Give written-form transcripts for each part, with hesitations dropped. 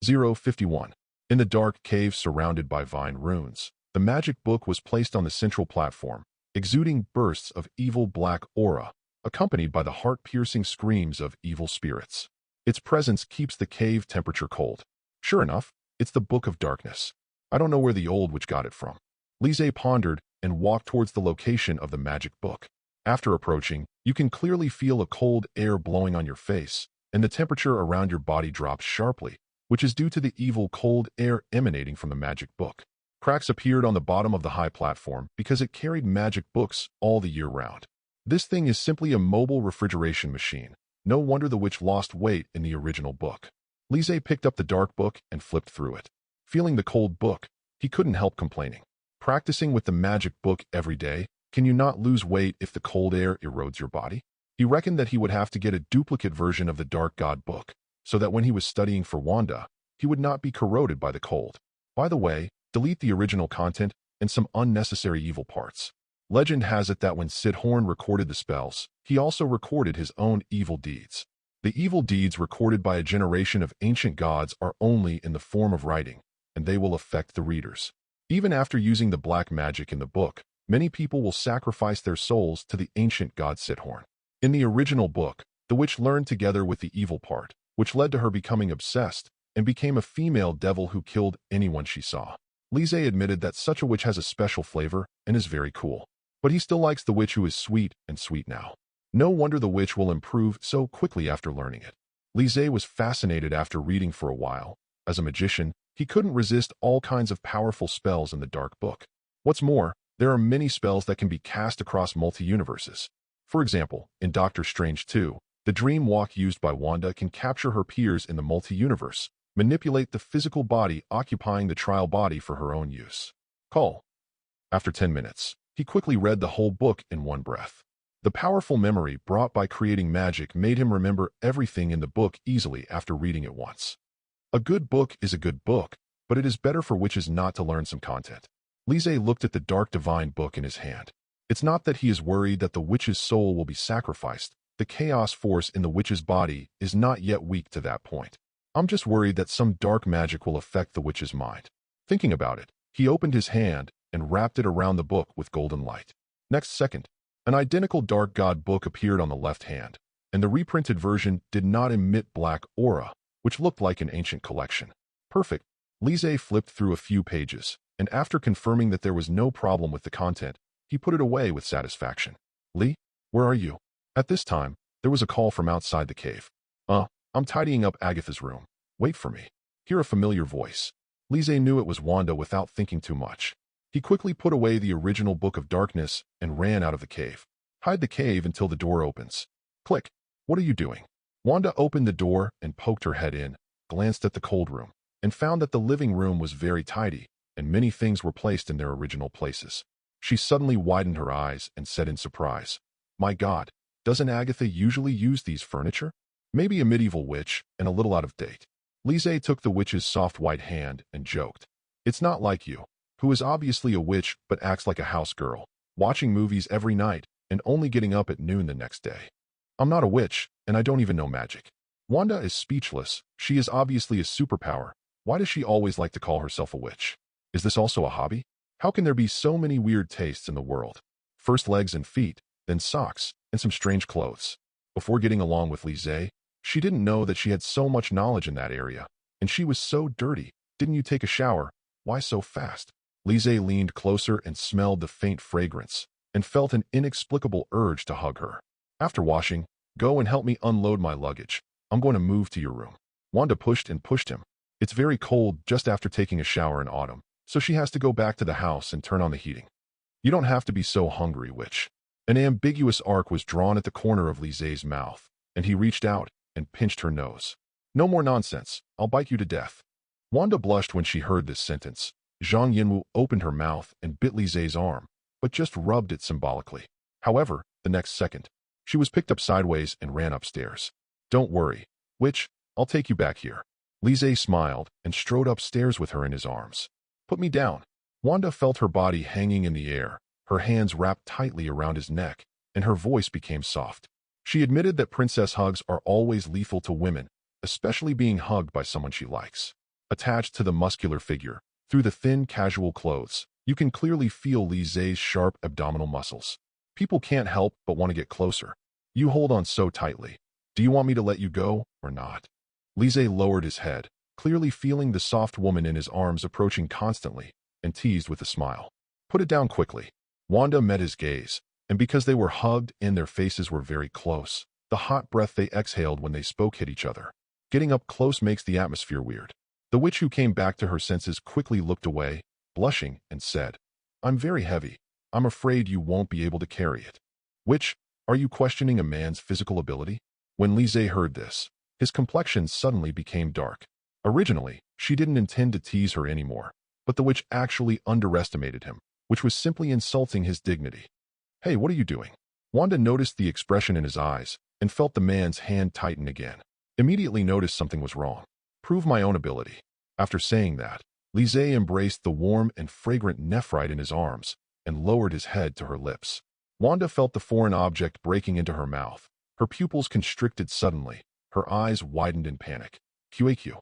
051. In the dark cave surrounded by vine runes, the magic book was placed on the central platform, exuding bursts of evil black aura, accompanied by the heart-piercing screams of evil spirits. Its presence keeps the cave temperature cold. Sure enough, it's the Book of Darkness. I don't know where the old witch got it from. Lise pondered and walked towards the location of the magic book. After approaching, you can clearly feel a cold air blowing on your face, and the temperature around your body drops sharply, which is due to the evil cold air emanating from the magic book. Cracks appeared on the bottom of the high platform because it carried magic books all the year round. This thing is simply a mobile refrigeration machine. No wonder the witch lost weight in the original book. Lise picked up the dark book and flipped through it. Feeling the cold book, he couldn't help complaining. Practicing with the magic book every day, can you not lose weight if the cold air erodes your body? He reckoned that he would have to get a duplicate version of the Dark God book, so that when he was studying for Wanda, he would not be corroded by the cold. By the way, delete the original content and some unnecessary evil parts. Legend has it that when Sid Horn recorded the spells, he also recorded his own evil deeds. The evil deeds recorded by a generation of ancient gods are only in the form of writing, and they will affect the readers. Even after using the black magic in the book, many people will sacrifice their souls to the ancient god Sithorn. In the original book, the witch learned together with the evil part, which led to her becoming obsessed and became a female devil who killed anyone she saw. Lise admitted that such a witch has a special flavor and is very cool. But he still likes the witch who is sweet and sweet now. No wonder the witch will improve so quickly after learning it. Lise was fascinated after reading for a while. As a magician, he couldn't resist all kinds of powerful spells in the dark book. What's more, there are many spells that can be cast across multi-universes. For example, in Doctor Strange 2, the dream walk used by Wanda can capture her peers in the multi-universe, manipulate the physical body occupying the trial body for her own use. Call. After 10 minutes, he quickly read the whole book in one breath. The powerful memory brought by creating magic made him remember everything in the book easily after reading it once. A good book is a good book, but it is better for witches not to learn some content. Lise looked at the dark divine book in his hand. It's not that he is worried that the witch's soul will be sacrificed. The chaos force in the witch's body is not yet weak to that point. I'm just worried that some dark magic will affect the witch's mind. Thinking about it, he opened his hand and wrapped it around the book with golden light. Next second, an identical Dark God book appeared on the left hand, and the reprinted version did not emit black aura, which looked like an ancient collection. Perfect. Lise flipped through a few pages, and after confirming that there was no problem with the content, he put it away with satisfaction. Lee, where are you? At this time, there was a call from outside the cave. I'm tidying up Agatha's room. Wait for me. Hear a familiar voice. Lise knew it was Wanda without thinking too much. He quickly put away the original Book of Darkness and ran out of the cave. Hide the cave until the door opens. Click. What are you doing? Wanda opened the door and poked her head in, glanced at the cold room, and found that the living room was very tidy, and many things were placed in their original places. She suddenly widened her eyes and said in surprise, "My God, doesn't Agatha usually use these furniture? Maybe a medieval witch and a little out of date." Lise took the witch's soft white hand and joked, "It's not like you, who is obviously a witch but acts like a house girl, watching movies every night and only getting up at noon the next day. I'm not a witch, and I don't even know magic." Wanda is speechless. She is obviously a superpower. Why does she always like to call herself a witch? Is this also a hobby? How can there be so many weird tastes in the world? First legs and feet, then socks, and some strange clothes. Before getting along with Lise, she didn't know that she had so much knowledge in that area. And she was so dirty. Didn't you take a shower? Why so fast? Lise leaned closer and smelled the faint fragrance, and felt an inexplicable urge to hug her. After washing, go and help me unload my luggage. I'm going to move to your room. Wanda pushed and pushed him. It's very cold just after taking a shower in autumn, so she has to go back to the house and turn on the heating. You don't have to be so hungry, witch. An ambiguous arc was drawn at the corner of Lise's mouth, and he reached out and pinched her nose. No more nonsense. I'll bite you to death. Wanda blushed when she heard this sentence. Zhang Yinwu opened her mouth and bit Lise's arm, but just rubbed it symbolically. However, the next second, she was picked up sideways and ran upstairs. Don't worry, witch, I'll take you back here. Lise smiled and strode upstairs with her in his arms. Put me down. Wanda felt her body hanging in the air, her hands wrapped tightly around his neck, and her voice became soft. She admitted that princess hugs are always lethal to women, especially being hugged by someone she likes. attached to the muscular figure. Through the thin, casual clothes, you can clearly feel Li Zay's sharp abdominal muscles. People can't help but want to get closer. You hold on so tightly. Do you want me to let you go or not? Li Zay lowered his head, clearly feeling the soft woman in his arms approaching constantly, and teased with a smile. Put it down quickly. Wanda met his gaze, and because they were hugged and their faces were very close, the hot breath they exhaled when they spoke hit each other. Getting up close makes the atmosphere weird. The witch, who came back to her senses, quickly looked away, blushing, and said, I'm very heavy. I'm afraid you won't be able to carry it. Witch, are you questioning a man's physical ability? When Li Zay heard this, his complexion suddenly became dark. Originally, she didn't intend to tease her anymore, but the witch actually underestimated him, which was simply insulting his dignity. Hey, what are you doing? Wanda noticed the expression in his eyes and felt the man's hand tighten again. Immediately noticed something was wrong. Prove my own ability. After saying that, Li Zay embraced the warm and fragrant nephrite in his arms and lowered his head to her lips. Wanda felt the foreign object breaking into her mouth. Her pupils constricted suddenly. Her eyes widened in panic. QAQ.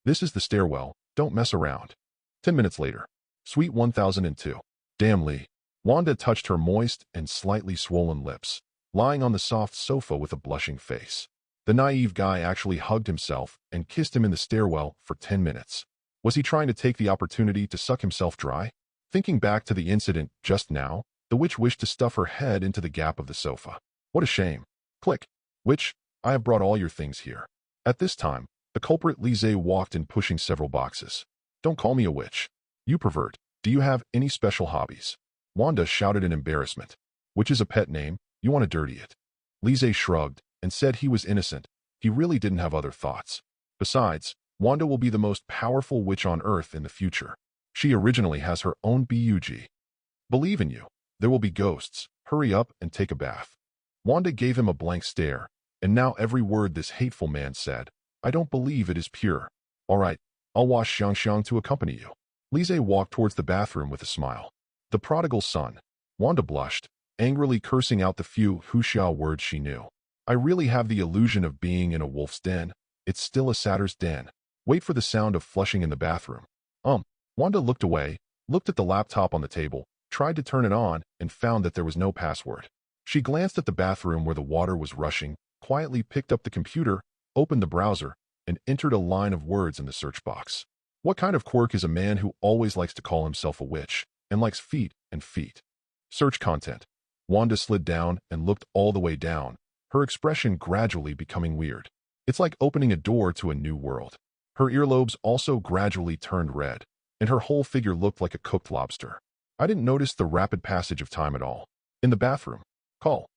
This is the stairwell. Don't mess around. 10 minutes later. Suite 1002. Damn, Lee. Wanda touched her moist and slightly swollen lips, lying on the soft sofa with a blushing face. The naive guy actually hugged himself and kissed him in the stairwell for 10 minutes. Was he trying to take the opportunity to suck himself dry? Thinking back to the incident just now, the witch wished to stuff her head into the gap of the sofa. What a shame. Click. Witch, I have brought all your things here. At this time, the culprit Li Zay walked in, pushing several boxes. Don't call me a witch. You pervert. Do you have any special hobbies? Wanda shouted in embarrassment. Which is a pet name. You want to dirty it. Li Zay shrugged and said he was innocent. He really didn't have other thoughts. Besides, Wanda will be the most powerful witch on Earth in the future. She originally has her own bug. Believe in you. There will be ghosts. Hurry up and take a bath. Wanda gave him a blank stare, and now every word this hateful man said, I don't believe it is pure. All right, I'll wash Xiang to accompany you. Li Zay walked towards the bathroom with a smile. The prodigal son. Wanda blushed, angrily cursing out the few Huxiao words she knew. I really have the illusion of being in a wolf's den. It's still a satyr's den. Wait for the sound of flushing in the bathroom. Wanda looked away, looked at the laptop on the table, tried to turn it on, and found that there was no password. She glanced at the bathroom where the water was rushing, quietly picked up the computer, opened the browser, and entered a line of words in the search box. What kind of quirk is a man who always likes to call himself a witch, and likes feet and feet? Search content. Wanda slid down and looked all the way down, her expression gradually becoming weird. It's like opening a door to a new world. Her earlobes also gradually turned red, and her whole figure looked like a cooked lobster. I didn't notice the rapid passage of time at all. In the bathroom. Call.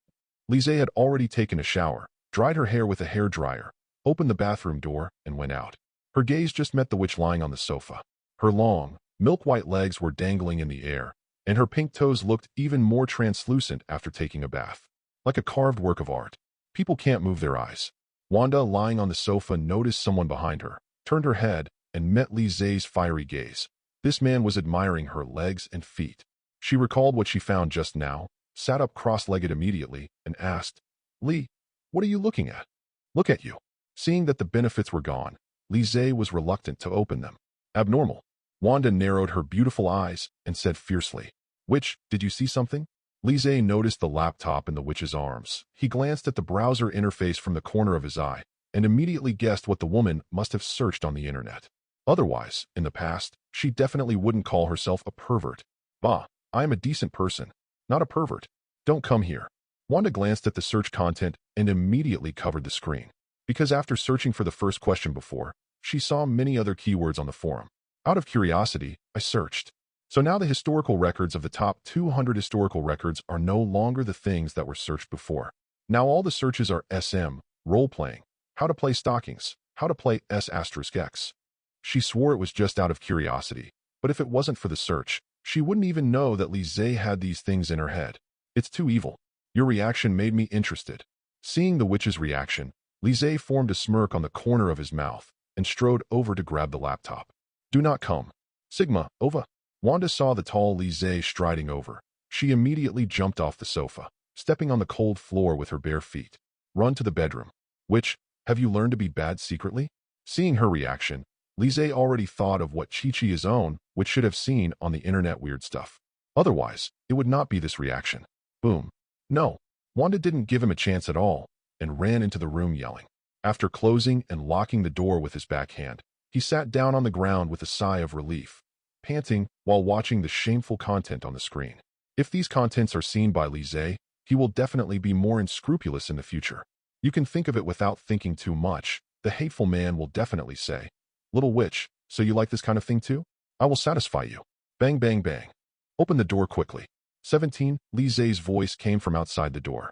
Li Zay had already taken a shower, dried her hair with a hairdryer, opened the bathroom door, and went out. Her gaze just met the witch lying on the sofa. Her long, milk-white legs were dangling in the air, and her pink toes looked even more translucent after taking a bath. Like a carved work of art. People can't move their eyes. Wanda, lying on the sofa, noticed someone behind her, turned her head, and met Li Zay's fiery gaze. This man was admiring her legs and feet. She recalled what she found just now, sat up cross-legged immediately, and asked, Li, what are you looking at? Look at you. Seeing that the benefits were gone, Li Zay was reluctant to open them. Abnormal. Wanda narrowed her beautiful eyes and said fiercely, Witch, did you see something? Li Zay noticed the laptop in the witch's arms. He glanced at the browser interface from the corner of his eye and immediately guessed what the woman must have searched on the internet. Otherwise, in the past, she definitely wouldn't call herself a pervert. Bah, I am a decent person, not a pervert. Don't come here. Wanda glanced at the search content and immediately covered the screen. Because after searching for the first question before, she saw many other keywords on the forum. Out of curiosity, I searched. So now the historical records of the top 200 historical records are no longer the things that were searched before. Now all the searches are SM, role-playing, how to play stockings, how to play S*X. She swore it was just out of curiosity, but if it wasn't for the search, she wouldn't even know that Li Zay had these things in her head. It's too evil. Your reaction made me interested. Seeing the witch's reaction, Li Zay formed a smirk on the corner of his mouth and strode over to grab the laptop. Do not come. Sigma, Ova. Wanda saw the tall Li Zay striding over. She immediately jumped off the sofa, stepping on the cold floor with her bare feet. Run to the bedroom. Witch, have you learned to be bad secretly? Seeing her reaction, Lise already thought of what Chi-Chi is own, which should have seen on the internet weird stuff. Otherwise, it would not be this reaction. Boom. No. Wanda didn't give him a chance at all, and ran into the room yelling. After closing and locking the door with his backhand, he sat down on the ground with a sigh of relief, panting while watching the shameful content on the screen. If these contents are seen by Lise, he will definitely be more unscrupulous in the future. You can think of it without thinking too much. The hateful man will definitely say, "Little witch, so you like this kind of thing too? I will satisfy you." Bang, bang, bang. Open the door quickly. 17. Lise's voice came from outside the door.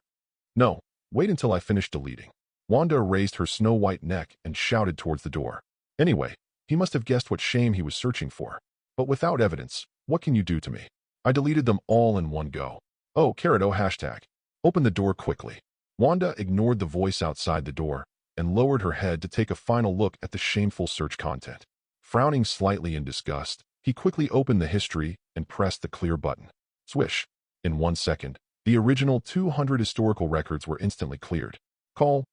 No, wait until I finish deleting. Wanda raised her snow-white neck and shouted towards the door. Anyway, he must have guessed what shame he was searching for. But without evidence, what can you do to me? I deleted them all in one go. Oh, hashtag. Open the door quickly. Wanda ignored the voice outside the door and lowered her head to take a final look at the shameful search content. Frowning slightly in disgust, he quickly opened the history and pressed the clear button. Swish. In 1 second, the original 200 historical records were instantly cleared.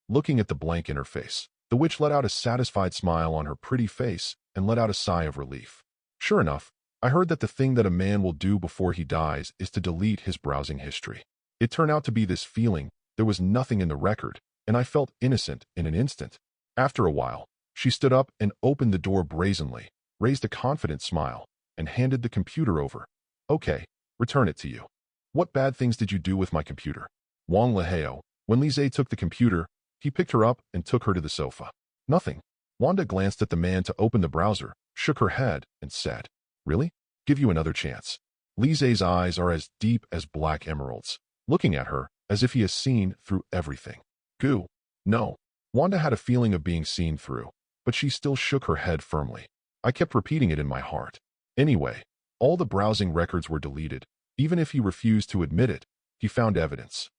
Looking at the blank interface, the witch let out a satisfied smile on her pretty face and let out a sigh of relief. Sure enough, I heard that the thing that a man will do before he dies is to delete his browsing history. It turned out to be this feeling. There was nothing in the record, and I felt innocent in an instant. After a while, she stood up and opened the door brazenly, raised a confident smile, and handed the computer over. Okay, return it to you. What bad things did you do with my computer? Wang Leheo. When Lise took the computer, he picked her up and took her to the sofa. Nothing. Wanda glanced at the man to open the browser, shook her head, and said, Really? Give you another chance. Lise's eyes are as deep as black emeralds, looking at her as if he has seen through everything. Goo. No. Wanda had a feeling of being seen through, but she still shook her head firmly. I kept repeating it in my heart. Anyway, all the browsing records were deleted. Even if he refused to admit it, he found evidence.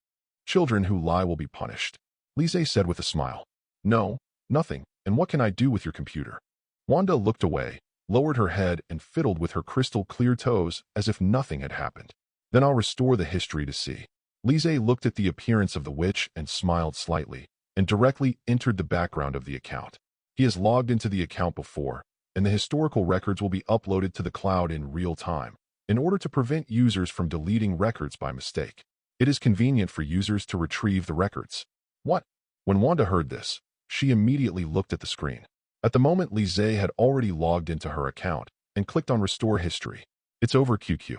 Children who lie will be punished. Lise said with a smile. No, nothing. And what can I do with your computer? Wanda looked away, lowered her head, and fiddled with her crystal-clear toes as if nothing had happened. Then I'll restore the history to see. Lise looked at the appearance of the witch and smiled slightly, and directly entered the background of the account. He has logged into the account before, and the historical records will be uploaded to the cloud in real time, in order to prevent users from deleting records by mistake. It is convenient for users to retrieve the records. What? When Wanda heard this, she immediately looked at the screen. At the moment, Lise had already logged into her account and clicked on Restore History. It's over, QQ.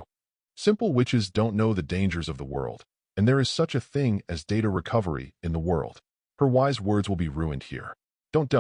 Simple witches don't know the dangers of the world, and there is such a thing as data recovery in the world. Her wise words will be ruined here. Don't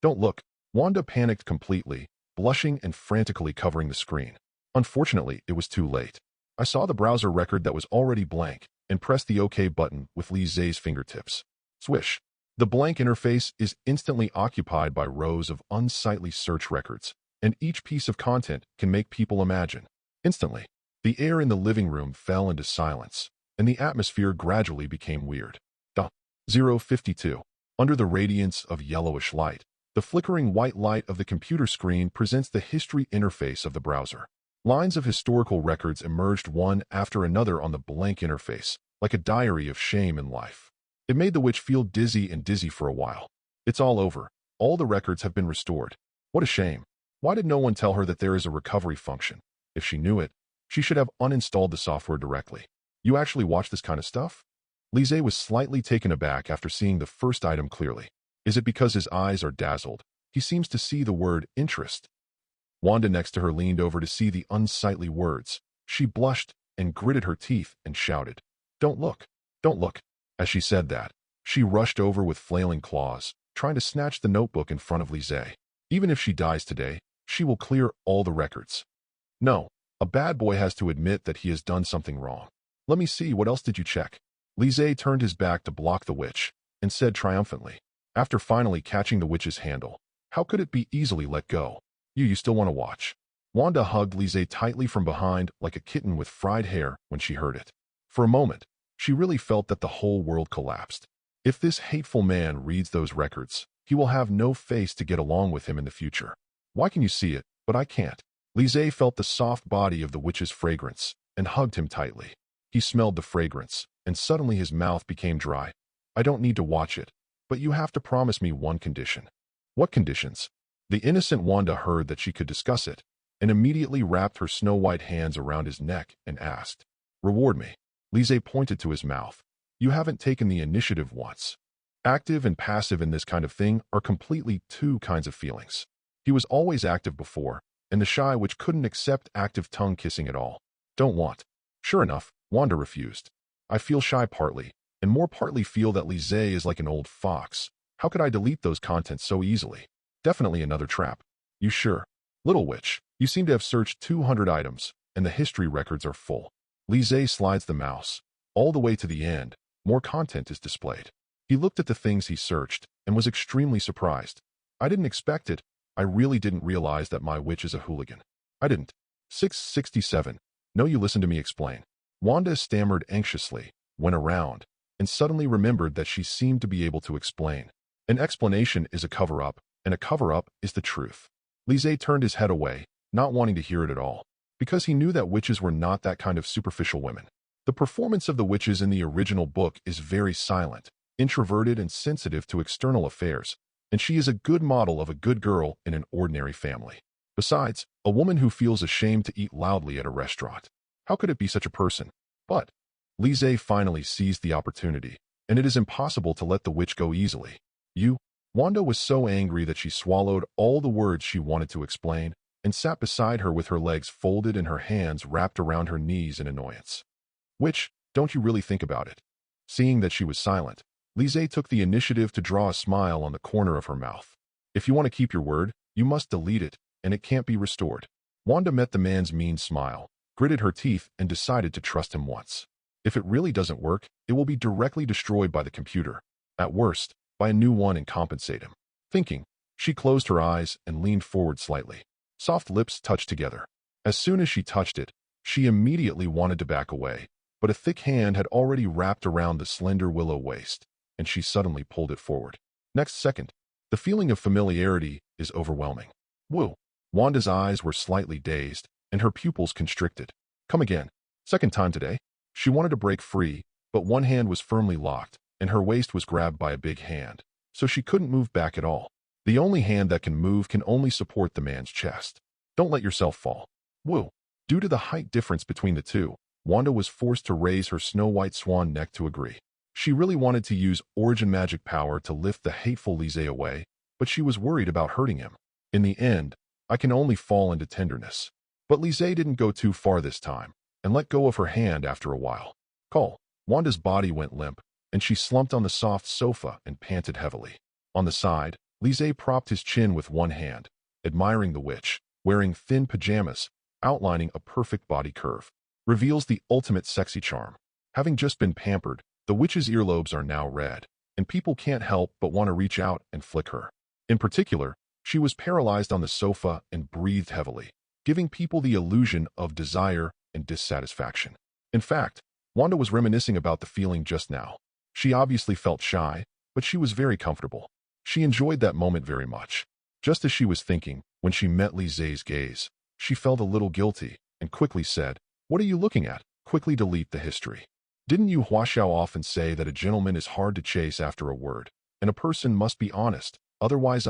look. Wanda panicked completely, blushing and frantically covering the screen. Unfortunately, it was too late. I saw the browser record that was already blank and pressed the OK button with Lise's fingertips. Swish. The blank interface is instantly occupied by rows of unsightly search records, and each piece of content can make people imagine. Instantly, the air in the living room fell into silence, and the atmosphere gradually became weird. 052. Under the radiance of yellowish light, the flickering white light of the computer screen presents the history interface of the browser. Lines of historical records emerged one after another on the blank interface, like a diary of shame and life. It made the witch feel dizzy for a while. It's all over. All the records have been restored. What a shame. Why did no one tell her that there is a recovery function? If she knew it, she should have uninstalled the software directly. You actually watch this kind of stuff? Lise was slightly taken aback after seeing the first item clearly. Is it because his eyes are dazzled? He seems to see the word interest. Wanda next to her leaned over to see the unsightly words. She blushed and gritted her teeth and shouted, Don't look. Don't look. As she said that, she rushed over with flailing claws, trying to snatch the notebook in front of Lise. Even if she dies today, she will clear all the records. No, a bad boy has to admit that he has done something wrong. Let me see, what else did you check? Lise turned his back to block the witch and said triumphantly, after finally catching the witch's handle, How could it be easily let go? You still want to watch? Wanda hugged Lise tightly from behind like a kitten with fried hair when she heard it. For a moment, she really felt that the whole world collapsed. If this hateful man reads those records, he will have no face to get along with him in the future. Why can you see it, but I can't? Lise felt the soft body of the witch's fragrance and hugged him tightly. He smelled the fragrance, and suddenly his mouth became dry. I don't need to watch it, but you have to promise me one condition. What conditions? The innocent Wanda heard that she could discuss it, and immediately wrapped her snow-white hands around his neck and asked, "Reward me." Lise pointed to his mouth. "You haven't taken the initiative once." Active and passive in this kind of thing are completely two kinds of feelings. He was always active before, and the shy which couldn't accept active tongue kissing at all. "Don't want." Sure enough, Wanda refused. "I feel shy partly, and more partly feel that Lise is like an old fox. How could I delete those contents so easily? Definitely another trap." "You sure?" "Little witch, you seem to have searched 200 items, and the history records are full." Lise slides the mouse. All the way to the end, more content is displayed. He looked at the things he searched, and was extremely surprised. "I didn't expect it. I really didn't realize that my witch is a hooligan. I didn't." 667. "No, you listen to me explain." Wanda stammered anxiously, went around, and suddenly remembered that she seemed to be able to explain. An explanation is a cover-up, and a cover-up is the truth. Lise turned his head away, not wanting to hear it at all, because he knew that witches were not that kind of superficial women. The performance of the witches in the original book is very silent, introverted and sensitive to external affairs, and she is a good model of a good girl in an ordinary family. Besides, a woman who feels ashamed to eat loudly at a restaurant. How could it be such a person? But Lise finally seized the opportunity, and it is impossible to let the witch go easily. Wanda was so angry that she swallowed all the words she wanted to explain and sat beside her with her legs folded and her hands wrapped around her knees in annoyance. "Witch, don't you really think about it?" Seeing that she was silent, Lise took the initiative to draw a smile on the corner of her mouth. "If you want to keep your word, you must delete it, and it can't be restored." Wanda met the man's mean smile, gritted her teeth, and decided to trust him once. If it really doesn't work, it will be directly destroyed by the computer. At worst, by a new one and compensate him. Thinking, she closed her eyes and leaned forward slightly. Soft lips touched together. As soon as she touched it, she immediately wanted to back away, but a thick hand had already wrapped around the slender willow waist, and she suddenly pulled it forward. Next second, the feeling of familiarity is overwhelming. Woo! Wanda's eyes were slightly dazed, and her pupils constricted. "Come again. Second time today?" She wanted to break free, but one hand was firmly locked, and her waist was grabbed by a big hand, so she couldn't move back at all. The only hand that can move can only support the man's chest. "Don't let yourself fall." Woo! Due to the height difference between the two, Wanda was forced to raise her snow-white swan neck to agree. She really wanted to use origin magic power to lift the hateful Lise away, but she was worried about hurting him. In the end, I can only fall into tenderness. But Lise didn't go too far this time, and let go of her hand after a while. Call. Wanda's body went limp, and she slumped on the soft sofa and panted heavily. On the side, Lise propped his chin with one hand, admiring the witch, wearing thin pajamas, outlining a perfect body curve. Reveals the ultimate sexy charm. Having just been pampered, the witch's earlobes are now red, and people can't help but want to reach out and flick her. In particular, she was paralyzed on the sofa and breathed heavily, giving people the illusion of desire and dissatisfaction. In fact, Wanda was reminiscing about the feeling just now. She obviously felt shy, but she was very comfortable. She enjoyed that moment very much. Just as she was thinking, when she met Lise's gaze, she felt a little guilty and quickly said, "What are you looking at?" Quickly delete the history. Didn't you Huaxiao often say that a gentleman is hard to chase after a word, and a person must be honest, otherwise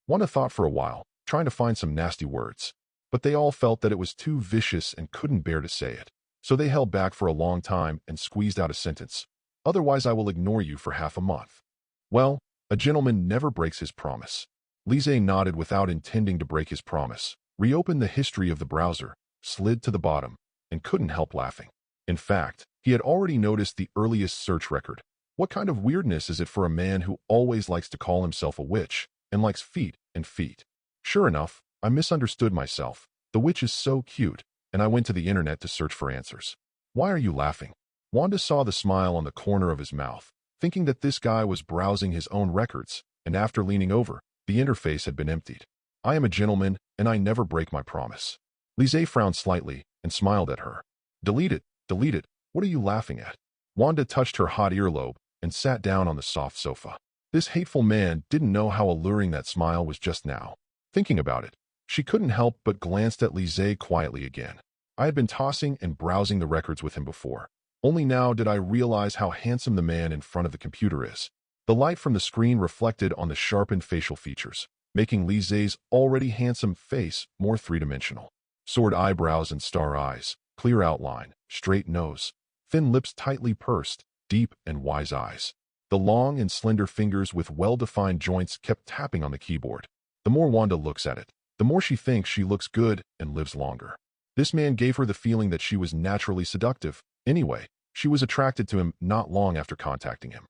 Wanda thought for a while, trying to find some nasty words. But they all felt that it was too vicious and couldn't bear to say it. So they held back for a long time and squeezed out a sentence. "Otherwise I will ignore you for half a month." Well, a gentleman never breaks his promise. Lise nodded without intending to break his promise, reopened the history of the browser, slid to the bottom, and couldn't help laughing. In fact, he had already noticed the earliest search record. What kind of weirdness is it for a man who always likes to call himself a witch and likes feet and feet? Sure enough, I misunderstood myself. The witch is so cute, and I went to the internet to search for answers. Why are you laughing? Wanda saw the smile on the corner of his mouth, thinking that this guy was browsing his own records, and after leaning over, the interface had been emptied. I am a gentleman, and I never break my promise. Lise frowned slightly and smiled at her. Delete it, delete it. What are you laughing at? Wanda touched her hot earlobe and sat down on the soft sofa. This hateful man didn't know how alluring that smile was just now. Thinking about it, she couldn't help but glanced at Lise quietly again. I had been tossing and browsing the records with him before. Only now did I realize how handsome the man in front of the computer is. The light from the screen reflected on the sharpened facial features. making Lise's already handsome face more three-dimensional. Sword eyebrows and star eyes, clear outline, straight nose, thin lips tightly pursed, deep and wise eyes. The long and slender fingers with well-defined joints kept tapping on the keyboard. The more Wanda looks at it, the more she thinks she looks good and lives longer. This man gave her the feeling that she was naturally seductive. Anyway, she was attracted to him not long after contacting him.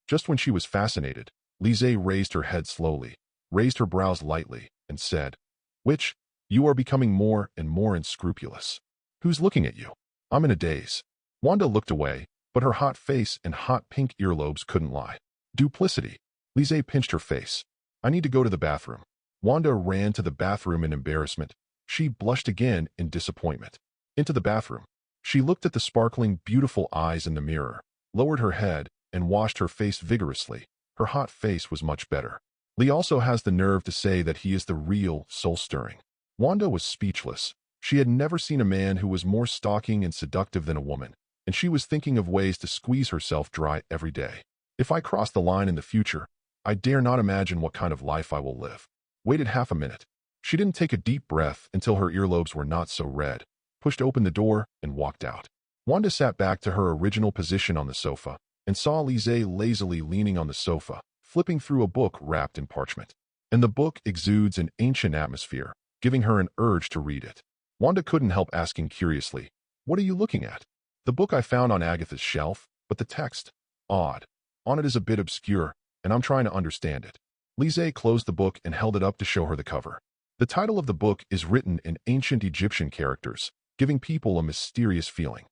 Just when she was fascinated, Lise raised her head slowly, raised her brows lightly, and said, "Witch, you are becoming more and more unscrupulous. Who's looking at you?" "I'm in a daze." Wanda looked away, but her hot face and hot pink earlobes couldn't lie. Duplicity. Lise pinched her face. "I need to go to the bathroom." Wanda ran to the bathroom in embarrassment. She blushed again in disappointment. Into the bathroom. She looked at the sparkling, beautiful eyes in the mirror, lowered her head, and washed her face vigorously. Her hot face was much better. Lee also has the nerve to say that he is the real soul-stirring. Wanda was speechless. She had never seen a man who was more stalking and seductive than a woman, and she was thinking of ways to squeeze herself dry every day. If I cross the line in the future, I dare not imagine what kind of life I will live. Waited half a minute. She didn't take a deep breath until her earlobes were not so red, pushed open the door, and walked out. Wanda sat back to her original position on the sofa and saw Lise lazily leaning on the sofa, flipping through a book wrapped in parchment. And the book exudes an ancient atmosphere, giving her an urge to read it. Wanda couldn't help asking curiously, "What are you looking at?" "The book I found on Agatha's shelf, but the text, odd. On it is a bit obscure, and I'm trying to understand it." Lise closed the book and held it up to show her the cover. The title of the book is written in ancient Egyptian characters, giving people a mysterious feeling.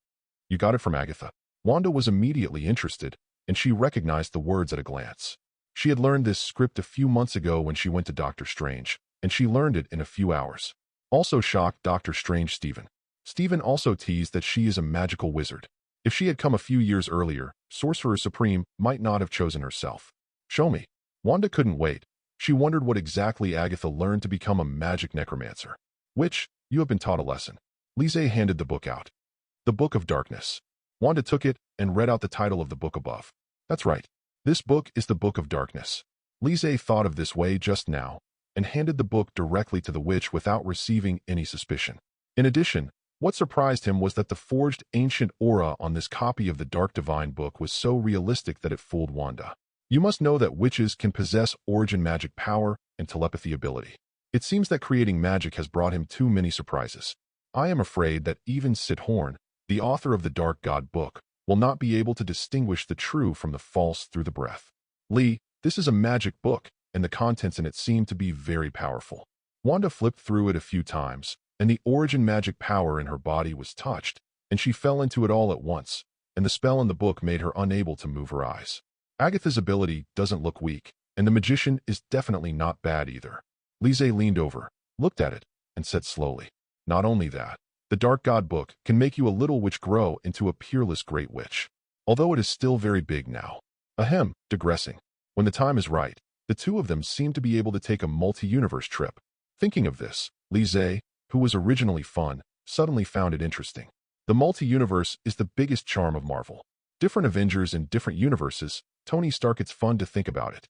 "You got it from Agatha." Wanda was immediately interested, and she recognized the words at a glance. She had learned this script a few months ago when she went to Doctor Strange, and she learned it in a few hours. Also shocked Doctor Strange Stephen. Stephen also teased that she is a magical wizard. If she had come a few years earlier, Sorcerer Supreme might not have chosen herself. "Show me." Wanda couldn't wait. She wondered what exactly Agatha learned to become a magic necromancer. "Witch, you have been taught a lesson." Lise handed the book out. "The Book of Darkness." Wanda took it and read out the title of the book above. "That's right. This book is the Book of Darkness." Lise thought of this way just now and handed the book directly to the witch without receiving any suspicion. In addition, what surprised him was that the forged ancient aura on this copy of the Dark Divine book was so realistic that it fooled Wanda. You must know that witches can possess origin magic power and telepathy ability. It seems that creating magic has brought him too many surprises. I am afraid that even Sid Horn, the author of the Dark God book, will not be able to distinguish the true from the false through the breath. Lee, this is a magic book, and the contents in it seem to be very powerful. Wanda flipped through it a few times, and the origin magic power in her body was touched, and she fell into it all at once, and the spell in the book made her unable to move her eyes. Agatha's ability doesn't look weak, and the magician is definitely not bad either. Lise leaned over, looked at it, and said slowly, "Not only that, the Dark God book can make you a little witch grow into a peerless great witch. Although it is still very big now." Ahem, digressing. When the time is right, the two of them seem to be able to take a multi-universe trip. Thinking of this, Lise, who was originally fun, suddenly found it interesting. The multi-universe is the biggest charm of Marvel. Different Avengers in different universes, Tony Stark, it's fun to think about it.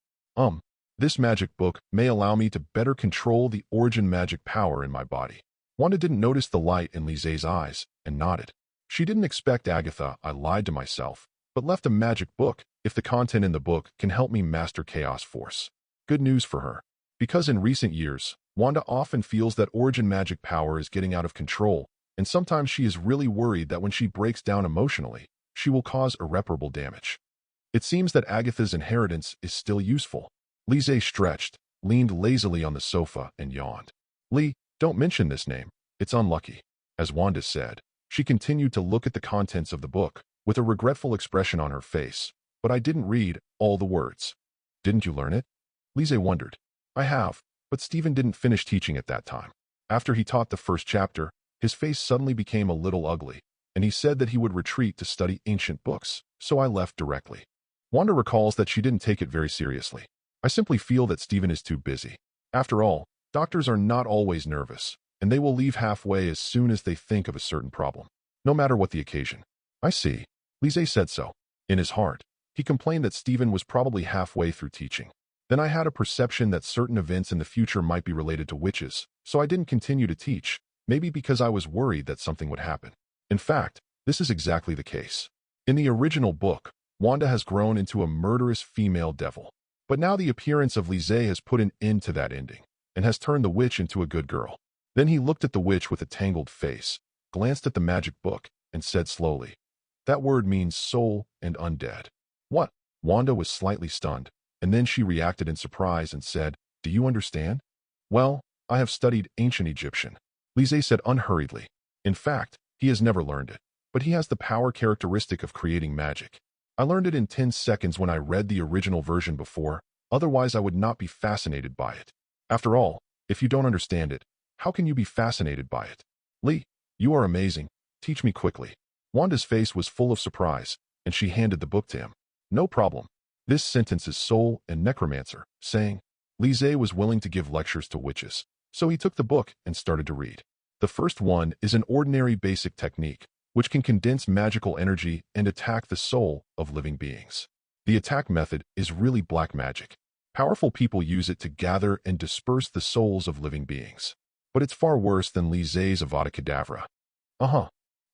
This magic book may allow me to better control the origin magic power in my body. Wanda didn't notice the light in Lise's eyes and nodded. She didn't expect Agatha, I lied to myself, but left a magic book if the content in the book can help me master Chaos Force. Good news for her. Because in recent years, Wanda often feels that origin magic power is getting out of control, and sometimes she is really worried that when she breaks down emotionally, she will cause irreparable damage. It seems that Agatha's inheritance is still useful. Lise stretched, leaned lazily on the sofa, and yawned. "Lee, don't mention this name. It's unlucky." As Wanda said, she continued to look at the contents of the book, with a regretful expression on her face. "But I didn't read all the words." "Didn't you learn it?" Lise wondered. "I have, but Stephen didn't finish teaching at that time. After he taught the first chapter, his face suddenly became a little ugly, and he said that he would retreat to study ancient books, so I left directly." Wanda recalls that she didn't take it very seriously. "I simply feel that Stephen is too busy. After all, doctors are not always nervous, and they will leave halfway as soon as they think of a certain problem, no matter what the occasion." "I see." Lise said so. In his heart, he complained that Stephen was probably halfway through teaching. Then I had a perception that certain events in the future might be related to witches, so I didn't continue to teach, maybe because I was worried that something would happen. In fact, this is exactly the case. In the original book, Wanda has grown into a murderous female devil. But now the appearance of Lise has put an end to that ending, and has turned the witch into a good girl. Then he looked at the witch with a tangled face, glanced at the magic book, and said slowly, "That word means soul and undead." "What?" Wanda was slightly stunned, and then she reacted in surprise and said, "Do you understand?" "Well, I have studied ancient Egyptian," Lise said unhurriedly. In fact, he has never learned it, but he has the power characteristic of creating magic. I learned it in 10 seconds when I read the original version before, otherwise I would not be fascinated by it. After all, if you don't understand it, how can you be fascinated by it? "Lee, you are amazing. Teach me quickly." Wanda's face was full of surprise, and she handed the book to him. "No problem. This sentence is soul and necromancer, saying." Lise was willing to give lectures to witches, so he took the book and started to read. The first one is an ordinary basic technique, which can condense magical energy and attack the soul of living beings. The attack method is really black magic. Powerful people use it to gather and disperse the souls of living beings. But it's far worse than Lise's Avada Kedavra.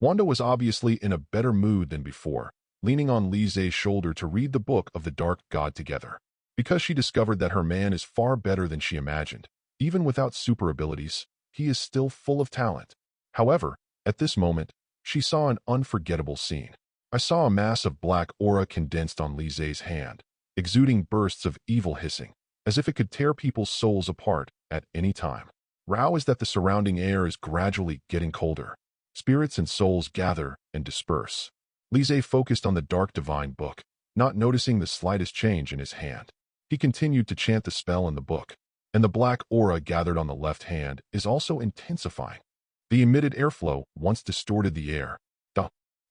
Wanda was obviously in a better mood than before, leaning on Lise's shoulder to read the book of the Dark God together. Because she discovered that her man is far better than she imagined. Even without super abilities, he is still full of talent. However, at this moment, she saw an unforgettable scene. I saw a mass of black aura condensed on Lise's hand, exuding bursts of evil hissing, as if it could tear people's souls apart at any time. Row is that the surrounding air is gradually getting colder. Spirits and souls gather and disperse. Lise focused on the dark divine book, not noticing the slightest change in his hand. He continued to chant the spell in the book, and the black aura gathered on the left hand is also intensifying. The emitted airflow once distorted the air.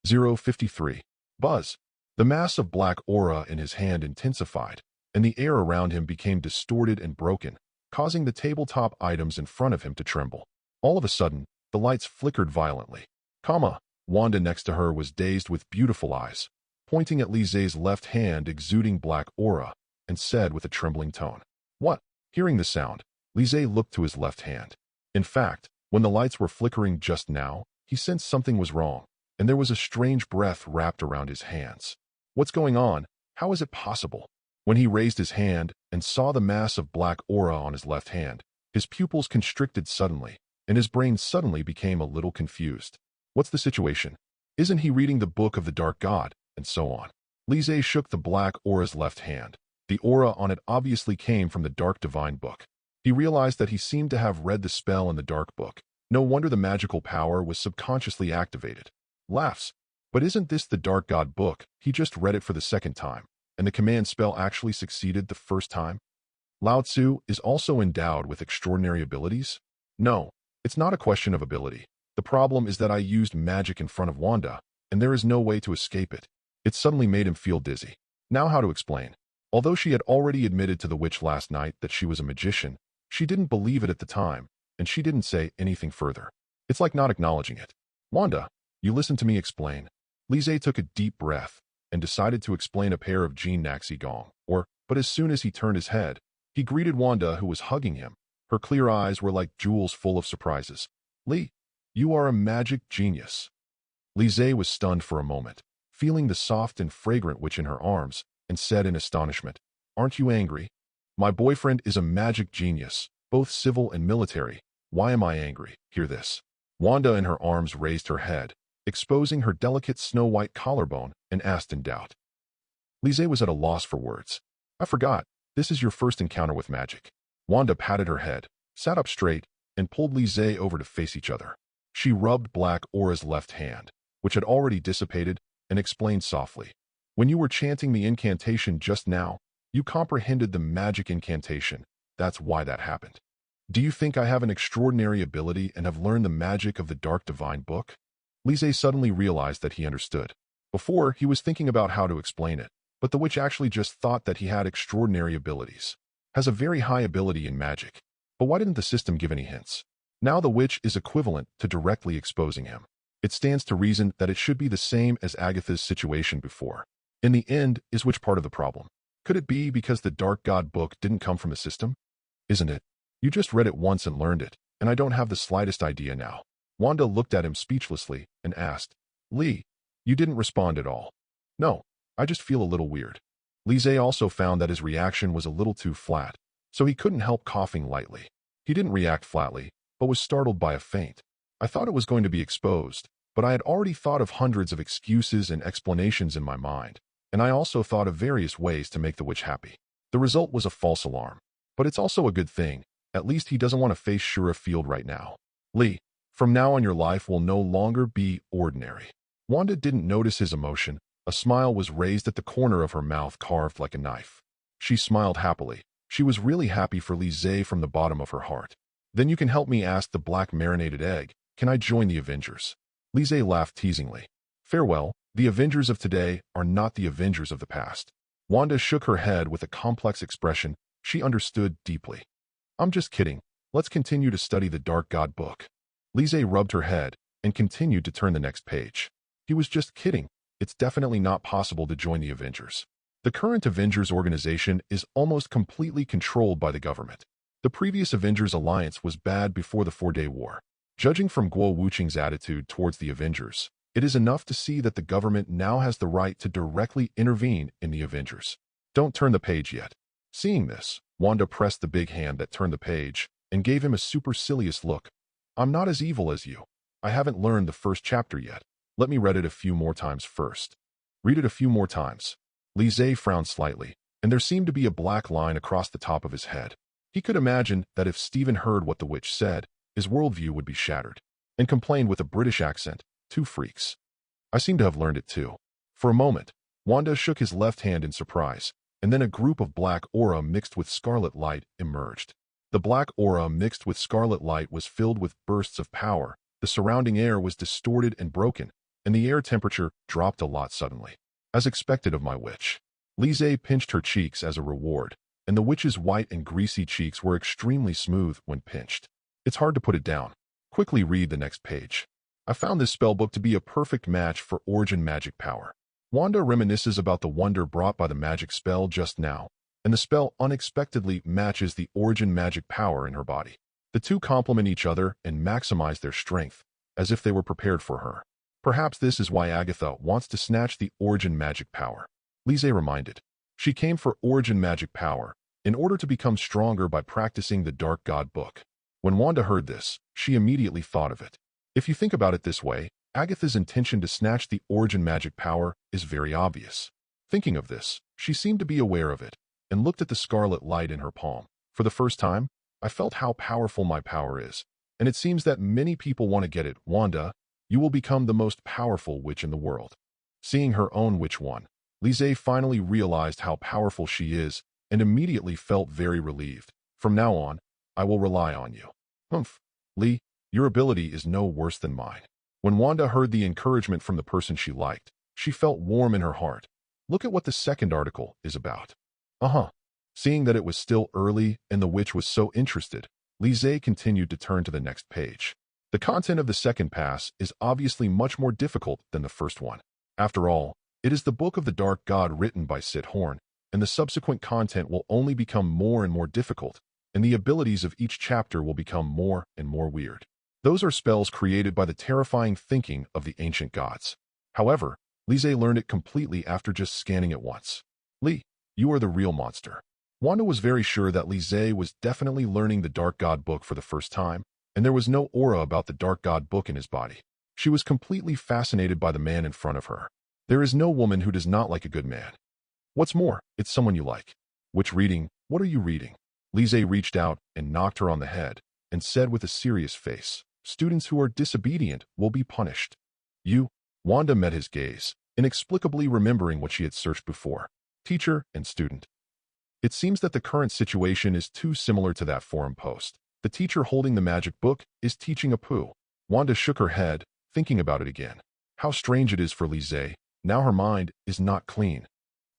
053. Buzz. The mass of black aura in his hand intensified, and the air around him became distorted and broken, causing the tabletop items in front of him to tremble. All of a sudden, the lights flickered violently. Wanda next to her was dazed with beautiful eyes, pointing at Lise's left hand exuding black aura, and said with a trembling tone, "What?" Hearing the sound, Lise looked to his left hand. In fact, when the lights were flickering just now, he sensed something was wrong, and there was a strange breath wrapped around his hands. "What's going on? How is it possible?" When he raised his hand and saw the mass of black aura on his left hand, his pupils constricted suddenly, and his brain suddenly became a little confused. What's the situation? Isn't he reading the book of the Dark God? And so on. Lise shook the black aura's left hand. The aura on it obviously came from the Dark Divine book. He realized that he seemed to have read the spell in the Dark Book. No wonder the magical power was subconsciously activated. Laughs. But isn't this the Dark God book? He just read it for the second time, and the command spell actually succeeded the first time? Lao Tzu is also endowed with extraordinary abilities? No, it's not a question of ability. The problem is that I used magic in front of Wanda, and there is no way to escape it. It suddenly made him feel dizzy. Now how to explain? Although she had already admitted to the witch last night that she was a magician, she didn't believe it at the time, and she didn't say anything further. It's like not acknowledging it. "Wanda, you listen to me explain." Lise took a deep breath and decided to explain a pair of Jean Naxi Gong, but as soon as he turned his head, he greeted Wanda, who was hugging him. Her clear eyes were like jewels full of surprises. "Lee, you are a magic genius." Lise was stunned for a moment, feeling the soft and fragrant witch in her arms, and said in astonishment, "Aren't you angry? My boyfriend is a magic genius, both civil and military. Why am I angry? Hear this." Wanda in her arms raised her head, exposing her delicate snow-white collarbone, and asked in doubt. Lise was at a loss for words. "I forgot, this is your first encounter with magic." Wanda patted her head, sat up straight, and pulled Lise over to face each other. She rubbed Black Aura's left hand, which had already dissipated, and explained softly. "When you were chanting the incantation just now, you comprehended the magic incantation. That's why that happened. Do you think I have an extraordinary ability and have learned the magic of the Dark Divine Book?" Lise suddenly realized that he understood. Before, he was thinking about how to explain it, but the witch actually just thought that he had extraordinary abilities. Has a very high ability in magic. But why didn't the system give any hints? Now the witch is equivalent to directly exposing him. It stands to reason that it should be the same as Agatha's situation before. In the end is which part of the problem? Could it be because the Dark God book didn't come from a system? Isn't it? You just read it once and learned it, and I don't have the slightest idea now. Wanda looked at him speechlessly and asked, Lee, you didn't respond at all. No, I just feel a little weird. Lise also found that his reaction was a little too flat, so he couldn't help coughing lightly. He didn't react flatly, but was startled by a feint. I thought it was going to be exposed, but I had already thought of hundreds of excuses and explanations in my mind, and I also thought of various ways to make the witch happy. The result was a false alarm. But it's also a good thing. At least he doesn't want to face Shura Field right now. Lee, from now on your life will no longer be ordinary. Wanda didn't notice his emotion. A smile was raised at the corner of her mouth, carved like a knife. She smiled happily. She was really happy for Lise from the bottom of her heart. Then you can help me ask the black marinated egg. Can I join the Avengers? Lise laughed teasingly. Farewell, the Avengers of today are not the Avengers of the past. Wanda shook her head with a complex expression. She understood deeply. I'm just kidding. Let's continue to study the Dark God book. Lise rubbed her head and continued to turn the next page. He was just kidding. It's definitely not possible to join the Avengers. The current Avengers organization is almost completely controlled by the government. The previous Avengers alliance was bad before the 4-Day War. Judging from Guo Wuqing's attitude towards the Avengers, it is enough to see that the government now has the right to directly intervene in the Avengers. Don't turn the page yet. Seeing this, Wanda pressed the big hand that turned the page and gave him a supercilious look. I'm not as evil as you. I haven't learned the first chapter yet. Let me read it a few more times first. Read it a few more times. Lise frowned slightly, and there seemed to be a black line across the top of his head. He could imagine that if Stephen heard what the witch said, his worldview would be shattered, and complained with a British accent, "Two freaks. I seem to have learned it too." For a moment, Wanda shook his left hand in surprise, and then a group of black aura mixed with scarlet light emerged. The black aura mixed with scarlet light was filled with bursts of power. The surrounding air was distorted and broken, and the air temperature dropped a lot suddenly. As expected of my witch. Lise pinched her cheeks as a reward, and the witch's white and greasy cheeks were extremely smooth when pinched. It's hard to put it down. Quickly read the next page. I found this spellbook to be a perfect match for origin magic power. Wanda reminisces about the wonder brought by the magic spell just now, and the spell unexpectedly matches the origin magic power in her body. The two complement each other and maximize their strength, as if they were prepared for her. Perhaps this is why Agatha wants to snatch the origin magic power. Lise reminded. She came for origin magic power in order to become stronger by practicing the Dark God book. When Wanda heard this, she immediately thought of it. If you think about it this way, Agatha's intention to snatch the origin magic power is very obvious. Thinking of this, she seemed to be aware of it, and looked at the scarlet light in her palm. For the first time, I felt how powerful my power is, and it seems that many people want to get it. Wanda, you will become the most powerful witch in the world. Seeing her own witch won, Lise finally realized how powerful she is, and immediately felt very relieved. From now on, I will rely on you. Humph, Lee, your ability is no worse than mine. When Wanda heard the encouragement from the person she liked, she felt warm in her heart. Look at what the second article is about. Seeing that it was still early and the witch was so interested, Lise continued to turn to the next page. The content of the second pass is obviously much more difficult than the first one. After all, it is the Book of the Dark God written by Sid Horn, and the subsequent content will only become more and more difficult, and the abilities of each chapter will become more and more weird. Those are spells created by the terrifying thinking of the ancient gods. However, Lise learned it completely after just scanning it once. Lee, you are the real monster. Wanda was very sure that Lise was definitely learning the Dark God book for the first time, and there was no aura about the Dark God book in his body. She was completely fascinated by the man in front of her. There is no woman who does not like a good man. What's more, it's someone you like. Which reading? What are you reading? Lise reached out and knocked her on the head, and said with a serious face, students who are disobedient will be punished. You? Wanda met his gaze, inexplicably remembering what she had searched before. Teacher and student. It seems that the current situation is too similar to that forum post. The teacher holding the magic book is teaching a poo. Wanda shook her head, thinking about it again. How strange it is for Lise. Now her mind is not clean.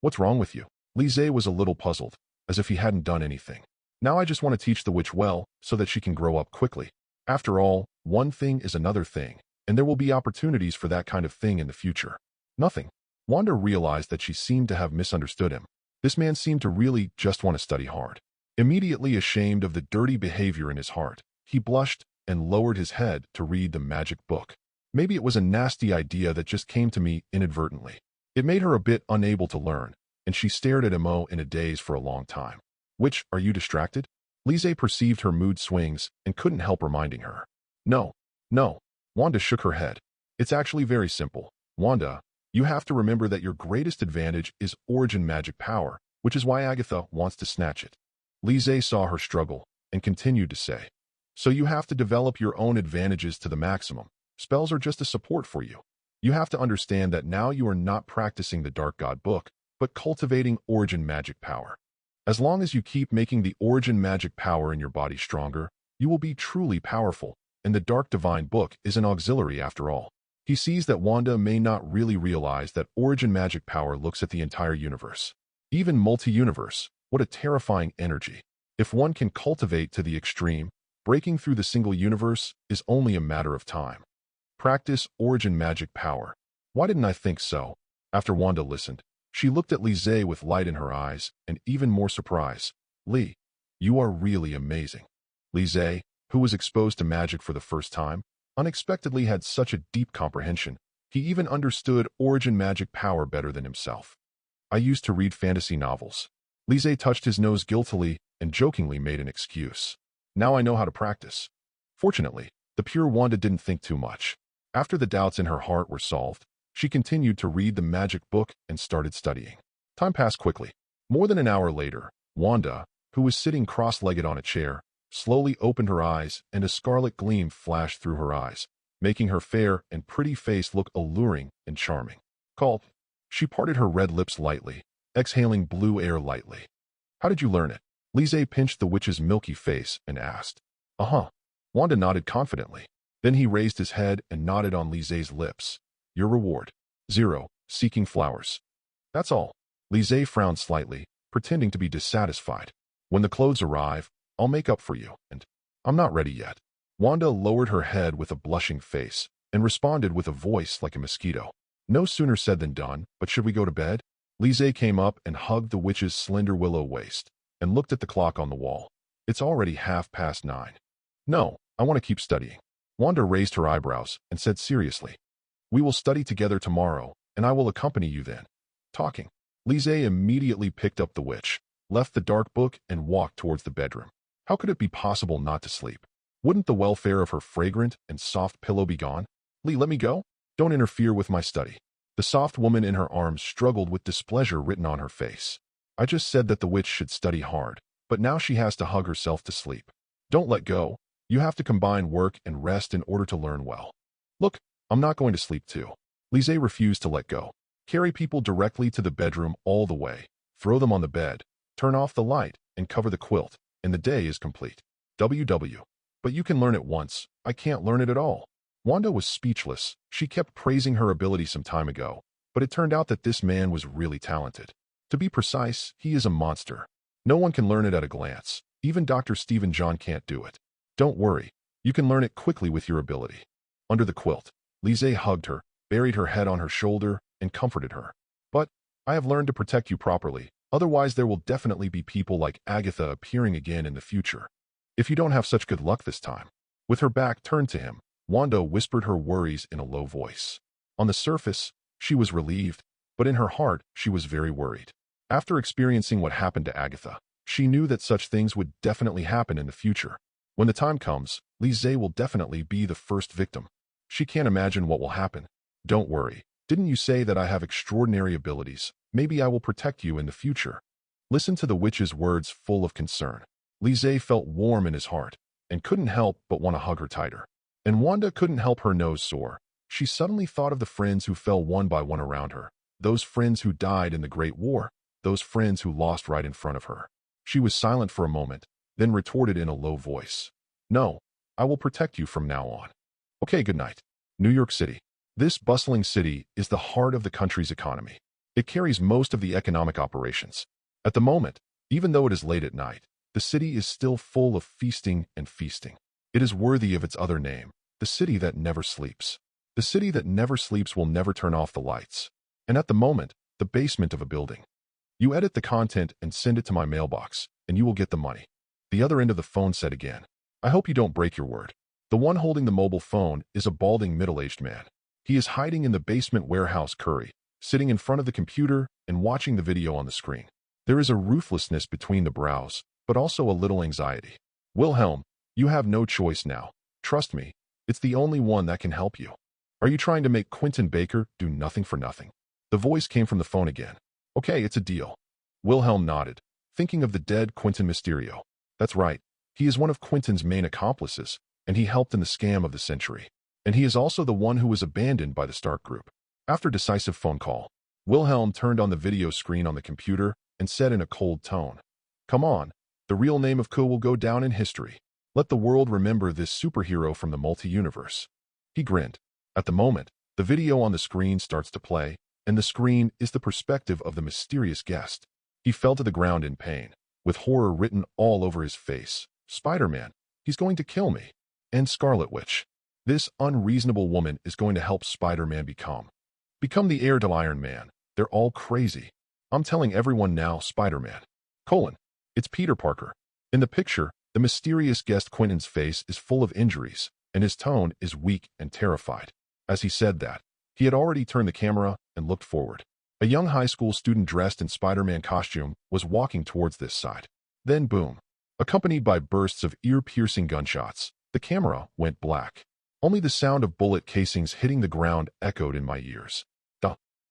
What's wrong with you? Lise was a little puzzled, as if he hadn't done anything. Now I just want to teach the witch well, so that she can grow up quickly. After all, one thing is another thing, and there will be opportunities for that kind of thing in the future. Nothing. Wanda realized that she seemed to have misunderstood him. This man seemed to really just want to study hard. Immediately ashamed of the dirty behavior in his heart, he blushed and lowered his head to read the magic book. Maybe it was a nasty idea that just came to me inadvertently. It made her a bit unable to learn, and she stared at Mo in a daze for a long time. Which, are you distracted? Lise perceived her mood swings and couldn't help reminding her. No. Wanda shook her head. It's actually very simple. Wanda, you have to remember that your greatest advantage is origin magic power, which is why Agatha wants to snatch it. Lise saw her struggle and continued to say, so you have to develop your own advantages to the maximum. Spells are just a support for you. You have to understand that now you are not practicing the Dark God book, but cultivating origin magic power. As long as you keep making the origin magic power in your body stronger, you will be truly powerful, and the Dark Divine book is an auxiliary after all. He sees that Wanda may not really realize that origin magic power looks at the entire universe. Even multi-universe, what a terrifying energy. If one can cultivate to the extreme, breaking through the single universe is only a matter of time. Practice origin magic power. Why didn't I think so? After Wanda listened, she looked at Lise with light in her eyes and even more surprise. Lee, you are really amazing. Lise, who was exposed to magic for the first time, unexpectedly had such a deep comprehension. He even understood origin magic power better than himself. I used to read fantasy novels. Lise touched his nose guiltily and jokingly made an excuse. Now I know how to practice. Fortunately, the pure Wanda didn't think too much. After the doubts in her heart were solved, she continued to read the magic book and started studying. Time passed quickly. More than an hour later, Wanda, who was sitting cross-legged on a chair, slowly opened her eyes and a scarlet gleam flashed through her eyes, making her fair and pretty face look alluring and charming. Gulp. She parted her red lips lightly, exhaling blue air lightly. How did you learn it? Lise pinched the witch's milky face and asked. Uh-huh. Wanda nodded confidently. Then he raised his head and nodded on Lise's lips. Your reward. 0. Seeking flowers. That's all. Lise frowned slightly, pretending to be dissatisfied. When the clothes arrive, I'll make up for you, and I'm not ready yet. Wanda lowered her head with a blushing face and responded with a voice like a mosquito. No sooner said than done, but should we go to bed? Lise came up and hugged the witch's slender willow waist and looked at the clock on the wall. It's already 9:30. No, I want to keep studying. Wanda raised her eyebrows and said seriously, we will study together tomorrow, and I will accompany you then. Talking. Lise immediately picked up the witch, left the dark book, and walked towards the bedroom. How could it be possible not to sleep? Wouldn't the welfare of her fragrant and soft pillow be gone? Lee, let me go. Don't interfere with my study. The soft woman in her arms struggled with displeasure written on her face. I just said that the witch should study hard, but now she has to hug herself to sleep. Don't let go. You have to combine work and rest in order to learn well. Look, I'm not going to sleep too. Lise refused to let go. Carry people directly to the bedroom all the way. Throw them on the bed. Turn off the light and cover the quilt, and the day is complete. WW. But you can learn it once. I can't learn it at all. Wanda was speechless. She kept praising her ability some time ago, but it turned out that this man was really talented. To be precise, he is a monster. No one can learn it at a glance. Even Dr. Stephen John can't do it. Don't worry. You can learn it quickly with your ability. Under the quilt, Lise hugged her, buried her head on her shoulder, and comforted her. But I have learned to protect you properly. Otherwise, there will definitely be people like Agatha appearing again in the future. If you don't have such good luck this time. With her back turned to him, Wanda whispered her worries in a low voice. On the surface, she was relieved, but in her heart, she was very worried. After experiencing what happened to Agatha, she knew that such things would definitely happen in the future. When the time comes, Lise will definitely be the first victim. She can't imagine what will happen. Don't worry. Didn't you say that I have extraordinary abilities? Maybe I will protect you in the future. Listen to the witch's words full of concern. Lise felt warm in his heart and couldn't help but want to hug her tighter. And Wanda couldn't help her nose sore. She suddenly thought of the friends who fell one by one around her. Those friends who died in the Great War. Those friends who lost right in front of her. She was silent for a moment, then retorted in a low voice. No, I will protect you from now on. Okay, good night. New York City. This bustling city is the heart of the country's economy. It carries most of the economic operations. At the moment, even though it is late at night, the city is still full of feasting and feasting. It is worthy of its other name, the city that never sleeps. The city that never sleeps will never turn off the lights. And at the moment, the basement of a building. You edit the content and send it to my mailbox, and you will get the money. The other end of the phone said again, I hope you don't break your word. The one holding the mobile phone is a balding middle-aged man. He is hiding in the basement warehouse Curry, sitting in front of the computer and watching the video on the screen. There is a ruthlessness between the brows, but also a little anxiety. Wilhelm, you have no choice now. Trust me, it's the only one that can help you. Are you trying to make Quentin Baker do nothing for nothing? The voice came from the phone again. Okay, it's a deal. Wilhelm nodded, thinking of the dead Quentin Mysterio. That's right. He is one of Quentin's main accomplices, and he helped in the scam of the century. And he is also the one who was abandoned by the Stark Group. After a decisive phone call, Wilhelm turned on the video screen on the computer and said in a cold tone, Come on, the real name of Ko will go down in history. Let the world remember this superhero from the multi-universe. He grinned. At the moment, the video on the screen starts to play, and the screen is the perspective of the mysterious guest. He fell to the ground in pain, with horror written all over his face. Spider-Man, he's going to kill me. And Scarlet Witch. This unreasonable woman is going to help Spider-Man become the heir to Iron Man. They're all crazy. I'm telling everyone now, Spider-Man. It's Peter Parker. In the picture, the mysterious guest Quentin's face is full of injuries, and his tone is weak and terrified. As he said that, he had already turned the camera and looked forward. A young high school student dressed in Spider-Man costume was walking towards this side. Then boom. Accompanied by bursts of ear-piercing gunshots, the camera went black. Only the sound of bullet casings hitting the ground echoed in my ears.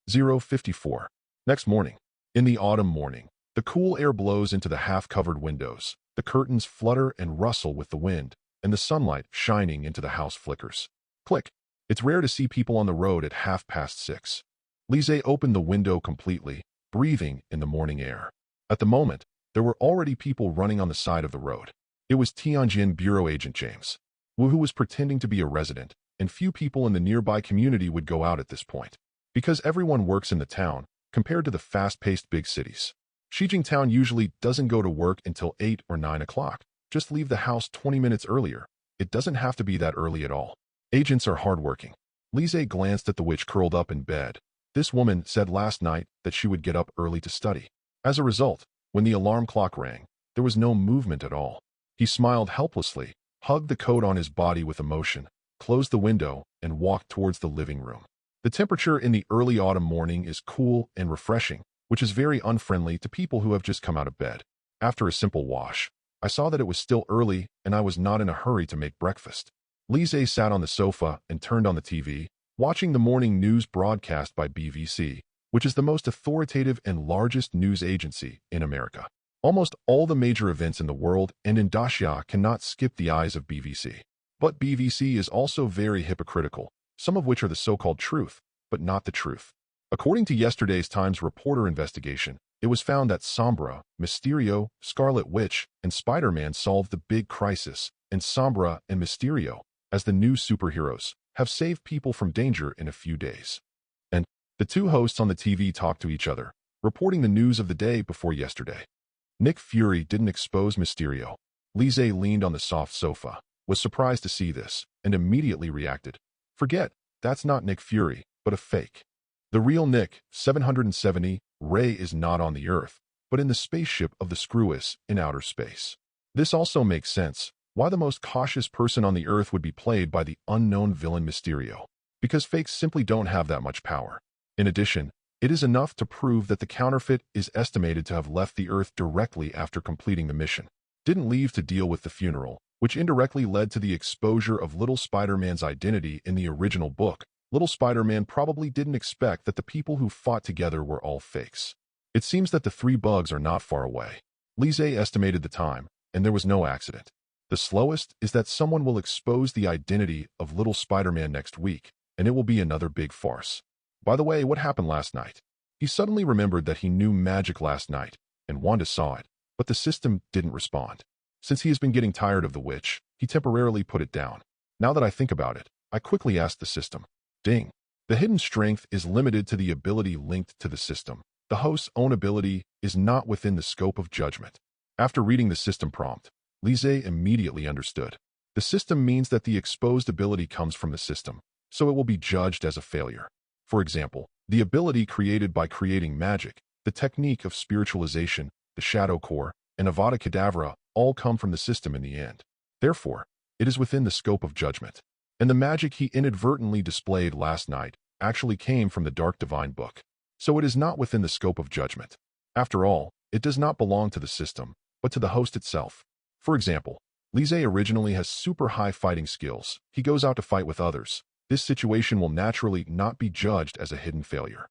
054. Next morning. In the autumn morning, the cool air blows into the half-covered windows. The curtains flutter and rustle with the wind, and the sunlight shining into the house flickers. Click. It's rare to see people on the road at 6:30. Lise opened the window completely, breathing in the morning air. At the moment, there were already people running on the side of the road. It was Tianjin Bureau Agent James, who was pretending to be a resident, and few people in the nearby community would go out at this point, because everyone works in the town, compared to the fast-paced big cities. Xijing Town usually doesn't go to work until 8 or 9 o'clock. Just leave the house 20 minutes earlier. It doesn't have to be that early at all. Agents are hardworking. Lise glanced at the witch curled up in bed. This woman said last night that she would get up early to study. As a result, when the alarm clock rang, there was no movement at all. He smiled helplessly, hugged the coat on his body with emotion, closed the window, and walked towards the living room. The temperature in the early autumn morning is cool and refreshing, which is very unfriendly to people who have just come out of bed. After a simple wash, I saw that it was still early and I was not in a hurry to make breakfast. Lise sat on the sofa and turned on the TV, watching the morning news broadcast by BBC, which is the most authoritative and largest news agency in America. Almost all the major events in the world and in Dacia cannot skip the eyes of BBC. But BBC is also very hypocritical, some of which are the so-called truth, but not the truth. According to yesterday's Times reporter investigation, it was found that Sombra, Mysterio, Scarlet Witch, and Spider-Man solved the big crisis, and Sombra and Mysterio, as the new superheroes, have saved people from danger in a few days. And the two hosts on the TV talked to each other, reporting the news of the day before yesterday. Nick Fury didn't expose Mysterio. Lise leaned on the soft sofa, was surprised to see this, and immediately reacted. Forget, that's not Nick Fury, but a fake. The real Nick, 770, Ray is not on the Earth, but in the spaceship of the Screw-Us in outer space. This also makes sense, why the most cautious person on the Earth would be played by the unknown villain Mysterio, because fakes simply don't have that much power. In addition, it is enough to prove that the counterfeit is estimated to have left the Earth directly after completing the mission, didn't leave to deal with the funeral, which indirectly led to the exposure of Little Spider-Man's identity in the original book. Little Spider-Man probably didn't expect that the people who fought together were all fakes. It seems that the three bugs are not far away. Lise estimated the time, and there was no accident. The slowest is that someone will expose the identity of Little Spider-Man next week, and it will be another big farce. By the way, what happened last night? He suddenly remembered that he knew magic last night, and Wanda saw it, but the system didn't respond. Since he has been getting tired of the witch, he temporarily put it down. Now that I think about it, I quickly asked the system. Ding. The hidden strength is limited to the ability linked to the system. The host's own ability is not within the scope of judgment. After reading the system prompt, Lise immediately understood. The system means that the exposed ability comes from the system, so it will be judged as a failure. For example, the ability created by creating magic, The technique of spiritualization, the shadow core, and Avada Kedavra all come from the system in the end. Therefore, it is within the scope of judgment. And the magic he inadvertently displayed last night actually came from the Dark Divine Book. So it is not within the scope of judgment. After all, it does not belong to the system, but to the host itself. For example, Lise originally has super high fighting skills. He goes out to fight with others. This situation will naturally not be judged as a hidden failure.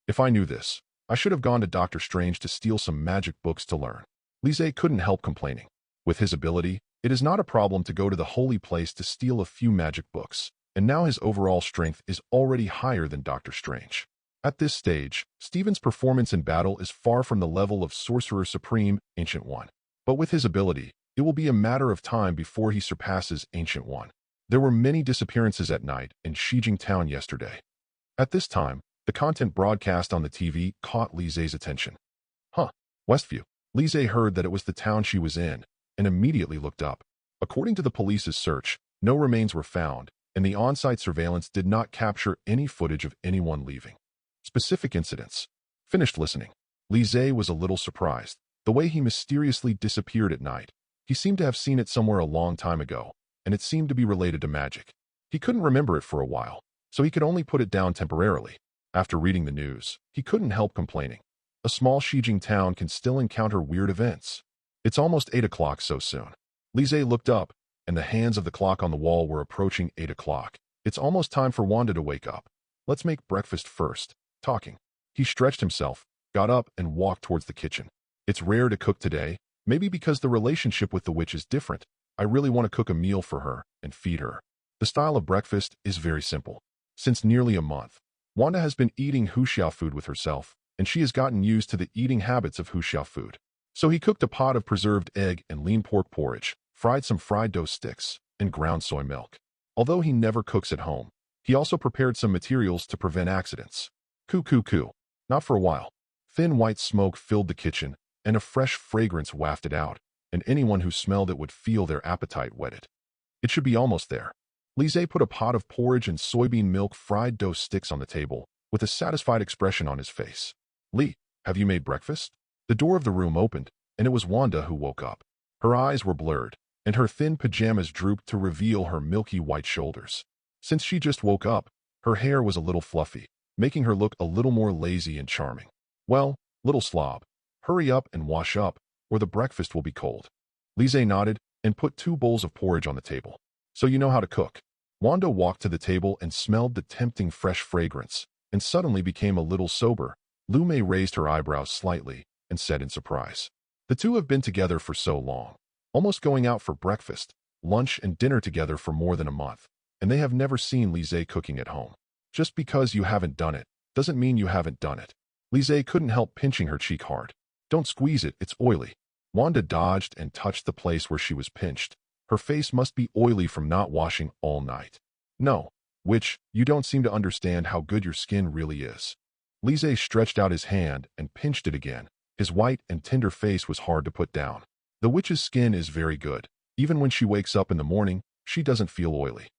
If I knew this, I should have gone to Doctor Strange to steal some magic books to learn. Lise couldn't help complaining. With his ability, it is not a problem to go to the holy place to steal a few magic books, and now his overall strength is already higher than Doctor Strange. At this stage, Stephen's performance in battle is far from the level of Sorcerer Supreme, Ancient One. But with his ability, it will be a matter of time before he surpasses Ancient One. There were many disappearances at night in Shijing Town yesterday. At this time, the content broadcast on the TV caught Lise's attention. Westview. Lise heard that it was the town she was in, and immediately looked up. According to the police's search, no remains were found, and the on-site surveillance did not capture any footage of anyone leaving. Specific incidents. Finished listening. Lise was a little surprised. The way he mysteriously disappeared at night. He seemed to have seen it somewhere a long time ago, and it seemed to be related to magic. He couldn't remember it for a while, so he could only put it down temporarily. After reading the news, he couldn't help complaining. A small Shijing town can still encounter weird events. It's almost 8 o'clock so soon. Lise looked up, and the hands of the clock on the wall were approaching 8 o'clock. It's almost time for Wanda to wake up. Let's make breakfast first. Talking. He stretched himself, got up, and walked towards the kitchen. It's rare to cook today, maybe because the relationship with the witch is different. I really want to cook a meal for her and feed her. The style of breakfast is very simple. Since nearly a month, Wanda has been eating Wuxia food with herself, and she has gotten used to the eating habits of Wuxia food. So he cooked a pot of preserved egg and lean pork porridge, fried some fried dough sticks, and ground soy milk. Although he never cooks at home, he also prepared some materials to prevent accidents. Coo. Not for a while. Thin white smoke filled the kitchen, and a fresh fragrance wafted out, and anyone who smelled it would feel their appetite whetted. It should be almost there. Lise put a pot of porridge and soybean milk fried dough sticks on the table, with a satisfied expression on his face. Lee, have you made breakfast? The door of the room opened, and it was Wanda who woke up. Her eyes were blurred, and her thin pajamas drooped to reveal her milky white shoulders. Since she just woke up, her hair was a little fluffy, making her look a little more lazy and charming. Well, little slob, hurry up and wash up, or the breakfast will be cold. Lise nodded and put 2 bowls of porridge on the table. So you know how to cook. Wanda walked to the table and smelled the tempting fresh fragrance, and suddenly became a little sober. Lume raised her eyebrows slightly and said in surprise, "The two have been together for so long, almost going out for breakfast, lunch, and dinner together for more than a month, and they have never seen Lise cooking at home. Just because you haven't done it doesn't mean you haven't done it." Lise couldn't help pinching her cheek hard. "Don't squeeze it, it's oily." Wanda dodged and touched the place where she was pinched. Her face must be oily from not washing all night. "No, witch, you don't seem to understand how good your skin really is." Lise stretched out his hand and pinched it again. His white and tender face was hard to put down. The witch's skin is very good. Even when she wakes up in the morning, she doesn't feel oily.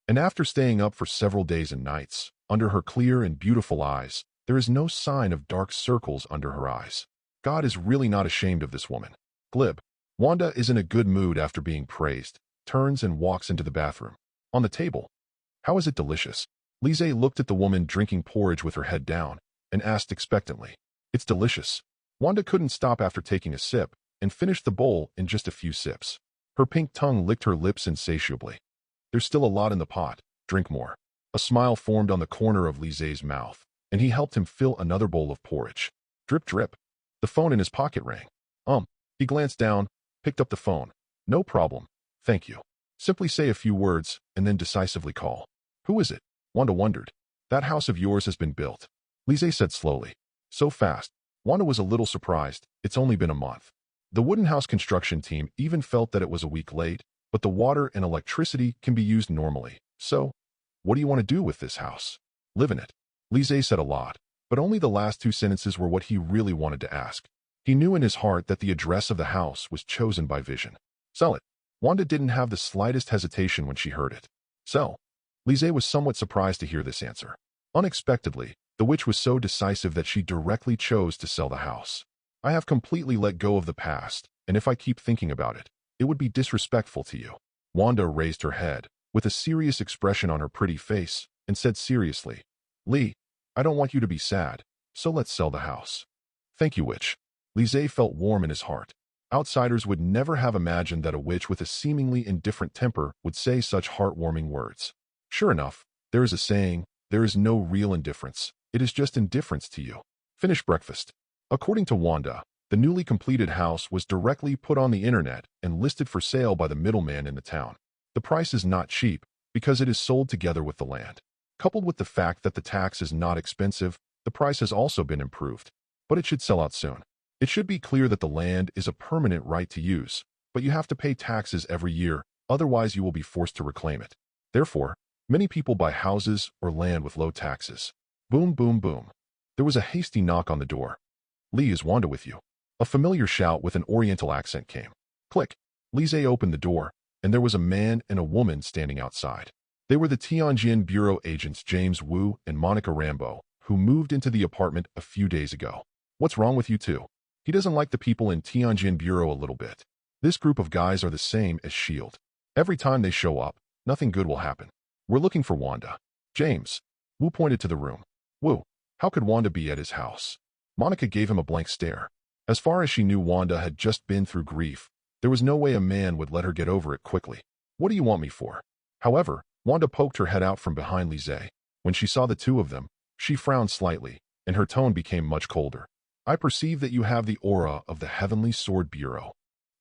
And after staying up for several days and nights, under her clear and beautiful eyes, there is no sign of dark circles under her eyes. God is really not ashamed of this woman. Glib. Wanda is in a good mood after being praised, turns and walks into the bathroom. On the table. "How is it delicious?" Lise looked at the woman drinking porridge with her head down, and asked expectantly. "It's delicious." Wanda couldn't stop after taking a sip, and finished the bowl in just a few sips. Her pink tongue licked her lips insatiably. "There's still a lot in the pot. Drink more." A smile formed on the corner of Lise's mouth, and he helped him fill another bowl of porridge. Drip, drip. The phone in his pocket rang. He glanced down, picked up the phone. "No problem. Thank you." Simply say a few words, and then decisively call. "Who is it?" Wanda wondered. "That house of yours has been built," Lise said slowly. So fast. Wanda was a little surprised. It's only been a month. The wooden house construction team even felt that it was a week late, but the water and electricity can be used normally. "So, what do you want to do with this house?" "Live in it." Lise said a lot, but only the last 2 sentences were what he really wanted to ask. He knew in his heart that the address of the house was chosen by vision. "Sell it." Wanda didn't have the slightest hesitation when she heard it. "Sell." Lise was somewhat surprised to hear this answer. Unexpectedly, The witch was so decisive that she directly chose to sell the house. I have completely let go of the past, and if I keep thinking about it, it would be disrespectful to you. Wanda raised her head, with a serious expression on her pretty face, and said seriously, Lee, I don't want you to be sad, so let's sell the house. Thank you, witch. Lise felt warm in his heart. Outsiders would never have imagined that a witch with a seemingly indifferent temper would say such heartwarming words. Sure enough, there is a saying, there is no real indifference, it is just indifference to you. Finish breakfast. According to Wanda, the newly completed house was directly put on the internet and listed for sale by the middleman in the town. The price is not cheap because it is sold together with the land. Coupled with the fact that the tax is not expensive, the price has also been improved. But it should sell out soon. It should be clear that the land is a permanent right to use, but you have to pay taxes every year, otherwise you will be forced to reclaim it. Therefore, many people buy houses or land with low taxes. Boom, boom, boom. There was a hasty knock on the door. Lee, is Wanda with you? A familiar shout with an oriental accent came. Click. Lise opened the door, and there was a man and a woman standing outside. They were the Tianjin Bureau agents James Wu and Monica Rambeau, who moved into the apartment a few days ago. What's wrong with you two? He doesn't like the people in Tianjin Bureau a little bit. This group of guys are the same as S.H.I.E.L.D. Every time they show up, nothing good will happen. We're looking for Wanda. James. Wu pointed to the room. Wu, how could Wanda be at his house? Monica gave him a blank stare. As far as she knew, Wanda had just been through grief. There was no way a man would let her get over it quickly. What do you want me for? However, Wanda poked her head out from behind Lise. When she saw the two of them, she frowned slightly, and her tone became much colder. I perceive that you have the aura of the Heavenly Sword Bureau.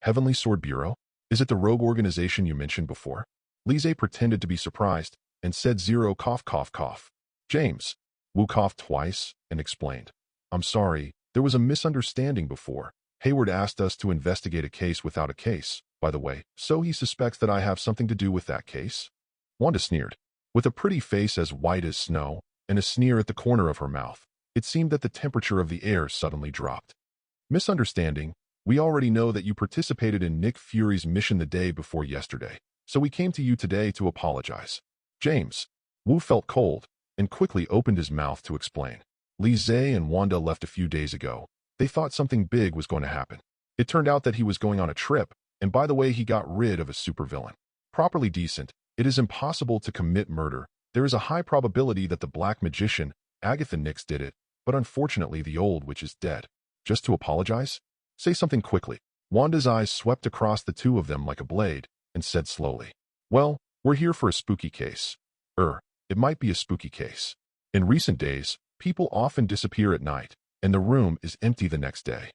Heavenly Sword Bureau? Is it the rogue organization you mentioned before? Lise pretended to be surprised and said zero cough cough cough. James. Wu coughed twice and explained. I'm sorry, there was a misunderstanding before. Hayward asked us to investigate a case without a case, by the way, so he suspects that I have something to do with that case? Wanda sneered. With a pretty face as white as snow and a sneer at the corner of her mouth, it seemed that the temperature of the air suddenly dropped. Misunderstanding, we already know that you participated in Nick Fury's mission the day before yesterday, so we came to you today to apologize. James. Wu felt cold and quickly opened his mouth to explain. Lise and Wanda left a few days ago. They thought something big was going to happen. It turned out that he was going on a trip, and by the way, he got rid of a supervillain. Properly decent, it is impossible to commit murder. There is a high probability that the black magician, Agatha Nix, did it, but unfortunately the old witch is dead. Just to apologize? Say something quickly. Wanda's eyes swept across the two of them like a blade, and said slowly. Well, we're here for a spooky case. It might be a spooky case. In recent days, people often disappear at night, and the room is empty the next day.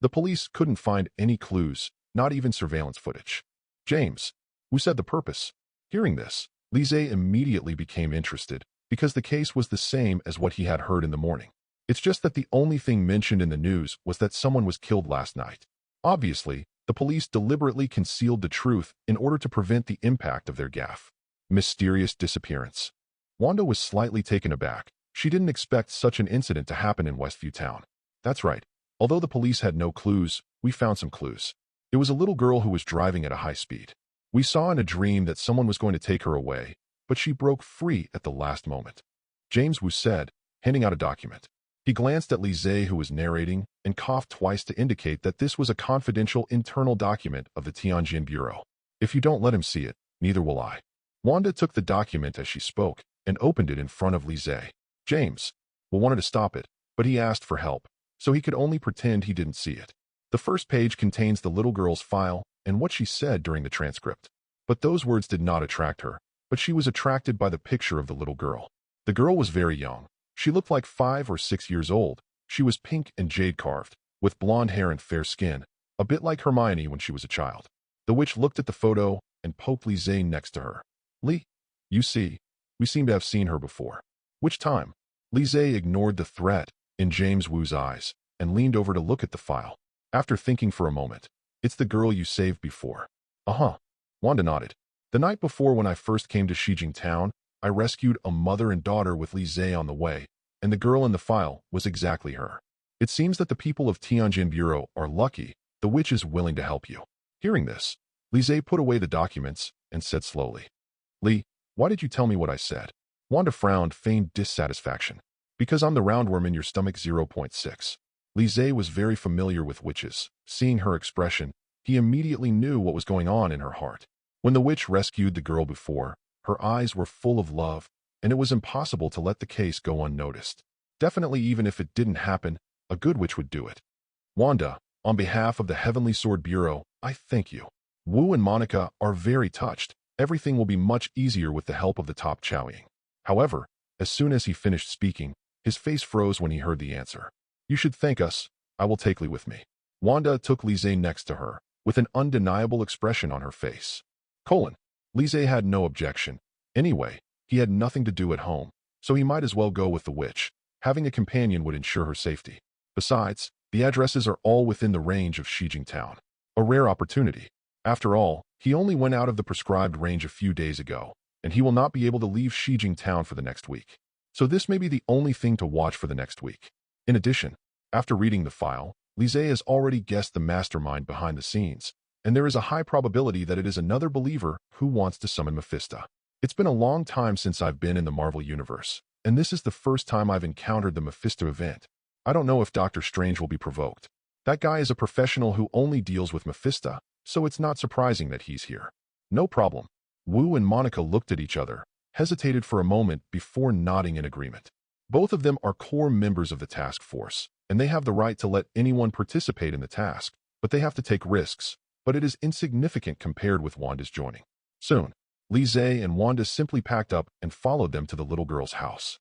The police couldn't find any clues, not even surveillance footage. James. Who said the purpose? Hearing this, Lise immediately became interested, because the case was the same as what he had heard in the morning. It's just that the only thing mentioned in the news was that someone was killed last night. Obviously, the police deliberately concealed the truth in order to prevent the impact of their gaffe. Mysterious disappearance. Wanda was slightly taken aback. She didn't expect such an incident to happen in Westview town. That's right. Although the police had no clues, we found some clues. It was a little girl who was driving at a high speed. We saw in a dream that someone was going to take her away, but she broke free at the last moment. James Wu said, handing out a document. He glanced at Lise, who was narrating, and coughed twice to indicate that this was a confidential internal document of the Tianjin Bureau. If you don't let him see it, neither will I. Wanda took the document as she spoke and opened it in front of Lise. James wanted to stop it, but he asked for help, so he could only pretend he didn't see it. The first page contains the little girl's file and what she said during the transcript. But those words did not attract her, but she was attracted by the picture of the little girl. The girl was very young. She looked like 5 or 6 years old. She was pink and jade-carved, with blonde hair and fair skin, a bit like Hermione when she was a child. The witch looked at the photo and poked Lise next to her. Lee, you see, we seem to have seen her before. Which time? Lise ignored the threat in James Wu's eyes and leaned over to look at the file. After thinking for a moment, it's the girl you saved before. Uh-huh. Wanda nodded. The night before, when I first came to Shijing town, I rescued a mother and daughter with Lise on the way, and the girl in the file was exactly her. It seems that the people of Tianjin Bureau are lucky. The witch is willing to help you. Hearing this, Lise put away the documents and said slowly, Lee, why did you tell me what I said? Wanda frowned, feigned dissatisfaction. Because I'm the roundworm in your stomach. 0.6. Lise was very familiar with witches. Seeing her expression, he immediately knew what was going on in her heart. When the witch rescued the girl before, her eyes were full of love, and it was impossible to let the case go unnoticed. Definitely, even if it didn't happen, a good witch would do it. Wanda, on behalf of the Heavenly Sword Bureau, I thank you. Wu and Monica are very touched. Everything will be much easier with the help of the top Chaoying. However, as soon as he finished speaking, his face froze when he heard the answer. You should thank us. I will take Li with me. Wanda took Lise next to her, with an undeniable expression on her face. Lise had no objection. Anyway, he had nothing to do at home, so he might as well go with the witch. Having a companion would ensure her safety. Besides, the addresses are all within the range of Shijing Town. A rare opportunity. After all, he only went out of the prescribed range a few days ago, and he will not be able to leave Shijing Town for the next week. So this may be the only thing to watch for the next week. In addition, after reading the file, Lise has already guessed the mastermind behind the scenes, and there is a high probability that it is another believer who wants to summon Mephisto. It's been a long time since I've been in the Marvel Universe, and this is the first time I've encountered the Mephisto event. I don't know if Doctor Strange will be provoked. That guy is a professional who only deals with Mephisto, so it's not surprising that he's here. No problem. Wu and Monica looked at each other, hesitated for a moment before nodding in agreement. Both of them are core members of the task force, and they have the right to let anyone participate in the task, but they have to take risks, but it is insignificant compared with Wanda's joining. Soon, Lise and Wanda simply packed up and followed them to the little girl's house.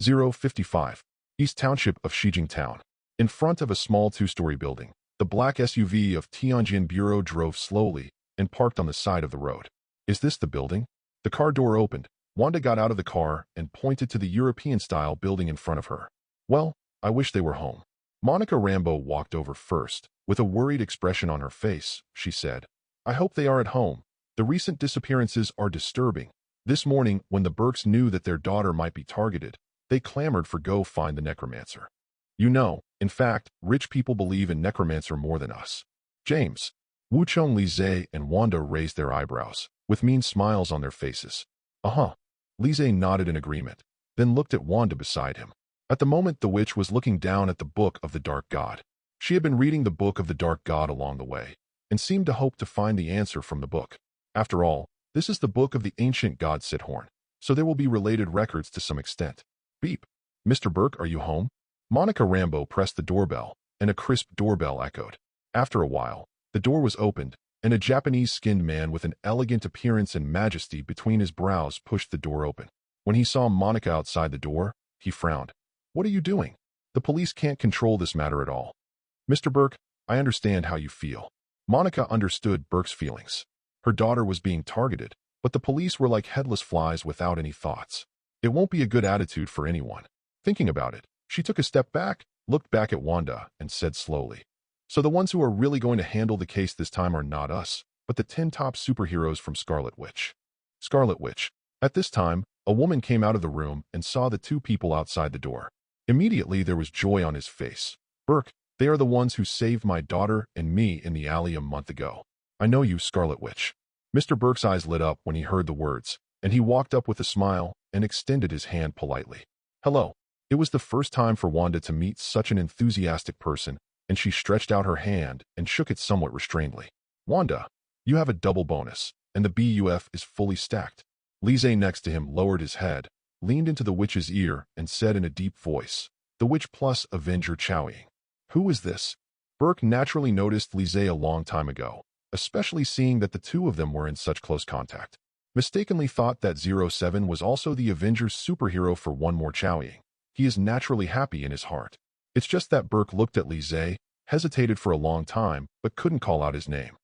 055. East Township of Shijing Town. In front of a small two-story building, the black SUV of Tianjin Bureau drove slowly and parked on the side of the road. Is this the building? The car door opened. Wanda got out of the car and pointed to the European-style building in front of her. Well, I wish they were home. Monica Rambeau walked over first. With a worried expression on her face, she said, I hope they are at home. The recent disappearances are disturbing. This morning, when the Burkes knew that their daughter might be targeted, they clamored for go find the necromancer. You know, in fact, rich people believe in necromancer more than us. James. Wuchong, Lise, and Wanda raised their eyebrows, with mean smiles on their faces. Uh-huh. Lise nodded in agreement, then looked at Wanda beside him. At the moment, the witch was looking down at the Book of the Dark God. She had been reading the Book of the Dark God along the way, and seemed to hope to find the answer from the book. After all, this is the book of the ancient god Sithorn, so there will be related records to some extent. Beep. Mr. Burke, are you home? Monica Rambeau pressed the doorbell, and a crisp doorbell echoed. After a while, the door was opened, and a Japanese-skinned man with an elegant appearance and majesty between his brows pushed the door open. When he saw Monica outside the door, he frowned. What are you doing? The police can't control this matter at all. Mr. Burke, I understand how you feel. Monica understood Burke's feelings. Her daughter was being targeted, but the police were like headless flies without any thoughts. It won't be a good attitude for anyone. Thinking about it, she took a step back, looked back at Wanda, and said slowly, so the ones who are really going to handle the case this time are not us, but the 10 top superheroes from Scarlet Witch. Scarlet Witch. At this time, a woman came out of the room and saw the two people outside the door. Immediately there was joy on his face. Burke, they are the ones who saved my daughter and me in the alley a month ago. I know you, Scarlet Witch. Mr. Burke's eyes lit up when he heard the words, and he walked up with a smile and extended his hand politely. Hello. It was the first time for Wanda to meet such an enthusiastic person, and she stretched out her hand and shook it somewhat restrainedly. Wanda, you have a double bonus, and the BUF is fully stacked. Lise next to him lowered his head, leaned into the witch's ear, and said in a deep voice, the witch plus Avenger Chaoying. Who is this? Burke naturally noticed Lise a long time ago, especially seeing that the two of them were in such close contact. Mistakenly thought that 07 was also the Avengers superhero for one more Chaoying. He is naturally happy in his heart. It's just that Burke looked at Lise, hesitated for a long time, but couldn't call out his name.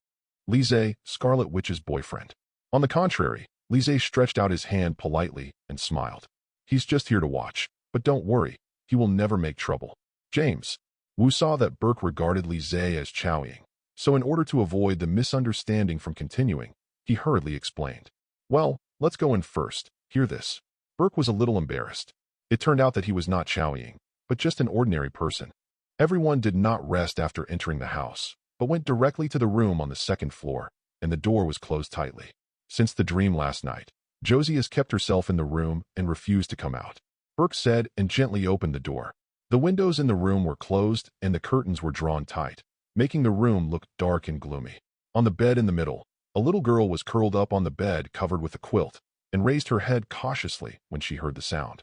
Lise, Scarlet Witch's boyfriend. On the contrary, Lise stretched out his hand politely and smiled. He's just here to watch, but don't worry, he will never make trouble. James. Wu saw that Burke regarded Lise as Chaoying, so in order to avoid the misunderstanding from continuing, he hurriedly explained. Well, let's go in first. Hear this. Burke was a little embarrassed. It turned out that he was not Chaoying, but just an ordinary person. Everyone did not rest after entering the house, but went directly to the room on the second floor, and the door was closed tightly. Since the dream last night, Josie has kept herself in the room and refused to come out. Burke said and gently opened the door. The windows in the room were closed and the curtains were drawn tight, making the room look dark and gloomy. On the bed in the middle, a little girl was curled up on the bed covered with a quilt and raised her head cautiously when she heard the sound.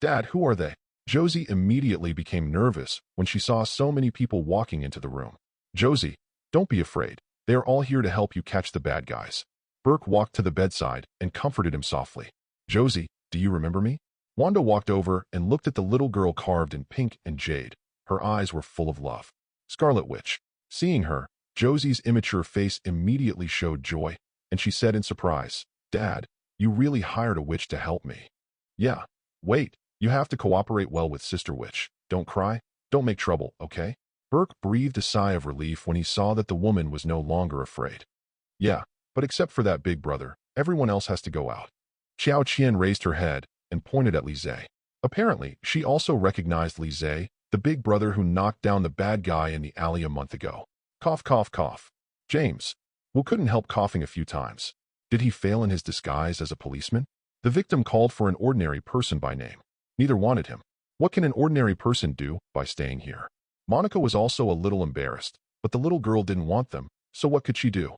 "Dad, who are they?" Josie immediately became nervous when she saw so many people walking into the room. "Josie, don't be afraid. They are all here to help you catch the bad guys." Burke walked to the bedside and comforted him softly. "Josie, do you remember me?" Wanda walked over and looked at the little girl carved in pink and jade. Her eyes were full of love. Scarlet Witch. Seeing her, Josie's immature face immediately showed joy, and she said in surprise, "Dad, you really hired a witch to help me." "Yeah. Wait, you have to cooperate well with Sister Witch. Don't cry. Don't make trouble, okay?" Burke breathed a sigh of relief when he saw that the woman was no longer afraid. "Yeah, but except for that big brother, everyone else has to go out." Xiao Qian raised her head and pointed at Li Zhe. Apparently, she also recognized Li Zhe, the big brother who knocked down the bad guy in the alley a month ago. Cough, cough, cough. James, Wu couldn't help coughing a few times. Did he fail in his disguise as a policeman? The victim called for an ordinary person by name. Neither wanted him. What can an ordinary person do by staying here? Monica was also a little embarrassed, but the little girl didn't want them, so what could she do?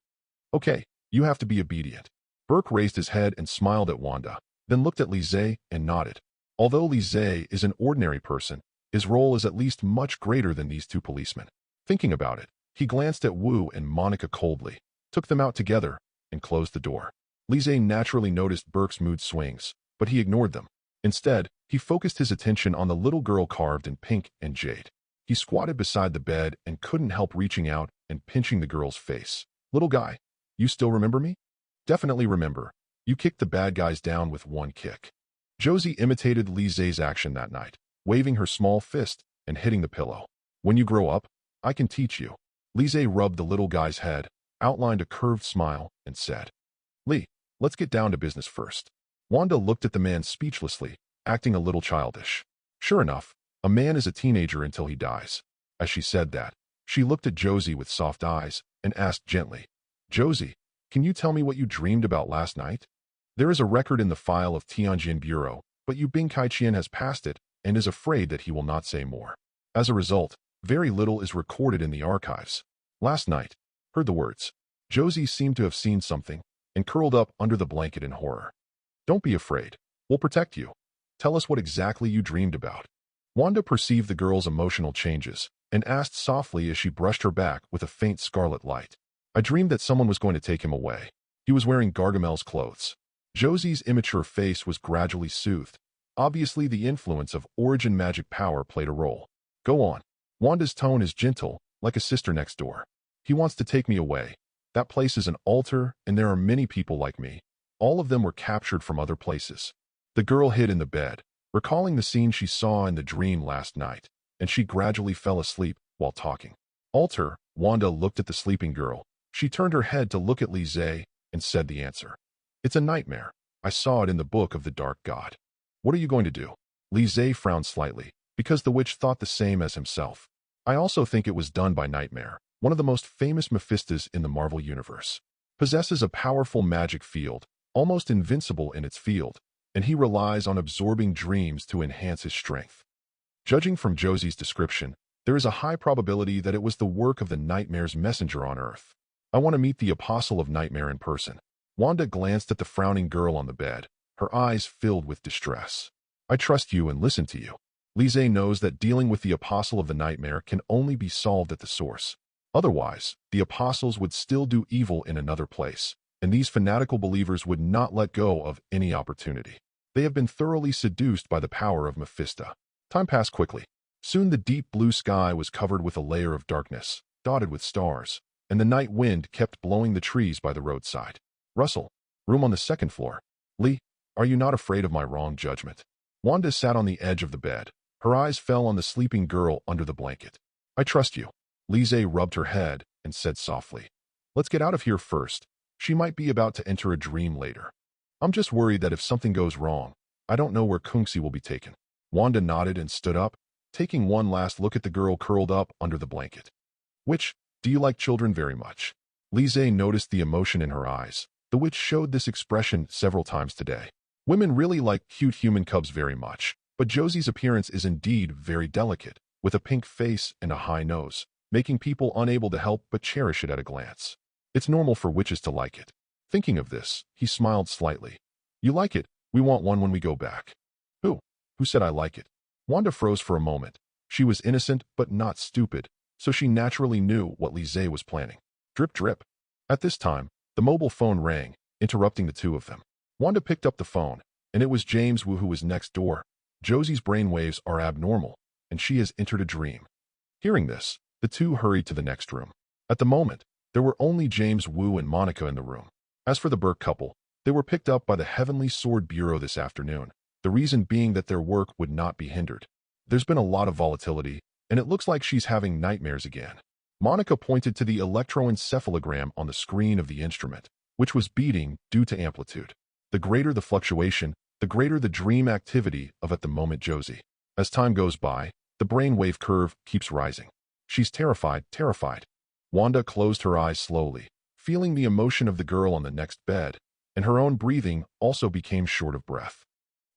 "Okay, you have to be obedient." Burke raised his head and smiled at Wanda, then looked at Li Zhe and nodded. Although Li Zhe is an ordinary person, his role is at least much greater than these two policemen. Thinking about it, he glanced at Wu and Monica coldly, took them out together, and closed the door. Li Zhe naturally noticed Burke's mood swings, but he ignored them. Instead, he focused his attention on the little girl carved in pink and jade. He squatted beside the bed and couldn't help reaching out and pinching the girl's face. "Little guy, you still remember me?" "Definitely remember. You kicked the bad guys down with one kick." Josie imitated Li Zhe's action that night, waving her small fist and hitting the pillow. "When you grow up, I can teach you." Li Zhe rubbed the little guy's head, outlined a curved smile, and said, "Li, let's get down to business first." Wanda looked at the man speechlessly, acting a little childish. Sure enough, a man is a teenager until he dies. As she said that, she looked at Josie with soft eyes and asked gently, "Josie, can you tell me what you dreamed about last night?" "There is a record in the file of Tianjin Bureau, but Yu Bingkai-Qian has passed it and is afraid that he will not say more. As a result, very little is recorded in the archives. Last night, heard the words. Josie seemed to have seen something and curled up under the blanket in horror. Don't be afraid. We'll protect you. Tell us what exactly you dreamed about." Wanda perceived the girl's emotional changes and asked softly as she brushed her back with a faint scarlet light. "I dreamed that someone was going to take him away. He was wearing Gargamel's clothes." Josie's immature face was gradually soothed. Obviously, the influence of origin magic power played a role. "Go on." Wanda's tone is gentle, like a sister next door. "He wants to take me away. That place is an altar, and there are many people like me. All of them were captured from other places." The girl hid in the bed, recalling the scene she saw in the dream last night, and she gradually fell asleep while talking. "Altar." Wanda looked at the sleeping girl. She turned her head to look at Li Zhe and said the answer. "It's a nightmare. I saw it in the book of the Dark God." "What are you going to do?" Li Zhe frowned slightly, because the witch thought the same as himself. "I also think it was done by Nightmare, one of the most famous Mephistas in the Marvel Universe. Possesses a powerful magic field, almost invincible in its field, and he relies on absorbing dreams to enhance his strength." Judging from Josie's description, there is a high probability that it was the work of the Nightmare's messenger on Earth. "I want to meet the Apostle of Nightmare in person." Wanda glanced at the frowning girl on the bed, her eyes filled with distress. "I trust you and listen to you." Li Zhe knows that dealing with the Apostle of the Nightmare can only be solved at the source. Otherwise, the Apostles would still do evil in another place, and these fanatical believers would not let go of any opportunity. They have been thoroughly seduced by the power of Mephisto. Time passed quickly. Soon the deep blue sky was covered with a layer of darkness, dotted with stars, and the night wind kept blowing the trees by the roadside. "Russell, room on the second floor." "Li, are you not afraid of my wrong judgment?" Wanda sat on the edge of the bed. Her eyes fell on the sleeping girl under the blanket. "I trust you." Li Zhe rubbed her head and said softly, "Let's get out of here first. She might be about to enter a dream later. I'm just worried that if something goes wrong, I don't know where Kungsi will be taken." Wanda nodded and stood up, taking one last look at the girl curled up under the blanket. "Witch, do you like children very much?" Li Zhe noticed the emotion in her eyes. The witch showed this expression several times today. "Women really like cute human cubs very much. But Josie's appearance is indeed very delicate, with a pink face and a high nose, making people unable to help but cherish it at a glance. It's normal for witches to like it. Thinking of this, he smiled slightly. You like it? We want one when we go back. Who? Who said I like it? Wanda froze for a moment. She was innocent but not stupid, so she naturally knew what Lizzie was planning. Drip drip. At this time, the mobile phone rang, interrupting the two of them. Wanda picked up the phone, and it was James Wu who was next door. Josie's brainwaves are abnormal, and she has entered a dream. Hearing this, the two hurried to the next room. At the moment, there were only James Wu and Monica in the room. As for the Burke couple, they were picked up by the Heavenly Sword Bureau this afternoon, the reason being that their work would not be hindered. There's been a lot of volatility, and it looks like she's having nightmares again. Monica pointed to the electroencephalogram on the screen of the instrument, which was beating due to amplitude. The greater the fluctuation, the greater the dream activity of at the moment Josie. As time goes by, the brainwave curve keeps rising. She's terrified. Wanda closed her eyes slowly, feeling the emotion of the girl on the next bed, and her own breathing also became short of breath.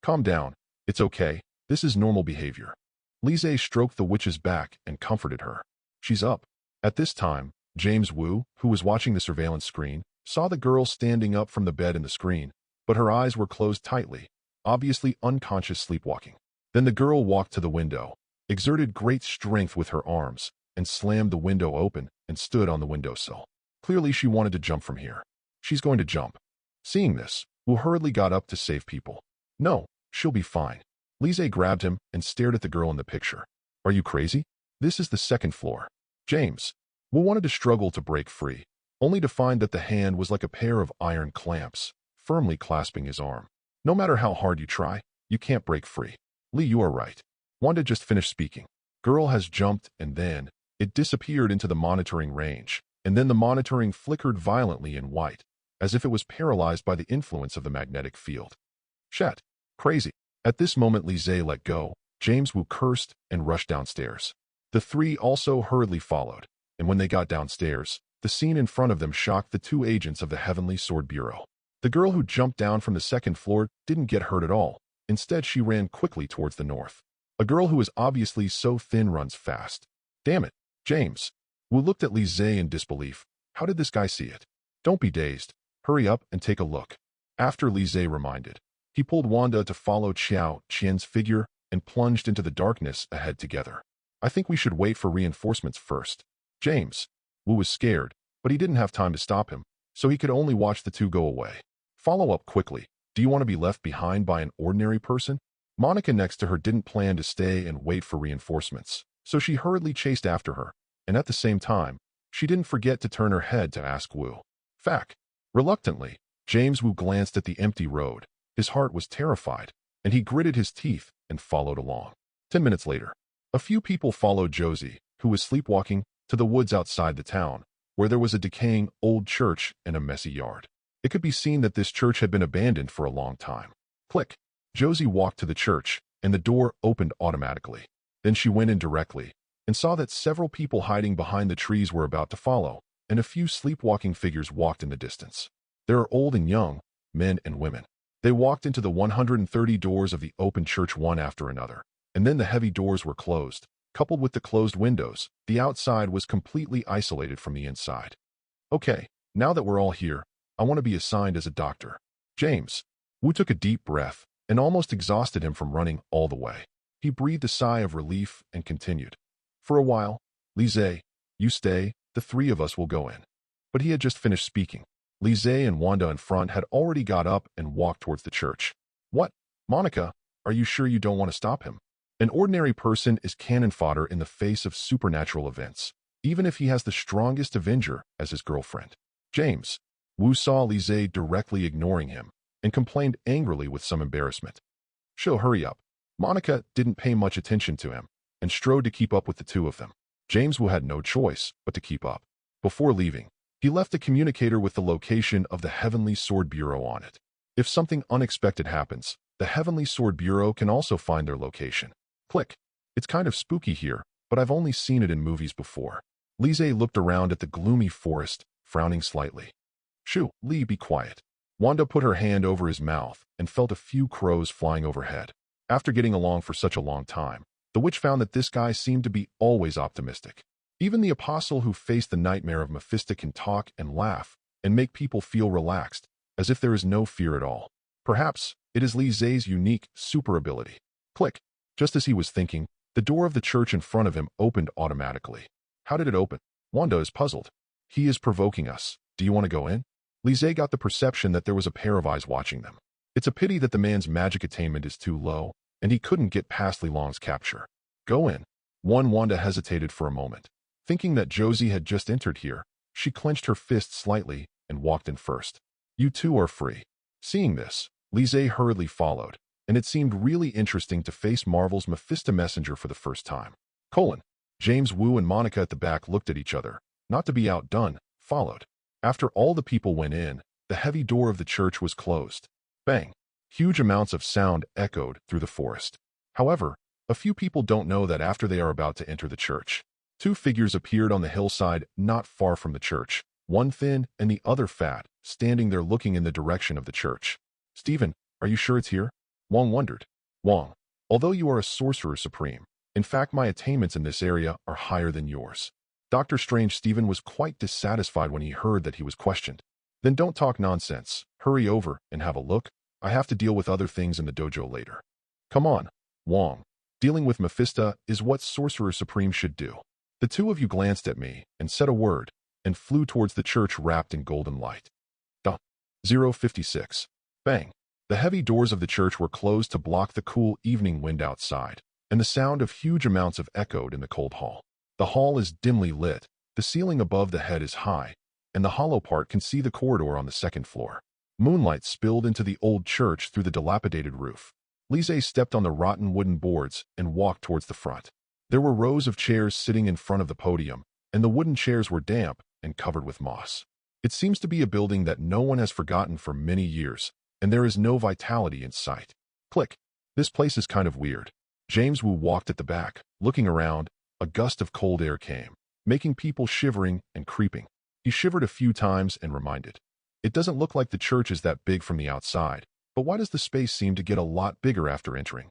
Calm down. It's okay. This is normal behavior. Lizzie stroked the witch's back and comforted her. She's up. At this time, James Wu, who was watching the surveillance screen, saw the girl standing up from the bed in the screen, but her eyes were closed tightly, obviously unconscious sleepwalking. Then the girl walked to the window, exerted great strength with her arms, and slammed the window open and stood on the windowsill. Clearly she wanted to jump from here. She's going to jump. Seeing this, Wu hurriedly got up to save people. No, she'll be fine. Lizzie grabbed him and stared at the girl in the picture. Are you crazy? This is the second floor. James. Wu wanted to struggle to break free, only to find that the hand was like a pair of iron clamps, firmly clasping his arm. No matter how hard you try, you can't break free. Lee, you are right. Wanda just finished speaking. Girl has jumped and then it disappeared into the monitoring range, and then the monitoring flickered violently in white, as if it was paralyzed by the influence of the magnetic field. Shat. Crazy. At this moment Lizzie let go. James Wu cursed and rushed downstairs. The three also hurriedly followed, and when they got downstairs, the scene in front of them shocked the two agents of the Heavenly Sword Bureau. The girl who jumped down from the second floor didn't get hurt at all. Instead, she ran quickly towards the north. A girl who is obviously so thin runs fast. Damn it, James. Wu looked at Lizzie in disbelief. How did this guy see it? Don't be dazed. Hurry up and take a look. After Lizzie reminded, he pulled Wanda to follow Qiao Qian's figure and plunged into the darkness ahead together. I think we should wait for reinforcements first. James. Wu was scared, but he didn't have time to stop him, so he could only watch the two go away. Follow up quickly. Do you want to be left behind by an ordinary person? Monica next to her didn't plan to stay and wait for reinforcements, so she hurriedly chased after her, and at the same time, she didn't forget to turn her head to ask Wu. Fact. Reluctantly, James Wu glanced at the empty road. His heart was terrified, and he gritted his teeth and followed along. 10 minutes later, a few people followed Josie, who was sleepwalking, to the woods outside the town, where there was a decaying old church and a messy yard. It could be seen that this church had been abandoned for a long time. Click. Josie walked to the church, and the door opened automatically. Then she went in directly, and saw that several people hiding behind the trees were about to follow, and a few sleepwalking figures walked in the distance. There are old and young, men and women. They walked into the 130 doors of the open church one after another, and then the heavy doors were closed. Coupled with the closed windows, the outside was completely isolated from the inside. Okay, now that we're all here, I want to be assigned as a doctor. James. Wu took a deep breath, and almost exhausted him from running all the way. He breathed a sigh of relief and continued. For a while, Lizzie, you stay, the three of us will go in. But he had just finished speaking. Lizzie and Wanda in front had already got up and walked towards the church. What? Monica, are you sure you don't want to stop him? An ordinary person is cannon fodder in the face of supernatural events, even if he has the strongest Avenger as his girlfriend. James. Wu saw Lizzie directly ignoring him and complained angrily with some embarrassment. She'll hurry up. Monica didn't pay much attention to him and strode to keep up with the two of them. James Wu had no choice but to keep up. Before leaving, he left a communicator with the location of the Heavenly Sword Bureau on it. If something unexpected happens, the Heavenly Sword Bureau can also find their location. Click. It's kind of spooky here, but I've only seen it in movies before. Lizzie looked around at the gloomy forest, frowning slightly. Shoo, Lee, be quiet. Wanda put her hand over his mouth and felt a few crows flying overhead. After getting along for such a long time, the witch found that this guy seemed to be always optimistic. Even the apostle who faced the nightmare of Mephisto can talk and laugh and make people feel relaxed, as if there is no fear at all. Perhaps it is Lise's unique super ability. Click. Just as he was thinking, the door of the church in front of him opened automatically. How did it open? Wanda is puzzled. He is provoking us. Do you want to go in? Lise got the perception that there was a pair of eyes watching them. It's a pity that the man's magic attainment is too low, and he couldn't get past Lilong's capture. Go in. Wanda hesitated for a moment. Thinking that Josie had just entered here, she clenched her fist slightly and walked in first. You two are free. Seeing this, Lise hurriedly followed, and it seemed really interesting to face Marvel's Mephisto messenger for the first time. James Woo and Monica at the back looked at each other, not to be outdone, followed. After all the people went in, the heavy door of the church was closed. Bang! Huge amounts of sound echoed through the forest. However, a few people don't know that after they are about to enter the church, two figures appeared on the hillside not far from the church, one thin and the other fat, standing there looking in the direction of the church. Stephen, are you sure it's here? Wong wondered. Wong, although you are a sorcerer supreme, in fact my attainments in this area are higher than yours. Dr. Strange Stephen was quite dissatisfied when he heard that he was questioned. Then don't talk nonsense. Hurry over and have a look. I have to deal with other things in the dojo later. Come on, Wong. Dealing with Mephisto is what Sorcerer Supreme should do. The two of you glanced at me and said a word and flew towards the church wrapped in golden light. 056. Bang. The heavy doors of the church were closed to block the cool evening wind outside, and the sound of huge amounts of echoed in the cold hall. The hall is dimly lit, the ceiling above the head is high, and the hollow part can see the corridor on the second floor. Moonlight spilled into the old church through the dilapidated roof. Lise stepped on the rotten wooden boards and walked towards the front. There were rows of chairs sitting in front of the podium, and the wooden chairs were damp and covered with moss. It seems to be a building that no one has forgotten for many years, and there is no vitality in sight. Click. This place is kind of weird. James Wu walked at the back, looking around. A gust of cold air came, making people shivering and creeping. He shivered a few times and reminded. It doesn't look like the church is that big from the outside, but why does the space seem to get a lot bigger after entering?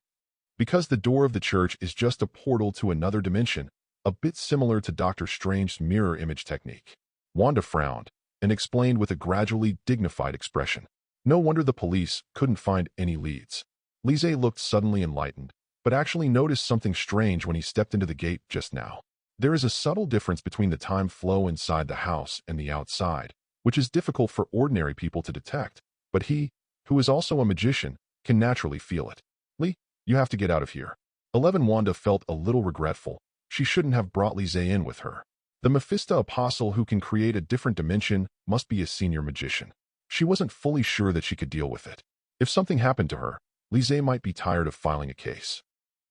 Because the door of the church is just a portal to another dimension, a bit similar to Dr. Strange's mirror image technique. Wanda frowned and explained with a gradually dignified expression. No wonder the police couldn't find any leads. Lise looked suddenly enlightened, but actually noticed something strange when he stepped into the gate just now. There is a subtle difference between the time flow inside the house and the outside, which is difficult for ordinary people to detect, but he, who is also a magician, can naturally feel it. Lee, you have to get out of here. 11 Wanda felt a little regretful. She shouldn't have brought Lise in with her. The Mephisto apostle who can create a different dimension must be a senior magician. She wasn't fully sure that she could deal with it. If something happened to her, Lise might be tired of filing a case.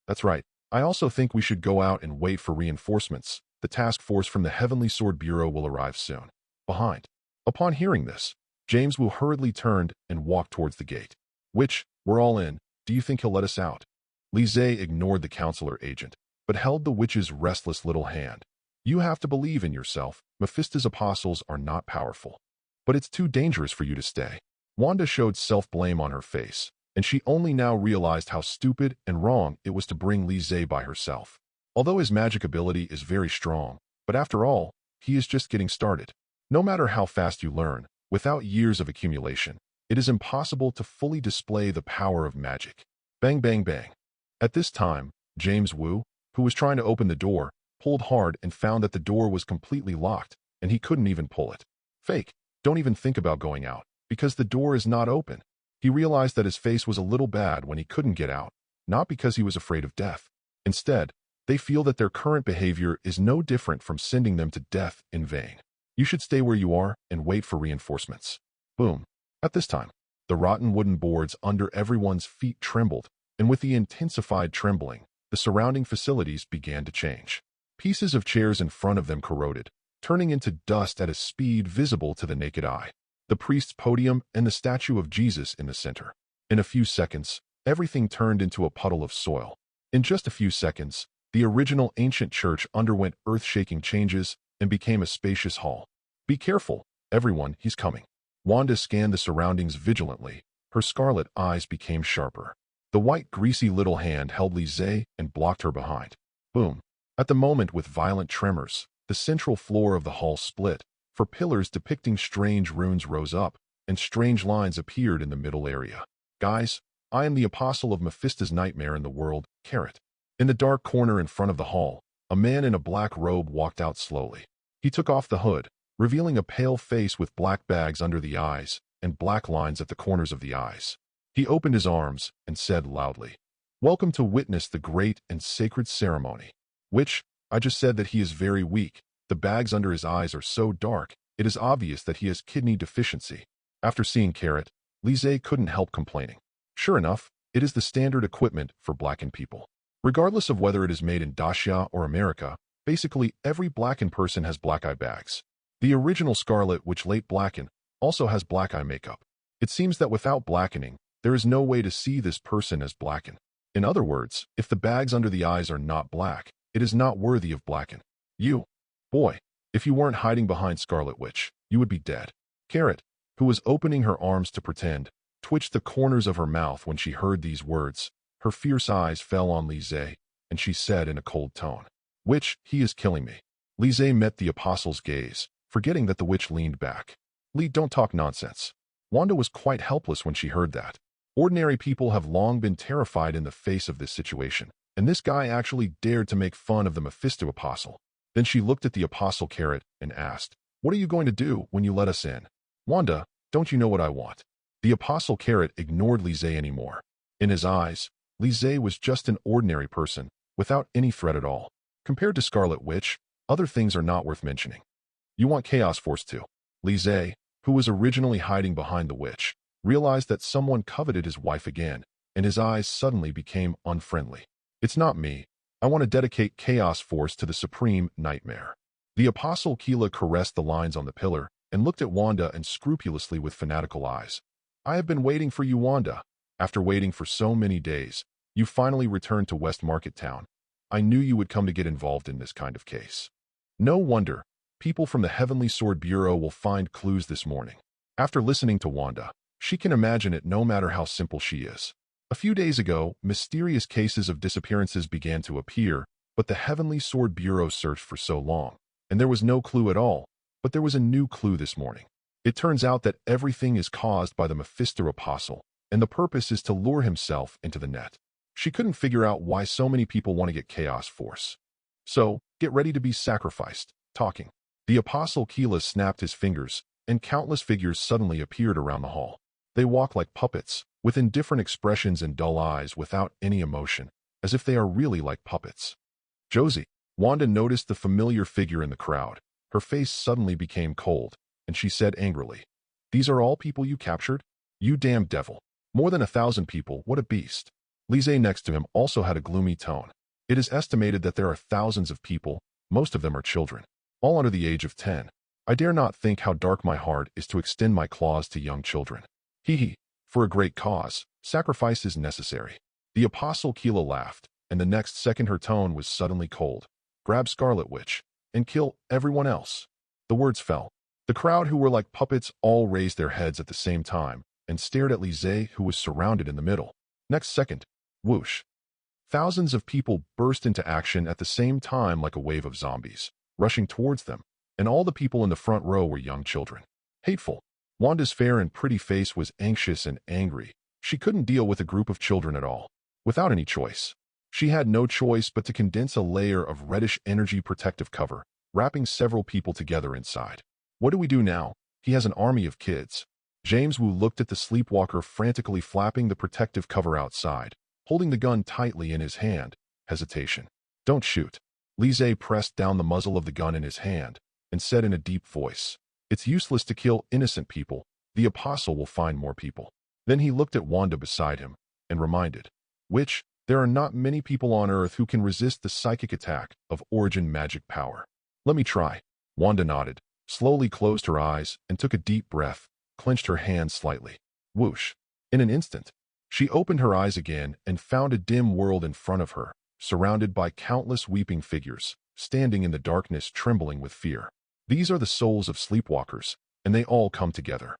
That's right. I also think we should go out and wait for reinforcements. The task force from the Heavenly Sword Bureau will arrive soon. Behind. Upon hearing this, James Wu hurriedly turned and walked towards the gate. Which, we're all in. Do you think he'll let us out? Lise ignored the counselor agent, but held the witch's restless little hand. You have to believe in yourself. Mephisto's apostles are not powerful. But it's too dangerous for you to stay. Wanda showed self-blame on her face, and she only now realized how stupid and wrong it was to bring Lise by herself. Although his magic ability is very strong, but after all, he is just getting started. No matter how fast you learn, without years of accumulation, it is impossible to fully display the power of magic. Bang, bang, bang. At this time, James Wu, who was trying to open the door, pulled hard and found that the door was completely locked, and he couldn't even pull it. Fake. Don't even think about going out, because the door is not open. He realized that his face was a little bad when he couldn't get out, not because he was afraid of death. Instead, they feel that their current behavior is no different from sending them to death in vain. You should stay where you are and wait for reinforcements. Boom. At this time, the rotten wooden boards under everyone's feet trembled, and with the intensified trembling, the surrounding facilities began to change. Pieces of chairs in front of them corroded, turning into dust at a speed visible to the naked eye. The priest's podium and the statue of Jesus in the center. In a few seconds, everything turned into a puddle of soil. In just a few seconds, the original ancient church underwent earth-shaking changes and became a spacious hall. Be careful, everyone, he's coming. Wanda scanned the surroundings vigilantly. Her scarlet eyes became sharper. The white, greasy little hand held Lise and blocked her behind. Boom. At the moment, with violent tremors, the central floor of the hall split, for pillars depicting strange runes rose up, and strange lines appeared in the middle area. Guys, I am the apostle of Mephisto's nightmare in the world, Carrot. In the dark corner in front of the hall, a man in a black robe walked out slowly. He took off the hood, revealing a pale face with black bags under the eyes and black lines at the corners of the eyes. He opened his arms and said loudly, "Welcome to witness the great and sacred ceremony." Which, I just said that he is very weak. The bags under his eyes are so dark, it is obvious that he has kidney deficiency. After seeing Carrot, Lise couldn't help complaining. Sure enough, it is the standard equipment for blackened people. Regardless of whether it is made in Dacia or America, basically every blackened person has black eye bags. The original Scarlet, which late blackened, also has black eye makeup. It seems that without blackening, there is no way to see this person as blackened. In other words, if the bags under the eyes are not black, it is not worthy of blackened. You, boy, if you weren't hiding behind Scarlet Witch, you would be dead. Carrot, who was opening her arms to pretend, twitched the corners of her mouth when she heard these words. Her fierce eyes fell on Lise, and she said in a cold tone, "Witch, he is killing me." Lise met the apostle's gaze, forgetting that the witch leaned back. "Lee, don't talk nonsense." Wanda was quite helpless when she heard that. Ordinary people have long been terrified in the face of this situation, and this guy actually dared to make fun of the Mephisto apostle. Then she looked at the apostle Carrot and asked, "What are you going to do when you let us in?" "Wanda, don't you know what I want?" The apostle Carrot ignored Lise anymore. In his eyes, Lise was just an ordinary person, without any threat at all. Compared to Scarlet Witch, other things are not worth mentioning. "You want Chaos Force too." Lise, who was originally hiding behind the witch, realized that someone coveted his wife again, and his eyes suddenly became unfriendly. "It's not me. I want to dedicate Chaos Force to the Supreme Nightmare." The apostle Keela caressed the lines on the pillar and looked at Wanda and scrupulously with fanatical eyes. "I have been waiting for you, Wanda. After waiting for so many days, you finally returned to West Market Town. I knew you would come to get involved in this kind of case. No wonder. People from the Heavenly Sword Bureau will find clues this morning." After listening to Wanda, she can imagine it no matter how simple she is. A few days ago, mysterious cases of disappearances began to appear, but the Heavenly Sword Bureau searched for so long, and there was no clue at all. But there was a new clue this morning. It turns out that everything is caused by the Mephisto apostle, and the purpose is to lure himself into the net. She couldn't figure out why so many people want to get Chaos Force. So, get ready to be sacrificed. Talking. The apostle Keela snapped his fingers, and countless figures suddenly appeared around the hall. They walk like puppets, with indifferent expressions and dull eyes without any emotion, as if they are really like puppets. "Josie." Wanda noticed the familiar figure in the crowd. Her face suddenly became cold, and she said angrily, "These are all people you captured? You damn devil. More than 1,000 people, what a beast." Lise next to him also had a gloomy tone. "It is estimated that there are thousands of people, most of them are children, all under the age of 10. I dare not think how dark my heart is to extend my claws to young children. Hee hee, for a great cause, sacrifice is necessary." The apostle Keela laughed, and the next second her tone was suddenly cold. "Grab Scarlet Witch, and kill everyone else." The words fell. The crowd, who were like puppets, all raised their heads at the same time and stared at Lise, who was surrounded in the middle. Next second, whoosh. Thousands of people burst into action at the same time like a wave of zombies, rushing towards them, and all the people in the front row were young children. Hateful. Wanda's fair and pretty face was anxious and angry. She couldn't deal with a group of children at all. Without any choice. She had no choice but to condense a layer of reddish energy protective cover, wrapping several people together inside. What do we do now? He has an army of kids. James Wu looked at the sleepwalker frantically flapping the protective cover outside, holding the gun tightly in his hand. Hesitation. "Don't shoot." Lise pressed down the muzzle of the gun in his hand and said in a deep voice, "It's useless to kill innocent people. The apostle will find more people." Then he looked at Wanda beside him and reminded, "Witch, there are not many people on Earth who can resist the psychic attack of origin magic power. Let me try." Wanda nodded, slowly closed her eyes, and took a deep breath, clenched her hands slightly. Whoosh. In an instant, she opened her eyes again and found a dim world in front of her, surrounded by countless weeping figures, standing in the darkness trembling with fear. These are the souls of sleepwalkers, and they all come together.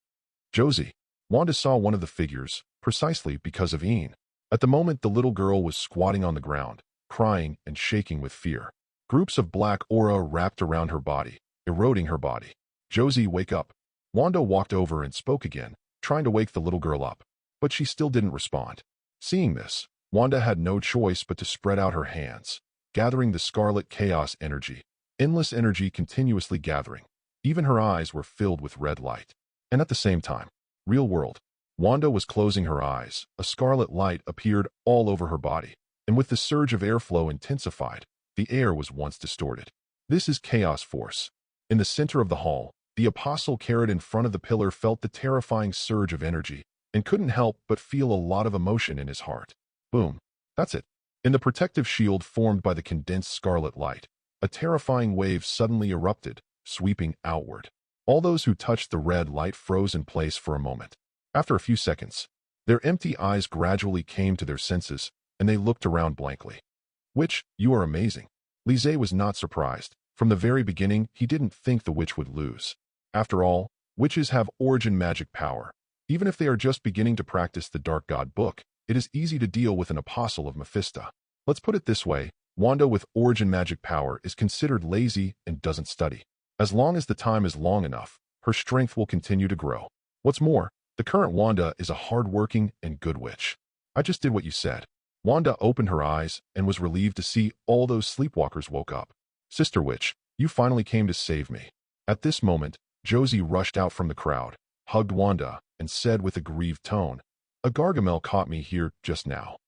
Josie. Wanda saw one of the figures, precisely because of Ian. At the moment, the little girl was squatting on the ground, crying and shaking with fear. Groups of black aura wrapped around her body, eroding her body. "Josie, wake up." Wanda walked over and spoke again, trying to wake the little girl up, but she still didn't respond. Seeing this, Wanda had no choice but to spread out her hands, gathering the scarlet chaos energy. Endless energy continuously gathering. Even her eyes were filled with red light. And at the same time, real world, Wanda was closing her eyes. A scarlet light appeared all over her body, and with the surge of airflow intensified, the air was once distorted. This is chaos force. In the center of the hall, the apostle carried in front of the pillar felt the terrifying surge of energy and couldn't help but feel a lot of emotion in his heart. Boom. That's it. In the protective shield formed by the condensed scarlet light, a terrifying wave suddenly erupted, sweeping outward. All those who touched the red light froze in place for a moment. After a few seconds, their empty eyes gradually came to their senses, and they looked around blankly. "Witch, you are amazing." Lise was not surprised. From the very beginning, he didn't think the witch would lose. After all, witches have origin magic power. Even if they are just beginning to practice the Dark God book, it is easy to deal with an apostle of Mephisto. Let's put it this way, Wanda with origin magic power is considered lazy and doesn't study. As long as the time is long enough, her strength will continue to grow. What's more, the current Wanda is a hard-working and good witch. "I just did what you said." Wanda opened her eyes and was relieved to see all those sleepwalkers woke up. "Sister Witch, you finally came to save me." At this moment, Josie rushed out from the crowd, hugged Wanda, and said with a grieved tone, "A Gargamel caught me here just now."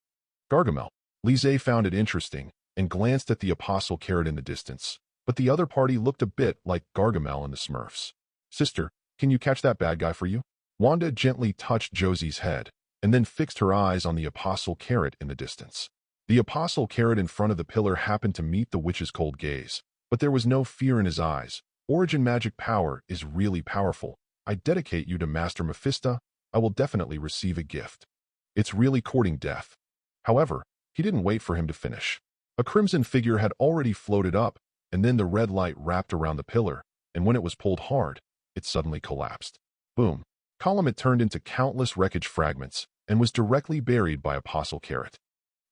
Gargamel. Lise found it interesting and glanced at the apostle carrot in the distance, but the other party looked a bit like Gargamel and the Smurfs. "Sister, can you catch that bad guy for you?" Wanda gently touched Josie's head and then fixed her eyes on the apostle carrot in the distance. The apostle carrot in front of the pillar happened to meet the witch's cold gaze, but there was no fear in his eyes. "Origin magic power is really powerful. I dedicate you to Master Mephisto. I will definitely receive a gift." It's really courting death. However, he didn't wait for him to finish. A crimson figure had already floated up, and then the red light wrapped around the pillar, and when it was pulled hard, it suddenly collapsed. Boom. Column it turned into countless wreckage fragments and was directly buried by Apostle Carrot.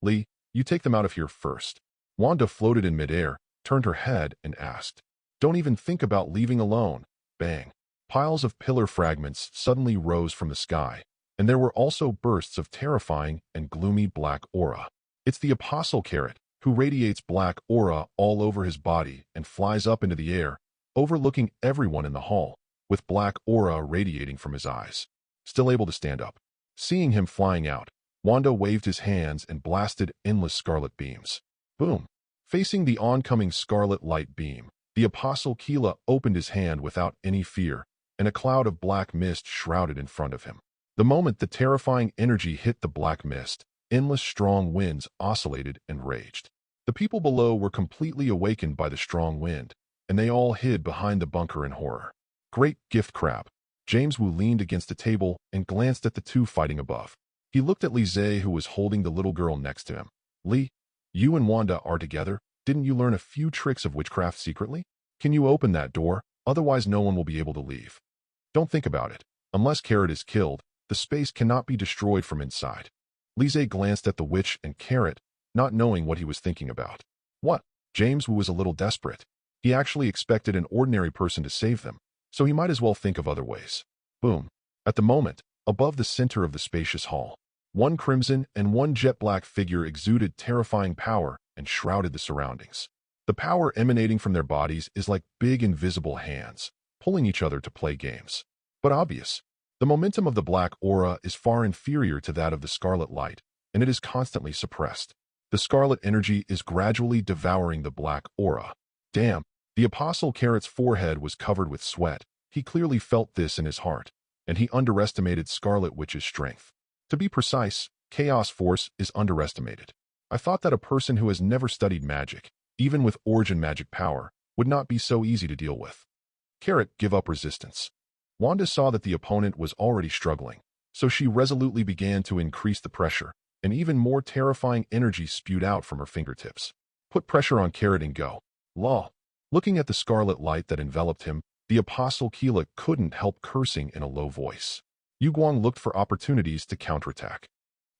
"Lee, you take them out of here first." Wanda floated in midair, turned her head, and asked, "Don't even think about leaving alone." Bang. Piles of pillar fragments suddenly rose from the sky, and there were also bursts of terrifying and gloomy black aura. It's the Apostle Carrot, who radiates black aura all over his body and flies up into the air, overlooking everyone in the hall, with black aura radiating from his eyes. Still able to stand up. Seeing him flying out, Wanda waved his hands and blasted endless scarlet beams. Boom. Facing the oncoming scarlet light beam, the Apostle Keela opened his hand without any fear, and a cloud of black mist shrouded in front of him. The moment the terrifying energy hit the black mist, endless strong winds oscillated and raged. The people below were completely awakened by the strong wind, and they all hid behind the bunker in horror. "Great gift crab." James Wu leaned against a table and glanced at the two fighting above. He looked at Lise, who was holding the little girl next to him. "Lee, you and Wanda are together. Didn't you learn a few tricks of witchcraft secretly? Can you open that door? Otherwise no one will be able to leave." "Don't think about it. Unless Carrot is killed, the space cannot be destroyed from inside." Lise glanced at the witch and Carrot, not knowing what he was thinking about. What? James Wu was a little desperate. He actually expected an ordinary person to save them, so he might as well think of other ways. Boom. At the moment, above the center of the spacious hall, one crimson and one jet-black figure exuded terrifying power and shrouded the surroundings. The power emanating from their bodies is like big invisible hands, pulling each other to play games. But obvious. The momentum of the black aura is far inferior to that of the scarlet light, and it is constantly suppressed. The scarlet energy is gradually devouring the black aura. Damn. The Apostle Carrot's forehead was covered with sweat. He clearly felt this in his heart, and he underestimated Scarlet Witch's strength. To be precise, Chaos Force is underestimated. I thought that a person who has never studied magic, even with origin magic power, would not be so easy to deal with. Carrot, give up resistance. Wanda saw that the opponent was already struggling, so she resolutely began to increase the pressure, and even more terrifying energy spewed out from her fingertips. Put pressure on Carrot and go. Law. Looking at the scarlet light that enveloped him, the Apostle Keela couldn't help cursing in a low voice. Yu Guang looked for opportunities to counterattack.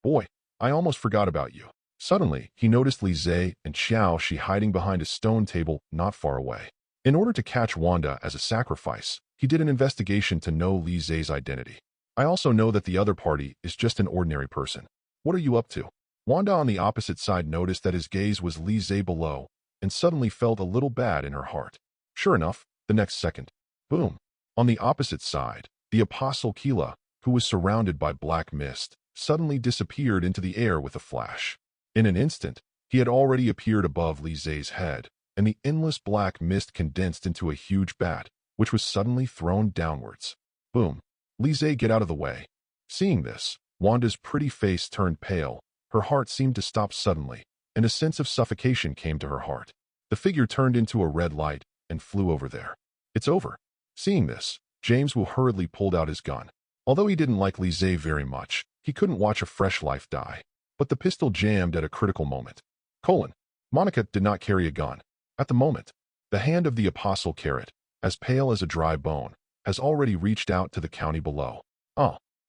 Boy, I almost forgot about you. Suddenly, he noticed Li Zhe and Xiao Shi hiding behind a stone table not far away. In order to catch Wanda as a sacrifice, he did an investigation to know Li Zhe's identity. I also know that the other party is just an ordinary person. What are you up to? Wanda on the opposite side noticed that his gaze was Li Zhe below and suddenly felt a little bad in her heart. Sure enough, the next second, boom. On the opposite side, the Apostle Kila, who was surrounded by black mist, suddenly disappeared into the air with a flash. In an instant, he had already appeared above Li Zhe's head, and the endless black mist condensed into a huge bat, which was suddenly thrown downwards. Boom. Li Zhe, get out of the way. Seeing this, Wanda's pretty face turned pale, her heart seemed to stop suddenly, and a sense of suffocation came to her heart. The figure turned into a red light and flew over there. It's over. Seeing this, James Wu hurriedly pulled out his gun. Although he didn't like Li Zhe very much, he couldn't watch a fresh life die. But the pistol jammed at a critical moment. Monica did not carry a gun. At the moment, the hand of the Apostle Carrot, as pale as a dry bone, has already reached out to the county below.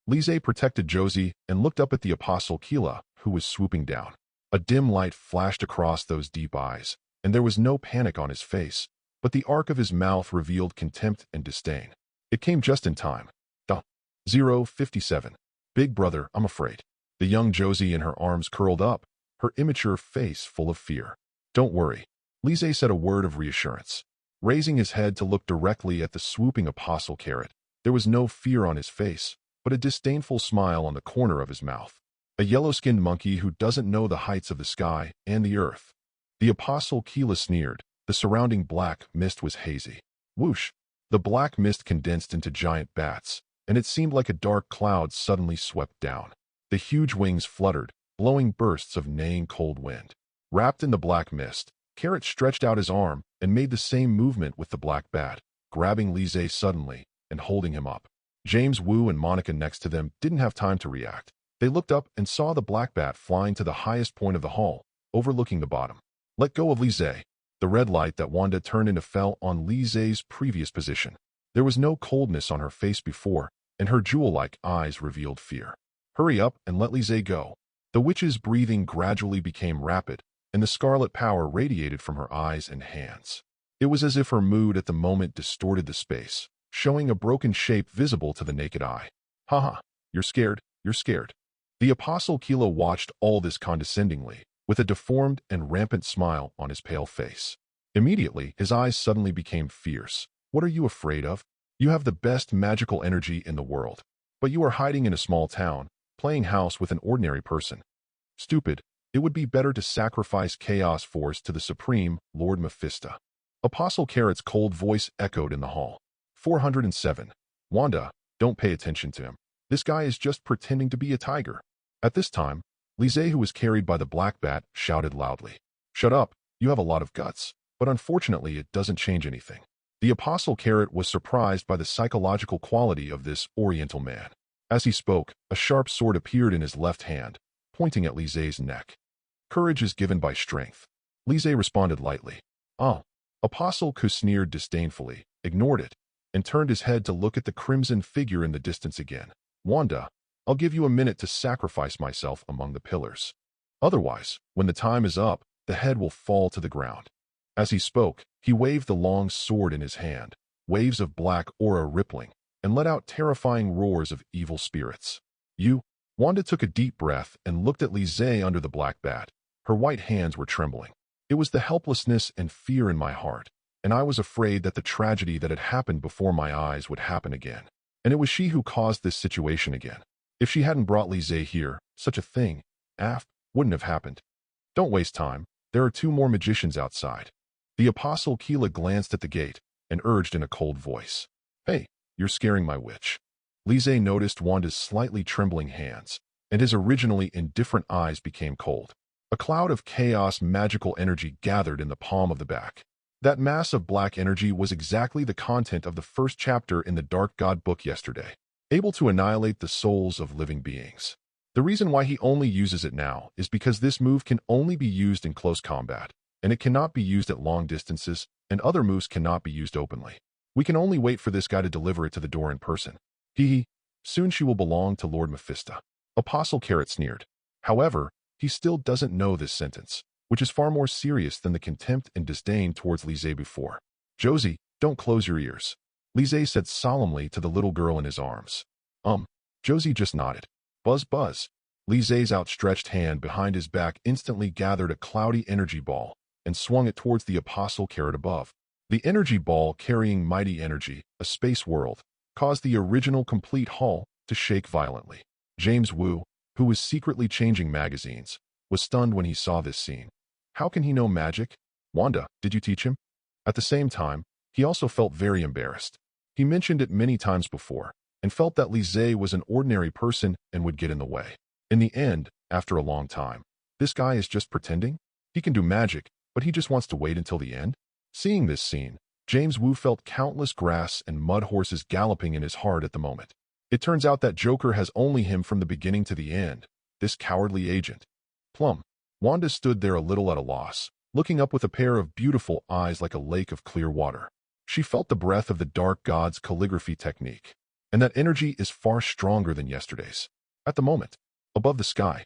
Li Zhe protected Josie and looked up at the Apostle Kila, who was swooping down. A dim light flashed across those deep eyes, and there was no panic on his face, but the arc of his mouth revealed contempt and disdain. It came just in time. 057. Big brother, I'm afraid. The young Josie in her arms curled up, her immature face full of fear. Don't worry. Li Zhe said a word of reassurance. Raising his head to look directly at the swooping Apostle Carrot, there was no fear on his face, but a disdainful smile on the corner of his mouth. A yellow-skinned monkey who doesn't know the heights of the sky and the earth. The Apostle Kila sneered. The surrounding black mist was hazy. Whoosh! The black mist condensed into giant bats, and it seemed like a dark cloud suddenly swept down. The huge wings fluttered, blowing bursts of neighing cold wind. Wrapped in the black mist, Carrot stretched out his arm and made the same movement with the black bat, grabbing Li Zhe suddenly and holding him up. James Wu and Monica next to them didn't have time to react. They looked up and saw the black bat flying to the highest point of the hall, overlooking the bottom. Let go of Li Zhe. The red light that Wanda turned into fell on Li Zhe's previous position. There was no coldness on her face before, and her jewel-like eyes revealed fear. Hurry up and let Li Zhe go. The witch's breathing gradually became rapid, and the scarlet power radiated from her eyes and hands. It was as if her mood at the moment distorted the space, showing a broken shape visible to the naked eye. Haha, you're scared, you're scared. The Apostle Kila watched all this condescendingly, with a deformed and rampant smile on his pale face. Immediately, his eyes suddenly became fierce. What are you afraid of? You have the best magical energy in the world, but you are hiding in a small town, playing house with an ordinary person. Stupid. It would be better to sacrifice Chaos Force to the Supreme Lord Mephisto. Apostle Carrot's cold voice echoed in the hall. 407. Wanda, don't pay attention to him. This guy is just pretending to be a tiger. At this time, Li Zhe, who was carried by the black bat, shouted loudly. Shut up, you have a lot of guts, but unfortunately it doesn't change anything. The Apostle Carrot was surprised by the psychological quality of this Oriental man. As he spoke, a sharp sword appeared in his left hand, pointing at Li Zhe's neck. Courage is given by strength. Li Zhe responded lightly. Apostle Ku sneered disdainfully, ignored it, and turned his head to look at the crimson figure in the distance again. Wanda, I'll give you a minute to sacrifice myself among the pillars. Otherwise, when the time is up, the head will fall to the ground. As he spoke, he waved the long sword in his hand, waves of black aura rippling, and let out terrifying roars of evil spirits. Wanda took a deep breath and looked at Li Zhe under the black bat. Her white hands were trembling. It was the helplessness and fear in my heart, and I was afraid that the tragedy that had happened before my eyes would happen again. And it was she who caused this situation again. If she hadn't brought Li Zhe here, such a thing, wouldn't have happened. Don't waste time. There are 2 more magicians outside. The Apostle Kila glanced at the gate and urged in a cold voice. Hey, you're scaring my witch. Li Zhe noticed Wanda's slightly trembling hands, and his originally indifferent eyes became cold. A cloud of chaos magical energy gathered in the palm of the back. That mass of black energy was exactly the content of the first chapter in the Dark God book yesterday, able to annihilate the souls of living beings. The reason why he only uses it now is because this move can only be used in close combat, and it cannot be used at long distances, and other moves cannot be used openly. We can only wait for this guy to deliver it to the door in person. Soon she will belong to Lord Mephisto. Apostle Carrot sneered. However, he still doesn't know this sentence, which is far more serious than the contempt and disdain towards Lise before. Josie, don't close your ears, Lise said solemnly to the little girl in his arms. Josie just nodded. Buzz buzz. Lise's outstretched hand behind his back instantly gathered a cloudy energy ball and swung it towards the apostle carrot above. The energy ball, carrying mighty energy, a space world, caused the original complete hall to shake violently. James Wu, who was secretly changing magazines, was stunned when he saw this scene. How can he know magic? Wanda, did you teach him? At the same time, he also felt very embarrassed. He mentioned it many times before, and felt that Lise was an ordinary person and would get in the way. In the end, after a long time, this guy is just pretending? He can do magic, but he just wants to wait until the end? Seeing this scene, James Wu felt countless grass and mud horses galloping in his heart at the moment. It turns out that Joker has only him from the beginning to the end, this cowardly agent. Plum. Wanda stood there a little at a loss, looking up with a pair of beautiful eyes like a lake of clear water. She felt the breath of the dark god's calligraphy technique, and that energy is far stronger than yesterday's. At the moment, above the sky.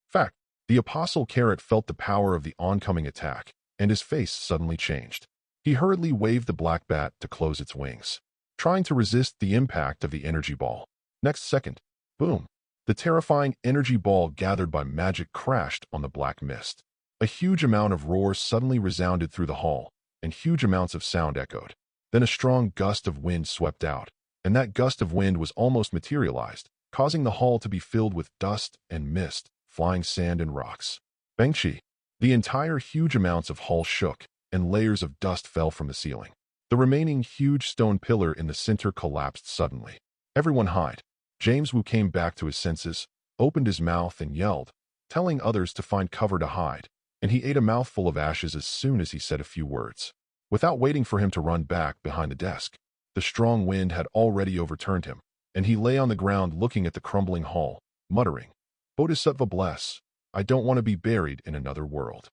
Fact, the apostle carrot felt the power of the oncoming attack, and his face suddenly changed. He hurriedly waved the black bat to close its wings, trying to resist the impact of the energy ball. Next second, boom, the terrifying energy ball gathered by magic crashed on the black mist. A huge amount of roars suddenly resounded through the hall, and huge amounts of sound echoed. Then a strong gust of wind swept out, and that gust of wind was almost materialized, causing the hall to be filled with dust and mist, flying sand and rocks. Bangchi. The entire huge amounts of hall shook, and layers of dust fell from the ceiling. The remaining huge stone pillar in the center collapsed suddenly. Everyone hide. James Wu came back to his senses, opened his mouth and yelled, telling others to find cover to hide, and he ate a mouthful of ashes as soon as he said a few words. Without waiting for him to run back behind the desk, the strong wind had already overturned him, and he lay on the ground looking at the crumbling hall, muttering, Bodhisattva bless, I don't want to be buried in another world.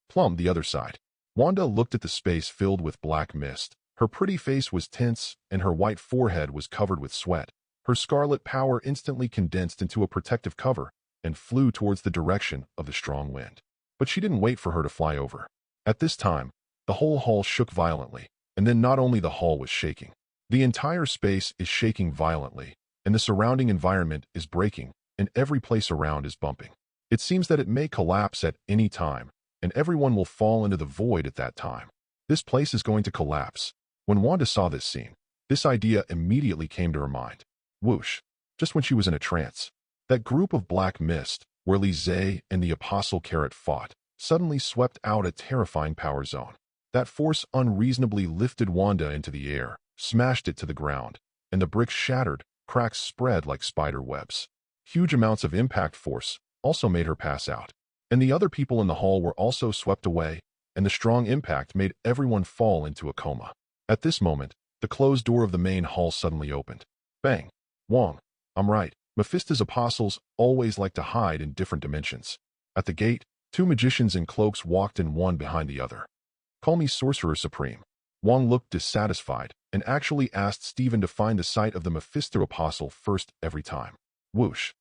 Plum, the other side. Wanda looked at the space filled with black mist. Her pretty face was tense, and her white forehead was covered with sweat. Her scarlet power instantly condensed into a protective cover and flew towards the direction of the strong wind. But she didn't wait for her to fly over. At this time, the whole hall shook violently, and then not only the hall was shaking. The entire space is shaking violently, and the surrounding environment is breaking, and every place around is bumping. It seems that it may collapse at any time, and everyone will fall into the void at that time. This place is going to collapse. When Wanda saw this scene, this idea immediately came to her mind. Whoosh, just when she was in a trance. That group of black mist, where Lise and the apostle carrot fought, suddenly swept out a terrifying power zone. That force unreasonably lifted Wanda into the air, smashed it to the ground, and the bricks shattered, cracks spread like spider webs. Huge amounts of impact force also made her pass out, and the other people in the hall were also swept away, and the strong impact made everyone fall into a coma. At this moment, the closed door of the main hall suddenly opened. Bang! Wong, I'm right. Mephisto's apostles always like to hide in different dimensions. At the gate, two magicians in cloaks walked in one behind the other. Call me Sorcerer Supreme. Wong looked dissatisfied and actually asked Stephen to find the site of the Mephisto apostle first every time. Whoosh!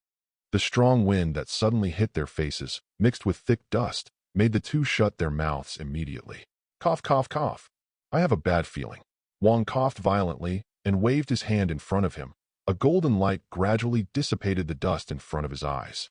The strong wind that suddenly hit their faces, mixed with thick dust, made the two shut their mouths immediately. Cough, cough, cough. I have a bad feeling. Wong coughed violently and waved his hand in front of him. A golden light gradually dissipated the dust in front of his eyes.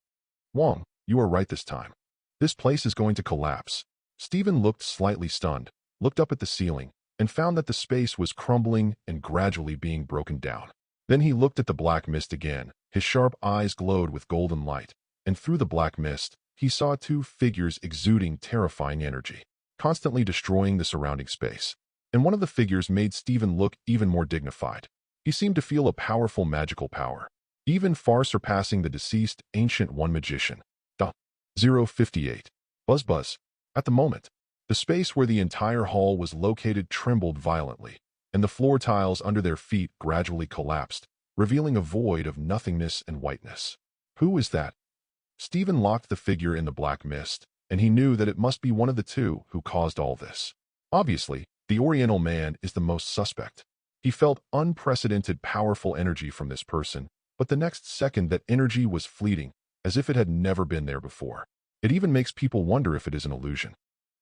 Wong, you are right this time. This place is going to collapse. Stephen looked slightly stunned, looked up at the ceiling, and found that the space was crumbling and gradually being broken down. Then he looked at the black mist again. His sharp eyes glowed with golden light, and through the black mist, he saw two figures exuding terrifying energy, constantly destroying the surrounding space. And one of the figures made Stephen look even more dignified. He seemed to feel a powerful magical power, even far surpassing the deceased ancient one magician. 058. Buzz buzz. At the moment, the space where the entire hall was located trembled violently, and the floor tiles under their feet gradually collapsed, revealing a void of nothingness and whiteness. Who is that? Stephen locked the figure in the black mist, and he knew that it must be one of the two who caused all this. Obviously, the Oriental man is the most suspect. He felt unprecedented powerful energy from this person, but the next second that energy was fleeting, as if it had never been there before. It even makes people wonder if it is an illusion.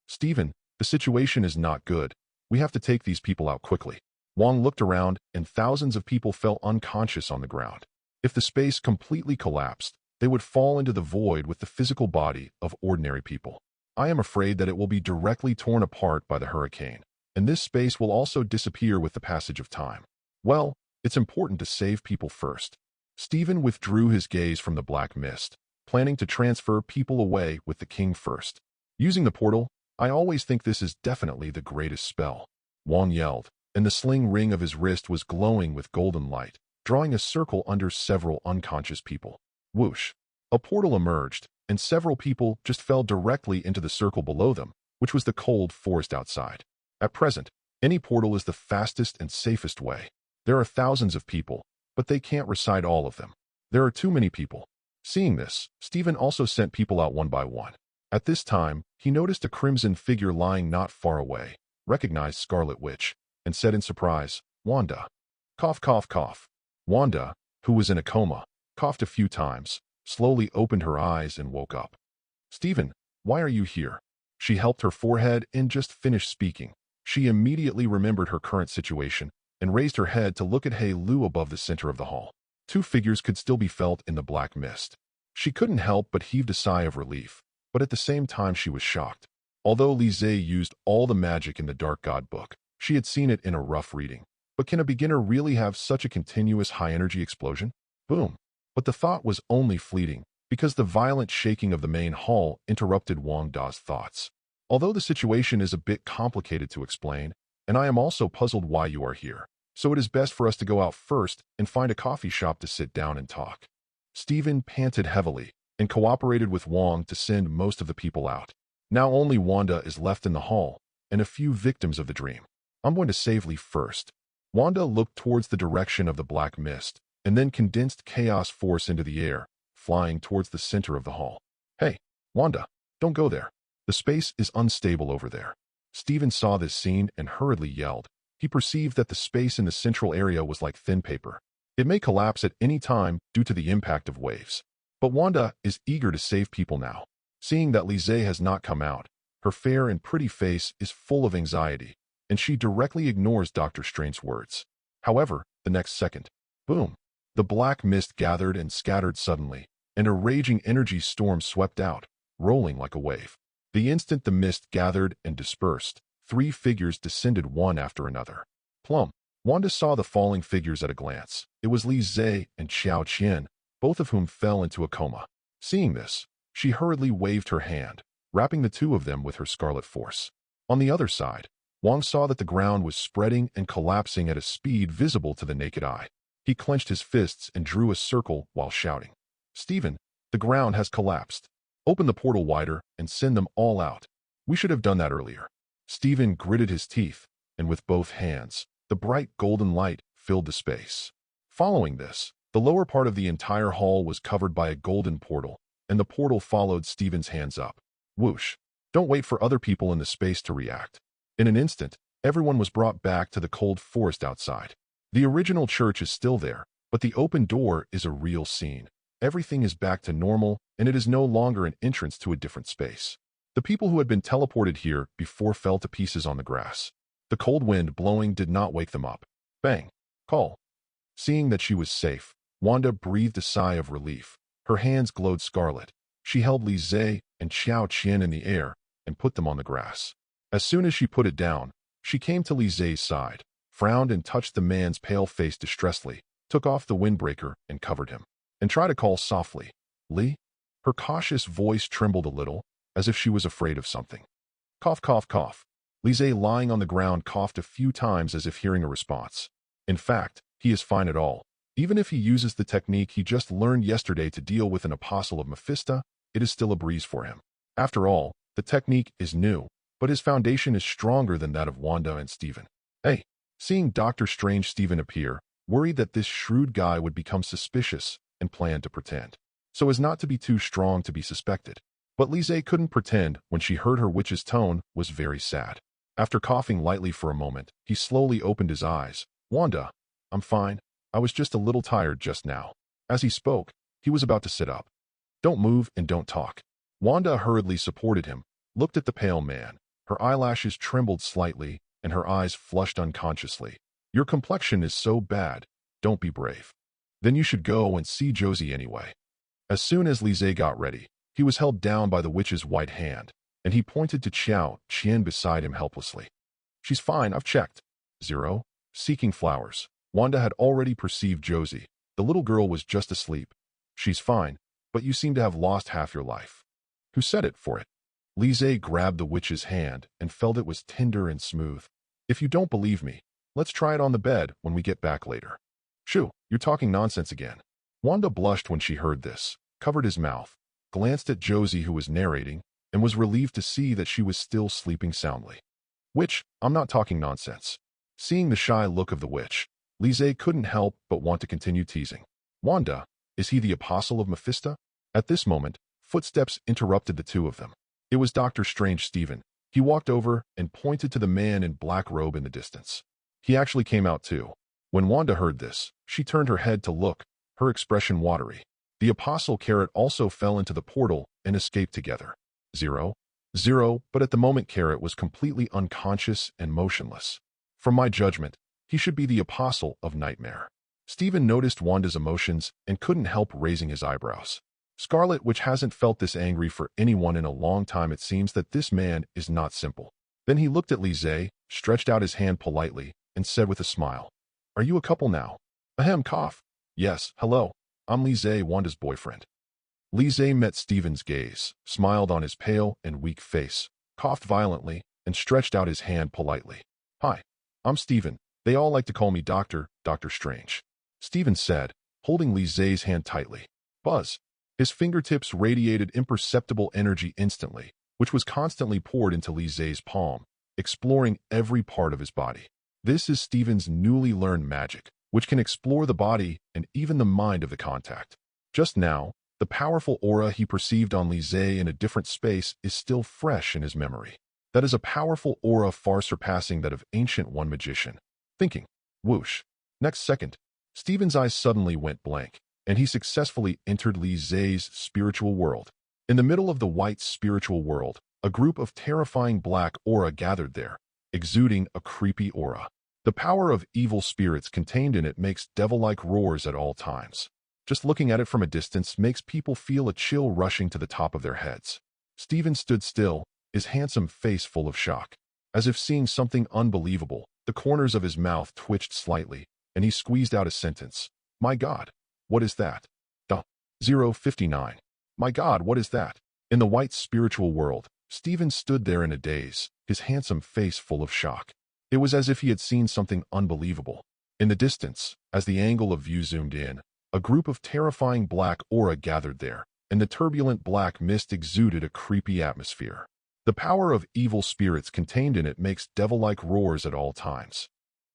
Stephen, the situation is not good. We have to take these people out quickly. Wong looked around, and thousands of people fell unconscious on the ground. If the space completely collapsed, they would fall into the void with the physical body of ordinary people. I am afraid that it will be directly torn apart by the hurricane, and this space will also disappear with the passage of time. Well, it's important to save people first. Stephen withdrew his gaze from the black mist, planning to transfer people away with the king first. Using the portal, I always think this is definitely the greatest spell. Wong yelled, and the sling ring of his wrist was glowing with golden light, drawing a circle under several unconscious people. Whoosh! A portal emerged, and several people just fell directly into the circle below them, which was the cold forest outside. At present, any portal is the fastest and safest way. There are thousands of people, but they can't recite all of them. There are too many people. Seeing this, Stephen also sent people out one by one. At this time, he noticed a crimson figure lying not far away, recognized Scarlet Witch, and said in surprise, "Wanda." Cough, cough, cough. Wanda, who was in a coma, coughed a few times, slowly opened her eyes and woke up. "Stephen, why are you here?" She helped her forehead and just finished speaking. She immediately remembered her current situation and raised her head to look at Hei Lu above the center of the hall. Two figures could still be felt in the black mist. She couldn't help but heaved a sigh of relief, but at the same time she was shocked. Although Li Zhe used all the magic in the Dark God book, she had seen it in a rough reading. But can a beginner really have such a continuous high-energy explosion? Boom! But the thought was only fleeting, because the violent shaking of the main hall interrupted Wang Da's thoughts. Although the situation is a bit complicated to explain, and I am also puzzled why you are here, so it is best for us to go out first and find a coffee shop to sit down and talk. Stephen panted heavily and cooperated with Wang to send most of the people out. Now only Wanda is left in the hall, and a few victims of the dream. I'm going to save Li first. Wanda looked towards the direction of the black mist, and then condensed chaos force into the air, flying towards the center of the hall. "Hey, Wanda, don't go there. The space is unstable over there." Stephen saw this scene and hurriedly yelled. He perceived that the space in the central area was like thin paper. It may collapse at any time due to the impact of waves. But Wanda is eager to save people now. Seeing that Li Zhe has not come out, her fair and pretty face is full of anxiety, and she directly ignores Dr. Strange's words. However, the next second, boom! The black mist gathered and scattered suddenly, and a raging energy storm swept out, rolling like a wave. The instant the mist gathered and dispersed, three figures descended one after another. Plump! Wanda saw the falling figures at a glance. It was Li Zhe and Xiao Qian, both of whom fell into a coma. Seeing this, she hurriedly waved her hand, wrapping the two of them with her scarlet force. On the other side, Wang saw that the ground was spreading and collapsing at a speed visible to the naked eye. He clenched his fists and drew a circle while shouting, "Stephen, the ground has collapsed. Open the portal wider and send them all out. We should have done that earlier." Stephen gritted his teeth, and with both hands, the bright golden light filled the space. Following this, the lower part of the entire hall was covered by a golden portal, and the portal followed Stephen's hands up. Whoosh! Don't wait for other people in the space to react. In an instant, everyone was brought back to the cold forest outside. The original church is still there, but the open door is a real scene. Everything is back to normal, and it is no longer an entrance to a different space. The people who had been teleported here before fell to pieces on the grass. The cold wind blowing did not wake them up. Bang! Call! Seeing that she was safe, Wanda breathed a sigh of relief. Her hands glowed scarlet. She held Li Zhe and Xiao Qian in the air and put them on the grass. As soon as she put it down, she came to Li Zhe's side, frowned and touched the man's pale face distressfully, took off the windbreaker and covered him, and tried to call softly, "Li?" Her cautious voice trembled a little, as if she was afraid of something. Cough, cough, cough. Li Zhe, lying on the ground, coughed a few times as if hearing a response. In fact, he is fine at all. Even if he uses the technique he just learned yesterday to deal with an apostle of Mephisto, it is still a breeze for him. After all, the technique is new, but his foundation is stronger than that of Wanda and Stephen. Hey! Seeing Dr. Strange Stephen appear, worried that this shrewd guy would become suspicious and planned to pretend, so as not to be too strong to be suspected. But Li Zhe couldn't pretend when she heard her witch's tone was very sad. After coughing lightly for a moment, he slowly opened his eyes. "Wanda, I'm fine. I was just a little tired just now." As he spoke, he was about to sit up. Don't move and don't talk. Wanda hurriedly supported him, looked at the pale man. Her eyelashes trembled slightly, and her eyes flushed unconsciously. Your complexion is so bad. Don't be brave. Then you should go and see Josie anyway. As soon as Lise got ready, he was held down by the witch's white hand, and he pointed to Xiao Qian beside him helplessly. She's fine, I've checked. 0. Seeking flowers. Wanda had already perceived Josie. The little girl was just asleep. She's fine, but you seem to have lost half your life. Who said it for it? Lise grabbed the witch's hand and felt it was tender and smooth. If you don't believe me, let's try it on the bed when we get back later. Shoo, you're talking nonsense again. Wanda blushed when she heard this, covered his mouth, glanced at Josie who was narrating, and was relieved to see that she was still sleeping soundly. Witch, I'm not talking nonsense. Seeing the shy look of the witch, Lise couldn't help but want to continue teasing. Wanda, is he the apostle of Mephisto? At this moment, footsteps interrupted the two of them. It was Dr. Strange Stephen. He walked over and pointed to the man in black robe in the distance. He actually came out too. When Wanda heard this, she turned her head to look, her expression watery. The apostle Carrot also fell into the portal and escaped together. 0. But at the moment Carrot was completely unconscious and motionless. From my judgment, he should be the apostle of Nightmare. Stephen noticed Wanda's emotions and couldn't help raising his eyebrows. Scarlet, which hasn't felt this angry for anyone in a long time, it seems that this man is not simple. Then he looked at Lise, stretched out his hand politely, and said with a smile, Are you a couple now? Ahem, cough. Yes, hello. I'm Lise, Wanda's boyfriend. Lise met Stephen's gaze, smiled on his pale and weak face, coughed violently, and stretched out his hand politely. Hi, I'm Stephen. They all like to call me Dr. Strange. Stephen said, holding Lise's hand tightly. Buzz. His fingertips radiated imperceptible energy instantly, which was constantly poured into Lise's palm, exploring every part of his body. This is Stephen's newly learned magic, which can explore the body and even the mind of the contact. Just now, the powerful aura he perceived on Lise in a different space is still fresh in his memory. That is a powerful aura far surpassing that of ancient one magician. Thinking. Whoosh. Next second, Stephen's eyes suddenly went blank, and he successfully entered Lise's spiritual world. In the middle of the white spiritual world, a group of terrifying black aura gathered there, exuding a creepy aura. The power of evil spirits contained in it makes devil-like roars at all times. Just looking at it from a distance makes people feel a chill rushing to the top of their heads. Stephen stood still, his handsome face full of shock. As if seeing something unbelievable, the corners of his mouth twitched slightly, and he squeezed out a sentence. My God, what is that? 059. My God, what is that? In the white spiritual world, Stephen stood there in a daze, his handsome face full of shock. It was as if he had seen something unbelievable. In the distance, as the angle of view zoomed in, a group of terrifying black aura gathered there, and the turbulent black mist exuded a creepy atmosphere. The power of evil spirits contained in it makes devil-like roars at all times.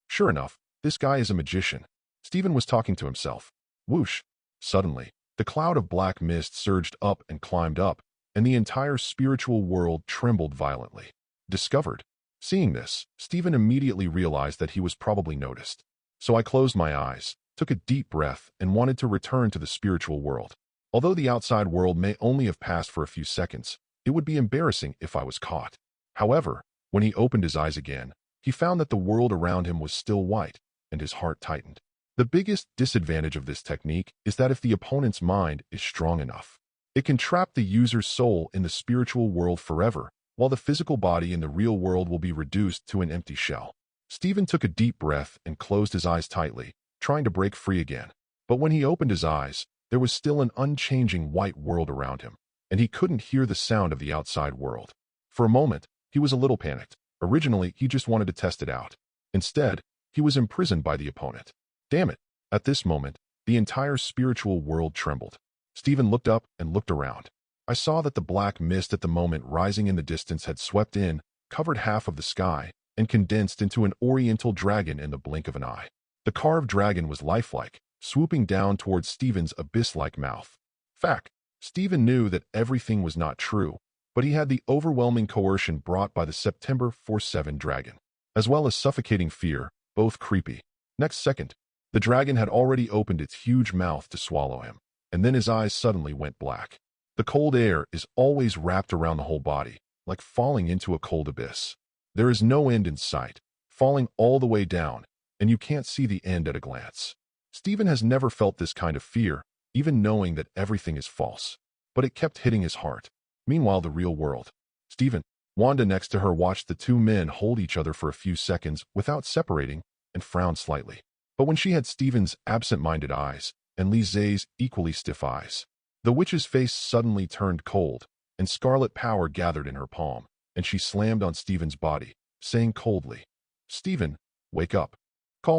Sure enough, this guy is a magician. Stephen was talking to himself. Whoosh! Suddenly, the cloud of black mist surged up and climbed up, and the entire spiritual world trembled violently. Discovered. Seeing this, Stephen immediately realized that he was probably noticed. So I closed my eyes, took a deep breath, and wanted to return to the spiritual world. Although the outside world may only have passed for a few seconds, it would be embarrassing if I was caught. However, when he opened his eyes again, he found that the world around him was still white, and his heart tightened. The biggest disadvantage of this technique is that if the opponent's mind is strong enough, it can trap the user's soul in the spiritual world forever, while the physical body in the real world will be reduced to an empty shell. Stephen took a deep breath and closed his eyes tightly, trying to break free again. But when he opened his eyes, there was still an unchanging white world around him, and he couldn't hear the sound of the outside world. For a moment, he was a little panicked. Originally, he just wanted to test it out. Instead, he was imprisoned by the opponent. Damn it! At this moment, the entire spiritual world trembled. Stephen looked up and looked around. I saw that the black mist at the moment rising in the distance had swept in, covered half of the sky, and condensed into an oriental dragon in the blink of an eye. The carved dragon was lifelike, swooping down towards Stephen's abyss-like mouth. Fact. Stephen knew that everything was not true, but he had the overwhelming coercion brought by the September 47 dragon, as well as suffocating fear, both creepy. Next second, the dragon had already opened its huge mouth to swallow him, and then his eyes suddenly went black. The cold air is always wrapped around the whole body, like falling into a cold abyss. There is no end in sight, falling all the way down, and you can't see the end at a glance. Stephen has never felt this kind of fear, even knowing that everything is false. But it kept hitting his heart. Meanwhile, the real world. Stephen, Wanda next to her watched the two men hold each other for a few seconds without separating and frowned slightly. But when she had Stephen's absent-minded eyes and Lise's equally stiff eyes, the witch's face suddenly turned cold, and scarlet power gathered in her palm, and she slammed on Stephen's body, saying coldly, "Stephen, wake up."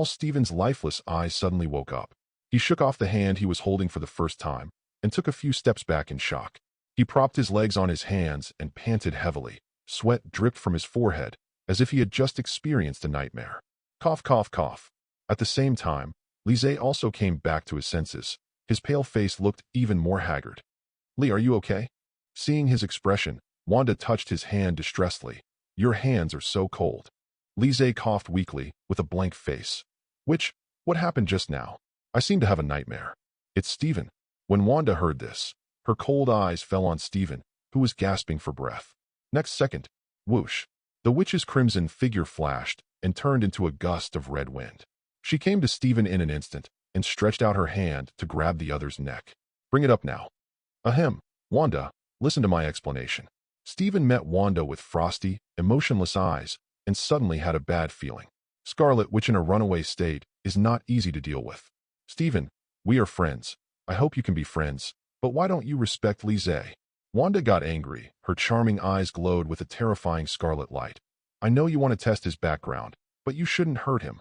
Stephen's lifeless eyes suddenly woke up. He shook off the hand he was holding for the first time and took a few steps back in shock. He propped his legs on his hands and panted heavily. Sweat dripped from his forehead as if he had just experienced a nightmare. Cough, cough, cough. At the same time, Lise also came back to his senses. His pale face looked even more haggard. "Lee, are you okay?" Seeing his expression, Wanda touched his hand distressfully. "Your hands are so cold." Lise coughed weakly, with a blank face. What happened just now? I seem to have a nightmare." "It's Stephen." When Wanda heard this, her cold eyes fell on Stephen, who was gasping for breath. Next second, whoosh, the witch's crimson figure flashed and turned into a gust of red wind. She came to Stephen in an instant and stretched out her hand to grab the other's neck. "Bring it up now." "Ahem, Wanda, listen to my explanation." Stephen met Wanda with frosty, emotionless eyes and suddenly had a bad feeling. Scarlet, which in a runaway state, is not easy to deal with. "Stephen, we are friends. I hope you can be friends, but why don't you respect Lise?" Wanda got angry. Her charming eyes glowed with a terrifying scarlet light. "I know you want to test his background, but you shouldn't hurt him."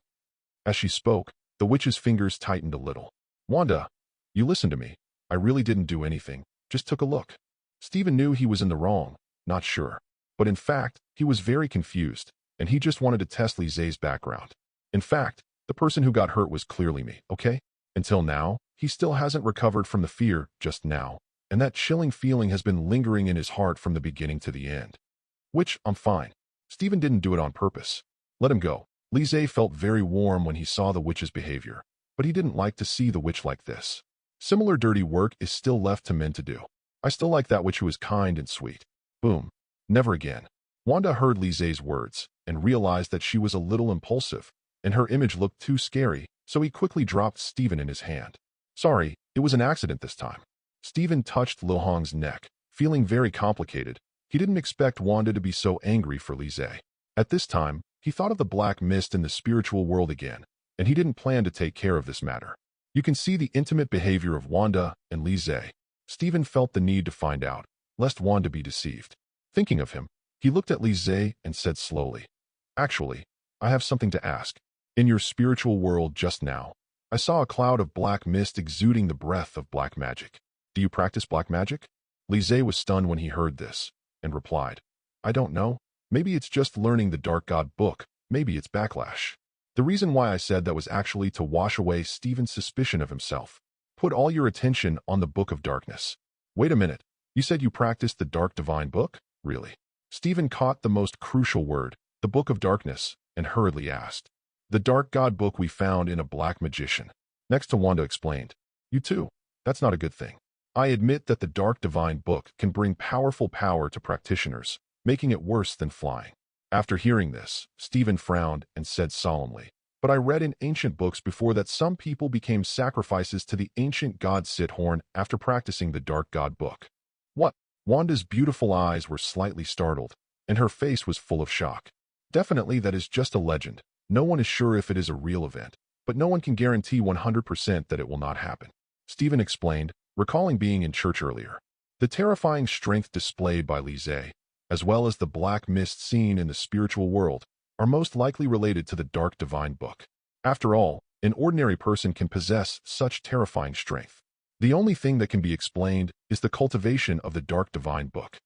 As she spoke, the witch's fingers tightened a little. "Wanda, you listen to me. I really didn't do anything, just took a look." Stephen knew he was in the wrong, not sure. But in fact, he was very confused, and he just wanted to test Lise's background. In fact, the person who got hurt was clearly me, okay? Until now, he still hasn't recovered from the fear just now, and that chilling feeling has been lingering in his heart from the beginning to the end. I'm fine. Stephen didn't do it on purpose. Let him go. Lise felt very warm when he saw the witch's behavior, but he didn't like to see the witch like this. Similar dirty work is still left to men to do. I still like that witch who is kind and sweet. Boom. Never again. Wanda heard Lise's words and realized that she was a little impulsive, and her image looked too scary, so he quickly dropped Stephen in his hand. "Sorry, it was an accident this time." Stephen touched Lohong's neck, feeling very complicated. He didn't expect Wanda to be so angry for Lise. At this time, he thought of the black mist in the spiritual world again, and he didn't plan to take care of this matter. You can see the intimate behavior of Wanda and Lise. Stephen felt the need to find out, lest Wanda be deceived. Thinking of him, he looked at Lise and said slowly, "Actually, I have something to ask. In your spiritual world just now, I saw a cloud of black mist exuding the breath of black magic. Do you practice black magic?" Lise was stunned when he heard this, and replied, "I don't know. Maybe it's just learning the Dark God book. Maybe it's backlash." The reason why I said that was actually to wash away Stephen's suspicion of himself. Put all your attention on the Book of Darkness. Wait a minute. You said you practiced the Dark Divine Book? Really? Stephen caught the most crucial word, the Book of Darkness, and hurriedly asked. "The Dark God book we found in a black magician." Next to Wanda explained, "You too. That's not a good thing. I admit that the Dark Divine book can bring powerful power to practitioners, making it worse than flying." After hearing this, Stephen frowned and said solemnly, "But I read in ancient books before that some people became sacrifices to the ancient god Sithorn after practicing the Dark God book." "What?" Wanda's beautiful eyes were slightly startled, and her face was full of shock. "Definitely that is just a legend. No one is sure if it is a real event, but no one can guarantee 100% that it will not happen," Stephen explained, recalling being in church earlier. The terrifying strength displayed by Lise, as well as the black mist seen in the spiritual world, are most likely related to the Dark Divine Book. After all, an ordinary person can possess such terrifying strength. The only thing that can be explained is the cultivation of the Dark Divine Book.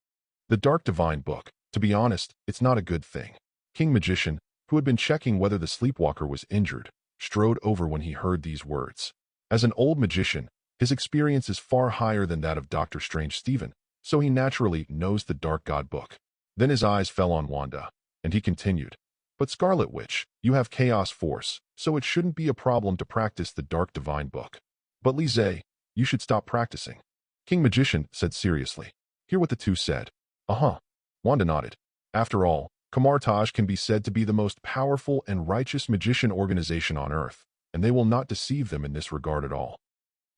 The Dark Divine Book, to be honest, it's not a good thing. King Magician, who had been checking whether the sleepwalker was injured, strode over when he heard these words. As an old magician, his experience is far higher than that of Dr. Strange Stephen, so he naturally knows the Dark God book. Then his eyes fell on Wanda, and he continued, "But Scarlet Witch, you have chaos force, so it shouldn't be a problem to practice the Dark Divine book. But Lise, you should stop practicing." King Magician said seriously. Hear what the two said. Uh-huh. Wanda nodded. After all, Kamartaj can be said to be the most powerful and righteous magician organization on Earth, and they will not deceive them in this regard at all.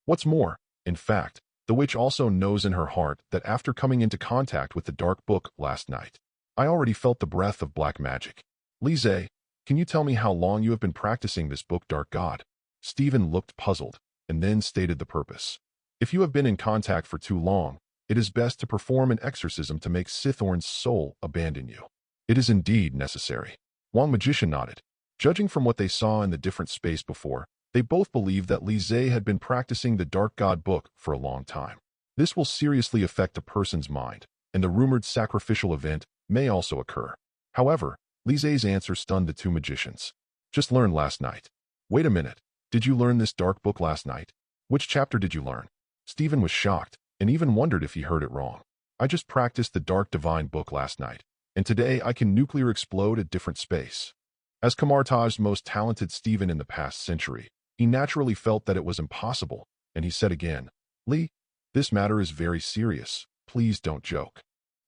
What's more, in fact, the witch also knows in her heart that after coming into contact with the dark book last night, I already felt the breath of black magic. Lise, can you tell me how long you have been practicing this book, Dark God? Stephen looked puzzled, and then stated the purpose. If you have been in contact for too long, it is best to perform an exorcism to make Sithorn's soul abandon you. It is indeed necessary. Wong Magician nodded. Judging from what they saw in the different space before, they both believed that Lise had been practicing the Dark God book for a long time. This will seriously affect a person's mind, and the rumored sacrificial event may also occur. However, Lise's answer stunned the two magicians. Just learned last night. Wait a minute. Did you learn this dark book last night? Which chapter did you learn? Stephen was shocked, and even wondered if he heard it wrong. I just practiced the Dark Divine book last night, and today I can nuclear explode a different space. As Kamartaj's most talented Stephen in the past century, he naturally felt that it was impossible, and he said again, Lee, this matter is very serious. Please don't joke.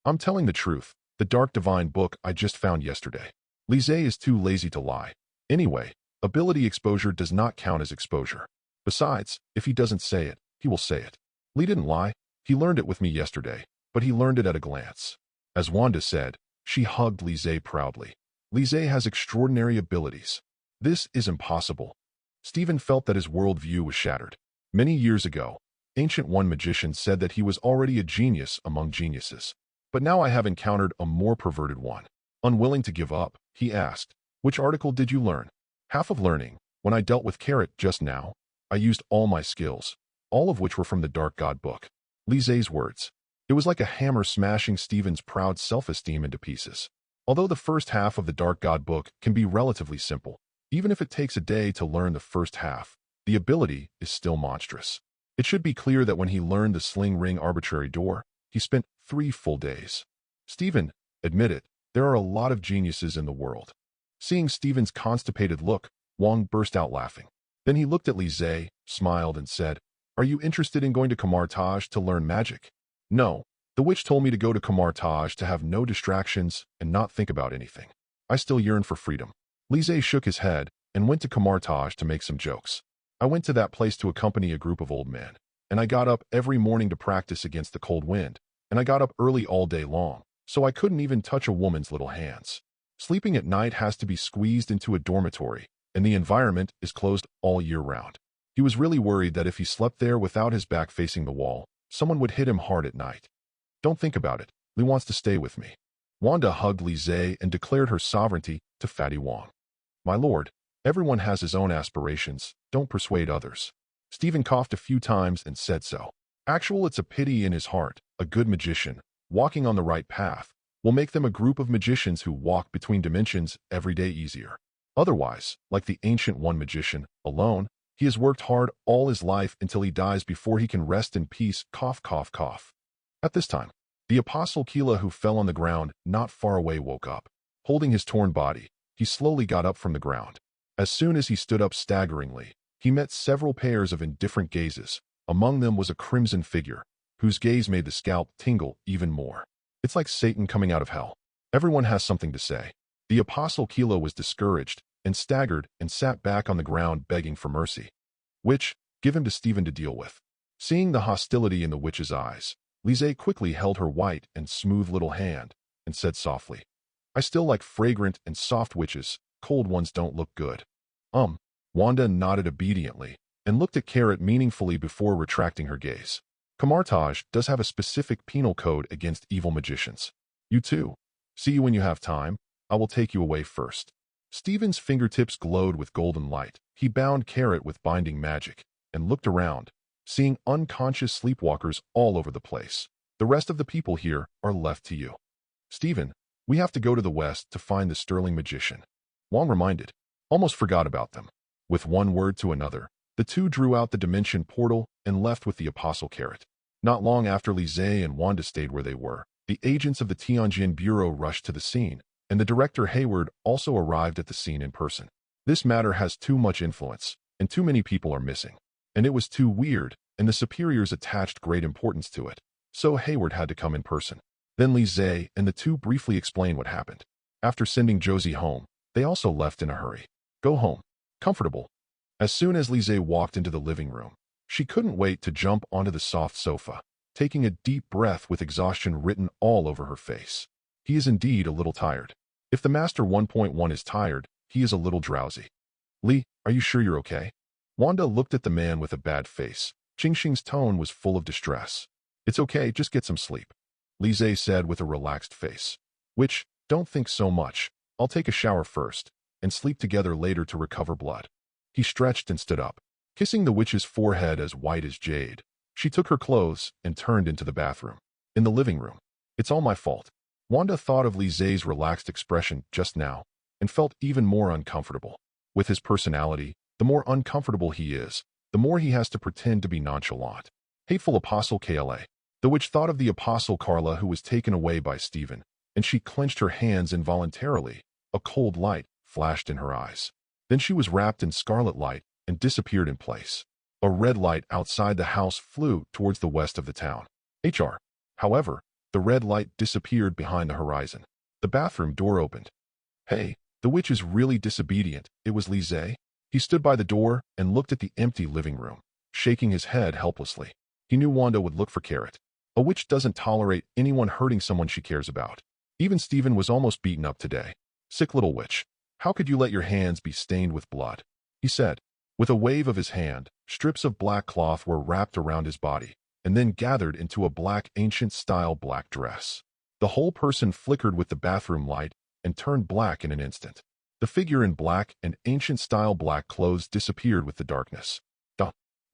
I'm telling the truth. The Dark Divine book I just found yesterday. Lise is too lazy to lie. Anyway, ability exposure does not count as exposure. Besides, if he doesn't say it, he will say it. Lee didn't lie. He learned it with me yesterday, but he learned it at a glance. As Wanda said, she hugged Lise proudly. Lise has extraordinary abilities. This is impossible. Stephen felt that his worldview was shattered. Many years ago, Ancient One Magician said that he was already a genius among geniuses. But now I have encountered a more perverted one. Unwilling to give up, he asked, which article did you learn? Half of learning. When I dealt with Carrot just now, I used all my skills, all of which were from the Dark God book. Lise's words. It was like a hammer smashing Stephen's proud self-esteem into pieces. Although the first half of the Dark God book can be relatively simple, even if it takes a day to learn the first half, the ability is still monstrous. It should be clear that when he learned the Sling Ring Arbitrary Door, he spent 3 full days. Stephen, admit it, there are a lot of geniuses in the world. Seeing Stephen's constipated look, Wong burst out laughing. Then he looked at Lise, smiled, and said, Are you interested in going to Kamartaj to learn magic? No. The witch told me to go to Kamartaj to have no distractions and not think about anything. I still yearn for freedom. Lise shook his head and went to Kamartaj to make some jokes. I went to that place to accompany a group of old men, and I got up every morning to practice against the cold wind, and I got up early all day long, so I couldn't even touch a woman's little hands. Sleeping at night has to be squeezed into a dormitory, and the environment is closed all year round. He was really worried that if he slept there without his back facing the wall, someone would hit him hard at night. Don't think about it. Lee wants to stay with me. Wanda hugged Lise and declared her sovereignty to Fatty Wong. My lord, everyone has his own aspirations. Don't persuade others. Stephen coughed a few times and said so. It's a pity in his heart. A good magician, walking on the right path, will make them a group of magicians who walk between dimensions every day easier. Otherwise, like the Ancient One Magician, alone, he has worked hard all his life until he dies before he can rest in peace, cough, cough, cough. At this time, the Apostle Kila, who fell on the ground not far away, woke up. Holding his torn body, he slowly got up from the ground. As soon as he stood up staggeringly, he met several pairs of indifferent gazes. Among them was a crimson figure, whose gaze made the scalp tingle even more. It's like Satan coming out of hell. Everyone has something to say. The Apostle Kilo was discouraged and staggered and sat back on the ground begging for mercy. Witch, give him to Stephen to deal with. Seeing the hostility in the witch's eyes, Lise quickly held her white and smooth little hand and said softly, I still like fragrant and soft witches. Cold ones don't look good. Wanda nodded obediently and looked at Carrot meaningfully before retracting her gaze. Kamartaj does have a specific penal code against evil magicians. You too. See you when you have time. I will take you away first. Stephen's fingertips glowed with golden light. He bound Carrot with binding magic and looked around, seeing unconscious sleepwalkers all over the place. The rest of the people here are left to you. Stephen, we have to go to the west to find the Sterling Magician. Wong reminded. Almost forgot about them. With one word to another, the two drew out the dimension portal and left with the Apostle Carrot. Not long after Lise and Wanda stayed where they were, the agents of the Tianjin Bureau rushed to the scene, and the director Hayward also arrived at the scene in person. This matter has too much influence, and too many people are missing. And it was too weird, and the superiors attached great importance to it, so Hayward had to come in person. Then Lise and the two briefly explained what happened. After sending Josie home, they also left in a hurry. Go home. Comfortable. As soon as Lise walked into the living room, she couldn't wait to jump onto the soft sofa, taking a deep breath with exhaustion written all over her face. He is indeed a little tired. If the Master 1.1 is tired, he is a little drowsy. Lee, are you sure you're okay? Wanda looked at the man with a bad face. Qingxing's tone was full of distress. It's okay, just get some sleep, Lise said with a relaxed face. Which, don't think so much. I'll take a shower first, and sleep together later to recover blood. He stretched and stood up, kissing the witch's forehead as white as jade. She took her clothes and turned into the bathroom. In the living room. It's all my fault. Wanda thought of Lise's relaxed expression just now, and felt even more uncomfortable. With his personality, the more uncomfortable he is, the more he has to pretend to be nonchalant. Hateful Apostle Kla. The witch thought of the Apostle Carla who was taken away by Stephen, and she clenched her hands involuntarily. A cold light flashed in her eyes. Then she was wrapped in scarlet light and disappeared in place. A red light outside the house flew towards the west of the town. However, the red light disappeared behind the horizon. The bathroom door opened. Hey, the witch is really disobedient, it was Lise. He stood by the door and looked at the empty living room, shaking his head helplessly. He knew Wanda would look for Carrot. A witch doesn't tolerate anyone hurting someone she cares about. Even Stephen was almost beaten up today. Sick little witch. How could you let your hands be stained with blood? He said. With a wave of his hand, strips of black cloth were wrapped around his body, and then gathered into a black ancient-style black dress. The whole person flickered with the bathroom light and turned black in an instant. The figure in black and ancient-style black clothes disappeared with the darkness.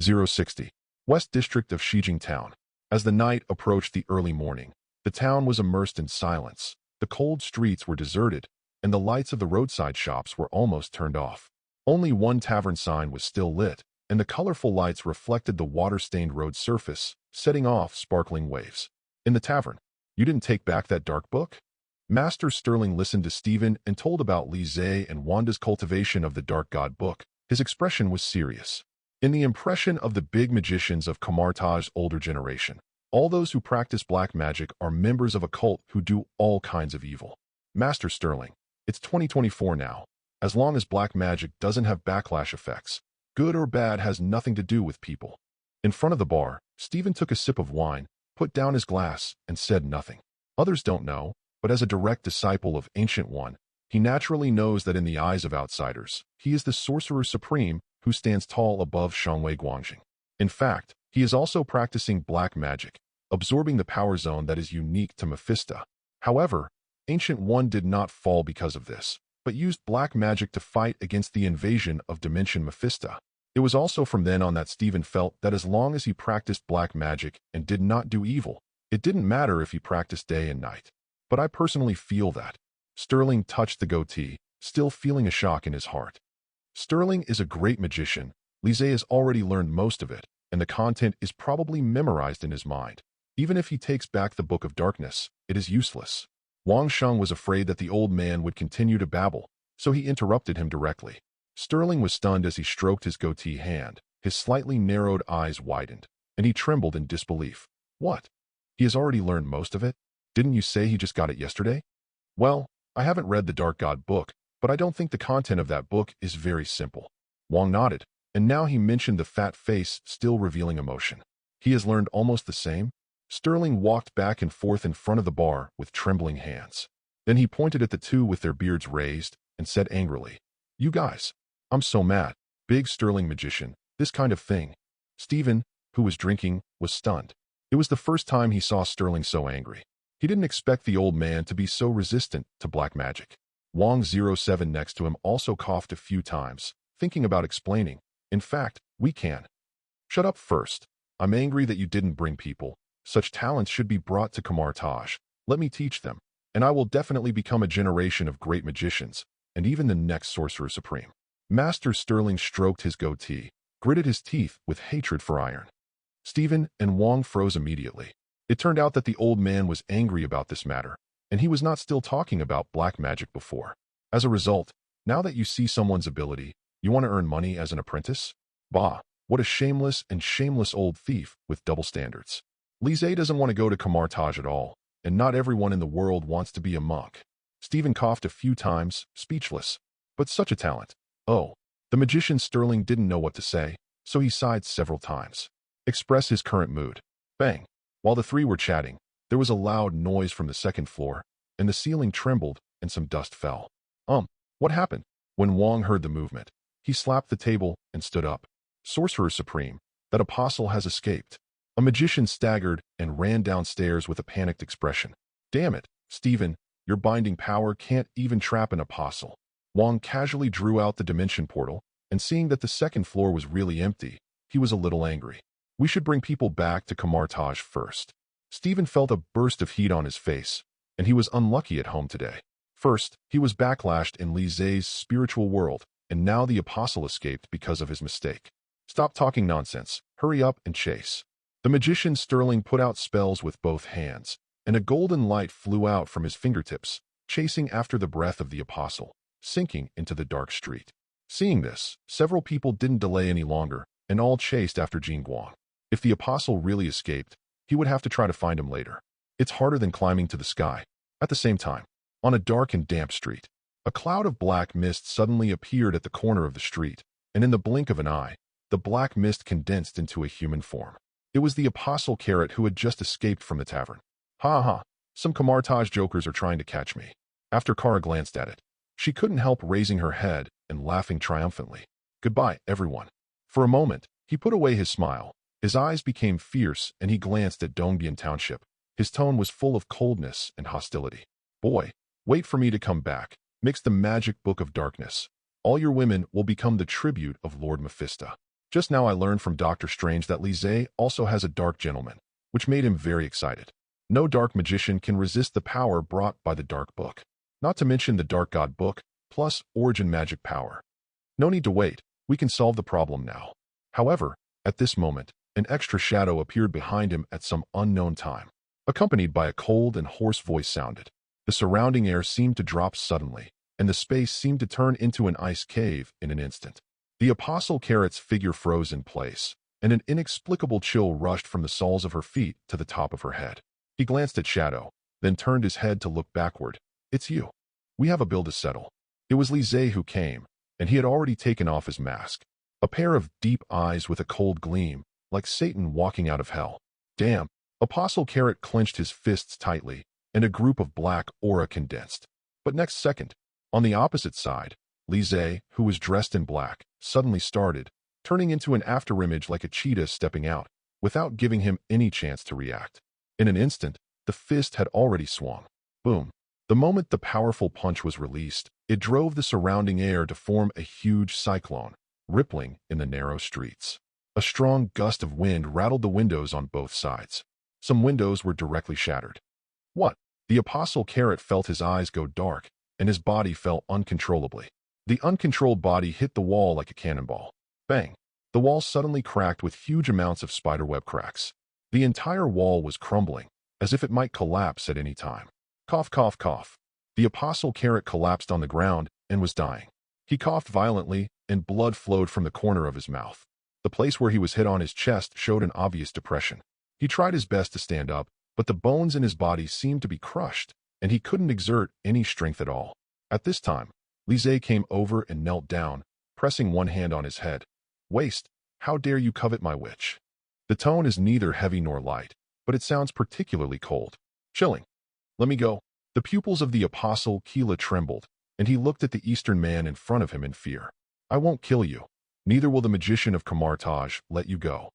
060. West District of Shijing Town. As the night approached the early morning, the town was immersed in silence. The cold streets were deserted, and the lights of the roadside shops were almost turned off. Only one tavern sign was still lit, and the colorful lights reflected the water-stained road surface, setting off sparkling waves. In the tavern, you didn't take back that dark book? Master Sterling listened to Stephen and told about Lise and Wanda's cultivation of the Dark God book. His expression was serious. In the impression of the big magicians of Kamartaj's older generation, all those who practice black magic are members of a cult who do all kinds of evil. Master Sterling, it's 2024 now. As long as black magic doesn't have backlash effects, good or bad has nothing to do with people. In front of the bar, Stephen took a sip of wine, put down his glass, and said nothing. Others don't know, but as a direct disciple of Ancient One, he naturally knows that in the eyes of outsiders, he is the Sorcerer Supreme who stands tall above Shangwei Guangjing. In fact, he is also practicing black magic, absorbing the power zone that is unique to Mephisto. However, Ancient One did not fall because of this, but used black magic to fight against the invasion of Dimension Mephisto. It was also from then on that Stephen felt that as long as he practiced black magic and did not do evil, it didn't matter if he practiced day and night. But I personally feel that. Sterling touched the goatee, still feeling a shock in his heart. Sterling is a great magician. Lise has already learned most of it, and the content is probably memorized in his mind. Even if he takes back the Book of Darkness, it is useless. Wang Sheng was afraid that the old man would continue to babble, so he interrupted him directly. Sterling was stunned as he stroked his goatee hand. His slightly narrowed eyes widened, and he trembled in disbelief. What? He has already learned most of it? Didn't you say he just got it yesterday? Well, I haven't read the Dark God book, but I don't think the content of that book is very simple. Wang nodded, and now he mentioned the fat face still revealing emotion. He has learned almost the same? Sterling walked back and forth in front of the bar with trembling hands. Then he pointed at the two with their beards raised and said angrily, "You guys, I'm so mad. Big Sterling magician, this kind of thing." Stephen, who was drinking, was stunned. It was the first time he saw Sterling so angry. He didn't expect the old man to be so resistant to black magic. Wang 07 next to him also coughed a few times, thinking about explaining. In fact, we can. Shut up first. I'm angry that you didn't bring people. Such talents should be brought to Kamartaj. Let me teach them, and I will definitely become a generation of great magicians, and even the next Sorcerer Supreme. Master Sterling stroked his goatee, gritted his teeth with hatred for iron. Stephen and Wang froze immediately. It turned out that the old man was angry about this matter, and he was not still talking about black magic before. As a result, now that you see someone's ability, you want to earn money as an apprentice? Bah, What a shameless old thief with double standards. Lise doesn't want to go to Kamartaj at all, and not everyone in the world wants to be a monk. Stephen coughed a few times, speechless. But such a talent. Oh. The magician Sterling didn't know what to say, so he sighed several times. Express his current mood. Bang. While the three were chatting, there was a loud noise from the second floor, and the ceiling trembled, and some dust fell. What happened? When Wong heard the movement, he slapped the table and stood up. Sorcerer Supreme, that apostle has escaped. A magician staggered and ran downstairs with a panicked expression. Damn it, Stephen, your binding power can't even trap an apostle. Wong casually drew out the dimension portal, and seeing that the second floor was really empty, he was a little angry. We should bring people back to Kamartaj first. Stephen felt a burst of heat on his face, and he was unlucky at home today. First, he was backlashed in Lise's spiritual world, and now the apostle escaped because of his mistake. Stop talking nonsense. Hurry up and chase. The magician Sterling put out spells with both hands, and a golden light flew out from his fingertips, chasing after the breath of the apostle, sinking into the dark street. Seeing this, several people didn't delay any longer, and all chased after Jin Guang. If the apostle really escaped, he would have to try to find him later. It's harder than climbing to the sky. At the same time, on a dark and damp street, a cloud of black mist suddenly appeared at the corner of the street, and in the blink of an eye, the black mist condensed into a human form. It was the apostle Carrot who had just escaped from the tavern. Ha ha, some Kamartaj jokers are trying to catch me. After Kara glanced at it, she couldn't help raising her head and laughing triumphantly. Goodbye, everyone. For a moment, he put away his smile. His eyes became fierce, and he glanced at Dongbian Township. His tone was full of coldness and hostility. Boy, wait for me to come back. Mix the magic book of darkness. All your women will become the tribute of Lord Mephisto. Just now I learned from Dr. Strange that Lise also has a dark gentleman, which made him very excited. No dark magician can resist the power brought by the dark book. Not to mention the dark god book, plus origin magic power. No need to wait, we can solve the problem now. However, at this moment, an extra shadow appeared behind him at some unknown time. Accompanied by a cold and hoarse voice sounded. The surrounding air seemed to drop suddenly, and the space seemed to turn into an ice cave in an instant. The Apostle Carrot's figure froze in place, and an inexplicable chill rushed from the soles of her feet to the top of her head. He glanced at Shadow, then turned his head to look backward. It's you. We have a bill to settle. It was Lise who came, and he had already taken off his mask. A pair of deep eyes with a cold gleam, like Satan walking out of hell. Damn. Apostle Carrot clenched his fists tightly, and a group of black aura condensed. But next second, on the opposite side, Lise, who was dressed in black, suddenly started, turning into an afterimage like a cheetah stepping out, without giving him any chance to react. In an instant, the fist had already swung. Boom. The moment the powerful punch was released, it drove the surrounding air to form a huge cyclone, rippling in the narrow streets. A strong gust of wind rattled the windows on both sides. Some windows were directly shattered. What? The Apostle Carrot felt his eyes go dark, and his body fell uncontrollably. The uncontrolled body hit the wall like a cannonball. Bang! The wall suddenly cracked with huge amounts of spiderweb cracks. The entire wall was crumbling, as if it might collapse at any time. Cough, cough, cough. The Apostle Carrot collapsed on the ground and was dying. He coughed violently, and blood flowed from the corner of his mouth. The place where he was hit on his chest showed an obvious depression. He tried his best to stand up, but the bones in his body seemed to be crushed, and he couldn't exert any strength at all. At this time, Lise came over and knelt down, pressing one hand on his head. Waste, how dare you covet my witch? The tone is neither heavy nor light, but it sounds particularly cold. Chilling. Let me go. The pupils of the Apostle Keela trembled, and he looked at the Eastern man in front of him in fear. I won't kill you. Neither will the magician of Kamartaj let you go.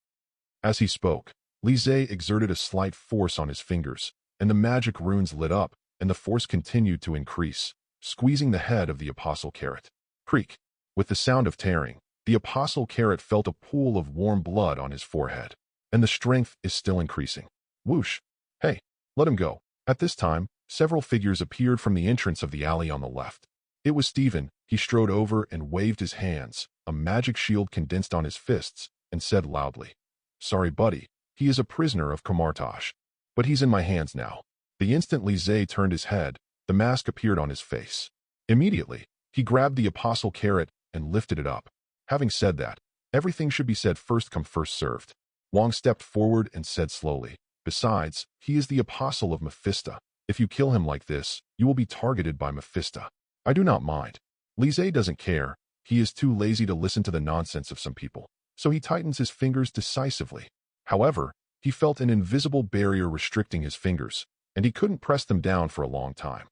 As he spoke, Lise exerted a slight force on his fingers, and the magic runes lit up, and the force continued to increase, squeezing the head of the Apostle Carrot. Creak. With the sound of tearing, the Apostle Carrot felt a pool of warm blood on his forehead, and the strength is still increasing. Whoosh. Hey, let him go. At this time, several figures appeared from the entrance of the alley on the left. It was Stephen. He strode over and waved his hands, a magic shield condensed on his fists, and said loudly, Sorry, buddy. He is a prisoner of Kamartaj. But he's in my hands now. The instant Lise turned his head, the mask appeared on his face. Immediately, he grabbed the Apostle Carrot and lifted it up. Having said that, Everything should be said first come first served. Wong stepped forward and said slowly, "Besides, he is the apostle of Mephisto. If you kill him like this, you will be targeted by Mephisto. I do not mind. Lise doesn't care. He is too lazy to listen to the nonsense of some people, so he tightens his fingers decisively. However, he felt an invisible barrier restricting his fingers, and he couldn't press them down for a long time.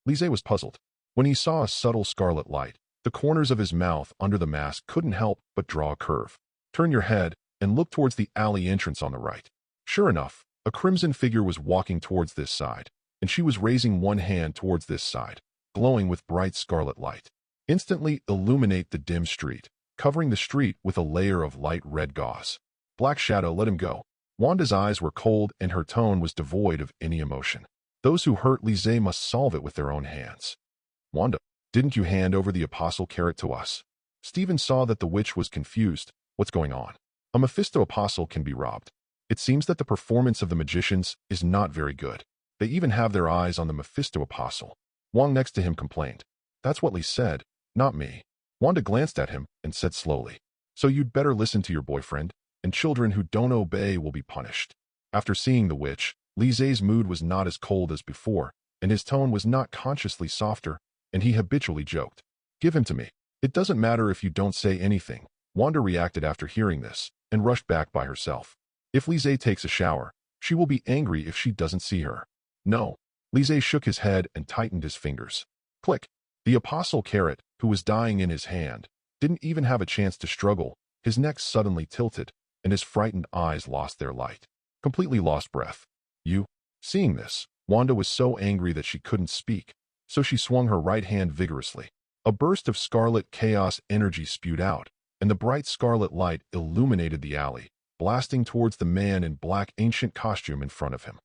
Lise was puzzled. When he saw a subtle scarlet light, the corners of his mouth under the mask couldn't help but draw a curve. Turn your head and look towards the alley entrance on the right. Sure enough, a crimson figure was walking towards this side, and she was raising one hand towards this side, glowing with bright scarlet light. Instantly illuminate the dim street, covering the street with a layer of light red gauze. Black Shadow let him go. Wanda's eyes were cold and her tone was devoid of any emotion. Those who hurt Lise must solve it with their own hands. Wanda, didn't you hand over the apostle carrot to us? Stephen saw that the witch was confused. What's going on? A Mephisto apostle can be robbed. It seems that the performance of the magicians is not very good. They even have their eyes on the Mephisto apostle. Wong next to him complained. That's what Lee said, not me. Wanda glanced at him and said slowly, "So you'd better listen to your boyfriend, and children who don't obey will be punished." After seeing the witch, Lise's mood was not as cold as before, and his tone was not consciously softer, and he habitually joked. "Give him to me. It doesn't matter if you don't say anything." Wanda reacted after hearing this, and rushed back by herself. If Lise takes a shower, she will be angry if she doesn't see her. No. Lise shook his head and tightened his fingers. Click. The apostle carrot, who was dying in his hand, didn't even have a chance to struggle. His neck suddenly tilted, and his frightened eyes lost their light. Completely lost breath. You? Seeing this, Wanda was so angry that she couldn't speak, so she swung her right hand vigorously. A burst of scarlet chaos energy spewed out, and the bright scarlet light illuminated the alley, blasting towards the man in black ancient costume in front of him.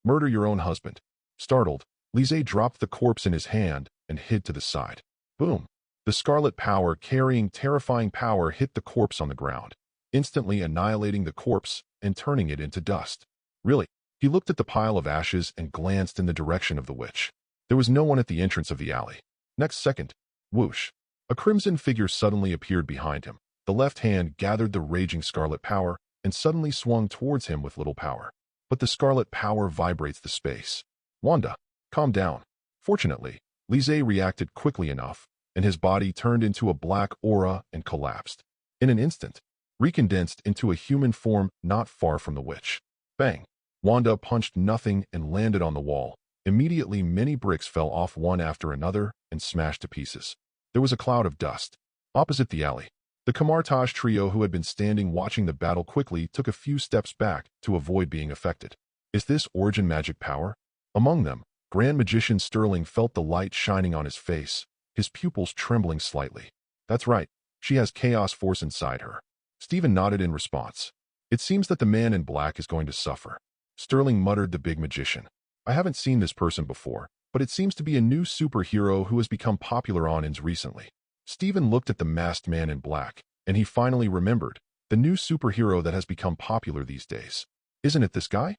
Murder your own husband. Startled, Lise dropped the corpse in his hand and hid to the side. Boom! The scarlet power carrying terrifying power hit the corpse on the ground, instantly annihilating the corpse and turning it into dust. Really? He looked at the pile of ashes and glanced in the direction of the witch. There was no one at the entrance of the alley. Next second, whoosh! A crimson figure suddenly appeared behind him. The left hand gathered the raging scarlet power and suddenly swung towards him with little power. But the scarlet power vibrates the space. Wanda, calm down. Fortunately, Lise reacted quickly enough, and his body turned into a black aura and collapsed. In an instant, recondensed into a human form not far from the witch. Bang! Wanda punched nothing and landed on the wall. Immediately many bricks fell off one after another and smashed to pieces. There was a cloud of dust. Opposite the alley, the Camartage trio who had been standing watching the battle quickly took a few steps back to avoid being affected. Is this origin magic power? Among them, Grand Magician Sterling felt the light shining on his face, his pupils trembling slightly. That's right, she has chaos force inside her. Stephen nodded in response. It seems that the man in black is going to suffer. Sterling muttered the big magician. I haven't seen this person before, but it seems to be a new superhero who has become popular on ins recently. Stephen looked at the masked man in black, and he finally remembered, the new superhero that has become popular these days. Isn't it this guy?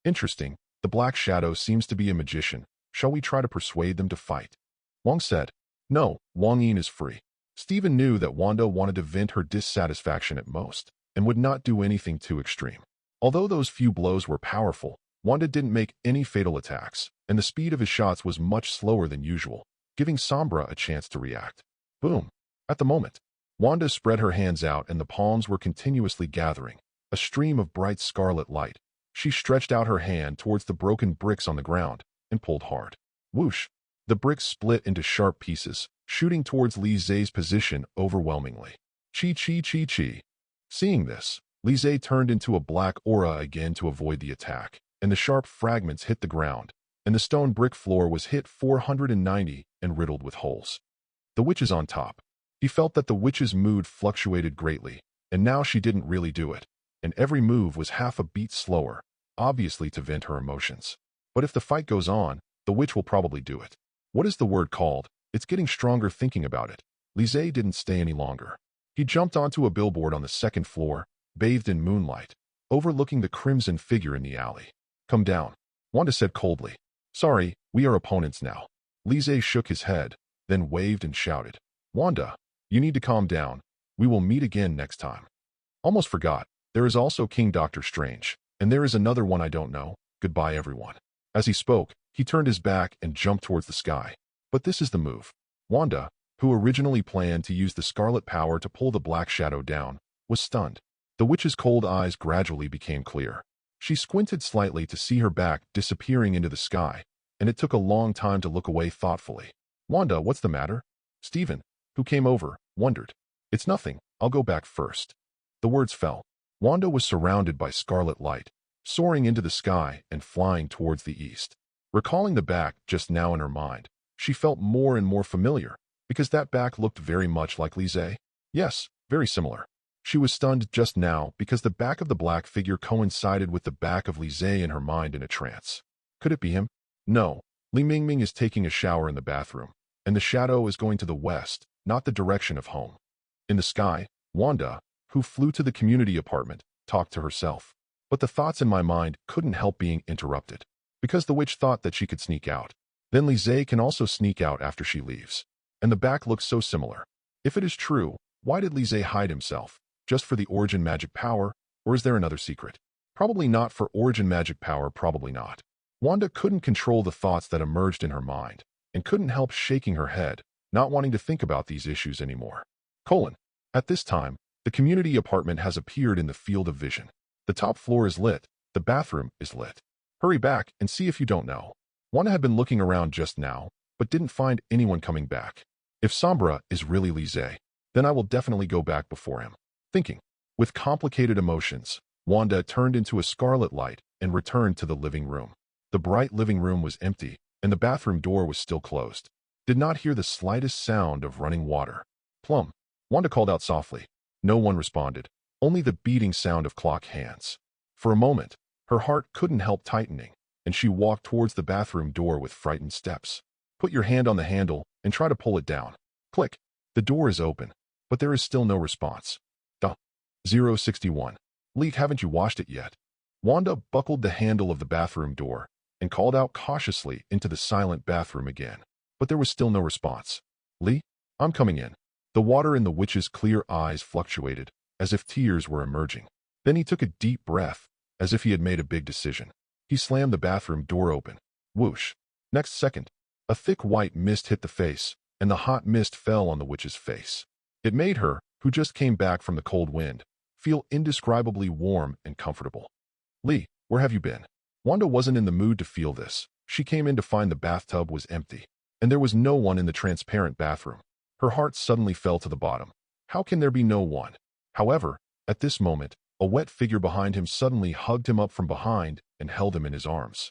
Interesting, the Black Shadow seems to be a magician. Shall we try to persuade them to fight? Wong said. No, Wong Yin is free. Stephen knew that Wanda wanted to vent her dissatisfaction at most, and would not do anything too extreme. Although those few blows were powerful, Wanda didn't make any fatal attacks, and the speed of his shots was much slower than usual, giving Sombra a chance to react. Boom! At the moment, Wanda spread her hands out and the palms were continuously gathering, a stream of bright scarlet light. She stretched out her hand towards the broken bricks on the ground and pulled hard. Whoosh! The bricks split into sharp pieces, shooting towards Lise's position overwhelmingly. Chi. Seeing this, Lise turned into a black aura again to avoid the attack, and the sharp fragments hit the ground, and the stone brick floor was hit 490 and riddled with holes. The witch is on top. He felt that the witch's mood fluctuated greatly, and now she didn't really do it, and every move was half a beat slower, obviously to vent her emotions. But if the fight goes on, the witch will probably do it. What is the word called? It's getting stronger thinking about it. Lise didn't stay any longer. He jumped onto a billboard on the second floor, bathed in moonlight, overlooking the crimson figure in the alley. Come down, Wanda said coldly. Sorry, we are opponents now. Lise shook his head, then waved and shouted. Wanda, you need to calm down. We will meet again next time. Almost forgot. There is also King Doctor Strange. And there is another one I don't know. Goodbye, everyone. As he spoke, he turned his back and jumped towards the sky. But this is the move. Wanda, who originally planned to use the Scarlet power to pull the Black Shadow down, was stunned. The witch's cold eyes gradually became clear. She squinted slightly to see her back disappearing into the sky, and it took a long time to look away thoughtfully. Wanda, what's the matter? Stephen, who came over, wondered. It's nothing, I'll go back first. The words fell. Wanda was surrounded by scarlet light, soaring into the sky and flying towards the east. Recalling the back just now in her mind, she felt more and more familiar, because that back looked very much like Lise. Yes, very similar. She was stunned just now because the back of the black figure coincided with the back of Lise in her mind in a trance. Could it be him? No. Li Mingming is taking a shower in the bathroom, and the shadow is going to the west, not the direction of home. In the sky, Wanda, who flew to the community apartment, talked to herself. But the thoughts in my mind couldn't help being interrupted, because the witch thought that she could sneak out. Then Lise can also sneak out after she leaves. And the back looks so similar. If it is true, why did Lise hide himself? Just for the origin magic power, or is there another secret? Probably not for origin magic power, probably not. Wanda couldn't control the thoughts that emerged in her mind, and couldn't help shaking her head, not wanting to think about these issues anymore. At this time, the community apartment has appeared in the field of vision. The top floor is lit, the bathroom is lit. Hurry back and see if you don't know. Wanda had been looking around just now, but didn't find anyone coming back. If Sombra is really Lise, then I will definitely go back before him. Thinking. With complicated emotions, Wanda turned into a scarlet light and returned to the living room. The bright living room was empty, and the bathroom door was still closed. Did not hear the slightest sound of running water. Plum. Wanda called out softly. No one responded, only the beating sound of clock hands. For a moment, her heart couldn't help tightening, and she walked towards the bathroom door with frightened steps. Put your hand on the handle and try to pull it down. Click. The door is open, but there is still no response. 061. Leak, haven't you washed it yet? Wanda buckled the handle of the bathroom door and called out cautiously into the silent bathroom again, but there was still no response. Lee, I'm coming in. The water in the witch's clear eyes fluctuated, as if tears were emerging. Then he took a deep breath, as if he had made a big decision. He slammed the bathroom door open. Whoosh. Next second, a thick white mist hit the face, and the hot mist fell on the witch's face. It made her, who just came back from the cold wind, feel indescribably warm and comfortable. Lee, where have you been? Wanda wasn't in the mood to feel this. She came in to find the bathtub was empty, and there was no one in the transparent bathroom. Her heart suddenly fell to the bottom. How can there be no one? However, at this moment, a wet figure behind him suddenly hugged him up from behind and held him in his arms.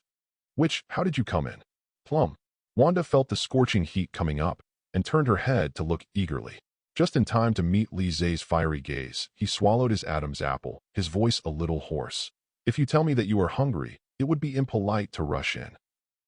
Witch, how did you come in? Plum. Wanda felt the scorching heat coming up and turned her head to look eagerly. Just in time to meet Lise's fiery gaze, he swallowed his Adam's apple, his voice a little hoarse. If you tell me that you are hungry, it would be impolite to rush in.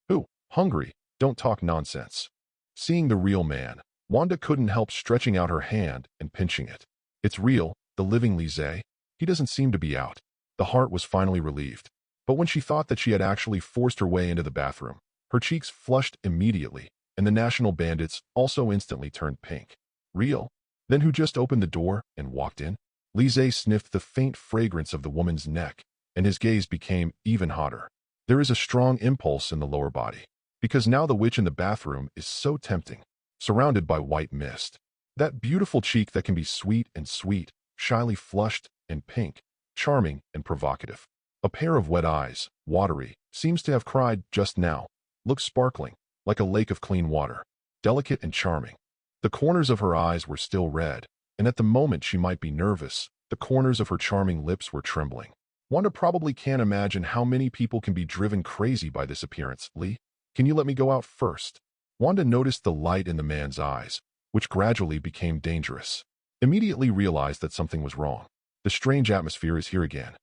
Who? Hungry? Don't talk nonsense. Seeing the real man, Wanda couldn't help stretching out her hand and pinching it. It's real, the living Lise. He doesn't seem to be out. The heart was finally relieved. But when she thought that she had actually forced her way into the bathroom, her cheeks flushed immediately, and the national bandits also instantly turned pink. Real? Then who just opened the door and walked in? Lise sniffed the faint fragrance of the woman's neck, and his gaze became even hotter. There is a strong impulse in the lower body, because now the witch in the bathroom is so tempting, surrounded by white mist. That beautiful cheek that can be sweet, shyly flushed and pink, charming and provocative. A pair of wet eyes, watery, seems to have cried just now, looks sparkling, like a lake of clean water, delicate and charming. The corners of her eyes were still red, and at the moment she might be nervous, the corners of her charming lips were trembling. Wanda probably can't imagine how many people can be driven crazy by this appearance. Lee, can you let me go out first? Wanda noticed the light in the man's eyes, which gradually became dangerous. Immediately realized that something was wrong. The strange atmosphere is here again.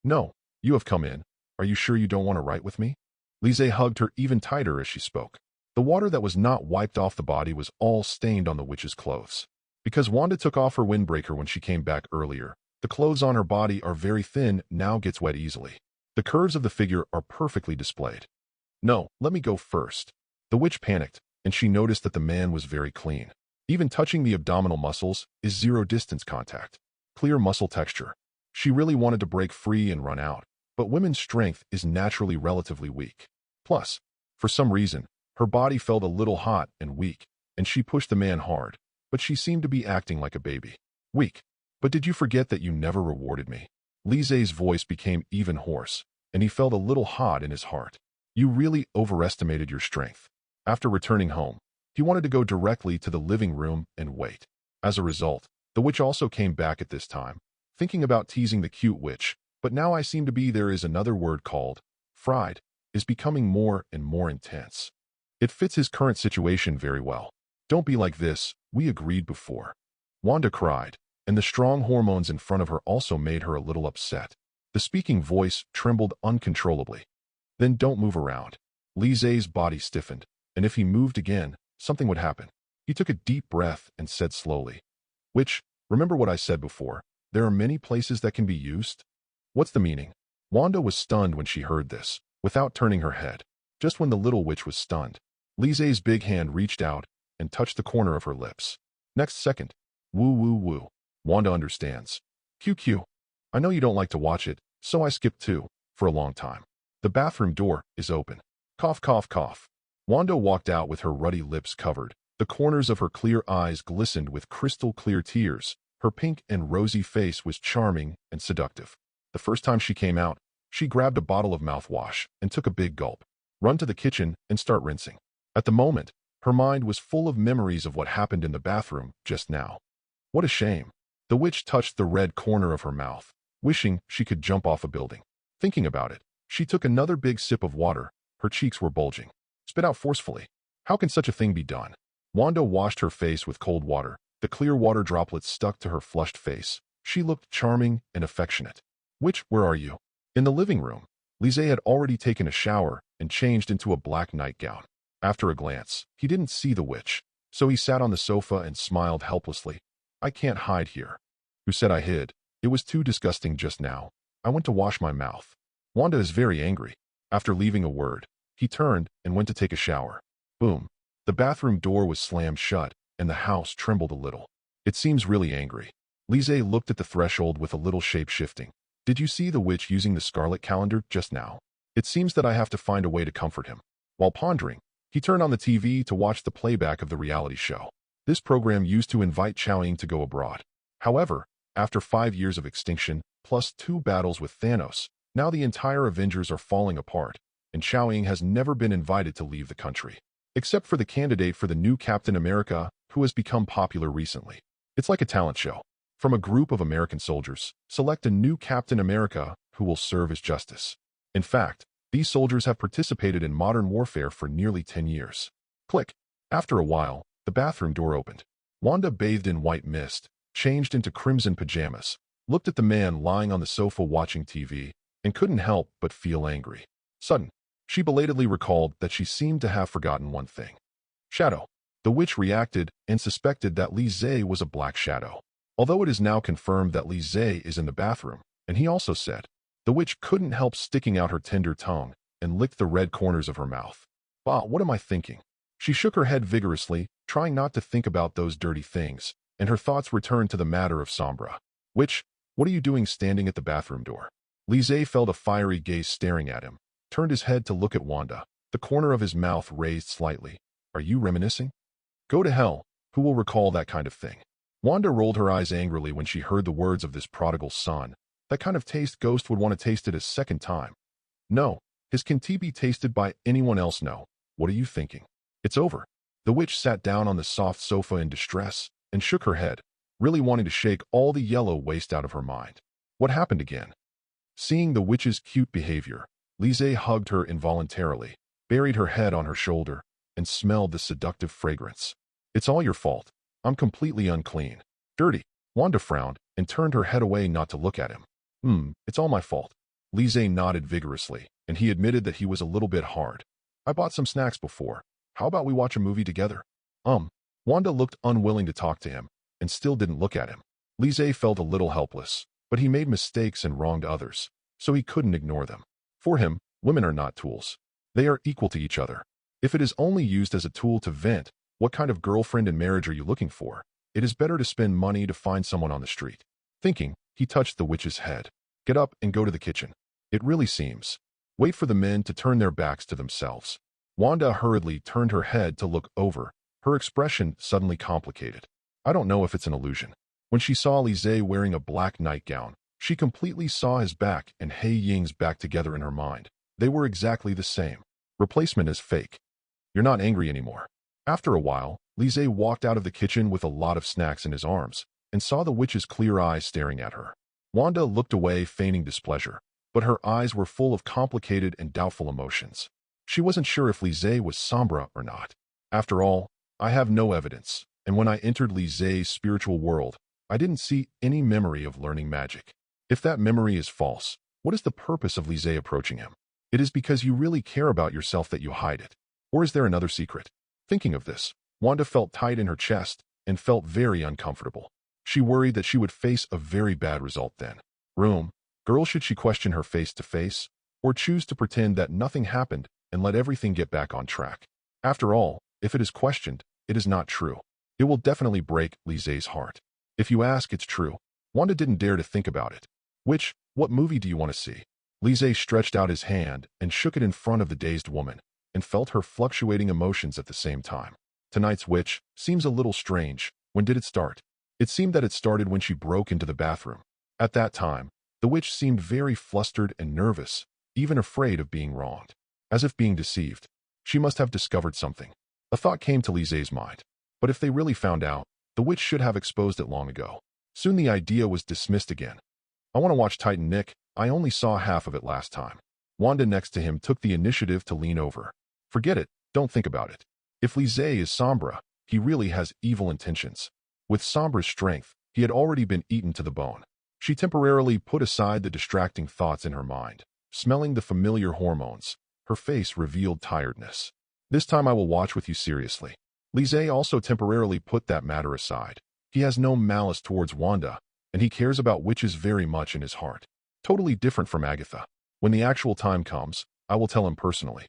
No, you have come in. Are you sure you don't want to write with me? Lise hugged her even tighter as she spoke. The water that was not wiped off the body was all stained on the witch's clothes. Because Wanda took off her windbreaker when she came back earlier, the clothes on her body are very thin, now gets wet easily. The curves of the figure are perfectly displayed. No, let me go first. The witch panicked, and she noticed that the man was very clean. Even touching the abdominal muscles is zero-distance contact. Clear muscle texture. She really wanted to break free and run out, but women's strength is naturally relatively weak. Plus, for some reason, her body felt a little hot and weak, and she pushed the man hard, but she seemed to be acting like a baby. Weak. But did you forget that you never rewarded me? Lise's voice became even hoarse, and he felt a little hot in his heart. You really overestimated your strength. After returning home, he wanted to go directly to the living room and wait. As a result, the witch also came back at this time, thinking about teasing the cute witch, but now I seem to be there is another word called fried, is becoming more and more intense. It fits his current situation very well. Don't be like this, we agreed before. Wanda cried, and the strong hormones in front of her also made her a little upset. The speaking voice trembled uncontrollably. Then don't move around. Lise's body stiffened, and if he moved again, something would happen. He took a deep breath and said slowly, Witch, remember what I said before, there are many places that can be used? What's the meaning? Wanda was stunned when she heard this, without turning her head. Just when the little witch was stunned, Lise's big hand reached out and touched the corner of her lips. Next second, woo woo woo. Wanda understands. QQ. I know you don't like to watch it, so I skipped too, for a long time. The bathroom door is open. Cough, cough, cough. Wanda walked out with her ruddy lips covered. The corners of her clear eyes glistened with crystal-clear tears. Her pink and rosy face was charming and seductive. The first time she came out, she grabbed a bottle of mouthwash and took a big gulp. Run to the kitchen and start rinsing. At the moment, her mind was full of memories of what happened in the bathroom just now. What a shame. The witch touched the red corner of her mouth, wishing she could jump off a building. Thinking about it, she took another big sip of water. Her cheeks were bulging. Spit out forcefully. How can such a thing be done? Wanda washed her face with cold water. The clear water droplets stuck to her flushed face. She looked charming and affectionate. Witch, where are you? In the living room. Lise had already taken a shower and changed into a black nightgown. After a glance, he didn't see the witch, so he sat on the sofa and smiled helplessly. I can't hide here. Who said I hid? It was too disgusting just now. I went to wash my mouth. Wanda is very angry. After leaving a word, he turned and went to take a shower. Boom. The bathroom door was slammed shut, and the house trembled a little. It seems really angry. Lise looked at the threshold with a little shape-shifting. Did you see the witch using the Scarlet calendar just now? It seems that I have to find a way to comfort him. While pondering, he turned on the TV to watch the playback of the reality show. This program used to invite Chao-Ying to go abroad. However, after 5 years of extinction, plus 2 battles with Thanos, now the entire Avengers are falling apart, and Chao-Ying has never been invited to leave the country. Except for the candidate for the new Captain America, who has become popular recently. It's like a talent show. From a group of American soldiers, select a new Captain America who will serve as justice. In fact, these soldiers have participated in modern warfare for nearly 10 years. Click. After a while, the bathroom door opened. Wanda, bathed in white mist, changed into crimson pajamas, looked at the man lying on the sofa watching TV, and couldn't help but feel angry. Sudden, she belatedly recalled that she seemed to have forgotten one thing. Shadow. The witch reacted and suspected that Lise was a black shadow. Although it is now confirmed that Lise is in the bathroom, and he also said, the witch couldn't help sticking out her tender tongue and licked the red corners of her mouth. Bah, what am I thinking? She shook her head vigorously, trying not to think about those dirty things, and her thoughts returned to the matter of Sombra. Witch, what are you doing standing at the bathroom door? Lise felt a fiery gaze staring at him, turned his head to look at Wanda, the corner of his mouth raised slightly. Are you reminiscing? Go to hell, who will recall that kind of thing? Wanda rolled her eyes angrily when she heard the words of this prodigal son. That kind of taste Ghost would want to taste it a second time. No, his can tea be tasted by anyone else? No. What are you thinking? It's over. The witch sat down on the soft sofa in distress and shook her head, really wanting to shake all the yellow waste out of her mind. What happened again? Seeing the witch's cute behavior, Lise hugged her involuntarily, buried her head on her shoulder, and smelled the seductive fragrance. It's all your fault. I'm completely unclean. Dirty. Wanda frowned and turned her head away not to look at him. It's all my fault. Lise nodded vigorously, and he admitted that he was a little bit hard. I bought some snacks before. How about we watch a movie together? Wanda looked unwilling to talk to him, and still didn't look at him. Lise felt a little helpless, but he made mistakes and wronged others, so he couldn't ignore them. For him, women are not tools. They are equal to each other. If it is only used as a tool to vent, What kind of girlfriend in marriage are you looking for? It is better to spend money to find someone on the street. Thinking, he touched the witch's head. Get up and go to the kitchen. It really seems. Wait for the men to turn their backs to themselves. Wanda hurriedly turned her head to look over, her expression suddenly complicated. I don't know if it's an illusion. When she saw Lise wearing a black nightgown, she completely saw his back and Hei Ying's back together in her mind. They were exactly the same. Replacement is fake. You're not angry anymore. After a while, Lise walked out of the kitchen with a lot of snacks in his arms and saw the witch's clear eyes staring at her. Wanda looked away, feigning displeasure, but her eyes were full of complicated and doubtful emotions. She wasn't sure if Lise was Sombra or not. After all, I have no evidence, and when I entered Lise's spiritual world, I didn't see any memory of learning magic. If that memory is false, what is the purpose of Lise approaching him? It is because you really care about yourself that you hide it. Or is there another secret? Thinking of this, Wanda felt tight in her chest and felt very uncomfortable. She worried that she would face a very bad result then. Girl, should she question her face to face, or choose to pretend that nothing happened and let everything get back on track? After all, if it is questioned, it is not true. It will definitely break Lise's heart. If you ask, it's true. Wanda didn't dare to think about it. What movie do you want to see? Lise stretched out his hand and shook it in front of the dazed woman, and felt her fluctuating emotions at the same time. Tonight's witch seems a little strange. When did it start? It seemed that it started when she broke into the bathroom. At that time, the witch seemed very flustered and nervous, even afraid of being wronged. As if being deceived. She must have discovered something. A thought came to Lise's mind. But if they really found out, the witch should have exposed it long ago. Soon the idea was dismissed again. I want to watch Titan Nick. I only saw half of it last time. Wanda next to him took the initiative to lean over. Forget it. Don't think about it. If Lise is Sombra, he really has evil intentions. With Sombra's strength, he had already been eaten to the bone. She temporarily put aside the distracting thoughts in her mind. Smelling the familiar hormones, her face revealed tiredness. This time I will watch with you seriously. Lise also temporarily put that matter aside. He has no malice towards Wanda, and he cares about witches very much in his heart. Totally different from Agatha. When the actual time comes, I will tell him personally.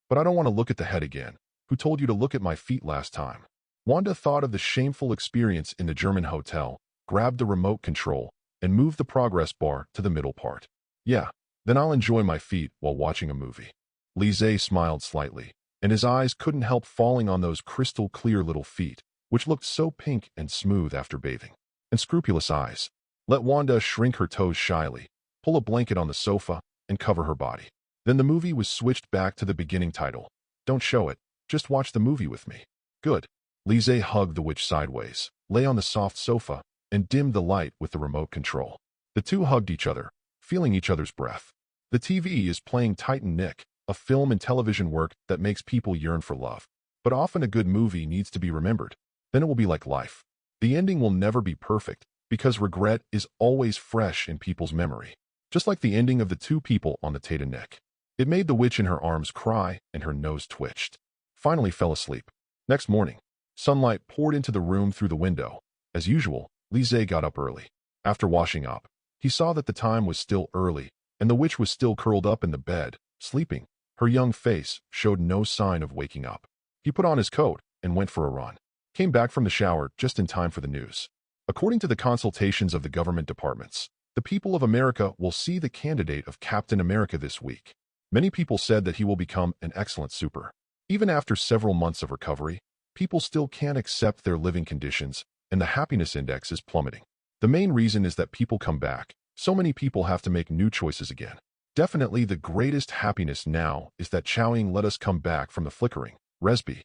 But I don't want to look at the head again. Who told you to look at my feet last time? Wanda thought of the shameful experience in the German hotel, grabbed the remote control, and moved the progress bar to the middle part. Yeah, then I'll enjoy my feet while watching a movie. Lise smiled slightly, and his eyes couldn't help falling on those crystal-clear little feet, which looked so pink and smooth after bathing. And scrupulous eyes. Let Wanda shrink her toes shyly, pull a blanket on the sofa, and cover her body. Then the movie was switched back to the beginning title. Don't show it, just watch the movie with me. Good. Lise hugged the witch sideways, lay on the soft sofa, and dimmed the light with the remote control. The two hugged each other, feeling each other's breath. The TV is playing Titan Nick, a film and television work that makes people yearn for love. But often a good movie needs to be remembered. Then it will be like life. The ending will never be perfect, because regret is always fresh in people's memory. Just like the ending of the two people on the Titan Nick. It made the witch in her arms cry and her nose twitched. Finally fell asleep. Next morning, sunlight poured into the room through the window. As usual, Lise got up early. After washing up, he saw that the time was still early, and the witch was still curled up in the bed, sleeping. Her young face showed no sign of waking up. He put on his coat and went for a run. Came back from the shower just in time for the news. According to the consultations of the government departments, the people of America will see the candidate of Captain America this week. Many people said that he will become an excellent super. Even after several months of recovery, people still can't accept their living conditions, and the happiness index is plummeting. The main reason is that people come back. So many people have to make new choices again. Definitely the greatest happiness now is that Chowing let us come back from the flickering. Resby.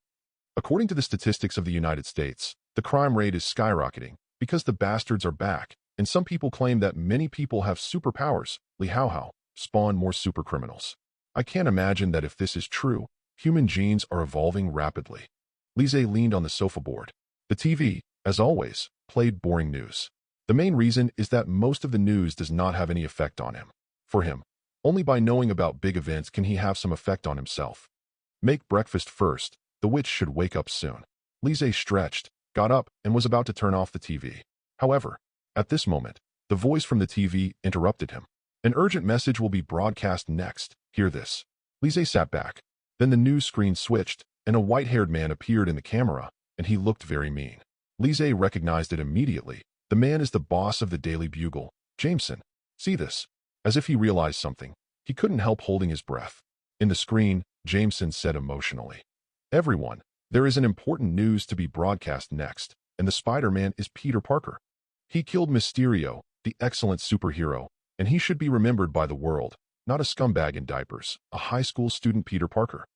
According to the statistics of the United States, the crime rate is skyrocketing because the bastards are back, and some people claim that many people have superpowers, Li Hao Hao, spawn more supercriminals. I can't imagine that if this is true, human genes are evolving rapidly. Lise leaned on the sofa board. The TV, as always, played boring news. The main reason is that most of the news does not have any effect on him. For him, only by knowing about big events can he have some effect on himself. Make breakfast first. The witch should wake up soon. Lise stretched, got up, and was about to turn off the TV. However, at this moment, the voice from the TV interrupted him. An urgent message will be broadcast next. Hear this. Lise sat back. Then the news screen switched, and a white-haired man appeared in the camera, and he looked very mean. Lise recognized it immediately. The man is the boss of the Daily Bugle, Jameson. See this? As if he realized something, he couldn't help holding his breath. In the screen, Jameson said emotionally, "Everyone, there is an important news to be broadcast next, and the Spider-Man is Peter Parker. He killed Mysterio, the excellent superhero, and he should be remembered by the world, not a scumbag in diapers, a high school student Peter Parker."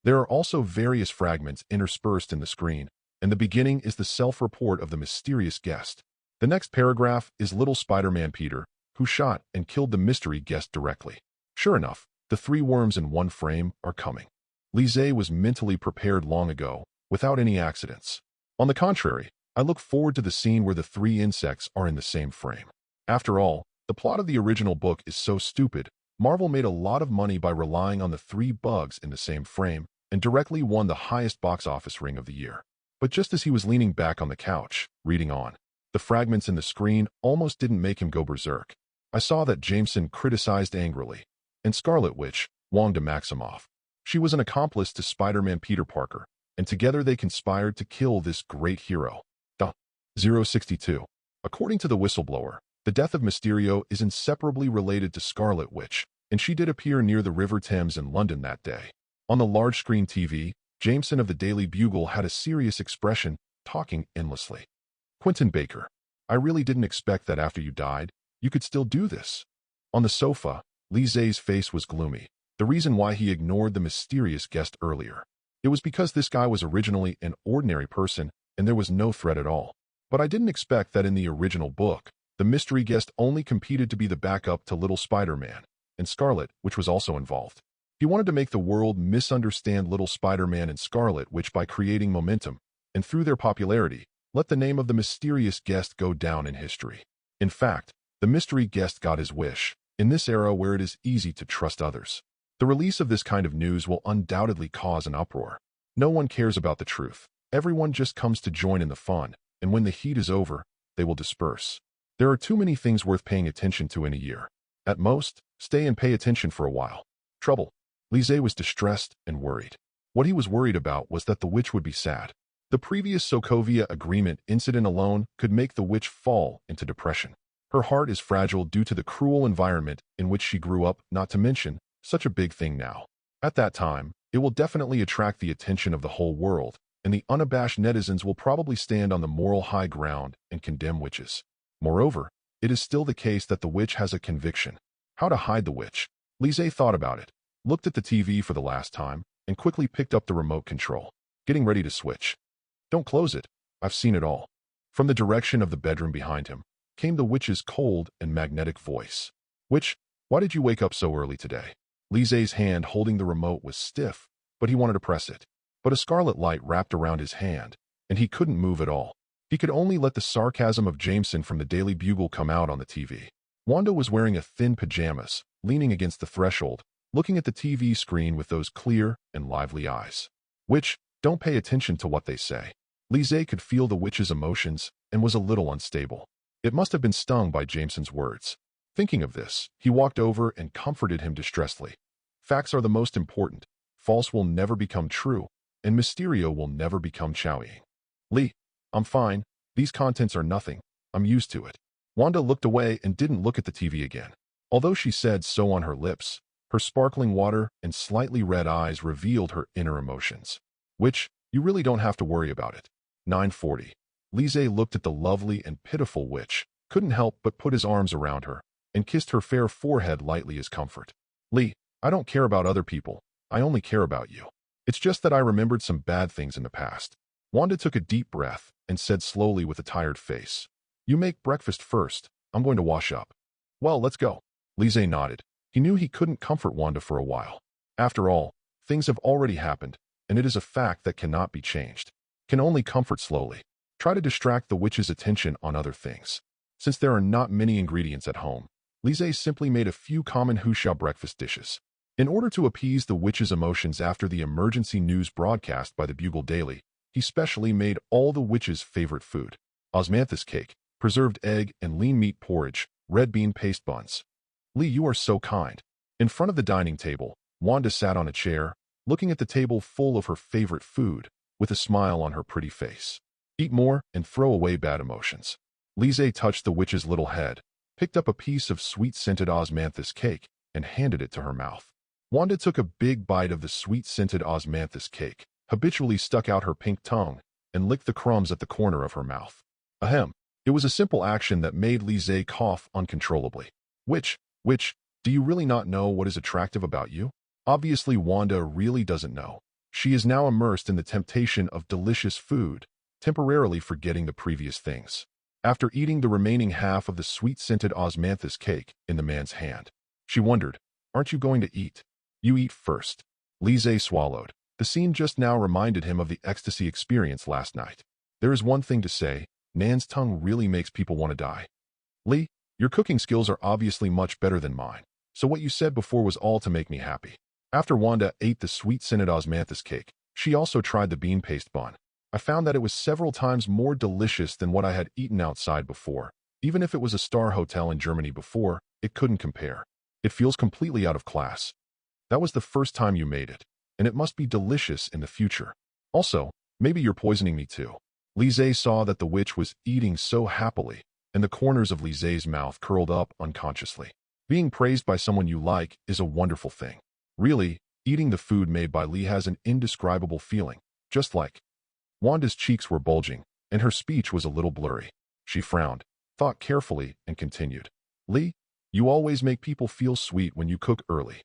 There are also various fragments interspersed in the screen, and the beginning is the self-report of the mysterious guest. The next paragraph is little Spider-Man Peter, who shot and killed the mystery guest directly. Sure enough, the 3 worms in one frame are coming. Lise was mentally prepared long ago, without any accidents. On the contrary, I look forward to the scene where the 3 insects are in the same frame. After all, the plot of the original book is so stupid, Marvel made a lot of money by relying on the 3 bugs in the same frame, and directly won the highest box office ring of the year. But just as he was leaning back on the couch, reading on, the fragments in the screen almost didn't make him go berserk. I saw that Jameson criticized angrily. And Scarlet Witch, Wanda Maximoff. She was an accomplice to Spider-Man Peter Parker, and together they conspired to kill this great hero. 062. According to the whistleblower, the death of Mysterio is inseparably related to Scarlet Witch, and she did appear near the River Thames in London that day. On the large-screen TV, Jameson of the Daily Bugle had a serious expression, talking endlessly. "Quentin Baker, I really didn't expect that after you died, you could still do this." On the sofa, Lise's face was gloomy. The reason why he ignored the mysterious guest earlier. It was because this guy was originally an ordinary person, and there was no threat at all. But I didn't expect that in the original book, the mystery guest only competed to be the backup to Little Spider-Man, and Scarlet, which was also involved. He wanted to make the world misunderstand Little Spider-Man and Scarlet, which by creating momentum, and through their popularity, let the name of the mysterious guest go down in history. In fact, the mystery guest got his wish, in this era where it is easy to trust others. The release of this kind of news will undoubtedly cause an uproar. No one cares about the truth. Everyone just comes to join in the fun, and when the heat is over, they will disperse. There are too many things worth paying attention to in a year. At most, stay and pay attention for a while. Trouble. Lise was distressed and worried. What he was worried about was that the witch would be sad. The previous Sokovia Agreement incident alone could make the witch fall into depression. Her heart is fragile due to the cruel environment in which she grew up, not to mention such a big thing now. At that time, it will definitely attract the attention of the whole world, and the unabashed netizens will probably stand on the moral high ground and condemn witches. Moreover, it is still the case that the witch has a conviction. How to hide the witch? Lise thought about it, looked at the TV for the last time, and quickly picked up the remote control, getting ready to switch. "Don't close it. I've seen it all." From the direction of the bedroom behind him came the witch's cold and magnetic voice. "Witch, why did you wake up so early today?" Lise's hand holding the remote was stiff, but he wanted to press it. But a scarlet light wrapped around his hand, and he couldn't move at all. He could only let the sarcasm of Jameson from the Daily Bugle come out on the TV. Wanda was wearing a thin pajamas, leaning against the threshold, looking at the TV screen with those clear and lively eyes. "Witch, don't pay attention to what they say." Lise could feel the witch's emotions and was a little unstable. It must have been stung by Jameson's words. Thinking of this, he walked over and comforted him distressedly. "Facts are the most important. False will never become true, and Mysterio will never become Chow-Ying." "Lee, I'm fine. These contents are nothing. I'm used to it." Wanda looked away and didn't look at the TV again. Although she said so on her lips, her sparkling water and slightly red eyes revealed her inner emotions. "Witch, you really don't have to worry about it." 9:40. Lise looked at the lovely and pitiful witch, couldn't help but put his arms around her, and kissed her fair forehead lightly as comfort. "Lee, I don't care about other people. I only care about you. It's just that I remembered some bad things in the past." Wanda took a deep breath and said slowly with a tired face, "You make breakfast first. I'm going to wash up." "Well, let's go." Lise nodded. He knew he couldn't comfort Wanda for a while. After all, things have already happened, and it is a fact that cannot be changed. Can only comfort slowly. Try to distract the witch's attention on other things. Since there are not many ingredients at home, Lise simply made a few common Husha breakfast dishes. In order to appease the witch's emotions after the emergency news broadcast by the Bugle Daily, he specially made all the witch's favorite food: osmanthus cake, preserved egg and lean meat porridge, red bean paste buns. "Lee, you are so kind." In front of the dining table, Wanda sat on a chair, looking at the table full of her favorite food, with a smile on her pretty face. Eat more and throw away bad emotions. Lise touched the witch's little head, picked up a piece of sweet-scented osmanthus cake, and handed it to her mouth. Wanda took a big bite of the sweet-scented osmanthus cake, habitually stuck out her pink tongue, and licked the crumbs at the corner of her mouth. Ahem. It was a simple action that made Lise cough uncontrollably. Witch, do you really not know what is attractive about you? Obviously, Wanda really doesn't know. She is now immersed in the temptation of delicious food, temporarily forgetting the previous things. After eating the remaining half of the sweet-scented osmanthus cake in the man's hand, she wondered, aren't you going to eat? You eat first. Lise swallowed. The scene just now reminded him of the ecstasy experience last night. There is one thing to say, Nan's tongue really makes people want to die. Lee, your cooking skills are obviously much better than mine, so what you said before was all to make me happy. After Wanda ate the sweet-scented osmanthus cake, she also tried the bean paste bun. I found that it was several times more delicious than what I had eaten outside before. Even if it was a star hotel in Germany before, it couldn't compare. It feels completely out of class. That was the first time you made it, and it must be delicious in the future. Also, maybe you're poisoning me too. Lise saw that the witch was eating so happily, and the corners of Lise's mouth curled up unconsciously. Being praised by someone you like is a wonderful thing. Really, eating the food made by Lee has an indescribable feeling, just like. Wanda's cheeks were bulging, and her speech was a little blurry. She frowned, thought carefully, and continued. Lee, you always make people feel sweet when you cook early.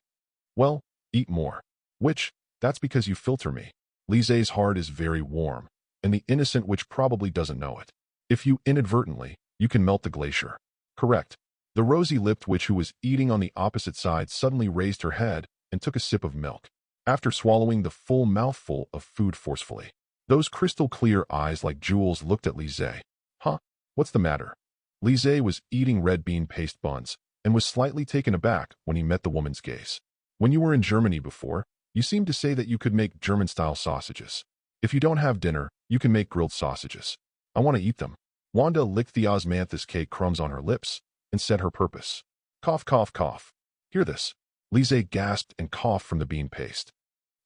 Well, eat more. Witch, that's because you filter me. Lise's heart is very warm, and the innocent witch probably doesn't know it. If you inadvertently, you can melt the glacier. Correct. The rosy-lipped witch who was eating on the opposite side suddenly raised her head and took a sip of milk, after swallowing the full mouthful of food forcefully. Those crystal-clear eyes like jewels looked at Lise. Huh? What's the matter? Lise was eating red bean paste buns and was slightly taken aback when he met the woman's gaze. When you were in Germany before, you seemed to say that you could make German-style sausages. If you don't have dinner, you can make grilled sausages. I want to eat them. Wanda licked the osmanthus cake crumbs on her lips and said her purpose. Cough, cough, cough. Hear this. Lise gasped and coughed from the bean paste.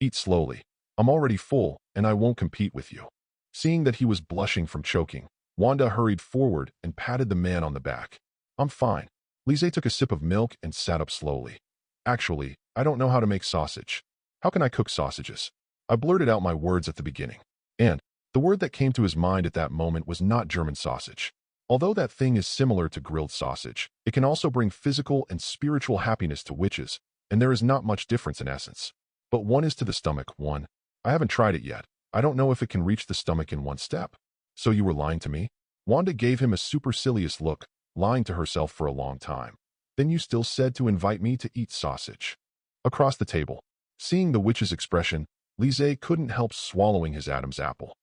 Eat slowly. I'm already full, and I won't compete with you. Seeing that he was blushing from choking, Wanda hurried forward and patted the man on the back. I'm fine. Lise took a sip of milk and sat up slowly. Actually, I don't know how to make sausage. How can I cook sausages? I blurted out my words at the beginning. And the word that came to his mind at that moment was not German sausage. Although that thing is similar to grilled sausage, it can also bring physical and spiritual happiness to witches, and there is not much difference in essence. But one is to the stomach, one. I haven't tried it yet. I don't know if it can reach the stomach in one step. So you were lying to me? Wanda gave him a supercilious look, lying to herself for a long time. Then you still said to invite me to eat sausage. Across the table, seeing the witch's expression, Lise couldn't help swallowing his Adam's apple.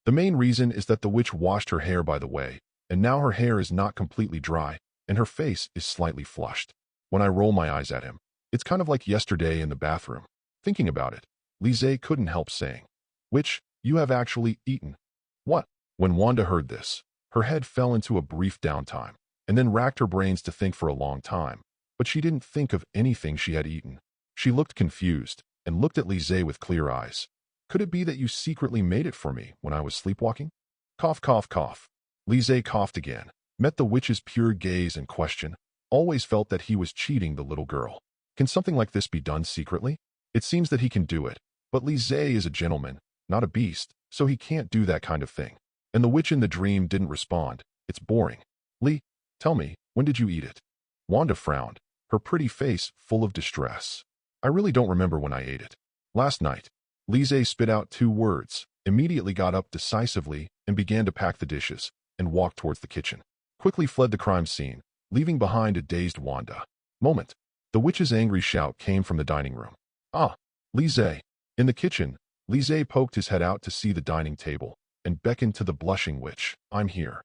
The main reason is that the witch washed her hair by the way, and now her hair is not completely dry, and her face is slightly flushed. When I roll my eyes at him, it's kind of like yesterday in the bathroom. Thinking about it, Lise couldn't help saying, Witch, you have actually eaten. What? When Wanda heard this, her head fell into a brief downtime, and then racked her brains to think for a long time, but she didn't think of anything she had eaten. She looked confused, and looked at Lise with clear eyes. Could it be that you secretly made it for me when I was sleepwalking? Cough, cough, cough. Lise coughed again, met the witch's pure gaze and question, always felt that he was cheating the little girl. Can something like this be done secretly? It seems that he can do it, but Lise is a gentleman, not a beast, so he can't do that kind of thing. And the witch in the dream didn't respond. It's boring. Lee, tell me, when did you eat it? Wanda frowned, her pretty face full of distress. I really don't remember when I ate it. Last night. Lise spit out 2 words, immediately got up decisively and began to pack the dishes, and walked towards the kitchen. Quickly fled the crime scene, leaving behind a dazed Wanda. Moment. The witch's angry shout came from the dining room. Ah, Lise. In the kitchen, Lise poked his head out to see the dining table, and beckoned to the blushing witch. I'm here.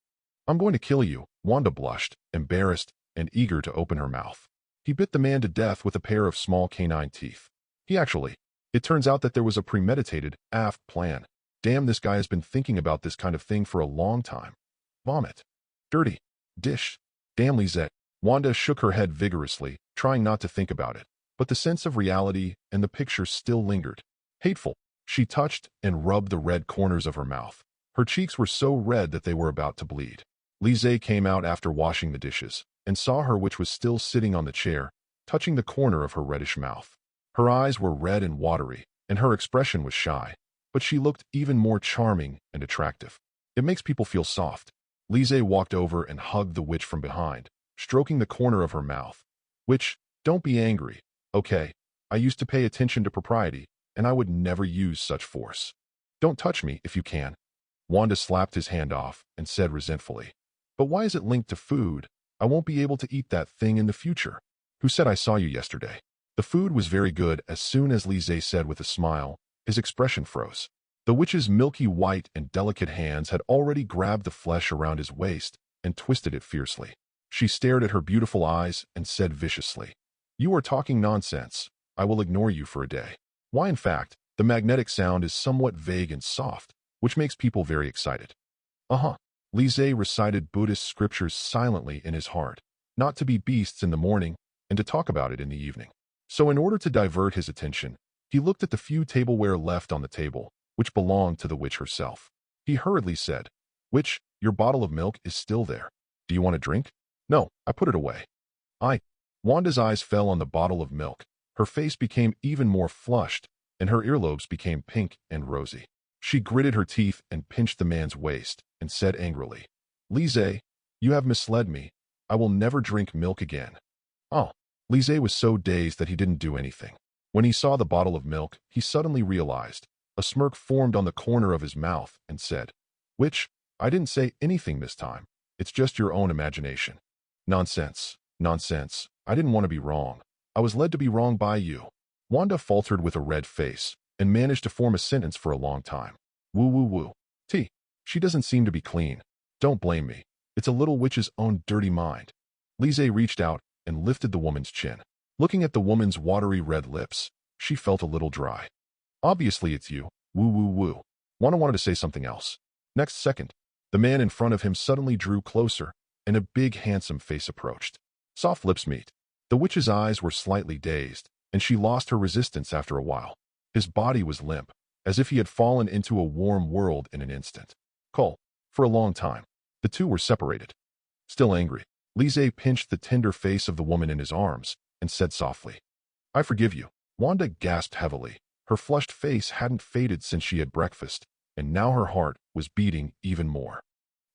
I'm going to kill you. Wanda blushed, embarrassed, and eager to open her mouth. He bit the man to death with a pair of small canine teeth. It turns out that there was a premeditated, aft plan. Damn, this guy has been thinking about this kind of thing for a long time. Vomit. Dirty. Dish. Damn, Lisette. Wanda shook her head vigorously, trying not to think about it, but the sense of reality and the picture still lingered. Hateful. She touched and rubbed the red corners of her mouth. Her cheeks were so red that they were about to bleed. Lise came out after washing the dishes and saw her, which was still sitting on the chair, touching the corner of her reddish mouth. Her eyes were red and watery, and her expression was shy, but she looked even more charming and attractive. It makes people feel soft. Lise walked over and hugged the witch from behind, stroking the corner of her mouth. Witch, don't be angry, okay? I used to pay attention to propriety, and I would never use such force. Don't touch me if you can. Wanda slapped his hand off and said resentfully, but why is it linked to food? I won't be able to eat that thing in the future. Who said I saw you yesterday? The food was very good. As soon as Lise said with a smile, his expression froze. The witch's milky white and delicate hands had already grabbed the flesh around his waist and twisted it fiercely. She stared at her beautiful eyes and said viciously, you are talking nonsense. I will ignore you for a day. Why, in fact, the magnetic sound is somewhat vague and soft, which makes people very excited. Lise recited Buddhist scriptures silently in his heart, not to be beasts in the morning and to talk about it in the evening. So in order to divert his attention, he looked at the few tableware left on the table, which belonged to the witch herself. He hurriedly said, Witch, your bottle of milk is still there. Do you want a drink? No, I put it away. Wanda's eyes fell on the bottle of milk. Her face became even more flushed, and her earlobes became pink and rosy. She gritted her teeth and pinched the man's waist and said angrily, Lise, you have misled me. I will never drink milk again. Lise was so dazed that he didn't do anything. When he saw the bottle of milk, he suddenly realized. A smirk formed on the corner of his mouth and said, Witch, I didn't say anything this time. It's just your own imagination. Nonsense. Nonsense. I didn't want to be wrong. I was led to be wrong by you. Wanda faltered with a red face and managed to form a sentence for a long time. Woo woo woo. She doesn't seem to be clean. Don't blame me. It's a little witch's own dirty mind. Lise reached out and lifted the woman's chin. Looking at the woman's watery red lips, she felt a little dry. Obviously it's you. Woo woo woo. Wanda wanted to say something else. Next second, the man in front of him suddenly drew closer and a big handsome face approached. Soft lips meet. The witch's eyes were slightly dazed, and she lost her resistance after a while. His body was limp, as if he had fallen into a warm world in an instant. For a long time, the two were separated. Still angry, Lise pinched the tender face of the woman in his arms and said softly, I forgive you. Wanda gasped heavily. Her flushed face hadn't faded since she had breakfast, and now her heart was beating even more.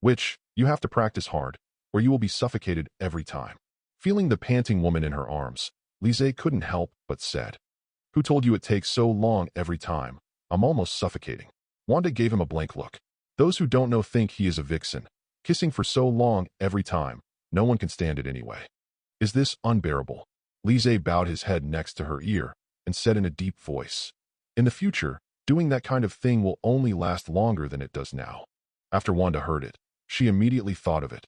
Witch, you have to practice hard, or you will be suffocated every time. Feeling the panting woman in her arms, Lise couldn't help but said, Who told you it takes so long every time? I'm almost suffocating. Wanda gave him a blank look. Those who don't know think he is a vixen, kissing for so long every time. No one can stand it anyway. Is this unbearable? Lise bowed his head next to her ear and said in a deep voice, In the future, doing that kind of thing will only last longer than it does now. After Wanda heard it, she immediately thought of it.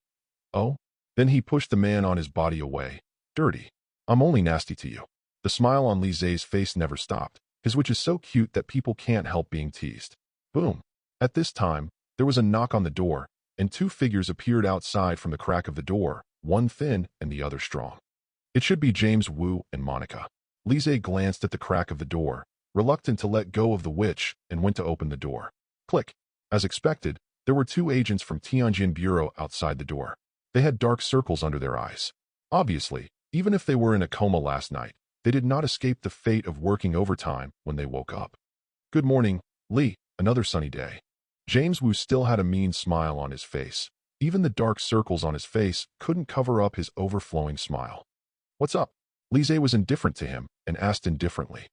Then he pushed the man on his body away. Dirty. I'm only nasty to you. The smile on Lise's face never stopped, his which is so cute that people can't help being teased. Boom. At this time, there was a knock on the door, and two figures appeared outside from the crack of the door, one thin and the other strong. It should be James Wu and Monica. Lise glanced at the crack of the door, reluctant to let go of the witch, and went to open the door. Click. As expected, there were two agents from Tianjin Bureau outside the door. They had dark circles under their eyes. Obviously, even if they were in a coma last night, they did not escape the fate of working overtime when they woke up. Good morning, Lee. Another sunny day. James Wu still had a mean smile on his face. Even the dark circles on his face couldn't cover up his overflowing smile. What's up? Lise was indifferent to him and asked indifferently.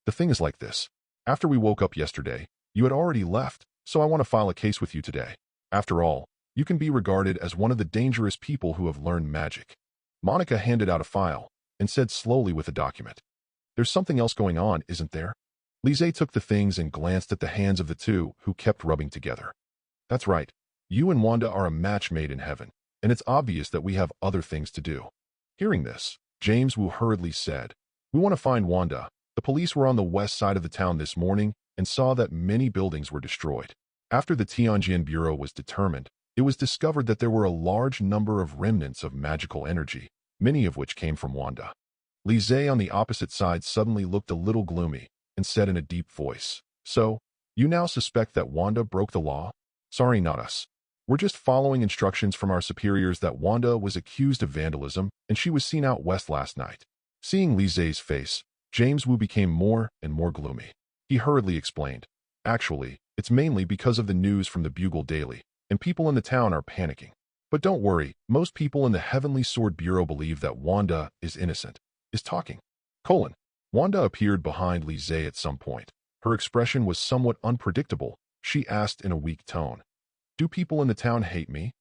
The thing is like this. After we woke up yesterday, you had already left, so I want to file a case with you today. After all, you can be regarded as one of the dangerous people who have learned magic. Monica handed out a file and said slowly with a document. There's something else going on, isn't there? Lise took the things and glanced at the hands of the two who kept rubbing together. That's right. You and Wanda are a match made in heaven, and it's obvious that we have other things to do. Hearing this, James Wu hurriedly said, We want to find Wanda. The police were on the west side of the town this morning and saw that many buildings were destroyed. After the Tianjin Bureau was determined, it was discovered that there were a large number of remnants of magical energy, many of which came from Wanda. Lise on the opposite side suddenly looked a little gloomy. and said in a deep voice, "So, you now suspect that Wanda broke the law? Sorry, not us. We're just following instructions from our superiors that Wanda was accused of vandalism and she was seen out west last night." Seeing Lise's face, James Wu became more and more gloomy. He hurriedly explained, "Actually, it's mainly because of the news from the Bugle Daily, and people in the town are panicking. But don't worry, most people in the Heavenly Sword Bureau believe that Wanda is innocent, is talking." Wanda appeared behind Lise at some point. Her expression was somewhat unpredictable. She asked in a weak tone, "Do people in the town hate me?"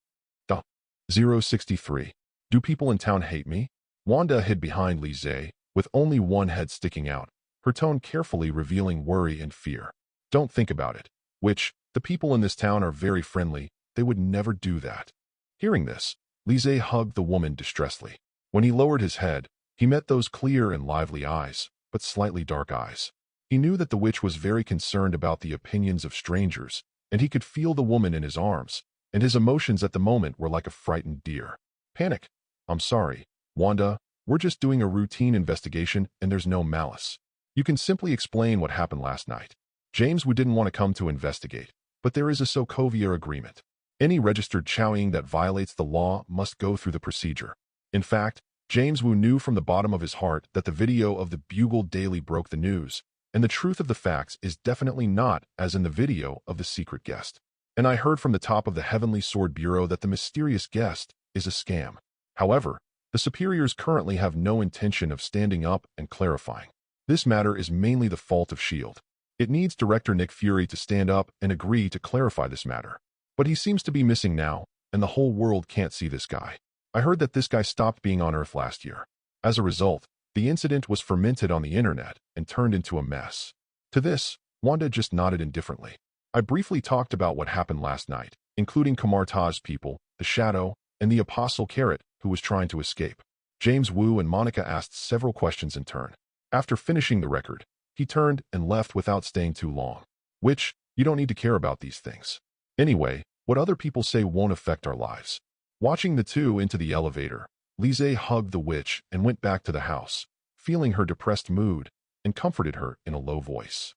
063. Do people in town hate me? Wanda hid behind Lise, with only one head sticking out, her tone carefully revealing worry and fear. "Don't think about it. The people in this town are very friendly. They would never do that." Hearing this, Lise hugged the woman distressfully. When he lowered his head, he met those clear and lively eyes, but slightly dark eyes. He knew that the witch was very concerned about the opinions of strangers, and he could feel the woman in his arms, and his emotions at the moment were like a frightened deer. Panic. "I'm sorry, Wanda, we're just doing a routine investigation and there's no malice. You can simply explain what happened last night." James Wu didn't want to come to investigate, but there is a Sokovia agreement. Any registered Chaoying that violates the law must go through the procedure. In fact, James Wu knew from the bottom of his heart that the video of the Bugle Daily broke the news, and the truth of the facts is definitely not as in the video of the secret guest. "And I heard from the top of the Heavenly Sword Bureau that the mysterious guest is a scam. However, the superiors currently have no intention of standing up and clarifying. This matter is mainly the fault of S.H.I.E.L.D. It needs Director Nick Fury to stand up and agree to clarify this matter. But he seems to be missing now, and the whole world can't see this guy. I heard that this guy stopped being on Earth last year. As a result, the incident was fermented on the internet and turned into a mess." To this, Wanda just nodded indifferently. "I briefly talked about what happened last night, including Kamarta's people, the Shadow, and the Apostle Carrot, who was trying to escape." James Wu and Monica asked several questions in turn. After finishing the record, he turned and left without staying too long. "You don't need to care about these things. Anyway, what other people say won't affect our lives." Watching the two into the elevator, Lise hugged the witch and went back to the house, feeling her depressed mood, and comforted her in a low voice.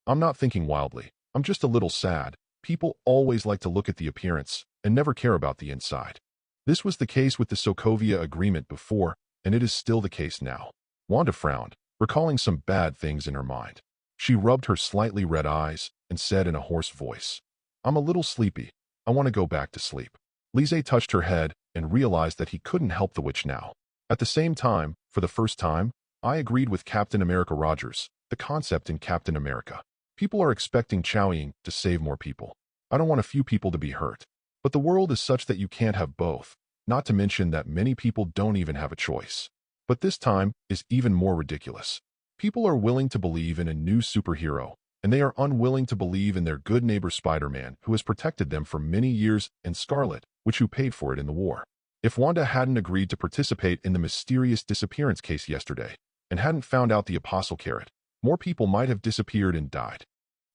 I'm not thinking wildly. I'm just a little sad. People always like to look at the appearance and never care about the inside. This was the case with the Sokovia agreement before, and it is still the case now." Wanda frowned, recalling some bad things in her mind. She rubbed her slightly red eyes and said in a hoarse voice, "I'm a little sleepy. I want to go back to sleep." Lise touched her head and realized that he couldn't help the witch now. At the same time, for the first time, I agreed with Captain America Rogers, the concept in Captain America. People are expecting Chaoying to save more people. I don't want a few people to be hurt. But the world is such that you can't have both, not to mention that many people don't even have a choice. But this time is even more ridiculous. People are willing to believe in a new superhero, and they are unwilling to believe in their good neighbor Spider-Man, who has protected them for many years, and Scarlet, who paid for it in the war. If Wanda hadn't agreed to participate in the mysterious disappearance case yesterday, and hadn't found out the Apostle Carrot, more people might have disappeared and died.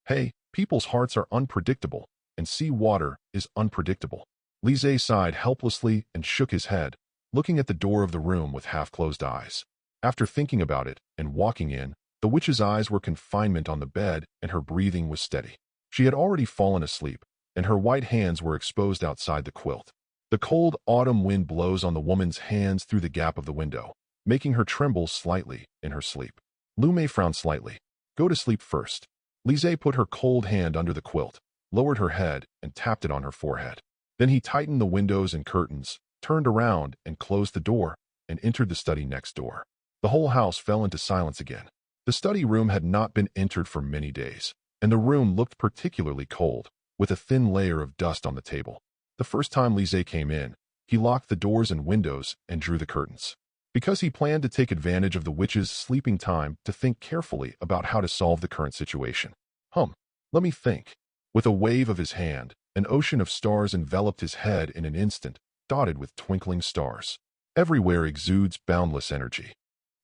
Hey, people's hearts are unpredictable, and sea water is unpredictable. Lise sighed helplessly and shook his head, looking at the door of the room with half-closed eyes. After thinking about it and walking in, the witch's eyes were confinement on the bed and her breathing was steady. She had already fallen asleep, and her white hands were exposed outside the quilt. The cold autumn wind blows on the woman's hands through the gap of the window, making her tremble slightly in her sleep. Lume frowned slightly. "Go to sleep first." Lise put her cold hand under the quilt, lowered her head, and tapped it on her forehead. Then he tightened the windows and curtains, turned around and closed the door, and entered the study next door. The whole house fell into silence again. The study room had not been entered for many days, and the room looked particularly cold, with a thin layer of dust on the table. The first time Lise came in, he locked the doors and windows and drew the curtains. Because he planned to take advantage of the witch's sleeping time to think carefully about how to solve the current situation. Let me think. With a wave of his hand, an ocean of stars enveloped his head in an instant, dotted with twinkling stars. Everywhere exudes boundless energy.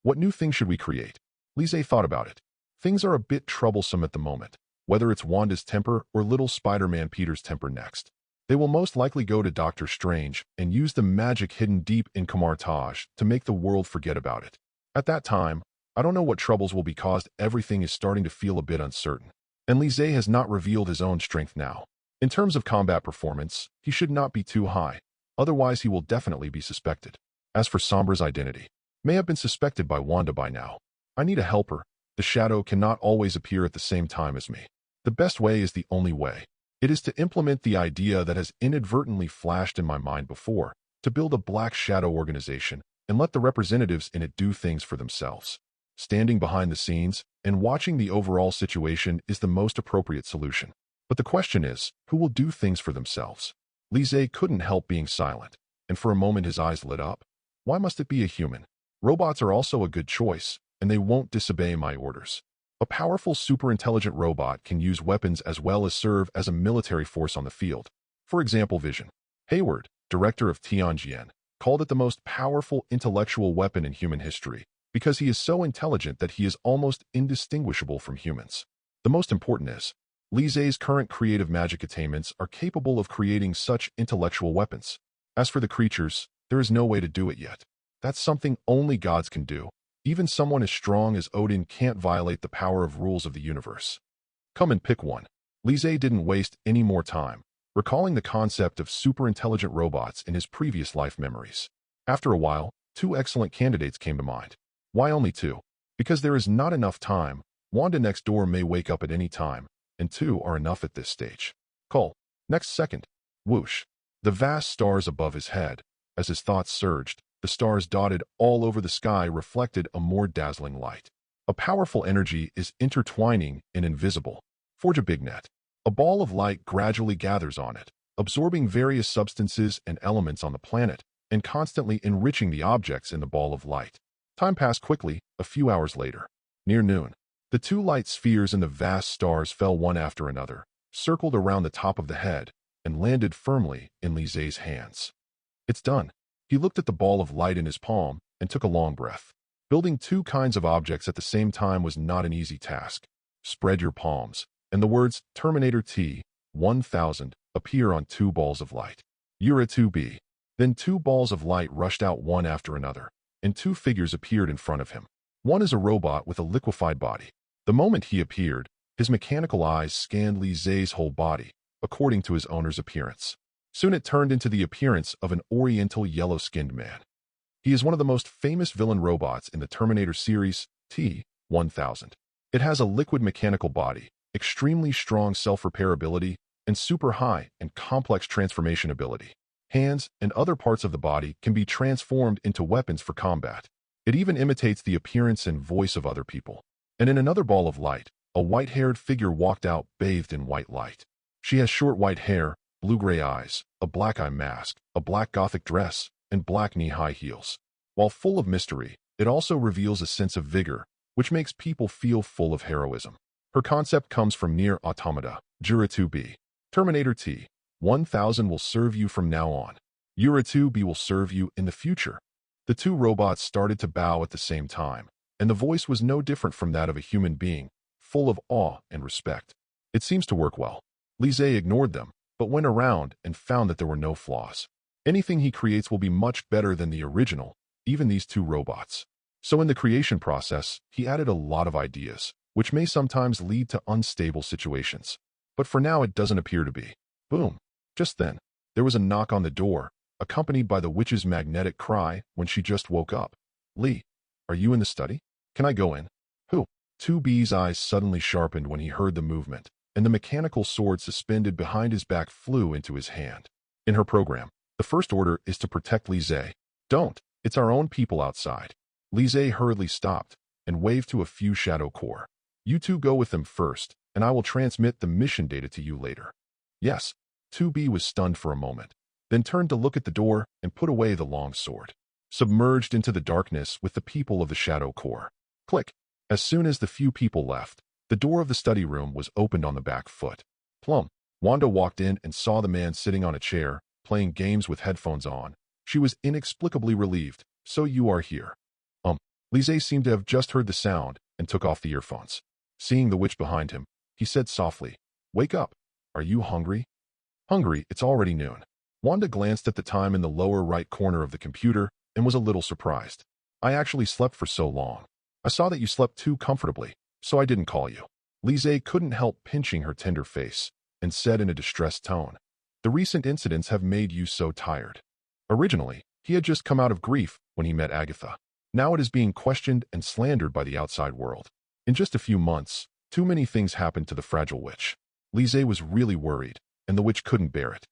What new thing should we create? Lise thought about it. Things are a bit troublesome at the moment, whether it's Wanda's temper or little Spider-Man Peter's temper next. They will most likely go to Doctor Strange and use the magic hidden deep in Kamartaj to make the world forget about it. At that time, I don't know what troubles will be caused. Everything is starting to feel a bit uncertain. And Lise has not revealed his own strength now. In terms of combat performance, he should not be too high. Otherwise, he will definitely be suspected. As for Sombra's identity, may have been suspected by Wanda by now. I need a helper. The shadow cannot always appear at the same time as me. The best way is the only way. It is to implement the idea that has inadvertently flashed in my mind before, to build a black shadow organization and let the representatives in it do things for themselves. Standing behind the scenes and watching the overall situation is the most appropriate solution. But the question is, who will do things for themselves? Lise couldn't help being silent, and for a moment his eyes lit up. Why must it be a human? Robots are also a good choice, and they won't disobey my orders. A powerful super-intelligent robot can use weapons as well as serve as a military force on the field. For example, Vision. Hayward, director of Tianjin, called it the most powerful intellectual weapon in human history, because he is so intelligent that he is almost indistinguishable from humans. The most important is, Lise's current creative magic attainments are capable of creating such intellectual weapons. As for the creatures, there is no way to do it yet. That's something only gods can do. Even someone as strong as Odin can't violate the power of rules of the universe. Come and pick one. Lise didn't waste any more time, recalling the concept of super-intelligent robots in his previous life memories. After a while, two excellent candidates came to mind. Why only two? Because there is not enough time. Wanda next door may wake up at any time, and two are enough at this stage. Call. Next second. Whoosh. The vast stars above his head. As his thoughts surged, the stars dotted all over the sky reflected a more dazzling light. A powerful energy is intertwining and invisible. Forge a big net. A ball of light gradually gathers on it, absorbing various substances and elements on the planet, and constantly enriching the objects in the ball of light. Time passed quickly, a few hours later. Near noon, the two light spheres in the vast stars fell one after another, circled around the top of the head, and landed firmly in Lise's hands. It's done. He looked at the ball of light in his palm and took a long breath. Building two kinds of objects at the same time was not an easy task. Spread your palms, and the words Terminator T-1000 appear on two balls of light. You're a 2B. Then two balls of light rushed out one after another, and two figures appeared in front of him. One is a robot with a liquefied body. The moment he appeared, his mechanical eyes scanned Lise's whole body, according to his owner's appearance. Soon it turned into the appearance of an oriental yellow-skinned man. He is one of the most famous villain robots in the Terminator series, T-1000. It has a liquid mechanical body, extremely strong self-repair ability, and super high and complex transformation ability. Hands and other parts of the body can be transformed into weapons for combat. It even imitates the appearance and voice of other people. And in another ball of light, a white-haired figure walked out bathed in white light. She has short white hair, blue-gray eyes, a black eye mask, a black gothic dress, and black knee-high heels. While full of mystery, it also reveals a sense of vigor, which makes people feel full of heroism. Her concept comes from Nier Automata, Jura 2B. Terminator T-1000 will serve you from now on. Jura 2B will serve you in the future. The two robots started to bow at the same time, and the voice was no different from that of a human being, full of awe and respect. It seems to work well. Lise ignored them, but went around and found that there were no flaws. Anything he creates will be much better than the original, even these two robots. So in the creation process, he added a lot of ideas, which may sometimes lead to unstable situations. But for now it doesn't appear to be. Boom. Just then, there was a knock on the door, accompanied by the witch's magnetic cry when she just woke up. Lee, are you in the study? Can I go in? Who? 2B's eyes suddenly sharpened when he heard the movement, and the mechanical sword suspended behind his back flew into his hand. In her program, the first order is to protect Lise. Don't. It's our own people outside. Lise hurriedly stopped and waved to a few shadow core. You two go with them first, and I will transmit the mission data to you later. Yes. 2B was stunned for a moment, then turned to look at the door and put away the long sword. Submerged into the darkness with the people of the shadow core. Click. As soon as the few people left, the door of the study room was opened on the back foot. Plum. Wanda walked in and saw the man sitting on a chair, playing games with headphones on. She was inexplicably relieved. So you are here. Lise seemed to have just heard the sound and took off the earphones. Seeing the witch behind him, he said softly, Wake up. Are you hungry? Hungry, it's already noon. Wanda glanced at the time in the lower right corner of the computer and was a little surprised. I actually slept for so long. I saw that you slept too comfortably, so I didn't call you. Lise couldn't help pinching her tender face and said in a distressed tone, "The recent incidents have made you so tired." Originally, he had just come out of grief when he met Agatha. Now it is being questioned and slandered by the outside world. In just a few months, too many things happened to the fragile witch. Lise was really worried, and the witch couldn't bear it.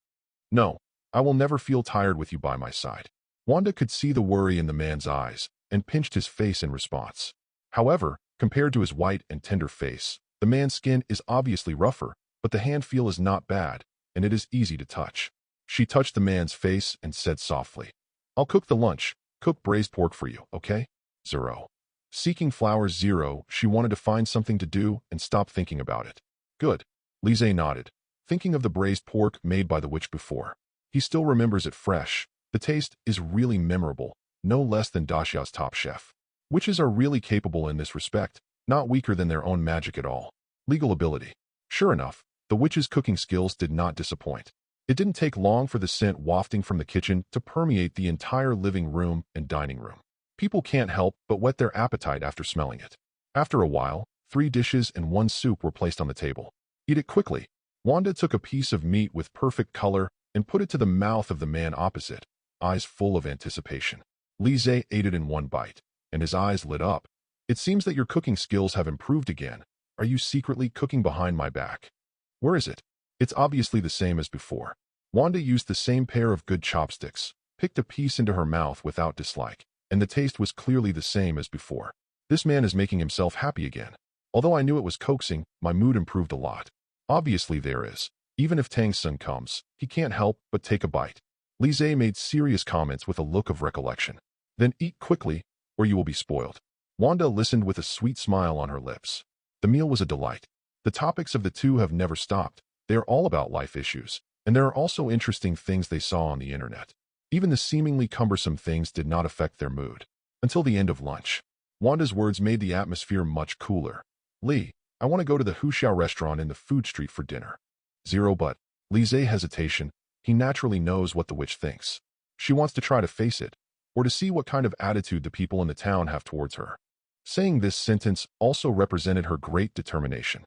"No, I will never feel tired with you by my side." Wanda could see the worry in the man's eyes and pinched his face in response. However, compared to his white and tender face, the man's skin is obviously rougher, but the hand feel is not bad, and it is easy to touch. She touched the man's face and said softly, "I'll cook the lunch. Cook braised pork for you, okay?" 0. Seeking flowers 0, she wanted to find something to do and stop thinking about it. "Good." Lise nodded, thinking of the braised pork made by the witch before. He still remembers it fresh. The taste is really memorable, no less than Daxia's Top Chef. Witches are really capable in this respect, not weaker than their own magic at all. Legal ability. Sure enough, the witch's cooking skills did not disappoint. It didn't take long for the scent wafting from the kitchen to permeate the entire living room and dining room. People can't help but whet their appetite after smelling it. After a while, 3 dishes and 1 soup were placed on the table. "Eat it quickly." Wanda took a piece of meat with perfect color and put it to the mouth of the man opposite, eyes full of anticipation. Lise ate it in 1 bite, and his eyes lit up. "It seems that your cooking skills have improved again. Are you secretly cooking behind my back?" "Where is it?" "It's obviously the same as before." Wanda used the same pair of good chopsticks, picked a piece into her mouth without dislike, and the taste was clearly the same as before. This man is making himself happy again. Although I knew it was coaxing, my mood improved a lot. Obviously there is. Even if Tang's son comes, he can't help but take a bite. Lise made serious comments with a look of recollection. "Then eat quickly, or you will be spoiled." Wanda listened with a sweet smile on her lips. The meal was a delight. The topics of the two have never stopped. They are all about life issues, and there are also interesting things they saw on the internet. Even the seemingly cumbersome things did not affect their mood. Until the end of lunch. Wanda's words made the atmosphere much cooler. "Lee, I want to go to the Huxiao restaurant in the food street for dinner." 0 But, Lise hesitation, he naturally knows what the witch thinks. She wants to try to face it, or to see what kind of attitude the people in the town have towards her. Saying this sentence also represented her great determination.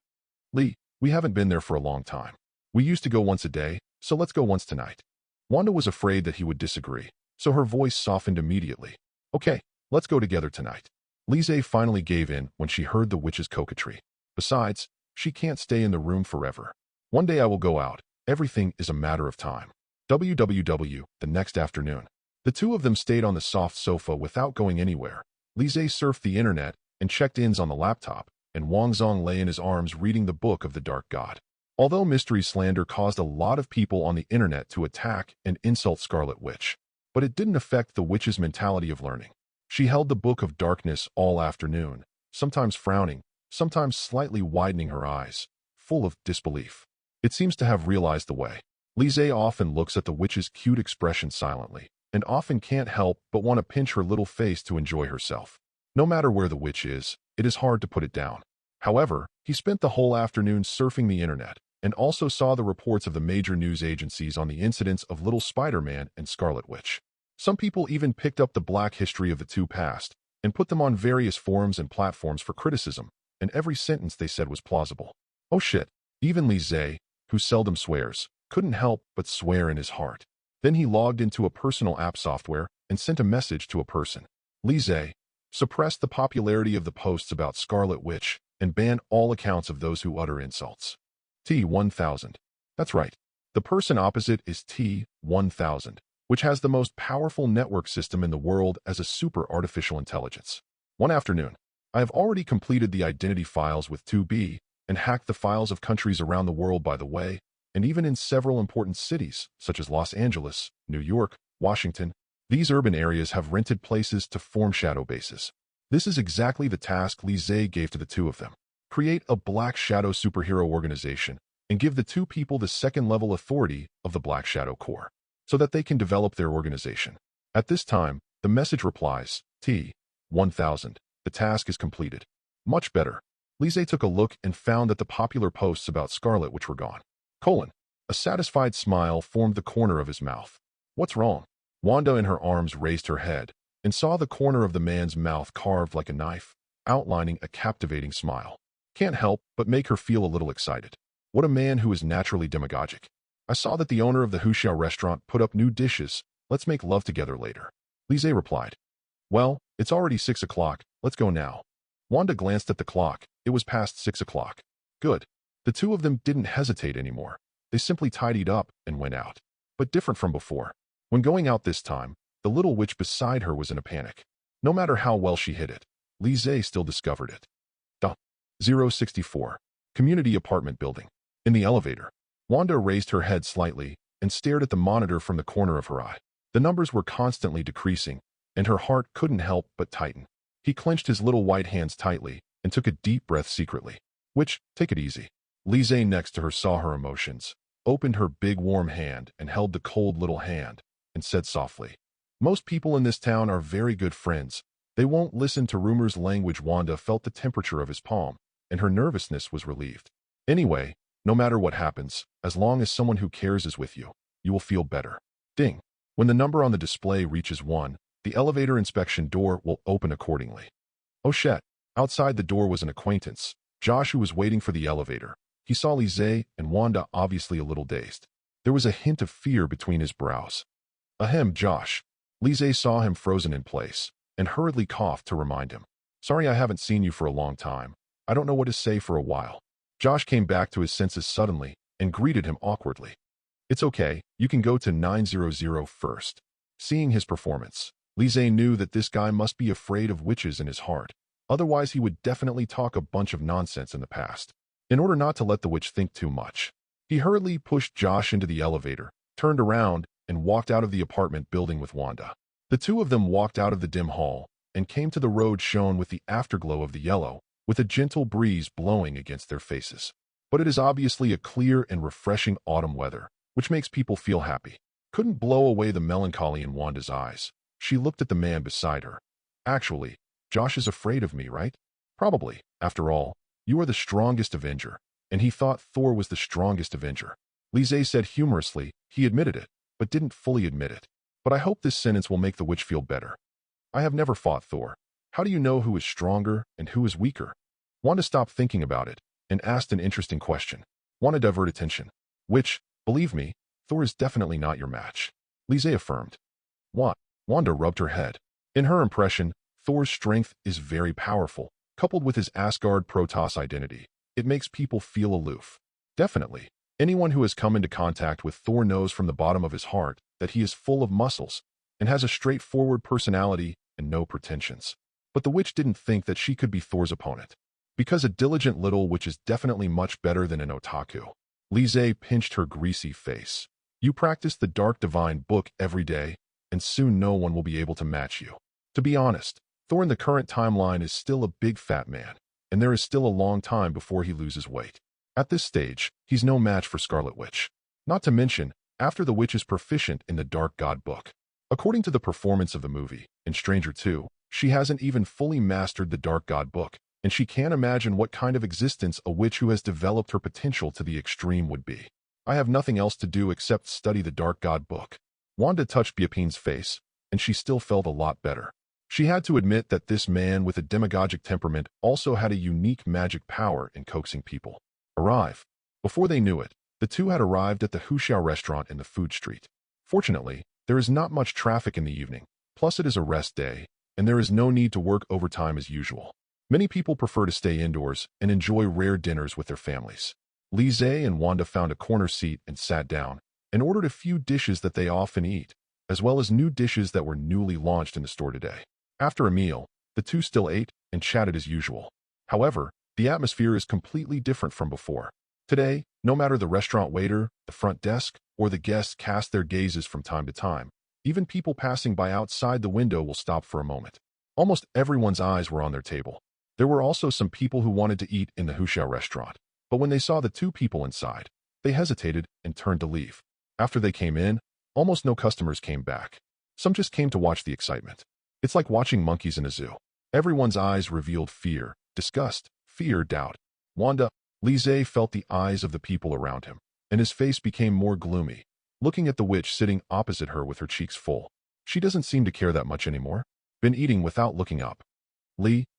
"Lee, we haven't been there for a long time. We used to go once a day, so let's go once tonight." Wanda was afraid that he would disagree, so her voice softened immediately. "Okay, let's go together tonight." Lise finally gave in when she heard the witch's coquetry. Besides, she can't stay in the room forever. "One day I will go out. Everything is a matter of time." The next afternoon. The two of them stayed on the soft sofa without going anywhere. Lise surfed the internet and checked ins on the laptop, and Wang Zong lay in his arms reading the Book of the Dark God. Although mystery slander caused a lot of people on the internet to attack and insult Scarlet Witch, but it didn't affect the witch's mentality of learning. She held the Book of Darkness all afternoon, sometimes frowning, sometimes slightly widening her eyes, full of disbelief. It seems to have realized the way. Lise often looks at the witch's cute expression silently, and often can't help but want to pinch her little face to enjoy herself. No matter where the witch is, it is hard to put it down. However, he spent the whole afternoon surfing the internet, and also saw the reports of the major news agencies on the incidents of Little Spider-Man and Scarlet Witch. Some people even picked up the black history of the two past, and put them on various forums and platforms for criticism, and every sentence they said was plausible. Oh shit. Even Lise, who seldom swears, couldn't help but swear in his heart. Then he logged into a personal app software and sent a message to a person. "Lise, suppress the popularity of the posts about Scarlet Witch and ban all accounts of those who utter insults." T-1000. That's right. The person opposite is T-1000, which has the most powerful network system in the world as a super artificial intelligence. One afternoon, I have already completed the identity files with 2B and hacked the files of countries around the world, by the way, and even in several important cities, such as Los Angeles, New York, Washington. These urban areas have rented places to form shadow bases. This is exactly the task Lise gave to the two of them. Create a Black Shadow superhero organization and give the two people the second-level authority of the Black Shadow Corps, so that they can develop their organization. At this time, the message replies, T-1000. The task is completed. Much better. Lise took a look and found that the popular posts about Scarlet Witch were gone. A satisfied smile formed the corner of his mouth. What's wrong? Wanda in her arms raised her head and saw the corner of the man's mouth carved like a knife. outlining a captivating smile. Can't help but make her feel a little excited. What a man who is naturally demagogic. I saw that the owner of the Huxiao restaurant put up new dishes. Let's make love together later. Lise replied. Well, it's already 6 o'clock. Let's go now. Wanda glanced at the clock. It was past 6 o'clock. Good. The two of them didn't hesitate anymore. They simply tidied up and went out. But different from before. When going out this time, the little witch beside her was in a panic. No matter how well she hid it, Lise still discovered it. 064. Community apartment building. In the elevator, Wanda raised her head slightly and stared at the monitor from the corner of her eye. The numbers were constantly decreasing, and her heart couldn't help but tighten. He clenched his little white hands tightly and took a deep breath secretly. Witch, take it easy. Lise next to her saw her emotions, opened her big warm hand and held the cold little hand, and said softly, most people in this town are very good friends. They won't listen to rumors. Language. Wanda felt the temperature of his palm, and her nervousness was relieved. Anyway, no matter what happens, as long as someone who cares is with you, you will feel better. Ding. When the number on the display reaches 1, the elevator inspection door will open accordingly. Oh shit. Outside the door was an acquaintance, Josh, who was waiting for the elevator. He saw Lise and Wanda, obviously a little dazed. There was a hint of fear between his brows. Ahem, Josh. Lise saw him frozen in place and hurriedly coughed to remind him. Sorry, I haven't seen you for a long time. I don't know what to say for a while. Josh came back to his senses suddenly and greeted him awkwardly. It's okay, you can go to 900 first. Seeing his performance, Lise knew that this guy must be afraid of witches in his heart. Otherwise, he would definitely talk a bunch of nonsense in the past. In order not to let the witch think too much, he hurriedly pushed Josh into the elevator, turned around, and walked out of the apartment building with Wanda. The two of them walked out of the dim hall and came to the road shone with the afterglow of the yellow, with a gentle breeze blowing against their faces. But it is obviously a clear and refreshing autumn weather, which makes people feel happy. Couldn't blow away the melancholy in Wanda's eyes. She looked at the man beside her. Actually, Josh is afraid of me, right? Probably. After all, you are the strongest Avenger. And he thought Thor was the strongest Avenger. Lise said humorously. He admitted it, but didn't fully admit it. But I hope this sentence will make the witch feel better. I have never fought Thor. How do you know who is stronger and who is weaker? Wanda stopped thinking about it and asked an interesting question. Want to divert attention. Which, believe me, Thor is definitely not your match. Lise affirmed. What? Wanda rubbed her head. In her impression, Thor's strength is very powerful, coupled with his Asgard Protoss identity. It makes people feel aloof. Definitely. Anyone who has come into contact with Thor knows from the bottom of his heart that he is full of muscles and has a straightforward personality and no pretensions. But the witch didn't think that she could be Thor's opponent. Because a diligent little witch is definitely much better than an otaku. Lise pinched her greasy face. You practice the Dark Divine book every day, and soon no one will be able to match you. To be honest, Thor in the current timeline is still a big fat man, and there is still a long time before he loses weight. At this stage, he's no match for Scarlet Witch. Not to mention, after the witch is proficient in the Dark God book. According to the performance of the movie, in Stranger 2, she hasn't even fully mastered the Dark God book, and she can't imagine what kind of existence a witch who has developed her potential to the extreme would be. I have nothing else to do except study the Dark God book. Wanda touched Biapin's face, and she still felt a lot better. She had to admit that this man with a demagogic temperament also had a unique magic power in coaxing people. Arrive. Before they knew it, the two had arrived at the Huxiao restaurant in the food street. Fortunately, there is not much traffic in the evening, plus it is a rest day, and there is no need to work overtime as usual. Many people prefer to stay indoors and enjoy rare dinners with their families. Lise and Wanda found a corner seat and sat down, and ordered a few dishes that they often eat, as well as new dishes that were newly launched in the store today. After a meal, the two still ate and chatted as usual. However, the atmosphere is completely different from before. Today, no matter the restaurant waiter, the front desk, or the guests cast their gazes from time to time, even people passing by outside the window will stop for a moment. Almost everyone's eyes were on their table. There were also some people who wanted to eat in the Huxiao restaurant, but when they saw the two people inside, they hesitated and turned to leave. After they came in, almost no customers came back. Some just came to watch the excitement. It's like watching monkeys in a zoo. Everyone's eyes revealed fear, disgust, fear, doubt. Wanda, Lise felt the eyes of the people around him, and his face became more gloomy, looking at the witch sitting opposite her with her cheeks full. She doesn't seem to care that much anymore. Been eating without looking up. Lee,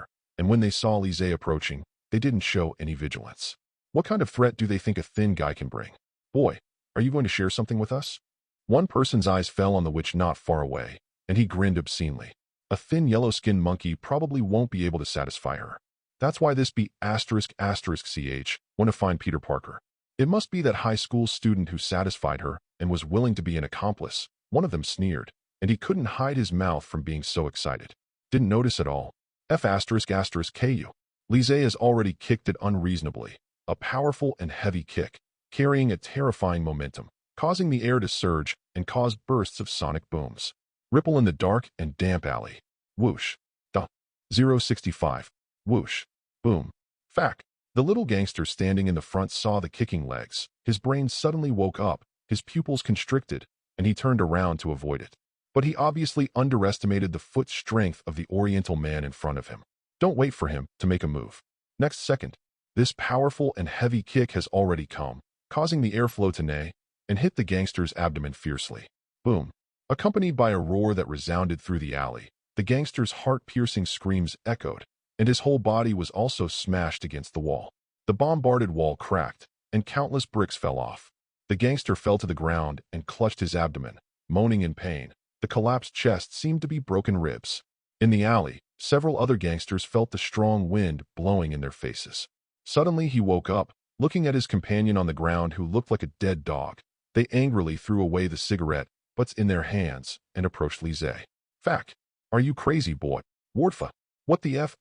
there, and when they saw Lise approaching, they didn't show any vigilance. What kind of threat do they think a thin guy can bring? Boy, are you going to share something with us? One person's eyes fell on the witch not far away, and he grinned obscenely. A thin yellow-skinned monkey probably won't be able to satisfy her. That's why this be ***ch want to find Peter Parker. It must be that high school student who satisfied her and was willing to be an accomplice. One of them sneered, and he couldn't hide his mouth from being so excited. Didn't notice at all. F****ku. Lise has already kicked it unreasonably. A powerful and heavy kick, carrying a terrifying momentum, causing the air to surge and cause bursts of sonic booms. Ripple in the dark and damp alley. Whoosh. Da. 065. Whoosh. Boom. Fact. The little gangster standing in the front saw the kicking legs. His brain suddenly woke up, his pupils constricted, and he turned around to avoid it. But he obviously underestimated the foot strength of the Oriental man in front of him. Don't wait for him to make a move. Next second, this powerful and heavy kick has already come, causing the airflow to neigh and hit the gangster's abdomen fiercely. Boom. Accompanied by a roar that resounded through the alley, the gangster's heart-piercing screams echoed, and his whole body was also smashed against the wall. The bombarded wall cracked, and countless bricks fell off. The gangster fell to the ground and clutched his abdomen, moaning in pain. The collapsed chest seemed to be broken ribs. In the alley, several other gangsters felt the strong wind blowing in their faces. Suddenly he woke up, looking at his companion on the ground who looked like a dead dog. They angrily threw away the cigarette butts in their hands and approached Lise. Fact. Are you crazy, boy? Wardfa. What the F***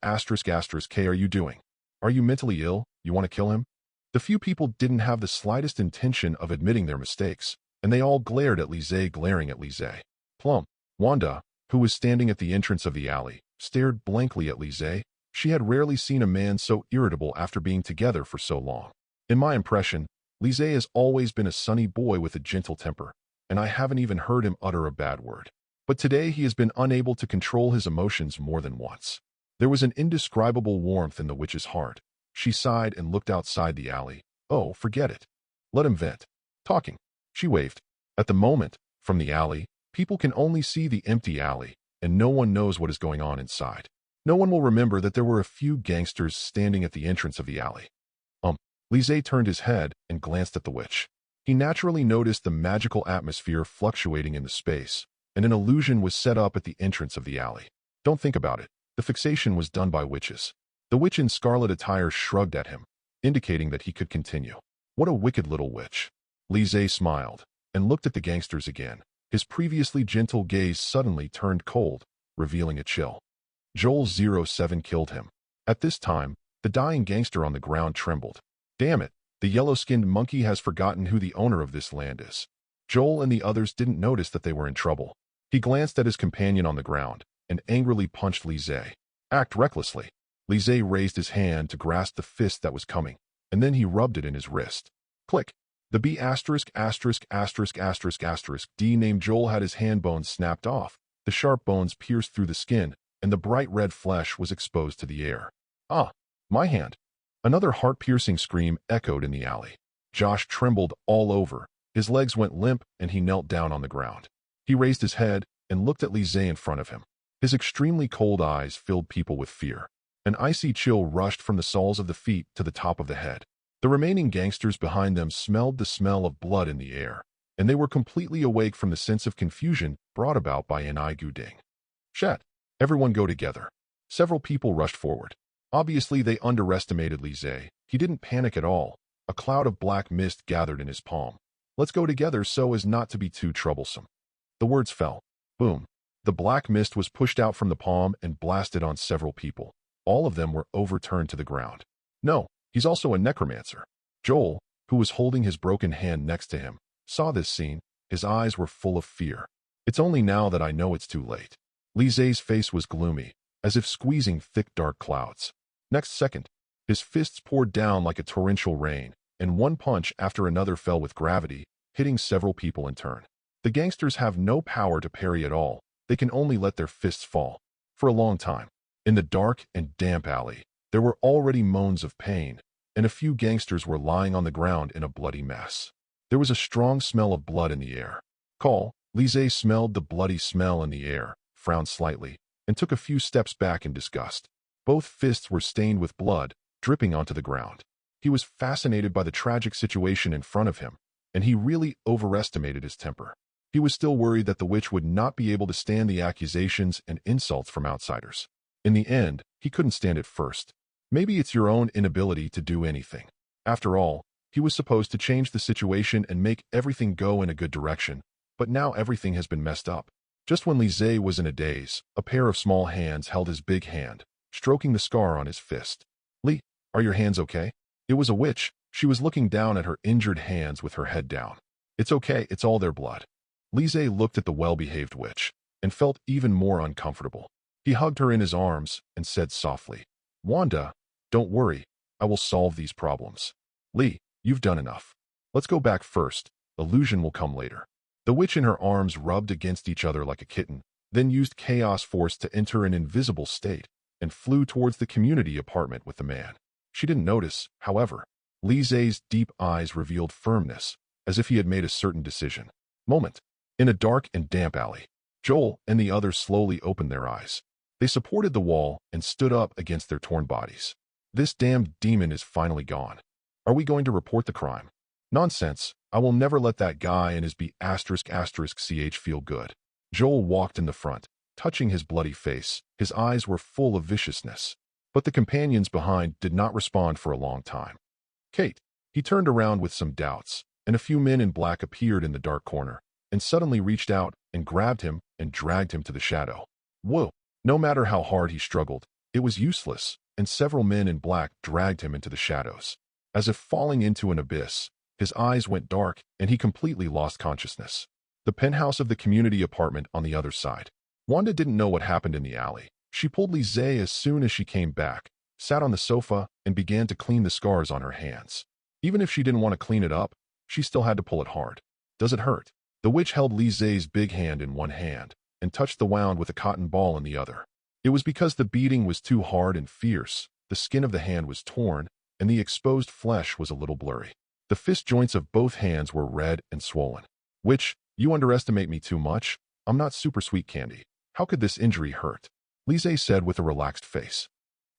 K are you doing? Are you mentally ill? You want to kill him? The few people didn't have the slightest intention of admitting their mistakes, and they all glared at Lise, glaring at Lise. Plum. Wanda, who was standing at the entrance of the alley, stared blankly at Lise. She had rarely seen a man so irritable after being together for so long. In my impression, Lise has always been a sunny boy with a gentle temper, and I haven't even heard him utter a bad word. But today he has been unable to control his emotions more than once. There was an indescribable warmth in the witch's heart. She sighed and looked outside the alley. Oh, forget it. Let him vent. Talking. She waved. At the moment, from the alley, people can only see the empty alley, and no one knows what is going on inside. No one will remember that there were a few gangsters standing at the entrance of the alley. Lise turned his head and glanced at the witch. He naturally noticed the magical atmosphere fluctuating in the space, and an illusion was set up at the entrance of the alley. Don't think about it. The fixation was done by witches. The witch in scarlet attire shrugged at him, indicating that he could continue. What a wicked little witch. Lise smiled and looked at the gangsters again. His previously gentle gaze suddenly turned cold, revealing a chill. Joel 07 killed him. At this time, the dying gangster on the ground trembled. Damn it, the yellow-skinned monkey has forgotten who the owner of this land is. Joel and the others didn't notice that they were in trouble. He glanced at his companion on the ground and angrily punched Lise. Act recklessly. Lise raised his hand to grasp the fist that was coming, and then he rubbed it in his wrist. Click. The B********** D named Joel had his hand bones snapped off. The sharp bones pierced through the skin, and the bright red flesh was exposed to the air. Ah, my hand. Another heart-piercing scream echoed in the alley. Josh trembled all over. His legs went limp, and he knelt down on the ground. He raised his head and looked at Lise in front of him. His extremely cold eyes filled people with fear. An icy chill rushed from the soles of the feet to the top of the head. The remaining gangsters behind them smelled the smell of blood in the air, and they were completely awake from the sense of confusion brought about by an Igu ding. Shat! Everyone go together. Several people rushed forward. Obviously, they underestimated Lise. He didn't panic at all. A cloud of black mist gathered in his palm. Let's go together so as not to be too troublesome. The words fell. Boom. The black mist was pushed out from the palm and blasted on several people. All of them were overturned to the ground. No, he's also a necromancer. Joel, who was holding his broken hand next to him, saw this scene. His eyes were full of fear. It's only now that I know it's too late. Lise's face was gloomy, as if squeezing thick dark clouds. Next second, his fists poured down like a torrential rain, and one punch after another fell with gravity, hitting several people in turn. The gangsters have no power to parry at all. They can only let their fists fall. For a long time, in the dark and damp alley, there were already moans of pain, and a few gangsters were lying on the ground in a bloody mess. There was a strong smell of blood in the air. Lise smelled the bloody smell in the air, frowned slightly, and took a few steps back in disgust. Both fists were stained with blood, dripping onto the ground. He was fascinated by the tragic situation in front of him, and he really overestimated his temper. He was still worried that the witch would not be able to stand the accusations and insults from outsiders. In the end, he couldn't stand it first. Maybe it's your own inability to do anything. After all, he was supposed to change the situation and make everything go in a good direction, but now everything has been messed up. Just when Lise was in a daze, a pair of small hands held his big hand, stroking the scar on his fist. Lee, are your hands okay? It was a witch. She was looking down at her injured hands with her head down. It's okay, it's all their blood. Lise looked at the well-behaved witch and felt even more uncomfortable. He hugged her in his arms and said softly, Wanda, don't worry, I will solve these problems. Lee, you've done enough. Let's go back first. Illusion will come later. The witch and her arms rubbed against each other like a kitten, then used chaos force to enter an invisible state and flew towards the community apartment with the man. She didn't notice, however. Lise's deep eyes revealed firmness, as if he had made a certain decision. Moment. In a dark and damp alley, Joel and the others slowly opened their eyes. They supported the wall and stood up against their torn bodies. This damned demon is finally gone. Are we going to report the crime? Nonsense. I will never let that guy and his ch feel good. Joel walked in the front, touching his bloody face. His eyes were full of viciousness. But the companions behind did not respond for a long time. Kate. He turned around with some doubts, and a few men in black appeared in the dark corner, and suddenly reached out and grabbed him and dragged him to the shadow. Whoa! No matter how hard he struggled, it was useless, and several men in black dragged him into the shadows. As if falling into an abyss, his eyes went dark and he completely lost consciousness. The penthouse of the community apartment on the other side. Wanda didn't know what happened in the alley. She pulled Lise as soon as she came back, sat on the sofa, and began to clean the scars on her hands. Even if she didn't want to clean it up, she still had to pull it hard. Does it hurt? The witch held Lise's big hand in one hand and touched the wound with a cotton ball in the other. It was because the beating was too hard and fierce. The skin of the hand was torn, and the exposed flesh was a little blurry. The fist joints of both hands were red and swollen. Witch, you underestimate me too much. I'm not super sweet candy. How could this injury hurt? Lise said with a relaxed face.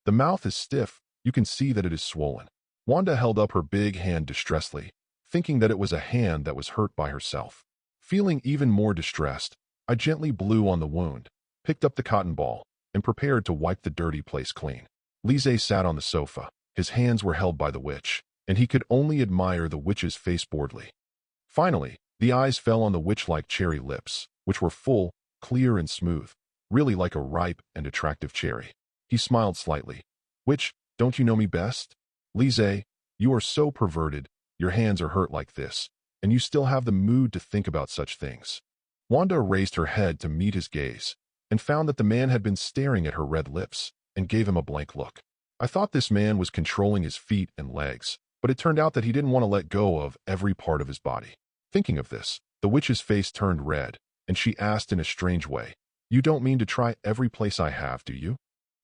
The mouth is stiff. You can see that it is swollen. Wanda held up her big hand distressfully, thinking that it was a hand that was hurt by herself. Feeling even more distressed, I gently blew on the wound, picked up the cotton ball, and prepared to wipe the dirty place clean. Lise sat on the sofa. His hands were held by the witch, and he could only admire the witch's face boredly. Finally, the eyes fell on the witch-like cherry lips, which were full, clear, and smooth, really like a ripe and attractive cherry. He smiled slightly. Witch, don't you know me best? Lise, you are so perverted. Your hands are hurt like this, and you still have the mood to think about such things. Wanda raised her head to meet his gaze, and found that the man had been staring at her red lips, and gave him a blank look. I thought this man was controlling his feet and legs, but it turned out that he didn't want to let go of every part of his body. Thinking of this, the witch's face turned red, and she asked in a strange way, You don't mean to try every place I have, do you?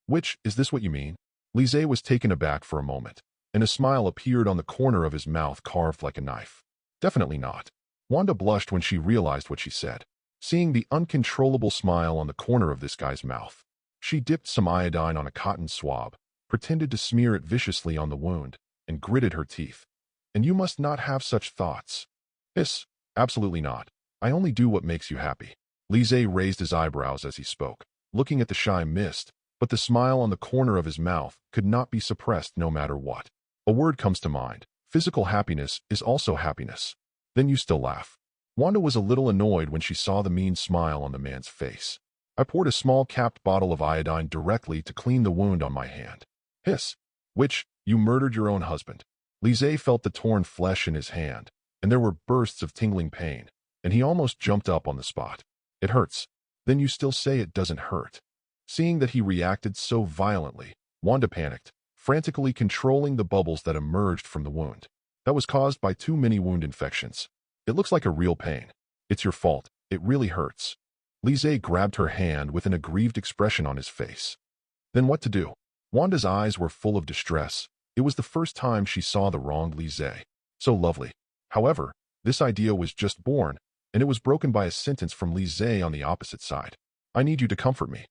Witch, is this what you mean? Lise was taken aback for a moment, and a smile appeared on the corner of his mouth carved like a knife. Definitely not. Wanda blushed when she realized what she said. Seeing the uncontrollable smile on the corner of this guy's mouth, she dipped some iodine on a cotton swab, pretended to smear it viciously on the wound, and gritted her teeth. And you must not have such thoughts. Hiss, absolutely not. I only do what makes you happy. Lise raised his eyebrows as he spoke, looking at the shy mist, but the smile on the corner of his mouth could not be suppressed no matter what. A word comes to mind. Physical happiness is also happiness. Then you still laugh. Wanda was a little annoyed when she saw the mean smile on the man's face. I poured a small capped bottle of iodine directly to clean the wound on my hand. Hiss. Witch, you murdered your own husband. Lise felt the torn flesh in his hand, and there were bursts of tingling pain, and he almost jumped up on the spot. It hurts. Then you still say it doesn't hurt. Seeing that he reacted so violently, Wanda panicked, frantically controlling the bubbles that emerged from the wound. That was caused by too many wound infections. It looks like a real pain. It's your fault. It really hurts. Lise grabbed her hand with an aggrieved expression on his face. Then what to do? Wanda's eyes were full of distress. It was the first time she saw the wronged Lise. So lovely. However, this idea was just born, and it was broken by a sentence from Lise on the opposite side. I need you to comfort me.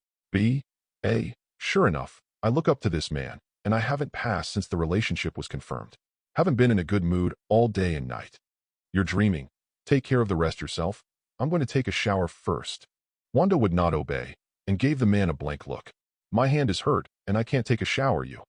Sure enough, I look up to this man, and I haven't passed since the relationship was confirmed. Haven't been in a good mood all day and night. You're dreaming. Take care of the rest yourself. I'm going to take a shower first. Wanda would not obey, and gave the man a blank look. My hand is hurt, and I can't take a shower, you.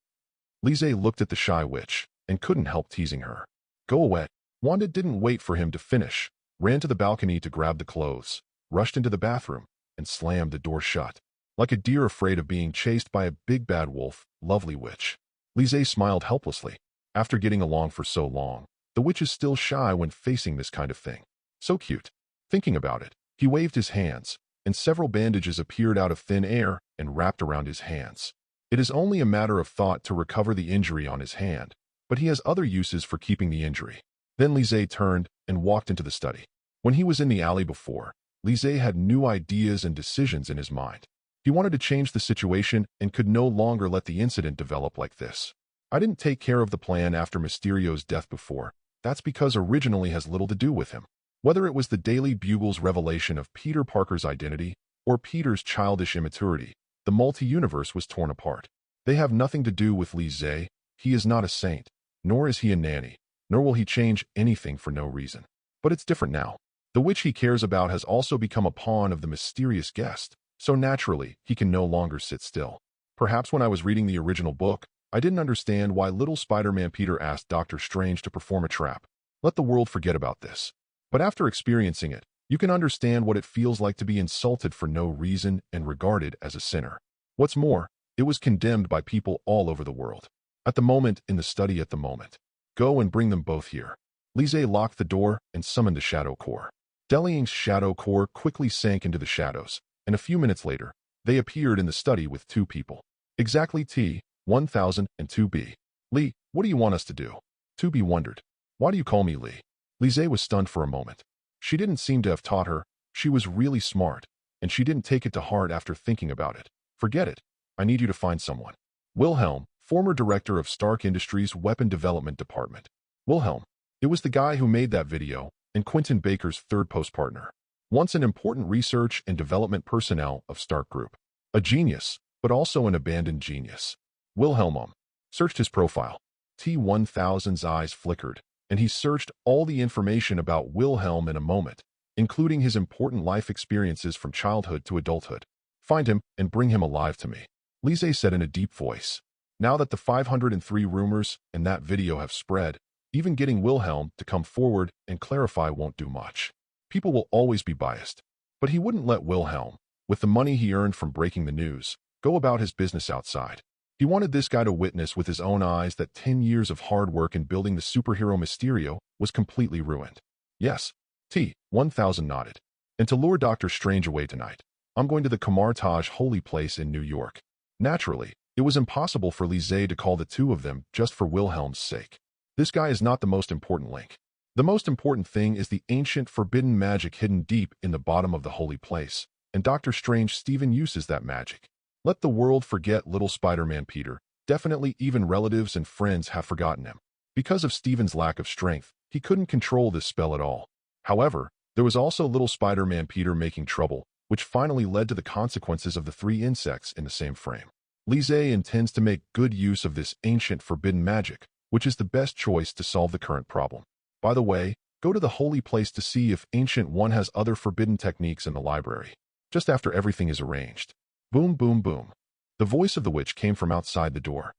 Lise looked at the shy witch, and couldn't help teasing her. Go away. Wanda didn't wait for him to finish, ran to the balcony to grab the clothes, rushed into the bathroom, and slammed the door shut. Like a deer afraid of being chased by a big bad wolf, lovely witch. Lise smiled helplessly. After getting along for so long, the witch is still shy when facing this kind of thing. So cute. Thinking about it, he waved his hands, and several bandages appeared out of thin air and wrapped around his hands. It is only a matter of thought to recover the injury on his hand, but he has other uses for keeping the injury. Then Lise turned and walked into the study. When he was in the alley before, Lise had new ideas and decisions in his mind. He wanted to change the situation and could no longer let the incident develop like this. I didn't take care of the plan after Mysterio's death before. That's because originally has little to do with him. Whether it was the Daily Bugle's revelation of Peter Parker's identity or Peter's childish immaturity, the multi-universe was torn apart. They have nothing to do with Lise. He is not a saint, nor is he a nanny, nor will he change anything for no reason. But it's different now. The witch he cares about has also become a pawn of the mysterious guest, So naturally, he can no longer sit still. Perhaps when I was reading the original book, I didn't understand why little Spider-Man Peter asked Doctor Strange to perform a trap. Let the world forget about this. But after experiencing it, you can understand what it feels like to be insulted for no reason and regarded as a sinner. What's more, it was condemned by people all over the world. At the moment, in the study at the moment. Go and bring them both here. Lise locked the door and summoned the Shadow Corps. Delying's Shadow Corps quickly sank into the shadows, and a few minutes later, they appeared in the study with two people. Exactly T-1002B. Lee, what do you want us to do? 2B wondered. Why do you call me Lee? Lise was stunned for a moment. She didn't seem to have taught her. She was really smart, and she didn't take it to heart after thinking about it. Forget it. I need you to find someone. Wilhelm, former director of Stark Industries' Weapon Development Department. Wilhelm. It was the guy who made that video, and Quentin Baker's third post-partner. Once an important research and development personnel of Stark Group. A genius, but also an abandoned genius. Wilhelm searched his profile. T-1000's eyes flickered, and he searched all the information about Wilhelm in a moment, including his important life experiences from childhood to adulthood. Find him and bring him alive to me, Lise said in a deep voice. Now that the 503 rumors and that video have spread, even getting Wilhelm to come forward and clarify won't do much. People will always be biased. But he wouldn't let Wilhelm, with the money he earned from breaking the news, go about his business outside. He wanted this guy to witness with his own eyes that 10 years of hard work in building the superhero Mysterio was completely ruined. Yes, T-1000 nodded. And to lure Doctor Strange away tonight, I'm going to the Kamartaj holy place in New York. Naturally, it was impossible for Lise to call the two of them just for Wilhelm's sake. This guy is not the most important link. The most important thing is the ancient forbidden magic hidden deep in the bottom of the holy place, and Doctor Strange Stephen uses that magic. Let the world forget little Spider-Man Peter. Definitely even relatives and friends have forgotten him. Because of Stephen's lack of strength, he couldn't control this spell at all. However, there was also little Spider-Man Peter making trouble, which finally led to the consequences of the three insects in the same frame. Lise intends to make good use of this ancient forbidden magic, which is the best choice to solve the current problem. By the way, go to the holy place to see if Ancient One has other forbidden techniques in the library. Just after everything is arranged. Boom, boom, boom. The voice of the witch came from outside the door.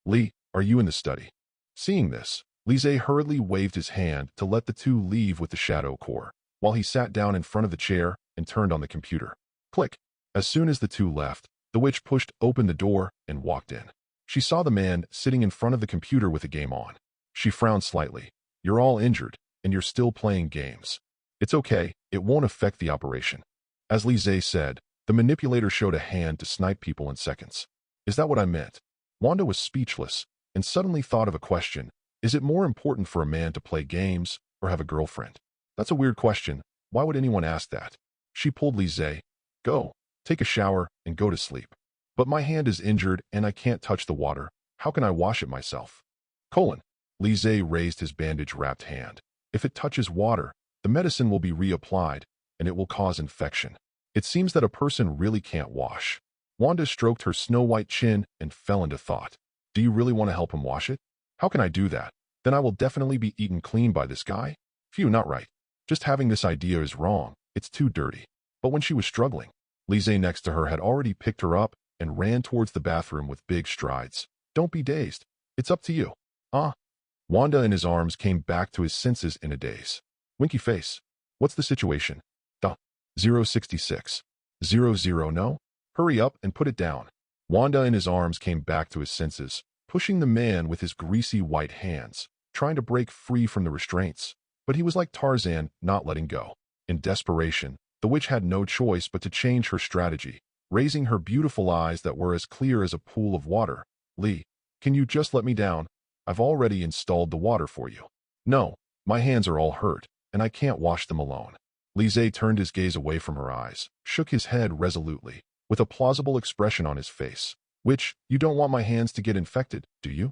Lee, are you in the study? Seeing this, Lise hurriedly waved his hand to let the two leave with the Shadow Corps, while he sat down in front of the chair and turned on the computer. Click. As soon as the two left, the witch pushed open the door and walked in. She saw the man sitting in front of the computer with the game on. She frowned slightly. You're all injured, and you're still playing games. It's okay, it won't affect the operation. As Lise said, the manipulator showed a hand to snipe people in seconds. Is that what I meant? Wanda was speechless, and suddenly thought of a question. Is it more important for a man to play games or have a girlfriend? That's a weird question. Why would anyone ask that? She pulled Lise. Go, take a shower, and go to sleep. But my hand is injured and I can't touch the water. How can I wash it myself? Lise raised his bandage-wrapped hand. If it touches water, the medicine will be reapplied, and it will cause infection. It seems that a person really can't wash. Wanda stroked her snow-white chin and fell into thought. Do you really want to help him wash it? How can I do that? Then I will definitely be eaten clean by this guy? Phew, not right. Just having this idea is wrong. It's too dirty. But when she was struggling, Lise next to her had already picked her up and ran towards the bathroom with big strides. Don't be dazed. It's up to you. Wanda in his arms came back to his senses in a daze. Winky face. What's the situation? 066. 00 no? Hurry up and put it down. Wanda in his arms came back to his senses, pushing the man with his greasy white hands, trying to break free from the restraints. But he was like Tarzan, not letting go. In desperation, the witch had no choice but to change her strategy, raising her beautiful eyes that were as clear as a pool of water. Lee, can you just let me down? I've already installed the water for you. No, my hands are all hurt, and I can't wash them alone. Lise turned his gaze away from her eyes, shook his head resolutely, with a plausible expression on his face. Which, you don't want my hands to get infected, do you?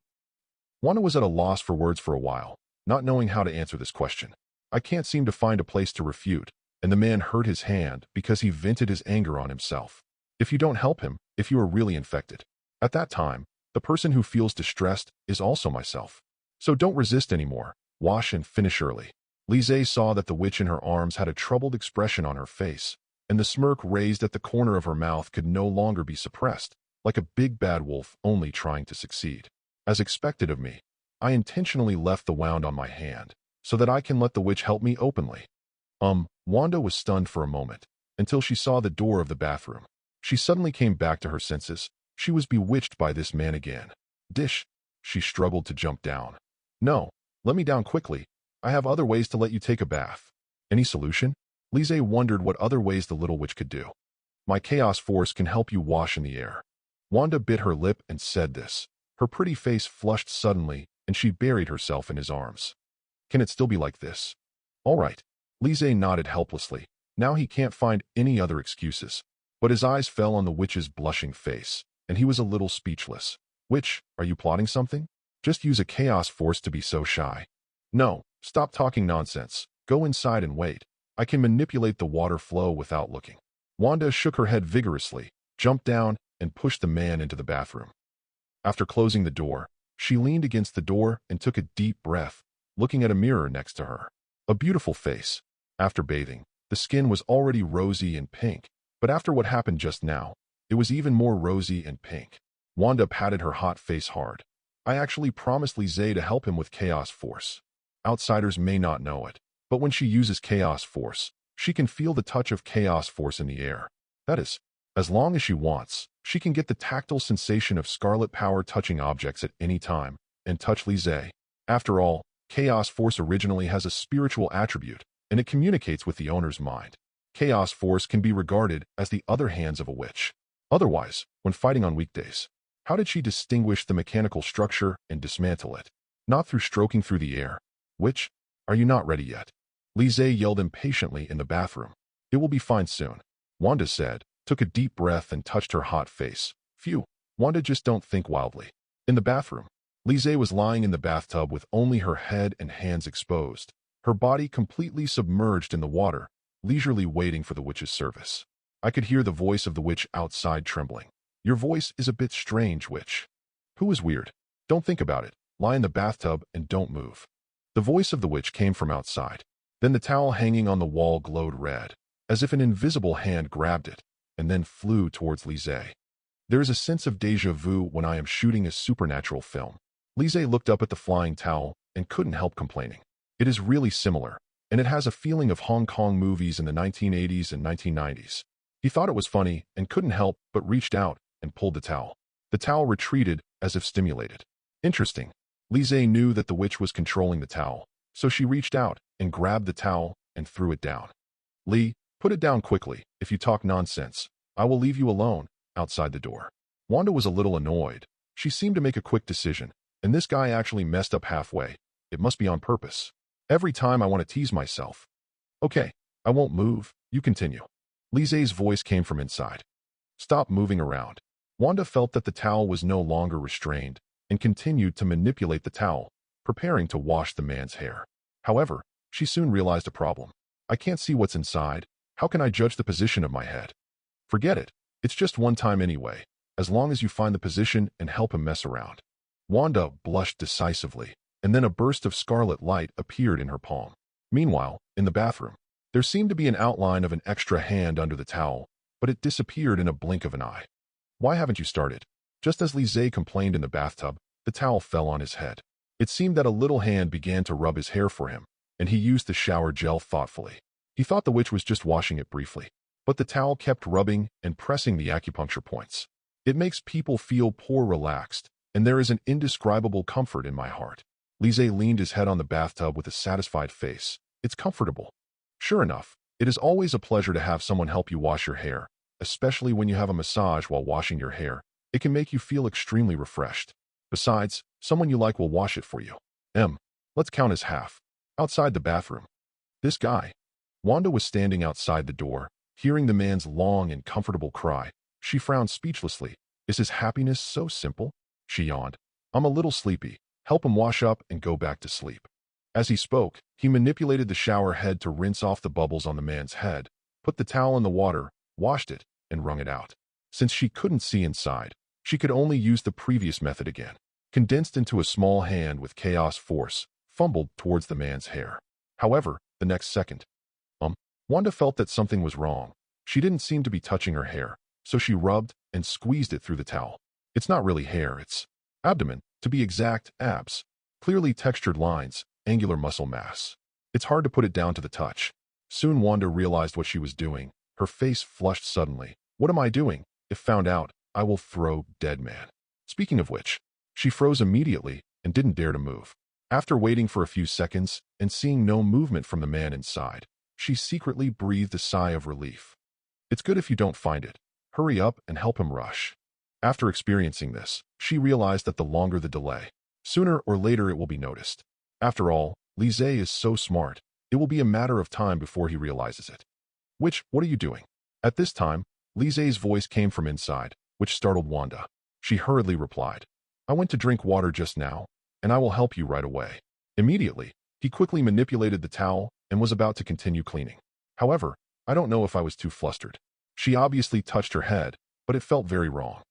Wanda was at a loss for words for a while, not knowing how to answer this question. I can't seem to find a place to refute, and the man hurt his hand because he vented his anger on himself. If you don't help him, if you are really infected. At that time, the person who feels distressed is also myself. So don't resist anymore. Wash and finish early. Lise saw that the witch in her arms had a troubled expression on her face, and the smirk raised at the corner of her mouth could no longer be suppressed, like a big bad wolf only trying to succeed. As expected of me, I intentionally left the wound on my hand, so that I can let the witch help me openly. Wanda was stunned for a moment, until she saw the door of the bathroom. She suddenly came back to her senses. She was bewitched by this man again. Dish. She struggled to jump down. No, let me down quickly. I have other ways to let you take a bath. Any solution? Lise wondered what other ways the little witch could do. My chaos force can help you wash in the air. Wanda bit her lip and said this. Her pretty face flushed suddenly, and she buried herself in his arms. Can it still be like this? All right. Lise nodded helplessly. Now he can't find any other excuses. But his eyes fell on the witch's blushing face, and he was a little speechless. Witch, are you plotting something? Just use a chaos force to be so shy. No, stop talking nonsense. Go inside and wait. I can manipulate the water flow without looking. Wanda shook her head vigorously, jumped down, and pushed the man into the bathroom. After closing the door, she leaned against the door and took a deep breath, looking at a mirror next to her. A beautiful face. After bathing, the skin was already rosy and pink, but after what happened just now, it was even more rosy and pink. Wanda patted her hot face hard. I actually promised Lise to help him with Chaos Force. Outsiders may not know it, but when she uses Chaos Force, she can feel the touch of Chaos Force in the air. That is, as long as she wants, she can get the tactile sensation of Scarlet power touching objects at any time, and touch Lise. After all, Chaos Force originally has a spiritual attribute, and it communicates with the owner's mind. Chaos Force can be regarded as the other hands of a witch. Otherwise, when fighting on weekdays, how did she distinguish the mechanical structure and dismantle it? Not through stroking through the air. Witch, are you not ready yet? Lise yelled impatiently in the bathroom. It will be fine soon, Wanda said, took a deep breath and touched her hot face. Phew, Wanda, just don't think wildly. In the bathroom, Lise was lying in the bathtub with only her head and hands exposed, her body completely submerged in the water, leisurely waiting for the witch's service. I could hear the voice of the witch outside trembling. Your voice is a bit strange, witch. Who is weird? Don't think about it. Lie in the bathtub and don't move. The voice of the witch came from outside. Then the towel hanging on the wall glowed red, as if an invisible hand grabbed it, and then flew towards Lise. There is a sense of déjà vu when I am shooting a supernatural film. Lise looked up at the flying towel and couldn't help complaining. It is really similar, and it has a feeling of Hong Kong movies in the 1980s and 1990s. He thought it was funny and couldn't help but reached out and pulled the towel. The towel retreated as if stimulated. Interesting. Lise knew that the witch was controlling the towel, so she reached out and grabbed the towel and threw it down. Lee, put it down quickly. If you talk nonsense, I will leave you alone, outside the door. Wanda was a little annoyed. She seemed to make a quick decision, and this guy actually messed up halfway. It must be on purpose. Every time I want to tease myself. Okay, I won't move. You continue. Lise's voice came from inside. Stop moving around. Wanda felt that the towel was no longer restrained and continued to manipulate the towel, preparing to wash the man's hair. However, she soon realized a problem. I can't see what's inside. How can I judge the position of my head? Forget it. It's just one time anyway, as long as you find the position and help him mess around. Wanda blushed decisively, and then a burst of scarlet light appeared in her palm. Meanwhile, in the bathroom, there seemed to be an outline of an extra hand under the towel, but it disappeared in a blink of an eye. Why haven't you started? Just as Lise complained in the bathtub, the towel fell on his head. It seemed that a little hand began to rub his hair for him, and he used the shower gel thoughtfully. He thought the witch was just washing it briefly, but the towel kept rubbing and pressing the acupuncture points. It makes people feel poor relaxed, and there is an indescribable comfort in my heart. Lise leaned his head on the bathtub with a satisfied face. It's comfortable. Sure enough, it is always a pleasure to have someone help you wash your hair, especially when you have a massage while washing your hair. It can make you feel extremely refreshed. Besides, someone you like will wash it for you. Let's count as half. Outside the bathroom. This guy. Wanda was standing outside the door, hearing the man's long and comfortable cry. She frowned speechlessly. Is his happiness so simple? She yawned. I'm a little sleepy. Help him wash up and go back to sleep. As he spoke, he manipulated the shower head to rinse off the bubbles on the man's head, put the towel in the water, washed it, and wrung it out. Since she couldn't see inside, she could only use the previous method again. Condensed into a small hand with chaos force, fumbled towards the man's hair. However, the next second, Wanda felt that something was wrong. She didn't seem to be touching her hair, so she rubbed and squeezed it through the towel. It's not really hair, it's abdomen, to be exact, abs. Clearly textured lines, angular muscle mass. It's hard to put it down to the touch. Soon Wanda realized what she was doing. Her face flushed suddenly. What am I doing? If found out, I will throw dead man. Speaking of which, she froze immediately and didn't dare to move. After waiting for a few seconds and seeing no movement from the man inside, she secretly breathed a sigh of relief. It's good if you don't find it. Hurry up and help him rush. After experiencing this, she realized that the longer the delay, sooner or later it will be noticed. After all, Lise is so smart, it will be a matter of time before he realizes it. What are you doing? At this time, Lise's voice came from inside, which startled Wanda. She hurriedly replied, I went to drink water just now, and I will help you right away. Immediately, he quickly manipulated the towel and was about to continue cleaning. However, I don't know if I was too flustered. She obviously touched her head, but it felt very wrong.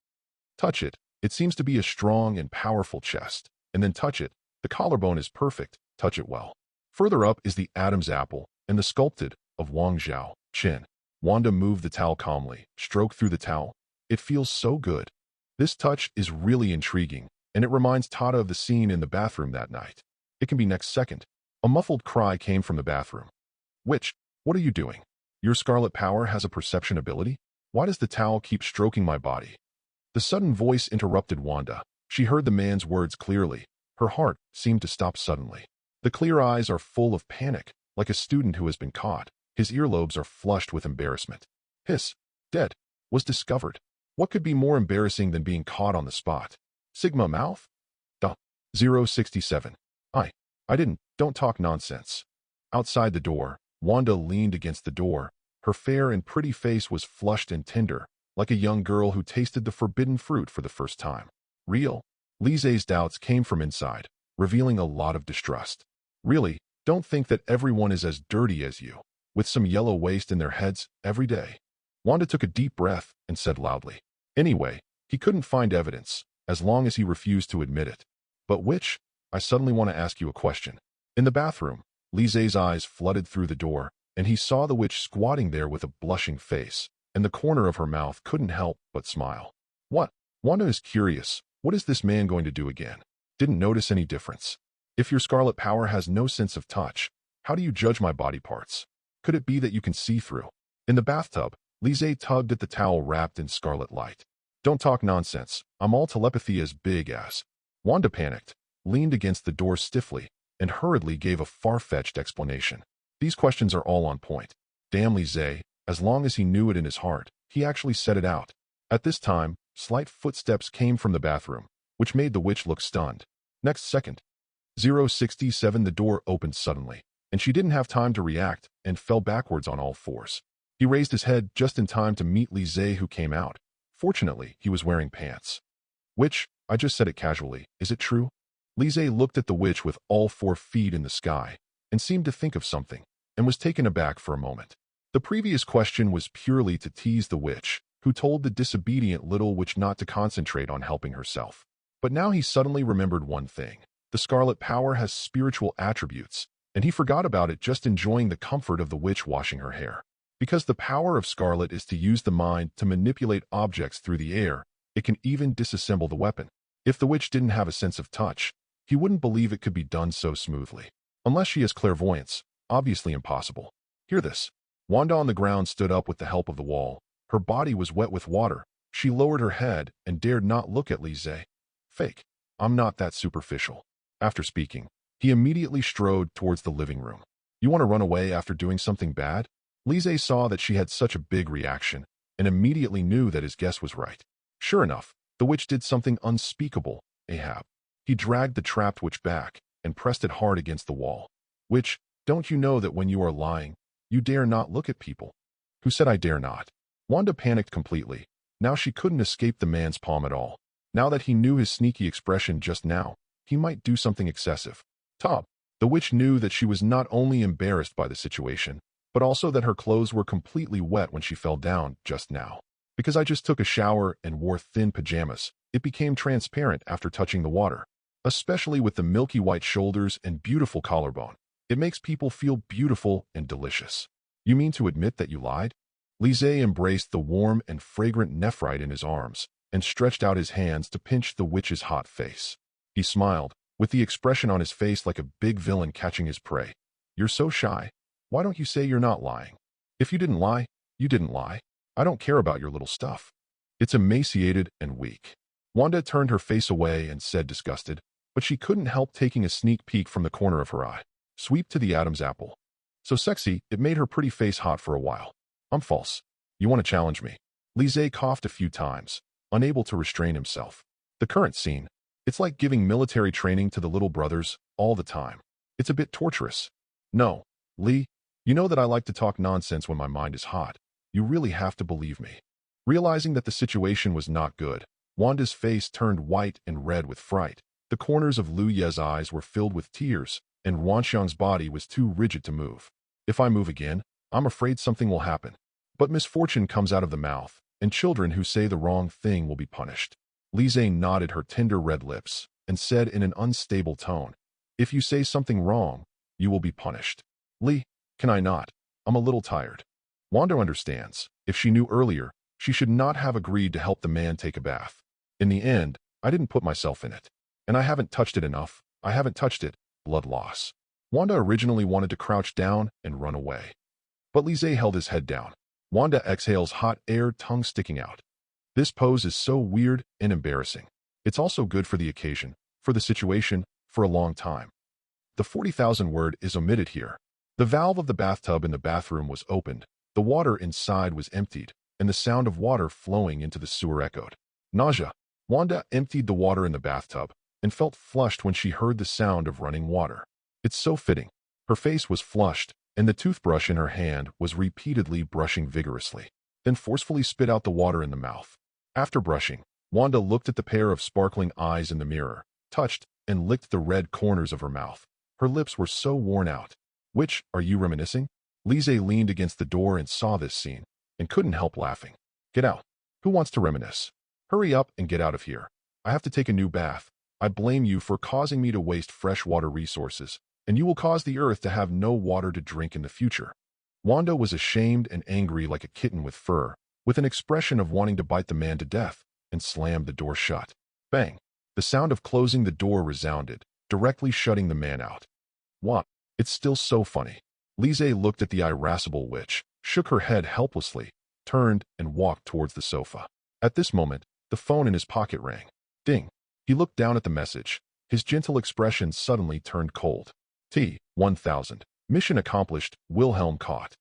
Touch it, it seems to be a strong and powerful chest. And then touch it, the collarbone is perfect, touch it well. Further up is the Adam's apple and the sculpted of Wang Zhao, chin. Wanda moved the towel calmly, stroked through the towel. It feels so good. This touch is really intriguing, and it reminds Tata of the scene in the bathroom that night. It can be next second. A muffled cry came from the bathroom. What are you doing? Your Scarlet power has a perception ability? Why does the towel keep stroking my body? The sudden voice interrupted Wanda. She heard the man's words clearly. Her heart seemed to stop suddenly. The clear eyes are full of panic, like a student who has been caught. His earlobes are flushed with embarrassment. Hiss. Dead. Was discovered. What could be more embarrassing than being caught on the spot? Sigma mouth? 067. I didn't. Don't talk nonsense. Outside the door, Wanda leaned against the door. Her fair and pretty face was flushed and tender, like a young girl who tasted the forbidden fruit for the first time. Real? Lise's doubts came from inside, revealing a lot of distrust. Really, don't think that everyone is as dirty as you, with some yellow waste in their heads every day. Wanda took a deep breath and said loudly. Anyway, he couldn't find evidence, as long as he refused to admit it. But I suddenly want to ask you a question. In the bathroom, Lise's eyes flooded through the door, and he saw the witch squatting there with a blushing face, and the corner of her mouth couldn't help but smile. What? Wanda is curious. What is this man going to do again? Didn't notice any difference. If your Scarlet power has no sense of touch, how do you judge my body parts? Could it be that you can see through? In the bathtub, Lise tugged at the towel wrapped in scarlet light. Don't talk nonsense. I'm all telepathy as big as. Wanda panicked, leaned against the door stiffly, and hurriedly gave a far-fetched explanation. These questions are all on point. Damn Lise, as long as he knew it in his heart, he actually said it out. At this time, slight footsteps came from the bathroom, which made the witch look stunned. Next second, 067 the door opened suddenly, and she didn't have time to react and fell backwards on all fours. He raised his head just in time to meet Lise who came out. Fortunately, he was wearing pants. I just said it casually, is it true? Lise looked at the witch with all 4 feet in the sky, and seemed to think of something, and was taken aback for a moment. The previous question was purely to tease the witch, who told the disobedient little witch not to concentrate on helping herself. But now he suddenly remembered one thing. The Scarlet power has spiritual attributes, and he forgot about it just enjoying the comfort of the witch washing her hair. Because the power of Scarlet is to use the mind to manipulate objects through the air, it can even disassemble the weapon. If the witch didn't have a sense of touch, he wouldn't believe it could be done so smoothly. Unless she has clairvoyance, obviously impossible. Hear this. Wanda on the ground stood up with the help of the wall. Her body was wet with water. She lowered her head and dared not look at Lise. Fake. I'm not that superficial. After speaking, he immediately strode towards the living room. You want to run away after doing something bad? Lise saw that she had such a big reaction and immediately knew that his guess was right. Sure enough, the witch did something unspeakable. Ahab. He dragged the trapped witch back and pressed it hard against the wall. Witch, don't you know that when you are lying, you dare not look at people? Who said I dare not? Wanda panicked completely. Now she couldn't escape the man's palm at all. Now that he knew his sneaky expression just now, he might do something excessive. Top. The witch knew that she was not only embarrassed by the situation, but also that her clothes were completely wet when she fell down just now. Because I just took a shower and wore thin pajamas, it became transparent after touching the water. Especially with the milky white shoulders and beautiful collarbone. It makes people feel beautiful and delicious. You mean to admit that you lied? Lise embraced the warm and fragrant nephrite in his arms and stretched out his hands to pinch the witch's hot face. He smiled, with the expression on his face like a big villain catching his prey. "You're so shy. Why don't you say you're not lying? If you didn't lie, you didn't lie. I don't care about your little stuff." It's emaciated and weak. Wanda turned her face away and said disgusted, but she couldn't help taking a sneak peek from the corner of her eye. Sweep to the Adam's apple. So sexy, it made her pretty face hot for a while. "I'm false. You want to challenge me?" Lise coughed a few times, unable to restrain himself. The current scene, it's like giving military training to the little brothers all the time. It's a bit torturous. "No, Lee, you know that I like to talk nonsense when my mind is hot. You really have to believe me." Realizing that the situation was not good, Wanda's face turned white and red with fright. The corners of Lu Ye's eyes were filled with tears, and Wanxiang's body was too rigid to move. "If I move again, I'm afraid something will happen. But misfortune comes out of the mouth, and children who say the wrong thing will be punished." Lise nodded her tender red lips and said in an unstable tone, "If you say something wrong, you will be punished." "Lee, can I not? I'm a little tired." Wanda understands. If she knew earlier, she should not have agreed to help the man take a bath. In the end, I didn't put myself in it. And I haven't touched it enough. I haven't touched it. Blood loss. Wanda originally wanted to crouch down and run away. But Lise held his head down. Wanda exhales hot air, tongue sticking out. This pose is so weird and embarrassing. It's also good for the occasion, for the situation, for a long time. The 40,000 word is omitted here. The valve of the bathtub in the bathroom was opened, the water inside was emptied, and the sound of water flowing into the sewer echoed. Nausea. Wanda emptied the water in the bathtub and felt flushed when she heard the sound of running water. It's so fitting. Her face was flushed, and the toothbrush in her hand was repeatedly brushing vigorously, then forcefully spit out the water in the mouth. After brushing, Wanda looked at the pair of sparkling eyes in the mirror, touched, and licked the red corners of her mouth. Her lips were so worn out. "Which, are you reminiscing?" Lise leaned against the door and saw this scene, and couldn't help laughing. "Get out. Who wants to reminisce? Hurry up and get out of here. I have to take a new bath. I blame you for causing me to waste freshwater resources, and you will cause the earth to have no water to drink in the future." Wanda was ashamed and angry like a kitten with fur, with an expression of wanting to bite the man to death, and slammed the door shut. Bang! The sound of closing the door resounded, directly shutting the man out. "What? It's still so funny." Lise looked at the irascible witch, shook her head helplessly, turned, and walked towards the sofa. At this moment, the phone in his pocket rang. Ding! He looked down at the message. His gentle expression suddenly turned cold. T-1000. Mission accomplished. Wilhelm caught.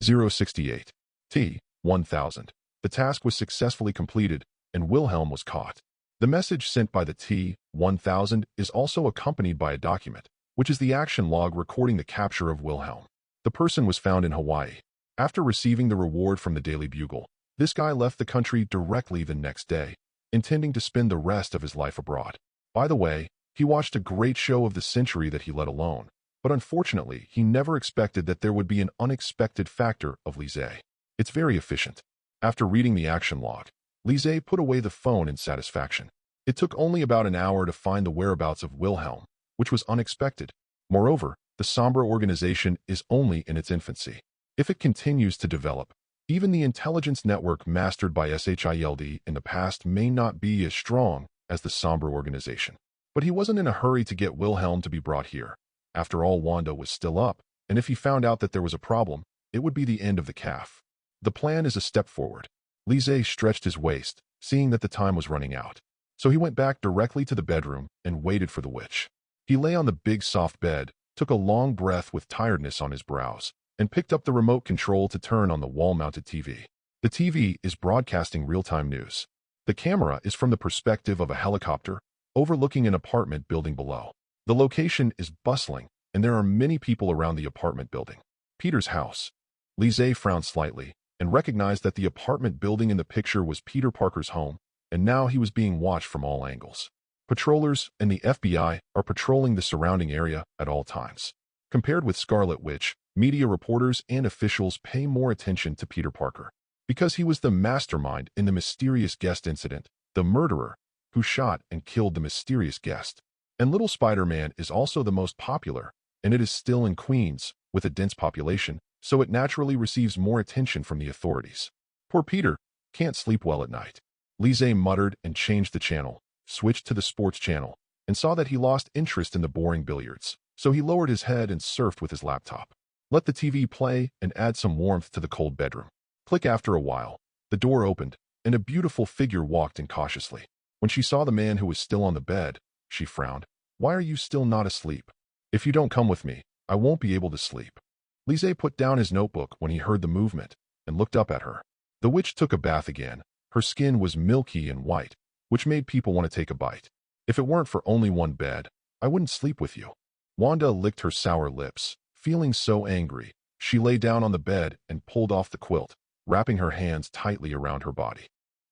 068. T-1000. The task was successfully completed, and Wilhelm was caught. The message sent by the T-1000 is also accompanied by a document, which is the action log recording the capture of Wilhelm. The person was found in Hawaii. After receiving the reward from the Daily Bugle, this guy left the country directly the next day, intending to spend the rest of his life abroad. By the way, he watched a great show of the century that he let alone, but unfortunately, he never expected that there would be an unexpected factor of Lise. It's very efficient. After reading the action log, Lise put away the phone in satisfaction. It took only about an hour to find the whereabouts of Wilhelm, which was unexpected. Moreover, the Sombra organization is only in its infancy. If it continues to develop, even the intelligence network mastered by SHIELD in the past may not be as strong as the Sombra organization. But he wasn't in a hurry to get Wilhelm to be brought here. After all, Wanda was still up, and if he found out that there was a problem, it would be the end of the calf. The plan is a step forward. Lise stretched his waist, seeing that the time was running out. So he went back directly to the bedroom and waited for the witch. He lay on the big soft bed, took a long breath with tiredness on his brows, and picked up the remote control to turn on the wall-mounted TV. The TV is broadcasting real-time news. The camera is from the perspective of a helicopter, overlooking an apartment building below. The location is bustling, and there are many people around the apartment building. Peter's house. Lise frowned slightly, and recognized that the apartment building in the picture was Peter Parker's home, and now he was being watched from all angles. Patrollers and the FBI are patrolling the surrounding area at all times. Compared with Scarlet Witch, media reporters and officials pay more attention to Peter Parker, because he was the mastermind in the mysterious guest incident, the murderer who shot and killed the mysterious guest. And Little Spider-Man is also the most popular, and it is still in Queens, with a dense population, so it naturally receives more attention from the authorities. Poor Peter can't sleep well at night. Lise muttered and changed the channel, switched to the sports channel, and saw that he lost interest in the boring billiards. So he lowered his head and surfed with his laptop. Let the TV play and add some warmth to the cold bedroom. Click. After a while, the door opened, and a beautiful figure walked in cautiously. When she saw the man who was still on the bed, she frowned. Why are you still not asleep? If you don't come with me, I won't be able to sleep. Lise put down his notebook when he heard the movement and looked up at her. The witch took a bath again. Her skin was milky and white, which made people want to take a bite. If it weren't for only one bed, I wouldn't sleep with you. Wanda licked her sour lips, feeling so angry. She lay down on the bed and pulled off the quilt, wrapping her hands tightly around her body.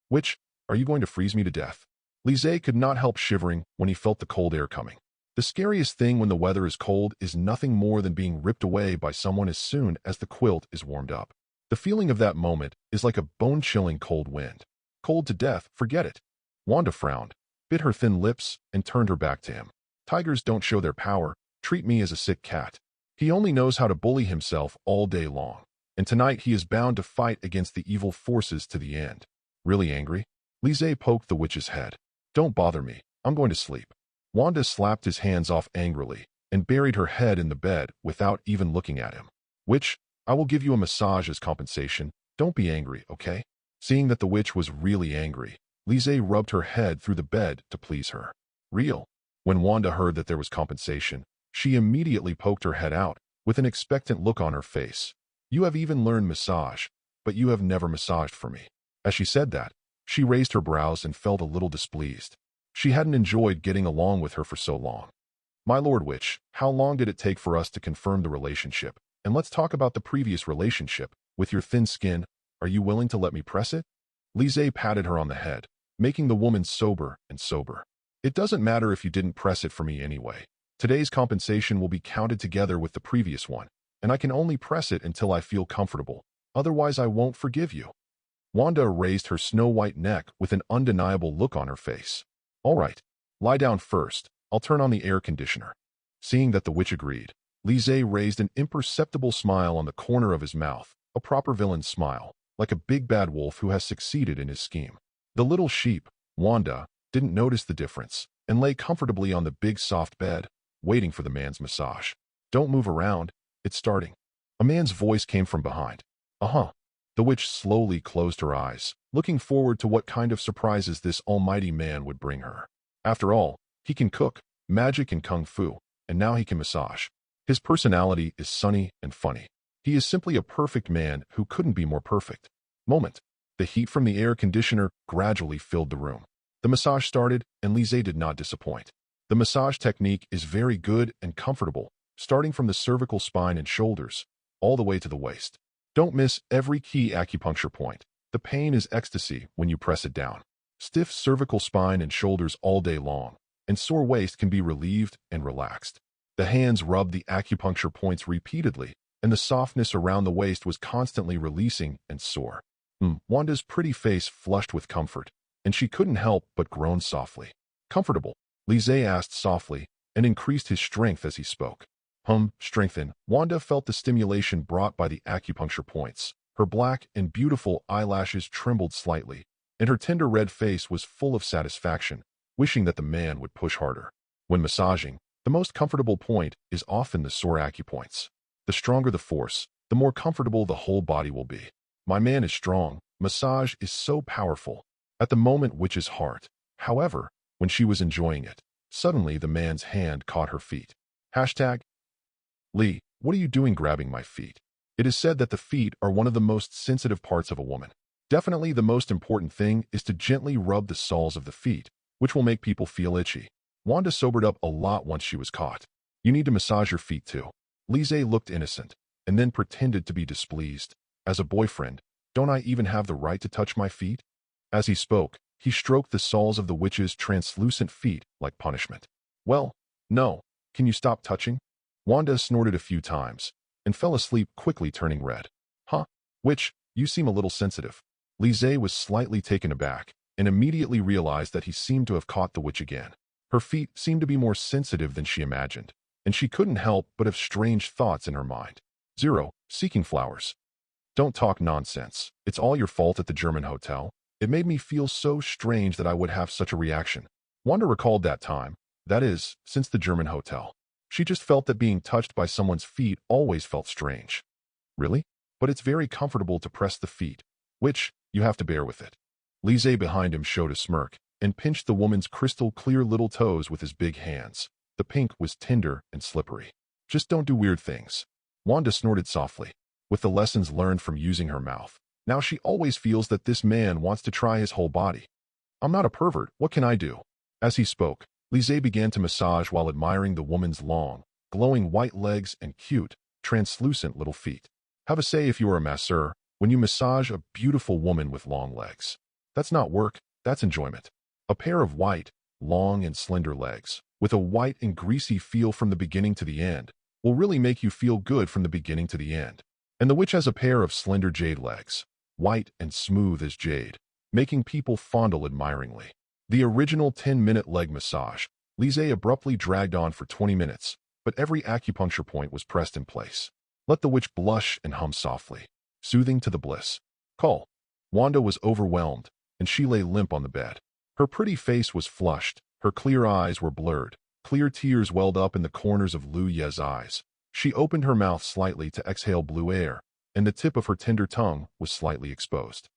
Witch, are you going to freeze me to death? Lise could not help shivering when he felt the cold air coming. The scariest thing when the weather is cold is nothing more than being ripped away by someone as soon as the quilt is warmed up. The feeling of that moment is like a bone-chilling cold wind. Cold to death, forget it. Wanda frowned, bit her thin lips, and turned her back to him. Tigers don't show their power. Treat me as a sick cat. He only knows how to bully himself all day long, and tonight he is bound to fight against the evil forces to the end. Really angry? Lise poked the witch's head. Don't bother me. I'm going to sleep. Wanda slapped his hands off angrily and buried her head in the bed without even looking at him. Witch, I will give you a massage as compensation. Don't be angry, okay? Seeing that the witch was really angry, Lise rubbed her head through the bed to please her. Real. When Wanda heard that there was compensation, she immediately poked her head out with an expectant look on her face. You have even learned massage, but you have never massaged for me. As she said that, she raised her brows and felt a little displeased. She hadn't enjoyed getting along with her for so long. My Lord Witch, how long did it take for us to confirm the relationship? And let's talk about the previous relationship. With your thin skin, are you willing to let me press it? Lise patted her on the head, making the woman sober and sober. It doesn't matter if you didn't press it for me anyway. Today's compensation will be counted together with the previous one, and I can only press it until I feel comfortable. Otherwise, I won't forgive you. Wanda raised her snow-white neck with an undeniable look on her face. All right, lie down first. I'll turn on the air conditioner. Seeing that the witch agreed, Lise raised an imperceptible smile on the corner of his mouth, a proper villain's smile, like a big bad wolf who has succeeded in his scheme. The little sheep, Wanda, didn't notice the difference and lay comfortably on the big soft bed, waiting for the man's massage. Don't move around, it's starting. A man's voice came from behind. Uh-huh. The witch slowly closed her eyes, looking forward to what kind of surprises this almighty man would bring her. After all, he can cook, magic and kung fu, and now he can massage. His personality is sunny and funny. He is simply a perfect man who couldn't be more perfect. Moment. The heat from the air conditioner gradually filled the room. The massage started, and Lise did not disappoint. The massage technique is very good and comfortable, starting from the cervical spine and shoulders, all the way to the waist. Don't miss every key acupuncture point. The pain is ecstasy when you press it down. Stiff cervical spine and shoulders all day long, and sore waist can be relieved and relaxed. The hands rubbed the acupuncture points repeatedly, and the softness around the waist was constantly releasing and sore. Wanda's pretty face flushed with comfort, and she couldn't help but groan softly. Comfortable? Lise asked softly, and increased his strength as he spoke. Strengthen. Wanda felt the stimulation brought by the acupuncture points. Her black and beautiful eyelashes trembled slightly, and her tender red face was full of satisfaction, wishing that the man would push harder. When massaging, the most comfortable point is often the sore acupoints. The stronger the force, the more comfortable the whole body will be. My man is strong. Massage is so powerful. At the moment, witch's heart. However, when she was enjoying it, suddenly the man's hand caught her feet. Lee, what are you doing grabbing my feet? It is said that the feet are one of the most sensitive parts of a woman. Definitely the most important thing is to gently rub the soles of the feet, which will make people feel itchy. Wanda sobered up a lot once she was caught. You need to massage your feet too. Lise looked innocent, and then pretended to be displeased. As a boyfriend, don't I even have the right to touch my feet? As he spoke, he stroked the soles of the witch's translucent feet like punishment. Well, no. Can you stop touching? Wanda snorted a few times, and fell asleep quickly, turning red. Witch, you seem a little sensitive. Lise was slightly taken aback, and immediately realized that he seemed to have caught the witch again. Her feet seemed to be more sensitive than she imagined, and she couldn't help but have strange thoughts in her mind. 0. Seeking flowers. Don't talk nonsense. It's all your fault at the German hotel. It made me feel so strange that I would have such a reaction. Wanda recalled that time, that is, since the German hotel. She just felt that being touched by someone's feet always felt strange. Really? But it's very comfortable to press the feet, which, you have to bear with it. Lise behind him showed a smirk and pinched the woman's crystal-clear little toes with his big hands. The pink was tender and slippery. Just don't do weird things. Wanda snorted softly. With the lessons learned from using her mouth, now she always feels that this man wants to try his whole body. I'm not a pervert, what can I do? As he spoke, Lise began to massage while admiring the woman's long, glowing white legs and cute, translucent little feet. Have a say if you are a masseur when you massage a beautiful woman with long legs. That's not work, that's enjoyment. A pair of white, long and slender legs, with a white and greasy feel from the beginning to the end, will really make you feel good from the beginning to the end. And the witch has a pair of slender jade legs, white and smooth as jade, making people fondle admiringly. The original 10-minute leg massage, Lise abruptly dragged on for 20 minutes, but every acupuncture point was pressed in place. Let the witch blush and hum softly, soothing to the bliss. Call. Wanda was overwhelmed, and she lay limp on the bed. Her pretty face was flushed, her clear eyes were blurred, clear tears welled up in the corners of Lu Ye's eyes. She opened her mouth slightly to exhale blue air, and the tip of her tender tongue was slightly exposed.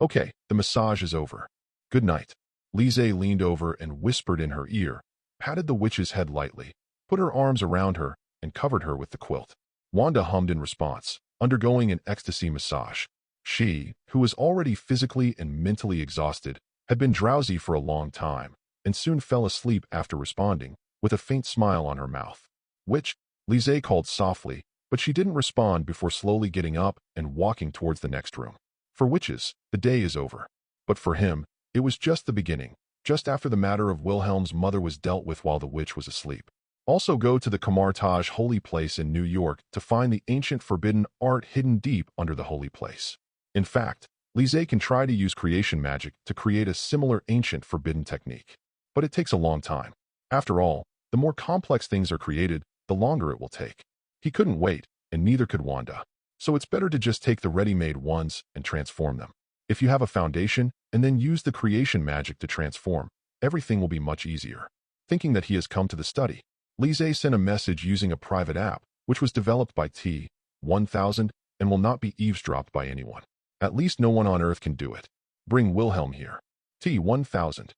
Okay, the massage is over. Good night. Lise leaned over and whispered in her ear, patted the witch's head lightly, put her arms around her, and covered her with the quilt. Wanda hummed in response, undergoing an ecstasy massage. She, who was already physically and mentally exhausted, had been drowsy for a long time, and soon fell asleep after responding, with a faint smile on her mouth. Witch, Lise called softly, but she didn't respond before slowly getting up and walking towards the next room. For witches, the day is over. But for him, it was just the beginning, just after the matter of Wilhelm's mother was dealt with while the witch was asleep. Also go to the Camartage holy place in New York to find the ancient forbidden art hidden deep under the holy place. In fact, Lise can try to use creation magic to create a similar ancient forbidden technique. But it takes a long time. After all, the more complex things are created, the longer it will take. He couldn't wait, and neither could Wanda. So it's better to just take the ready-made ones and transform them. If you have a foundation, and then use the creation magic to transform, everything will be much easier. Thinking that he has come to the study, Lise sent a message using a private app, which was developed by T-1000 and will not be eavesdropped by anyone. At least no one on Earth can do it. Bring Wilhelm here. T-1000.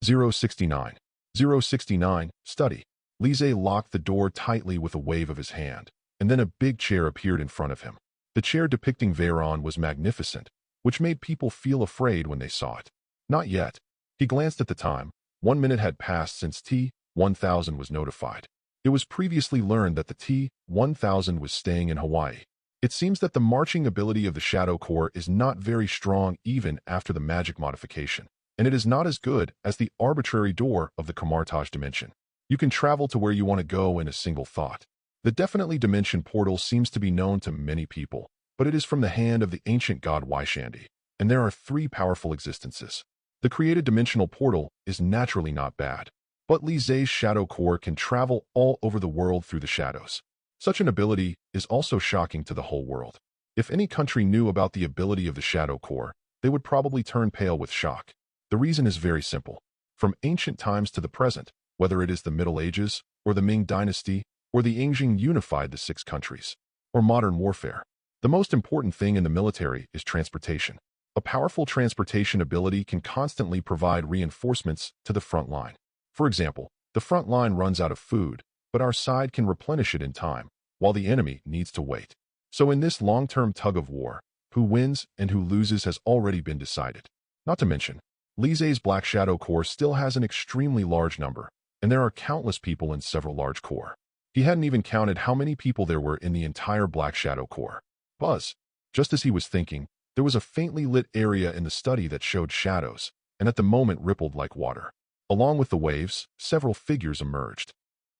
069. 069, study. Lise locked the door tightly with a wave of his hand, and then a big chair appeared in front of him. The chair depicting Veyron was magnificent, which made people feel afraid when they saw it. Not yet. He glanced at the time. 1 minute had passed since T-1000 was notified. It was previously learned that the T-1000 was staying in Hawaii. It seems that the marching ability of the Shadow Core is not very strong even after the magic modification, and it is not as good as the arbitrary door of the Camartage dimension. You can travel to where you want to go in a single thought. The definitely dimension portal seems to be known to many people, but it is from the hand of the ancient god Wyshandi, and there are 3 powerful existences. The created dimensional portal is naturally not bad, but Lise's Shadow Core can travel all over the world through the shadows. Such an ability is also shocking to the whole world. If any country knew about the ability of the Shadow Core, they would probably turn pale with shock. The reason is very simple. From ancient times to the present, whether it is the Middle Ages, or the Ming Dynasty, or the Yingjing unified the 6 countries, or modern warfare, the most important thing in the military is transportation. A powerful transportation ability can constantly provide reinforcements to the front line. For example, the front line runs out of food, but our side can replenish it in time, while the enemy needs to wait. So in this long-term tug-of-war, who wins and who loses has already been decided. Not to mention, Lise's Black Shadow Core still has an extremely large number, and there are countless people in several large core. He hadn't even counted how many people there were in the entire Black Shadow Core. Buzz. Just as he was thinking, there was a faintly lit area in the study that showed shadows, and at the moment rippled like water. Along with the waves, several figures emerged.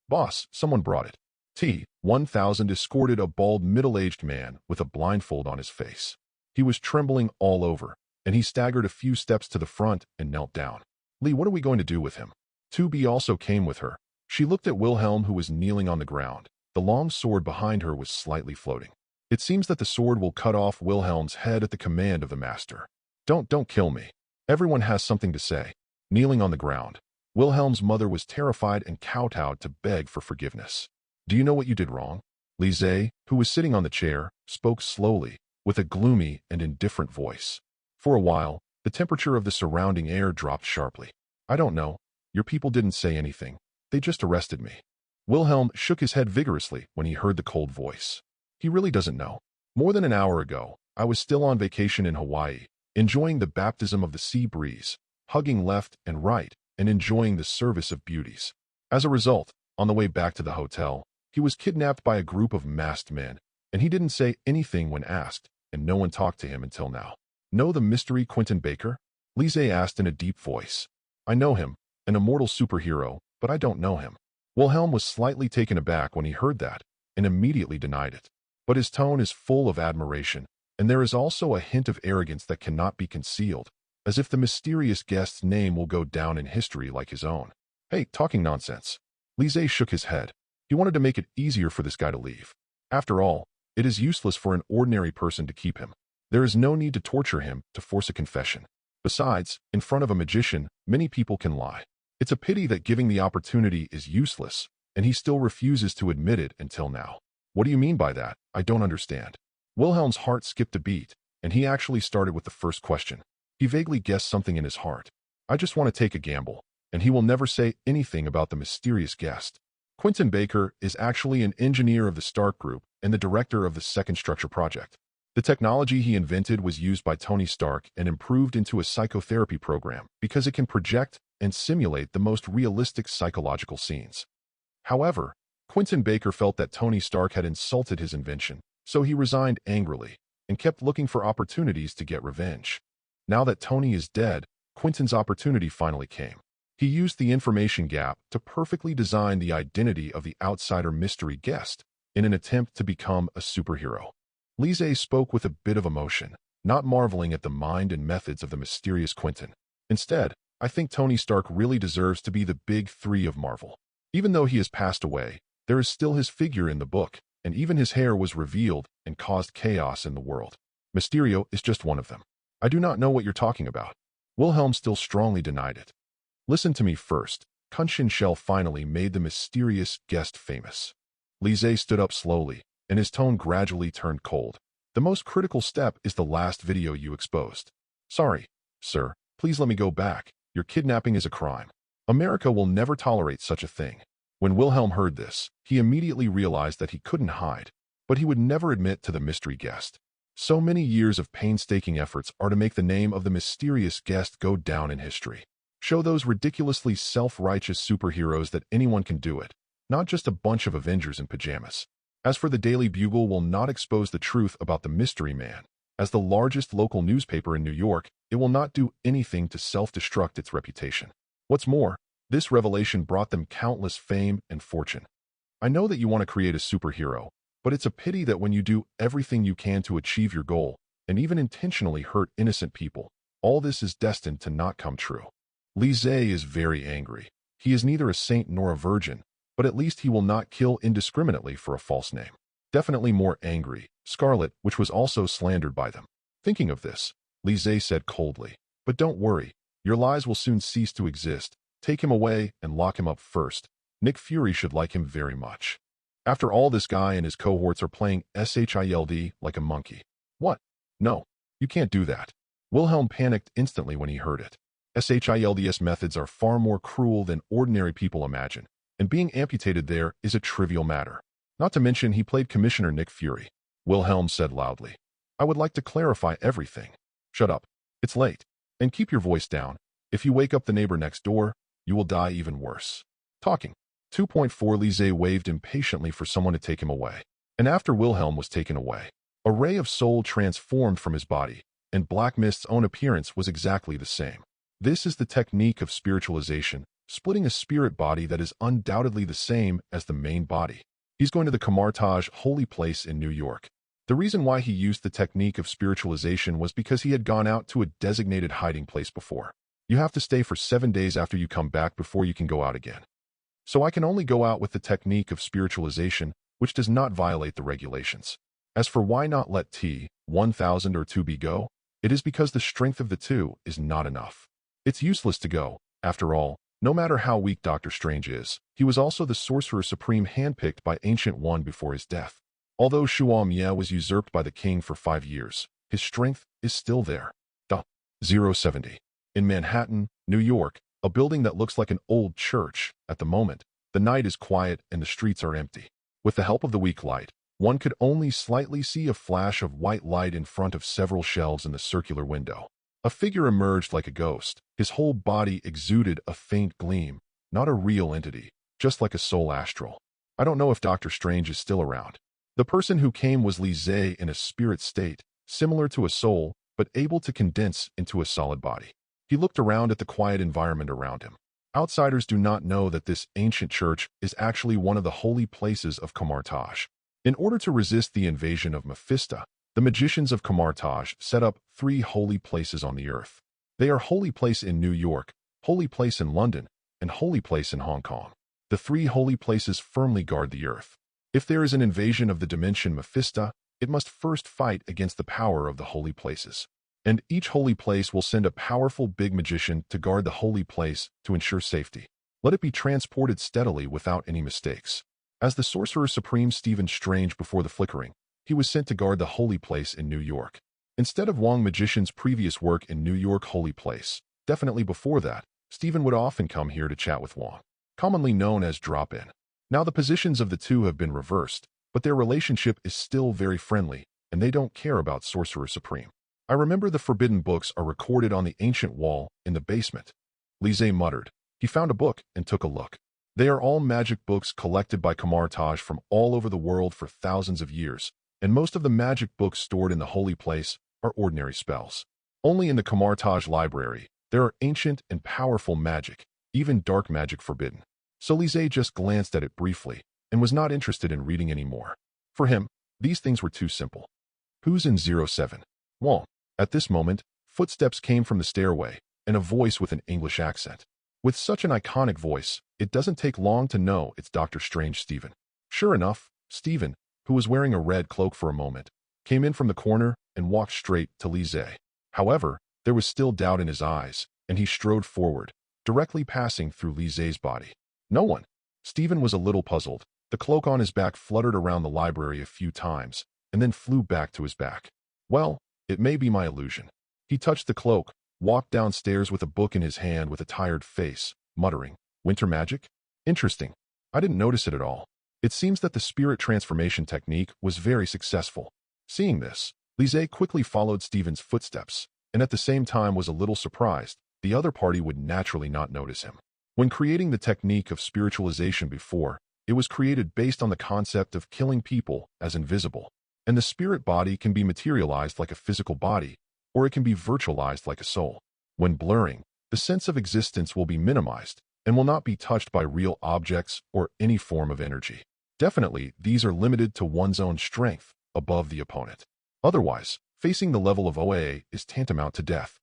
Boss, someone brought it. T-1000 escorted a bald middle-aged man with a blindfold on his face. He was trembling all over, and he staggered a few steps to the front and knelt down. Lee, what are we going to do with him? 2B also came with her. She looked at Wilhelm, who was kneeling on the ground, The long sword behind her was slightly floating. It seems that the sword will cut off Wilhelm's head at the command of the master. Don't kill me. Everyone has something to say. Kneeling on the ground, Wilhelm's mother was terrified and kowtowed to beg for forgiveness. Do you know what you did wrong? Lise, who was sitting on the chair, spoke slowly, with a gloomy and indifferent voice. For a while, the temperature of the surrounding air dropped sharply. I don't know. Your people didn't say anything. They just arrested me. Wilhelm shook his head vigorously when he heard the cold voice. He really doesn't know. More than an hour ago, I was still on vacation in Hawaii, enjoying the baptism of the sea breeze, hugging left and right, and enjoying the service of beauties. As a result, on the way back to the hotel, he was kidnapped by a group of masked men, and he didn't say anything when asked, and no one talked to him until now. Know the mystery Quentin Baker? Lise asked in a deep voice. I know him, an immortal superhero, but I don't know him. Wilhelm was slightly taken aback when he heard that, and immediately denied it. But his tone is full of admiration, and there is also a hint of arrogance that cannot be concealed, as if the mysterious guest's name will go down in history like his own. Hey, talking nonsense. Lise shook his head. He wanted to make it easier for this guy to leave. After all, it is useless for an ordinary person to keep him. There is no need to torture him to force a confession. Besides, in front of a magician, many people can lie. It's a pity that giving the opportunity is useless, and he still refuses to admit it until now. What do you mean by that? I don't understand. Wilhelm's heart skipped a beat, and he actually started with the first question. He vaguely guessed something in his heart. I just want to take a gamble, and he will never say anything about the mysterious guest. Quentin Baker is actually an engineer of the Stark Group and the director of the Second Structure Project. The technology he invented was used by Tony Stark and improved into a psychotherapy program because it can project and simulate the most realistic psychological scenes. However, Quentin Baker felt that Tony Stark had insulted his invention, so he resigned angrily and kept looking for opportunities to get revenge. Now that Tony is dead, Quentin's opportunity finally came. He used the information gap to perfectly design the identity of the outsider mystery guest in an attempt to become a superhero. Lise spoke with a bit of emotion, not marveling at the mind and methods of the mysterious Quentin. Instead, I think Tony Stark really deserves to be the big three of Marvel. Even though he has passed away, there is still his figure in the book, and even his hair was revealed and caused chaos in the world. Mysterio is just one of them. I do not know what you're talking about. Wilhelm still strongly denied it. Listen to me first. Kunshin Shell finally made the mysterious guest famous. Lise stood up slowly, and his tone gradually turned cold. The most critical step is the last video you exposed. Sorry, sir. Please let me go back. Your kidnapping is a crime. America will never tolerate such a thing. When Wilhelm heard this, he immediately realized that he couldn't hide, but he would never admit to the mystery guest. So many years of painstaking efforts are to make the name of the mysterious guest go down in history. Show those ridiculously self-righteous superheroes that anyone can do it, not just a bunch of Avengers in pajamas. As for the Daily Bugle will not expose the truth about the mystery man. As the largest local newspaper in New York, it will not do anything to self-destruct its reputation. What's more, this revelation brought them countless fame and fortune. I know that you want to create a superhero, but it's a pity that when you do everything you can to achieve your goal, and even intentionally hurt innocent people, all this is destined to not come true. Lise is very angry. He is neither a saint nor a virgin, but at least he will not kill indiscriminately for a false name. Definitely more angry, Scarlet, which was also slandered by them. Thinking of this, Lise said coldly, but don't worry, your lies will soon cease to exist. Take him away and lock him up first. Nick Fury should like him very much. After all, this guy and his cohorts are playing SHIELD like a monkey. What? No, you can't do that. Wilhelm panicked instantly when he heard it. SHIELD's methods are far more cruel than ordinary people imagine, and being amputated there is a trivial matter. Not to mention he played Commissioner Nick Fury. Wilhelm said loudly. I would like to clarify everything. Shut up. It's late. And keep your voice down. If you wake up the neighbor next door, you will die even worse. Talking. 2.4 Lise waved impatiently for someone to take him away. And after Wilhelm was taken away, a ray of soul transformed from his body, and Black Mist's own appearance was exactly the same. This is the technique of spiritualization, splitting a spirit body that is undoubtedly the same as the main body. He's going to the Camartage holy place in New York. The reason why he used the technique of spiritualization was because he had gone out to a designated hiding place before. You have to stay for 7 days after you come back before you can go out again. So I can only go out with the technique of spiritualization, which does not violate the regulations. As for why not let T-1000 or 2B go, it is because the strength of the two is not enough. It's useless to go. After all, no matter how weak Doctor Strange is, he was also the Sorcerer Supreme handpicked by Ancient One before his death. Although Shuo-Mie was usurped by the king for 5 years, his strength is still there. 070. In Manhattan, New York, a building that looks like an old church, at the moment, the night is quiet and the streets are empty. With the help of the weak light, one could only slightly see a flash of white light in front of several shelves in the circular window. A figure emerged like a ghost. His whole body exuded a faint gleam, not a real entity, just like a soul astral. I don't know if Doctor Strange is still around. The person who came was Li Zhe in a spirit state, similar to a soul, but able to condense into a solid body. He looked around at the quiet environment around him. Outsiders do not know that this ancient church is actually one of the holy places of Kamartaj. In order to resist the invasion of Mephisto, the magicians of Kamartaj set up 3 holy places on the earth. They are Holy Place in New York, Holy Place in London, and Holy Place in Hong Kong. The 3 holy places firmly guard the earth. If there is an invasion of the dimension Mephisto, it must first fight against the power of the holy places. And each holy place will send a powerful big magician to guard the holy place to ensure safety. Let it be transported steadily without any mistakes. As the Sorcerer Supreme Stephen Strange before the flickering, he was sent to guard the holy place in New York. Instead of Wong Magician's previous work in New York Holy Place, definitely before that, Stephen would often come here to chat with Wong, commonly known as drop-in. Now the positions of the two have been reversed, but their relationship is still very friendly, and they don't care about Sorcerer Supreme. I remember the forbidden books are recorded on the ancient wall in the basement. Li Zhe muttered. He found a book and took a look. They are all magic books collected by Kamartaj from all over the world for thousands of years, and most of the magic books stored in the holy place are ordinary spells. Only in the Kamartaj library, there are ancient and powerful magic, even dark magic forbidden. So Li Zhe just glanced at it briefly and was not interested in reading anymore. For him, these things were too simple. Who's in 07? Wong. At this moment, footsteps came from the stairway, and a voice with an English accent. With such an iconic voice, it doesn't take long to know it's Doctor Strange Stephen. Sure enough, Stephen, who was wearing a red cloak for a moment, came in from the corner and walked straight to Li Zhe. However, there was still doubt in his eyes, and he strode forward, directly passing through Li Zhe's body. No one. Stephen was a little puzzled. The cloak on his back fluttered around the library a few times, and then flew back to his back. Well, it may be my illusion. He touched the cloak, walked downstairs with a book in his hand with a tired face, muttering, "Winter magic? Interesting. I didn't notice it at all." It seems that the spirit transformation technique was very successful. Seeing this, Li Zhe quickly followed Stephen's footsteps, and at the same time was a little surprised. The other party would naturally not notice him. When creating the technique of spiritualization before, it was created based on the concept of killing people as invisible. And the spirit body can be materialized like a physical body, or it can be virtualized like a soul. When blurring, the sense of existence will be minimized and will not be touched by real objects or any form of energy. Definitely, these are limited to one's own strength above the opponent. Otherwise, facing the level of OA is tantamount to death.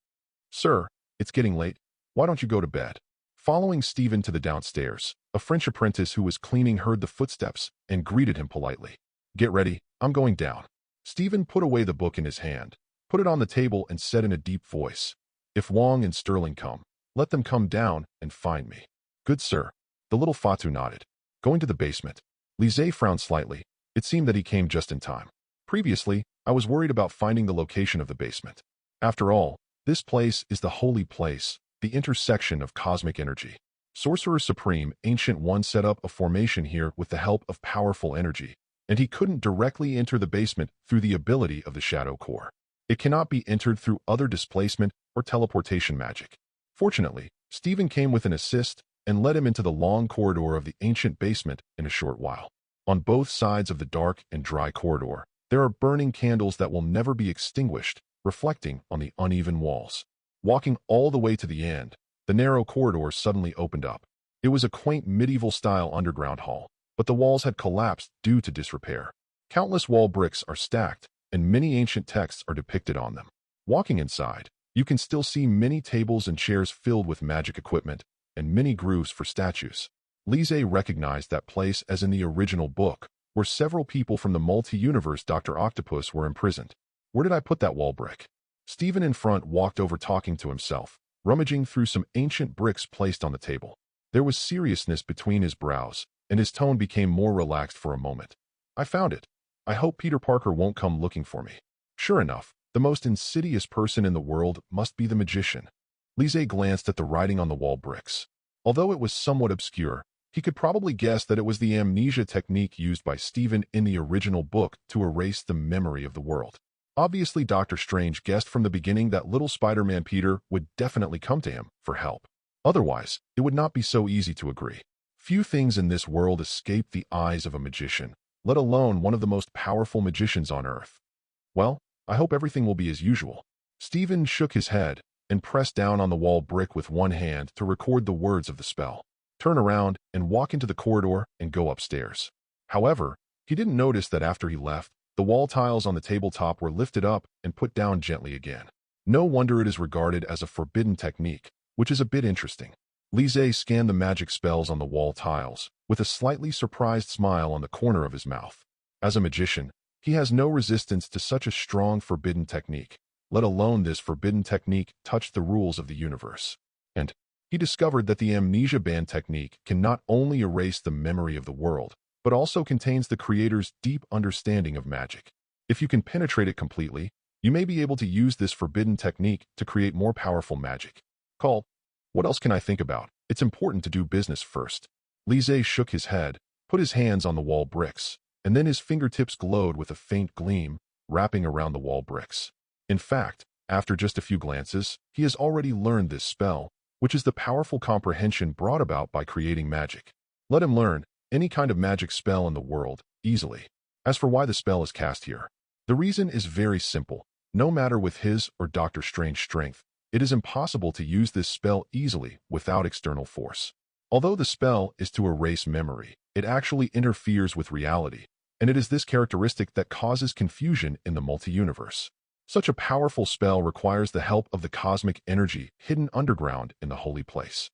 "Sir, it's getting late. Why don't you go to bed?" Following Stephen to the downstairs, a French apprentice who was cleaning heard the footsteps and greeted him politely. "Get ready, I'm going down." Stephen put away the book in his hand, put it on the table and said in a deep voice, "If Wong and Sterling come, let them come down and find me." "Good sir." The little Fatu nodded. Going to the basement. Li Zhe frowned slightly. It seemed that he came just in time. Previously, I was worried about finding the location of the basement. After all, this place is the holy place, the intersection of cosmic energy. Sorcerer Supreme Ancient One set up a formation here with the help of powerful energy, and he couldn't directly enter the basement through the ability of the Shadow Core. It cannot be entered through other displacement or teleportation magic. Fortunately, Stephen came with an assist and led him into the long corridor of the ancient basement in a short while. On both sides of the dark and dry corridor, there are burning candles that will never be extinguished, reflecting on the uneven walls. Walking all the way to the end, the narrow corridor suddenly opened up. It was a quaint medieval-style underground hall, but the walls had collapsed due to disrepair. Countless wall bricks are stacked, and many ancient texts are depicted on them. Walking inside, you can still see many tables and chairs filled with magic equipment, and many grooves for statues. Li Zhe recognized that place as in the original book, where several people from the multi-universe Dr. Octopus were imprisoned. Where did I put that wall brick? Steven in front walked over talking to himself, rummaging through some ancient bricks placed on the table. There was seriousness between his brows, and his tone became more relaxed for a moment. I found it. I hope Peter Parker won't come looking for me. Sure enough, the most insidious person in the world must be the magician. Lise glanced at the writing on the wall bricks. Although it was somewhat obscure, he could probably guess that it was the amnesia technique used by Steven in the original book to erase the memory of the world. Obviously, Doctor Strange guessed from the beginning that little Spider-Man Peter would definitely come to him for help. Otherwise, it would not be so easy to agree. Few things in this world escape the eyes of a magician, let alone one of the most powerful magicians on Earth. Well, I hope everything will be as usual. Steven shook his head and pressed down on the wall brick with one hand to record the words of the spell. Turn around and walk into the corridor and go upstairs. However, he didn't notice that after he left, the wall tiles on the tabletop were lifted up and put down gently again. No wonder it is regarded as a forbidden technique, which is a bit interesting. Lise scanned the magic spells on the wall tiles, with a slightly surprised smile on the corner of his mouth. As a magician, he has no resistance to such a strong forbidden technique, let alone this forbidden technique touched the rules of the universe. And he discovered that the amnesia band technique can not only erase the memory of the world, but also contains the creator's deep understanding of magic. If you can penetrate it completely, you may be able to use this forbidden technique to create more powerful magic. Call. What else can I think about? It's important to do business first. Lise shook his head, put his hands on the wall bricks, and then his fingertips glowed with a faint gleam, wrapping around the wall bricks. In fact, after just a few glances, he has already learned this spell, which is the powerful comprehension brought about by creating magic. Let him learn any kind of magic spell in the world, easily. As for why the spell is cast here, the reason is very simple. No matter with his or Doctor Strange's strength, it is impossible to use this spell easily without external force. Although the spell is to erase memory, it actually interferes with reality, and it is this characteristic that causes confusion in the multi-universe. Such a powerful spell requires the help of the cosmic energy hidden underground in the holy place.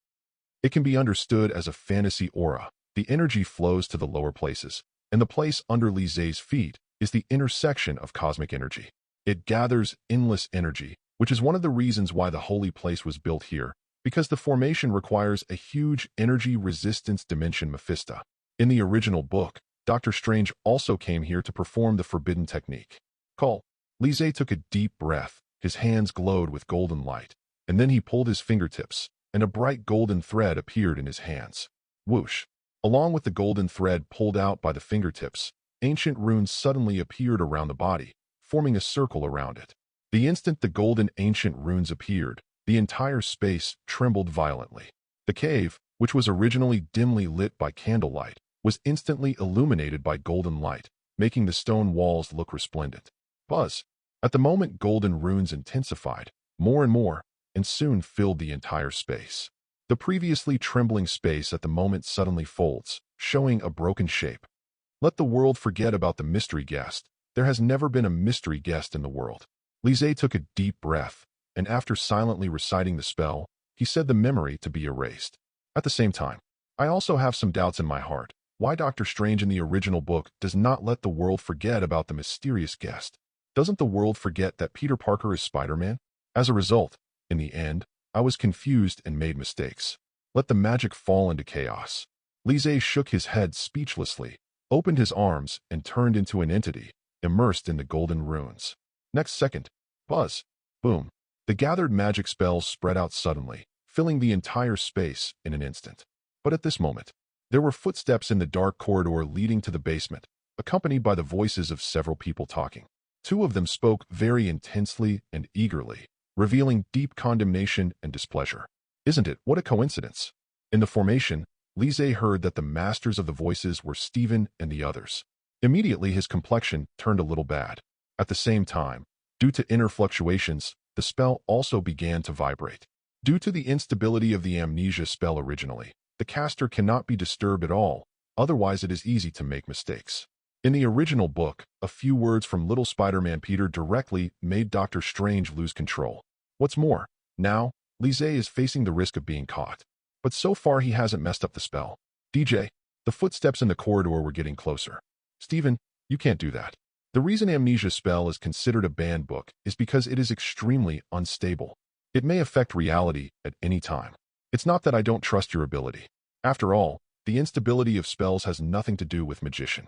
It can be understood as a fantasy aura. The energy flows to the lower places, and the place under Lise's feet is the intersection of cosmic energy. It gathers endless energy, which is one of the reasons why the holy place was built here, because the formation requires a huge energy resistance dimension Mephisto. In the original book, Doctor Strange also came here to perform the forbidden technique. Call. Lise took a deep breath, his hands glowed with golden light, and then he pulled his fingertips, and a bright golden thread appeared in his hands. Whoosh! Along with the golden thread pulled out by the fingertips, ancient runes suddenly appeared around the body, forming a circle around it. The instant the golden ancient runes appeared, the entire space trembled violently. The cave, which was originally dimly lit by candlelight, was instantly illuminated by golden light, making the stone walls look resplendent. Buzz! At the moment, golden runes intensified, more and more, and soon filled the entire space. The previously trembling space at the moment suddenly folds, showing a broken shape. Let the world forget about the mystery guest. There has never been a mystery guest in the world. Lise took a deep breath, and after silently reciting the spell, he said the memory to be erased. At the same time, I also have some doubts in my heart. Why Doctor Strange in the original book does not let the world forget about the mysterious guest? Doesn't the world forget that Peter Parker is Spider-Man? As a result, in the end, I was confused and made mistakes. Let the magic fall into chaos. Lise shook his head speechlessly, opened his arms, and turned into an entity, immersed in the golden runes. Next second, buzz, boom. The gathered magic spells spread out suddenly, filling the entire space in an instant. But at this moment, there were footsteps in the dark corridor leading to the basement, accompanied by the voices of several people talking. Two of them spoke very intensely and eagerly, revealing deep condemnation and displeasure. Isn't it? What a coincidence. In the formation, Lise heard that the masters of the voices were Steven and the others. Immediately his complexion turned a little bad. At the same time, due to inner fluctuations, the spell also began to vibrate. Due to the instability of the amnesia spell originally, the caster cannot be disturbed at all, otherwise it is easy to make mistakes. In the original book, a few words from little Spider-Man Peter directly made Doctor Strange lose control. What's more, now, Lise is facing the risk of being caught. But so far he hasn't messed up the spell. DJ, the footsteps in the corridor were getting closer. Stephen, you can't do that. The reason Amnesia Spell is considered a banned book is because it is extremely unstable. It may affect reality at any time. It's not that I don't trust your ability. After all, the instability of spells has nothing to do with magician.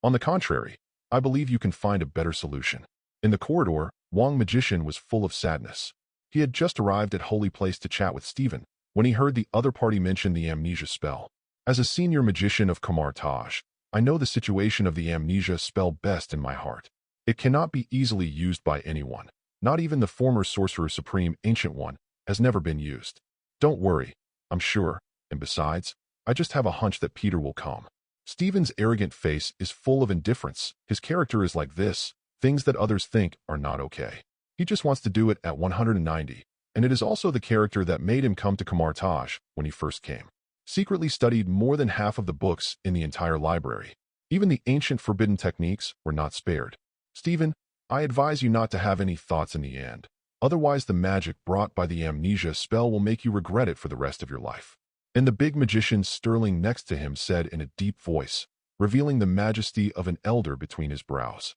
On the contrary, I believe you can find a better solution. In the corridor, Wong Magician was full of sadness. He had just arrived at Holy Place to chat with Stephen when he heard the other party mention the Amnesia Spell. As a senior magician of Kamar Taj, I know the situation of the Amnesia Spell best in my heart. It cannot be easily used by anyone. Not even the former Sorcerer Supreme Ancient One has never been used. Don't worry, I'm sure, and besides, I just have a hunch that Peter will come. Stephen's arrogant face is full of indifference. His character is like this, things that others think are not okay. He just wants to do it at 190, and it is also the character that made him come to Kamar Taj when he first came. Secretly studied more than half of the books in the entire library. Even the ancient forbidden techniques were not spared. Stephen, I advise you not to have any thoughts in the end. Otherwise, the magic brought by the Amnesia Spell will make you regret it for the rest of your life. And the big magician Sterling next to him said in a deep voice, revealing the majesty of an elder between his brows.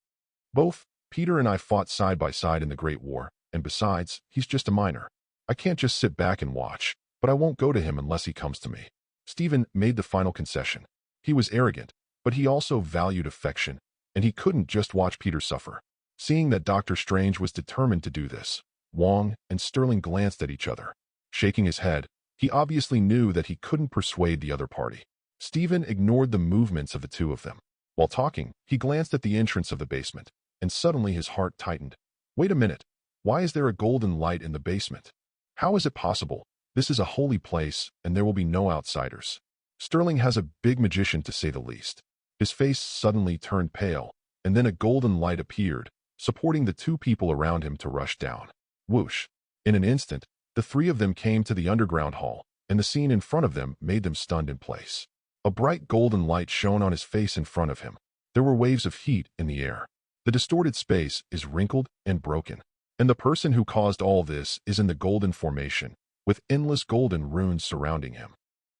Both Peter and I fought side by side in the Great War, and besides, he's just a minor. I can't just sit back and watch, but I won't go to him unless he comes to me. Stephen made the final concession. He was arrogant, but he also valued affection, and he couldn't just watch Peter suffer. Seeing that Dr. Strange was determined to do this, Wong and Sterling glanced at each other. Shaking his head, he obviously knew that he couldn't persuade the other party. Stephen ignored the movements of the two of them. While talking, he glanced at the entrance of the basement, and suddenly his heart tightened. Wait a minute. Why is there a golden light in the basement? How is it possible? This is a holy place, and there will be no outsiders. Sterling has a big magician to say the least. His face suddenly turned pale, and then a golden light appeared, supporting the two people around him to rush down. Whoosh! In an instant, the three of them came to the underground hall, and the scene in front of them made them stunned in place. A bright golden light shone on his face in front of him. There were waves of heat in the air. The distorted space is wrinkled and broken, and the person who caused all this is in the golden formation, with endless golden runes surrounding him.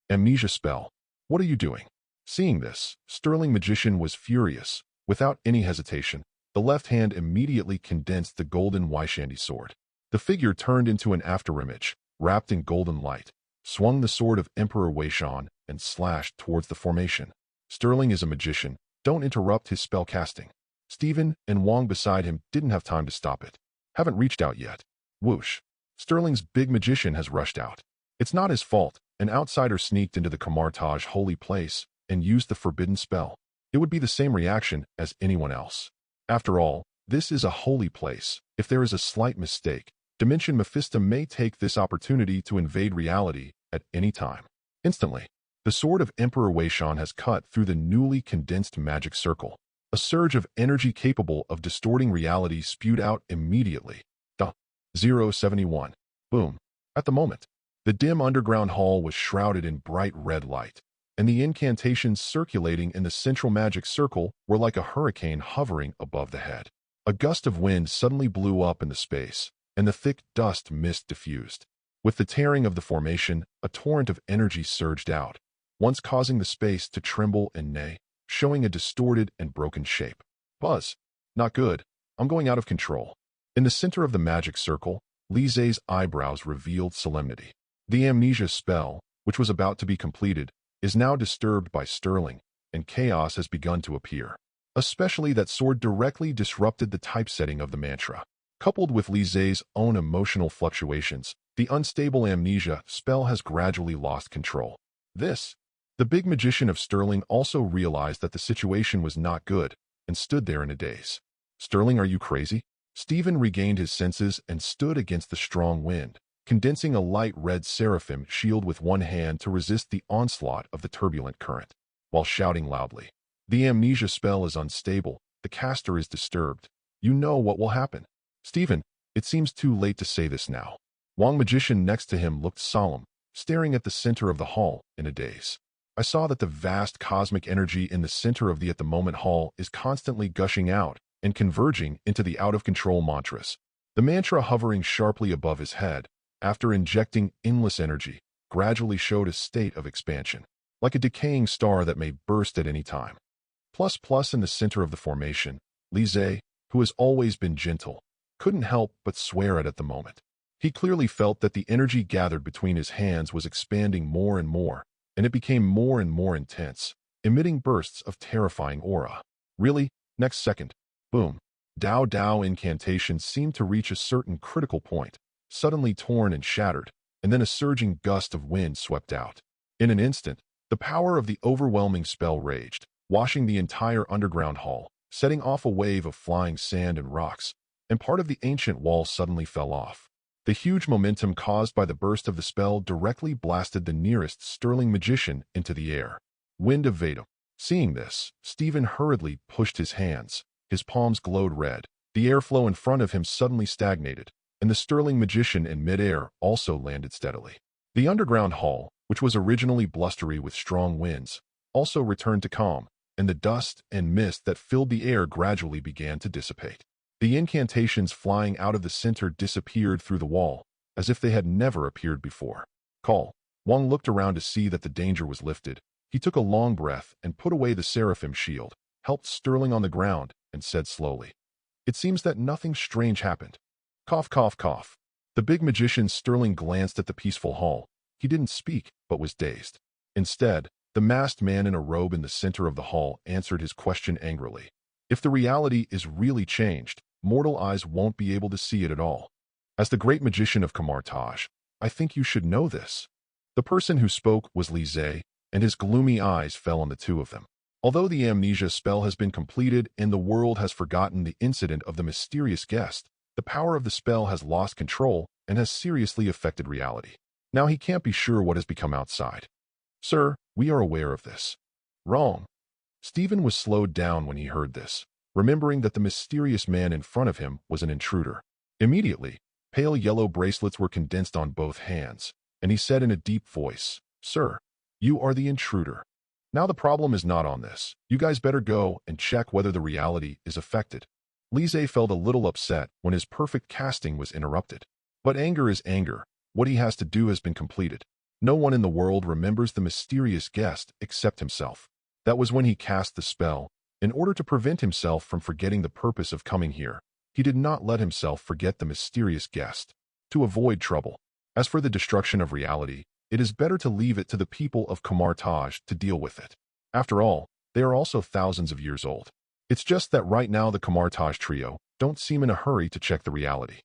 Amnesia Spell. What are you doing? Seeing this, Sterling Magician was furious. Without any hesitation, the left hand immediately condensed the golden Waishandi sword. The figure turned into an afterimage, wrapped in golden light, swung the sword of Emperor Weishan, and slashed towards the formation. Sterling is a magician. Don't interrupt his spell casting. Stephen and Wong beside him didn't have time to stop it. Haven't reached out yet. Whoosh. Sterling's big magician has rushed out. It's not his fault. An outsider sneaked into the Kamar Taj holy place and used the forbidden spell. It would be the same reaction as anyone else. After all, this is a holy place. If there is a slight mistake, Dimension Mephisto may take this opportunity to invade reality at any time. Instantly, the sword of Emperor Weishan has cut through the newly condensed magic circle. A surge of energy capable of distorting reality spewed out immediately. 071. Boom. At the moment, the dim underground hall was shrouded in bright red light, and the incantations circulating in the central magic circle were like a hurricane hovering above the head. A gust of wind suddenly blew up in the space, and the thick dust mist diffused. With the tearing of the formation, a torrent of energy surged out, once causing the space to tremble and neigh, showing a distorted and broken shape. Buzz. Not good. I'm going out of control. In the center of the magic circle, Li Zhe's eyebrows revealed solemnity. The Amnesia Spell, which was about to be completed, is now disturbed by Sterling, and chaos has begun to appear. Especially that sword directly disrupted the typesetting of the mantra. Coupled with Li Zhe's own emotional fluctuations, the unstable Amnesia Spell has gradually lost control. The big magician of Sterling also realized that the situation was not good, and stood there in a daze. Sterling, are you crazy? Stephen regained his senses and stood against the strong wind, condensing a light red seraphim shield with one hand to resist the onslaught of the turbulent current, while shouting loudly. The Amnesia Spell is unstable, the caster is disturbed. You know what will happen. Stephen, it seems too late to say this now. Wong Magician next to him looked solemn, staring at the center of the hall in a daze. I saw that the vast cosmic energy in the center of the at the moment hall is constantly gushing out and converging into the out-of-control mantras. The mantra hovering sharply above his head, after injecting endless energy, gradually showed a state of expansion, like a decaying star that may burst at any time. Plus in the center of the formation, Lise, who has always been gentle, couldn't help but swear at the moment. He clearly felt that the energy gathered between his hands was expanding more and more, and it became more and more intense, emitting bursts of terrifying aura. Really? Next second, boom. Dao Dao incantation seemed to reach a certain critical point, suddenly torn and shattered, and then a surging gust of wind swept out. In an instant, the power of the overwhelming spell raged, washing the entire underground hall, setting off a wave of flying sand and rocks, and part of the ancient wall suddenly fell off. The huge momentum caused by the burst of the spell directly blasted the nearest sterling magician into the air. Wind evade him. Seeing this, Stephen hurriedly pushed his hands. His palms glowed red. The airflow in front of him suddenly stagnated, and the sterling magician in midair also landed steadily. The underground hall, which was originally blustery with strong winds, also returned to calm, and the dust and mist that filled the air gradually began to dissipate. The incantations flying out of the center disappeared through the wall, as if they had never appeared before. Call. Wang looked around to see that the danger was lifted. He took a long breath and put away the seraphim shield, helped Sterling on the ground, and said slowly, "It seems that nothing strange happened." Cough, cough, cough. The big magician Sterling glanced at the peaceful hall. He didn't speak, but was dazed. Instead, the masked man in a robe in the center of the hall answered his question angrily. If the reality is really changed, mortal eyes won't be able to see it at all. As the great magician of Kamartaj, I think you should know this. The person who spoke was Lise, and his gloomy eyes fell on the two of them. Although the amnesia spell has been completed and the world has forgotten the incident of the mysterious guest, the power of the spell has lost control and has seriously affected reality. Now he can't be sure what has become outside. Sir, we are aware of this. Wrong. Stephen was slowed down when he heard this, remembering that the mysterious man in front of him was an intruder. Immediately, pale yellow bracelets were condensed on both hands, and he said in a deep voice, "Sir, you are the intruder. Now the problem is not on this. You guys better go and check whether the reality is affected." Lise felt a little upset when his perfect casting was interrupted. But anger is anger. What he has to do has been completed. No one in the world remembers the mysterious guest except himself. That was when he cast the spell. In order to prevent himself from forgetting the purpose of coming here, he did not let himself forget the mysterious guest. To avoid trouble. As for the destruction of reality, it is better to leave it to the people of Kamartaj to deal with it. After all, they are also thousands of years old. It's just that right now the Kamartaj trio don't seem in a hurry to check the reality.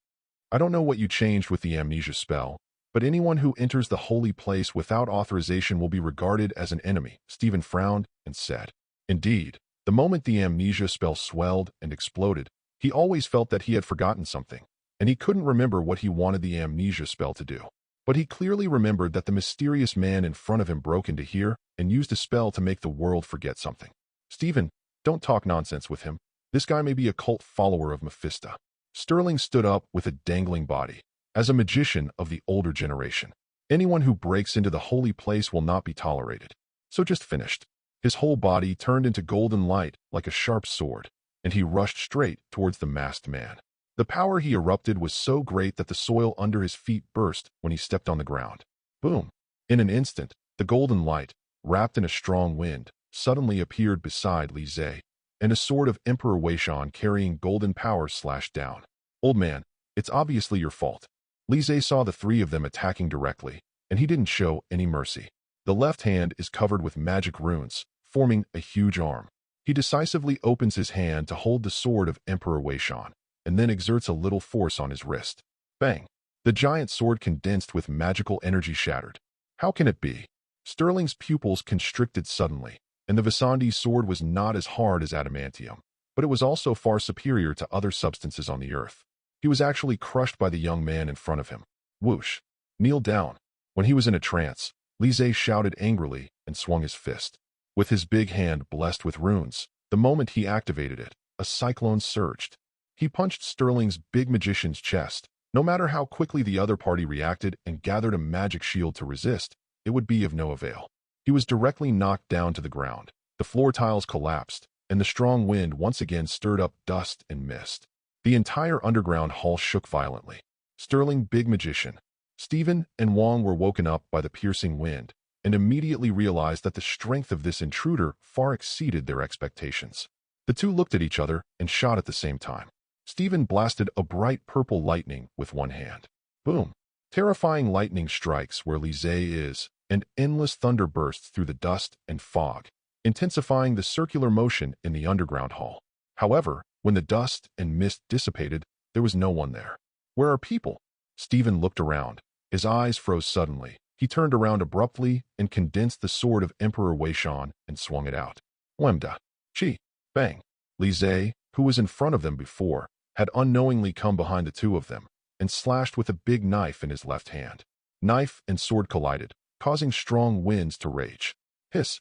I don't know what you changed with the amnesia spell, but anyone who enters the holy place without authorization will be regarded as an enemy. Stephen frowned and said, "Indeed, the moment the amnesia spell swelled and exploded, he always felt that he had forgotten something, and he couldn't remember what he wanted the amnesia spell to do. But he clearly remembered that the mysterious man in front of him broke into here and used a spell to make the world forget something. Stephen, don't talk nonsense with him. This guy may be a cult follower of Mephisto." Sterling stood up with a dangling body. As a magician of the older generation, anyone who breaks into the holy place will not be tolerated. So just finished. His whole body turned into golden light like a sharp sword, and he rushed straight towards the masked man. The power he erupted was so great that the soil under his feet burst when he stepped on the ground. Boom! In an instant, the golden light, wrapped in a strong wind, suddenly appeared beside Lise, and a sword of Emperor Weishan carrying golden power slashed down. "Old man, it's obviously your fault." Lise saw the three of them attacking directly, and he didn't show any mercy. The left hand is covered with magic runes, forming a huge arm. He decisively opens his hand to hold the sword of Emperor Weishan, and then exerts a little force on his wrist. Bang! The giant sword condensed with magical energy shattered. How can it be? Sterling's pupils constricted suddenly, and the Visandi's sword was not as hard as adamantium, but it was also far superior to other substances on the earth. He was actually crushed by the young man in front of him. Whoosh! Kneel down. When he was in a trance, Lise shouted angrily and swung his fist. With his big hand blessed with runes, the moment he activated it, a cyclone surged. He punched Sterling's big magician's chest. No matter how quickly the other party reacted and gathered a magic shield to resist, it would be of no avail. He was directly knocked down to the ground. The floor tiles collapsed, and the strong wind once again stirred up dust and mist. The entire underground hall shook violently. Sterling, big magician, Stephen, and Wong were woken up by the piercing wind, and immediately realized that the strength of this intruder far exceeded their expectations. The two looked at each other and shot at the same time. Stephen blasted a bright purple lightning with one hand. Boom! Terrifying lightning strikes where Lise is, and endless thunder bursts through the dust and fog, intensifying the circular motion in the underground hall. However, when the dust and mist dissipated, there was no one there. Where are people? Stephen looked around. His eyes froze suddenly. He turned around abruptly and condensed the sword of Emperor Weishan and swung it out. Wemda. Chi. Bang. Lise, who was in front of them before, had unknowingly come behind the two of them and slashed with a big knife in his left hand. Knife and sword collided, causing strong winds to rage. Hiss.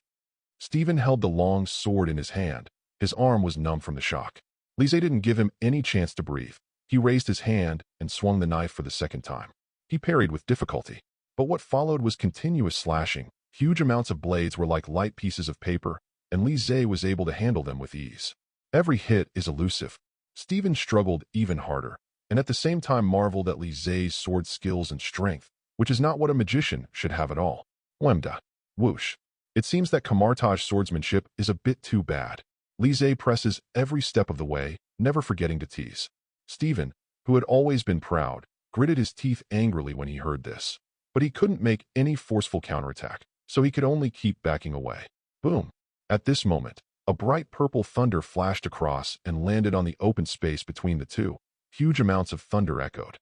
Stephen held the long sword in his hand. His arm was numb from the shock. Lise didn't give him any chance to breathe. He raised his hand and swung the knife for the second time. He parried with difficulty. But what followed was continuous slashing. Huge amounts of blades were like light pieces of paper, and Lise was able to handle them with ease. Every hit is elusive. Stephen struggled even harder, and at the same time marveled at Lise's sword skills and strength, which is not what a magician should have at all. Wemda. Whoosh. It seems that Kamartaj swordsmanship is a bit too bad. Lise presses every step of the way, never forgetting to tease. Stephen, who had always been proud, gritted his teeth angrily when he heard this. But he couldn't make any forceful counterattack, so he could only keep backing away. Boom! At this moment, a bright purple thunder flashed across and landed on the open space between the two. Huge amounts of thunder echoed.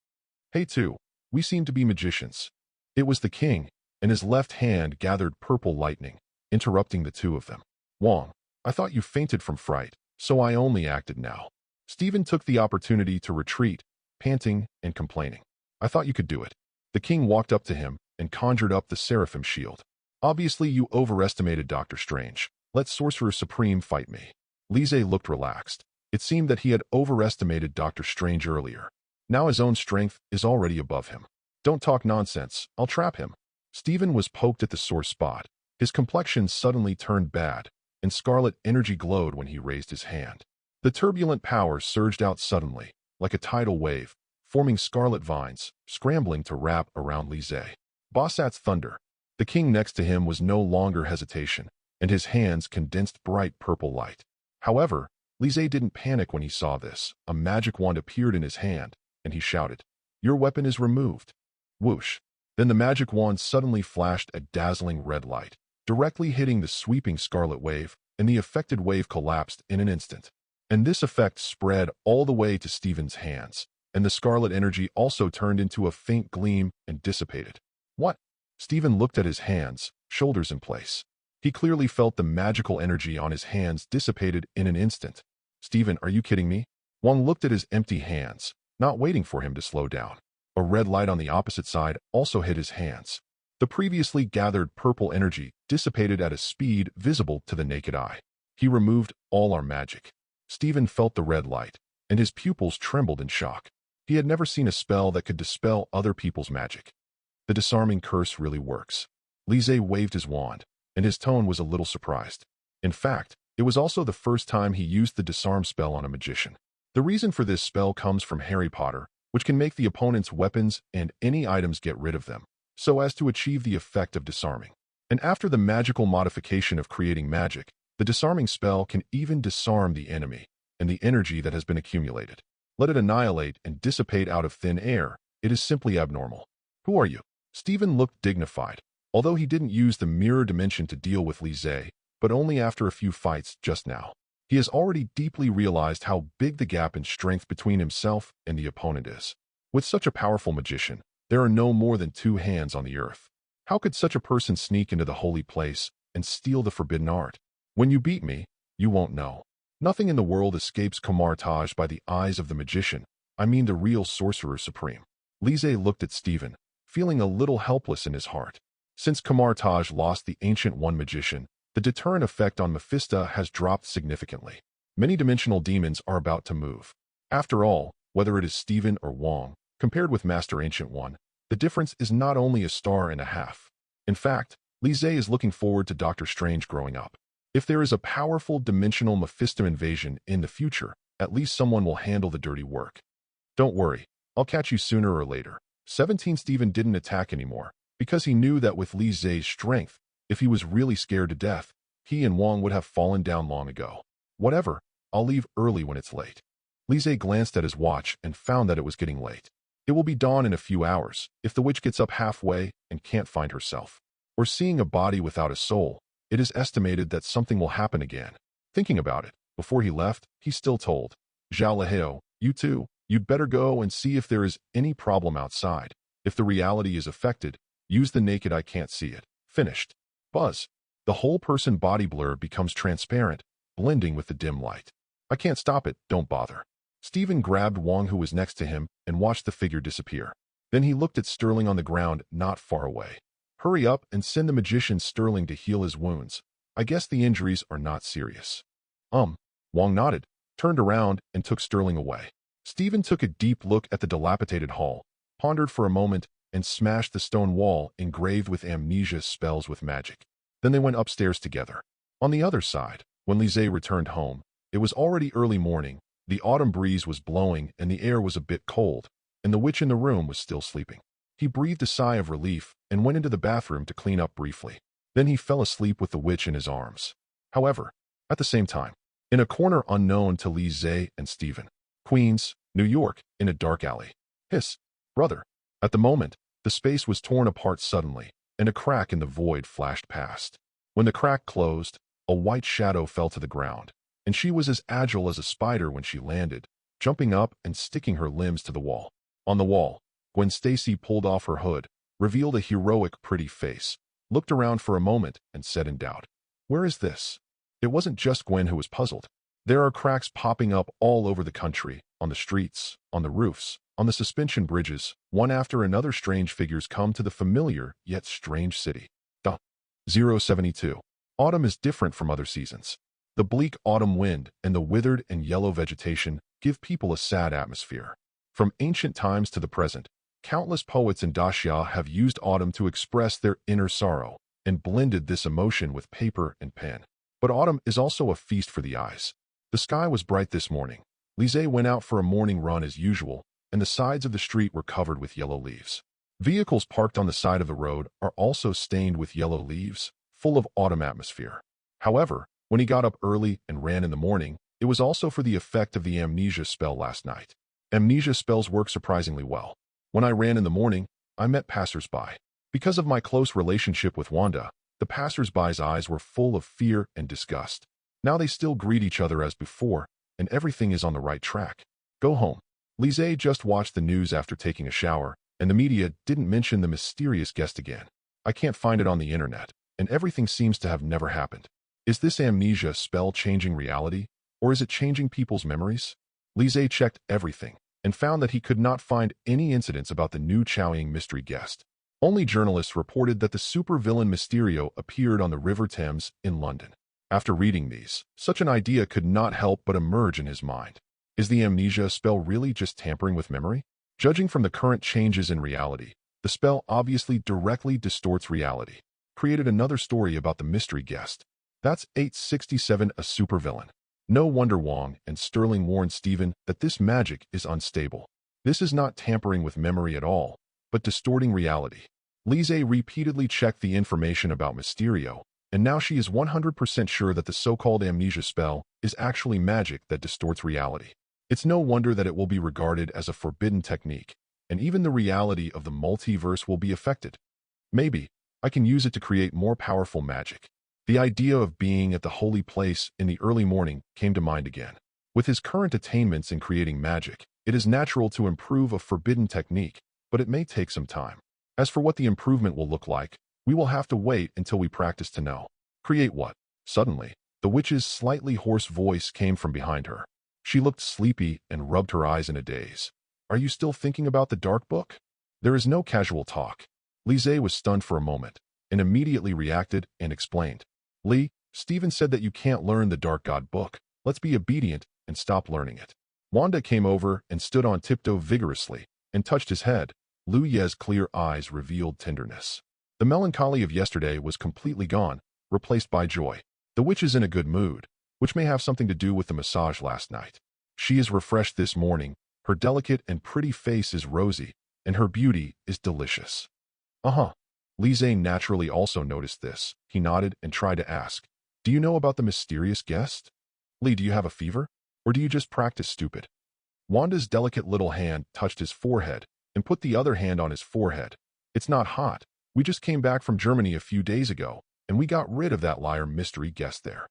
Hey two, we seem to be magicians. It was the king, and his left hand gathered purple lightning, interrupting the two of them. Wong, I thought you fainted from fright, so I only acted now. Stephen took the opportunity to retreat, panting and complaining. I thought you could do it. The king walked up to him and conjured up the Seraphim shield. Obviously, you overestimated Doctor Strange. Let Sorcerer Supreme fight me. Lise looked relaxed. It seemed that he had overestimated Doctor Strange earlier. Now his own strength is already above him. Don't talk nonsense. I'll trap him. Stephen was poked at the sore spot. His complexion suddenly turned bad, and scarlet energy glowed when he raised his hand. The turbulent power surged out suddenly, like a tidal wave, forming scarlet vines, scrambling to wrap around Lise. Bossat's thunder. The king next to him was no longer hesitation, and his hands condensed bright purple light. However, Lise didn't panic when he saw this. A magic wand appeared in his hand, and he shouted, Your weapon is removed. Whoosh. Then the magic wand suddenly flashed a dazzling red light, directly hitting the sweeping scarlet wave, and the affected wave collapsed in an instant. And this effect spread all the way to Stephen's hands, and the scarlet energy also turned into a faint gleam and dissipated. What? Stephen looked at his hands, shoulders in place. He clearly felt the magical energy on his hands dissipated in an instant. Stephen, are you kidding me? Wong looked at his empty hands, not waiting for him to slow down. A red light on the opposite side also hit his hands. The previously gathered purple energy dissipated at a speed visible to the naked eye. He removed all our magic. Stephen felt the red light, and his pupils trembled in shock. He had never seen a spell that could dispel other people's magic. The disarming curse really works. Lise waved his wand, and his tone was a little surprised. In fact, it was also the first time he used the disarm spell on a magician. The reason for this spell comes from Harry Potter, which can make the opponent's weapons and any items get rid of them, so as to achieve the effect of disarming. And after the magical modification of creating magic, the disarming spell can even disarm the enemy and the energy that has been accumulated. Let it annihilate and dissipate out of thin air. It is simply abnormal. Who are you? Stephen looked dignified, although he didn't use the mirror dimension to deal with Lise, but only after a few fights just now. He has already deeply realized how big the gap in strength between himself and the opponent is. With such a powerful magician, there are no more than 2 hands on the earth. How could such a person sneak into the holy place and steal the forbidden art? When you beat me, you won't know. Nothing in the world escapes Kamartaj by the eyes of the magician, I mean the real Sorcerer Supreme. Lise looked at Stephen, feeling a little helpless in his heart. Since Kamartaj lost the Ancient One magician, the deterrent effect on Mephisto has dropped significantly. Many dimensional demons are about to move. After all, whether it is Stephen or Wong, compared with Master Ancient One, the difference is not only a star and a half. In fact, Lise is looking forward to Doctor Strange growing up. If there is a powerful dimensional Mephisto invasion in the future, at least someone will handle the dirty work. Don't worry, I'll catch you sooner or later. 17 Stephen didn't attack anymore, because he knew that with Lise's strength, If he was really scared to death, he and Wong would have fallen down long ago. Whatever, I'll leave early when it's late. Lise glanced at his watch and found that it was getting late. It will be dawn in a few hours. If the witch gets up halfway and can't find herself, or seeing a body without a soul, it is estimated that something will happen again. Thinking about it, before he left, he still told Zhao Leheo, "You too, you'd better go and see if there is any problem outside. If the reality is affected, use the naked eye can't see it." Finished. Buzz. The whole person body blur becomes transparent, blending with the dim light. "I can't stop it, don't bother." Stephen grabbed Wong, who was next to him, and watched the figure disappear. Then he looked at Sterling on the ground not far away. "Hurry up and send the magician Sterling to heal his wounds. I guess the injuries are not serious." Wong nodded, turned around, and took Sterling away. Stephen took a deep look at the dilapidated hall, pondered for a moment, and smashed the stone wall engraved with amnesia spells with magic. Then they went upstairs together. On the other side, when Lise returned home, it was already early morning, the autumn breeze was blowing and the air was a bit cold, and the witch in the room was still sleeping. He breathed a sigh of relief and went into the bathroom to clean up briefly. Then he fell asleep with the witch in his arms. However, at the same time, in a corner unknown to Lise and Stephen, Queens, New York, in a dark alley. Hiss, brother. At the moment, the space was torn apart suddenly, and a crack in the void flashed past. When the crack closed, a white shadow fell to the ground, and she was as agile as a spider when she landed, jumping up and sticking her limbs to the wall. On the wall, Gwen Stacy pulled off her hood, revealed a heroic, pretty face, looked around for a moment, and said in doubt, "Where is this?" It wasn't just Gwen who was puzzled. There are cracks popping up all over the country, on the streets, on the roofs, on the suspension bridges. One after another strange figures come to the familiar yet strange city. 072. Autumn is different from other seasons. The bleak autumn wind and the withered and yellow vegetation give people a sad atmosphere. From ancient times to the present, countless poets and daxia have used autumn to express their inner sorrow and blended this emotion with paper and pen. But autumn is also a feast for the eyes. The sky was bright this morning. Lise went out for a morning run as usual, and the sides of the street were covered with yellow leaves. Vehicles parked on the side of the road are also stained with yellow leaves, full of autumn atmosphere. However, when he got up early and ran in the morning, it was also for the effect of the amnesia spell last night. Amnesia spells work surprisingly well. When I ran in the morning, I met passers-by. Because of my close relationship with Wanda, the passers-by's eyes were full of fear and disgust. Now they still greet each other as before, and everything is on the right track. Go home. Lise just watched the news after taking a shower, and the media didn't mention the mysterious guest again. I can't find it on the internet, and everything seems to have never happened. Is this amnesia spell changing reality, or is it changing people's memories? Lise checked everything, and found that he could not find any incidents about the new Chaoying mystery guest. Only journalists reported that the supervillain Mysterio appeared on the River Thames in London. After reading these, such an idea could not help but emerge in his mind. Is the amnesia spell really just tampering with memory? Judging from the current changes in reality, the spell obviously directly distorts reality. Created another story about the mystery guest. That's 867, a supervillain. No wonder Wong and Sterling warned Stephen that this magic is unstable. This is not tampering with memory at all, but distorting reality. Lise repeatedly checked the information about Mysterio, and now she is 100% sure that the so-called amnesia spell is actually magic that distorts reality. It's no wonder that it will be regarded as a forbidden technique, and even the reality of the multiverse will be affected. Maybe I can use it to create more powerful magic. The idea of being at the holy place in the early morning came to mind again. With his current attainments in creating magic, it is natural to improve a forbidden technique, but it may take some time. As for what the improvement will look like, we will have to wait until we practice to know. Create what? Suddenly, the witch's slightly hoarse voice came from behind her. She looked sleepy and rubbed her eyes in a daze. Are you still thinking about the dark book? There is no casual talk. Lise was stunned for a moment, and immediately reacted and explained. Lee, Stephen said that you can't learn the Dark God book. Let's be obedient and stop learning it. Wanda came over and stood on tiptoe vigorously and touched his head. Lu Ye's clear eyes revealed tenderness. The melancholy of yesterday was completely gone, replaced by joy. The witch is in a good mood, which may have something to do with the massage last night. She is refreshed this morning, her delicate and pretty face is rosy, and her beauty is delicious. Lise naturally also noticed this. He nodded and tried to ask, "Do you know about the mysterious guest? Lee, do you have a fever? Or do you just practice stupid?" Wanda's delicate little hand touched his forehead and put the other hand on his forehead. "It's not hot. We just came back from Germany a few days ago, and we got rid of that liar mystery guest there.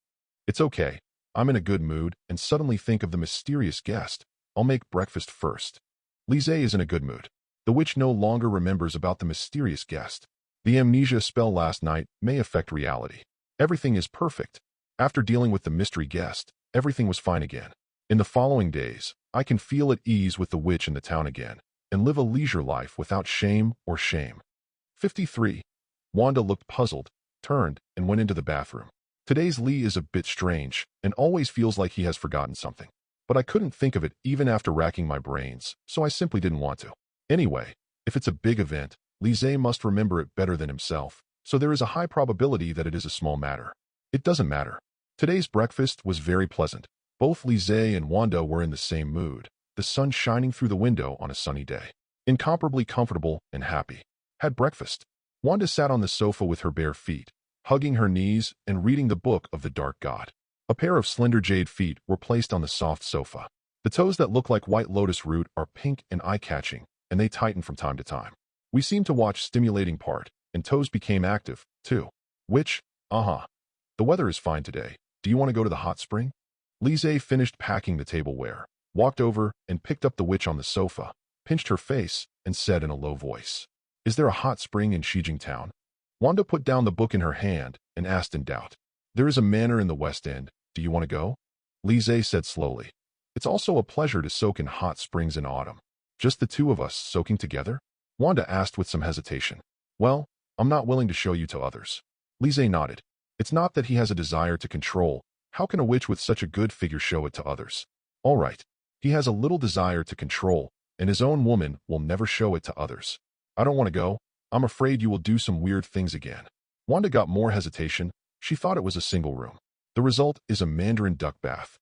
It's okay. I'm in a good mood and suddenly think of the mysterious guest. I'll make breakfast first." Lise is in a good mood. The witch no longer remembers about the mysterious guest. The amnesia spell last night may affect reality. Everything is perfect. After dealing with the mystery guest, everything was fine again. In the following days, I can feel at ease with the witch in the town again and live a leisure life without shame or shame. 53. Wanda looked puzzled, turned, and went into the bathroom. Today's Lee is a bit strange and always feels like he has forgotten something. But I couldn't think of it even after racking my brains, so I simply didn't want to. Anyway, if it's a big event, Lise must remember it better than himself, so there is a high probability that it is a small matter. It doesn't matter. Today's breakfast was very pleasant. Both Lise and Wanda were in the same mood, the sun shining through the window on a sunny day. Incomparably comfortable and happy. Had breakfast. Wanda sat on the sofa with her bare feet, hugging her knees and reading the book of the Dark God. A pair of slender jade feet were placed on the soft sofa. The toes that look like white lotus root are pink and eye-catching, and they tighten from time to time. We seemed to watch stimulating part, and toes became active, too. Which, the weather is fine today. Do you want to go to the hot spring? Lise finished packing the tableware, walked over and picked up the witch on the sofa, pinched her face, and said in a low voice, "Is there a hot spring in Shijing Town?" Wanda put down the book in her hand and asked in doubt, "There is a manor in the West End. Do you want to go?" Lise said slowly, "It's also a pleasure to soak in hot springs in autumn." "Just the two of us soaking together?" Wanda asked with some hesitation. "Well, I'm not willing to show you to others." Lise nodded. "It's not that he has a desire to control. How can a witch with such a good figure show it to others?" "All right. He has a little desire to control, and his own woman will never show it to others." "I don't want to go. I'm afraid you will do some weird things again." Wanda got more hesitation. She thought it was a single room. The result is a Mandarin duck bath.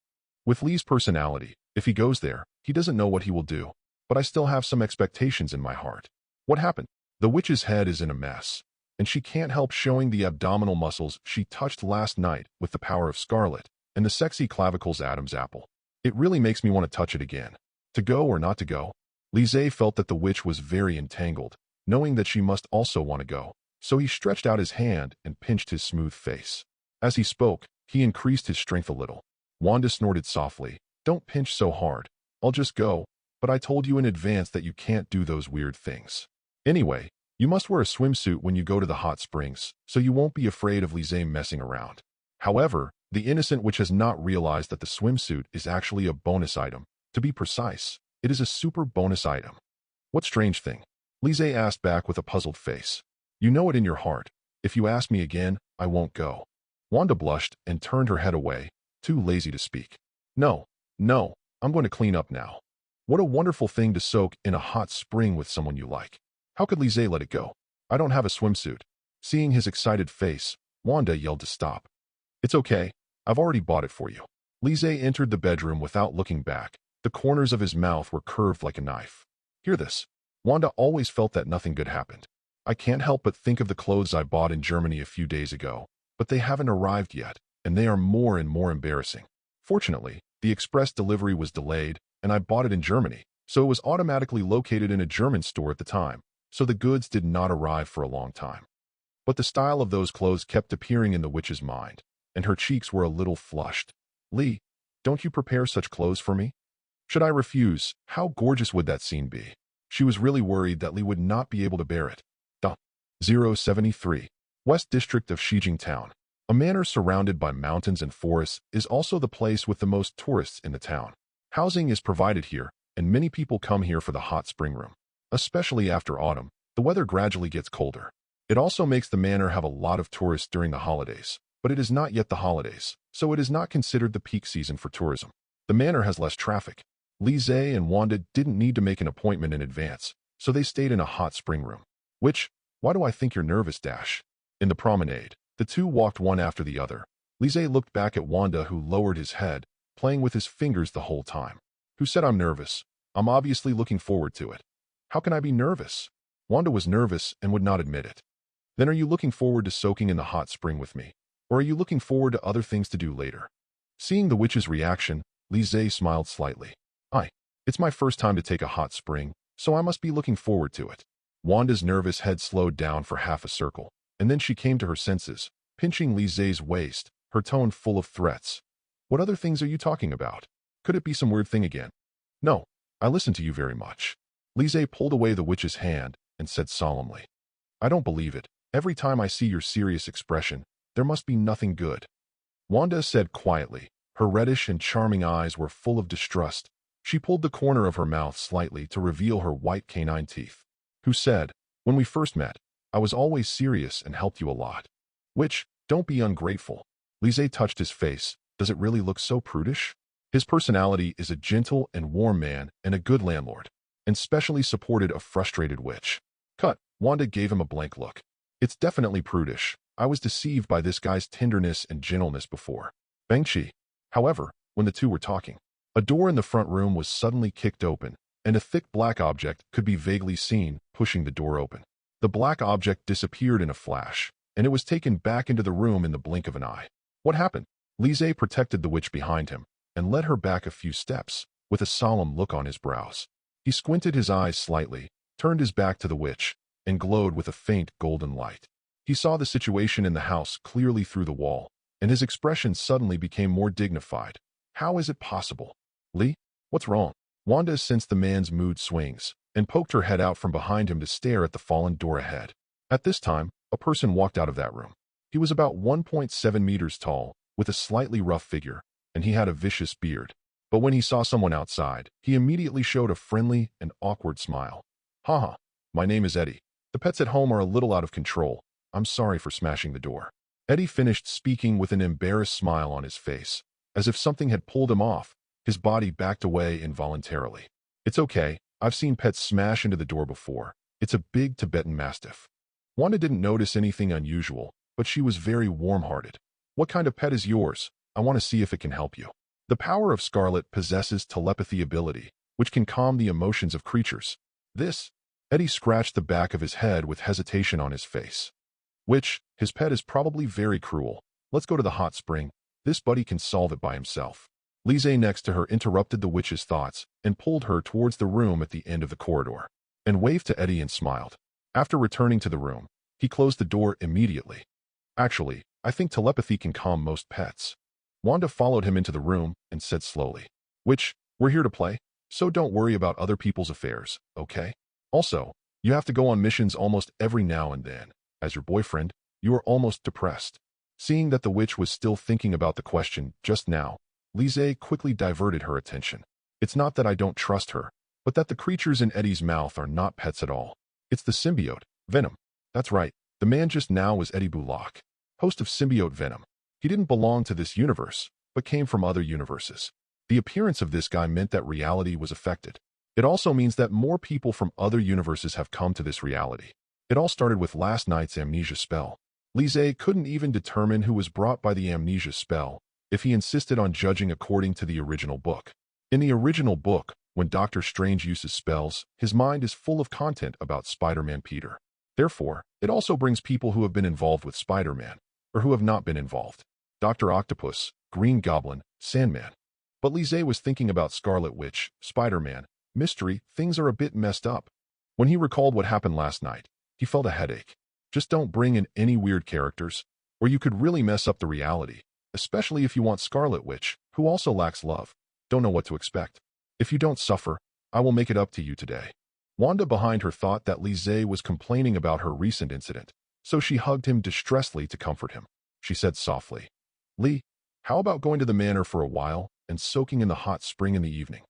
With Lee's personality, if he goes there, he doesn't know what he will do, but I still have some expectations in my heart. What happened? The witch's head is in a mess, and she can't help showing the abdominal muscles she touched last night with the power of Scarlet and the sexy clavicles Adam's apple. It really makes me want to touch it again. To go or not to go? Lise felt that the witch was very entangled, knowing that she must also want to go, so he stretched out his hand and pinched his smooth face. As he spoke, he increased his strength a little. Wanda snorted softly, "Don't pinch so hard. I'll just go, but I told you in advance that you can't do those weird things. Anyway, you must wear a swimsuit when you go to the hot springs, so you won't be afraid of Lise messing around." However, the innocent witch has not realized that the swimsuit is actually a bonus item. To be precise, it is a super bonus item. "What strange thing?" Lise asked back with a puzzled face. "You know it in your heart. If you ask me again, I won't go." Wanda blushed and turned her head away, too lazy to speak. No, I'm going to clean up now." What a wonderful thing to soak in a hot spring with someone you like. How could Lise let it go? "I don't have a swimsuit." Seeing his excited face, Wanda yelled to stop. "It's okay. I've already bought it for you." Lise entered the bedroom without looking back. The corners of his mouth were curved like a knife. "Hear this?" Wanda always felt that nothing good happened. "I can't help but think of the clothes I bought in Germany a few days ago, but they haven't arrived yet, and they are more and more embarrassing. Fortunately, the express delivery was delayed, and I bought it in Germany, so it was automatically located in a German store at the time, so the goods did not arrive for a long time." But the style of those clothes kept appearing in the witch's mind, and her cheeks were a little flushed. "Lee, don't you prepare such clothes for me?" Should I refuse? How gorgeous would that scene be? She was really worried that Lee would not be able to bear it. 073. West District of Shijing Town. A manor surrounded by mountains and forests is also the place with the most tourists in the town. Housing is provided here, and many people come here for the hot spring room. Especially after autumn, the weather gradually gets colder. It also makes the manor have a lot of tourists during the holidays, but it is not yet the holidays, so it is not considered the peak season for tourism. The manor has less traffic. Lise and Wanda didn't need to make an appointment in advance, so they stayed in a hot spring room. Why do I think you're nervous, Dash? In the promenade, the two walked one after the other. Lise looked back at Wanda, who lowered his head, playing with his fingers the whole time. "Who said I'm nervous? I'm obviously looking forward to it." "How can I be nervous?" Wanda was nervous and would not admit it. Then are you looking forward to soaking in the hot spring with me? Or are you looking forward to other things to do later? Seeing the witch's reaction, Lise smiled slightly. It's my first time to take a hot spring, so I must be looking forward to it. Wanda's nervous head slowed down for half a circle, and then she came to her senses, pinching Lise's waist, her tone full of threats. What other things are you talking about? Could it be some weird thing again? No, I listen to you very much. Lise pulled away the witch's hand and said solemnly. I don't believe it. Every time I see your serious expression, there must be nothing good. Wanda said quietly. Her reddish and charming eyes were full of distrust. She pulled the corner of her mouth slightly to reveal her white canine teeth. Who said, when we first met, I was always serious and helped you a lot. Which, don't be ungrateful. Lise touched his face. Does it really look so prudish? His personality is a gentle and warm man and a good landlord, and specially supported a frustrated witch. Cut. Wanda gave him a blank look. It's definitely prudish. I was deceived by this guy's tenderness and gentleness before. Bang-chi. However, when the two were talking, a door in the front room was suddenly kicked open, and a thick black object could be vaguely seen pushing the door open. The black object disappeared in a flash, and it was taken back into the room in the blink of an eye. What happened? Lise protected the witch behind him and led her back a few steps, with a solemn look on his brows. He squinted his eyes slightly, turned his back to the witch, and glowed with a faint golden light. He saw the situation in the house clearly through the wall, and his expression suddenly became more dignified. How is it possible? Lee, what's wrong? Wanda sensed the man's mood swings and poked her head out from behind him to stare at the fallen door ahead. At this time, a person walked out of that room. He was about 1.7 meters tall, with a slightly rough figure, and he had a vicious beard. But when he saw someone outside, he immediately showed a friendly and awkward smile. Haha, my name is Eddie. The pets at home are a little out of control. I'm sorry for smashing the door. Eddie finished speaking with an embarrassed smile on his face, as if something had pulled him off. His body backed away involuntarily. It's okay. I've seen pets smash into the door before. It's a big Tibetan Mastiff. Wanda didn't notice anything unusual, but she was very warm-hearted. What kind of pet is yours? I want to see if it can help you. The power of Scarlet possesses telepathy ability, which can calm the emotions of creatures. Eddie scratched the back of his head with hesitation on his face. His pet is probably very cruel. Let's go to the hot spring. This buddy can solve it by himself. Lise next to her interrupted the witch's thoughts and pulled her towards the room at the end of the corridor, and waved to Eddie and smiled. After returning to the room, he closed the door immediately. Actually, I think telepathy can calm most pets. Wanda followed him into the room and said slowly, we're here to play, so don't worry about other people's affairs, okay? Also, you have to go on missions almost every now and then. As your boyfriend, you are almost depressed. Seeing that the witch was still thinking about the question just now, Lise quickly diverted her attention. It's not that I don't trust her, but that the creatures in Eddie's mouth are not pets at all. It's the symbiote, Venom. That's right, the man just now was Eddie Bullock, host of Symbiote Venom. He didn't belong to this universe, but came from other universes. The appearance of this guy meant that reality was affected. It also means that more people from other universes have come to this reality. It all started with last night's amnesia spell. Lise couldn't even determine who was brought by the amnesia spell, if he insisted on judging according to the original book. In the original book, when Doctor Strange uses spells, his mind is full of content about Spider-Man Peter. Therefore, it also brings people who have been involved with Spider-Man, or who have not been involved. Dr. Octopus, Green Goblin, Sandman. But Lise was thinking about Scarlet Witch, Spider-Man, Mystery. Things are a bit messed up. When he recalled what happened last night, he felt a headache. Just don't bring in any weird characters, or you could really mess up the reality, especially if you want Scarlet Witch, who also lacks love. Don't know what to expect. If you don't suffer, I will make it up to you today. Wanda behind her thought that Lise was complaining about her recent incident, so she hugged him distressedly to comfort him. She said softly, Lee, how about going to the manor for a while and soaking in the hot spring in the evening?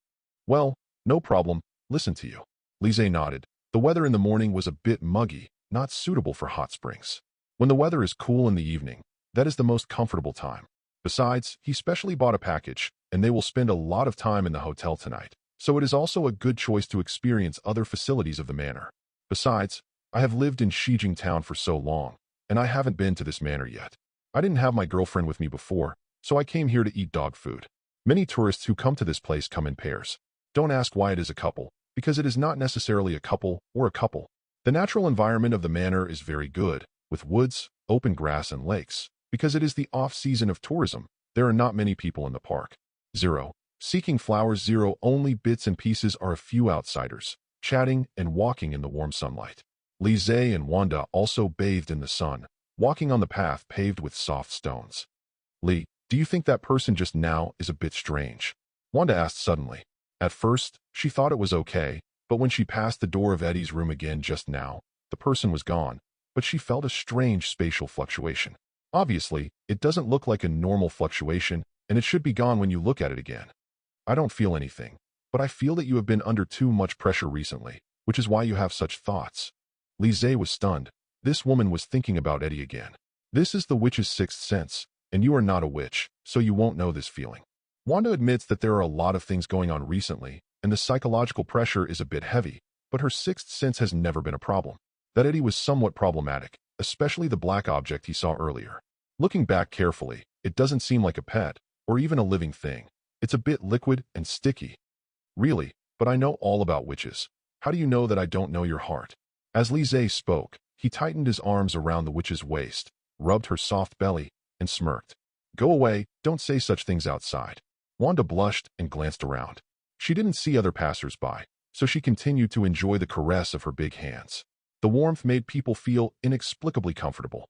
Well, no problem. Listen to you. Lise nodded. The weather in the morning was a bit muggy, not suitable for hot springs. When the weather is cool in the evening, that is the most comfortable time. Besides, he specially bought a package, and they will spend a lot of time in the hotel tonight, so it is also a good choice to experience other facilities of the manor. Besides, I have lived in Shijing Town for so long, and I haven't been to this manor yet. I didn't have my girlfriend with me before, so I came here to eat dog food. Many tourists who come to this place come in pairs. Don't ask why it is a couple, because it is not necessarily a couple or a couple. The natural environment of the manor is very good, with woods, open grass, and lakes. Because it is the off-season of tourism, there are not many people in the park. 0. Seeking flowers. 0. Only bits and pieces are a few outsiders, chatting and walking in the warm sunlight. Lise and Wanda also bathed in the sun, walking on the path paved with soft stones. Lee, do you think that person just now is a bit strange? Wanda asked suddenly. At first, she thought it was okay, but when she passed the door of Eddie's room again just now, the person was gone, but she felt a strange spatial fluctuation. Obviously, it doesn't look like a normal fluctuation, and it should be gone when you look at it again. I don't feel anything, but I feel that you have been under too much pressure recently, which is why you have such thoughts. Lise was stunned. This woman was thinking about Eddie again. This is the witch's sixth sense, and you are not a witch, so you won't know this feeling. Wanda admits that there are a lot of things going on recently, and the psychological pressure is a bit heavy, but her sixth sense has never been a problem. That Eddie was somewhat problematic, especially the black object he saw earlier. Looking back carefully, it doesn't seem like a pet, or even a living thing. It's a bit liquid and sticky. Really, but I know all about witches. How do you know that I don't know your heart? As Lise spoke, he tightened his arms around the witch's waist, rubbed her soft belly, and smirked. Go away, don't say such things outside. Wanda blushed and glanced around. She didn't see other passers-by, so she continued to enjoy the caress of her big hands. The warmth made people feel inexplicably comfortable.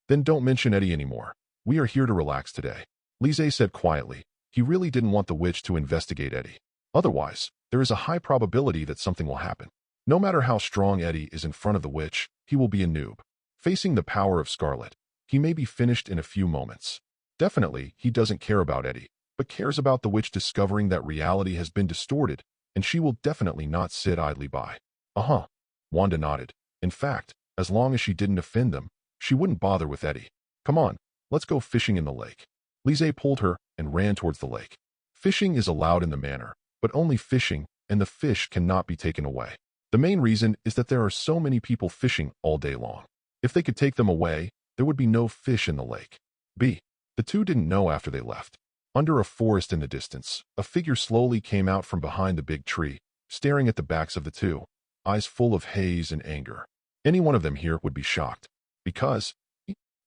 Then don't mention Eddie anymore. We are here to relax today. Lise said quietly. He really didn't want the witch to investigate Eddie. Otherwise, there is a high probability that something will happen. No matter how strong Eddie is in front of the witch, he will be a noob. Facing the power of Scarlet, he may be finished in a few moments. Definitely, he doesn't care about Eddie, but cares about the witch discovering that reality has been distorted, and she will definitely not sit idly by. Uh-huh. Wanda nodded. In fact, as long as she didn't offend them, she wouldn't bother with Eddie. Come on, let's go fishing in the lake. Lise pulled her and ran towards the lake. Fishing is allowed in the manor, but only fishing, and the fish cannot be taken away. The main reason is that there are so many people fishing all day long. If they could take them away, there would be no fish in the lake. B. The two didn't know after they left. Under a forest in the distance, a figure slowly came out from behind the big tree, staring at the backs of the two, eyes full of haze and anger. Any one of them here would be shocked. Because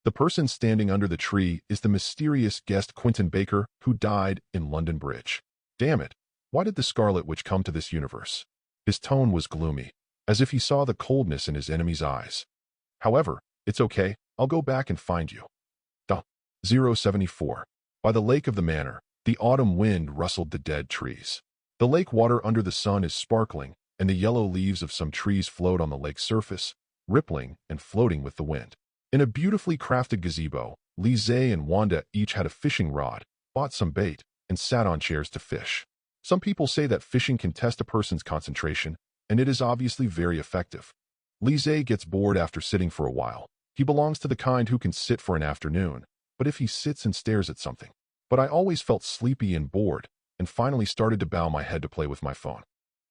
the person standing under the tree is the mysterious guest Quentin Baker who died in London Bridge. Damn it, why did the Scarlet Witch come to this universe? His tone was gloomy, as if he saw the coldness in his enemy's eyes. However, it's okay, I'll go back and find you. 074. By the lake of the manor, the autumn wind rustled the dead trees. The lake water under the sun is sparkling, and the yellow leaves of some trees float on the lake's surface, rippling and floating with the wind. In a beautifully crafted gazebo, Lise and Wanda each had a fishing rod, bought some bait, and sat on chairs to fish. Some people say that fishing can test a person's concentration, and it is obviously very effective. Lise gets bored after sitting for a while. He belongs to the kind who can sit for an afternoon, but if he sits and stares at something. But I always felt sleepy and bored, and finally started to bow my head to play with my phone.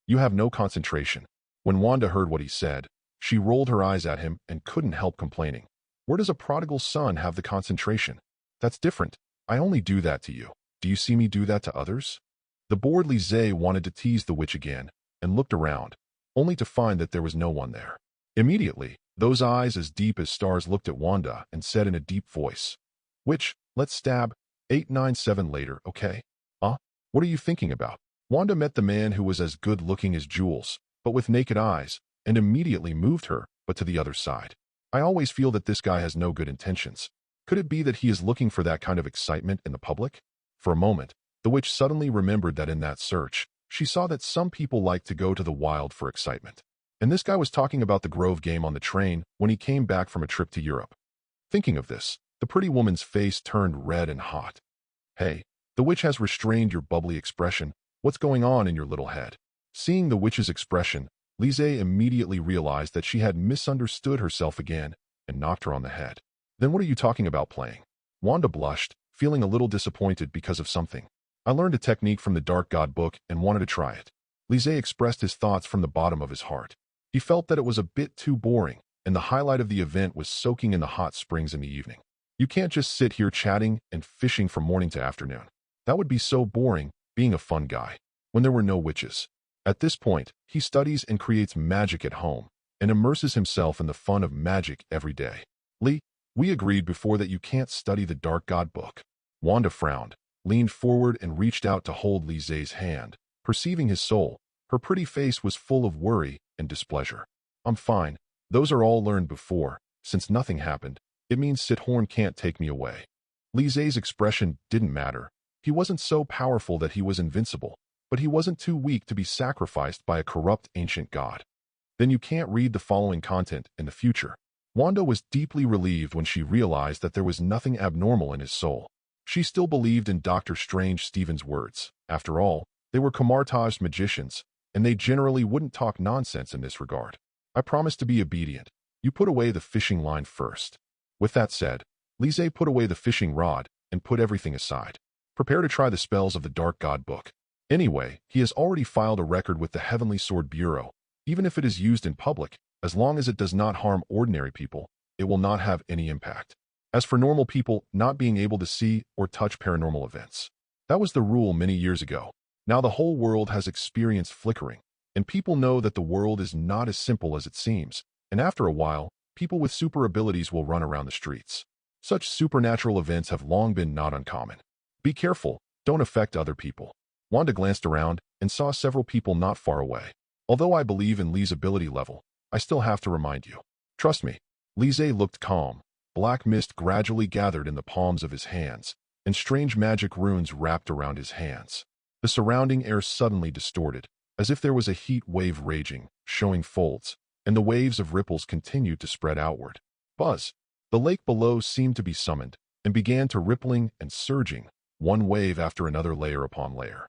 You have no concentration. When Wanda heard what he said, she rolled her eyes at him and couldn't help complaining. Where does a prodigal son have the concentration? That's different. I only do that to you. Do you see me do that to others? The bored Lise wanted to tease the witch again, and looked around, only to find that there was no one there. Immediately, those eyes as deep as stars looked at Wanda and said in a deep voice, Witch, let's stab. 897 later, okay? What are you thinking about? Wanda met the man who was as good-looking as Jules, but with naked eyes, and immediately moved her, but to the other side. I always feel that this guy has no good intentions. Could it be that he is looking for that kind of excitement in the public? For a moment, the witch suddenly remembered that in that search, she saw that some people like to go to the wild for excitement. And this guy was talking about the Grove game on the train when he came back from a trip to Europe. Thinking of this, the pretty woman's face turned red and hot. Hey, the witch has restrained your bubbly expression. What's going on in your little head? Seeing the witch's expression, Lise immediately realized that she had misunderstood herself again and knocked her on the head. Then what are you talking about playing? Wanda blushed, feeling a little disappointed because of something. I learned a technique from the Dark God book and wanted to try it. Lise expressed his thoughts from the bottom of his heart. He felt that it was a bit too boring, and the highlight of the event was soaking in the hot springs in the evening. You can't just sit here chatting and fishing from morning to afternoon. That would be so boring, being a fun guy, when there were no witches. At this point, he studies and creates magic at home, and immerses himself in the fun of magic every day. Lee, we agreed before that you can't study the Dark God book. Wanda frowned, leaned forward and reached out to hold Lise's hand. Perceiving his soul, her pretty face was full of worry and displeasure. I'm fine. Those are all learned before. Since nothing happened, it means Sithorn can't take me away. Lise's expression didn't matter. He wasn't so powerful that he was invincible, but he wasn't too weak to be sacrificed by a corrupt ancient god. Then you can't read the following content in the future. Wanda was deeply relieved when she realized that there was nothing abnormal in his soul. She still believed in Dr. Strange Stephen's words. After all, they were Kamartaj's magicians, and they generally wouldn't talk nonsense in this regard. I promise to be obedient. You put away the fishing line first. With that said, Lise put away the fishing rod and put everything aside. Prepare to try the spells of the Dark God book. Anyway, he has already filed a record with the Heavenly Sword Bureau. Even if it is used in public, as long as it does not harm ordinary people, it will not have any impact. As for normal people not being able to see or touch paranormal events, that was the rule many years ago. Now the whole world has experienced flickering, and people know that the world is not as simple as it seems, and after a while, people with super abilities will run around the streets. Such supernatural events have long been not uncommon. Be careful, don't affect other people. Wanda glanced around and saw several people not far away. Although I believe in Lee's ability level, I still have to remind you. Trust me. Lise looked calm. Black mist gradually gathered in the palms of his hands, and strange magic runes wrapped around his hands. The surrounding air suddenly distorted, as if there was a heat wave raging, showing folds, and the waves of ripples continued to spread outward. Buzz! The lake below seemed to be summoned, and began to rippling and surging, one wave after another layer upon layer.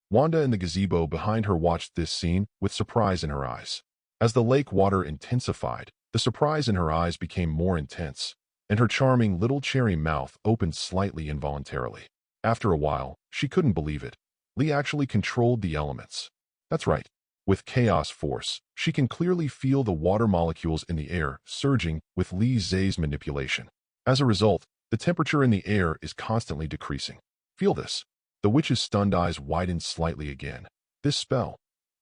Wanda in the gazebo behind her watched this scene with surprise in her eyes. As the lake water intensified, the surprise in her eyes became more intense, and her charming little cherry mouth opened slightly involuntarily. After a while, she couldn't believe it. Lee actually controlled the elements. That's right. With chaos force, she can clearly feel the water molecules in the air surging with Lise's manipulation. As a result, the temperature in the air is constantly decreasing. Feel this. The witch's stunned eyes widened slightly again. This spell.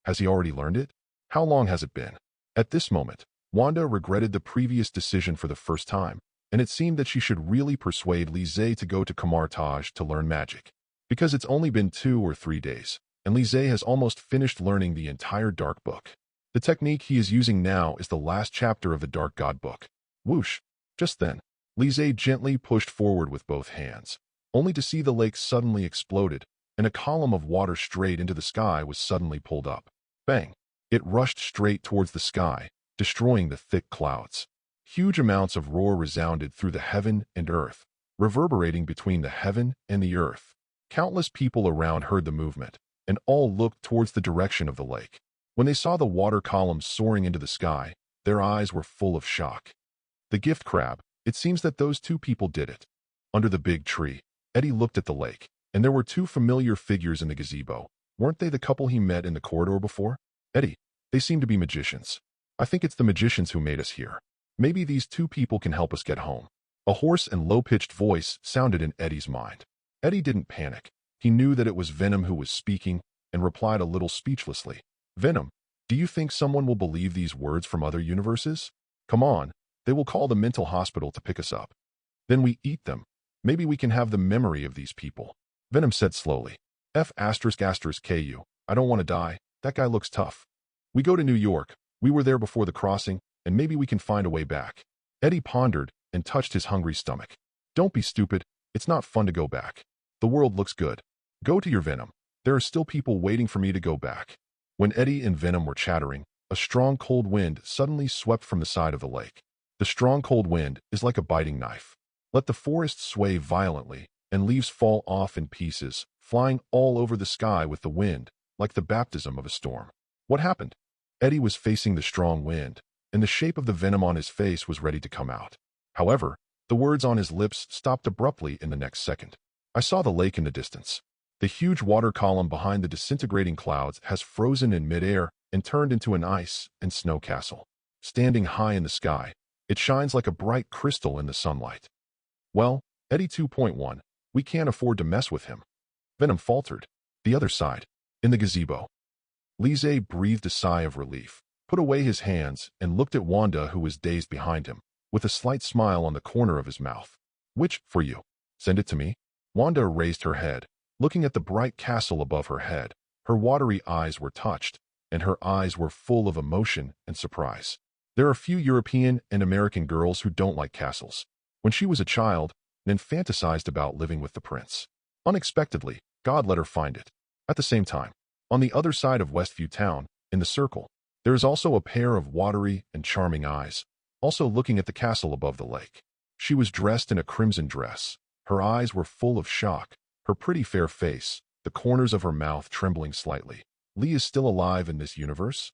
Has he already learned it? How long has it been? At this moment, Wanda regretted the previous decision for the first time, and it seemed that she should really persuade Lise to go to Kamartaj to learn magic. Because it's only been 2 or 3 days, and Lise has almost finished learning the entire Dark Book. The technique he is using now is the last chapter of the Dark God Book. Whoosh! Just then, Lise gently pushed forward with both hands, only to see the lake suddenly exploded, and a column of water straight into the sky was suddenly pulled up. Bang! It rushed straight towards the sky, destroying the thick clouds. Huge amounts of roar resounded through the heaven and earth, reverberating between the heaven and the earth. Countless people around heard the movement, and all looked towards the direction of the lake. When they saw the water columns soaring into the sky, their eyes were full of shock. The gift crab, it seems that those 2 people did it. Under the big tree, Eddie looked at the lake, and there were 2 familiar figures in the gazebo. Weren't they the couple he met in the corridor before? Eddie, they seem to be magicians. I think it's the magicians who made us here. Maybe these 2 people can help us get home. A hoarse and low-pitched voice sounded in Eddie's mind. Eddie didn't panic. He knew that it was Venom who was speaking, and replied a little speechlessly. Venom, do you think someone will believe these words from other universes? Come on, they will call the mental hospital to pick us up. Then we eat them. Maybe we can have the memory of these people. Venom said slowly. F***ku. I don't want to die. That guy looks tough. We go to New York. We were there before the crossing, and maybe we can find a way back. Eddie pondered and touched his hungry stomach. Don't be stupid. It's not fun to go back. The world looks good. Go to your Venom. There are still people waiting for me to go back. When Eddie and Venom were chattering, a strong cold wind suddenly swept from the side of the lake. The strong cold wind is like a biting knife. Let the forest sway violently, and leaves fall off in pieces, flying all over the sky with the wind, like the baptism of a storm. What happened? Eddie was facing the strong wind, and the shape of the venom on his face was ready to come out. However, the words on his lips stopped abruptly in the next second. I saw the lake in the distance. The huge water column behind the disintegrating clouds has frozen in midair and turned into an ice and snow castle. Standing high in the sky, it shines like a bright crystal in the sunlight. Well, Eddie 2.1, we can't afford to mess with him. Venom faltered. The other side, in the gazebo. Lise breathed a sigh of relief, put away his hands, and looked at Wanda, who was dazed behind him. with a slight smile on the corner of his mouth. Which, for you? Send it to me? Wanda raised her head, looking at the bright castle above her head. Her watery eyes were touched, and her eyes were full of emotion and surprise. There are few European and American girls who don't like castles. When she was a child, Nan fantasized about living with the prince. Unexpectedly, God let her find it. At the same time, on the other side of Westview town, in the circle, there is also a pair of watery and charming eyes, also looking at the castle above the lake. She was dressed in a crimson dress. Her eyes were full of shock, her pretty fair face, the corners of her mouth trembling slightly. Lee is still alive in this universe?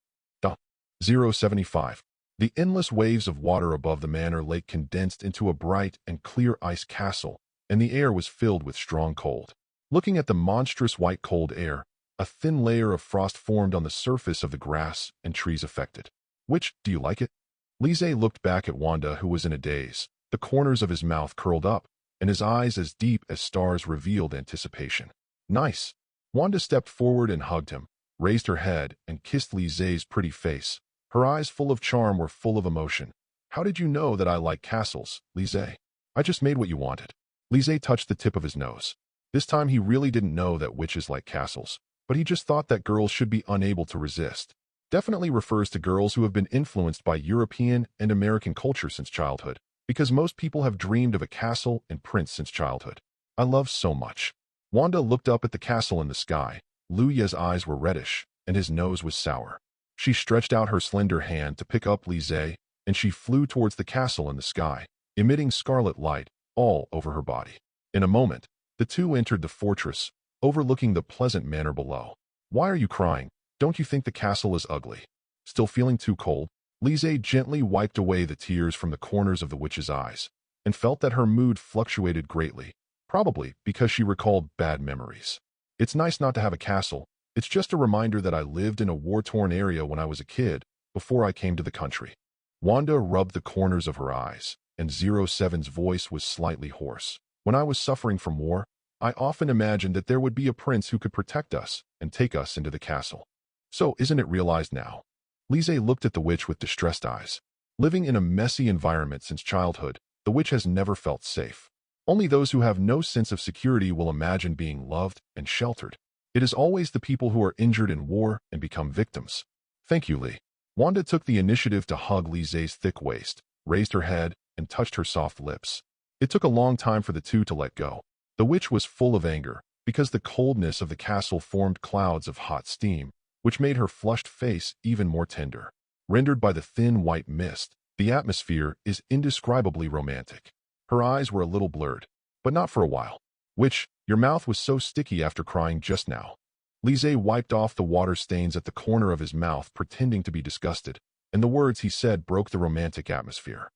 075. The endless waves of water above the manor lake condensed into a bright and clear ice castle, and the air was filled with strong cold. Looking at the monstrous white cold air, a thin layer of frost formed on the surface of the grass and trees affected. Which, do you like it? Lise looked back at Wanda, who was in a daze. The corners of his mouth curled up, and his eyes as deep as stars revealed anticipation. Nice. Wanda stepped forward and hugged him, raised her head, and kissed Lise's pretty face. Her eyes full of charm were full of emotion. How did you know that I like castles, Lise? I just made what you wanted. Lise touched the tip of his nose. This time he really didn't know that witches like castles, but he just thought that girls should be unable to resist. Definitely refers to girls who have been influenced by European and American culture since childhood, because most people have dreamed of a castle and prince since childhood. I love so much. Wanda looked up at the castle in the sky. Lu Ye's eyes were reddish, and his nose was sour. She stretched out her slender hand to pick up Lise, and she flew towards the castle in the sky, emitting scarlet light all over her body. In a moment, the two entered the fortress, overlooking the pleasant manor below. Why are you crying? Don't you think the castle is ugly? Still feeling too cold? Lise gently wiped away the tears from the corners of the witch's eyes, and felt that her mood fluctuated greatly, probably because she recalled bad memories. It's nice not to have a castle. It's just a reminder that I lived in a war-torn area when I was a kid, before I came to the country. Wanda rubbed the corners of her eyes, and 07's voice was slightly hoarse. When I was suffering from war, I often imagined that there would be a prince who could protect us and take us into the castle. So isn't it realized now? Lise looked at the witch with distressed eyes. Living in a messy environment since childhood, the witch has never felt safe. Only those who have no sense of security will imagine being loved and sheltered. It is always the people who are injured in war and become victims. Thank you, Lee. Wanda took the initiative to hug Lise's thick waist, raised her head, and touched her soft lips. It took a long time for the two to let go. The witch was full of anger, because the coldness of the castle formed clouds of hot steam, which made her flushed face even more tender. Rendered by the thin white mist, the atmosphere is indescribably romantic. Her eyes were a little blurred, but not for a while. Witch, your mouth was so sticky after crying just now. Lise wiped off the water stains at the corner of his mouth, pretending to be disgusted, and the words he said broke the romantic atmosphere.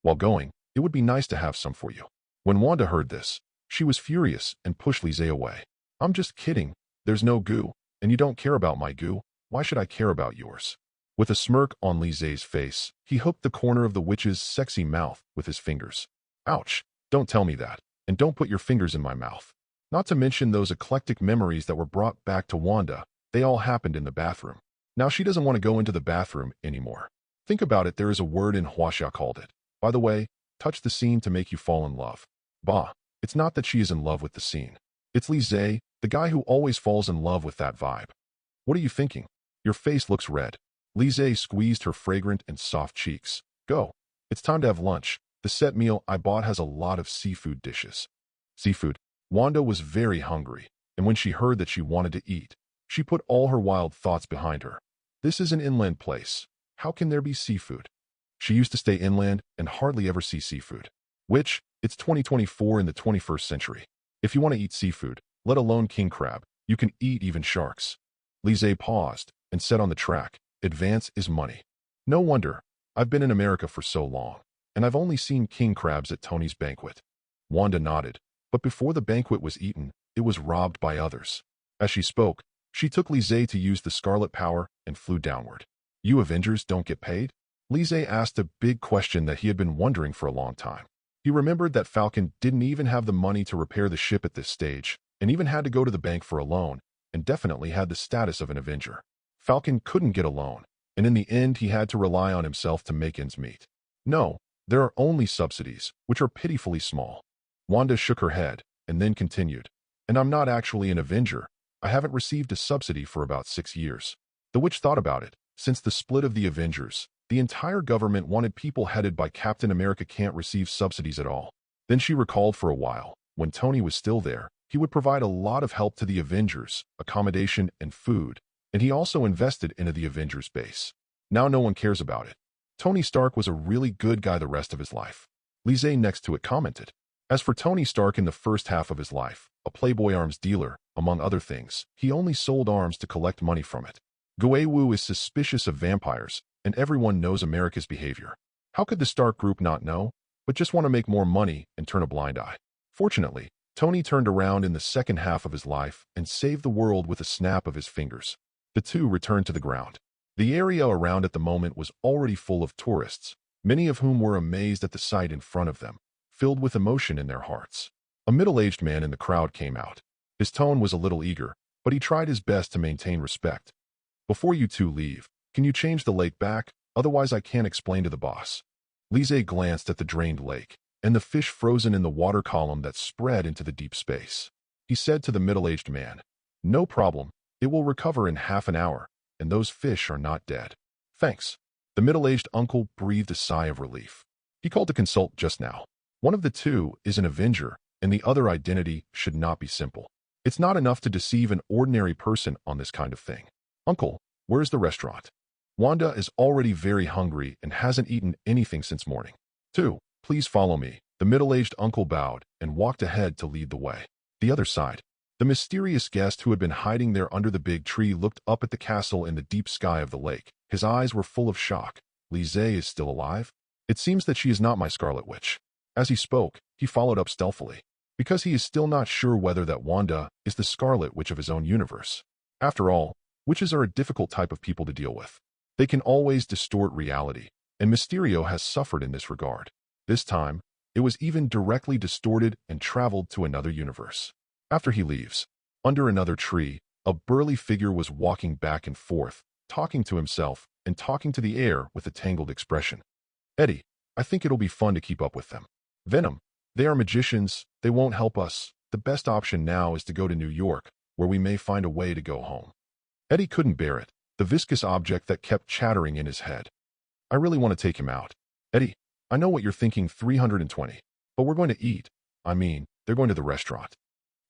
While going, it would be nice to have some for you. When Wanda heard this, she was furious and pushed Lise away. I'm just kidding. There's no goo, and you don't care about my goo. Why should I care about yours? With a smirk on Lise's face, he hooked the corner of the witch's sexy mouth with his fingers. Ouch! Don't tell me that, and don't put your fingers in my mouth. Not to mention those eclectic memories that were brought back to Wanda. They all happened in the bathroom. Now she doesn't want to go into the bathroom anymore. Think about it, there is a word in Huaxia called it. By the way, touch the scene to make you fall in love. Bah, it's not that she is in love with the scene. It's Lise, the guy who always falls in love with that vibe. What are you thinking? Your face looks red. Lise squeezed her fragrant and soft cheeks. Go. It's time to have lunch. The set meal I bought has a lot of seafood dishes. Seafood. Wanda was very hungry, and when she heard that she wanted to eat, she put all her wild thoughts behind her. This is an inland place. How can there be seafood? She used to stay inland and hardly ever see seafood. Which, it's 2024 in the 21st century. If you want to eat seafood, let alone king crab, you can eat even sharks. Lise paused and said on the track, advance is money. No wonder. I've been in America for so long, and I've only seen king crabs at Tony's banquet. Wanda nodded, but before the banquet was eaten, it was robbed by others. As she spoke, she took Lise to use the Scarlet power and flew downward. You Avengers don't get paid? Lise asked a big question that he had been wondering for a long time. He remembered that Falcon didn't even have the money to repair the ship at this stage, and even had to go to the bank for a loan, and definitely had the status of an Avenger. Falcon couldn't get a loan, and in the end he had to rely on himself to make ends meet. No, There are only subsidies, which are pitifully small. Wanda shook her head, and then continued. And I'm not actually an Avenger. I haven't received a subsidy for about 6 years. The witch thought about it. Since the split of the Avengers, the entire government wanted people headed by Captain America can't receive subsidies at all. Then she recalled for a while, when Tony was still there, he would provide a lot of help to the Avengers, accommodation and food, and he also invested into the Avengers base. Now no one cares about it. Tony Stark was a really good guy the rest of his life. Lise next to it commented. As for Tony Stark in the first half of his life, a playboy arms dealer, among other things, he only sold arms to collect money from it. Guewu is suspicious of vampires, and everyone knows America's behavior. How could the Stark group not know, but just want to make more money and turn a blind eye? Fortunately, Tony turned around in the second half of his life and saved the world with a snap of his fingers. The two returned to the ground. The area around at the moment was already full of tourists, many of whom were amazed at the sight in front of them, filled with emotion in their hearts. A middle-aged man in the crowd came out. His tone was a little eager, but he tried his best to maintain respect. Before you two leave, can you change the lake back? Otherwise I can't explain to the boss. Lise glanced at the drained lake, and the fish frozen in the water column that spread into the deep space. He said to the middle-aged man, "No problem, it will recover in half an hour, and those fish are not dead." "Thanks." The middle-aged uncle breathed a sigh of relief. He called to consult just now. One of the two is an Avenger, and the other identity should not be simple. It's not enough to deceive an ordinary person on this kind of thing. "Uncle, where's the restaurant?" "Wanda is already very hungry and hasn't eaten anything since morning." "Two, please follow me." The middle-aged uncle bowed and walked ahead to lead the way. The other side. The mysterious guest who had been hiding there under the big tree looked up at the castle in the deep sky of the lake. His eyes were full of shock. "Lise is still alive? It seems that she is not my Scarlet Witch." As he spoke, he followed up stealthily, because he is still not sure whether that Wanda is the Scarlet Witch of his own universe. After all, witches are a difficult type of people to deal with. They can always distort reality, and Mysterio has suffered in this regard. This time, it was even directly distorted and traveled to another universe. After he leaves, under another tree, a burly figure was walking back and forth, talking to himself and talking to the air with a tangled expression. "Eddie, I think it'll be fun to keep up with them." "Venom, they are magicians, they won't help us. The best option now is to go to New York, where we may find a way to go home." Eddie couldn't bear it, the viscous object that kept chattering in his head. "I really want to take him out." "Eddie, I know what you're thinking, 320. But we're going to eat. I mean, they're going to the restaurant.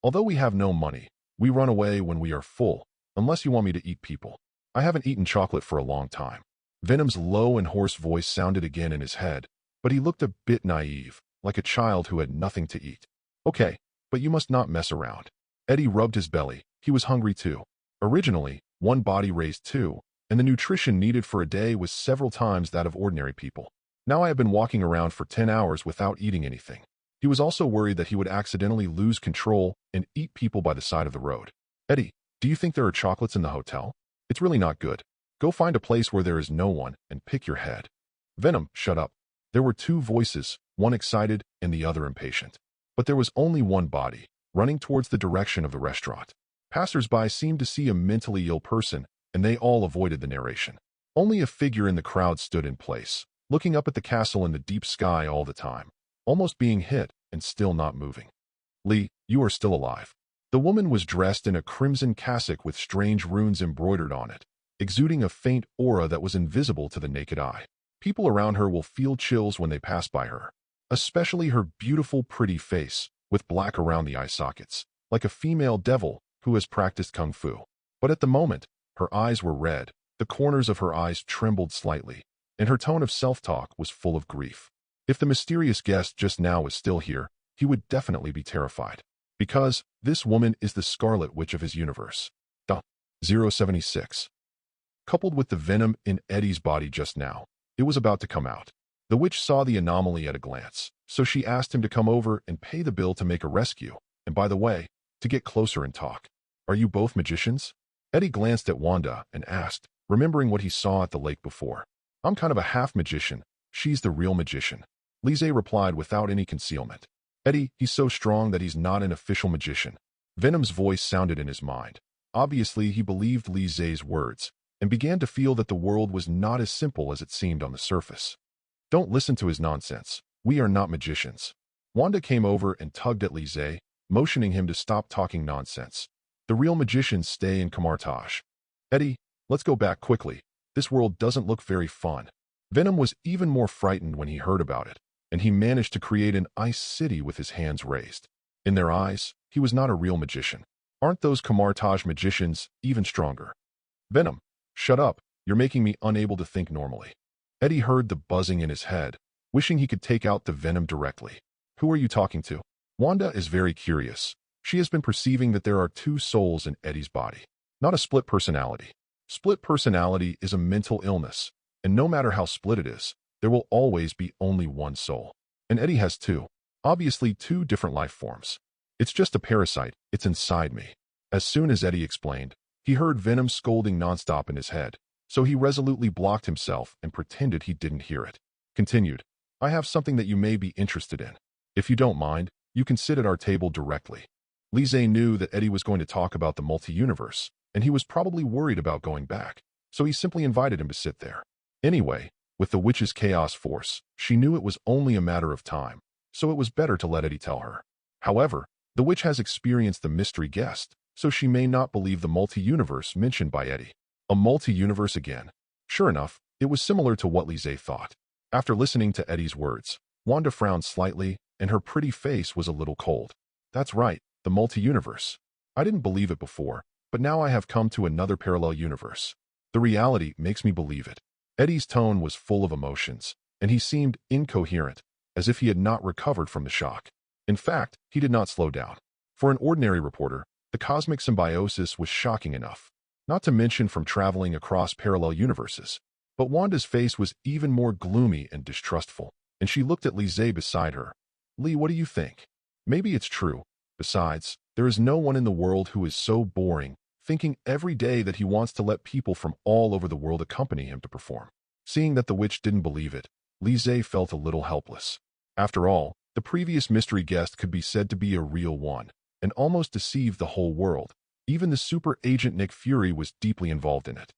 Although we have no money, we run away when we are full, unless you want me to eat people. I haven't eaten chocolate for a long time." Venom's low and hoarse voice sounded again in his head, but he looked a bit naive, like a child who had nothing to eat. "Okay, but you must not mess around." Eddie rubbed his belly. He was hungry too. Originally, one body raised two, and the nutrition needed for a day was several times that of ordinary people. Now I have been walking around for 10 hours without eating anything. He was also worried that he would accidentally lose control and eat people by the side of the road. "Eddie, do you think there are chocolates in the hotel? It's really not good. Go find a place where there is no one and pick your head." "Venom, shut up." There were two voices, one excited and the other impatient. But there was only one body, running towards the direction of the restaurant. Passers-by seemed to see a mentally ill person, and they all avoided the narration. Only a figure in the crowd stood in place, looking up at the castle in the deep sky all the time, almost being hit and still not moving. "Lee, you are still alive." The woman was dressed in a crimson cassock with strange runes embroidered on it, exuding a faint aura that was invisible to the naked eye. People around her will feel chills when they pass by her, especially her beautiful, pretty face, with black around the eye sockets, like a female devil who has practiced kung fu. But at the moment, her eyes were red, the corners of her eyes trembled slightly, and her tone of self-talk was full of grief. If the mysterious guest just now was still here, he would definitely be terrified. Because this woman is the Scarlet Witch of his universe. 076. Coupled with the venom in Eddie's body just now, it was about to come out. The witch saw the anomaly at a glance, so she asked him to come over and pay the bill to make a rescue, and by the way, to get closer and talk. "Are you both magicians?" Eddie glanced at Wanda and asked, remembering what he saw at the lake before. "I'm kind of a half-magician. She's the real magician." Lise replied without any concealment. "Eddie, he's so strong that he's not an official magician." Venom's voice sounded in his mind. Obviously, he believed Lise's words, and began to feel that the world was not as simple as it seemed on the surface. Don't listen to his nonsense. We are not magicians. Wanda came over and tugged at Lizzie, motioning him to stop talking nonsense. The real magicians stay in Camartage. Eddie, let's go back quickly. This world doesn't look very fun. Venom was even more frightened when he heard about it, and he managed to create an ice city with his hands raised. In their eyes, he was not a real magician. Aren't those Camartage magicians even stronger? Venom, shut up. You're making me unable to think normally. Eddie heard the buzzing in his head, wishing he could take out the Venom directly. Who are you talking to? Wanda is very curious. She has been perceiving that there are two souls in Eddie's body, not a split personality. Split personality is a mental illness, and no matter how split it is, there will always be only one soul. And Eddie has two, obviously two different life forms. It's just a parasite, it's inside me. As soon as Eddie explained, he heard Venom scolding nonstop in his head, so he resolutely blocked himself and pretended he didn't hear it. Continued, I have something that you may be interested in. If you don't mind, you can sit at our table directly. Lizzie knew that Eddie was going to talk about the multi-universe, and he was probably worried about going back, so he simply invited him to sit there. Anyway, with the witch's chaos force, she knew it was only a matter of time, so it was better to let Eddie tell her. However, the witch has experienced the mystery guest, so she may not believe the multi-universe mentioned by Eddie. A multi-universe again. Sure enough, it was similar to what Lizzie thought. After listening to Eddie's words, Wanda frowned slightly, and her pretty face was a little cold. That's right, the multi-universe. I didn't believe it before, but now I have come to another parallel universe. The reality makes me believe it. Eddie's tone was full of emotions, and he seemed incoherent, as if he had not recovered from the shock. In fact, he did not slow down. For an ordinary reporter, the cosmic symbiosis was shocking enough, not to mention from traveling across parallel universes. But Wanda's face was even more gloomy and distrustful, and she looked at Lizzie beside her. Lee, what do you think? Maybe it's true. Besides, there is no one in the world who is so boring, thinking every day that he wants to let people from all over the world accompany him to perform. Seeing that the witch didn't believe it, Lizzie felt a little helpless. After all, the previous mystery guest could be said to be a real one, and almost deceived the whole world. Even the super agent Nick Fury was deeply involved in it.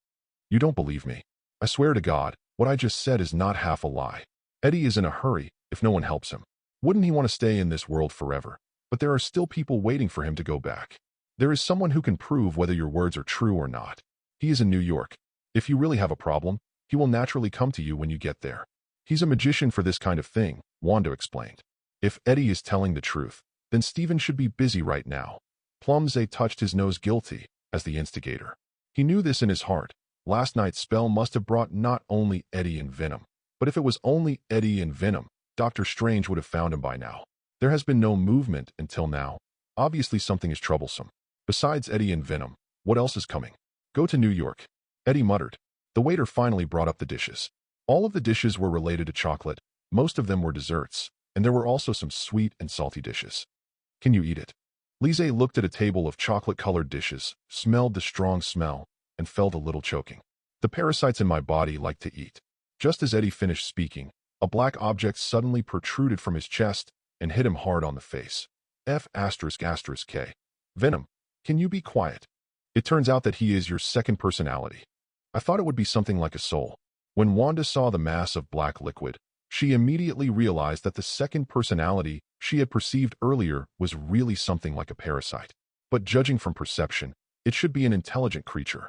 You don't believe me. I swear to God, what I just said is not half a lie. Eddie is in a hurry if no one helps him. Wouldn't he want to stay in this world forever? But there are still people waiting for him to go back. There is someone who can prove whether your words are true or not. He is in New York. If you really have a problem, he will naturally come to you when you get there. He's a magician for this kind of thing, Wanda explained. If Eddie is telling the truth, then Steven should be busy right now. Plumsey touched his nose guilty, as the instigator. He knew this in his heart. Last night's spell must have brought not only Eddie and Venom, but if it was only Eddie and Venom, Dr. Strange would have found him by now. There has been no movement until now. Obviously something is troublesome. Besides Eddie and Venom, what else is coming? Go to New York. Eddie muttered. The waiter finally brought up the dishes. All of the dishes were related to chocolate. Most of them were desserts, and there were also some sweet and salty dishes. Can you eat it? Lizzie looked at a table of chocolate-colored dishes, smelled the strong smell, and felt a little choking. The parasites in my body like to eat. Just as Eddie finished speaking, a black object suddenly protruded from his chest and hit him hard on the face. F***K. Venom, can you be quiet? It turns out that he is your second personality. I thought it would be something like a soul. When Wanda saw the mass of black liquid, she immediately realized that the second personality she had perceived earlier was really something like a parasite. But judging from perception, it should be an intelligent creature.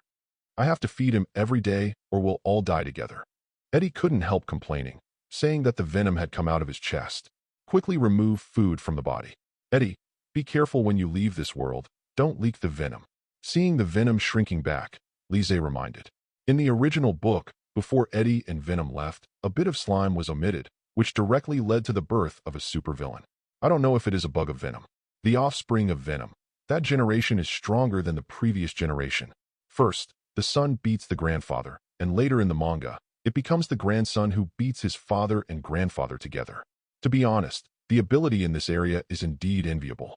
I have to feed him every day or we'll all die together. Eddie couldn't help complaining, saying that the venom had come out of his chest. Quickly remove food from the body. Eddie, be careful when you leave this world. Don't leak the venom. Seeing the venom shrinking back, Lizzie reminded. In the original book, before Eddie and Venom left, a bit of slime was omitted, which directly led to the birth of a supervillain. I don't know if it is a bug of Venom. The offspring of Venom. That generation is stronger than the previous generation. First, the son beats the grandfather, and later in the manga, it becomes the grandson who beats his father and grandfather together. To be honest, the ability in this area is indeed enviable.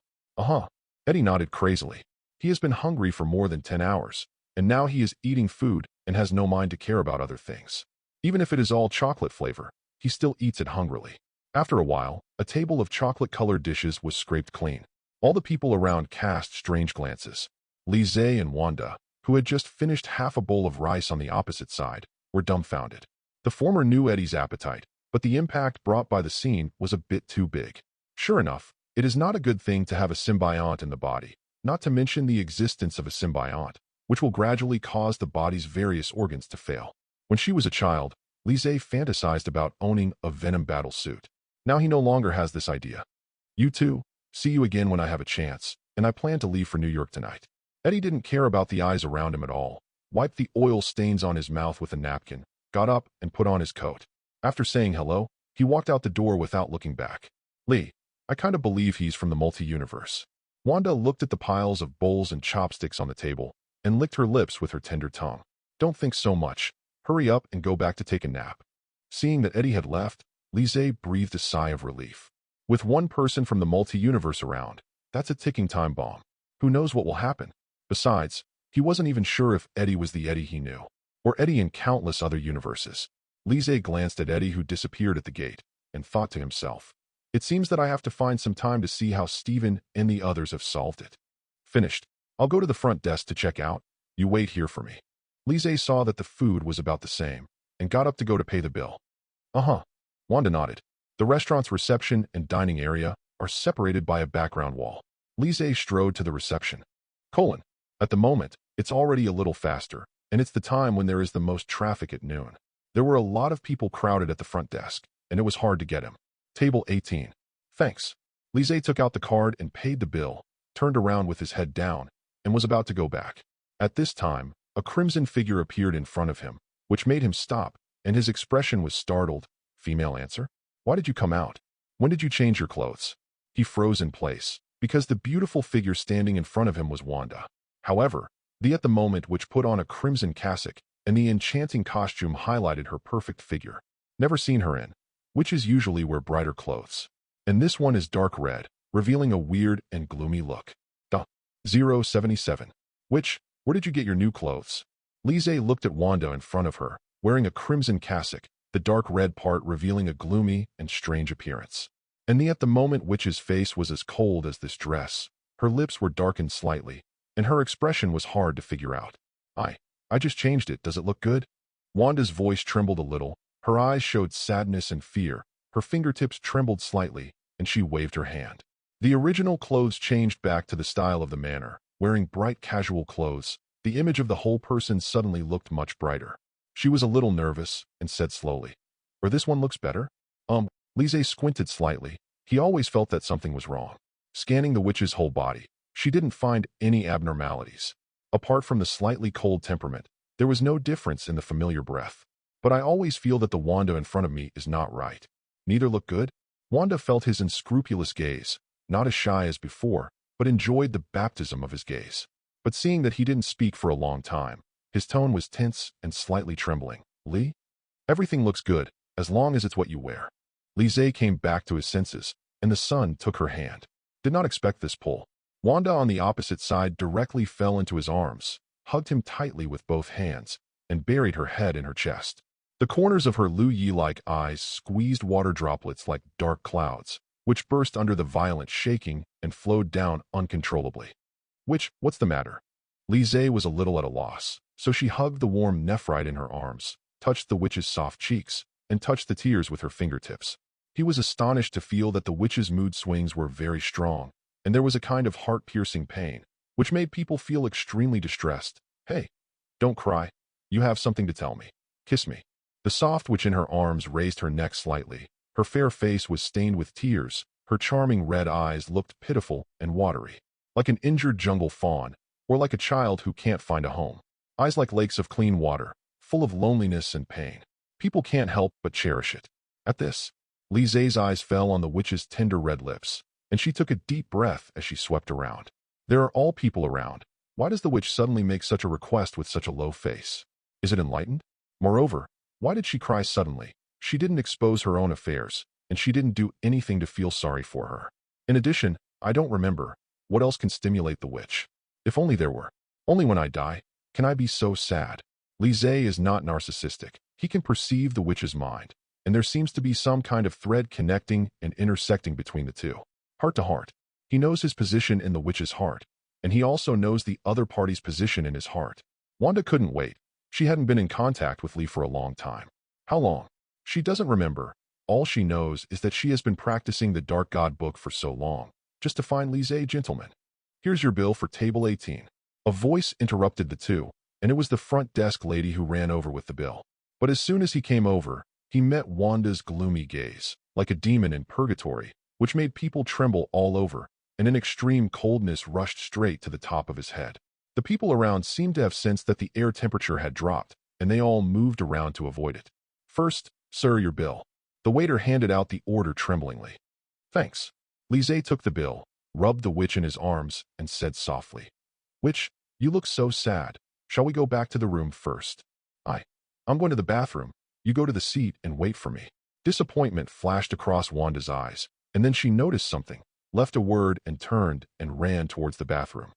Eddie nodded crazily. He has been hungry for more than 10 hours, and now he is eating food and has no mind to care about other things. Even if it is all chocolate flavor, he still eats it hungrily. After a while, a table of chocolate-colored dishes was scraped clean. All the people around cast strange glances. Lizzie and Wanda, who had just finished half a bowl of rice on the opposite side, were dumbfounded. The former knew Eddie's appetite, but the impact brought by the scene was a bit too big. Sure enough, it is not a good thing to have a symbiont in the body, not to mention the existence of a symbiont, which will gradually cause the body's various organs to fail. When she was a child, Lise fantasized about owning a Venom battle suit. Now he no longer has this idea. You two, see you again when I have a chance, and I plan to leave for New York tonight. Eddie didn't care about the eyes around him at all, wiped the oil stains on his mouth with a napkin, got up and put on his coat. After saying hello, he walked out the door without looking back. Lee, I kind of believe he's from the multi-universe. Wanda looked at the piles of bowls and chopsticks on the table and licked her lips with her tender tongue. Don't think so much. Hurry up and go back to take a nap. Seeing that Eddie had left, Lise breathed a sigh of relief. With one person from the multi-universe around, that's a ticking time bomb. Who knows what will happen? Besides, he wasn't even sure if Eddie was the Eddie he knew, or Eddie in countless other universes. Lise glanced at Eddie, who disappeared at the gate, and thought to himself, it seems that I have to find some time to see how Steven and the others have solved it. Finished. I'll go to the front desk to check out. You wait here for me. Lise saw that the food was about the same, and got up to go to pay the bill. Uh-huh. Wanda nodded. The restaurant's reception and dining area are separated by a background wall. Lise strode to the reception. At the moment, it's already a little faster, and it's the time when there is the most traffic at noon. There were a lot of people crowded at the front desk, and it was hard to get him. Table 18. Thanks. Lise took out the card and paid the bill, turned around with his head down, and was about to go back. At this time, a crimson figure appeared in front of him, which made him stop, and his expression was startled. Female answer? Why did you come out? When did you change your clothes? He froze in place, because the beautiful figure standing in front of him was Wanda. However, the at the moment which put on a crimson cassock, and the enchanting costume highlighted her perfect figure. Never seen her in. Witches usually wear brighter clothes. And this one is dark red, revealing a weird and gloomy look. 077. Witch, where did you get your new clothes? Lise looked at Wanda in front of her, wearing a crimson cassock, the dark red part revealing a gloomy and strange appearance. And the at the moment witch's face was as cold as this dress. Her lips were darkened slightly, and her expression was hard to figure out. I just changed it. Does it look good? Wanda's voice trembled a little. Her eyes showed sadness and fear. Her fingertips trembled slightly, and she waved her hand. The original clothes changed back to the style of the manor. Wearing bright casual clothes, the image of the whole person suddenly looked much brighter. She was a little nervous and said slowly, or this one looks better? Lise squinted slightly. He always felt that something was wrong. Scanning the witch's whole body, she didn't find any abnormalities. Apart from the slightly cold temperament, there was no difference in the familiar breath. But I always feel that the Wanda in front of me is not right. Neither look good? Wanda felt his unscrupulous gaze, not as shy as before, but enjoyed the baptism of his gaze. But seeing that he didn't speak for a long time, his tone was tense and slightly trembling. Lee? Everything looks good, as long as it's what you wear. Lise came back to his senses, and the sun took her hand. Did not expect this pull. Wanda on the opposite side directly fell into his arms, hugged him tightly with both hands, and buried her head in her chest. The corners of her Lu Yi-like eyes squeezed water droplets like dark clouds, which burst under the violent shaking and flowed down uncontrollably. What's the matter? Lise was a little at a loss, so she hugged the warm nephrite in her arms, touched the witch's soft cheeks, and touched the tears with her fingertips. He was astonished to feel that the witch's mood swings were very strong, and there was a kind of heart-piercing pain, which made people feel extremely distressed. Hey, don't cry. You have something to tell me. Kiss me. The soft witch in her arms raised her neck slightly. Her fair face was stained with tears. Her charming red eyes looked pitiful and watery, like an injured jungle fawn, or like a child who can't find a home. Eyes like lakes of clean water, full of loneliness and pain. People can't help but cherish it. At this, Lise's eyes fell on the witch's tender red lips, and she took a deep breath as she swept around. There are all people around. Why does the witch suddenly make such a request with such a low face? Is it enlightened? Moreover, why did she cry suddenly? She didn't expose her own affairs, and she didn't do anything to feel sorry for her. In addition, I don't remember. What else can stimulate the witch? If only there were. Only when I die, can I be so sad? Lise is not narcissistic. He can perceive the witch's mind, and there seems to be some kind of thread connecting and intersecting between the two. Heart to heart. He knows his position in the witch's heart, and he also knows the other party's position in his heart. Wanda couldn't wait. She hadn't been in contact with Lee for a long time. How long? She doesn't remember, All she knows is that she has been practicing the Dark God book for so long, just to find Lise gentleman. Here's your bill for table 18. A voice interrupted the two, and it was the front desk lady who ran over with the bill. But as soon as he came over, he met Wanda's gloomy gaze, like a demon in purgatory, which made people tremble all over, and an extreme coldness rushed straight to the top of his head. The people around seemed to have sensed that the air temperature had dropped, and they all moved around to avoid it. First, sir, your bill. The waiter handed out the order tremblingly. Thanks. Lise took the bill, rubbed the witch in his arms, and said softly, Witch, you look so sad. Shall we go back to the room first? I'm going to the bathroom. You go to the seat and wait for me. Disappointment flashed across Wanda's eyes, and then she noticed something, left a word and turned and ran towards the bathroom.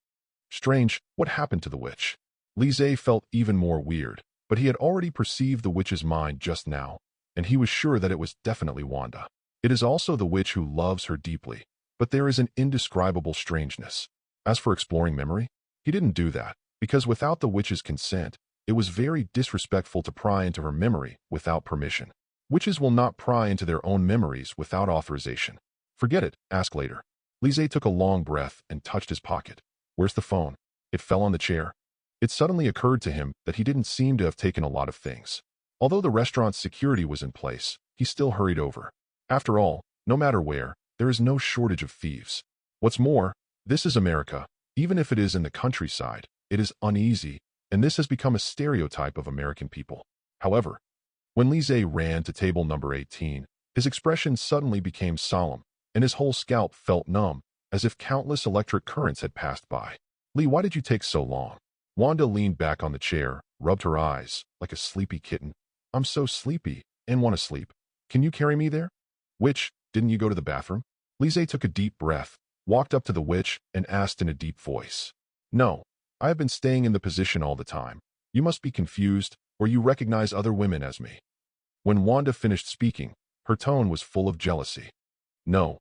Strange, what happened to the witch? Lise felt even more weird, but he had already perceived the witch's mind just now, and he was sure that it was definitely Wanda. It is also the witch who loves her deeply, but there is an indescribable strangeness. As for exploring memory, he didn't do that, because without the witch's consent, it was very disrespectful to pry into her memory without permission. Witches will not pry into their own memories without authorization. Forget it, ask later. Lise took a long breath and touched his pocket. Where's the phone? It fell on the chair. It suddenly occurred to him that he didn't seem to have taken a lot of things. Although the restaurant's security was in place, he still hurried over. After all, no matter where, there is no shortage of thieves. What's more, this is America. Even if it is in the countryside, it is uneasy, and this has become a stereotype of American people. However, when Lise ran to table number 18, his expression suddenly became solemn, and his whole scalp felt numb, as if countless electric currents had passed by. Lee, why did you take so long? Wanda leaned back on the chair, rubbed her eyes, like a sleepy kitten. I'm so sleepy, and want to sleep. Can you carry me there? Witch, didn't you go to the bathroom? Lise took a deep breath, walked up to the witch, and asked in a deep voice. No, I have been staying in the position all the time. You must be confused, or you recognize other women as me. When Wanda finished speaking, her tone was full of jealousy. No,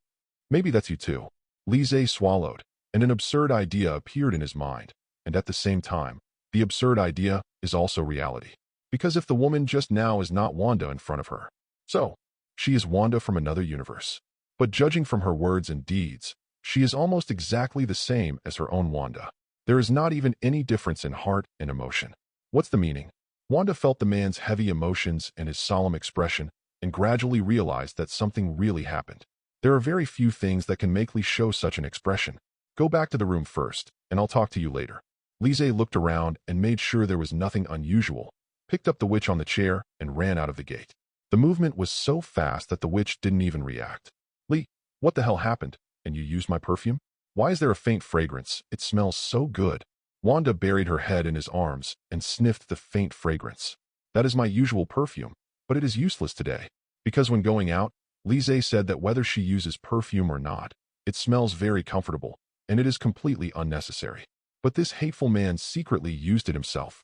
maybe that's you too. Lise swallowed, and an absurd idea appeared in his mind, and at the same time, the absurd idea is also reality. Because if the woman just now is not Wanda in front of her, so she is Wanda from another universe. But judging from her words and deeds, she is almost exactly the same as her own Wanda. There is not even any difference in heart and emotion. What's the meaning? Wanda felt the man's heavy emotions and his solemn expression and gradually realized that something really happened. There are very few things that can make Lee show such an expression. Go back to the room first, and I'll talk to you later. Lise looked around and made sure there was nothing unusual, picked up the witch on the chair, and ran out of the gate. The movement was so fast that the witch didn't even react. Lee, what the hell happened? And you used my perfume? Why is there a faint fragrance? It smells so good. Wanda buried her head in his arms and sniffed the faint fragrance. That is my usual perfume, but it is useless today. Because when going out, Lise said that whether she uses perfume or not, it smells very comfortable, and it is completely unnecessary. But this hateful man secretly used it himself.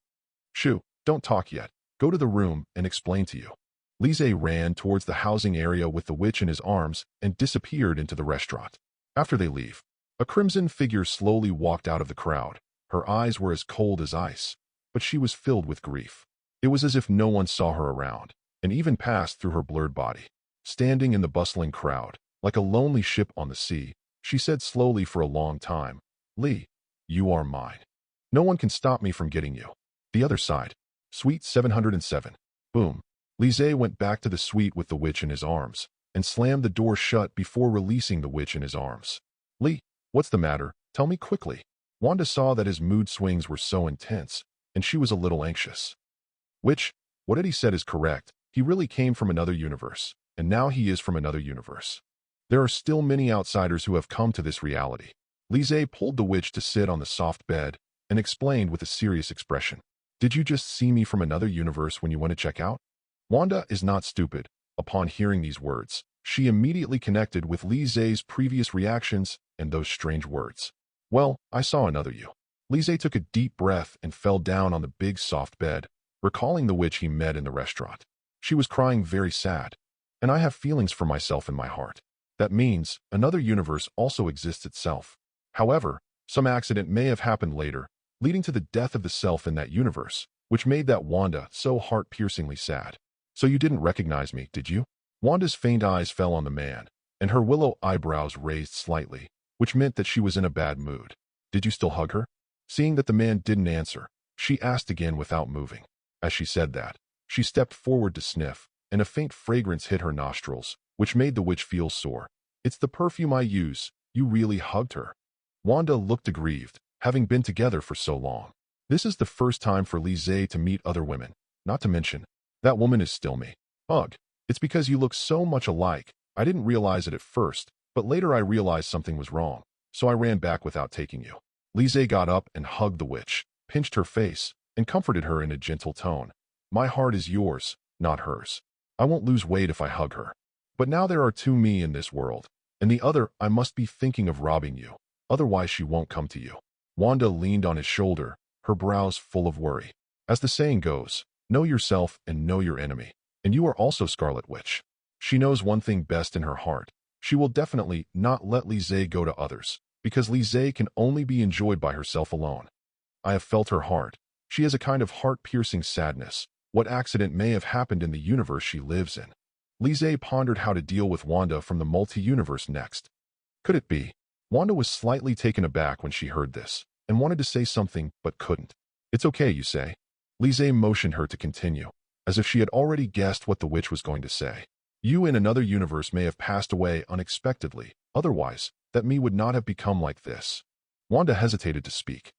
Shoo, don't talk yet. Go to the room and explain to you. Lise ran towards the housing area with the witch in his arms and disappeared into the restaurant. After they leave, a crimson figure slowly walked out of the crowd. Her eyes were as cold as ice, but she was filled with grief. It was as if no one saw her around, and even passed through her blurred body. Standing in the bustling crowd, like a lonely ship on the sea, she said slowly for a long time, Lee, you are mine. No one can stop me from getting you. The other side. Suite 707. Boom. Lise went back to the suite with the witch in his arms, and slammed the door shut before releasing the witch in his arms. Lee, what's the matter? Tell me quickly. Wanda saw that his mood swings were so intense, and she was a little anxious. Witch, what Eddie said is correct. He really came from another universe, and now he is from another universe. There are still many outsiders who have come to this reality. Lise pulled the witch to sit on the soft bed and explained with a serious expression. Did you just see me from another universe when you went to check out? Wanda is not stupid. Upon hearing these words, she immediately connected with Lise's previous reactions and those strange words. Well, I saw another you. Lise took a deep breath and fell down on the big soft bed, recalling the witch he met in the restaurant. She was crying very sad. And I have feelings for myself in my heart. That means another universe also exists itself. However, some accident may have happened later, leading to the death of the self in that universe, which made that Wanda so heart-piercingly sad. So you didn't recognize me, did you? Wanda's faint eyes fell on the man, and her willow eyebrows raised slightly, which meant that she was in a bad mood. Did you still hug her? Seeing that the man didn't answer, she asked again without moving. As she said that, she stepped forward to sniff, and a faint fragrance hit her nostrils, which made the witch feel sore. It's the perfume I use. You really hugged her. Wanda looked aggrieved, having been together for so long. This is the first time for Lizzie to meet other women, not to mention, that woman is still me. Ugh, it's because you look so much alike. I didn't realize it at first, but later I realized something was wrong, so I ran back without taking you. Lizzie got up and hugged the witch, pinched her face, and comforted her in a gentle tone. My heart is yours, not hers. I won't lose weight if I hug her. But now there are two me in this world, and the other I must be thinking of robbing you, otherwise she won't come to you. Wanda leaned on his shoulder, her brows full of worry. As the saying goes, know yourself and know your enemy. And you are also Scarlet Witch. She knows one thing best in her heart. She will definitely not let Lizzie go to others, because Lizzie can only be enjoyed by herself alone. I have felt her heart. She has a kind of heart-piercing sadness. What accident may have happened in the universe she lives in? Lizzie pondered how to deal with Wanda from the multi-universe next. Could it be? Wanda was slightly taken aback when she heard this, and wanted to say something but couldn't. It's okay, you say? Lizzie motioned her to continue, as if she had already guessed what the witch was going to say. You in another universe may have passed away unexpectedly, otherwise, that me would not have become like this. Wanda hesitated to speak.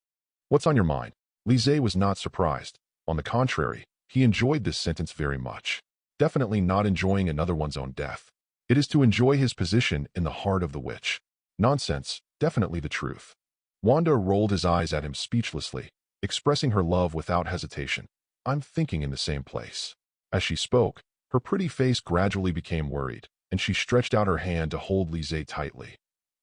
What's on your mind? Lizzie was not surprised. On the contrary, he enjoyed this sentence very much. Definitely not enjoying another one's own death. It is to enjoy his position in the heart of the witch. Nonsense, definitely the truth. Wanda rolled his eyes at him speechlessly, expressing her love without hesitation. I'm thinking in the same place. As she spoke, her pretty face gradually became worried, and she stretched out her hand to hold Lizzie tightly.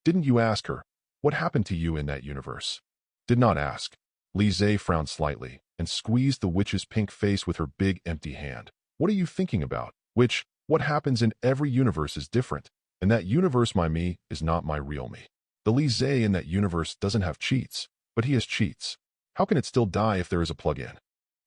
Didn't you ask her? What happened to you in that universe? Did not ask. Lizzie frowned slightly, and squeezed the witch's pink face with her big empty hand. What are you thinking about? Witch, what happens in every universe is different, and that universe my me is not my real me. The Lizzie in that universe doesn't have cheats, but he has cheats. How can it still die if there is a plug-in?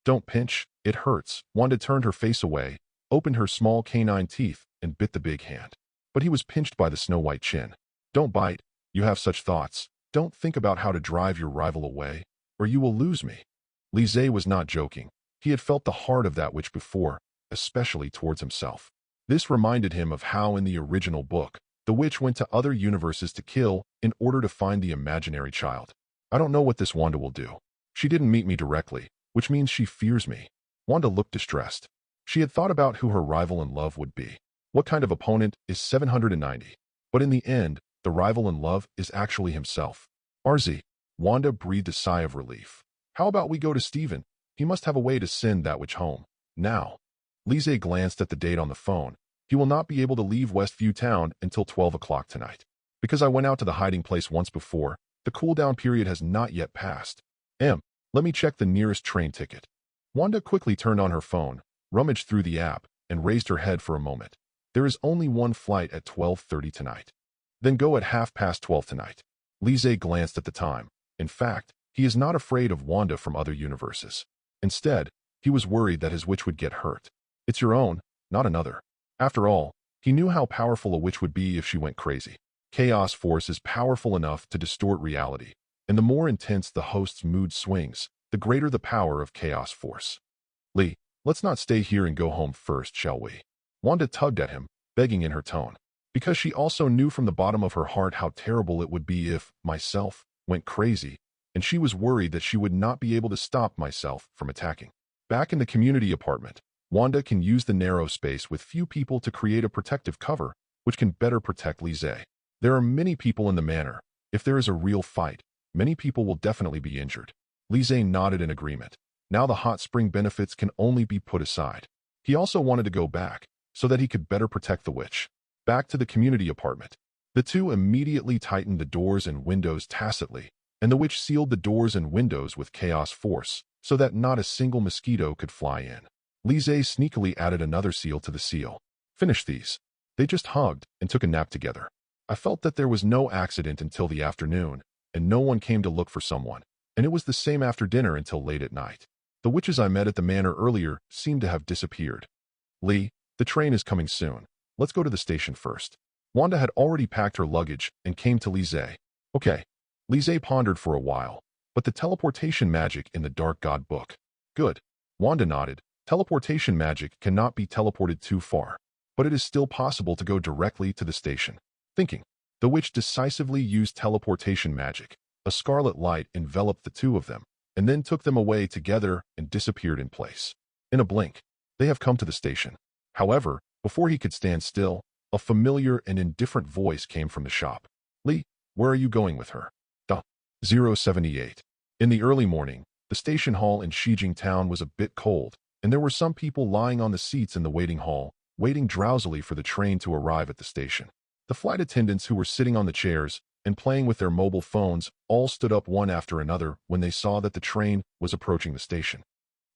Don't pinch, it hurts. Wanda turned her face away, opened her small canine teeth, and bit the big hand. But he was pinched by the snow-white chin. Don't bite, you have such thoughts. Don't think about how to drive your rival away, or you will lose me. Lizzie was not joking. He had felt the heart of that witch before, especially towards himself. This reminded him of how in the original book, the witch went to other universes to kill in order to find the imaginary child. I don't know what this Wanda will do. She didn't meet me directly, which means she fears me. Wanda looked distressed. She had thought about who her rival in love would be. What kind of opponent is 790? But in the end, the rival in love is actually himself. RZ. Wanda breathed a sigh of relief. How about we go to Steven? He must have a way to send that witch home. Now. Lizzie glanced at the date on the phone. He will not be able to leave Westview town until 12 o'clock tonight. Because I went out to the hiding place once before, the cool-down period has not yet passed. Let me check the nearest train ticket. Wanda quickly turned on her phone, rummaged through the app, and raised her head for a moment. There is only one flight at 12:30 tonight. Then go at 12:30 tonight. Lizzie glanced at the time. In fact, he is not afraid of Wanda from other universes. Instead, he was worried that his witch would get hurt. It's your own, not another. After all, he knew how powerful a witch would be if she went crazy. Chaos force is powerful enough to distort reality, and the more intense the host's mood swings, the greater the power of chaos force. Lee, let's not stay here and go home first, shall we? Wanda tugged at him, begging in her tone, because she also knew from the bottom of her heart how terrible it would be if myself went crazy, and she was worried that she would not be able to stop myself from attacking. Back in the community apartment, Wanda can use the narrow space with few people to create a protective cover, which can better protect Lizzie. There are many people in the manor. If there is a real fight, many people will definitely be injured. Lizzie nodded in agreement. Now the hot spring benefits can only be put aside. He also wanted to go back, so that he could better protect the witch. Back to the community apartment. The two immediately tightened the doors and windows tacitly, and the witch sealed the doors and windows with chaos force, so that not a single mosquito could fly in. Lizzie sneakily added another seal to the seal. Finish these. They just hugged and took a nap together. I felt that there was no accident until the afternoon, and no one came to look for someone, and it was the same after dinner until late at night. The witches I met at the manor earlier seemed to have disappeared. Lee, the train is coming soon. let's go to the station first. Wanda had already packed her luggage and came to Lise. Okay. Lise pondered for a while, but the teleportation magic in the Dark God book. Good. Wanda nodded. Teleportation magic cannot be teleported too far, but it is still possible to go directly to the station. Thinking. The witch decisively used teleportation magic. A scarlet light enveloped the two of them, and then took them away together and disappeared in place. In a blink, they have come to the station. However, before he could stand still, a familiar and indifferent voice came from the shop. Lee, where are you going with her? 078. In the early morning, the station hall in Shijing town was a bit cold, and there were some people lying on the seats in the waiting hall, waiting drowsily for the train to arrive at the station. The flight attendants who were sitting on the chairs and playing with their mobile phones all stood up one after another when they saw that the train was approaching the station.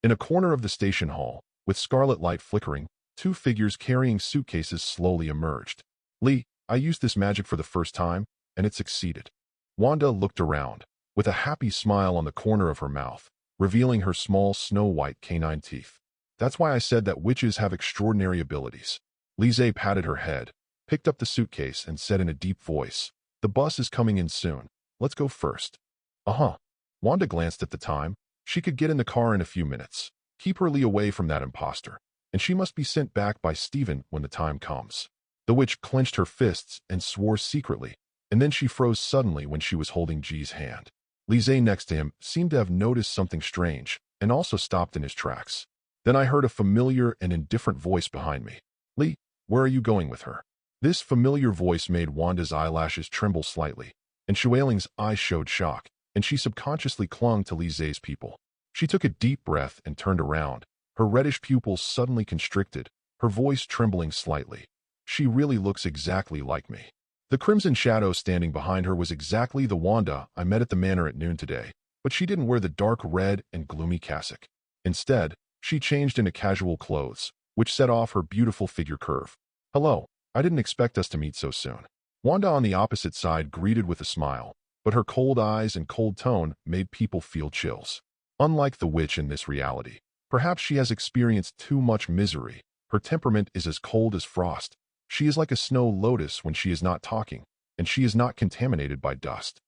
In a corner of the station hall, with scarlet light flickering, two figures carrying suitcases slowly emerged. Lee, I used this magic for the first time, and it succeeded. Wanda looked around, with a happy smile on the corner of her mouth, revealing her small snow-white canine teeth. That's why I said that witches have extraordinary abilities. Lise patted her head, picked up the suitcase, and said in a deep voice, the bus is coming in soon. Let's go first. Uh-huh. Wanda glanced at the time. She could get in the car in a few minutes. Keep her Lee away from that imposter, and she must be sent back by Steven when the time comes. The witch clenched her fists and swore secretly, and then she froze suddenly when she was holding G's hand. Lise next to him seemed to have noticed something strange, and also stopped in his tracks. Then I heard a familiar and indifferent voice behind me. Lee, where are you going with her? This familiar voice made Wanda's eyelashes tremble slightly, and Shuailing's eyes showed shock, and she subconsciously clung to Lise's people. She took a deep breath and turned around, her reddish pupils suddenly constricted, her voice trembling slightly. She really looks exactly like me. The crimson shadow standing behind her was exactly the Wanda I met at the manor at noon today, but she didn't wear the dark red and gloomy cassock. Instead, she changed into casual clothes, which set off her beautiful figure curve. Hello, I didn't expect us to meet so soon. Wanda on the opposite side greeted with a smile, but her cold eyes and cold tone made people feel chills. Unlike the witch in this reality, perhaps she has experienced too much misery. Her temperament is as cold as frost. She is like a snow lotus when she is not talking, and she is not contaminated by dust.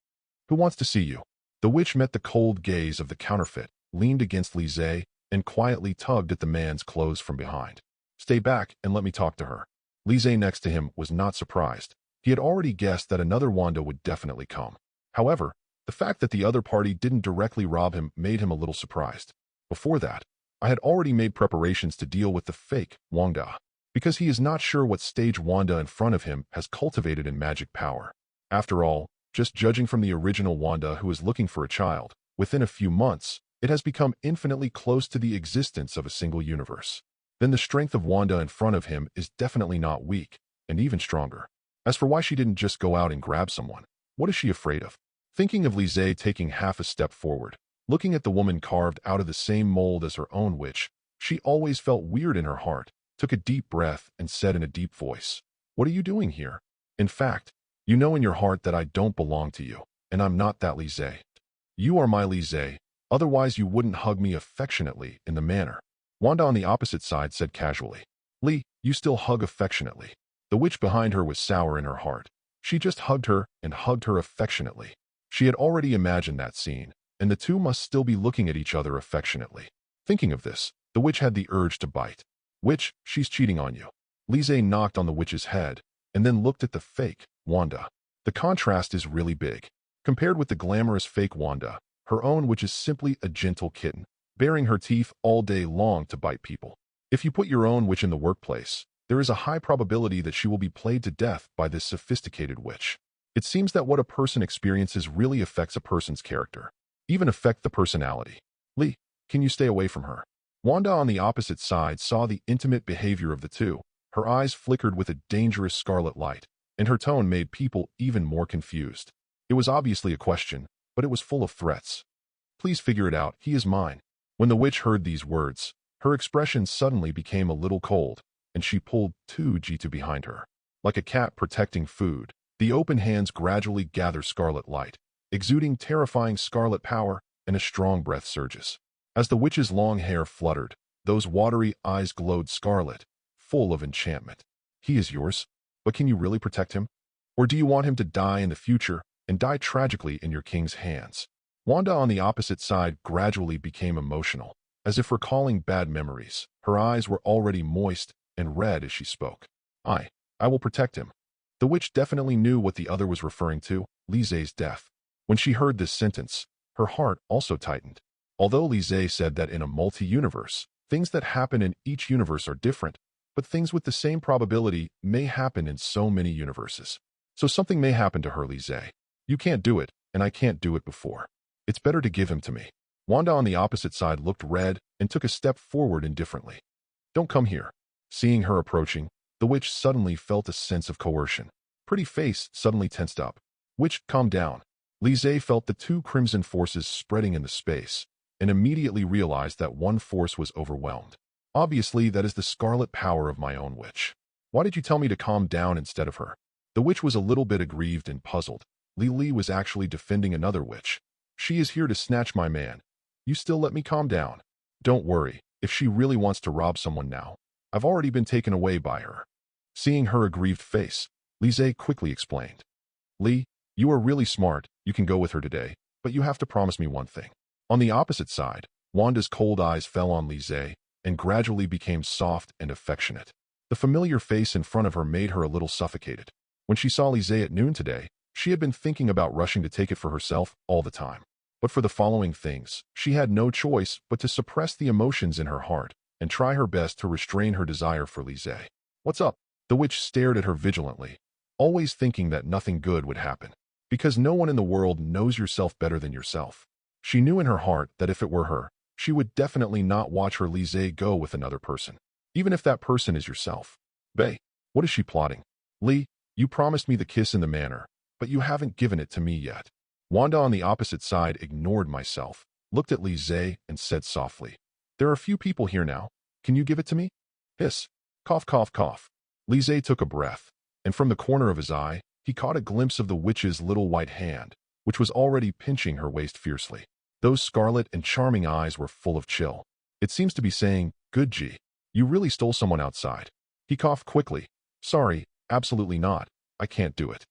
Who wants to see you? The witch met the cold gaze of the counterfeit, leaned against Lise, and quietly tugged at the man's clothes from behind. Stay back and let me talk to her. Lise next to him was not surprised. He had already guessed that another Wanda would definitely come. However, the fact that the other party didn't directly rob him made him a little surprised. Before that, I had already made preparations to deal with the fake Wanda, because he is not sure what stage Wanda in front of him has cultivated in magic power. After all, just judging from the original Wanda who is looking for a child, within a few months, it has become infinitely close to the existence of a single universe. Then the strength of Wanda in front of him is definitely not weak, and even stronger. As for why she didn't just go out and grab someone, what is she afraid of? Thinking of Lise taking half a step forward, looking at the woman carved out of the same mold as her own witch, she always felt weird in her heart, took a deep breath, and said in a deep voice, what are you doing here? In fact, you know in your heart that I don't belong to you, and I'm not that Lise. You are my Lise, otherwise you wouldn't hug me affectionately in the manor. Wanda on the opposite side said casually, Lee, you still hug affectionately. The witch behind her was sour in her heart. She just hugged her and hugged her affectionately. She had already imagined that scene, and the two must still be looking at each other affectionately. Thinking of this, the witch had the urge to bite. Witch, she's cheating on you. Lise knocked on the witch's head, and then looked at the fake Wanda. The contrast is really big. Compared with the glamorous fake Wanda, her own witch is simply a gentle kitten, baring her teeth all day long to bite people. If you put your own witch in the workplace, there is a high probability that she will be played to death by this sophisticated witch. It seems that what a person experiences really affects a person's character, even affect the personality. Lee, can you stay away from her? Wanda on the opposite side saw the intimate behavior of the two. Her eyes flickered with a dangerous scarlet light, and her tone made people even more confused. It was obviously a question, but it was full of threats. Please figure it out, he is mine. When the witch heard these words, her expression suddenly became a little cold, and she pulled Jitu behind her. Like a cat protecting food, the open hands gradually gather scarlet light, exuding terrifying scarlet power, and a strong breath surges. As the witch's long hair fluttered, those watery eyes glowed scarlet, full of enchantment. He is yours, but can you really protect him? Or do you want him to die in the future and die tragically in your king's hands? Wanda on the opposite side gradually became emotional, as if recalling bad memories. Her eyes were already moist and red as she spoke. I will protect him. The witch definitely knew what the other was referring to, Lise's death. When she heard this sentence, her heart also tightened. Although Lise said that in a multi-universe, things that happen in each universe are different, but things with the same probability may happen in so many universes. So something may happen to her, Lise. You can't do it, and I can't do it before. It's better to give him to me. Wanda on the opposite side looked red and took a step forward indifferently. Don't come here. Seeing her approaching, the witch suddenly felt a sense of coercion. Pretty face suddenly tensed up. Witch, calm down. Lise felt the two crimson forces spreading in the space, and immediately realized that one force was overwhelmed. Obviously, that is the scarlet power of my own witch. Why did you tell me to calm down instead of her? The witch was a little bit aggrieved and puzzled. Li was actually defending another witch. She is here to snatch my man. You still let me calm down? Don't worry, if she really wants to rob someone now, I've already been taken away by her. Seeing her aggrieved face, Lise quickly explained. Li, you are really smart, you can go with her today, but you have to promise me one thing. On the opposite side, Wanda's cold eyes fell on Lise and gradually became soft and affectionate. The familiar face in front of her made her a little suffocated. When she saw Lise at noon today, she had been thinking about rushing to take it for herself all the time. But for the following things, she had no choice but to suppress the emotions in her heart and try her best to restrain her desire for Lise. What's up? The witch stared at her vigilantly, always thinking that nothing good would happen, because no one in the world knows yourself better than yourself. She knew in her heart that if it were her, she would definitely not watch her Lise go with another person, even if that person is yourself. Bae, what is she plotting? Li, you promised me the kiss in the manor, but you haven't given it to me yet. Wanda on the opposite side ignored myself, looked at Lise and said softly, there are a few people here now. Can you give it to me? Hiss. Cough, cough, cough. Lise took a breath, and from the corner of his eye, he caught a glimpse of the witch's little white hand, which was already pinching her waist fiercely. Those scarlet and charming eyes were full of chill. It seems to be saying, good G. You really stole someone outside. He coughed quickly. Sorry, absolutely not. I can't do it.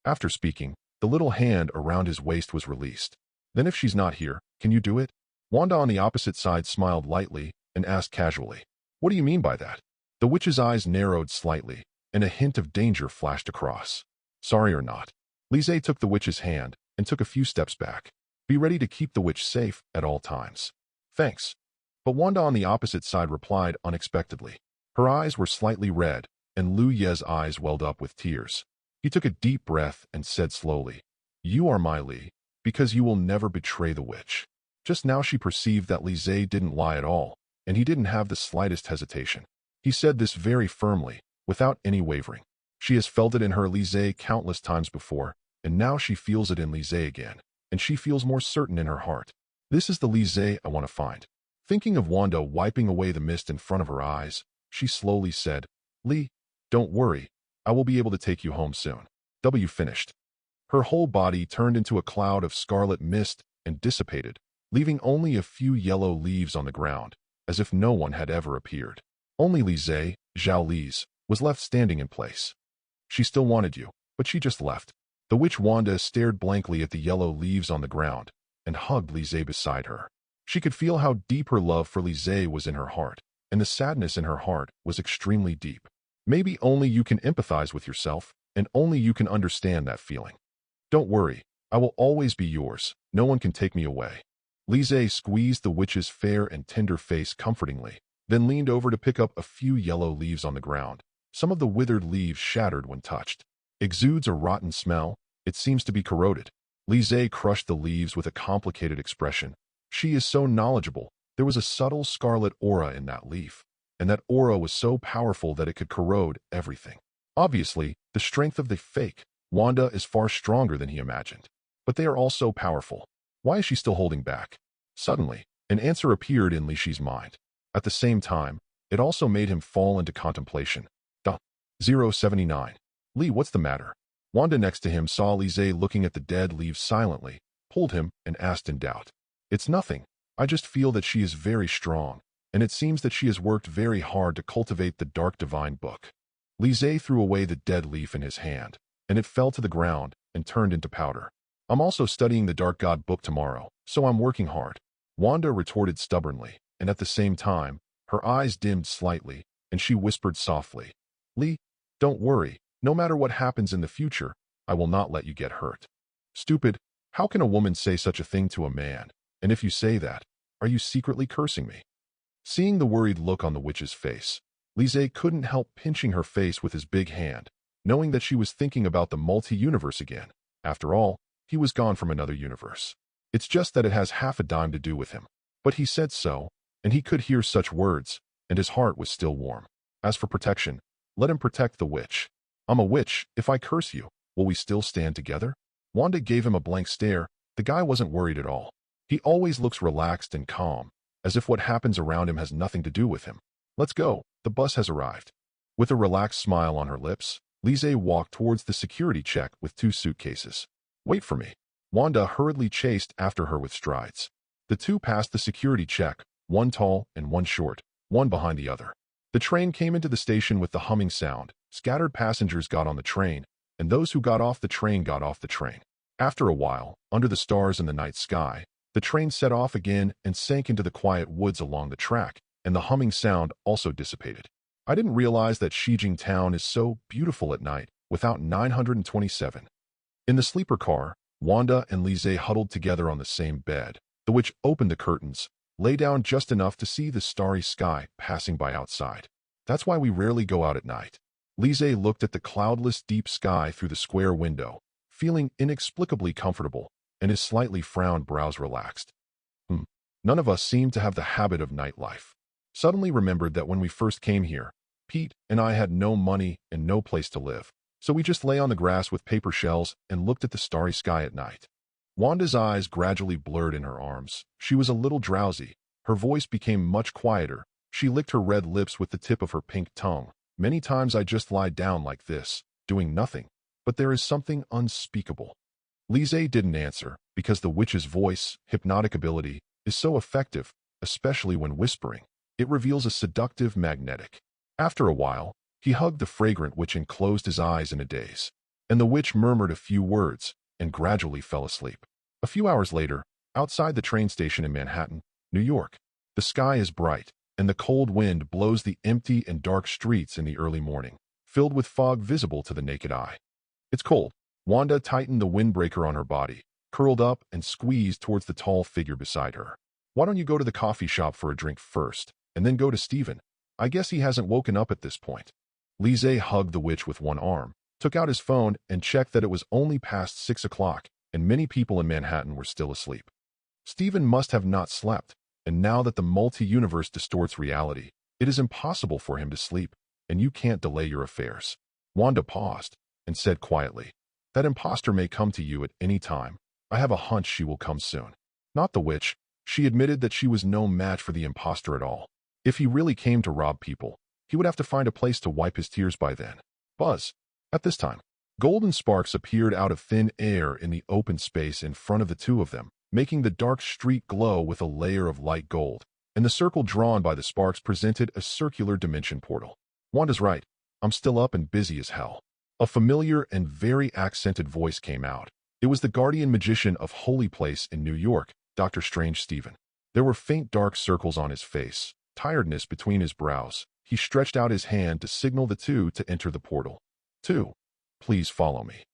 After speaking, the little hand around his waist was released. Then if she's not here, can you do it? Wanda on the opposite side smiled lightly and asked casually, what do you mean by that? The witch's eyes narrowed slightly, and a hint of danger flashed across. Sorry or not. Lise took the witch's hand and took a few steps back. Be ready to keep the witch safe at all times. Thanks. But Wanda on the opposite side replied unexpectedly. Her eyes were slightly red, and Lu Ye's eyes welled up with tears. He took a deep breath and said slowly, you are my Li, because you will never betray the witch. Just now she perceived that Lise didn't lie at all, and he didn't have the slightest hesitation. He said this very firmly, without any wavering. She has felt it in her Lise countless times before, and now she feels it in Lise again, and she feels more certain in her heart. This is the Lise I want to find. Thinking of Wanda wiping away the mist in front of her eyes, she slowly said, Li, don't worry, I will be able to take you home soon. W finished. Her whole body turned into a cloud of scarlet mist and dissipated, leaving only a few yellow leaves on the ground, as if no one had ever appeared. Only Lise, Zhao Lise, was left standing in place. She still wanted you, but she just left. The witch Wanda stared blankly at the yellow leaves on the ground and hugged Lise beside her. She could feel how deep her love for Lise was in her heart, and the sadness in her heart was extremely deep. Maybe only you can empathize with yourself, and only you can understand that feeling. Don't worry, I will always be yours. No one can take me away. Lise squeezed the witch's fair and tender face comfortingly, then leaned over to pick up a few yellow leaves on the ground. Some of the withered leaves shattered when touched. Exudes a rotten smell. It seems to be corroded. Lise crushed the leaves with a complicated expression. She is so knowledgeable. There was a subtle scarlet aura in that leaf, and that aura was so powerful that it could corrode everything. Obviously, the strength of the fake Wanda is far stronger than he imagined. But they are all so powerful. Why is she still holding back? Suddenly, an answer appeared in Lishi's mind. At the same time, it also made him fall into contemplation. 079. Li, what's the matter? Wanda next to him saw Lise looking at the dead leaves silently, pulled him, and asked in doubt. It's nothing. I just feel that she is very strong, and it seems that she has worked very hard to cultivate the dark divine book. Lise threw away the dead leaf in his hand, and it fell to the ground and turned into powder. I'm also studying the Dark God book tomorrow, so I'm working hard. Wanda retorted stubbornly, and at the same time, her eyes dimmed slightly, and she whispered softly, Lee, don't worry. No matter what happens in the future, I will not let you get hurt. Stupid, how can a woman say such a thing to a man? And if you say that, are you secretly cursing me? Seeing the worried look on the witch's face, Lise couldn't help pinching her face with his big hand, knowing that she was thinking about the multi-universe again. After all, he was gone from another universe. It's just that it has half a dime to do with him. But he said so, and he could hear such words, and his heart was still warm. As for protection, let him protect the witch. I'm a witch. If I curse you, will we still stand together? Wanda gave him a blank stare. The guy wasn't worried at all. He always looks relaxed and calm, as if what happens around him has nothing to do with him. Let's go. The bus has arrived. With a relaxed smile on her lips, Lise walked towards the security check with 2 suitcases. Wait for me. Wanda hurriedly chased after her with strides. The two passed the security check, one tall and one short, one behind the other. The train came into the station with the humming sound. Scattered passengers got on the train, and those who got off the train got off the train. After a while, under the stars in the night sky, the train set off again and sank into the quiet woods along the track, and the humming sound also dissipated. I didn't realize that Shijing Town is so beautiful at night, without 927. In the sleeper car, Wanda and Lise huddled together on the same bed. The witch opened the curtains, lay down just enough to see the starry sky passing by outside. That's why we rarely go out at night. Lise looked at the cloudless deep sky through the square window, feeling inexplicably comfortable, and his slightly frowned brows relaxed. None of us seem to have the habit of nightlife. Suddenly remembered that when we first came here, Pete and I had no money and no place to live, so we just lay on the grass with paper shells and looked at the starry sky at night. Wanda's eyes gradually blurred in her arms. She was a little drowsy. Her voice became much quieter. She licked her red lips with the tip of her pink tongue. Many times I just lie down like this, doing nothing, but there is something unspeakable. Lise didn't answer, because the witch's voice, hypnotic ability, is so effective, especially when whispering. It reveals a seductive magnetic. After a while, he hugged the fragrant witch and closed his eyes in a daze. And the witch murmured a few words, and gradually fell asleep. A few hours later, outside the train station in Manhattan, New York, the sky is bright, and the cold wind blows the empty and dark streets in the early morning, filled with fog visible to the naked eye. It's cold. Wanda tightened the windbreaker on her body, curled up and squeezed towards the tall figure beside her. Why don't you go to the coffee shop for a drink first, and then go to Steven? I guess he hasn't woken up at this point. Lise hugged the witch with one arm, took out his phone and checked that it was only past 6 o'clock, and many people in Manhattan were still asleep. Steven must have not slept, and now that the multi-universe distorts reality, it is impossible for him to sleep, and you can't delay your affairs. Wanda paused and said quietly, that imposter may come to you at any time. I have a hunch she will come soon. Not the witch. She admitted that she was no match for the imposter at all. If he really came to rob people, he would have to find a place to wipe his tears by then. Buzz. At this time, golden sparks appeared out of thin air in the open space in front of the two of them, making the dark street glow with a layer of light gold, and the circle drawn by the sparks presented a circular dimension portal. Wanda's right. I'm still up and busy as hell. A familiar and very accented voice came out. It was the guardian magician of Holy Place in New York, Dr. Strange Stephen. There were faint dark circles on his face, tiredness between his brows. He stretched out his hand to signal the two to enter the portal. Two. Please follow me.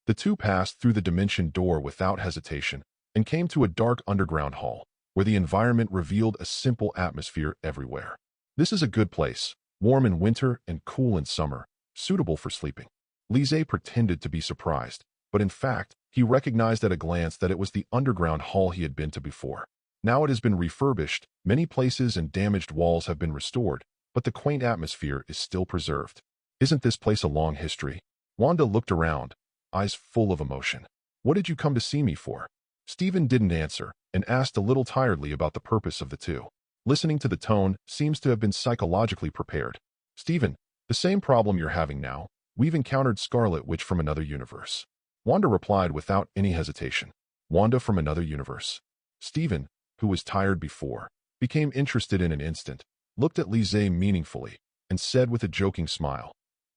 The two passed through the dimension door without hesitation and came to a dark underground hall, where the environment revealed a simple atmosphere everywhere. This is a good place, warm in winter and cool in summer, suitable for sleeping. Lise pretended to be surprised, but in fact, he recognized at a glance that it was the underground hall he had been to before. Now it has been refurbished, many places and damaged walls have been restored, but the quaint atmosphere is still preserved. Isn't this place a long history? Wanda looked around, eyes full of emotion. What did you come to see me for? Stephen didn't answer, and asked a little tiredly about the purpose of the two. Listening to the tone seems to have been psychologically prepared. Stephen, the same problem you're having now. We've encountered Scarlet Witch from another universe. Wanda replied without any hesitation. Wanda from another universe. Stephen, who was tired before, became interested in an instant, looked at Lise meaningfully, and said with a joking smile,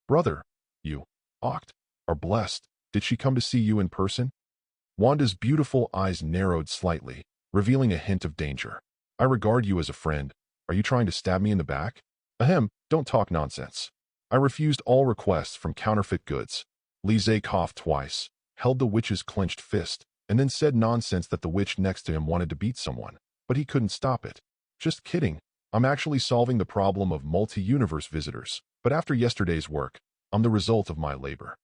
Brother, you, Oct, are blessed. Did she come to see you in person? Wanda's beautiful eyes narrowed slightly, revealing a hint of danger. I regard you as a friend. Are you trying to stab me in the back? Ahem, don't talk nonsense. I refused all requests from counterfeit goods. Lise coughed twice, held the witch's clenched fist, and then said nonsense that the witch next to him wanted to beat someone, but he couldn't stop it. Just kidding. I'm actually solving the problem of multi-universe visitors, but after yesterday's work, I'm the result of my labor.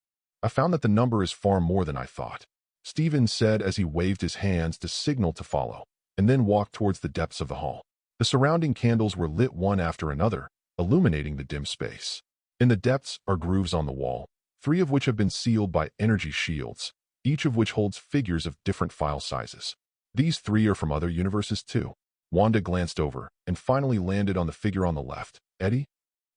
I found that the number is far more than I thought. Stephen said as he waved his hands to signal to follow, and then walked towards the depths of the hall. The surrounding candles were lit one after another, illuminating the dim space. In the depths are grooves on the wall, 3 of which have been sealed by energy shields, each of which holds figures of different file sizes. These 3 are from other universes too. Wanda glanced over and finally landed on the figure on the left. Eddie?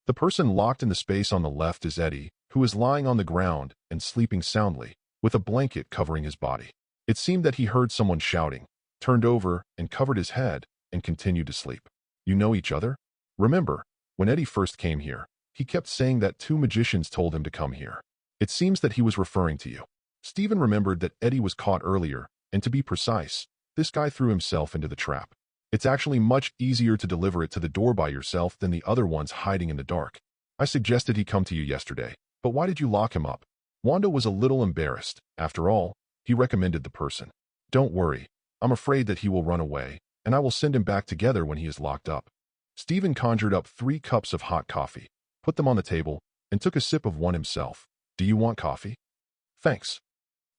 The person locked in the space on the left is Eddie, who is lying on the ground and sleeping soundly, with a blanket covering his body. It seemed that he heard someone shouting, turned over and covered his head, and continued to sleep. You know each other? Remember, when Eddie first came here, he kept saying that 2 magicians told him to come here. It seems that he was referring to you. Stephen remembered that Eddie was caught earlier, and to be precise, this guy threw himself into the trap. It's actually much easier to deliver it to the door by yourself than the other ones hiding in the dark. I suggested he come to you yesterday, but why did you lock him up? Wanda was a little embarrassed. After all, he recommended the person. Don't worry, I'm afraid that he will run away, and I will send him back together when he is locked up. Stephen conjured up 3 cups of hot coffee, put them on the table, and took a sip of one himself. Do you want coffee? Thanks.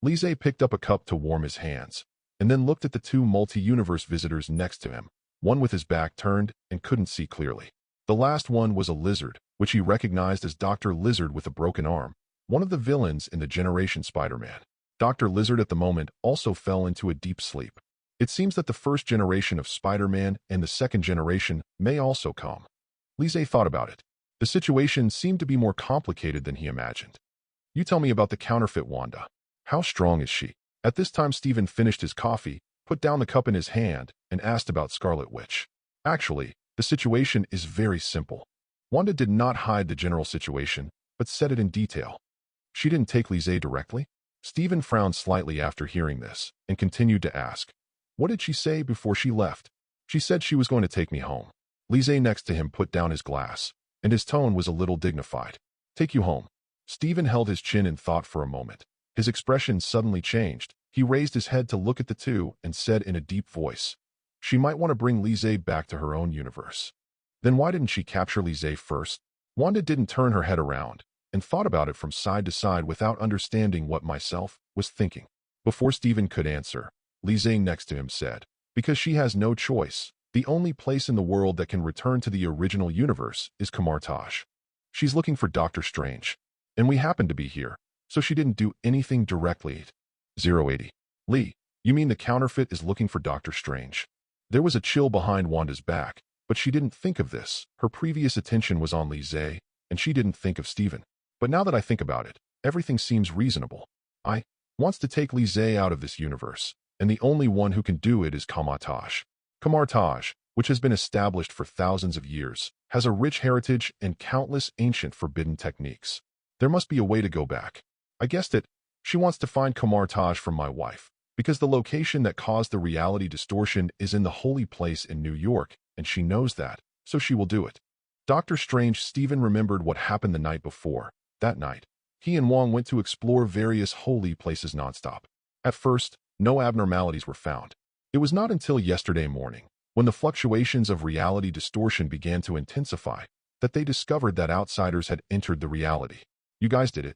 Lise picked up a cup to warm his hands, and then looked at the 2 multi-universe visitors next to him, one with his back turned and couldn't see clearly. The last one was a lizard, which he recognized as Dr. Lizard with a broken arm, one of the villains in the Generation Spider-Man. Dr. Lizard at the moment also fell into a deep sleep. It seems that the first generation of Spider-Man and the second generation may also come. Lise thought about it. The situation seemed to be more complicated than he imagined. You tell me about the counterfeit Wanda. How strong is she? At this time Stephen finished his coffee, put down the cup in his hand, and asked about Scarlet Witch. Actually, the situation is very simple. Wanda did not hide the general situation, but said it in detail. She didn't take Lise directly? Stephen frowned slightly after hearing this, and continued to ask, what did she say before she left? She said she was going to take me home. Lise next to him put down his glass, and his tone was a little dignified. Take you home. Stephen held his chin in thought for a moment. His expression suddenly changed. He raised his head to look at the 2 and said in a deep voice, she might want to bring Lise back to her own universe. Then why didn't she capture Lise first? Wanda didn't turn her head around and thought about it from side to side without understanding what myself was thinking. Before Stephen could answer, Lise next to him said, because she has no choice. The only place in the world that can return to the original universe is Kamartaj. She's looking for Doctor Strange. And we happen to be here, so she didn't do anything directly. 080. Lee, you mean the counterfeit is looking for Doctor Strange? There was a chill behind Wanda's back, but she didn't think of this. Her previous attention was on Lise, and she didn't think of Stephen. But now that I think about it, everything seems reasonable. I wants to take Lise out of this universe, and the only one who can do it is Kamartaj. Kamartaj, which has been established for thousands of years, has a rich heritage and countless ancient forbidden techniques. There must be a way to go back. I guessed it. She wants to find Kamartaj from my wife, because the location that caused the reality distortion is in the holy place in New York, and she knows that, so she will do it. Doctor Strange Stephen remembered what happened the night before. That night, he and Wong went to explore various holy places nonstop. At first, no abnormalities were found. It was not until yesterday morning, when the fluctuations of reality distortion began to intensify, that they discovered that outsiders had entered the reality. You guys did it.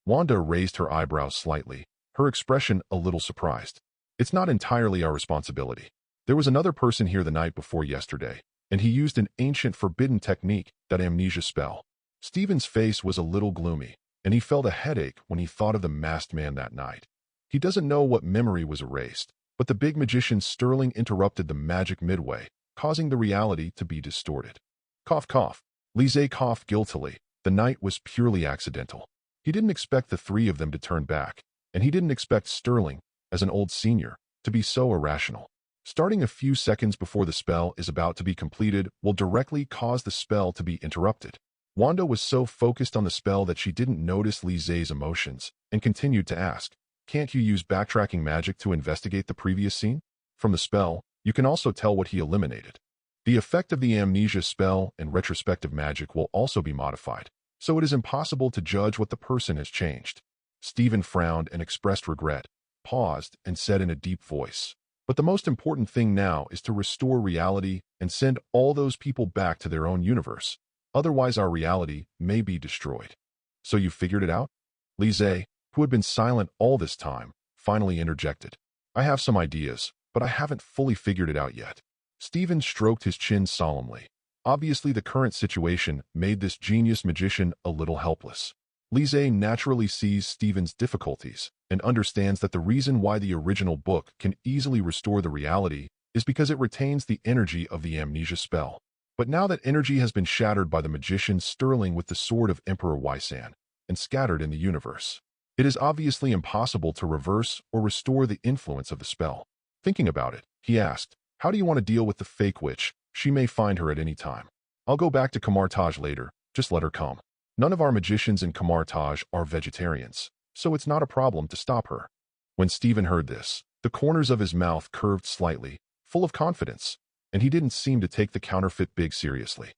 Wanda raised her eyebrows slightly, her expression a little surprised. It's not entirely our responsibility. There was another person here the night before yesterday, and he used an ancient forbidden technique, that amnesia spell. Stephen's face was a little gloomy, and he felt a headache when he thought of the masked man that night. He doesn't know what memory was erased, but the big magician Sterling interrupted the magic midway, causing the reality to be distorted. Cough, cough. Lise coughed guiltily. The night was purely accidental. He didn't expect the 3 of them to turn back, and he didn't expect Sterling, as an old senior, to be so irrational. Starting a few seconds before the spell is about to be completed will directly cause the spell to be interrupted. Wanda was so focused on the spell that she didn't notice Li Zay's emotions and continued to ask, "Can't you use backtracking magic to investigate the previous scene? From the spell, you can also tell what he eliminated. The effect of the amnesia spell and retrospective magic will also be modified, so it is impossible to judge what the person has changed." Stephen frowned and expressed regret, paused, and said in a deep voice, "But the most important thing now is to restore reality and send all those people back to their own universe. Otherwise, our reality may be destroyed." "So you figured it out?" Li Zay, who had been silent all this time, finally interjected. "I have some ideas, but I haven't fully figured it out yet." Stephen stroked his chin solemnly. Obviously, the current situation made this genius magician a little helpless. Li Zay naturally sees Stephen's difficulties and understands that the reason why the original book can easily restore the reality is because it retains the energy of the amnesia spell. But now that energy has been shattered by the magician Sterling with the sword of Emperor Waisan and scattered in the universe, it is obviously impossible to reverse or restore the influence of the spell. Thinking about it, he asked, "How do you want to deal with the fake witch? She may find her at any time. I'll go back to Kamartaj later, just let her come. None of our magicians in Kamartaj are vegetarians, so it's not a problem to stop her." When Stephen heard this, the corners of his mouth curved slightly, full of confidence, and he didn't seem to take the counterfeit big seriously.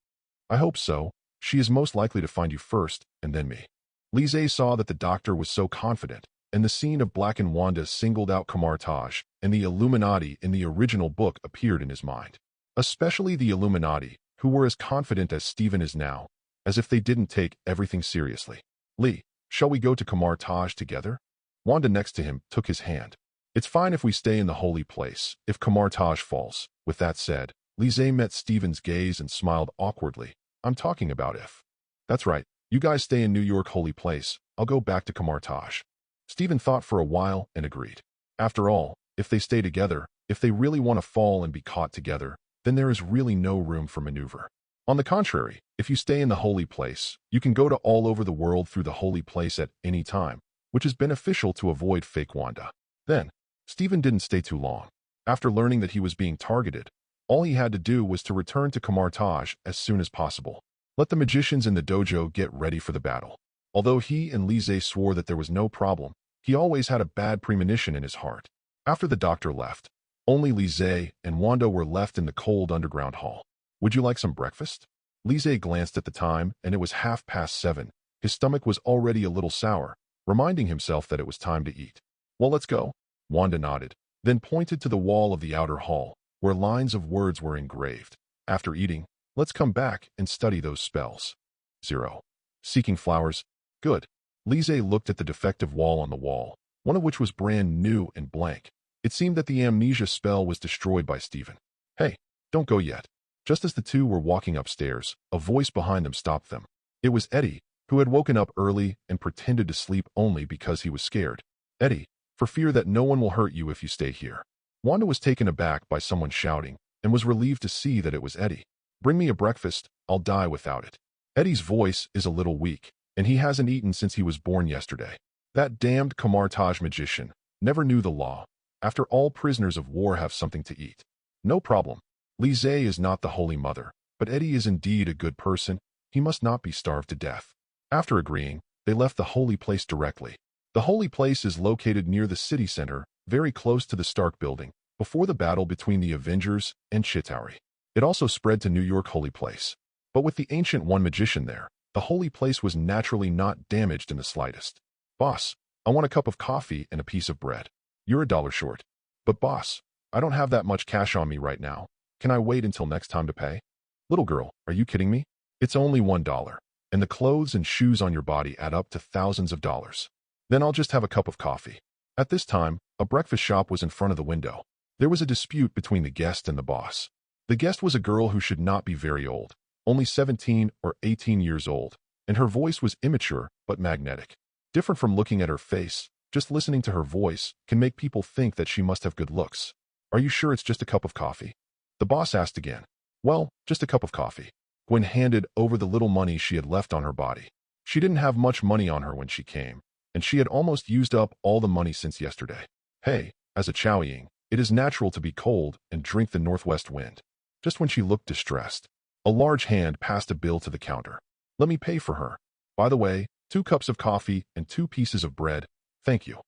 "I hope so. She is most likely to find you first, and then me." Li Zay saw that the doctor was so confident, and the scene of Black and Wanda singled out Kamartaj, and the Illuminati in the original book appeared in his mind. Especially the Illuminati, who were as confident as Stephen is now, as if they didn't take everything seriously. "Lee, shall we go to Kamartaj together?" Wanda next to him took his hand. "It's fine if we stay in the holy place, if Kamartaj falls." With that said, Li Zay met Stephen's gaze and smiled awkwardly. "I'm talking about if." "That's right. You guys stay in New York holy place. I'll go back to Kamartaj." Stephen thought for a while and agreed. After all, if they stay together, if they really want to fall and be caught together, then there is really no room for maneuver. On the contrary, if you stay in the holy place, you can go to all over the world through the holy place at any time, which is beneficial to avoid fake Wanda. Then, Stephen didn't stay too long. After learning that he was being targeted, all he had to do was to return to Kamartaj as soon as possible. Let the magicians in the dojo get ready for the battle. Although he and Li Zay swore that there was no problem, he always had a bad premonition in his heart. After the doctor left, only Li Zay and Wanda were left in the cold underground hall. "Would you like some breakfast?" Li Zay glanced at the time, and it was 7:30. His stomach was already a little sour, reminding himself that it was time to eat. "Well, let's go." Wanda nodded, then pointed to the wall of the outer hall, where lines of words were engraved. "After eating, let's come back and study those spells." 0. Seeking flowers. Good. Li Zay looked at the defective wall on the wall, one of which was brand new and blank. It seemed that the amnesia spell was destroyed by Stephen. "Hey, don't go yet." Just as the two were walking upstairs, a voice behind them stopped them. It was Eddie, who had woken up early and pretended to sleep only because he was scared. "Eddie, for fear that no one will hurt you if you stay here." Wanda was taken aback by someone shouting and was relieved to see that it was Eddie. "Bring me a breakfast, I'll die without it." Eddie's voice is a little weak, and he hasn't eaten since he was born yesterday. That damned Kamartaj magician never knew the law. After all prisoners of war have something to eat. "No problem. Li Zay is not the Holy Mother, but Eddie is indeed a good person. He must not be starved to death." After agreeing, they left the holy place directly. The holy place is located near the city center, very close to the Stark building, before the battle between the Avengers and Chitauri. It also spread to New York holy place. But with the Ancient One magician there, the holy place was naturally not damaged in the slightest. "Boss, I want a cup of coffee and a piece of bread." "You're $1 short." "But boss, I don't have that much cash on me right now. Can I wait until next time to pay?" "Little girl, are you kidding me? It's only $1, and the clothes and shoes on your body add up to thousands of dollars." "Then I'll just have a cup of coffee." At this time, a breakfast shop was in front of the window. There was a dispute between the guest and the boss. The guest was a girl who should not be very old, only 17 or 18 years old, and her voice was immature but magnetic. Different from looking at her face, just listening to her voice can make people think that she must have good looks. "Are you sure it's just a cup of coffee?" The boss asked again. "Well, just a cup of coffee." Gwen handed over the little money she had left on her body. She didn't have much money on her when she came, and she had almost used up all the money since yesterday. "Hey, as a Chowying, it is natural to be cold and drink the northwest wind." Just when she looked distressed, a large hand passed a bill to the counter. Let me pay for her. By the way, 2 cups of coffee and 2 pieces of bread. Thank you.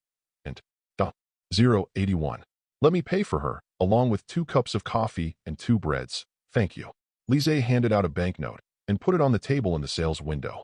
And, 081. Let me pay for her, along with 2 cups of coffee and 2 breads. Thank you. Lise handed out a banknote and put it on the table in the sales window.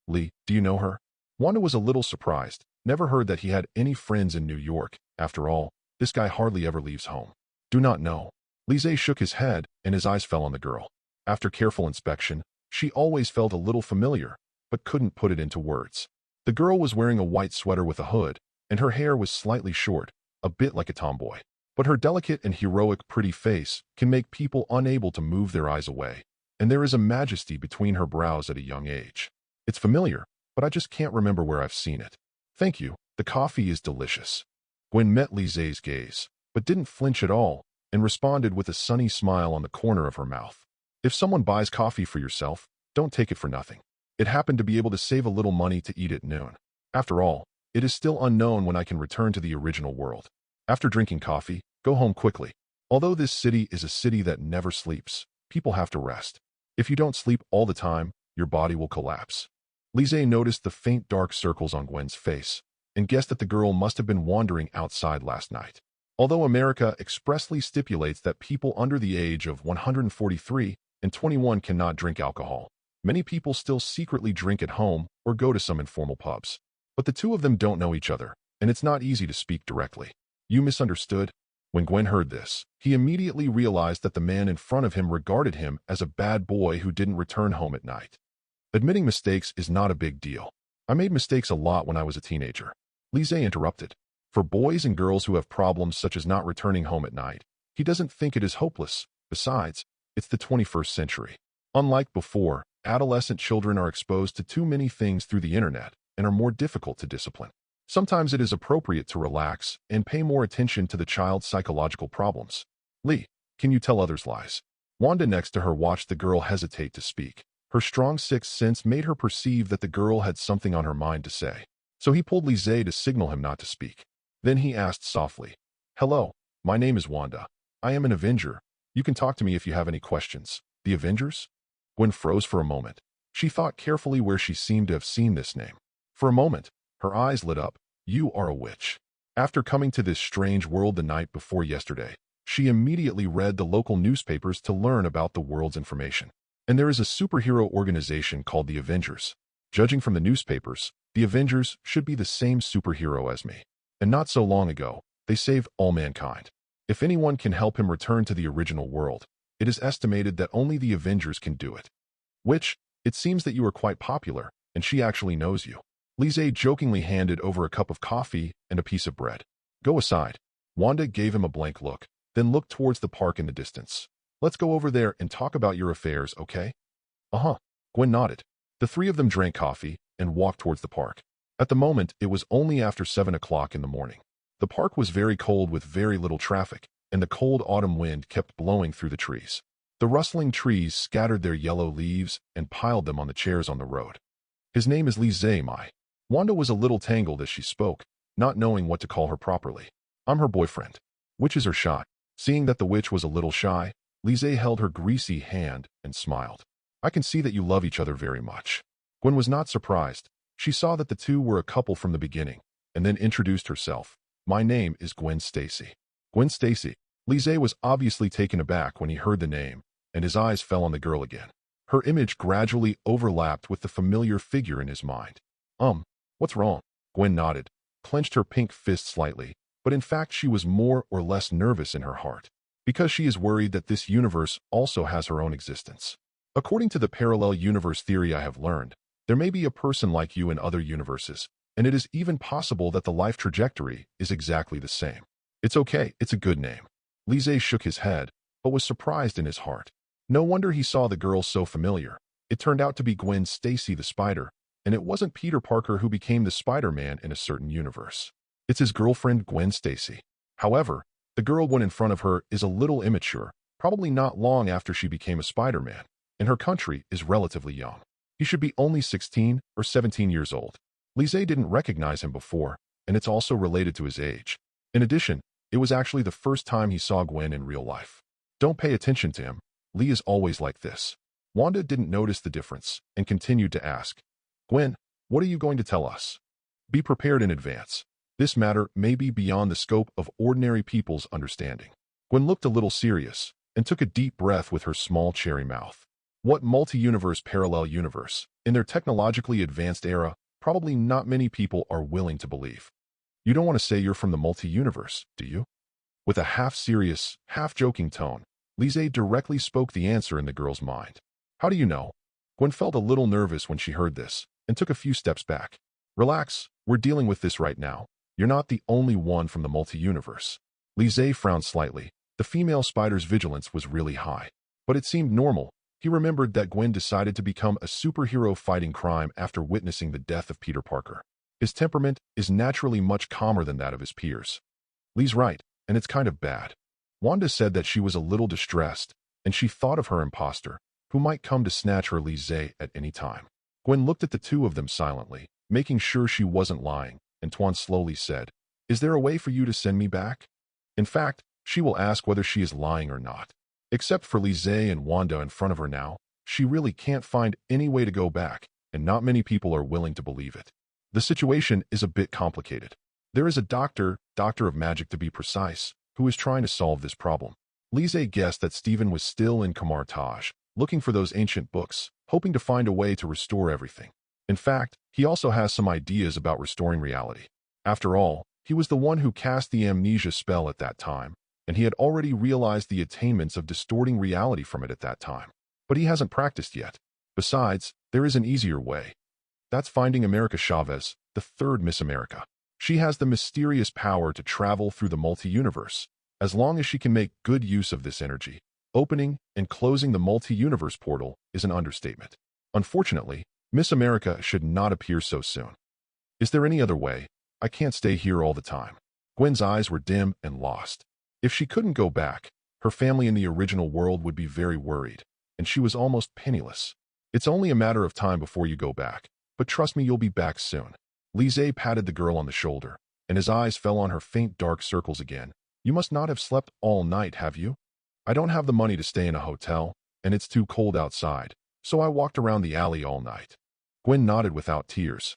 Lee, do you know her? Wanda was a little surprised. Never heard that he had any friends in New York. After all, this guy hardly ever leaves home. Do not know. Lise shook his head, and his eyes fell on the girl. After careful inspection, she always felt a little familiar, but couldn't put it into words. The girl was wearing a white sweater with a hood, and her hair was slightly short, a bit like a tomboy. But her delicate and heroic pretty face can make people unable to move their eyes away, and there is a majesty between her brows at a young age. It's familiar, but I just can't remember where I've seen it. Thank you, the coffee is delicious. Gwen met Lise's gaze, but didn't flinch at all, and responded with a sunny smile on the corner of her mouth. If someone buys coffee for yourself, don't take it for nothing. It happened to be able to save a little money to eat at noon. After all, it is still unknown when I can return to the original world. After drinking coffee, go home quickly. Although this city is a city that never sleeps, people have to rest. If you don't sleep all the time, your body will collapse. Lise noticed the faint dark circles on Gwen's face and guessed that the girl must have been wandering outside last night. Although America expressly stipulates that people under the age of 143 and 21 cannot drink alcohol, many people still secretly drink at home or go to some informal pubs. But the two of them don't know each other, and it's not easy to speak directly. You misunderstood? When Gwen heard this, he immediately realized that the man in front of him regarded him as a bad boy who didn't return home at night. Admitting mistakes is not a big deal. I made mistakes a lot when I was a teenager. Lise interrupted. For boys and girls who have problems such as not returning home at night, he doesn't think it is hopeless. Besides, it's the 21st century. Unlike before, adolescent children are exposed to too many things through the internet and are more difficult to discipline. Sometimes it is appropriate to relax and pay more attention to the child's psychological problems. Lee, can you tell others lies? Wanda next to her watched the girl hesitate to speak. Her strong sixth sense made her perceive that the girl had something on her mind to say. So he pulled Lise to signal him not to speak. Then he asked softly, "Hello, my name is Wanda. I am an Avenger. You can talk to me if you have any questions." The Avengers? Gwen froze for a moment. She thought carefully where she seemed to have seen this name. For a moment, her eyes lit up. You are a witch. After coming to this strange world the night before yesterday, she immediately read the local newspapers to learn about the world's information. And there is a superhero organization called the Avengers. Judging from the newspapers, the Avengers should be the same superhero as me. And not so long ago, they saved all mankind. If anyone can help him return to the original world, it is estimated that only the Avengers can do it. Which, it seems that you are quite popular, and she actually knows you. Lise jokingly handed over a cup of coffee and a piece of bread. Go aside. Wanda gave him a blank look, then looked towards the park in the distance. Let's go over there and talk about your affairs, okay? Uh-huh. Gwen nodded. The three of them drank coffee and walked towards the park. At the moment, it was only after 7 o'clock in the morning. The park was very cold with very little traffic, and the cold autumn wind kept blowing through the trees. The rustling trees scattered their yellow leaves and piled them on the chairs on the road. His name is Lise Mai. Wanda was a little tangled as she spoke, not knowing what to call her properly. I'm her boyfriend. Witches are shy. Seeing that the witch was a little shy, Lise held her greasy hand and smiled. I can see that you love each other very much. Gwen was not surprised. She saw that the two were a couple from the beginning, and then introduced herself. My name is Gwen Stacy. Gwen Stacy. Lise was obviously taken aback when he heard the name, and his eyes fell on the girl again. Her image gradually overlapped with the familiar figure in his mind. What's wrong? Gwen nodded, clenched her pink fist slightly, but in fact she was more or less nervous in her heart, because she is worried that this universe also has her own existence. According to the parallel universe theory I have learned, there may be a person like you in other universes, and it is even possible that the life trajectory is exactly the same. It's okay, it's a good name. Lise shook his head, but was surprised in his heart. No wonder he saw the girl so familiar. It turned out to be Gwen Stacy the Spider, and it wasn't Peter Parker who became the Spider-Man in a certain universe. It's his girlfriend Gwen Stacy. However, the girl Gwen in front of her is a little immature, probably not long after she became a Spider-Man, and her country is relatively young. He should be only 16 or 17 years old. Lise didn't recognize him before, and it's also related to his age. In addition, it was actually the first time he saw Gwen in real life. Don't pay attention to him. Lee is always like this. Wanda didn't notice the difference and continued to ask, Gwen, what are you going to tell us? Be prepared in advance. This matter may be beyond the scope of ordinary people's understanding. Gwen looked a little serious and took a deep breath with her small cherry mouth. What multi-universe parallel universe? In their technologically advanced era, probably not many people are willing to believe. You don't want to say you're from the multi-universe, do you? With a half-serious, half-joking tone, Lise directly spoke the answer in the girl's mind. How do you know? Gwen felt a little nervous when she heard this and took a few steps back. Relax, we're dealing with this right now. You're not the only one from the multi-universe. Lise frowned slightly. The female spider's vigilance was really high. But it seemed normal. He remembered that Gwen decided to become a superhero fighting crime after witnessing the death of Peter Parker. His temperament is naturally much calmer than that of his peers. Lee's right, and it's kind of bad. Wanda said that she was a little distressed, and she thought of her imposter, who might come to snatch her Lise at any time. Gwen looked at the two of them silently, making sure she wasn't lying. Antoine slowly said, Is there a way for you to send me back? In fact, she will ask whether she is lying or not. Except for Lise and Wanda in front of her now, she really can't find any way to go back, and not many people are willing to believe it. The situation is a bit complicated. There is a doctor of magic to be precise, who is trying to solve this problem. Lise guessed that Stephen was still in Camartage, looking for those ancient books, hoping to find a way to restore everything. In fact, he also has some ideas about restoring reality. After all, he was the one who cast the amnesia spell at that time, and he had already realized the attainments of distorting reality from it at that time. But he hasn't practiced yet. Besides, there is an easier way. That's finding America Chavez, the third Miss America. She has the mysterious power to travel through the multi-universe, as long as she can make good use of this energy. Opening and closing the multi-universe portal is an understatement. Unfortunately, Miss America should not appear so soon. Is there any other way? I can't stay here all the time. Gwen's eyes were dim and lost. If she couldn't go back, her family in the original world would be very worried, and she was almost penniless. It's only a matter of time before you go back, but trust me, you'll be back soon. Lise patted the girl on the shoulder, and his eyes fell on her faint dark circles again. You must not have slept all night, have you? I don't have the money to stay in a hotel, and it's too cold outside, so I walked around the alley all night. Gwen nodded without tears.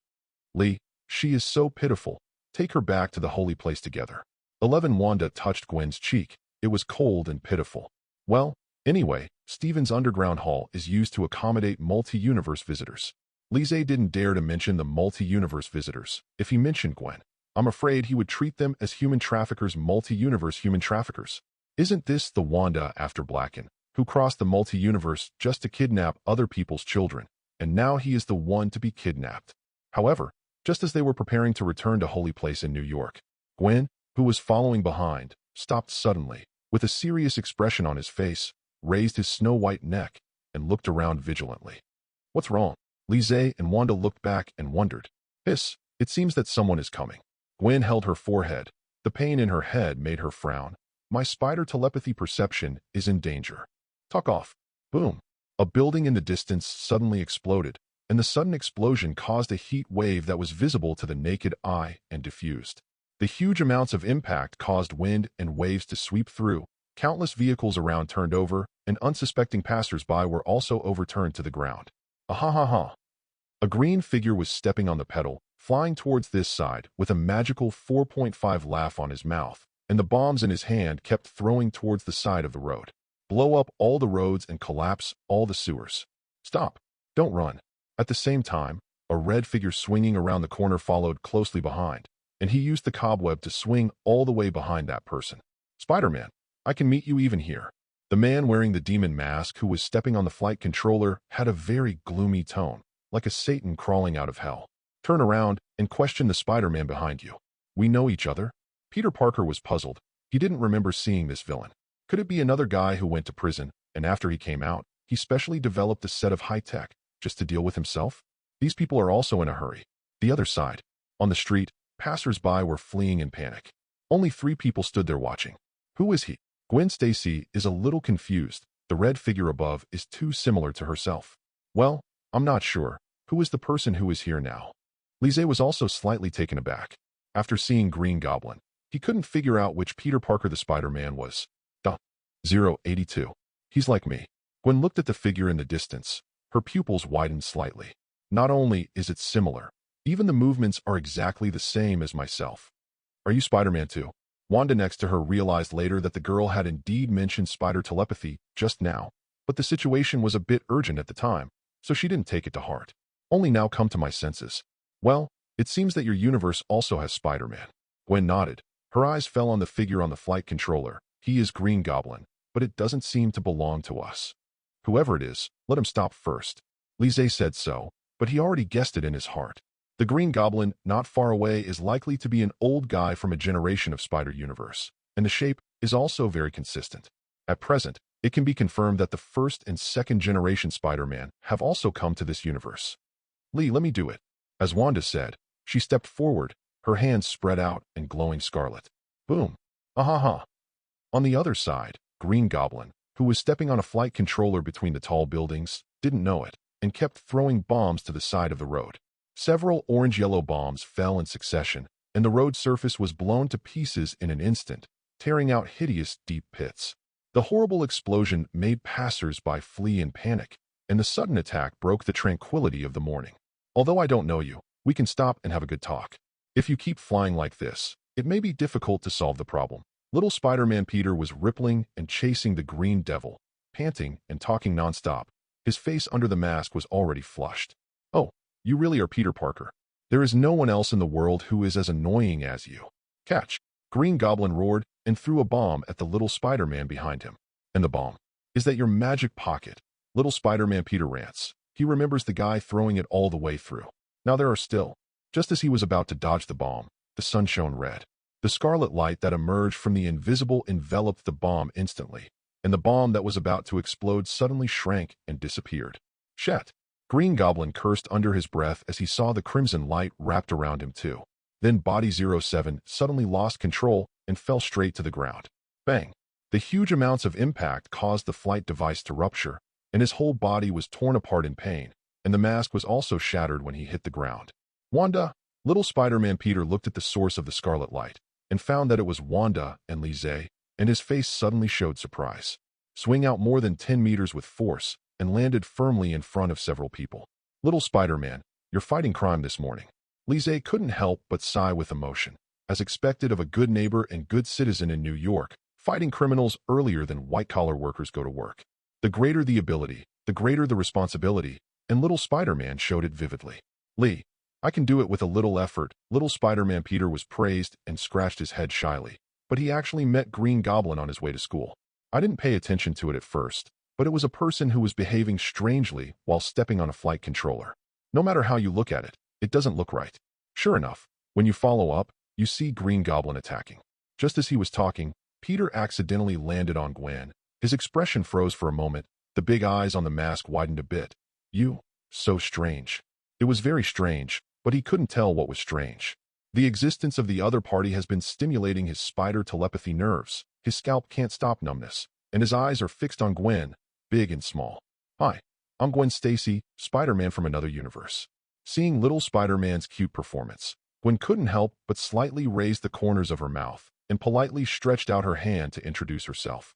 Lee, she is so pitiful. Take her back to the holy place together. 11 Wanda touched Gwen's cheek. It was cold and pitiful. Well, anyway, Stephen's underground hall is used to accommodate multi-universe visitors. Lise didn't dare to mention the multi-universe visitors. If he mentioned Gwen, I'm afraid he would treat them as human traffickers, multi-universe human traffickers. Isn't this the Wanda after Blacken, who crossed the multi-universe just to kidnap other people's children, and now he is the one to be kidnapped? However, just as they were preparing to return to Holy Place in New York, Gwen, who was following behind, stopped suddenly, with a serious expression on his face, raised his snow-white neck, and looked around vigilantly. What's wrong? Lise and Wanda looked back and wondered. Hiss, it seems that someone is coming. Gwen held her forehead. The pain in her head made her frown. My spider telepathy perception is in danger. Talk off. Boom. A building in the distance suddenly exploded, and the sudden explosion caused a heat wave that was visible to the naked eye and diffused. The huge amounts of impact caused wind and waves to sweep through. Countless vehicles around turned over, and unsuspecting passers-by were also overturned to the ground. Ah-ha-ha-ha. A green figure was stepping on the pedal, flying towards this side with a magical 4.5 laugh on his mouth, and the bombs in his hand kept throwing towards the side of the road. Blow up all the roads and collapse all the sewers. Stop. Don't run. At the same time, a red figure swinging around the corner followed closely behind, and he used the cobweb to swing all the way behind that person. Spider-Man, I can meet you even here. The man wearing the demon mask who was stepping on the flight controller had a very gloomy tone, like a Satan crawling out of hell. Turn around and question the Spider-Man behind you. We know each other? Peter Parker was puzzled. He didn't remember seeing this villain. Could it be another guy who went to prison, and after he came out, he specially developed a set of high-tech just to deal with himself? These people are also in a hurry. The other side. On the street, passers-by were fleeing in panic. Only 3 people stood there watching. Who is he? Gwen Stacy is a little confused. The red figure above is too similar to herself. Well, I'm not sure. Who is the person who is here now? Lise was also slightly taken aback. After seeing Green Goblin, he couldn't figure out which Peter Parker the Spider-Man was. 082. He's like me. Gwen looked at the figure in the distance. Her pupils widened slightly. Not only is it similar, even the movements are exactly the same as myself. Are you Spider-Man too? Wanda next to her realized later that the girl had indeed mentioned spider telepathy just now, but the situation was a bit urgent at the time, so she didn't take it to heart. Only now come to my senses. Well, it seems that your universe also has Spider-Man. Gwen nodded. Her eyes fell on the figure on the flight controller. He is Green Goblin, but it doesn't seem to belong to us. Whoever it is, let him stop first. Lise said so, but he already guessed it in his heart. The Green Goblin, not far away, is likely to be an old guy from a generation of Spider Universe, and the shape is also very consistent. At present, it can be confirmed that the first and second generation Spider-Man have also come to this universe. Lee, let me do it. As Wanda said, she stepped forward, her hands spread out and glowing scarlet. Boom. Ah-ha-ha. On the other side, Green Goblin, who was stepping on a flight controller between the tall buildings, didn't know it, and kept throwing bombs to the side of the road. Several orange-yellow bombs fell in succession, and the road surface was blown to pieces in an instant, tearing out hideous deep pits. The horrible explosion made passers-by flee in panic, and the sudden attack broke the tranquility of the morning. Although I don't know you, we can stop and have a good talk. If you keep flying like this, it may be difficult to solve the problem. Little Spider-Man Peter was rippling and chasing the Green Devil, panting and talking nonstop. His face under the mask was already flushed. Oh, you really are Peter Parker. There is no one else in the world who is as annoying as you. Catch! Green Goblin roared and threw a bomb at the little Spider-Man behind him. And the bomb. Is that your magic pocket? Little Spider-Man Peter rants. He remembers the guy throwing it all the way through. Now there are still. Just as he was about to dodge the bomb, the sun shone red. The scarlet light that emerged from the invisible enveloped the bomb instantly, and the bomb that was about to explode suddenly shrank and disappeared. Shet! Green Goblin cursed under his breath as he saw the crimson light wrapped around him too. Then Body 07 suddenly lost control and fell straight to the ground. Bang! The huge amounts of impact caused the flight device to rupture, and his whole body was torn apart in pain, and the mask was also shattered when he hit the ground. Wanda! Little Spider-Man Peter looked at the source of the scarlet light, and found that it was Wanda and Lise, and his face suddenly showed surprise. Swing out more than 10 meters with force, and landed firmly in front of several people. Little Spider-Man, you're fighting crime this morning. Lise couldn't help but sigh with emotion. As expected of a good neighbor and good citizen in New York, fighting criminals earlier than white-collar workers go to work. The greater the ability, the greater the responsibility, and little Spider-Man showed it vividly. Lee, I can do it with a little effort. Little Spider-Man Peter was praised and scratched his head shyly, but he actually met Green Goblin on his way to school. I didn't pay attention to it at first, but it was a person who was behaving strangely while stepping on a flight controller. No matter how you look at it, it doesn't look right. Sure enough, when you follow up, you see Green Goblin attacking. Just as he was talking, Peter accidentally landed on Gwen. His expression froze for a moment. The big eyes on the mask widened a bit. So strange. It was very strange, but he couldn't tell what was strange. The existence of the other party has been stimulating his spider telepathy nerves. His scalp can't stop numbness, and his eyes are fixed on Gwen, big and small. Hi, I'm Gwen Stacy, Spider-Man from another universe. Seeing little Spider-Man's cute performance, Gwen couldn't help but slightly raise the corners of her mouth and politely stretched out her hand to introduce herself.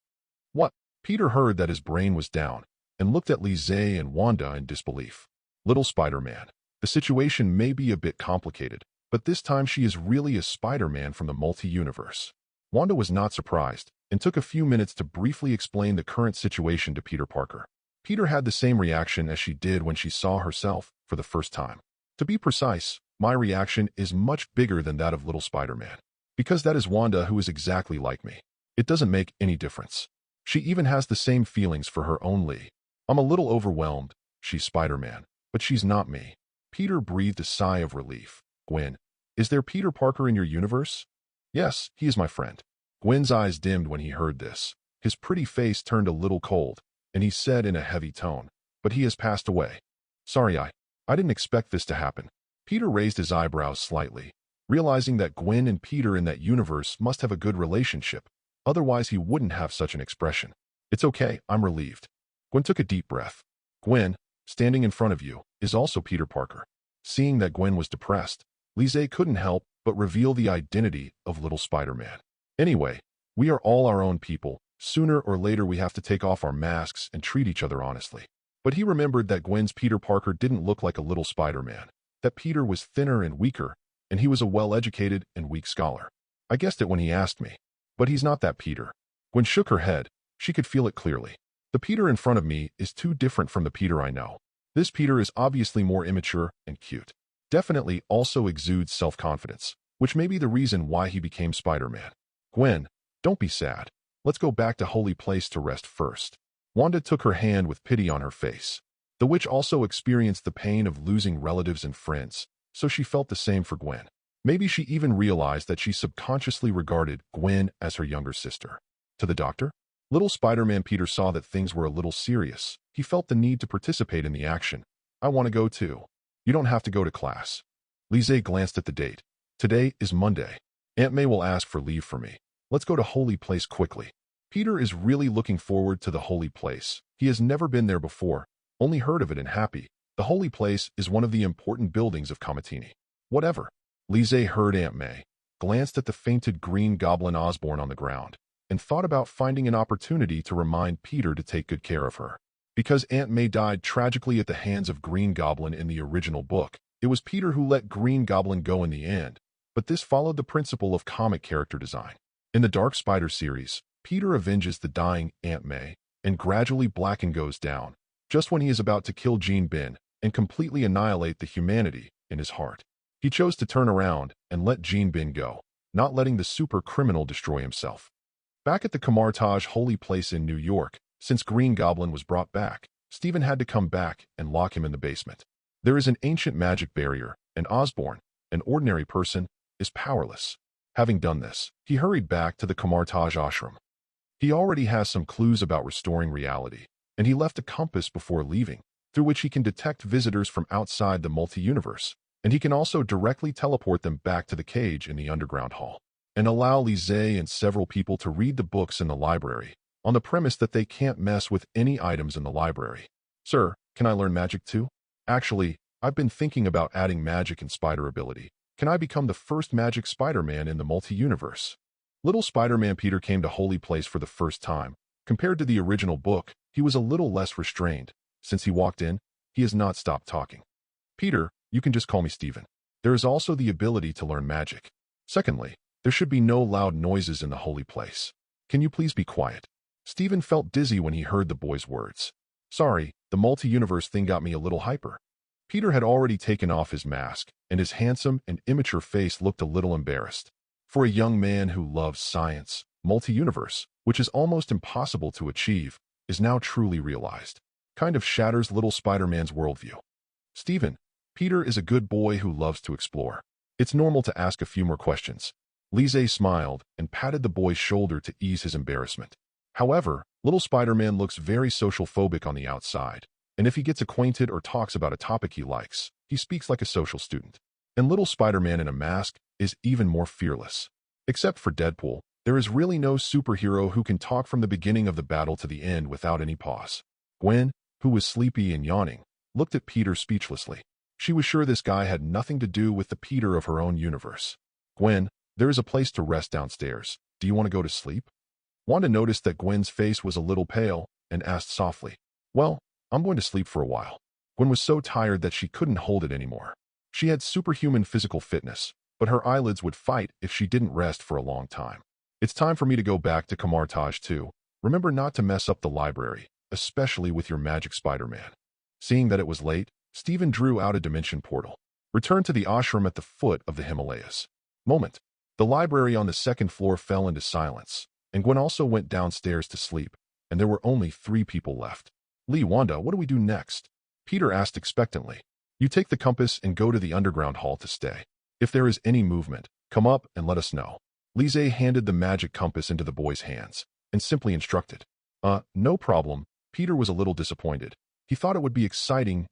What? Peter heard that his brain was down and looked at Lise and Wanda in disbelief. Little Spider-Man. The situation may be a bit complicated, but this time she is really a Spider-Man from the multi-universe. Wanda was not surprised and took a few minutes to briefly explain the current situation to Peter Parker. Peter had the same reaction as she did when she saw herself for the first time. To be precise, my reaction is much bigger than that of little Spider-Man, because that is Wanda, who is exactly like me. It doesn't make any difference. She even has the same feelings for her own Lee. I'm a little overwhelmed. She's Spider-Man, but she's not me. Peter breathed a sigh of relief. Gwen, is there Peter Parker in your universe? Yes, he is my friend. Gwen's eyes dimmed when he heard this. His pretty face turned a little cold, and he said in a heavy tone, but he has passed away. Sorry, I didn't expect this to happen. Peter raised his eyebrows slightly, realizing that Gwen and Peter in that universe must have a good relationship. Otherwise, he wouldn't have such an expression. It's okay, I'm relieved. Gwen took a deep breath. Gwen, standing in front of you, is also Peter Parker. Seeing that Gwen was depressed, Lise couldn't help but reveal the identity of little Spider-Man. Anyway, we are all our own people, Sooner or later we have to take off our masks and treat each other honestly. But he remembered that Gwen's Peter Parker didn't look like a little Spider-Man, that Peter was thinner and weaker, and he was a well-educated and weak scholar. I guessed it when he asked me. But he's not that Peter. Gwen shook her head. She could feel it clearly. The Peter in front of me is too different from the Peter I know. This Peter is obviously more immature and cute. Definitely also exudes self-confidence, which may be the reason why he became Spider-Man. Gwen, don't be sad. Let's go back to Holy Place to rest first. Wanda took her hand with pity on her face. The witch also experienced the pain of losing relatives and friends, so she felt the same for Gwen. Maybe she even realized that she subconsciously regarded Gwen as her younger sister. To the doctor? Little Spider-Man Peter saw that things were a little serious. He felt the need to participate in the action. I want to go too. You don't have to go to class. Lise glanced at the date. Today is Monday. Aunt May will ask for leave for me. Let's go to Holy Place quickly. Peter is really looking forward to the Holy Place. He has never been there before, only heard of it and happy. The Holy Place is one of the important buildings of Comatini. Whatever. Lise heard Aunt May, glanced at the fainted Green Goblin Osborn on the ground, and thought about finding an opportunity to remind Peter to take good care of her. Because Aunt May died tragically at the hands of Green Goblin in the original book, it was Peter who let Green Goblin go in the end, but this followed the principle of comic character design. In the Dark Spider series, Peter avenges the dying Aunt May, and gradually Blacken goes down, just when he is about to kill Jean Ben and completely annihilate the humanity in his heart. He chose to turn around and let Jean Ben go, not letting the super criminal destroy himself. Back at the Camartage Holy Place in New York, since Green Goblin was brought back, Stephen had to come back and lock him in the basement. There is an ancient magic barrier, and Osborn, an ordinary person, is powerless. Having done this, he hurried back to the Camartage ashram. He already has some clues about restoring reality, and he left a compass before leaving, through which he can detect visitors from outside the multi-universe, and he can also directly teleport them back to the cage in the underground hall, and allow Lise and several people to read the books in the library, on the premise that they can't mess with any items in the library. Sir, can I learn magic too? Actually, I've been thinking about adding magic and spider ability. Can I become the first magic Spider-Man in the multi-universe? Little Spider-Man Peter came to Holy Place for the first time. Compared to the original book, he was a little less restrained. Since he walked in, he has not stopped talking. Peter, you can just call me Stephen. There is also the ability to learn magic. Secondly, there should be no loud noises in the Holy Place. Can you please be quiet? Stephen felt dizzy when he heard the boy's words. Sorry, the multi-universe thing got me a little hyper. Peter had already taken off his mask, and his handsome and immature face looked a little embarrassed. For a young man who loves science, multi-universe, which is almost impossible to achieve, is now truly realized. Kind of shatters little Spider-Man's worldview. Stephen, Peter is a good boy who loves to explore. It's normal to ask a few more questions. Lise smiled and patted the boy's shoulder to ease his embarrassment. However, little Spider-Man looks very social phobic on the outside, and if he gets acquainted or talks about a topic he likes, he speaks like a social student. And little Spider-Man in a mask is even more fearless. Except for Deadpool, there is really no superhero who can talk from the beginning of the battle to the end without any pause. Gwen, who was sleepy and yawning, looked at Peter speechlessly. She was sure this guy had nothing to do with the Peter of her own universe. Gwen, there is a place to rest downstairs. Do you want to go to sleep? Wanda noticed that Gwen's face was a little pale and asked softly, Well, I'm going to sleep for a while. Gwen was so tired that she couldn't hold it anymore. She had superhuman physical fitness, but her eyelids would fight if she didn't rest for a long time. It's time for me to go back to Camartage too. Remember not to mess up the library, especially with your magic Spider-Man. Seeing that it was late, Stephen drew out a dimension portal. Returned to the ashram at the foot of the Himalayas. Moment. The library on the second floor fell into silence, and Gwen also went downstairs to sleep, and there were only 3 people left. Wanda, what do we do next? Peter asked expectantly. You take the compass and go to the underground hall to stay. If there is any movement, come up and let us know. Lise handed the magic compass into the boy's hands and simply instructed. No problem. Peter was a little disappointed. He thought it would be exciting.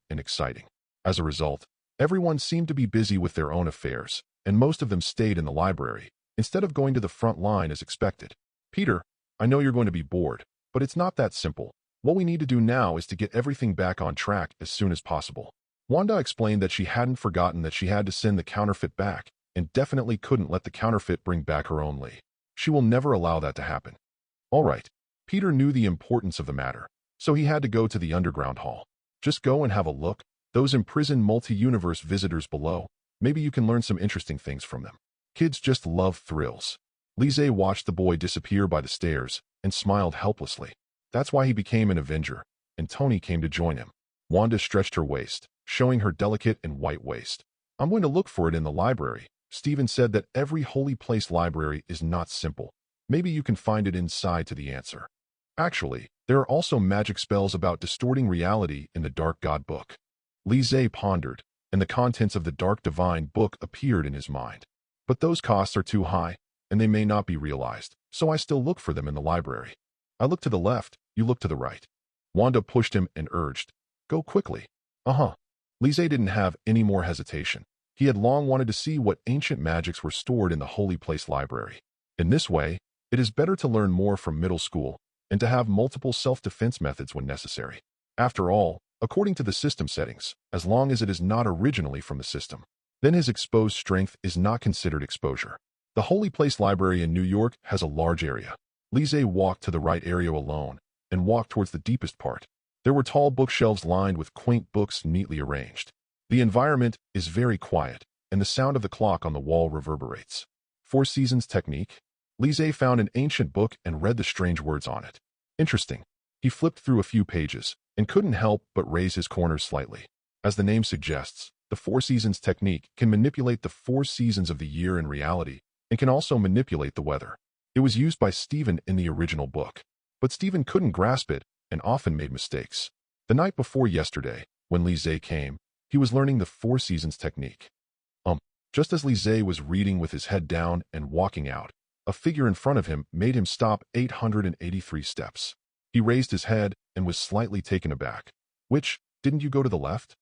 As a result, everyone seemed to be busy with their own affairs, and most of them stayed in the library, instead of going to the front line as expected. Peter, I know you're going to be bored, but it's not that simple. What we need to do now is to get everything back on track as soon as possible. Wanda explained that she hadn't forgotten that she had to send the counterfeit back, and definitely couldn't let the counterfeit bring back her own Lee. She will never allow that to happen. All right, Peter knew the importance of the matter, so he had to go to the underground hall. Just go and have a look. Those imprisoned multi-universe visitors below. Maybe you can learn some interesting things from them. Kids just love thrills. Lise watched the boy disappear by the stairs and smiled helplessly. That's why he became an Avenger, and Tony came to join him. Wanda stretched her waist, showing her delicate and white waist. I'm going to look for it in the library. Stephen said that every holy place library is not simple. Maybe you can find it inside to the answer. Actually, there are also magic spells about distorting reality in the Dark God book. Lise pondered, and the contents of the Dark Divine book appeared in his mind. But those costs are too high, and they may not be realized, so I still look for them in the library. I look to the left, you look to the right. Wanda pushed him and urged, go quickly. Lise didn't have any more hesitation. He had long wanted to see what ancient magics were stored in the Holy Place Library. In this way, it is better to learn more from middle school and to have multiple self-defense methods when necessary. After all, according to the system settings, as long as it is not originally from the system, then his exposed strength is not considered exposure. The Holy Place Library in New York has a large area. Lise walked to the right area alone and walked towards the deepest part. There were tall bookshelves lined with quaint books neatly arranged. The environment is very quiet, and the sound of the clock on the wall reverberates. Four Seasons Technique. Lise found an ancient book and read the strange words on it. Interesting. He flipped through a few pages and couldn't help but raise his corners slightly. As the name suggests, the Four Seasons Technique can manipulate the 4 seasons of the year in reality and can also manipulate the weather. It was used by Stephen in the original book, but Stephen couldn't grasp it and often made mistakes. The night before yesterday, when Lise came, he was learning the 4 Seasons Technique. Just as Lise was reading with his head down and walking out, a figure in front of him made him stop 883 steps. He raised his head and was slightly taken aback. Which, didn't you go to the left?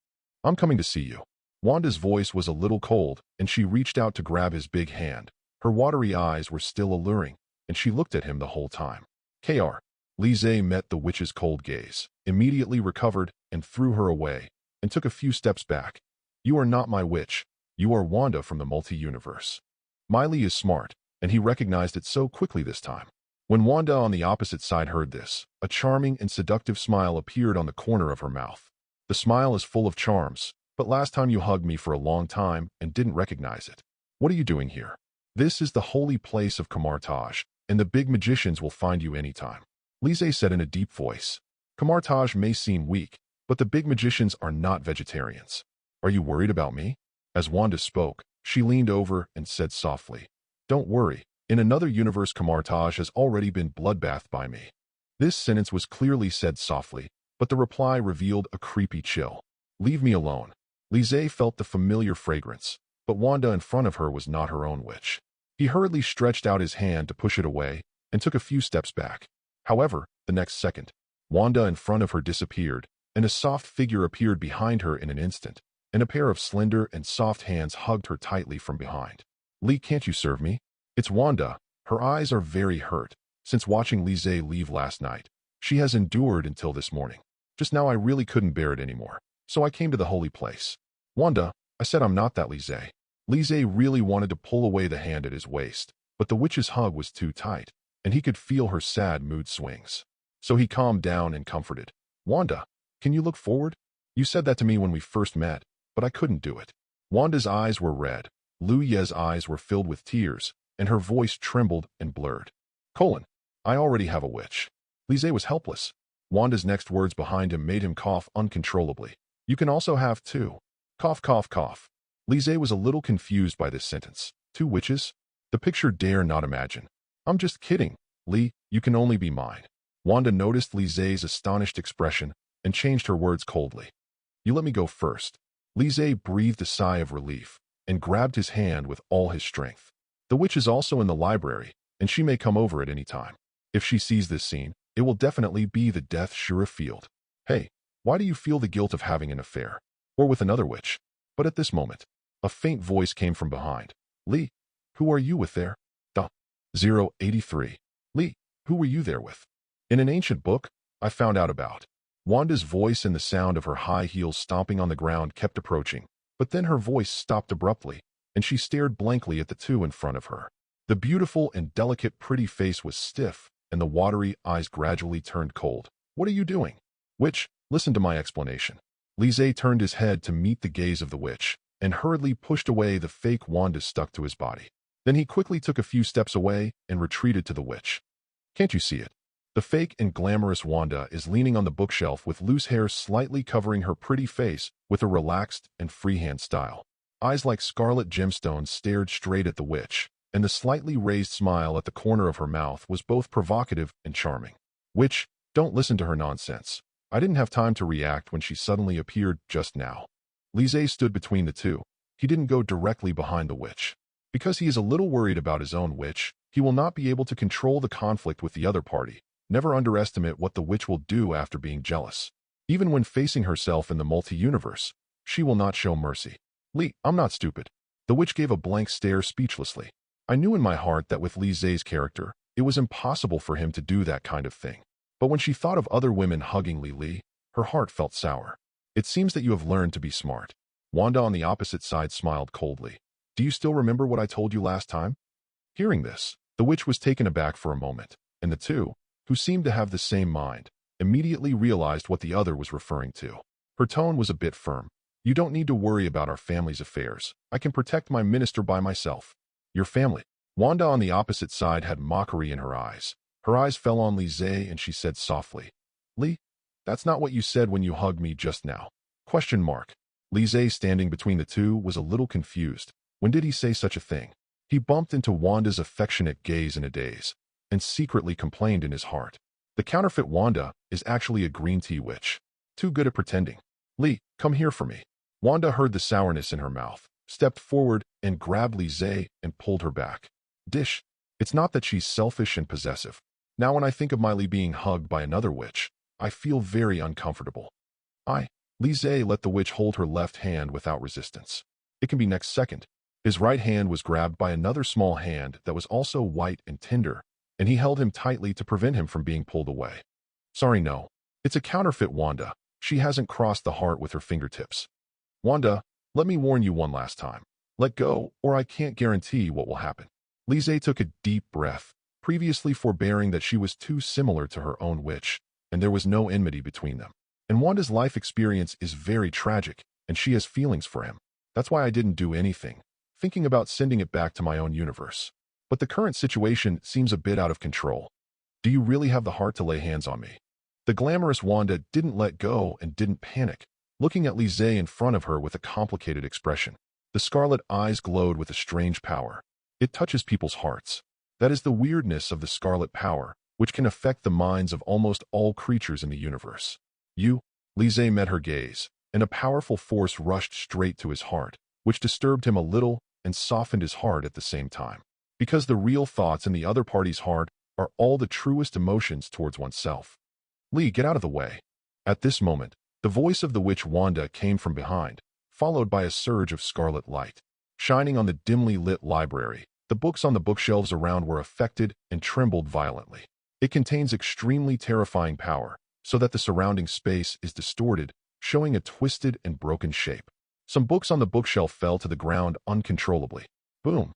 I'm coming to see you. Wanda's voice was a little cold, and she reached out to grab his big hand. Her watery eyes were still alluring, and she looked at him the whole time. Kr. Lise met the witch's cold gaze, immediately recovered and threw her away, and took a few steps back. You are not my witch. You are Wanda from the multi-universe. Miley is smart, and he recognized it so quickly this time. When Wanda on the opposite side heard this, a charming and seductive smile appeared on the corner of her mouth. The smile is full of charms, but last time you hugged me for a long time and didn't recognize it. What are you doing here? This is the holy place of Camartage, and the big magicians will find you anytime. Lise said in a deep voice. Camartage may seem weak, but the big magicians are not vegetarians. Are you worried about me? As Wanda spoke, she leaned over and said softly, don't worry, in another universe Camartage has already been bloodbathed by me. This sentence was clearly said softly, but the reply revealed a creepy chill. Leave me alone. Lise felt the familiar fragrance, but Wanda in front of her was not her own witch. He hurriedly stretched out his hand to push it away and took a few steps back. However, the next second, Wanda in front of her disappeared, and a soft figure appeared behind her in an instant, and a pair of slender and soft hands hugged her tightly from behind. Lee, can't you serve me? It's Wanda. Her eyes are very hurt. Since watching Lise leave last night, she has endured until this morning. Just now I really couldn't bear it anymore, so I came to the holy place. Wanda, I said I'm not that Lise. Lise really wanted to pull away the hand at his waist, but the witch's hug was too tight, and he could feel her sad mood swings. So he calmed down and comforted. Wanda, can you look forward? You said that to me when we first met, but I couldn't do it. Wanda's eyes were red. Lu Ye's eyes were filled with tears, and her voice trembled and blurred. I already have a witch. Lise was helpless. Wanda's next words behind him made him cough uncontrollably. You can also have 2. Cough, cough, cough. Lise was a little confused by this sentence. 2 witches? The picture dare not imagine. I'm just kidding. Lee, you can only be mine. Wanda noticed Lise's astonished expression and changed her words coldly. You let me go first. Lise breathed a sigh of relief and grabbed his hand with all his strength. The witch is also in the library, and she may come over at any time. If she sees this scene, it will definitely be the death sure field. Hey, why do you feel the guilt of having an affair? Or with another witch? But at this moment, a faint voice came from behind. Lee, who are you with there? 083. Lee, who were you there with? In an ancient book, I found out about. Wanda's voice and the sound of her high heels stomping on the ground kept approaching, but then her voice stopped abruptly, and she stared blankly at the 2 in front of her. The beautiful and delicate pretty face was stiff, and the watery eyes gradually turned cold. "What are you doing?" "Witch, listen to my explanation." Lise turned his head to meet the gaze of the witch, and hurriedly pushed away the fake Wanda stuck to his body. Then he quickly took a few steps away and retreated to the witch. "Can't you see it? The fake and glamorous Wanda is leaning on the bookshelf with loose hair slightly covering her pretty face with a relaxed and freehand style. Eyes like scarlet gemstones stared straight at the witch, and the slightly raised smile at the corner of her mouth was both provocative and charming. Witch, don't listen to her nonsense. I didn't have time to react when she suddenly appeared just now." Lise stood between the two. He didn't go directly behind the witch. Because he is a little worried about his own witch, he will not be able to control the conflict with the other party. Never underestimate what the witch will do after being jealous. Even when facing herself in the multi-universe, she will not show mercy. "Lee, I'm not stupid." The witch gave a blank stare speechlessly. I knew in my heart that with Lise's character, it was impossible for him to do that kind of thing. But when she thought of other women hugging Lee, her heart felt sour. "It seems that you have learned to be smart." Wanda on the opposite side smiled coldly. "Do you still remember what I told you last time?" Hearing this, the witch was taken aback for a moment, and the two, who seemed to have the same mind, immediately realized what the other was referring to. Her tone was a bit firm. "You don't need to worry about our family's affairs. I can protect my minister by myself." "Your family?" Wanda on the opposite side had mockery in her eyes. Her eyes fell on Lise and she said softly, "Lee, that's not what you said when you hugged me just now." Question mark. Lise, standing between the two, was a little confused. When did he say such a thing? He bumped into Wanda's affectionate gaze in a daze, and secretly complained in his heart. The counterfeit Wanda is actually a green tea witch. Too good at pretending. "Lee, come here for me." Wanda heard the sourness in her mouth, stepped forward and grabbed Lise and pulled her back. Dish. It's not that she's selfish and possessive. Now when I think of Miley being hugged by another witch, I feel very uncomfortable. Lise let the witch hold her left hand without resistance. "It can be next second." His right hand was grabbed by another small hand that was also white and tender, and he held him tightly to prevent him from being pulled away. "Sorry, no. It's a counterfeit Wanda. She hasn't crossed the heart with her fingertips." "Wanda, let me warn you one last time. Let go, or I can't guarantee what will happen." Lise took a deep breath, previously forbearing that she was too similar to her own witch, and there was no enmity between them. And Wanda's life experience is very tragic, and she has feelings for him. That's why I didn't do anything, thinking about sending it back to my own universe. But the current situation seems a bit out of control. Do you really have the heart to lay hands on me?" The glamorous Wanda didn't let go and didn't panic, looking at Lise in front of her with a complicated expression. The scarlet eyes glowed with a strange power. It touches people's hearts. That is the weirdness of the scarlet power, which can affect the minds of almost all creatures in the universe. Lise met her gaze, and a powerful force rushed straight to his heart, which disturbed him a little and softened his heart at the same time. Because the real thoughts in the other party's heart are all the truest emotions towards oneself. "Lee, get out of the way." At this moment, the voice of the witch Wanda came from behind, followed by a surge of scarlet light. Shining on the dimly lit library, the books on the bookshelves around were affected and trembled violently. It contains extremely terrifying power, so that the surrounding space is distorted, showing a twisted and broken shape. Some books on the bookshelf fell to the ground uncontrollably. Boom.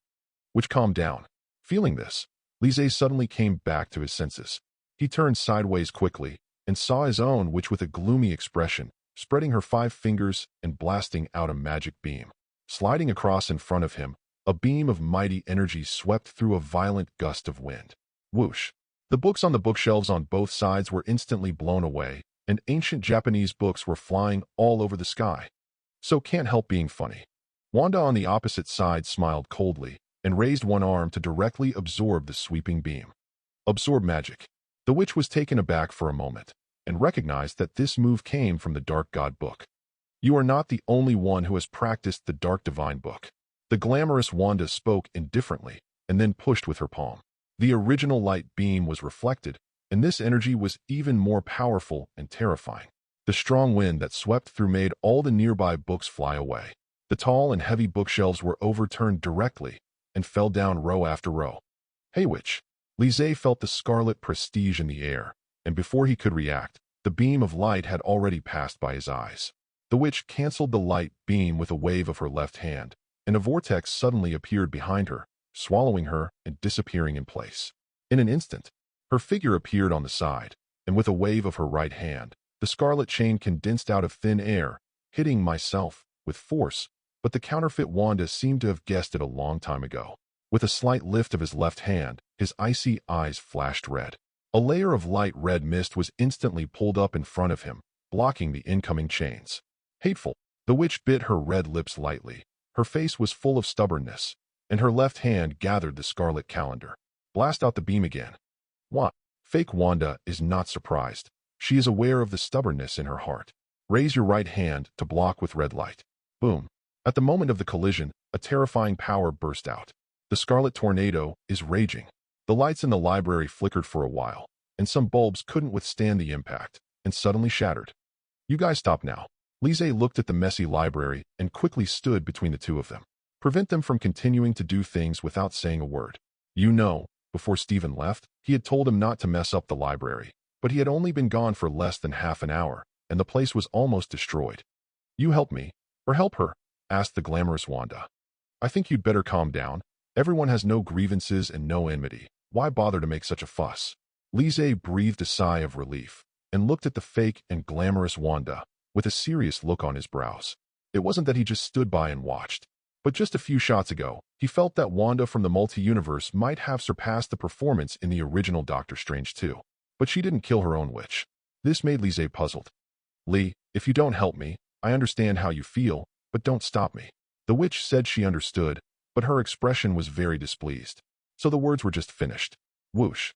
Which calmed down. Feeling this, Lise suddenly came back to his senses. He turned sideways quickly and saw his own witch with a gloomy expression, spreading her 5 fingers and blasting out a magic beam. Sliding across in front of him, a beam of mighty energy swept through a violent gust of wind. Whoosh. The books on the bookshelves on both sides were instantly blown away, and ancient Japanese books were flying all over the sky. So can't help being funny. Wanda on the opposite side smiled coldly and raised one arm to directly absorb the sweeping beam. Absorb magic. The witch was taken aback for a moment and recognized that this move came from the Dark God book. "You are not the only one who has practiced the Dark Divine book." The glamorous Wanda spoke indifferently and then pushed with her palm. The original light beam was reflected, and this energy was even more powerful and terrifying. The strong wind that swept through made all the nearby books fly away. The tall and heavy bookshelves were overturned directly and fell down row after row. "Hey, witch." Lise felt the scarlet prestige in the air, and before he could react, the beam of light had already passed by his eyes. The witch canceled the light beam with a wave of her left hand, and a vortex suddenly appeared behind her, swallowing her and disappearing in place. In an instant, Her figure appeared on the side, and with a wave of her right hand, the scarlet chain condensed out of thin air, hitting myself with force, but the counterfeit Wanda seemed to have guessed it a long time ago. With a slight lift of his left hand, his icy eyes flashed red. A layer of light red mist was instantly pulled up in front of him, blocking the incoming chains. Hateful. The witch bit her red lips lightly. Her face was full of stubbornness, and her left hand gathered the scarlet calendar. Blast out the beam again. What? Fake Wanda is not surprised. She is aware of the stubbornness in her heart. Raise your right hand to block with red light. Boom. At the moment of the collision, a terrifying power burst out. The scarlet tornado is raging. The lights in the library flickered for a while, and some bulbs couldn't withstand the impact, and suddenly shattered. You guys stop now. Lise looked at the messy library and quickly stood between the two of them. Prevent them from continuing to do things without saying a word. You know, before Stephen left, he had told him not to mess up the library, but he had only been gone for less than half an hour, and the place was almost destroyed. You help me, or help her? Asked the glamorous Wanda. I think you'd better calm down. Everyone has no grievances and no enmity. Why bother to make such a fuss? Lise breathed a sigh of relief and looked at the fake and glamorous Wanda with a serious look on his brows. It wasn't that he just stood by and watched, but just a few shots ago, he felt that Wanda from the multi-universe might have surpassed the performance in the original Doctor Strange 2. But she didn't kill her own witch. This made Lise puzzled. Lee, if you don't help me, I understand how you feel, but don't stop me. The witch said she understood, but her expression was very displeased. So the words were just finished. Whoosh.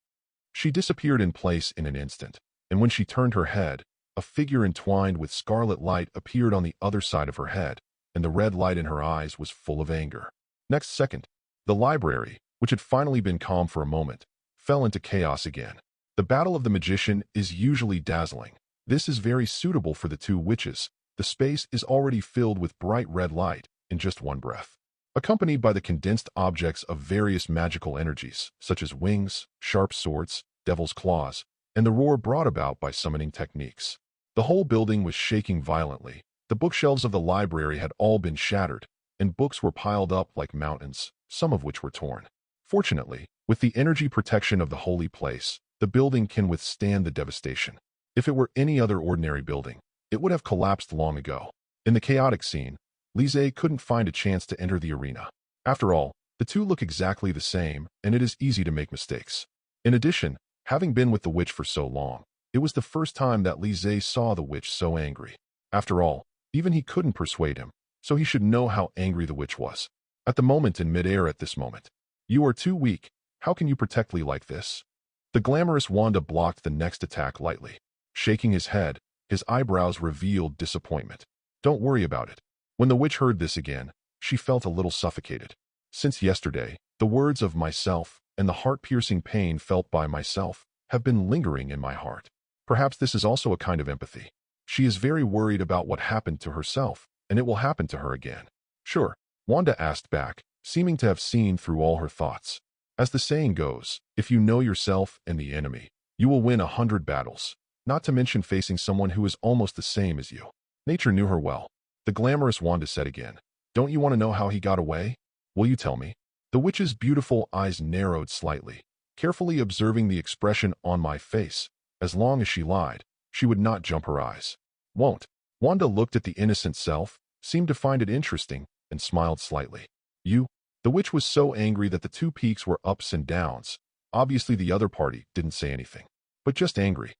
She disappeared in place in an instant, and when she turned her head, a figure entwined with scarlet light appeared on the other side of her head, and the red light in her eyes was full of anger. Next second, the library, which had finally been calm for a moment, fell into chaos again. The battle of the magician is usually dazzling. This is very suitable for the two witches. The space is already filled with bright red light in just one breath, accompanied by the condensed objects of various magical energies, such as wings, sharp swords, devil's claws, and the roar brought about by summoning techniques. The whole building was shaking violently. The bookshelves of the library had all been shattered, and books were piled up like mountains, some of which were torn. Fortunately, with the energy protection of the holy place, the building can withstand the devastation. If it were any other ordinary building, it would have collapsed long ago. In the chaotic scene, Lise couldn't find a chance to enter the arena. After all, the two look exactly the same, and it is easy to make mistakes. In addition, having been with the witch for so long, it was the first time that Lise saw the witch so angry. After all, even he couldn't persuade him, so he should know how angry the witch was. At the moment in midair at this moment. You are too weak. How can you protect Lee like this? The glamorous Wanda blocked the next attack lightly. Shaking his head, his eyebrows revealed disappointment. Don't worry about it. When the witch heard this again, she felt a little suffocated. Since yesterday, the words of myself and the heart-piercing pain felt by myself have been lingering in my heart. Perhaps this is also a kind of empathy. She is very worried about what happened to herself, and it will happen to her again. Sure, Wanda asked back, seeming to have seen through all her thoughts. As the saying goes, if you know yourself and the enemy, you will win 100 battles, not to mention facing someone who is almost the same as you. Nature knew her well. The glamorous Wanda said again, don't you want to know how he got away? Will you tell me? The witch's beautiful eyes narrowed slightly, carefully observing the expression on my face. As long as she lied, she would not jump her eyes. Won't. Wanda looked at the innocent self, seemed to find it interesting, and smiled slightly. You? The witch was so angry that the two peaks were ups and downs. Obviously the other party didn't say anything, but just angry.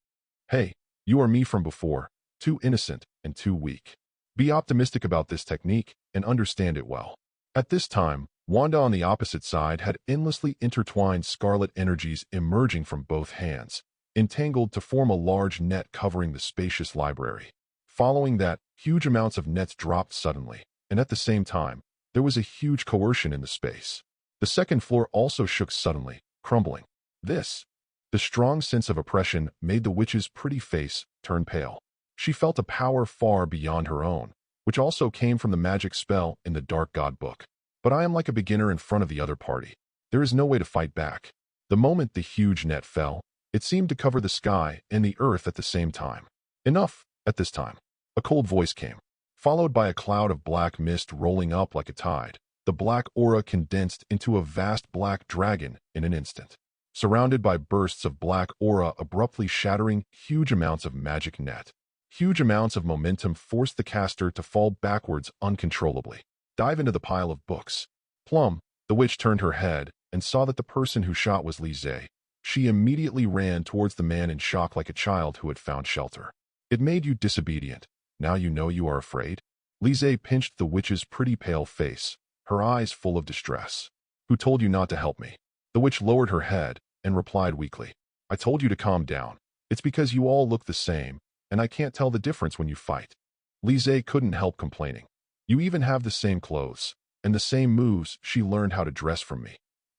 Hey, you are me from before, too innocent and too weak. Be optimistic about this technique and understand it well. At this time, Wanda on the opposite side had endlessly intertwined scarlet energies emerging from both hands, entangled to form a large net covering the spacious library. Following that, huge amounts of nets dropped suddenly, and at the same time, there was a huge coercion in the space. The second floor also shook suddenly, crumbling. The strong sense of oppression made the witch's pretty face turn pale. She felt a power far beyond her own, which also came from the magic spell in the Dark God book. But I am like a beginner in front of the other party. There is no way to fight back. The moment the huge net fell, it seemed to cover the sky and the earth at the same time. Enough, at this time. A cold voice came, followed by a cloud of black mist rolling up like a tide. The black aura condensed into a vast black dragon in an instant. surrounded by bursts of black aura abruptly shattering huge amounts of magic net. Huge amounts of momentum forced the caster to fall backwards uncontrollably. Dive into the pile of books. Plum, the witch turned her head and saw that the person who shot was Li Zhe. She immediately ran towards the man in shock like a child who had found shelter. It made you disobedient. Now you know you are afraid? Li Zhe pinched the witch's pretty pale face, her eyes full of distress. Who told you not to help me? The witch lowered her head and replied weakly. I told you to calm down. It's because you all look the same, and I can't tell the difference when you fight. Li Zhe couldn't help complaining. You even have the same clothes, and the same moves she learned how to dress from me.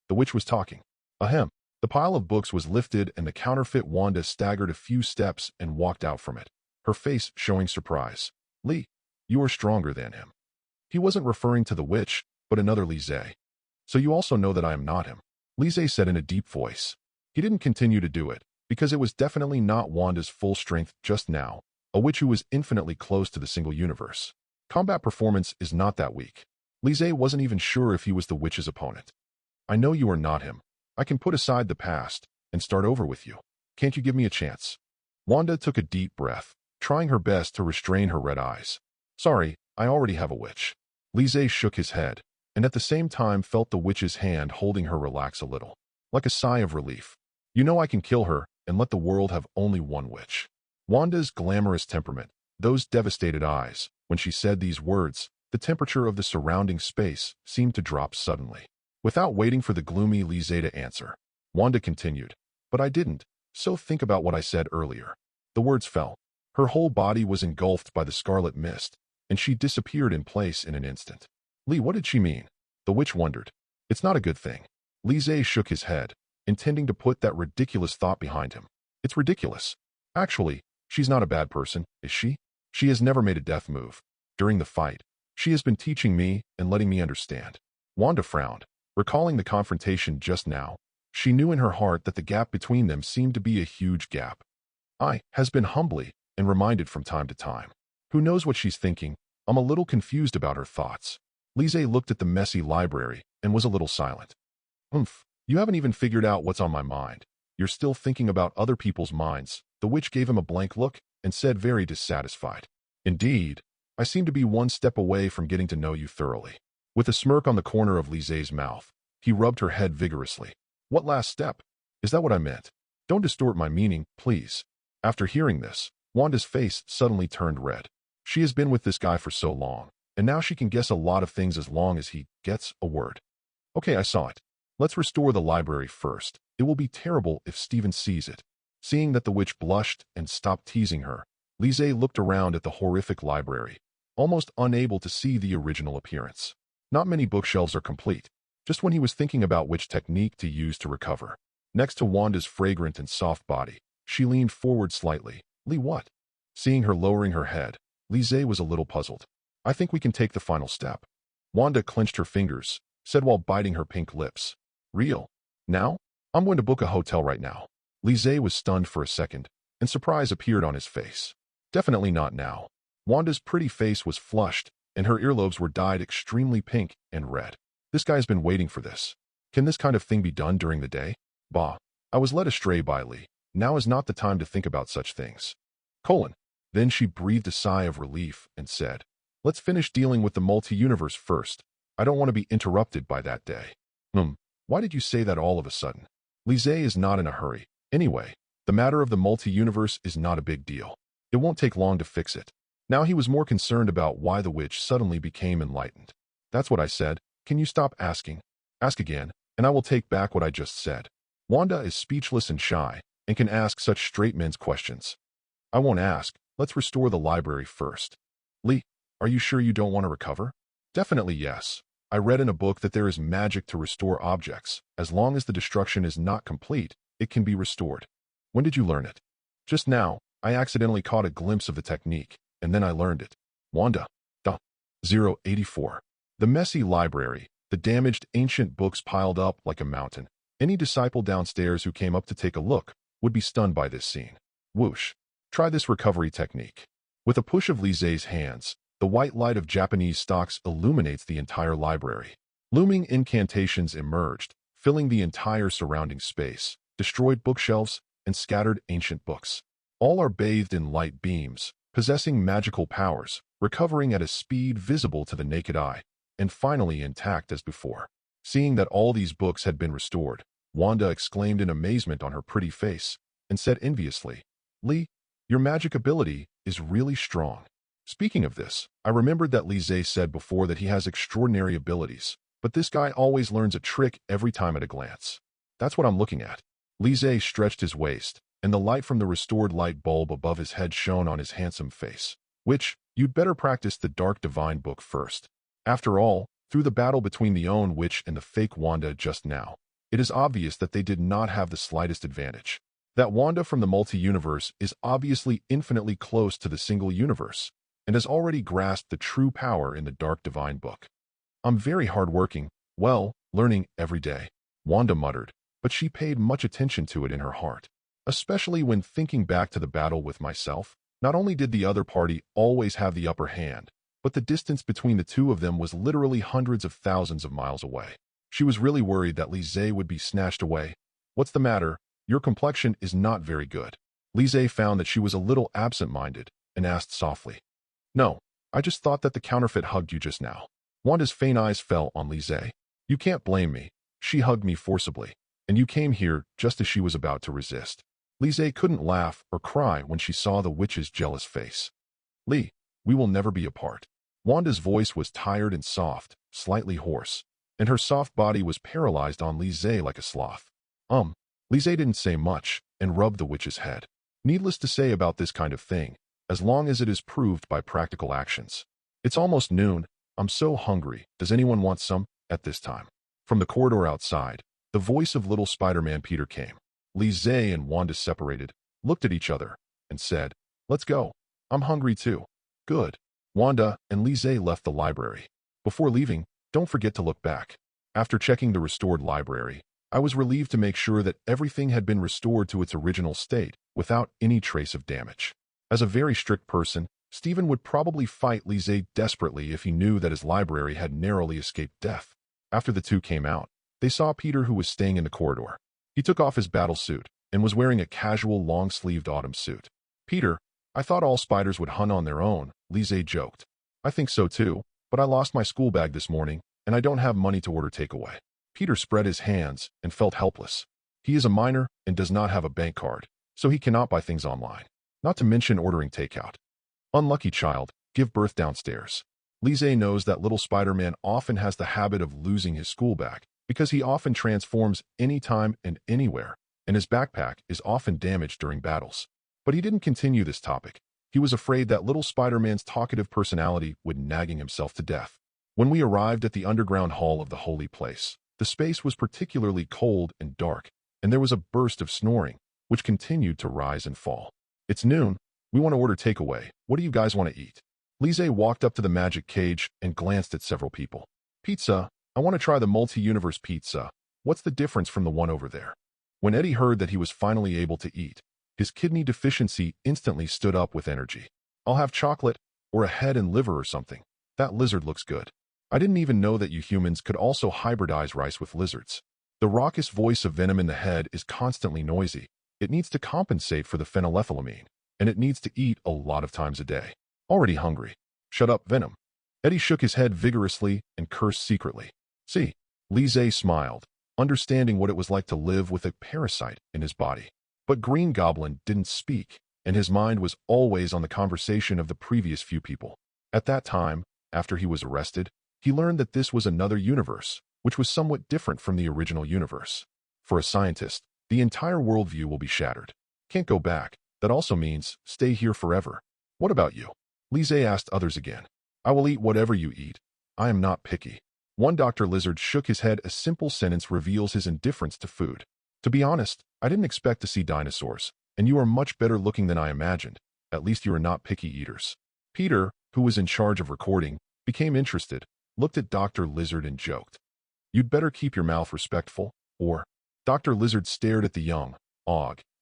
The witch was talking. Ahem. The pile of books was lifted and the counterfeit Wanda staggered a few steps and walked out from it, her face showing surprise. Li, you are stronger than him. He wasn't referring to the witch, but another Li Zhe. So you also know that I am not him, Li Zhe said in a deep voice. He didn't continue to do it, because it was definitely not Wanda's full strength just now, a witch who was infinitely close to the single universe. Combat performance is not that weak. Li Zhe wasn't even sure if he was the witch's opponent. I know you are not him. I can put aside the past and start over with you. Can't you give me a chance? Wanda took a deep breath, trying her best to restrain her red eyes. Sorry, I already have a witch. Li Zhe shook his head, and at the same time felt the witch's hand holding her relax a little. Like a sigh of relief. You know I can kill her and let the world have only one witch. Wanda's glamorous temperament, those devastated eyes, when she said these words, the temperature of the surrounding space seemed to drop suddenly. Without waiting for the gloomy Li Zhe to answer, Wanda continued, But I didn't, so think about what I said earlier. The words fell. Her whole body was engulfed by the scarlet mist, and she disappeared in place in an instant. Li, what did she mean? The witch wondered. It's not a good thing. Li Zhe shook his head, intending to put that ridiculous thought behind him. It's ridiculous. Actually, she's not a bad person, is she? She has never made a death move. During the fight, she has been teaching me and letting me understand. Wanda frowned. Recalling the confrontation just now, she knew in her heart that the gap between them seemed to be a huge gap. Has been humbly and reminded from time to time. Who knows what she's thinking? I'm a little confused about her thoughts. Li Zhe looked at the messy library and was a little silent. You haven't even figured out what's on my mind. You're still thinking about other people's minds. The witch gave him a blank look and said very dissatisfied. Indeed, I seem to be one step away from getting to know you thoroughly. With a smirk on the corner of Li Zhe's mouth, he rubbed her head vigorously. What last step? Is that what I meant? Don't distort my meaning, please. After hearing this, Wanda's face suddenly turned red. She has been with this guy for so long, and now she can guess a lot of things as long as he gets a word. Okay, I saw it. Let's restore the library first. It will be terrible if Steven sees it. Seeing that the witch blushed and stopped teasing her, Li Zhe looked around at the horrific library, almost unable to see the original appearance. Not many bookshelves are complete, just when he was thinking about which technique to use to recover. Next to Wanda's fragrant and soft body, she leaned forward slightly. Li, what? Seeing her lowering her head, Li Zhe was a little puzzled. I think we can take the final step. Wanda clenched her fingers, said while biting her pink lips. Real? Now? I'm going to book a hotel right now. Li Zhe was stunned for a second, and surprise appeared on his face. Definitely not now. Wanda's pretty face was flushed, and her earlobes were dyed extremely pink and red. This guy's been waiting for this. Can this kind of thing be done during the day? Bah. I was led astray by Li. Now is not the time to think about such things. Then she breathed a sigh of relief and said, Let's finish dealing with the multi-universe first. I don't want to be interrupted by that day. Why did you say that all of a sudden? Li Zhe is not in a hurry. Anyway, the matter of the multi-universe is not a big deal. It won't take long to fix it. Now he was more concerned about why the witch suddenly became enlightened. That's what I said. Can you stop asking? Ask again, and I will take back what I just said. Wanda is speechless and shy, and can ask such straight men's questions. I won't ask. Let's restore the library first. Li, are you sure you don't want to recover? Definitely yes. I read in a book that there is magic to restore objects. As long as the destruction is not complete, it can be restored. When did you learn it? Just now. I accidentally caught a glimpse of the technique, and then I learned it. Wanda. 084. The messy library, the damaged ancient books piled up like a mountain. Any disciple downstairs who came up to take a look would be stunned by this scene. Whoosh. Try this recovery technique. With a push of Li Zhe's hands, the white light of Japanese stocks illuminates the entire library. Looming incantations emerged, filling the entire surrounding space, destroyed bookshelves, and scattered ancient books. All are bathed in light beams, possessing magical powers, recovering at a speed visible to the naked eye, and finally intact as before. Seeing that all these books had been restored, Wanda exclaimed in amazement on her pretty face, and said enviously, "Lee, your magic ability is really strong." Speaking of this, I remembered that Lise said before that he has extraordinary abilities, but this guy always learns a trick every time at a glance. That's what I'm looking at. Lise stretched his waist, and the light from the restored light bulb above his head shone on his handsome face. Which, you'd better practice the Dark Divine book first. After all, through the battle between the own witch and the fake Wanda just now, it is obvious that they did not have the slightest advantage. That Wanda from the multi-universe is obviously infinitely close to the single universe, and has already grasped the true power in the Dark Divine book. "I'm very hard-working, learning every day," Wanda muttered, but she paid much attention to it in her heart. Especially when thinking back to the battle with myself, not only did the other party always have the upper hand, but the distance between the two of them was literally hundreds of thousands of miles away. She was really worried that Lise would be snatched away. "What's the matter? Your complexion is not very good." Lise found that she was a little absent-minded and asked softly. "No, I just thought that the counterfeit hugged you just now." Wanda's faint eyes fell on Lise. "You can't blame me. She hugged me forcibly, and you came here just as she was about to resist." Lise couldn't laugh or cry when she saw the witch's jealous face. "Lee, we will never be apart." Wanda's voice was tired and soft, slightly hoarse, and her soft body was paralyzed on Lise like a sloth. Lise didn't say much and rubbed the witch's head. Needless to say about this kind of thing, as long as it is proved by practical actions. "It's almost noon. I'm so hungry. Does anyone want some?" At this time, from the corridor outside, the voice of little Spider-Man Peter came. Lise and Wanda separated, looked at each other, and said, "Let's go. I'm hungry too." "Good." Wanda and Lise left the library. Before leaving, don't forget to look back. After checking the restored library, I was relieved to make sure that everything had been restored to its original state without any trace of damage. As a very strict person, Stephen would probably fight Lise desperately if he knew that his library had narrowly escaped death. After the two came out, they saw Peter, who was staying in the corridor. He took off his battle suit and was wearing a casual long-sleeved autumn suit. "Peter, I thought all spiders would hunt on their own," Lise joked. "I think so too, but I lost my school bag this morning, and I don't have money to order takeaway." Peter spread his hands and felt helpless. He is a minor and does not have a bank card, so he cannot buy things online, not to mention ordering takeout. Unlucky child, give birth downstairs. Lise knows that little Spider-Man often has the habit of losing his school bag because he often transforms anytime and anywhere, and his backpack is often damaged during battles. But he didn't continue this topic. He was afraid that little Spider-Man's talkative personality would nagging himself to death. When we arrived at the underground hall of the holy place, the space was particularly cold and dark, and there was a burst of snoring, which continued to rise and fall. "It's noon. We want to order takeaway. What do you guys want to eat?" Lise walked up to the magic cage and glanced at several people. "Pizza. I want to try the multi-universe pizza. What's the difference from the one over there?" When Eddie heard that he was finally able to eat, his kidney deficiency instantly stood up with energy. "I'll have chocolate, or a head and liver or something. That lizard looks good. I didn't even know that you humans could also hybridize rice with lizards." The raucous voice of Venom in the head is constantly noisy. It needs to compensate for the phenylethylamine, and it needs to eat a lot of times a day. Already hungry. "Shut up, Venom." Eddie shook his head vigorously and cursed secretly. "See." Lise smiled, understanding what it was like to live with a parasite in his body. But Green Goblin didn't speak, and his mind was always on the conversation of the previous few people. At that time, after he was arrested, he learned that this was another universe, which was somewhat different from the original universe. For a scientist, the entire worldview will be shattered. Can't go back. That also means stay here forever. "What about you?" Lise asked others again. "I will eat whatever you eat. I am not picky." One Dr. Lizard shook his head. A simple sentence reveals his indifference to food. "To be honest, I didn't expect to see dinosaurs, and you are much better looking than I imagined. At least you are not picky eaters." Peter, who was in charge of recording, became interested, looked at Dr. Lizard and joked, "You'd better keep your mouth respectful, or—" Dr. Lizard stared at the young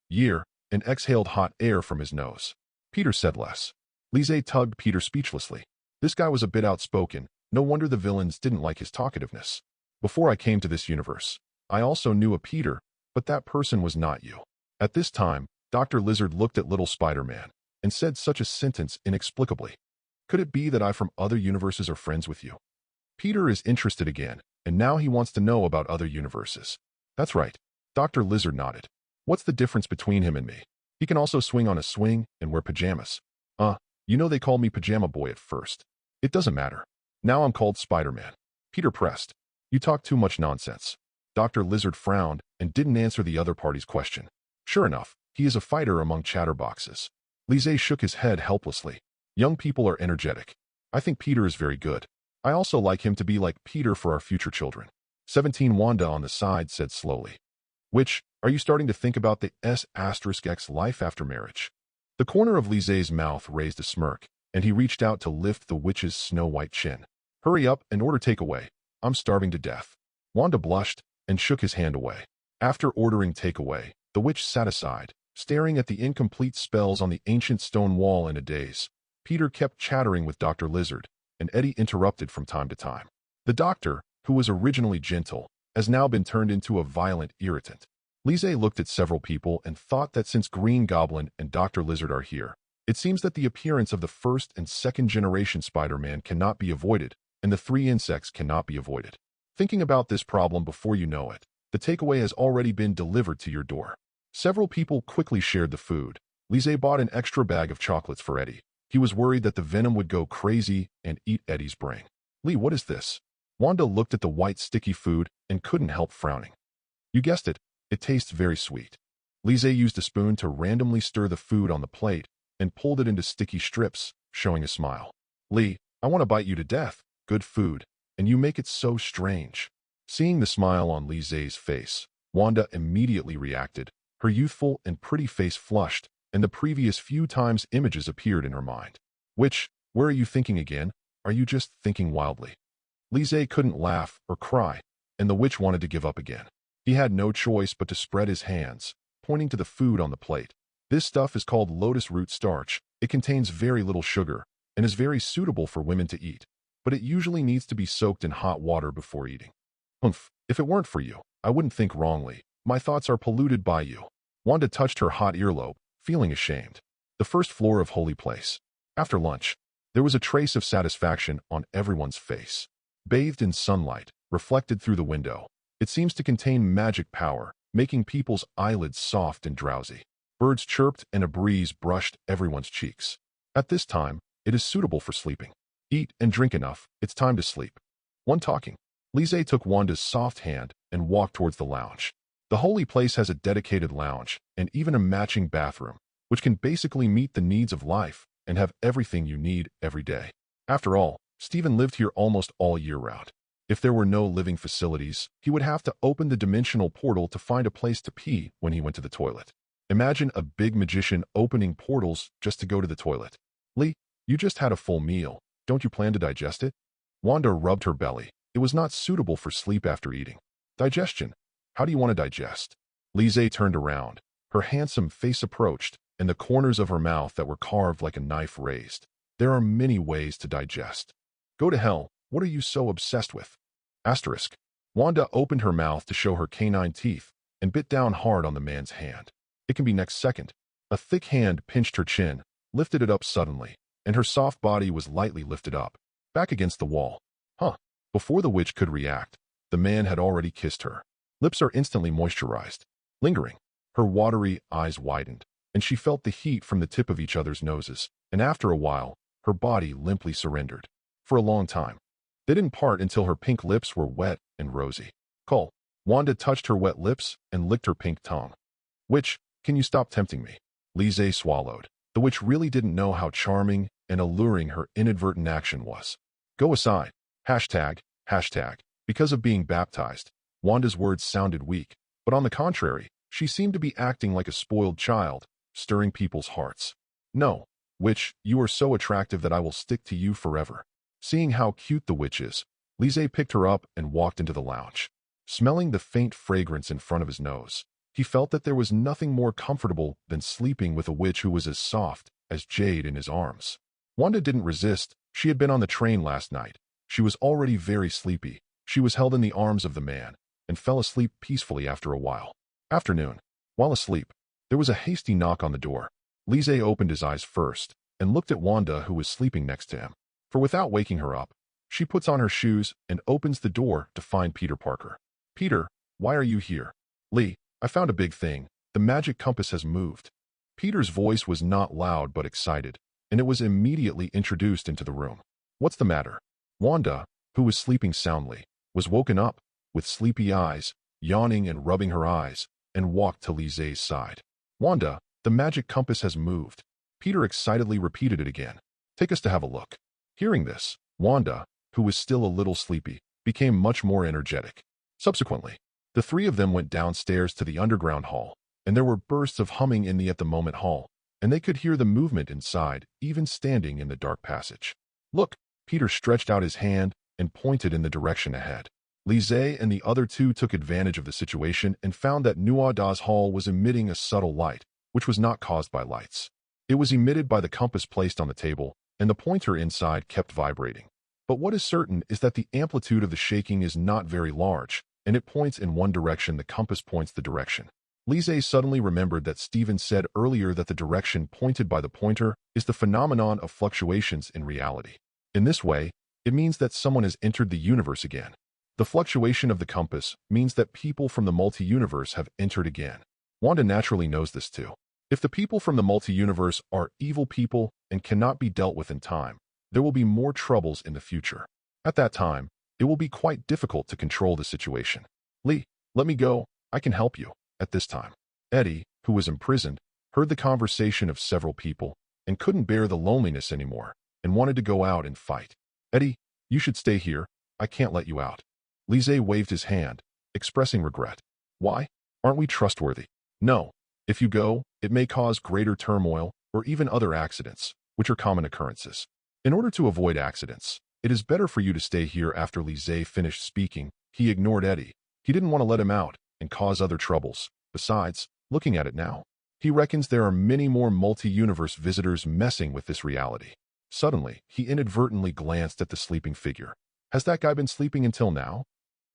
year and exhaled hot air from his nose. Peter said less. Lise tugged Peter speechlessly. This guy was a bit outspoken. No wonder the villains didn't like his talkativeness. "Before I came to this universe, I also knew a Peter, but that person was not you. At this time, Dr. Lizard looked at little Spider-Man and said such a sentence inexplicably. Could it be that I from other universes are friends with you? Peter is interested again, and now he wants to know about other universes. That's right. Dr. Lizard nodded. What's the difference between him and me? He can also swing on a swing and wear pajamas. They called me Pajama Boy at first. It doesn't matter. Now I'm called Spider-Man. Peter pressed. You talk too much nonsense. Dr. Lizard frowned and didn't answer the other party's question. Sure enough, he is a fighter among chatterboxes. Lise shook his head helplessly. Young people are energetic. I think Peter is very good. I also like him to be like Peter for our future children. 17 Wanda on the side said slowly. Which, are you starting to think about the S*X life after marriage? The corner of Lise's mouth raised a smirk, and he reached out to lift the witch's snow-white chin. Hurry up and order takeaway. I'm starving to death. Wanda blushed and shook his hand away. After ordering takeaway, the witch sat aside, staring at the incomplete spells on the ancient stone wall in a daze. Peter kept chattering with Dr. Lizard, and Eddie interrupted from time to time. The doctor, who was originally gentle, has now been turned into a violent irritant. Lise looked at several people and thought that since Green Goblin and Dr. Lizard are here, it seems that the appearance of the first and second generation Spider-Man cannot be avoided, and the 3 insects cannot be avoided. Thinking about this problem before you know it, the takeaway has already been delivered to your door. Several people quickly shared the food. Lise bought an extra bag of chocolates for Eddie. He was worried that the venom would go crazy and eat Eddie's brain. Lee, what is this? Wanda looked at the white sticky food and couldn't help frowning. You guessed it, it tastes very sweet. Lise used a spoon to randomly stir the food on the plate and pulled it into sticky strips, showing a smile. Lee, I want to bite you to death. Good food, and you make it so strange. Seeing the smile on Lise's face, Wanda immediately reacted. Her youthful and pretty face flushed, and the previous few times images appeared in her mind. Which, where are you thinking again? Are you just thinking wildly? Lise couldn't laugh or cry, and the witch wanted to give up again. He had no choice but to spread his hands, pointing to the food on the plate. This stuff is called lotus root starch. It contains very little sugar, and is very suitable for women to eat, but it usually needs to be soaked in hot water before eating. Humph, if it weren't for you, I wouldn't think wrongly. My thoughts are polluted by you. Wanda touched her hot earlobe, feeling ashamed. The first floor of Holy Place. After lunch, there was a trace of satisfaction on everyone's face. Bathed in sunlight, reflected through the window, it seems to contain magic power, making people's eyelids soft and drowsy. Birds chirped and a breeze brushed everyone's cheeks. At this time, it is suitable for sleeping. Eat and drink enough, it's time to sleep. One talking. Lise took Wanda's soft hand and walked towards the lounge. The Holy Place has a dedicated lounge and even a matching bathroom, which can basically meet the needs of life and have everything you need every day. After all, Stephen lived here almost all year round. If there were no living facilities, he would have to open the dimensional portal to find a place to pee when he went to the toilet. Imagine a big magician opening portals just to go to the toilet. Lee, you just had a full meal. Don't you plan to digest it? Wanda rubbed her belly. It was not suitable for sleep after eating. Digestion. How do you want to digest? Lise turned around. Her handsome face approached, and the corners of her mouth that were carved like a knife raised. There are many ways to digest. Go to hell. What are you so obsessed with? Asterisk. Wanda opened her mouth to show her canine teeth and bit down hard on the man's hand. It can be next second. A thick hand pinched her chin, lifted it up suddenly, and her soft body was lightly lifted up, back against the wall. Before the witch could react, the man had already kissed her. Lips are instantly moisturized. Lingering, her watery eyes widened, and she felt the heat from the tip of each other's noses, and after a while, her body limply surrendered. For a long time. They didn't part until her pink lips were wet and rosy. Cole. Wanda touched her wet lips and licked her pink tongue. Witch, can you stop tempting me? Lise swallowed. The witch really didn't know how charming and alluring her inadvertent action was. Go aside. Hashtag. Because of being baptized, Wanda's words sounded weak, but on the contrary, she seemed to be acting like a spoiled child, stirring people's hearts. No, witch, you are so attractive that I will stick to you forever. Seeing how cute the witch is, Lise picked her up and walked into the lounge. Smelling the faint fragrance in front of his nose, he felt that there was nothing more comfortable than sleeping with a witch who was as soft as jade in his arms. Wanda didn't resist. She had been on the train last night. She was already very sleepy. She was held in the arms of the man and fell asleep peacefully after a while. Afternoon. While asleep, there was a hasty knock on the door. Lise opened his eyes first and looked at Wanda, who was sleeping next to him. For without waking her up, she puts on her shoes and opens the door to find Peter Parker. Peter, why are you here? Lee, I found a big thing. The magic compass has moved. Peter's voice was not loud but excited, and it was immediately introduced into the room. What's the matter? Wanda, who was sleeping soundly, was woken up, with sleepy eyes, yawning and rubbing her eyes, and walked to Lise's side. Wanda, the magic compass has moved. Peter excitedly repeated it again. Take us to have a look. Hearing this, Wanda, who was still a little sleepy, became much more energetic. Subsequently, the three of them went downstairs to the underground hall, and there were bursts of humming in the at-the-moment hall, and they could hear the movement inside, even standing in the dark passage. Look, Peter stretched out his hand and pointed in the direction ahead. Lise and the other two took advantage of the situation and found that Nuada's hall was emitting a subtle light, which was not caused by lights. It was emitted by the compass placed on the table, and the pointer inside kept vibrating. But what is certain is that the amplitude of the shaking is not very large, and it points in one direction. The compass points the direction. Lise suddenly remembered that Steven said earlier that the direction pointed by the pointer is the phenomenon of fluctuations in reality. In this way, it means that someone has entered the universe again. The fluctuation of the compass means that people from the multi-universe have entered again. Wanda naturally knows this too. If the people from the multi-universe are evil people and cannot be dealt with in time, there will be more troubles in the future. At that time, it will be quite difficult to control the situation. Lee, let me go. I can help you. At this time, Eddie, who was imprisoned, heard the conversation of several people and couldn't bear the loneliness anymore and wanted to go out and fight. Eddie, you should stay here. I can't let you out. Lise waved his hand, expressing regret. Why? Aren't we trustworthy? No. If you go, it may cause greater turmoil or even other accidents, which are common occurrences. In order to avoid accidents, it is better for you to stay here. After Lise finished speaking, he ignored Eddie. He didn't want to let him out and cause other troubles. Besides, looking at it now, he reckons there are many more multi-universe visitors messing with this reality. Suddenly, he inadvertently glanced at the sleeping figure. Has that guy been sleeping until now?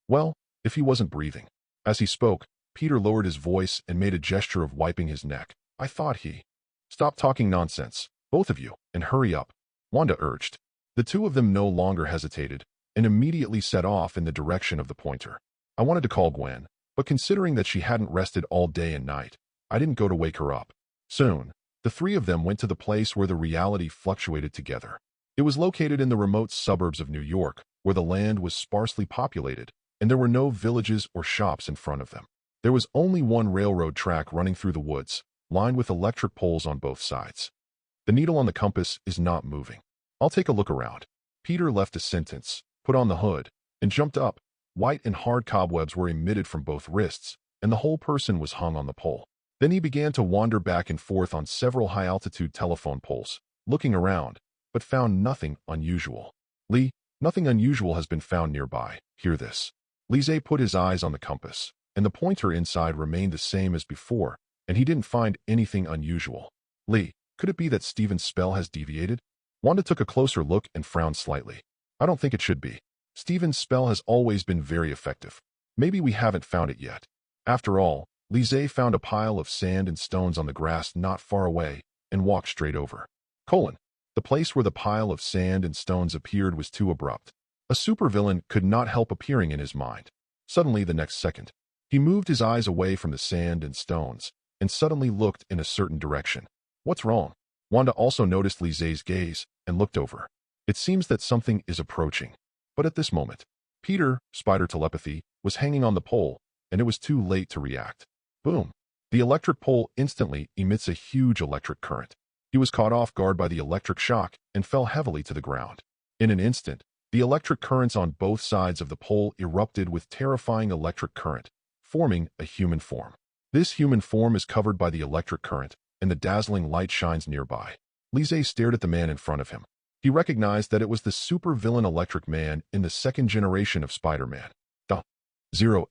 Well, if he wasn't breathing. As he spoke, Peter lowered his voice and made a gesture of wiping his neck. I thought he... Stop talking nonsense, both of you, and hurry up, Wanda urged. The two of them no longer hesitated and immediately set off in the direction of the pointer. I wanted to call Gwen, but considering that she hadn't rested all day and night, I didn't go to wake her up. Soon, the three of them went to the place where the reality fluctuated together. It was located in the remote suburbs of New York, where the land was sparsely populated, and there were no villages or shops in front of them. There was only one railroad track running through the woods, lined with electric poles on both sides. The needle on the compass is not moving. I'll take a look around. Peter left a sentence, put on the hood, and jumped up. White and hard cobwebs were emitted from both wrists, and the whole person was hung on the pole. Then he began to wander back and forth on several high-altitude telephone poles, looking around, but found nothing unusual. Lee, nothing unusual has been found nearby. Hear this. Lise put his eyes on the compass, and the pointer inside remained the same as before, and he didn't find anything unusual. Lee, could it be that Steven's spell has deviated? Wanda took a closer look and frowned slightly. I don't think it should be. Steven's spell has always been very effective. Maybe we haven't found it yet. After all, Lise found a pile of sand and stones on the grass not far away and walked straight over. The place where the pile of sand and stones appeared was too abrupt. A supervillain could not help appearing in his mind. Suddenly, the next second, he moved his eyes away from the sand and stones and suddenly looked in a certain direction. What's wrong? Wanda also noticed Lise's gaze and looked over. It seems that something is approaching. But at this moment, Peter, spider telepathy, was hanging on the pole, and it was too late to react. Boom! The electric pole instantly emits a huge electric current. He was caught off guard by the electric shock and fell heavily to the ground. In an instant, the electric currents on both sides of the pole erupted with terrifying electric current, forming a human form. This human form is covered by the electric current, and the dazzling light shines nearby. Lise stared at the man in front of him. He recognized that it was the super-villain Electric Man in the second generation of Spider-Man. The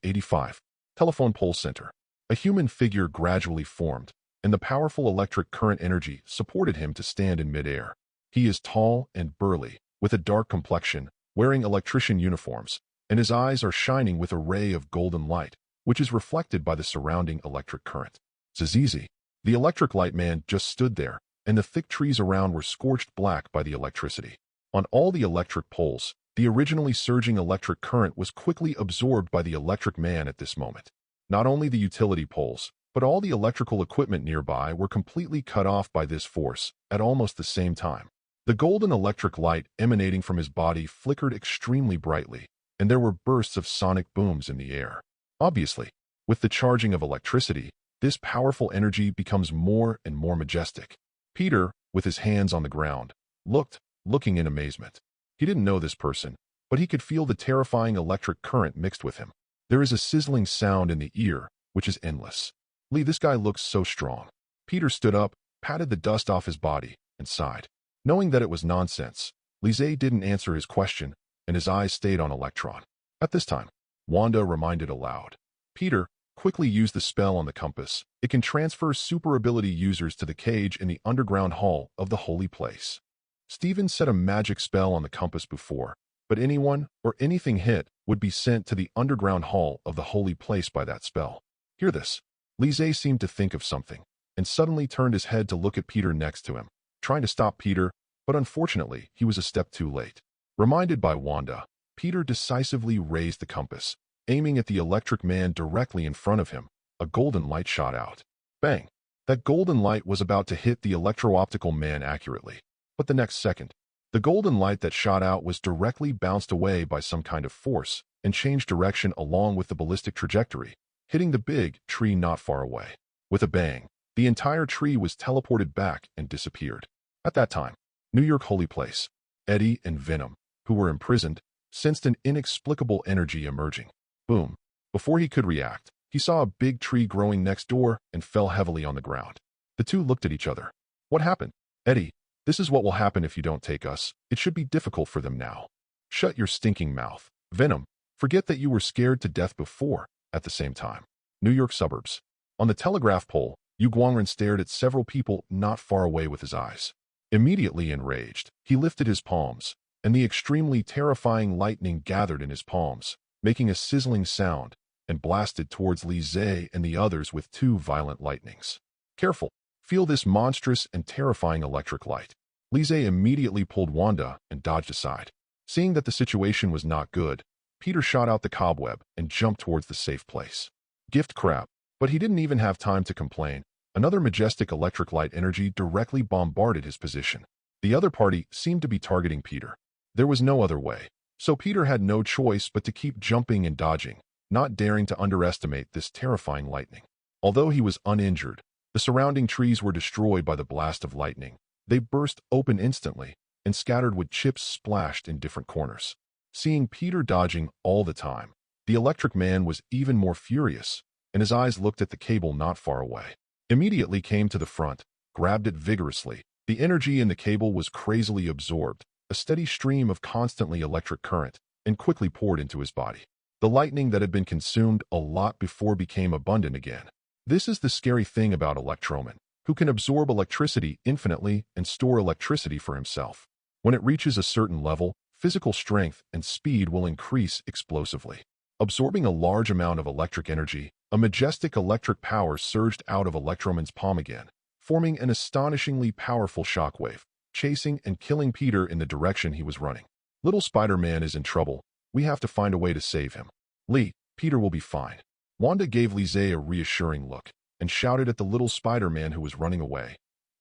085 Telephone Pole Center. A human figure gradually formed, and the powerful electric current energy supported him to stand in midair. He is tall and burly, with a dark complexion, wearing electrician uniforms, and his eyes are shining with a ray of golden light, which is reflected by the surrounding electric current. Zizi. The electric light man just stood there, and the thick trees around were scorched black by the electricity. On all the electric poles, the originally surging electric current was quickly absorbed by the electric man at this moment. Not only the utility poles, but all the electrical equipment nearby were completely cut off by this force at almost the same time. The golden electric light emanating from his body flickered extremely brightly, and there were bursts of sonic booms in the air. Obviously, with the charging of electricity, this powerful energy becomes more and more majestic. Peter, with his hands on the ground, looking in amazement. He didn't know this person, but he could feel the terrifying electric current mixed with him. There is a sizzling sound in the ear, which is endless. Lee, this guy looks so strong. Peter stood up, patted the dust off his body, and sighed. Knowing that it was nonsense, Lise didn't answer his question, and his eyes stayed on Electron. At this time, Wanda reminded aloud. Peter, quickly use the spell on the compass. It can transfer super ability users to the cage in the underground hall of the holy place. Steven said a magic spell on the compass before, but anyone or anything hit would be sent to the underground hall of the holy place by that spell. Hear this. Lise seemed to think of something, and suddenly turned his head to look at Peter next to him, trying to stop Peter, but unfortunately he was a step too late. Reminded by Wanda, Peter decisively raised the compass, aiming at the electric man directly in front of him. A golden light shot out. Bang! That golden light was about to hit the electro-optical man accurately. But the next second, the golden light that shot out was directly bounced away by some kind of force and changed direction along with the ballistic trajectory, hitting the big tree not far away. With a bang, the entire tree was teleported back and disappeared. At that time, New York Holy Place, Eddie and Venom, who were imprisoned, sensed an inexplicable energy emerging. Boom. Before he could react, he saw a big tree growing next door and fell heavily on the ground. The two looked at each other. What happened? Eddie, this is what will happen if you don't take us. It should be difficult for them now. Shut your stinking mouth. Venom, forget that you were scared to death before. At the same time, New York suburbs. On the telegraph pole, Yu Guangren stared at several people not far away with his eyes. Immediately enraged, he lifted his palms, and the extremely terrifying lightning gathered in his palms, making a sizzling sound, and blasted towards Lise and the others with two violent lightnings. Careful, feel this monstrous and terrifying electric light. Lise immediately pulled Wanda and dodged aside. Seeing that the situation was not good, Peter shot out the cobweb and jumped towards the safe place. Gift crap, but he didn't even have time to complain. Another majestic electric light energy directly bombarded his position. The other party seemed to be targeting Peter. There was no other way, so Peter had no choice but to keep jumping and dodging, not daring to underestimate this terrifying lightning. Although he was uninjured, the surrounding trees were destroyed by the blast of lightning. They burst open instantly and scattered with chips splashed in different corners. Seeing Peter dodging all the time, the electric man was even more furious, and his eyes looked at the cable not far away. Immediately came to the front, grabbed it vigorously. The energy in the cable was crazily absorbed, a steady stream of constantly electric current, and quickly poured into his body. The lightning that had been consumed a lot before became abundant again. This is the scary thing about Electroman, who can absorb electricity infinitely and store electricity for himself. When it reaches a certain level, physical strength and speed will increase explosively. Absorbing a large amount of electric energy, a majestic electric power surged out of Electroman's palm again, forming an astonishingly powerful shockwave, chasing and killing Peter in the direction he was running. Little Spider-Man is in trouble. We have to find a way to save him. Lee, Peter will be fine. Wanda gave Lise a reassuring look and shouted at the little Spider-Man who was running away.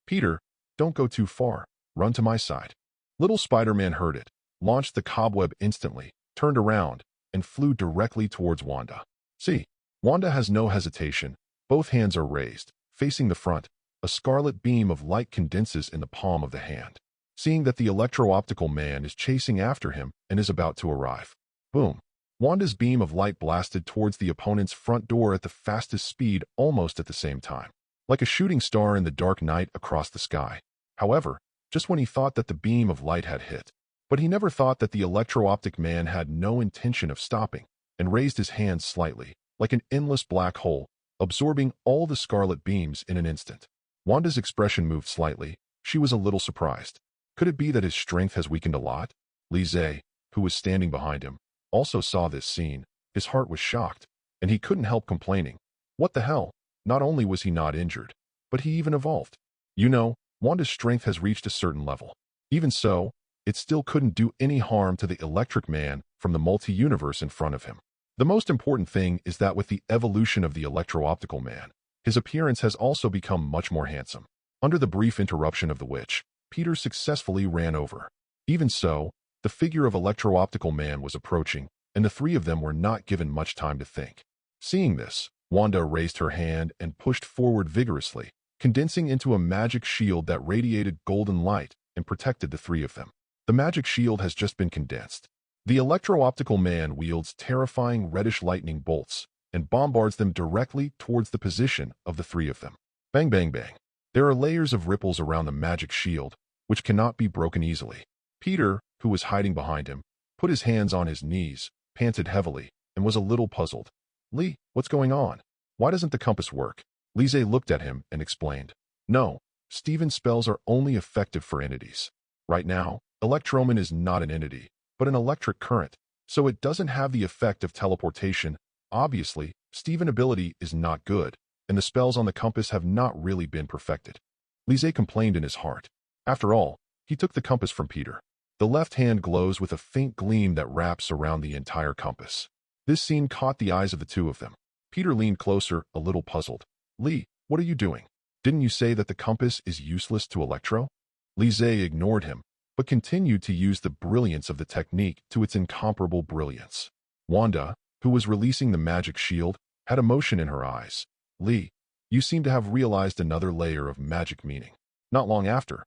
Peter, don't go too far. Run to my side. Little Spider-Man heard it, launched the cobweb instantly, turned around, and flew directly towards Wanda. See, Wanda has no hesitation. Both hands are raised, facing the front. A scarlet beam of light condenses in the palm of the hand. Seeing that the electro-optical man is chasing after him and is about to arrive. Boom. Wanda's beam of light blasted towards the opponent's front door at the fastest speed almost at the same time, like a shooting star in the dark night across the sky. However, just when he thought that the beam of light had hit, but he never thought that the electro-optic man had no intention of stopping, and raised his hands slightly, like an endless black hole, absorbing all the scarlet beams in an instant. Wanda's expression moved slightly. She was a little surprised. Could it be that his strength has weakened a lot? Lise, who was standing behind him, also saw this scene. His heart was shocked. and he couldn't help complaining. What the hell? Not only was he not injured, but he even evolved. You know, Wanda's strength has reached a certain level. Even so, it still couldn't do any harm to the electric man from the multi-universe in front of him. The most important thing is that with the evolution of the electro-optical man, his appearance has also become much more handsome. Under the brief interruption of the witch, Peter successfully ran over. Even so, the figure of electro-optical man was approaching, and the three of them were not given much time to think. Seeing this, Wanda raised her hand and pushed forward vigorously, condensing into a magic shield that radiated golden light and protected the three of them. The magic shield has just been condensed. The electro-optical man wields terrifying reddish lightning bolts and bombards them directly towards the position of the three of them. Bang, bang, bang. There are layers of ripples around the magic shield, which cannot be broken easily. Peter, who was hiding behind him, put his hands on his knees, panted heavily, and was a little puzzled. Lee, what's going on? Why doesn't the compass work? Lise looked at him and explained. No, Steven's spells are only effective for entities. Right now, Electroman is not an entity, but an electric current, so it doesn't have the effect of teleportation. Obviously, Steven's ability is not good, and the spells on the compass have not really been perfected. Lise complained in his heart. After all, he took the compass from Peter. The left hand glows with a faint gleam that wraps around the entire compass. This scene caught the eyes of the two of them. Peter leaned closer, a little puzzled. Lee, what are you doing? Didn't you say that the compass is useless to Electro? Lise ignored him, but continued to use the brilliance of the technique to its incomparable brilliance. Wanda, who was releasing the magic shield, had emotion in her eyes. Lee, you seem to have realized another layer of magic meaning. Not long after,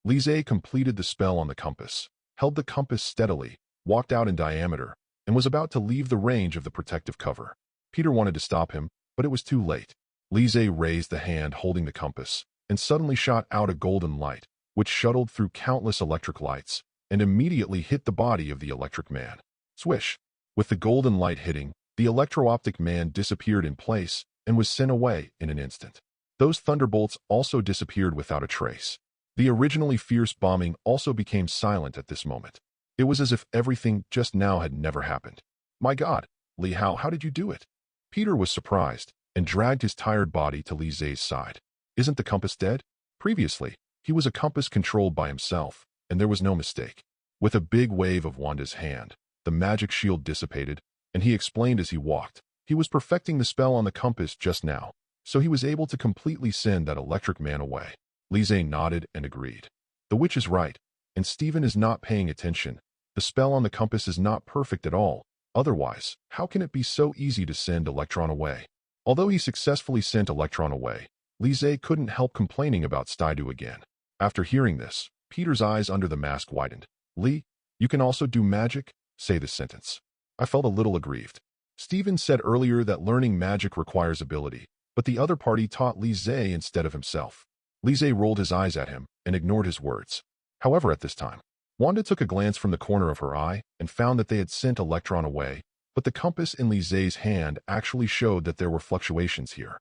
Lise completed the spell on the compass, held the compass steadily, walked out in diameter, and was about to leave the range of the protective cover. Peter wanted to stop him, but it was too late. Lise raised the hand holding the compass, and suddenly shot out a golden light, which shuttled through countless electric lights, and immediately hit the body of the electric man. Swish! With the golden light hitting, the electro-optic man disappeared in place and was sent away in an instant. Those thunderbolts also disappeared without a trace. The originally fierce bombing also became silent at this moment. It was as if everything just now had never happened. My God, Lee, how did you do it? Peter was surprised and dragged his tired body to Lise's side. Isn't the compass dead? Previously, he was a compass controlled by himself, and there was no mistake. With a big wave of Wanda's hand, the magic shield dissipated, and he explained as he walked. He was perfecting the spell on the compass just now, so he was able to completely send that electric man away. Lise nodded and agreed. The witch is right, and Steven is not paying attention. The spell on the compass is not perfect at all. Otherwise, how can it be so easy to send Electron away? Although he successfully sent Electron away, Lise couldn't help complaining about Stydu again. After hearing this, Peter's eyes under the mask widened. Lee, you can also do magic? Say this sentence. I felt a little aggrieved. Steven said earlier that learning magic requires ability, but the other party taught Lise instead of himself. Lise rolled his eyes at him and ignored his words. However, at this time, Wanda took a glance from the corner of her eye and found that they had sent Electron away, but the compass in Lise's hand actually showed that there were fluctuations here.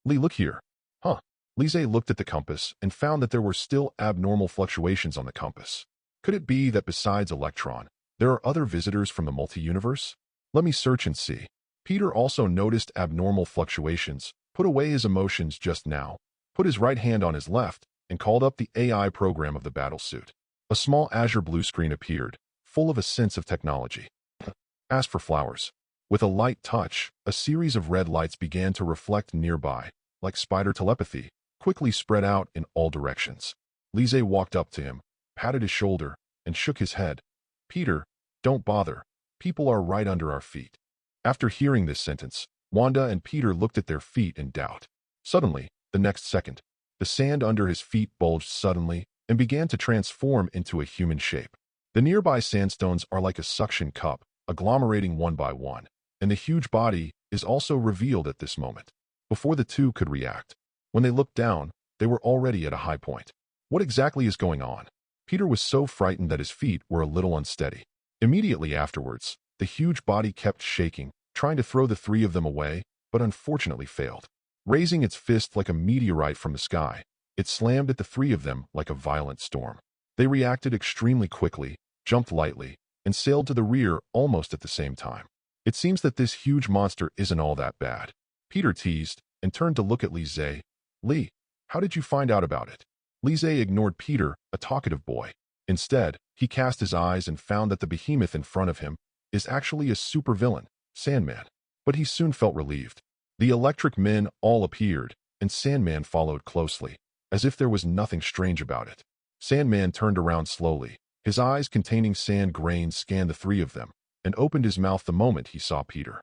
Lee, look here. Huh. Lise looked at the compass and found that there were still abnormal fluctuations on the compass. Could it be that besides Electron, there are other visitors from the multi-universe? Let me search and see. Peter also noticed abnormal fluctuations, put away his emotions just now, put his right hand on his left, and called up the AI program of the battlesuit. A small azure blue screen appeared, full of a sense of technology. Ask for flowers. With a light touch, a series of red lights began to reflect nearby, like spider telepathy, quickly spread out in all directions. Lise walked up to him, patted his shoulder, and shook his head. Peter, don't bother. People are right under our feet. After hearing this sentence, Wanda and Peter looked at their feet in doubt. Suddenly, the next second, the sand under his feet bulged suddenly and began to transform into a human shape. The nearby sandstones are like a suction cup, agglomerating one by one, and the huge body is also revealed at this moment. Before the two could react, when they looked down, they were already at a high point. What exactly is going on? Peter was so frightened that his feet were a little unsteady. Immediately afterwards, the huge body kept shaking, trying to throw the three of them away, but unfortunately failed. Raising its fist like a meteorite from the sky, it slammed at the three of them like a violent storm. They reacted extremely quickly, jumped lightly, and sailed to the rear almost at the same time. It seems that this huge monster isn't all that bad. Peter teased and turned to look at Lise. Lee, how did you find out about it? Lise ignored Peter, a talkative boy. Instead, he cast his eyes and found that the behemoth in front of him is actually a supervillain, Sandman. But he soon felt relieved. The electric men all appeared, and Sandman followed closely, as if there was nothing strange about it. Sandman turned around slowly. His eyes containing sand grains scanned the three of them, and opened his mouth the moment he saw Peter.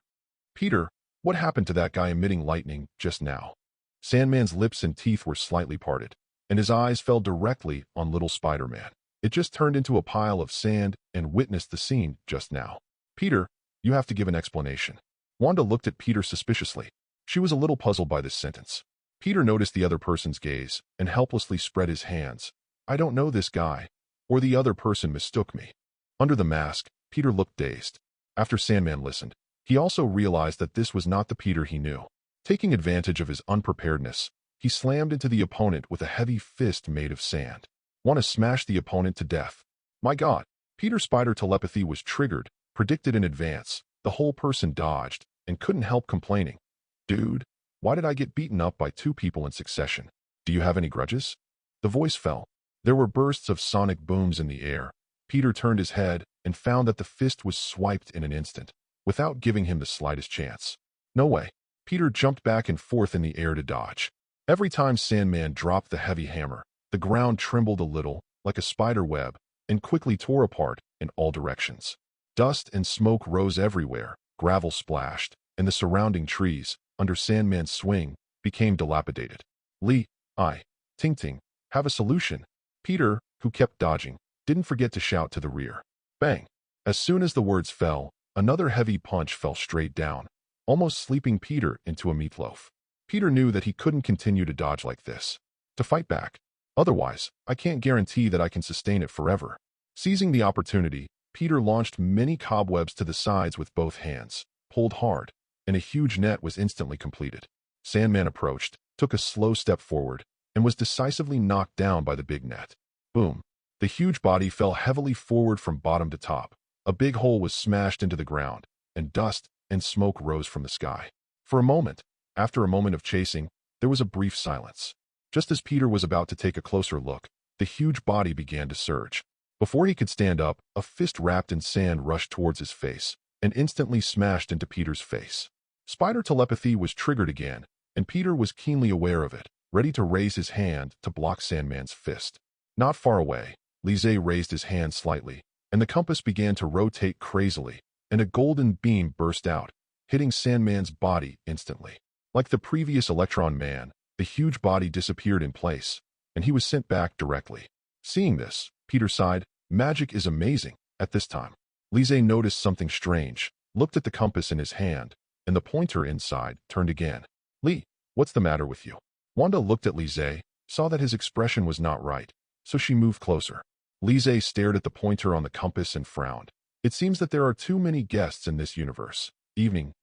Peter, what happened to that guy emitting lightning just now? Sandman's lips and teeth were slightly parted, and his eyes fell directly on little Spider-Man. It just turned into a pile of sand and witnessed the scene just now. Peter, you have to give an explanation. Wanda looked at Peter suspiciously. She was a little puzzled by this sentence. Peter noticed the other person's gaze and helplessly spread his hands. I don't know this guy, or the other person mistook me. Under the mask, Peter looked dazed. After Sandman listened, he also realized that this was not the Peter he knew. Taking advantage of his unpreparedness, he slammed into the opponent with a heavy fist made of sand. Want to smash the opponent to death. My God, Peter's spider telepathy was triggered, predicted in advance. The whole person dodged and couldn't help complaining. Dude, why did I get beaten up by two people in succession? Do you have any grudges? The voice fell. There were bursts of sonic booms in the air. Peter turned his head and found that the fist was swiped in an instant, without giving him the slightest chance. No way. Peter jumped back and forth in the air to dodge. Every time Sandman dropped the heavy hammer, the ground trembled a little, like a spider web, and quickly tore apart in all directions. Dust and smoke rose everywhere, gravel splashed, and the surrounding trees, under Sandman's swing, became dilapidated. Lee, Ting, have a solution. Peter, who kept dodging, didn't forget to shout to the rear. Bang! As soon as the words fell, another heavy punch fell straight down, almost sleeping Peter into a meatloaf. Peter knew that he couldn't continue to dodge like this. To fight back. Otherwise, I can't guarantee that I can sustain it forever. Seizing the opportunity, Peter launched many cobwebs to the sides with both hands, pulled hard, and a huge net was instantly completed. Sandman approached, took a slow step forward, and was decisively knocked down by the big net. Boom. The huge body fell heavily forward from bottom to top. A big hole was smashed into the ground, and dust and smoke rose from the sky. For a moment, after a moment of chasing, there was a brief silence. Just as Peter was about to take a closer look, the huge body began to surge. Before he could stand up, a fist wrapped in sand rushed towards his face, and instantly smashed into Peter's face. Spider telepathy was triggered again, and Peter was keenly aware of it, ready to raise his hand to block Sandman's fist. Not far away, Lise raised his hand slightly, and the compass began to rotate crazily, and a golden beam burst out, hitting Sandman's body instantly. Like the previous Electron Man, the huge body disappeared in place, and he was sent back directly. Seeing this, Peter sighed. Magic is amazing. At this time, Lise noticed something strange, looked at the compass in his hand, and the pointer inside turned again. Lee, what's the matter with you? Wanda looked at Lise, saw that his expression was not right, so she moved closer. Lise stared at the pointer on the compass and frowned. It seems that there are too many guests in this universe. Evening.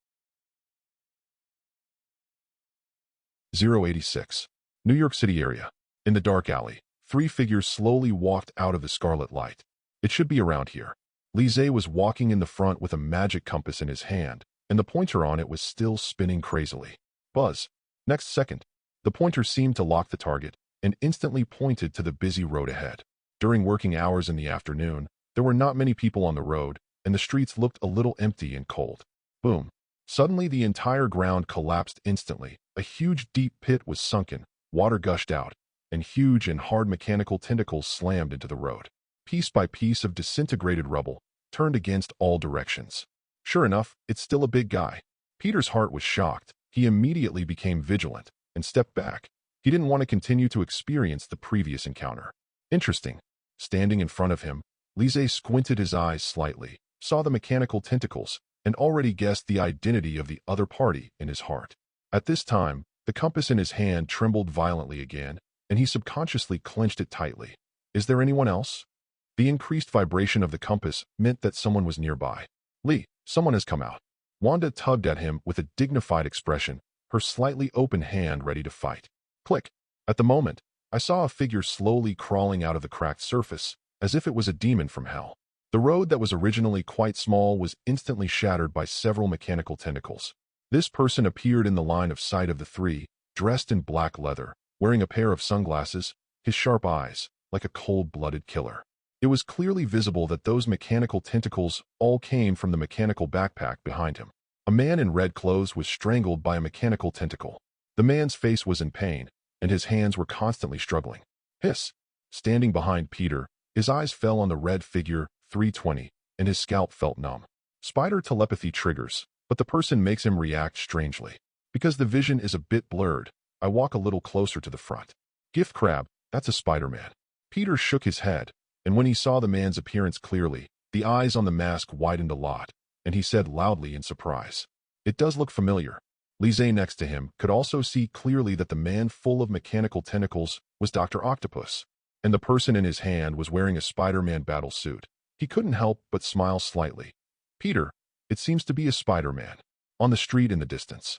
086. New York City area. In the dark alley, three figures slowly walked out of the scarlet light. It should be around here. Lise was walking in the front with a magic compass in his hand, and the pointer on it was still spinning crazily. Buzz. Next second, the pointer seemed to lock the target and instantly pointed to the busy road ahead. During working hours in the afternoon, there were not many people on the road, and the streets looked a little empty and cold. Boom. Suddenly the entire ground collapsed instantly. A huge deep pit was sunken, water gushed out, and huge and hard mechanical tentacles slammed into the road. Piece by piece of disintegrated rubble turned against all directions. Sure enough, it's still a big guy. Peter's heart was shocked. He immediately became vigilant and stepped back. He didn't want to continue to experience the previous encounter. Interesting. Standing in front of him, Lise squinted his eyes slightly, saw the mechanical tentacles, and already guessed the identity of the other party in his heart. At this time, the compass in his hand trembled violently again, and he subconsciously clenched it tightly. Is there anyone else? The increased vibration of the compass meant that someone was nearby. Lee, someone has come out. Wanda tugged at him with a dignified expression, her slightly open hand ready to fight. Click. At the moment, I saw a figure slowly crawling out of the cracked surface, as if it was a demon from hell. The road that was originally quite small was instantly shattered by several mechanical tentacles. This person appeared in the line of sight of the three, dressed in black leather, wearing a pair of sunglasses, his sharp eyes, like a cold-blooded killer. It was clearly visible that those mechanical tentacles all came from the mechanical backpack behind him. A man in red clothes was strangled by a mechanical tentacle. The man's face was in pain, and his hands were constantly struggling. Hiss! Standing behind Peter, his eyes fell on the red figure, 320, and his scalp felt numb. Spider telepathy triggers, but the person makes him react strangely. Because the vision is a bit blurred, I walk a little closer to the front. Gift crab, that's a Spider-Man. Peter shook his head, and when he saw the man's appearance clearly, the eyes on the mask widened a lot, and he said loudly in surprise, "It does look familiar." Lise next to him could also see clearly that the man full of mechanical tentacles was Dr. Octopus, and the person in his hand was wearing a Spider-Man battle suit. He couldn't help but smile slightly. "Peter, it seems to be a Spider-Man." On the street in the distance.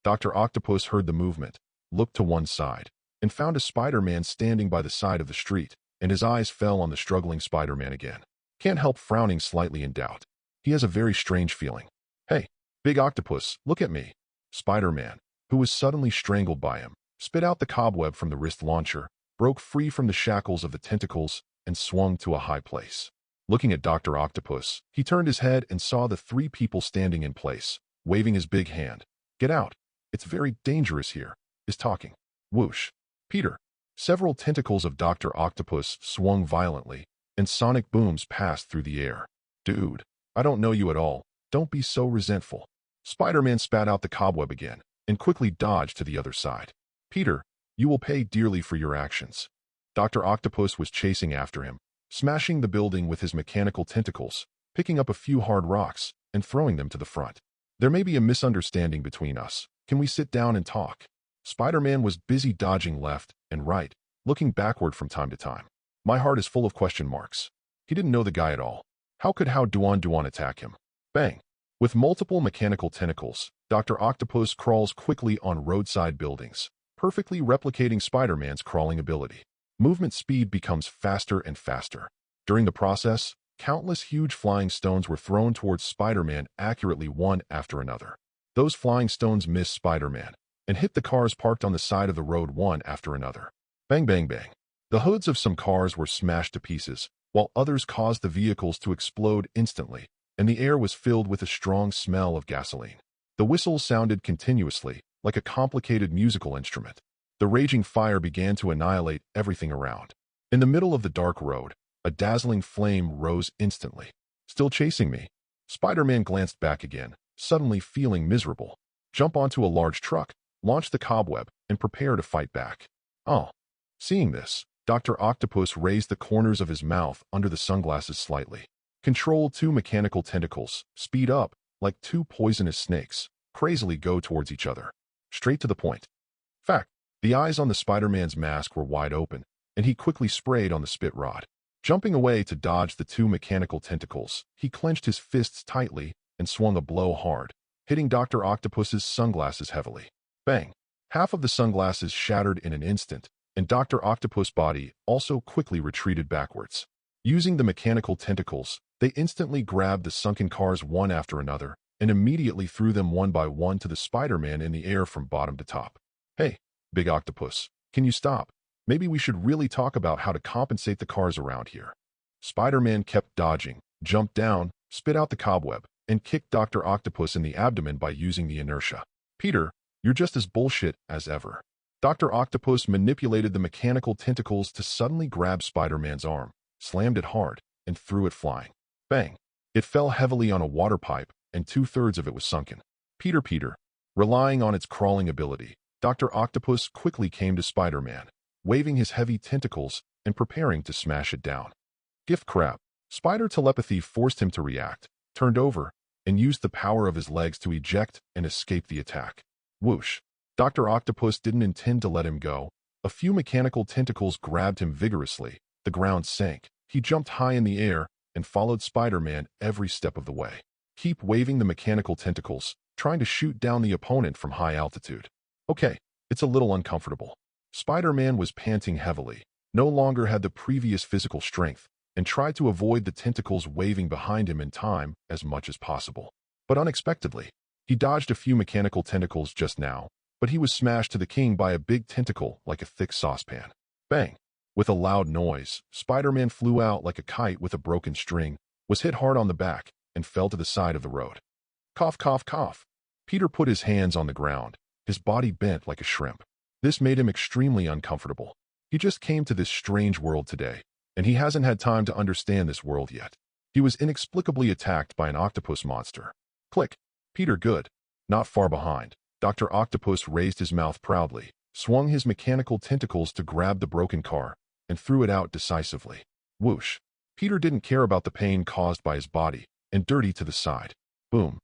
Dr. Octopus heard the movement, looked to one side, and found a Spider-Man standing by the side of the street, and his eyes fell on the struggling Spider-Man again. Can't help frowning slightly in doubt. He has a very strange feeling. "Hey, big octopus, look at me." Spider-Man, who was suddenly strangled by him, spit out the cobweb from the wrist launcher, broke free from the shackles of the tentacles, and swung to a high place. Looking at Dr. Octopus, he turned his head and saw the three people standing in place, waving his big hand. "Get out. It's very dangerous here," is talking. Whoosh. Peter. Several tentacles of Dr. Octopus swung violently, and sonic booms passed through the air. "Dude, I don't know you at all. Don't be so resentful." Spider-Man spat out the cobweb again, and quickly dodged to the other side. "Peter, you will pay dearly for your actions." Dr. Octopus was chasing after him, smashing the building with his mechanical tentacles, picking up a few hard rocks, and throwing them to the front. "There may be a misunderstanding between us. Can we sit down and talk?" Spider-Man was busy dodging left and right, looking backward from time to time. My heart is full of question marks. He didn't know the guy at all. How could Duan attack him? Bang! With multiple mechanical tentacles, Dr. Octopus crawls quickly on roadside buildings, perfectly replicating Spider-Man's crawling ability. Movement speed becomes faster and faster. During the process, countless huge flying stones were thrown towards Spider-Man accurately one after another. Those flying stones missed Spider-Man and hit the cars parked on the side of the road one after another. Bang, bang, bang. The hoods of some cars were smashed to pieces, while others caused the vehicles to explode instantly, and the air was filled with a strong smell of gasoline. The whistles sounded continuously, like a complicated musical instrument. The raging fire began to annihilate everything around. In the middle of the dark road, a dazzling flame rose instantly. "Still chasing me?" Spider-Man glanced back again, suddenly feeling miserable. Jump onto a large truck, launch the cobweb, and prepare to fight back. Oh. Seeing this, Dr. Octopus raised the corners of his mouth under the sunglasses slightly. Control two mechanical tentacles, speed up, like two poisonous snakes, crazily go towards each other. Straight to the point. Fact, the eyes on the Spider-Man's mask were wide open, and he quickly sprayed on the spit rod. Jumping away to dodge the two mechanical tentacles, he clenched his fists tightly and swung a blow hard, hitting Dr. Octopus's sunglasses heavily. Bang! Half of the sunglasses shattered in an instant, and Dr. Octopus' body also quickly retreated backwards. Using the mechanical tentacles, they instantly grabbed the sunken cars one after another and immediately threw them one by one to the Spider-Man in the air from bottom to top. "Hey, big octopus, can you stop? Maybe we should really talk about how to compensate the cars around here." Spider-Man kept dodging, jumped down, spit out the cobweb, and kicked Dr. Octopus in the abdomen by using the inertia. "Peter, you're just as bullshit as ever." Dr. Octopus manipulated the mechanical tentacles to suddenly grab Spider-Man's arm, slammed it hard, and threw it flying. Bang! It fell heavily on a water pipe, and 2/3 of it was sunken. Peter. Relying on its crawling ability, Dr. Octopus quickly came to Spider-Man, waving his heavy tentacles and preparing to smash it down. Gift crab. Spider telepathy forced him to react, turned over, and used the power of his legs to eject and escape the attack. Whoosh! Dr. Octopus didn't intend to let him go. A few mechanical tentacles grabbed him vigorously. The ground sank. He jumped high in the air and followed Spider-Man every step of the way. Keep waving the mechanical tentacles, trying to shoot down the opponent from high altitude. Okay, it's a little uncomfortable. Spider-Man was panting heavily, no longer had the previous physical strength, and tried to avoid the tentacles waving behind him in time as much as possible. But unexpectedly, he dodged a few mechanical tentacles just now, but he was smashed to the king by a big tentacle like a thick saucepan. Bang! With a loud noise, Spider-Man flew out like a kite with a broken string, was hit hard on the back, and fell to the side of the road. Cough, cough, cough. Peter put his hands on the ground, his body bent like a shrimp. This made him extremely uncomfortable. He just came to this strange world today, and he hasn't had time to understand this world yet. He was inexplicably attacked by an octopus monster. Click. Peter good. Not far behind, Dr. Octopus raised his mouth proudly, swung his mechanical tentacles to grab the broken car, and threw it out decisively. Whoosh. Peter didn't care about the pain caused by his body, and dirty to the side. Boom.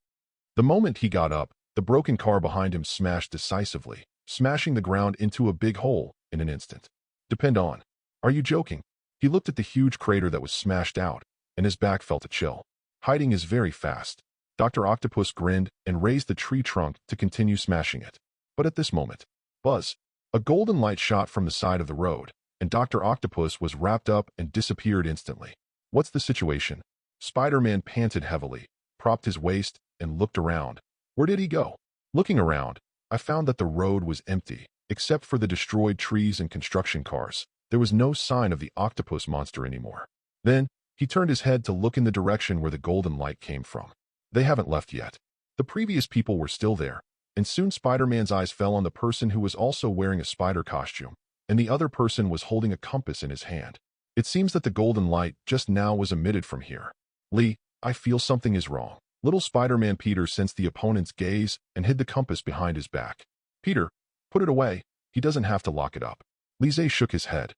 The moment he got up, the broken car behind him smashed decisively, smashing the ground into a big hole in an instant. Depend on. Are you joking? He looked at the huge crater that was smashed out, and his back felt a chill. Hiding is very fast. Dr. Octopus grinned and raised the tree trunk to continue smashing it. But at this moment, buzz! A golden light shot from the side of the road, and Dr. Octopus was wrapped up and disappeared instantly. What's the situation? Spider-Man panted heavily, propped his waist, and looked around. Where did he go? Looking around, I found that the road was empty, except for the destroyed trees and construction cars. There was no sign of the octopus monster anymore. Then, he turned his head to look in the direction where the golden light came from. They haven't left yet. The previous people were still there, and soon Spider-Man's eyes fell on the person who was also wearing a spider costume, and the other person was holding a compass in his hand. It seems that the golden light just now was emitted from here. Lee, I feel something is wrong. Little Spider-Man Peter sensed the opponent's gaze and hid the compass behind his back. Peter, put it away. He doesn't have to lock it up. Lise shook his head.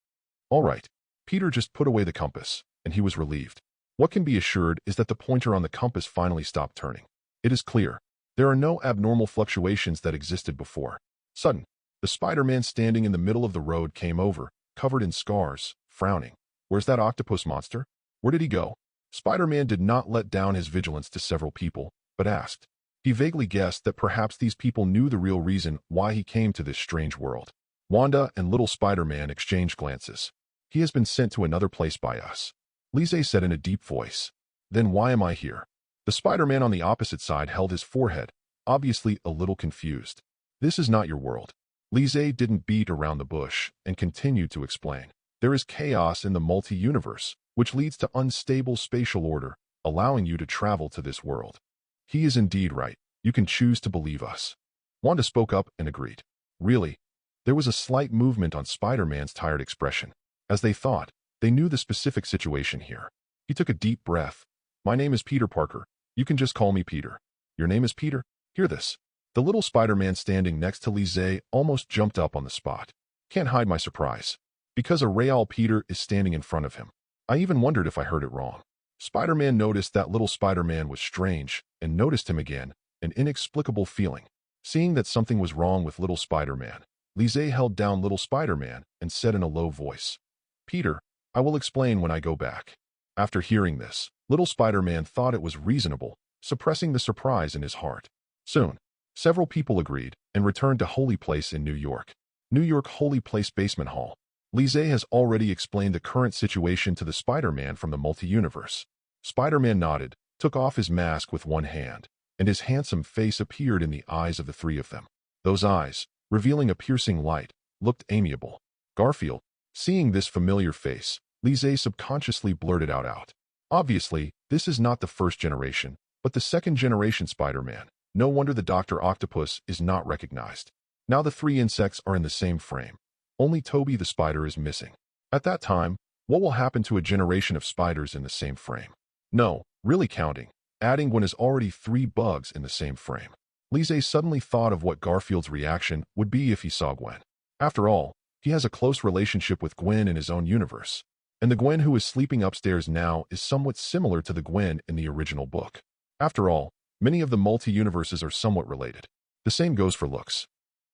All right. Peter just put away the compass, and he was relieved. What can be assured is that the pointer on the compass finally stopped turning. It is clear. There are no abnormal fluctuations that existed before. Sudden, the Spider-Man standing in the middle of the road came over, covered in scars, frowning. Where's that octopus monster? Where did he go? Spider-Man did not let down his vigilance to several people, but asked. He vaguely guessed that perhaps these people knew the real reason why he came to this strange world. Wanda and little Spider-Man exchanged glances. He has been sent to another place by us. Lise said in a deep voice. Then why am I here? The Spider-Man on the opposite side held his forehead, obviously a little confused. This is not your world. Lise didn't beat around the bush and continued to explain. There is chaos in the multi-universe, which leads to unstable spatial order, allowing you to travel to this world. He is indeed right. You can choose to believe us. Wanda spoke up and agreed. Really? There was a slight movement on Spider-Man's tired expression. As they thought, they knew the specific situation here. He took a deep breath. My name is Peter Parker. You can just call me Peter. Your name is Peter? Hear this. The little Spider-Man standing next to Lise almost jumped up on the spot. Can't hide my surprise. Because a real Peter is standing in front of him. I even wondered if I heard it wrong. Spider-Man noticed that little Spider-Man was strange and noticed him again, an inexplicable feeling. Seeing that something was wrong with little Spider-Man, Lise held down little Spider-Man and said in a low voice, Peter, I will explain when I go back. After hearing this, little Spider-Man thought it was reasonable, suppressing the surprise in his heart. Soon, several people agreed and returned to Holy Place in New York. New York Holy Place Basement Hall. Lise has already explained the current situation to the Spider-Man from the multi-universe. Spider-Man nodded, took off his mask with one hand, and his handsome face appeared in the eyes of the three of them. Those eyes, revealing a piercing light, looked amiable. Garfield, seeing this familiar face, Lise subconsciously blurted out. Obviously, this is not the first generation, but the second generation Spider-Man. No wonder the Dr. Octopus is not recognized. Now the three insects are in the same frame. Only Toby the spider is missing. At that time, what will happen to a generation of spiders in the same frame? No, really counting, adding when is already 3 bugs in the same frame. Lise suddenly thought of what Garfield's reaction would be if he saw Gwen. After all, he has a close relationship with Gwen in his own universe, and the Gwen who is sleeping upstairs now is somewhat similar to the Gwen in the original book. After all, many of the multi-universes are somewhat related. The same goes for looks.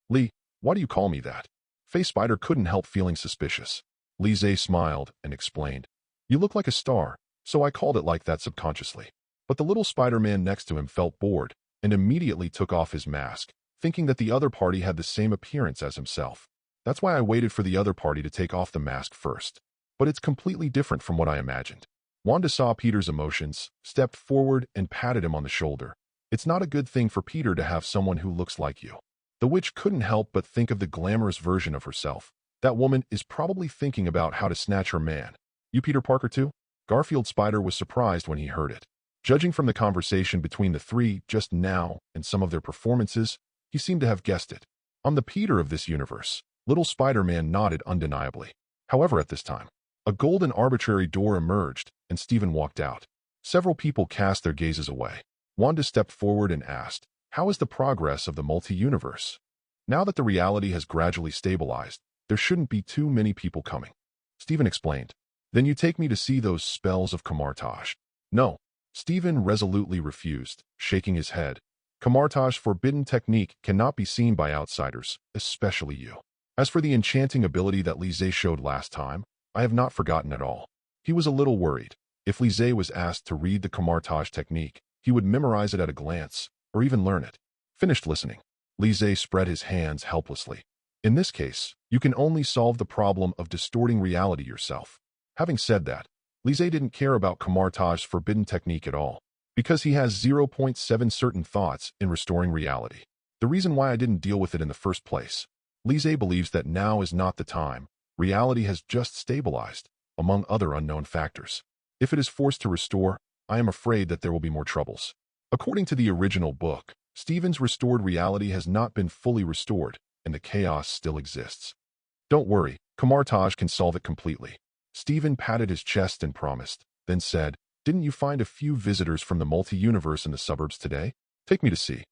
Lee, why do you call me that? Face Spider couldn't help feeling suspicious. Lise smiled and explained. You look like a star, so I called it like that subconsciously. But the little Spider-Man next to him felt bored and immediately took off his mask, thinking that the other party had the same appearance as himself. That's why I waited for the other party to take off the mask first. but it's completely different from what I imagined. Wanda saw Peter's emotions, stepped forward, and patted him on the shoulder. It's not a good thing for Peter to have someone who looks like you. The witch couldn't help but think of the glamorous version of herself. That woman is probably thinking about how to snatch her man. You Peter Parker too? Garfield Spider was surprised when he heard it. Judging from the conversation between the three just now and some of their performances, he seemed to have guessed it. I'm the Peter of this universe. Little Spider-Man nodded undeniably. However, at this time, a golden arbitrary door emerged, and Stephen walked out. Several people cast their gazes away. Wanda stepped forward and asked, "How is the progress of the multi-universe? Now that the reality has gradually stabilized, there shouldn't be too many people coming." Stephen explained, "Then you take me to see those spells of Camartage." No. Stephen resolutely refused, shaking his head. Camartage's forbidden technique cannot be seen by outsiders, especially you. As for the enchanting ability that Lise showed last time, I have not forgotten at all. He was a little worried. If Lise was asked to read the Camartage technique, he would memorize it at a glance, or even learn it. Finished listening, Lise spread his hands helplessly. In this case, you can only solve the problem of distorting reality yourself. Having said that, Lise didn't care about Camartage's forbidden technique at all, because he has 0.7 certain thoughts in restoring reality. The reason why I didn't deal with it in the first place. Lise believes that now is not the time. Reality has just stabilized, among other unknown factors. If it is forced to restore, I am afraid that there will be more troubles. According to the original book, Stephen's restored reality has not been fully restored, and the chaos still exists. Don't worry, Camartage can solve it completely. Stephen patted his chest and promised, then said, "Didn't you find a few visitors from the multi-universe in the suburbs today? Take me to see."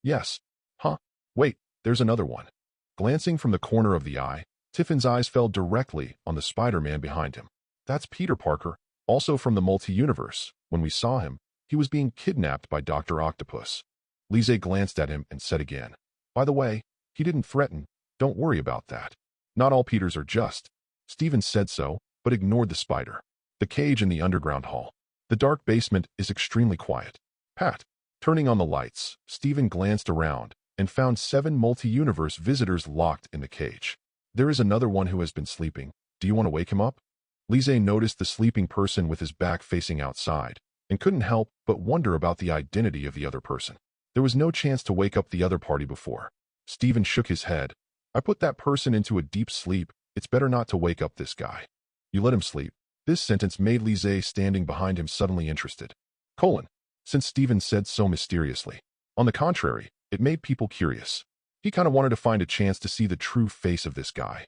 "Yes." "Huh? Wait, there's another one." Glancing from the corner of the eye, Tiffin's eyes fell directly on the Spider-Man behind him. "That's Peter Parker, also from the multi-universe. When we saw him, he was being kidnapped by Dr. Octopus." Lise glanced at him and said again, "By the way, he didn't threaten. Don't worry about that. Not all Peters are just." Stephen said so, but ignored the spider. The cage in the underground hall. The dark basement is extremely quiet. Pat. Turning on the lights, Stephen glanced around and found 7 multi-universe visitors locked in the cage. "There is another one who has been sleeping. Do you want to wake him up?" Lise noticed the sleeping person with his back facing outside and couldn't help but wonder about the identity of the other person. There was no chance to wake up the other party before. Stephen shook his head. "I put that person into a deep sleep. It's better not to wake up this guy." "You let him sleep." This sentence made Lise standing behind him suddenly interested. Since Stephen said so mysteriously. On the contrary, it made people curious. He kind of wanted to find a chance to see the true face of this guy.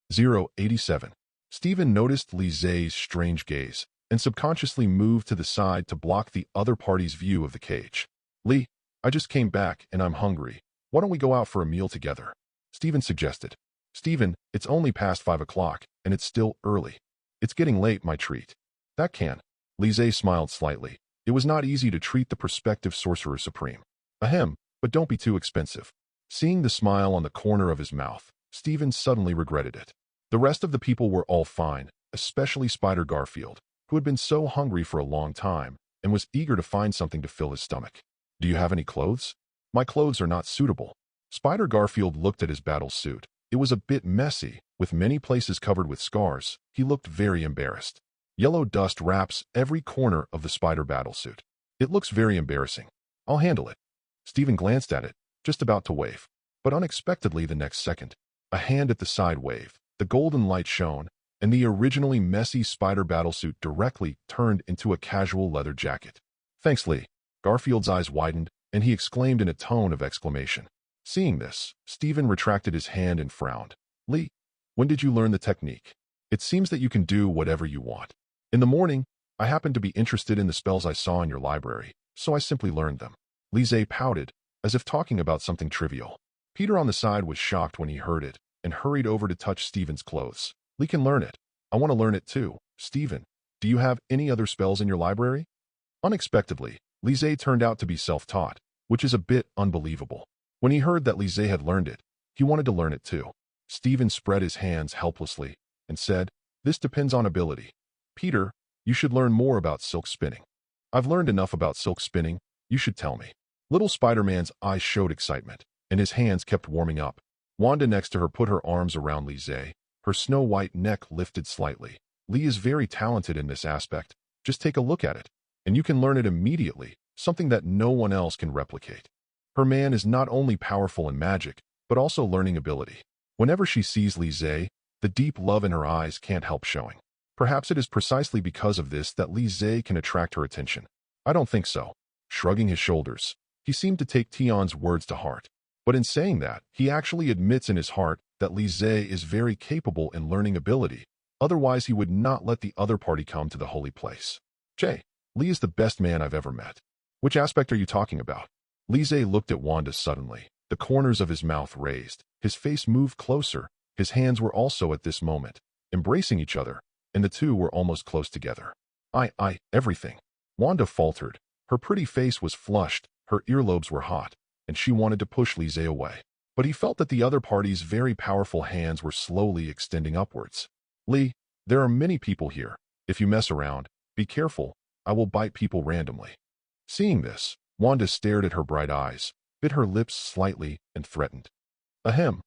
087. Stephen noticed Lise's strange gaze and subconsciously moved to the side to block the other party's view of the cage. "Lee, I just came back and I'm hungry. Why don't we go out for a meal together?" Stephen suggested. "Stephen, it's only past 5 o'clock and it's still early. It's getting late, my treat." "That can." Lise smiled slightly. It was not easy to treat the prospective Sorcerer Supreme. "Ahem, but don't be too expensive." Seeing the smile on the corner of his mouth, Stephen suddenly regretted it. The rest of the people were all fine, especially Spider Garfield, who had been so hungry for a long time and was eager to find something to fill his stomach. "Do you have any clothes?" "My clothes are not suitable." Spider Garfield looked at his battle suit. It was a bit messy, with many places covered with scars. He looked very embarrassed. Yellow dust wraps every corner of the spider battlesuit. "It looks very embarrassing. I'll handle it." Stephen glanced at it, just about to wave. But unexpectedly the next second, a hand at the side waved, the golden light shone, and the originally messy spider battlesuit directly turned into a casual leather jacket. "Thanks, Lee." Garfield's eyes widened, and he exclaimed in a tone of exclamation. Seeing this, Stephen retracted his hand and frowned. "Lee, when did you learn the technique? It seems that you can do whatever you want." "In the morning, I happened to be interested in the spells I saw in your library, so I simply learned them." Lise pouted, as if talking about something trivial. Peter on the side was shocked when he heard it, and hurried over to touch Stephen's clothes. "Lee can learn it. I want to learn it too. Stephen, do you have any other spells in your library?" Unexpectedly, Lise turned out to be self-taught, which is a bit unbelievable. When he heard that Lise had learned it, he wanted to learn it too. Stephen spread his hands helplessly and said, "This depends on ability. Peter, you should learn more about silk spinning." "I've learned enough about silk spinning. You should tell me." Little Spider-Man's eyes showed excitement, and his hands kept warming up. Wanda next to her put her arms around Lise, Her snow-white neck lifted slightly. Lee is very talented in this aspect. Just take a look at it, and you can learn it immediately, something that no one else can replicate. Her man is not only powerful in magic, but also learning ability. Whenever she sees Li Zhe, the deep love in her eyes can't help showing. Perhaps it is precisely because of this that Li Zhe can attract her attention. I don't think so. Shrugging his shoulders, he seemed to take Tion's words to heart. But in saying that, he actually admits in his heart that Li Zhe is very capable in learning ability. Otherwise, he would not let the other party come to the holy place. Jay, Li is the best man I've ever met. Which aspect are you talking about? Li Zhe looked at Wanda suddenly. The corners of his mouth raised. His face moved closer. His hands were also at this moment, embracing each other, and the two were almost close together. Everything. Wanda faltered. Her pretty face was flushed, her earlobes were hot, and she wanted to push Li Zhe away. But he felt that the other party's very powerful hands were slowly extending upwards. Li, there are many people here. If you mess around, be careful. I will bite people randomly. Seeing this, Wanda stared at her bright eyes, bit her lips slightly, and threatened. Ahem,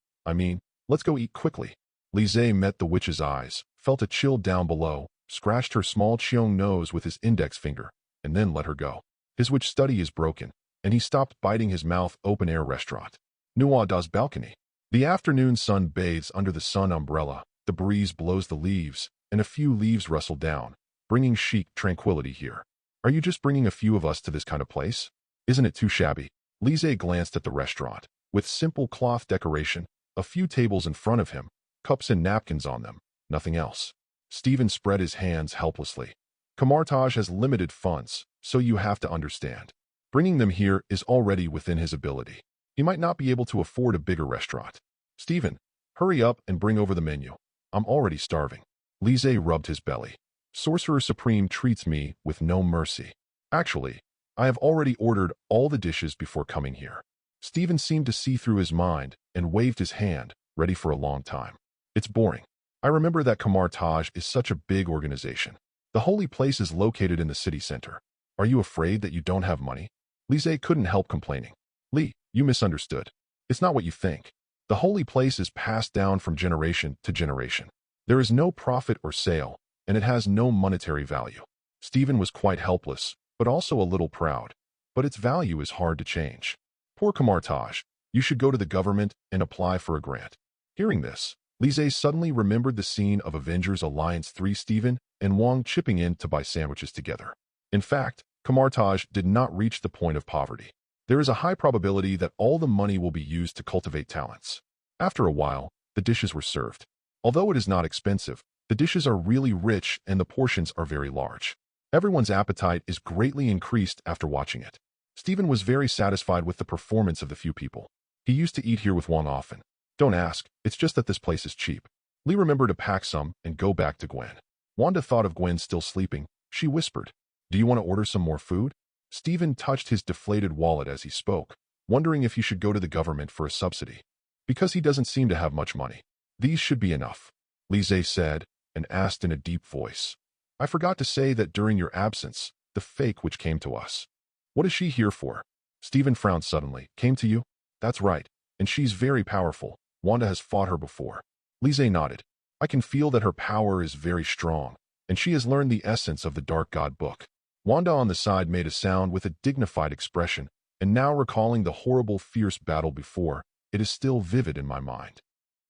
let's go eat quickly. Li Zhe met the witch's eyes, felt a chill down below, scratched her small Cheong nose with his index finger, and then let her go. His witch study is broken, and he stopped biting his mouth. Open-air restaurant. Nuwa das balcony. The afternoon sun bathes under the sun umbrella, the breeze blows the leaves, and a few leaves rustle down, bringing chic tranquility here. Are you just bringing a few of us to this kind of place? Isn't it too shabby? Li Zhe glanced at the restaurant. With simple cloth decoration, a few tables in front of him, cups and napkins on them, nothing else. Stephen spread his hands helplessly. Kamartaj has limited funds, so you have to understand. Bringing them here is already within his ability. He might not be able to afford a bigger restaurant. Stephen, hurry up and bring over the menu. I'm already starving. Li Zhe rubbed his belly. Sorcerer Supreme treats me with no mercy. Actually, I have already ordered all the dishes before coming here. Stephen seemed to see through his mind and waved his hand, ready for a long time. It's boring. I remember that Kamartaj is such a big organization. The holy place is located in the city center. Are you afraid that you don't have money? Li Zhe couldn't help complaining. Li, you misunderstood. It's not what you think. The holy place is passed down from generation to generation. There is no profit or sale, and it has no monetary value. Stephen was quite helpless, but also a little proud. But its value is hard to change. Poor Kamartaj, you should go to the government and apply for a grant. Hearing this, Li Zhe suddenly remembered the scene of Avengers Alliance 3. Stephen and Wong chipping in to buy sandwiches together. In fact, Kamartaj did not reach the point of poverty. There is a high probability that all the money will be used to cultivate talents. After a while, the dishes were served. Although it is not expensive, the dishes are really rich and the portions are very large. Everyone's appetite is greatly increased after watching it. Stephen was very satisfied with the performance of the few people. He used to eat here with Wong often. Don't ask, it's just that this place is cheap. Lee remembered to pack some and go back to Gwen. Wanda thought of Gwen still sleeping. She whispered, "Do you want to order some more food?" Stephen touched his deflated wallet as he spoke, wondering if he should go to the government for a subsidy. Because he doesn't seem to have much money. These should be enough, Li Zhe said, and asked in a deep voice. I forgot to say that during your absence, the fake which came to us. What is she here for? Stephen frowned suddenly. Came to you? That's right, and she's very powerful. Wanda has fought her before. Li Zhe nodded. I can feel that her power is very strong, and she has learned the essence of the Dark God book. Wanda on the side made a sound with a dignified expression, and now recalling the horrible fierce battle before, it is still vivid in my mind.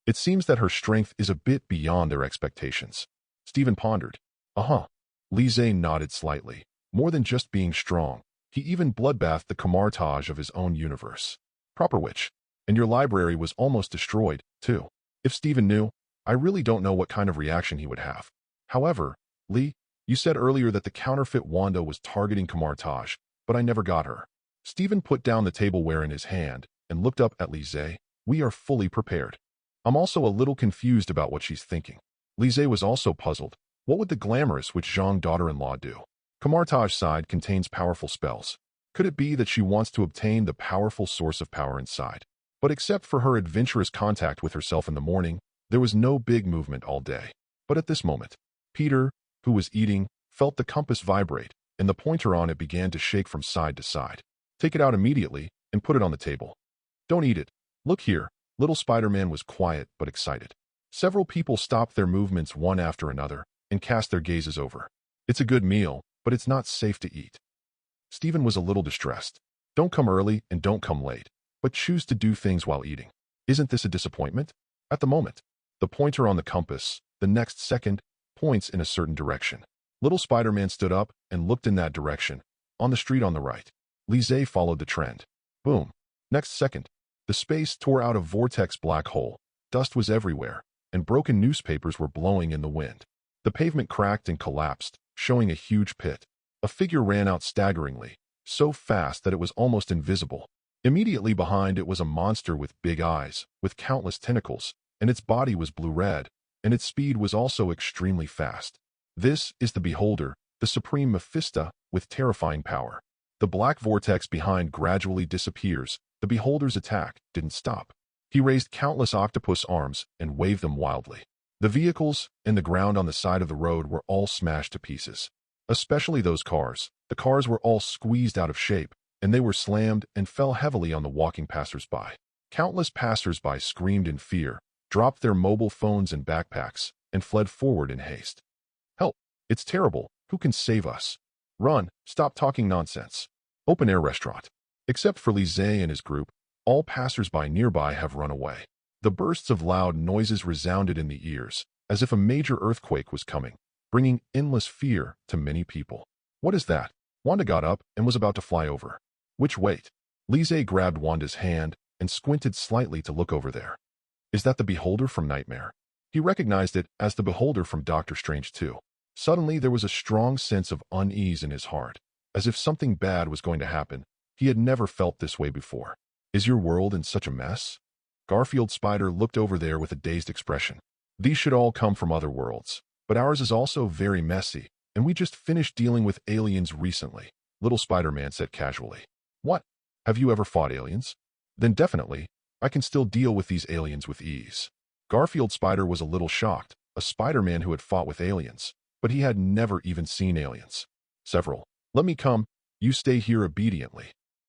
It seems that her strength is a bit beyond their expectations. Stephen pondered. Li Zhe nodded slightly. More than just being strong, he even bloodbathed the Kamartaj of his own universe. Proper witch. And your library was almost destroyed, too. If Stephen knew, I really don't know what kind of reaction he would have. However, Li, you said earlier that the counterfeit Wanda was targeting Kamartaj, but I never got her. Stephen put down the tableware in his hand and looked up at Li Zhe. We are fully prepared. I'm also a little confused about what she's thinking. Li Zhe was also puzzled. What would the glamorous witch Zhang daughter-in-law do? Kamartaj's side contains powerful spells. Could it be that she wants to obtain the powerful source of power inside? But except for her adventurous contact with herself in the morning, there was no big movement all day. But at this moment, Peter, who was eating, felt the compass vibrate, and the pointer on it began to shake from side to side. Take it out immediately and put it on the table. Don't eat it. Look here. Little Spider-Man was quiet but excited. Several people stopped their movements one after another and cast their gazes over. It's a good meal, but it's not safe to eat. Stephen was a little distressed. Don't come early and don't come late, but choose to do things while eating. Isn't this a disappointment? At the moment, the pointer on the compass, the next second, points in a certain direction. Little Spider-Man stood up and looked in that direction, on the street on the right. Lise followed the trend. Boom. Next second, the space tore out a vortex black hole. Dust was everywhere, and broken newspapers were blowing in the wind. The pavement cracked and collapsed, showing a huge pit. A figure ran out staggeringly, so fast that it was almost invisible. Immediately behind it was a monster with big eyes, with countless tentacles, and its body was blue-red, and its speed was also extremely fast. This is the Beholder, the supreme Mephisto, with terrifying power. The black vortex behind gradually disappears. The Beholder's attack didn't stop. He raised countless octopus arms and waved them wildly. The vehicles and the ground on the side of the road were all smashed to pieces. Especially those cars. The cars were all squeezed out of shape, and they were slammed and fell heavily on the walking passers-by. Countless passers-by screamed in fear, dropped their mobile phones and backpacks, and fled forward in haste. Help! It's terrible. Who can save us? Run! Stop talking nonsense. Open-air restaurant. Except for Lise and his group, all passers-by nearby have run away. The bursts of loud noises resounded in the ears, as if a major earthquake was coming, bringing endless fear to many people. What is that? Wanda got up and was about to fly over. Which wait? Lise grabbed Wanda's hand and squinted slightly to look over there. Is that the Beholder from Nightmare? He recognized it as the Beholder from Doctor Strange 2. Suddenly there was a strong sense of unease in his heart, as if something bad was going to happen. He had never felt this way before. Is your world in such a mess? Garfield Spider looked over there with a dazed expression. These should all come from other worlds, but ours is also very messy, and we just finished dealing with aliens recently, Little Spider-Man said casually. What? Have you ever fought aliens? Then definitely, I can still deal with these aliens with ease. Garfield Spider was a little shocked, a Spider-Man who had fought with aliens, but he had never even seen aliens. Several. Let me come. You stay here obediently.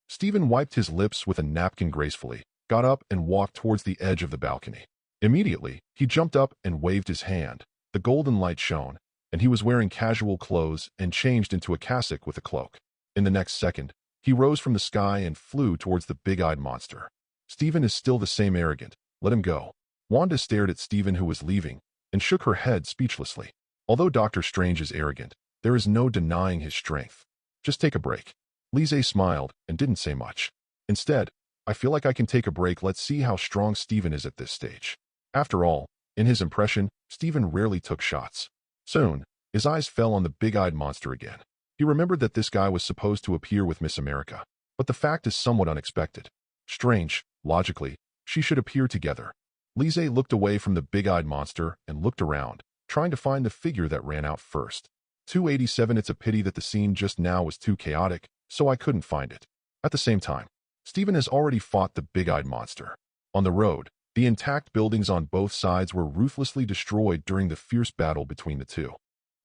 Stephen wiped his lips with a napkin gracefully, got up and walked towards the edge of the balcony. Immediately, he jumped up and waved his hand. The golden light shone, and he was wearing casual clothes and changed into a cassock with a cloak. In the next second, he rose from the sky and flew towards the big-eyed monster. Stephen is still the same arrogant. Let him go. Wanda stared at Stephen, who was leaving, and shook her head speechlessly. Although Doctor Strange is arrogant, there is no denying his strength. Just take a break. Lise smiled and didn't say much. Instead, I feel like I can take a break. Let's see how strong Stephen is at this stage. After all, in his impression, Stephen rarely took shots. Soon, his eyes fell on the big-eyed monster again. He remembered that this guy was supposed to appear with Miss America, but the fact is somewhat unexpected. Strange, logically, she should appear together. Lise looked away from the big-eyed monster and looked around, trying to find the figure that ran out first. 287. It's a pity that the scene just now was too chaotic, so I couldn't find it. At the same time, Stephen has already fought the big-eyed monster. On the road, the intact buildings on both sides were ruthlessly destroyed during the fierce battle between the two.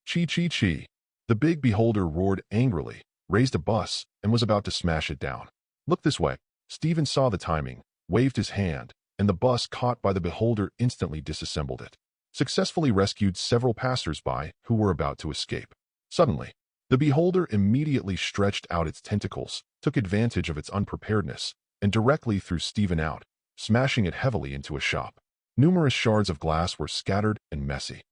Chi. The big Beholder roared angrily, raised a bus, and was about to smash it down. Look this way. Stephen saw the timing, waved his hand, and the bus caught by the Beholder instantly disassembled it. Successfully rescued several passers-by who were about to escape. Suddenly, the Beholder immediately stretched out its tentacles, took advantage of its unpreparedness, and directly threw Stephen out, smashing it heavily into a shop. Numerous shards of glass were scattered and messy.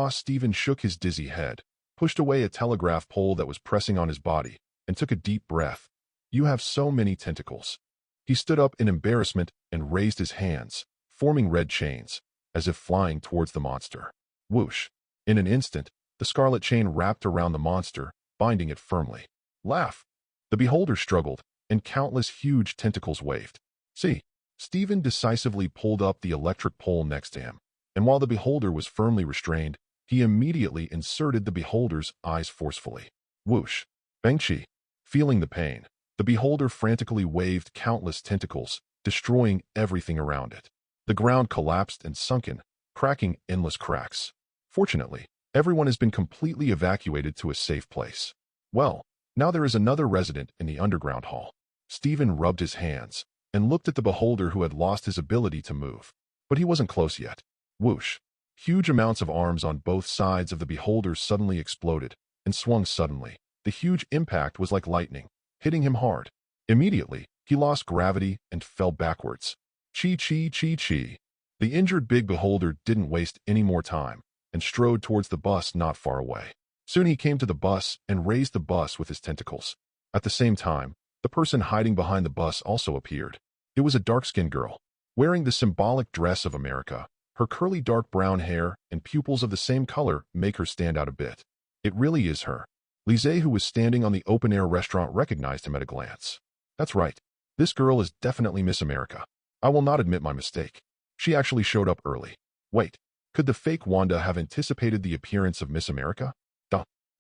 Stephen shook his dizzy head, pushed away a telegraph pole that was pressing on his body, and took a deep breath. You have so many tentacles. He stood up in embarrassment and raised his hands, forming red chains, as if flying towards the monster. Whoosh! In an instant, the scarlet chain wrapped around the monster, binding it firmly. Laugh! The Beholder struggled, and countless huge tentacles waved. See! Stephen decisively pulled up the electric pole next to him, and while the Beholder was firmly restrained, he immediately inserted the Beholder's eyes forcefully. Whoosh! Bang-chi! Feeling the pain, the Beholder frantically waved countless tentacles, destroying everything around it. The ground collapsed and sunken, cracking endless cracks. Fortunately, everyone has been completely evacuated to a safe place. Well, now there is another resident in the underground hall. Stephen rubbed his hands and looked at the Beholder, who had lost his ability to move. But he wasn't close yet. Whoosh! Huge amounts of arms on both sides of the beholder suddenly exploded and swung suddenly. The huge impact was like lightning, hitting him hard. Immediately, he lost gravity and fell backwards. Chi chi chi chi. The injured big beholder didn't waste any more time and strode towards the bus not far away. Soon he came to the bus and raised the bus with his tentacles. At the same time, the person hiding behind the bus also appeared. It was a dark-skinned girl, wearing the symbolic dress of America. Her curly dark brown hair and pupils of the same color make her stand out a bit. It really is her. Lise, who was standing on the open-air restaurant, recognized him at a glance. That's right. This girl is definitely Miss America. I will not admit my mistake. She actually showed up early. Wait, could the fake Wanda have anticipated the appearance of Miss America?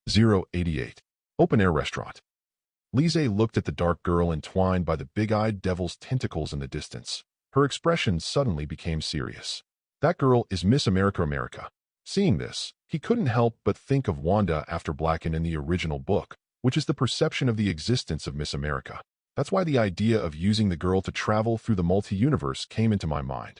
088. Open-air restaurant. Lise looked at the dark girl entwined by the big-eyed devil's tentacles in the distance. Her expression suddenly became serious. That girl is Miss America. Seeing this, he couldn't help but think of Wanda after Blacken in the original book, which is the perception of the existence of Miss America. That's why the idea of using the girl to travel through the multi-universe came into my mind.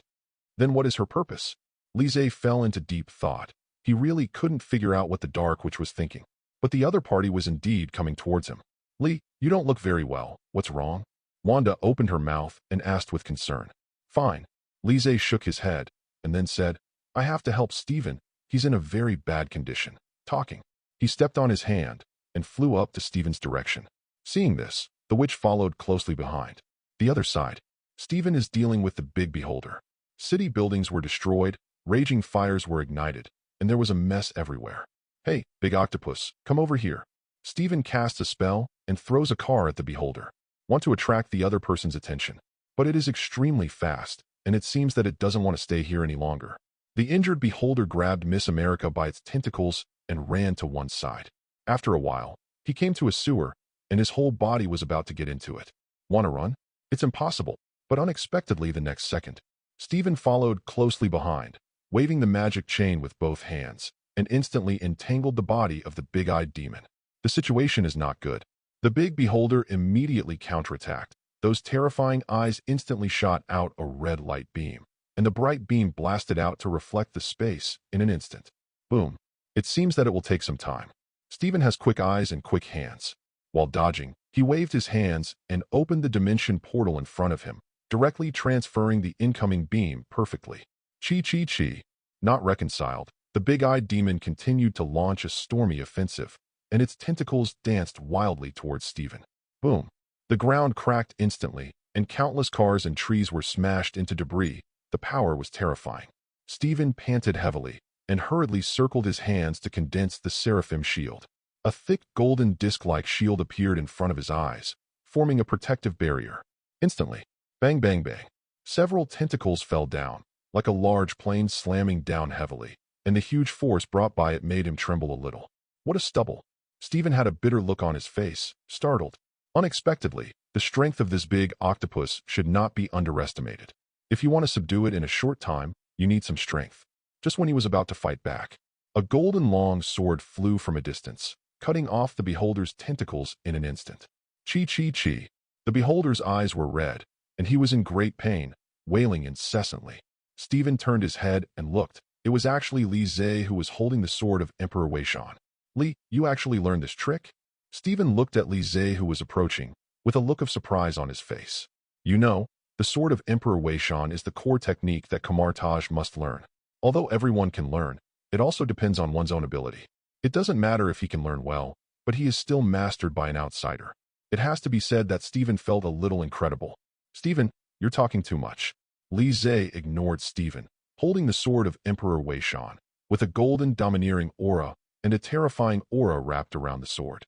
Then what is her purpose? Lise fell into deep thought. He really couldn't figure out what the Dark Witch was thinking. But the other party was indeed coming towards him. Lee, you don't look very well. What's wrong? Wanda opened her mouth and asked with concern. Fine. Lise shook his head and then said, I have to help Steven. He's in a very bad condition. Talking. He stepped on his hand and flew up to Steven's direction. Seeing this, the witch followed closely behind. The other side. Steven is dealing with the big beholder. City buildings were destroyed, raging fires were ignited, and there was a mess everywhere. Hey, big octopus, come over here. Steven casts a spell and throws a car at the beholder. Want to attract the other person's attention. But it is extremely fast, and it seems that it doesn't want to stay here any longer. The injured beholder grabbed Miss America by its tentacles and ran to one side. After a while, he came to a sewer, and his whole body was about to get into it. Want to run? It's impossible, but unexpectedly the next second, Steven followed closely behind, waving the magic chain with both hands, and instantly entangled the body of the big-eyed demon. The situation is not good. The big beholder immediately counterattacked. Those terrifying eyes instantly shot out a red light beam, and the bright beam blasted out to reflect the space in an instant. Boom. It seems that it will take some time. Steven has quick eyes and quick hands. While dodging, he waved his hands and opened the dimension portal in front of him, directly transferring the incoming beam perfectly. Chi chi chi. Not reconciled, the big-eyed demon continued to launch a stormy offensive, and its tentacles danced wildly towards Steven. Boom. The ground cracked instantly, and countless cars and trees were smashed into debris. The power was terrifying. Steven panted heavily and hurriedly circled his hands to condense the seraphim shield. A thick golden disc-like shield appeared in front of his eyes, forming a protective barrier. Instantly, bang bang bang, several tentacles fell down, like a large plane slamming down heavily, and the huge force brought by it made him tremble a little. What a stubble! Steven had a bitter look on his face, startled. Unexpectedly, the strength of this big octopus should not be underestimated. If you want to subdue it in a short time, you need some strength. Just when he was about to fight back, a golden long sword flew from a distance, cutting off the beholder's tentacles in an instant. Chi chi chi. The beholder's eyes were red, and he was in great pain, wailing incessantly. Steven turned his head and looked. It was actually Li Zhe who was holding the sword of Emperor Weishan. Li, you actually learned this trick? Steven looked at Li Zhe who was approaching, with a look of surprise on his face. You know, the sword of Emperor Weishan is the core technique that Kamartaj must learn. Although everyone can learn, it also depends on one's own ability. It doesn't matter if he can learn well, but he is still mastered by an outsider. It has to be said that Steven felt a little incredible. Steven, you're talking too much. Li Zhe ignored Steven, holding the sword of Emperor Weishan, with a golden domineering aura and a terrifying aura wrapped around the sword.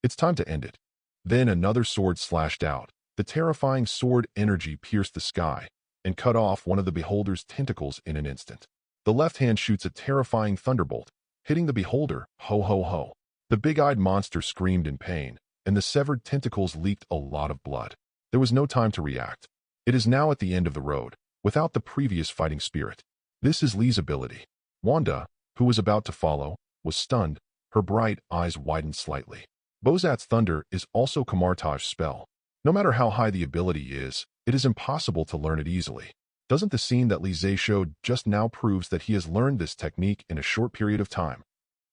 It's time to end it. Then another sword slashed out. The terrifying sword energy pierced the sky and cut off one of the beholder's tentacles in an instant. The left hand shoots a terrifying thunderbolt, hitting the beholder, ho ho ho. The big-eyed monster screamed in pain, and the severed tentacles leaked a lot of blood. There was no time to react. It is now at the end of the road, without the previous fighting spirit. This is Li's ability. Wanda, who was about to follow, was stunned. Her bright eyes widened slightly. Bozat's thunder is also Kamartaj's spell. No matter how high the ability is, it is impossible to learn it easily. Doesn't the scene that Lise showed just now proves that he has learned this technique in a short period of time?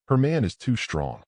Her man is too strong.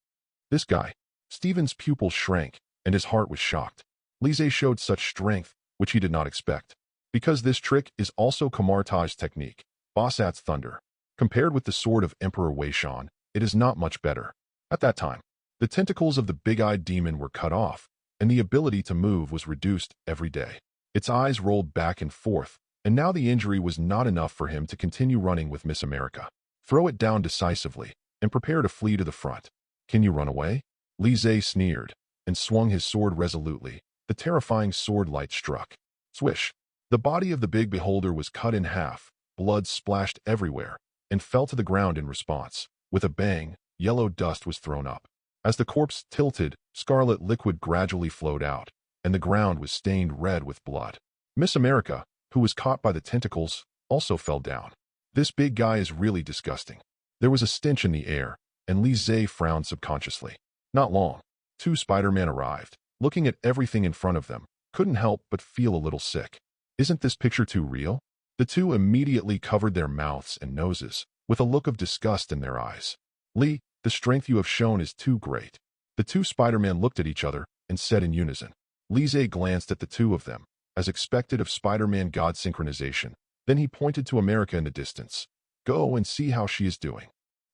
This guy. Stephen's pupils shrank, and his heart was shocked. Lise showed such strength, which he did not expect. Because this trick is also Kamartaj's technique, Bossat's thunder. Compared with the sword of Emperor Weishan, it is not much better. At that time, the tentacles of the big-eyed demon were cut off, and the ability to move was reduced every day. Its eyes rolled back and forth, and now the injury was not enough for him to continue running with Miss America. Throw it down decisively, and prepare to flee to the front. Can you run away? Lise sneered, and swung his sword resolutely. The terrifying sword light struck. Swish! The body of the big beholder was cut in half, blood splashed everywhere, and fell to the ground in response. With a bang, yellow dust was thrown up. As the corpse tilted, scarlet liquid gradually flowed out, and the ground was stained red with blood. Miss America, who was caught by the tentacles, also fell down. This big guy is really disgusting. There was a stench in the air, and Lise frowned subconsciously. Not long, 2 Spider-Man arrived. Looking at everything in front of them, couldn't help but feel a little sick. Isn't this picture too real? The two immediately covered their mouths and noses, with a look of disgust in their eyes. Lee, the strength you have shown is too great. The 2 Spider-Man looked at each other and said in unison. Lise glanced at the 2 of them, as expected of Spider-Man God synchronization. Then he pointed to America in the distance. Go and see how she is doing.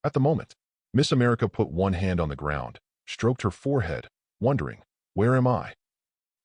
At the moment, Miss America put one hand on the ground, stroked her forehead, wondering, where am I?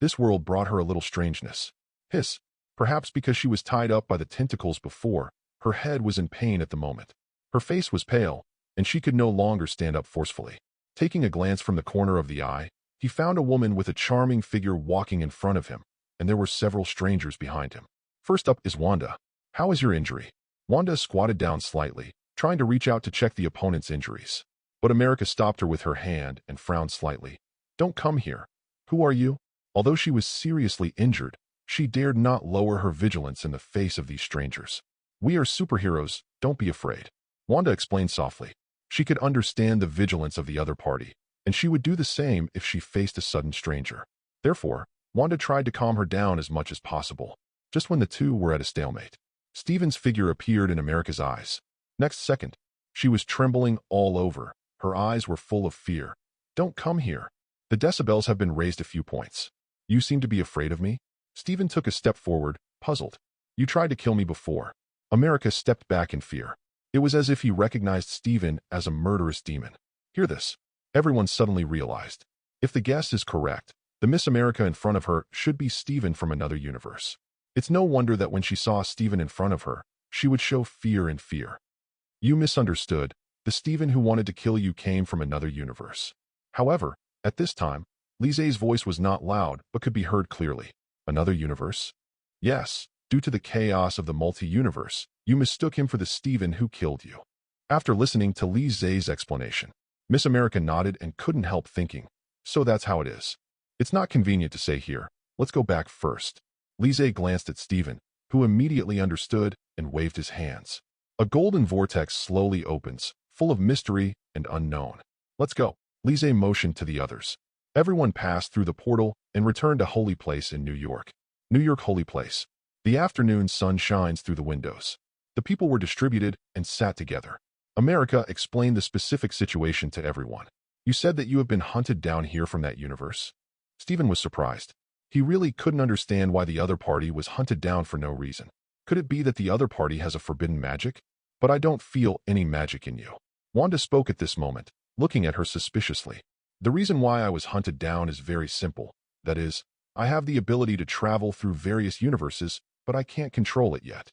This world brought her a little strangeness. Hiss. Perhaps because she was tied up by the tentacles before, her head was in pain at the moment. Her face was pale, and she could no longer stand up forcefully. Taking a glance from the corner of the eye, he found a woman with a charming figure walking in front of him, and there were several strangers behind him. First up is Wanda. How is your injury? Wanda squatted down slightly, trying to reach out to check the opponent's injuries. But America stopped her with her hand and frowned slightly. Don't come here. Who are you? Although she was seriously injured, she dared not lower her vigilance in the face of these strangers. We are superheroes, don't be afraid. Wanda explained softly. She could understand the vigilance of the other party, and she would do the same if she faced a sudden stranger. Therefore, Wanda tried to calm her down as much as possible. Just when the two were at a stalemate, Stephen's figure appeared in America's eyes. Next second, she was trembling all over. Her eyes were full of fear. Don't come here. The decibels have been raised a few points. You seem to be afraid of me? Stephen took a step forward, puzzled. You tried to kill me before. America stepped back in fear. It was as if he recognized Stephen as a murderous demon. Hear this. Everyone suddenly realized. If the guess is correct, the Miss America in front of her should be Stephen from another universe. It's no wonder that when she saw Stephen in front of her, she would show fear and fear. You misunderstood. The Stephen who wanted to kill you came from another universe. However, at this time, Lise's voice was not loud but could be heard clearly. Another universe? Yes, due to the chaos of the multi-universe, you mistook him for the Stephen who killed you. After listening to Lise's explanation, Miss America nodded and couldn't help thinking, so that's how it is. It's not convenient to say here. Let's go back first. Lise glanced at Stephen, who immediately understood and waved his hands. A golden vortex slowly opens, full of mystery and unknown. Let's go. Lise motioned to the others. Everyone passed through the portal and returned to Holy Place in New York. New York Holy Place. The afternoon sun shines through the windows. The people were distributed and sat together. America explained the specific situation to everyone. You said that you have been hunted down here from that universe. Stephen was surprised. He really couldn't understand why the other party was hunted down for no reason. Could it be that the other party has a forbidden magic? But I don't feel any magic in you. Wanda spoke at this moment, looking at her suspiciously. The reason why I was hunted down is very simple. That is, I have the ability to travel through various universes, but I can't control it yet.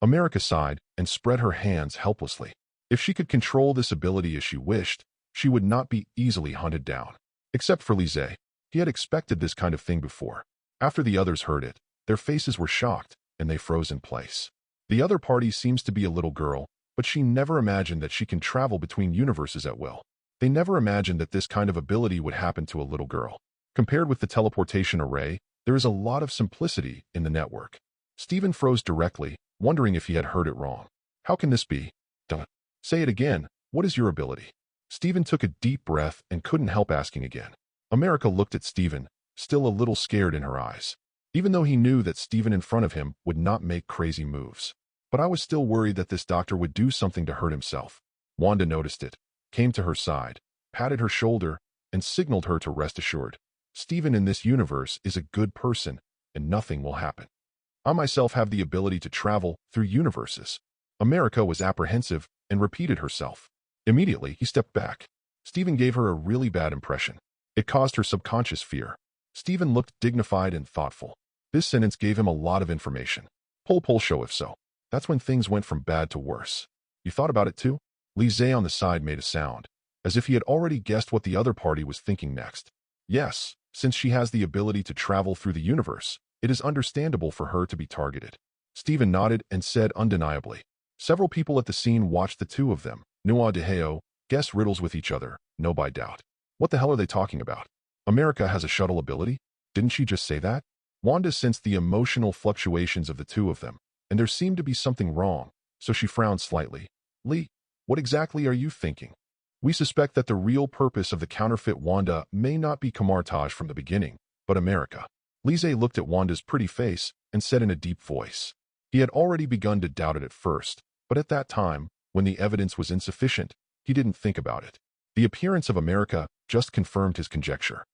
America sighed and spread her hands helplessly. If she could control this ability as she wished, she would not be easily hunted down. Except for Lise. He had expected this kind of thing before. After the others heard it, their faces were shocked, and they froze in place. The other party seems to be a little girl, but she never imagined that she can travel between universes at will. They never imagined that this kind of ability would happen to a little girl. Compared with the teleportation array, there is a lot of simplicity in the network. Stephen froze directly, wondering if he had heard it wrong. How can this be? Duh. Say it again. What is your ability? Stephen took a deep breath and couldn't help asking again. America looked at Stephen, still a little scared in her eyes. even though he knew that Steven in front of him would not make crazy moves. But I was still worried that this doctor would do something to hurt himself. Wanda noticed it, came to her side, patted her shoulder, and signaled her to rest assured. Steven in this universe is a good person, and nothing will happen. I myself have the ability to travel through universes. America was apprehensive and repeated herself. Immediately, he stepped back. Steven gave her a really bad impression. It caused her subconscious fear. Steven looked dignified and thoughtful. This sentence gave him a lot of information. Pull show if so. That's when things went from bad to worse. You thought about it too? Lise on the side made a sound, as if he had already guessed what the other party was thinking next. Yes, since she has the ability to travel through the universe, it is understandable for her to be targeted. Steven nodded and said undeniably. Several people at the scene watched the two of them, Nua de Heo, guess riddles with each other, no by doubt. What the hell are they talking about? America has a shuttle ability? Didn't she just say that? Wanda sensed the emotional fluctuations of the two of them, and there seemed to be something wrong, so she frowned slightly. Lee, what exactly are you thinking? We suspect that the real purpose of the counterfeit Wanda may not be Camartage from the beginning, but America. Lise looked at Wanda's pretty face and said in a deep voice. He had already begun to doubt it at first, but at that time, when the evidence was insufficient, he didn't think about it. The appearance of America just confirmed his conjecture.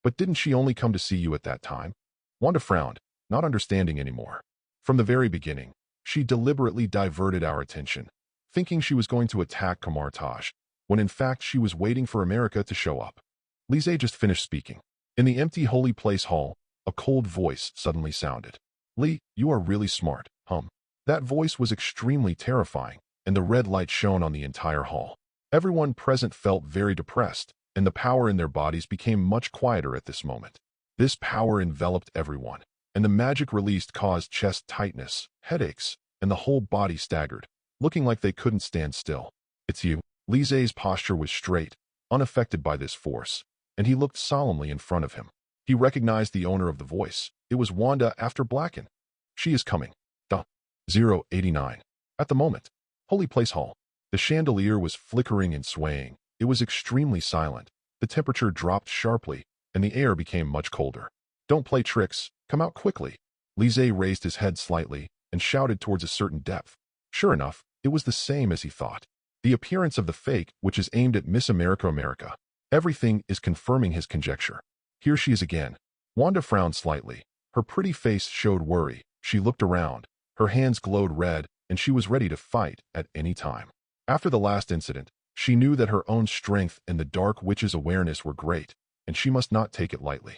But didn't she only come to see you at that time? Wanda frowned, not understanding anymore. From the very beginning, she deliberately diverted our attention, thinking she was going to attack Camartage, when in fact she was waiting for America to show up. Lise just finished speaking. In the empty holy place hall, a cold voice suddenly sounded. Lee, you are really smart, That voice was extremely terrifying, and the red light shone on the entire hall. Everyone present felt very depressed, and the power in their bodies became much quieter at this moment. This power enveloped everyone, and the magic released caused chest tightness, headaches, and the whole body staggered, looking like they couldn't stand still. It's you. Lise's posture was straight, unaffected by this force, and he looked solemnly in front of him. He recognized the owner of the voice. It was Wanda after Blacken. She is coming. 089. At the moment. Holy Place Hall. The chandelier was flickering and swaying. It was extremely silent. The temperature dropped sharply, and the air became much colder. Don't play tricks. Come out quickly. Lise raised his head slightly and shouted towards a certain depth. Sure enough, it was the same as he thought. The appearance of the fake, which is aimed at Miss America. Everything is confirming his conjecture. Here she is again. Wanda frowned slightly. Her pretty face showed worry. She looked around. Her hands glowed red, and she was ready to fight at any time. After the last incident, she knew that her own strength and the Dark Witch's awareness were great, and she must not take it lightly.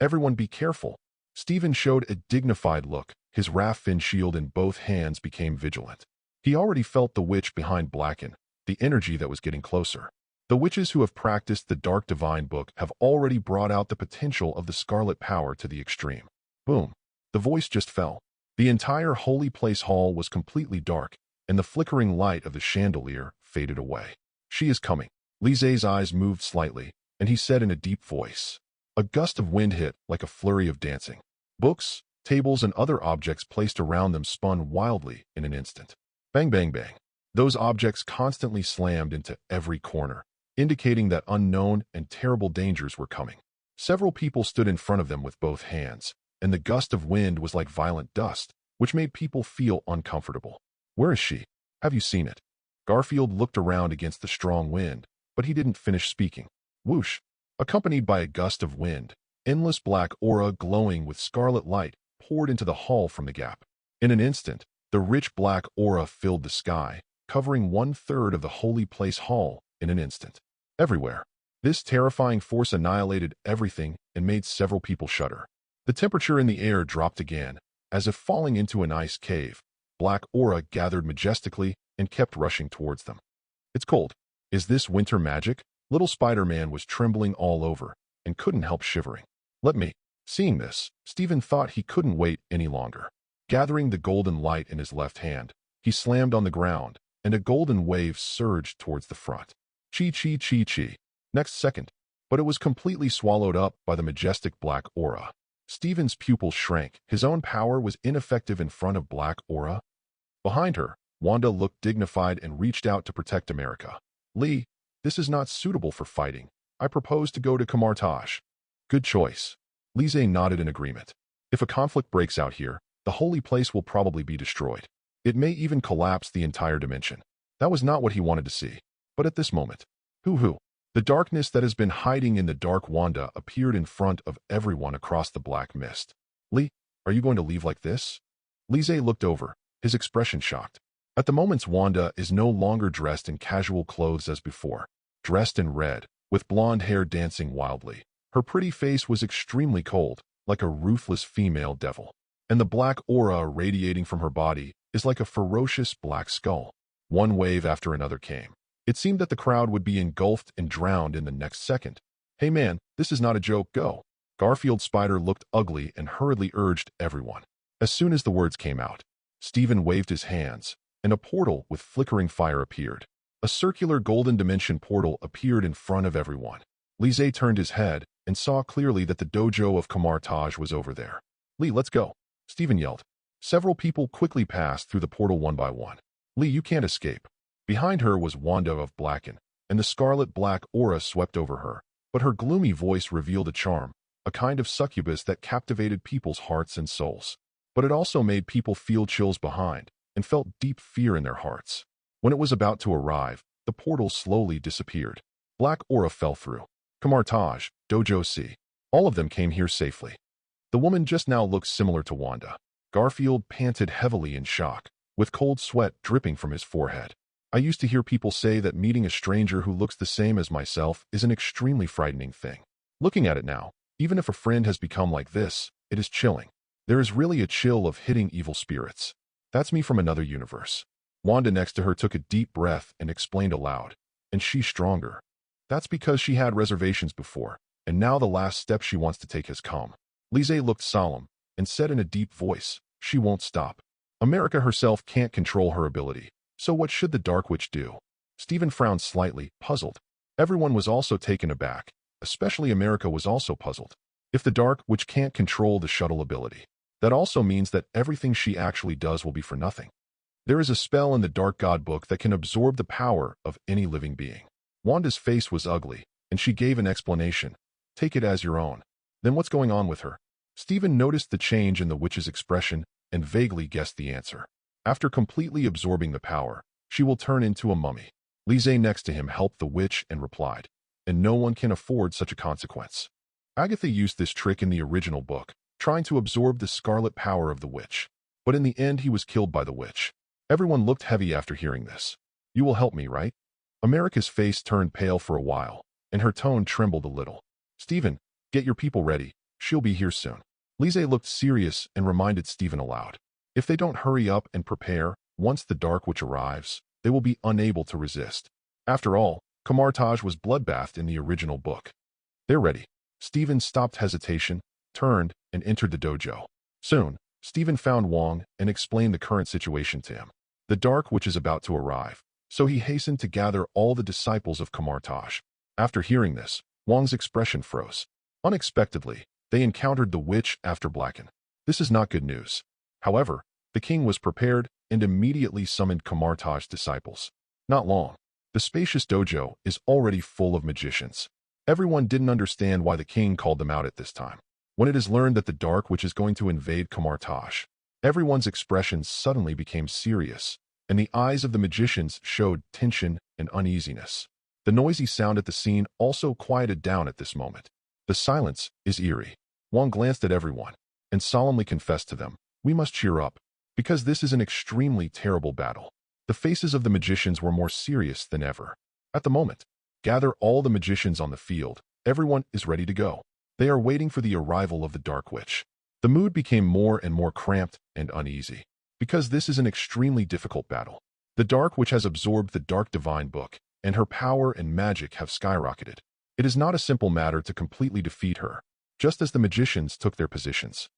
Everyone be careful. Steven showed a dignified look. His Raff-Fin shield in both hands became vigilant. He already felt the witch behind Blacken, the energy that was getting closer. The witches who have practiced the Dark Divine Book have already brought out the potential of the Scarlet power to the extreme. Boom. The voice just fell. The entire Holy Place Hall was completely dark, and the flickering light of the chandelier faded away. She is coming. Lise's eyes moved slightly, and he said in a deep voice. A gust of wind hit like a flurry of dancing. Books, tables, and other objects placed around them spun wildly in an instant. Bang, bang, bang. Those objects constantly slammed into every corner, indicating that unknown and terrible dangers were coming. Several people stood in front of them with both hands, and the gust of wind was like violent dust, which made people feel uncomfortable. Where is she? Have you seen it? Garfield looked around against the strong wind, but he didn't finish speaking. Whoosh! Accompanied by a gust of wind, endless black aura glowing with scarlet light poured into the hall from the gap. In an instant, the rich black aura filled the sky, covering 1/3 of the Holy Place Hall in an instant. Everywhere. This terrifying force annihilated everything and made several people shudder. The temperature in the air dropped again, as if falling into an ice cave. Black aura gathered majestically and kept rushing towards them. It's cold. Is this winter magic? Little Spider-Man was trembling all over and couldn't help shivering. Let me. Seeing this, Steven thought he couldn't wait any longer. Gathering the golden light in his left hand, he slammed on the ground, and a golden wave surged towards the front. Chi. Next second, but it was completely swallowed up by the majestic black aura. Steven's pupils shrank. His own power was ineffective in front of black aura. Behind her, Wanda looked dignified and reached out to protect America. Lee, this is not suitable for fighting. I propose to go to Camartage. Good choice. Lise nodded in agreement. If a conflict breaks out here, the holy place will probably be destroyed. It may even collapse the entire dimension. That was not what he wanted to see. But at this moment, hoo-hoo, the darkness that has been hiding in the dark Wanda appeared in front of everyone across the black mist. Lee, are you going to leave like this? Lise looked over, his expression shocked. At the moment, Wanda is no longer dressed in casual clothes as before, dressed in red, with blonde hair dancing wildly. Her pretty face was extremely cold, like a ruthless female devil. And the black aura radiating from her body is like a ferocious black skull. One wave after another came. It seemed that the crowd would be engulfed and drowned in the next second. Hey man, this is not a joke, go. Garfield Spider looked ugly and hurriedly urged everyone. As soon as the words came out, Stephen waved his hands, and a portal with flickering fire appeared. A circular golden dimension portal appeared in front of everyone. Lise turned his head and saw clearly that the dojo of Kamar Taj was over there. Lee, let's go, Stephen yelled. Several people quickly passed through the portal one by one. Lee, you can't escape. Behind her was Wanda of Blacken, and the scarlet black aura swept over her, but her gloomy voice revealed a charm, a kind of succubus that captivated people's hearts and souls. But it also made people feel chills behind and felt deep fear in their hearts. When it was about to arrive, the portal slowly disappeared. Black aura fell through. Kamar Taj, Dojo C. All of them came here safely. The woman just now looked similar to Wanda. Garfield panted heavily in shock, with cold sweat dripping from his forehead. I used to hear people say that meeting a stranger who looks the same as myself is an extremely frightening thing. Looking at it now, even if a friend has become like this, it is chilling. There is really a chill of hitting evil spirits. That's me from another universe. Wanda next to her took a deep breath and explained aloud. And she's stronger. That's because she had reservations before, and now the last step she wants to take has come. Lise looked solemn and said in a deep voice, she won't stop. America herself can't control her ability. So what should the Dark Witch do? Stephen frowned slightly, puzzled. Everyone was also taken aback. Especially America was also puzzled. If the Dark Witch can't control the shuttle ability, that also means that everything she actually does will be for nothing. There is a spell in the Dark God book that can absorb the power of any living being. Wanda's face was ugly, and she gave an explanation. Take it as your own. Then what's going on with her? Stephen noticed the change in the witch's expression and vaguely guessed the answer. After completely absorbing the power, she will turn into a mummy. Lise next to him helped the witch and replied, and no one can afford such a consequence. Agatha used this trick in the original book, trying to absorb the scarlet power of the witch. But in the end he was killed by the witch. Everyone looked heavy after hearing this. You will help me, right? America's face turned pale for a while, and her tone trembled a little. Stephen, get your people ready. She'll be here soon. Lise looked serious and reminded Stephen aloud. If they don't hurry up and prepare, once the Dark Witch arrives, they will be unable to resist. After all, Kamar Taj was bloodbathed in the original book. They're ready. Stephen stopped hesitation, turned, and entered the dojo. Soon, Stephen found Wong and explained the current situation to him. The Dark Witch is about to arrive, so he hastened to gather all the disciples of Kamar Taj. After hearing this, Wong's expression froze. Unexpectedly, they encountered the witch after Blacken. This is not good news. However, the king was prepared and immediately summoned Kamar Taj's disciples. Not long. The spacious dojo is already full of magicians. Everyone didn't understand why the king called them out at this time. When it is learned that the Dark Witch is going to invade Kamar Taj, everyone's expressions suddenly became serious, and the eyes of the magicians showed tension and uneasiness. The noisy sound at the scene also quieted down at this moment. The silence is eerie. Wong glanced at everyone and solemnly confessed to them, we must cheer up, because this is an extremely terrible battle. The faces of the magicians were more serious than ever. At the moment, gather all the magicians on the field. Everyone is ready to go. They are waiting for the arrival of the Dark Witch. The mood became more and more cramped and uneasy, because this is an extremely difficult battle. The Dark Witch has absorbed the Dark Divine Book, and her power and magic have skyrocketed. It is not a simple matter to completely defeat her, just as the magicians took their positions.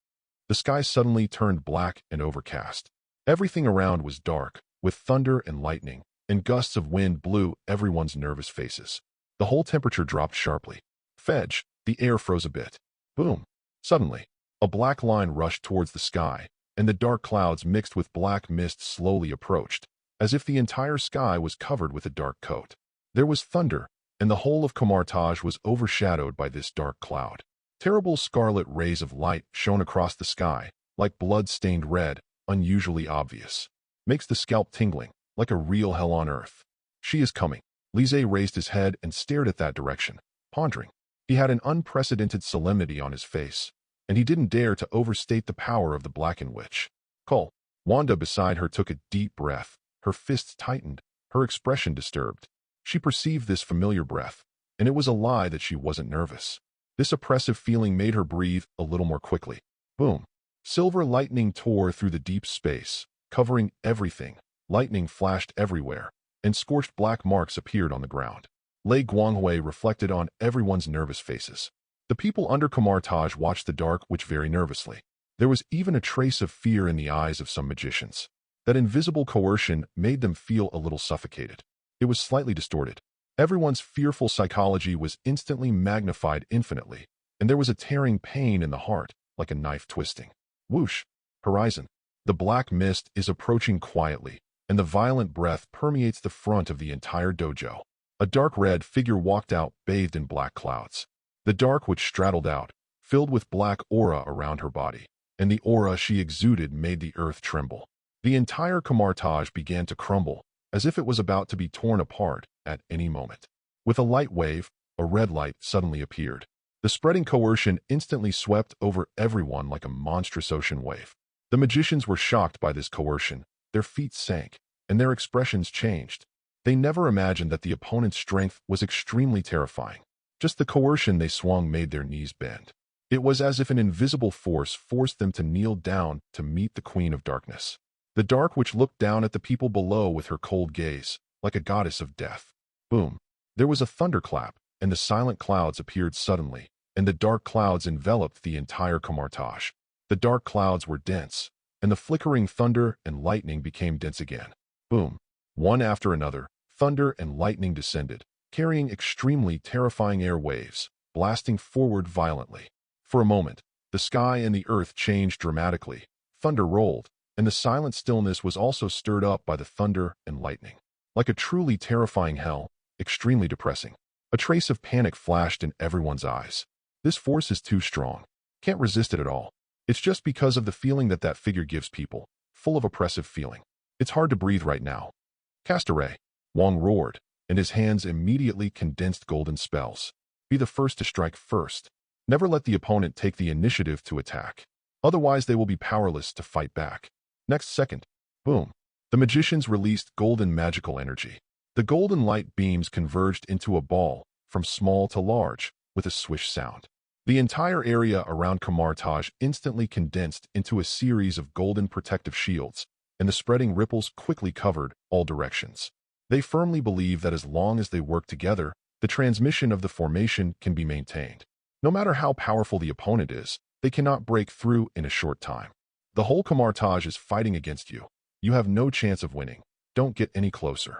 The sky suddenly turned black and overcast. Everything around was dark, with thunder and lightning, and gusts of wind blew everyone's nervous faces. The whole temperature dropped sharply. Fedge, the air froze a bit. Boom. Suddenly, a black line rushed towards the sky, and the dark clouds mixed with black mist slowly approached, as if the entire sky was covered with a dark coat. There was thunder, and the whole of Kamar Taj was overshadowed by this dark cloud. Terrible scarlet rays of light shone across the sky, like blood-stained red, unusually obvious. Makes the scalp tingling, like a real hell on earth. She is coming. Lise raised his head and stared at that direction, pondering. He had an unprecedented solemnity on his face, and he didn't dare to overstate the power of the Blackened Witch. Cole. Wanda beside her took a deep breath, her fists tightened, her expression disturbed. She perceived this familiar breath, and it was a lie that she wasn't nervous. This oppressive feeling made her breathe a little more quickly. Boom. Silver lightning tore through the deep space, covering everything. Lightning flashed everywhere, and scorched black marks appeared on the ground. Lei Guanghui reflected on everyone's nervous faces. The people under Kamartaj watched the dark witch very nervously. There was even a trace of fear in the eyes of some magicians. That invisible coercion made them feel a little suffocated. It was slightly distorted. Everyone's fearful psychology was instantly magnified infinitely, and there was a tearing pain in the heart, like a knife twisting. Whoosh! Horizon. The black mist is approaching quietly, and the violent breath permeates the front of the entire dojo. A dark red figure walked out, bathed in black clouds. The dark witch straddled out, filled with black aura around her body, and the aura she exuded made the earth tremble. The entire Kamartaj began to crumble, as if it was about to be torn apart at any moment. With a light wave, a red light suddenly appeared. The spreading coercion instantly swept over everyone like a monstrous ocean wave. The magicians were shocked by this coercion. Their feet sank, and their expressions changed. They never imagined that the opponent's strength was extremely terrifying. Just the coercion they swung made their knees bend. It was as if an invisible force forced them to kneel down to meet the Queen of Darkness. The Dark Witch looked down at the people below with her cold gaze, like a goddess of death. Boom! There was a thunderclap, and the silent clouds appeared suddenly, and the dark clouds enveloped the entire Kamartaj. The dark clouds were dense, and the flickering thunder and lightning became dense again. Boom! One after another, thunder and lightning descended, carrying extremely terrifying air waves, blasting forward violently. For a moment, the sky and the earth changed dramatically. Thunder rolled, and the silent stillness was also stirred up by the thunder and lightning. Like a truly terrifying hell, extremely depressing. A trace of panic flashed in everyone's eyes. This force is too strong. Can't resist it at all. It's just because of the feeling that figure gives people, full of oppressive feeling. It's hard to breathe right now. Cast array. Wong roared, and his hands immediately condensed golden spells. Be the first to strike first. Never let the opponent take the initiative to attack. Otherwise they will be powerless to fight back. Next second. Boom. The magicians released golden magical energy. The golden light beams converged into a ball, from small to large, with a swish sound. The entire area around Kamartaj instantly condensed into a series of golden protective shields, and the spreading ripples quickly covered all directions. They firmly believe that as long as they work together, the transmission of the formation can be maintained. No matter how powerful the opponent is, they cannot break through in a short time. The whole Kamartaj is fighting against you. You have no chance of winning. Don't get any closer.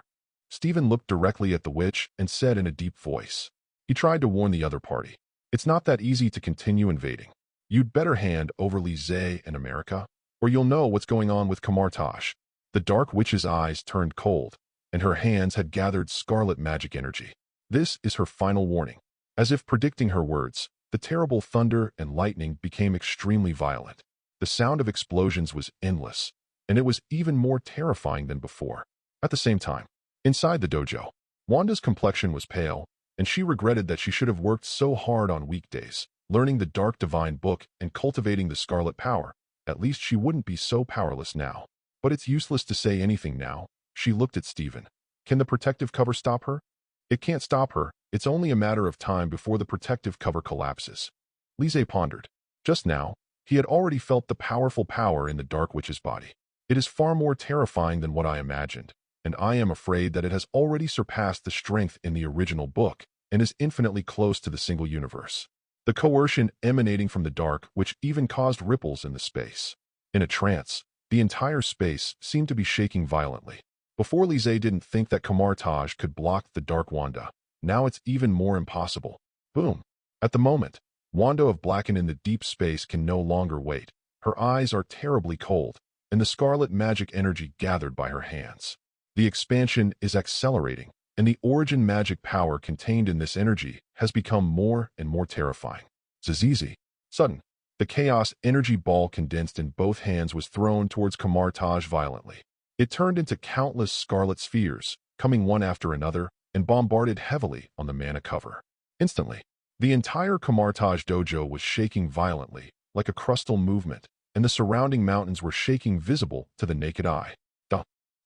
Stephen looked directly at the witch and said in a deep voice. He tried to warn the other party. It's not that easy to continue invading. You'd better hand over Lise and America, or you'll know what's going on with Kamartaj. The dark witch's eyes turned cold, and her hands had gathered scarlet magic energy. This is her final warning. As if predicting her words, the terrible thunder and lightning became extremely violent. The sound of explosions was endless, and it was even more terrifying than before. At the same time, inside the dojo, Wanda's complexion was pale, and she regretted that she should have worked so hard on weekdays, learning the dark divine book and cultivating the scarlet power. At least she wouldn't be so powerless now. But it's useless to say anything now. She looked at Stephen. Can the protective cover stop her? It can't stop her. It's only a matter of time before the protective cover collapses. Lise pondered. Just now, he had already felt the powerful power in the Dark Witch's body. It is far more terrifying than what I imagined, and I am afraid that it has already surpassed the strength in the original book and is infinitely close to the single universe. The coercion emanating from the Dark Witch even caused ripples in the space. In a trance, the entire space seemed to be shaking violently. Before Lise didn't think that Kamartaj could block the Dark Wanda. Now it's even more impossible. Boom. At the moment, Wanda of Blackened in the deep space can no longer wait. Her eyes are terribly cold, and the scarlet magic energy gathered by her hands. The expansion is accelerating, and the origin magic power contained in this energy has become more and more terrifying. Zizizi. Sudden. The chaos energy ball condensed in both hands was thrown towards Kamartaj violently. It turned into countless scarlet spheres, coming one after another, and bombarded heavily on the mana cover. Instantly, the entire Kamartaj dojo was shaking violently, like a crustal movement, and the surrounding mountains were shaking visible to the naked eye.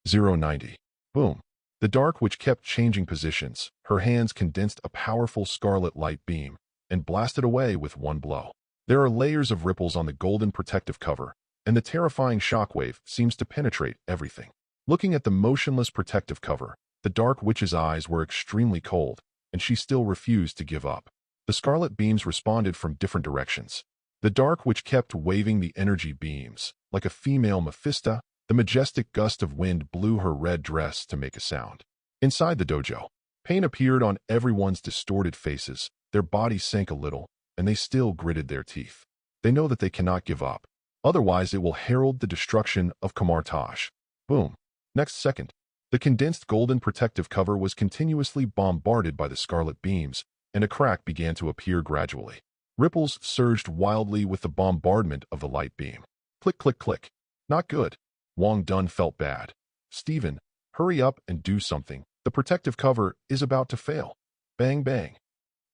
090. Boom. The Dark Witch kept changing positions. Her hands condensed a powerful scarlet light beam and blasted away with one blow. There are layers of ripples on the golden protective cover, and the terrifying shockwave seems to penetrate everything. Looking at the motionless protective cover, the Dark Witch's eyes were extremely cold, and she still refused to give up. The scarlet beams responded from different directions. The Dark Witch kept waving the energy beams. Like a female Mephisto, the majestic gust of wind blew her red dress to make a sound. Inside the dojo, pain appeared on everyone's distorted faces. Their bodies sank a little, and they still gritted their teeth. They know that they cannot give up. Otherwise, it will herald the destruction of Kamartaj. Boom. Next second, the condensed golden protective cover was continuously bombarded by the scarlet beams, and a crack began to appear gradually. Ripples surged wildly with the bombardment of the light beam. Click, click, click. Not good. Wang Dun felt bad. Steven, hurry up and do something. The protective cover is about to fail. Bang, bang.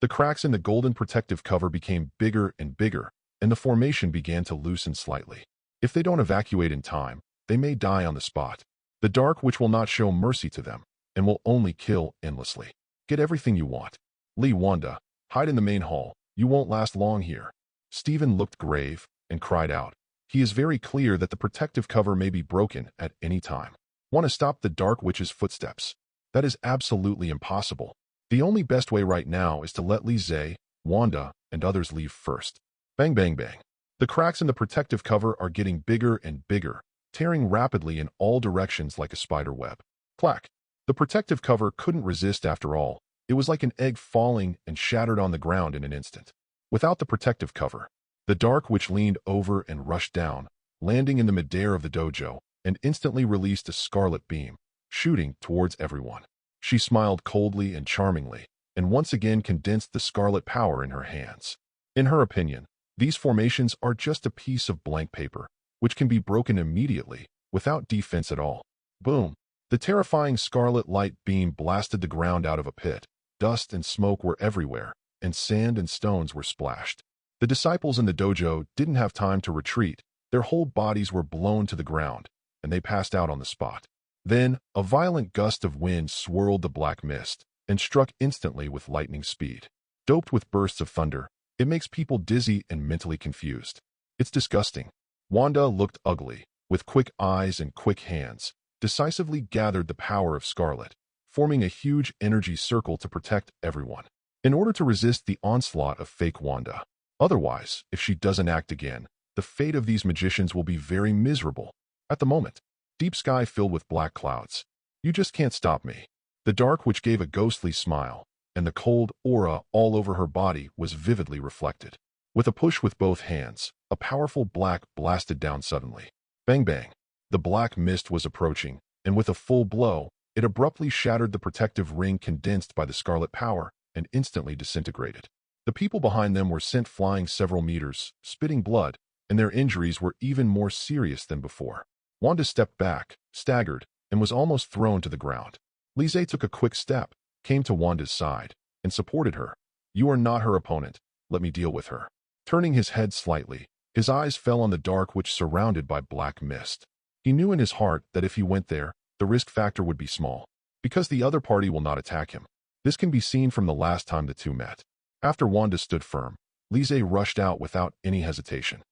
The cracks in the golden protective cover became bigger and bigger, and the formation began to loosen slightly. If they don't evacuate in time, they may die on the spot. The Dark Witch will not show mercy to them, and will only kill endlessly. Get everything you want. Wanda, hide in the main hall. You won't last long here. Steven looked grave and cried out. He is very clear that the protective cover may be broken at any time. Want to stop the Dark Witch's footsteps? That is absolutely impossible. The only best way right now is to let Lizzie, Wanda, and others leave first. Bang, bang, bang. The cracks in the protective cover are getting bigger and bigger, tearing rapidly in all directions like a spider web. Clack. The protective cover couldn't resist after all. It was like an egg falling and shattered on the ground in an instant. Without the protective cover, the Dark Witch leaned over and rushed down, landing in the midair of the dojo, and instantly released a scarlet beam, shooting towards everyone. She smiled coldly and charmingly, and once again condensed the scarlet power in her hands. In her opinion, these formations are just a piece of blank paper, which can be broken immediately, without defense at all. Boom! The terrifying scarlet light beam blasted the ground out of a pit. Dust and smoke were everywhere, and sand and stones were splashed. The disciples in the dojo didn't have time to retreat. Their whole bodies were blown to the ground, and they passed out on the spot. Then, a violent gust of wind swirled the black mist and struck instantly with lightning speed. Doped with bursts of thunder, it makes people dizzy and mentally confused. It's disgusting. Wanda looked ugly, with quick eyes and quick hands, decisively gathered the power of Scarlet, forming a huge energy circle to protect everyone. In order to resist the onslaught of fake Wanda. Otherwise, if she doesn't act again, the fate of these magicians will be very miserable. At the moment, deep sky filled with black clouds. You just can't stop me. The Dark Witch gave a ghostly smile, and the cold aura all over her body was vividly reflected. With a push with both hands, a powerful black blasted down suddenly. Bang bang. The black mist was approaching, and with a full blow, it abruptly shattered the protective ring condensed by the scarlet power and instantly disintegrated. The people behind them were sent flying several meters, spitting blood, and their injuries were even more serious than before. Wanda stepped back, staggered, and was almost thrown to the ground. Lizzie took a quick step, came to Wanda's side, and supported her. You are not her opponent. Let me deal with her. Turning his head slightly, his eyes fell on the Dark Witch surrounded by black mist. He knew in his heart that if he went there, the risk factor would be small, because the other party will not attack him. This can be seen from the last time the two met. After Wanda stood firm, Lizzie rushed out without any hesitation.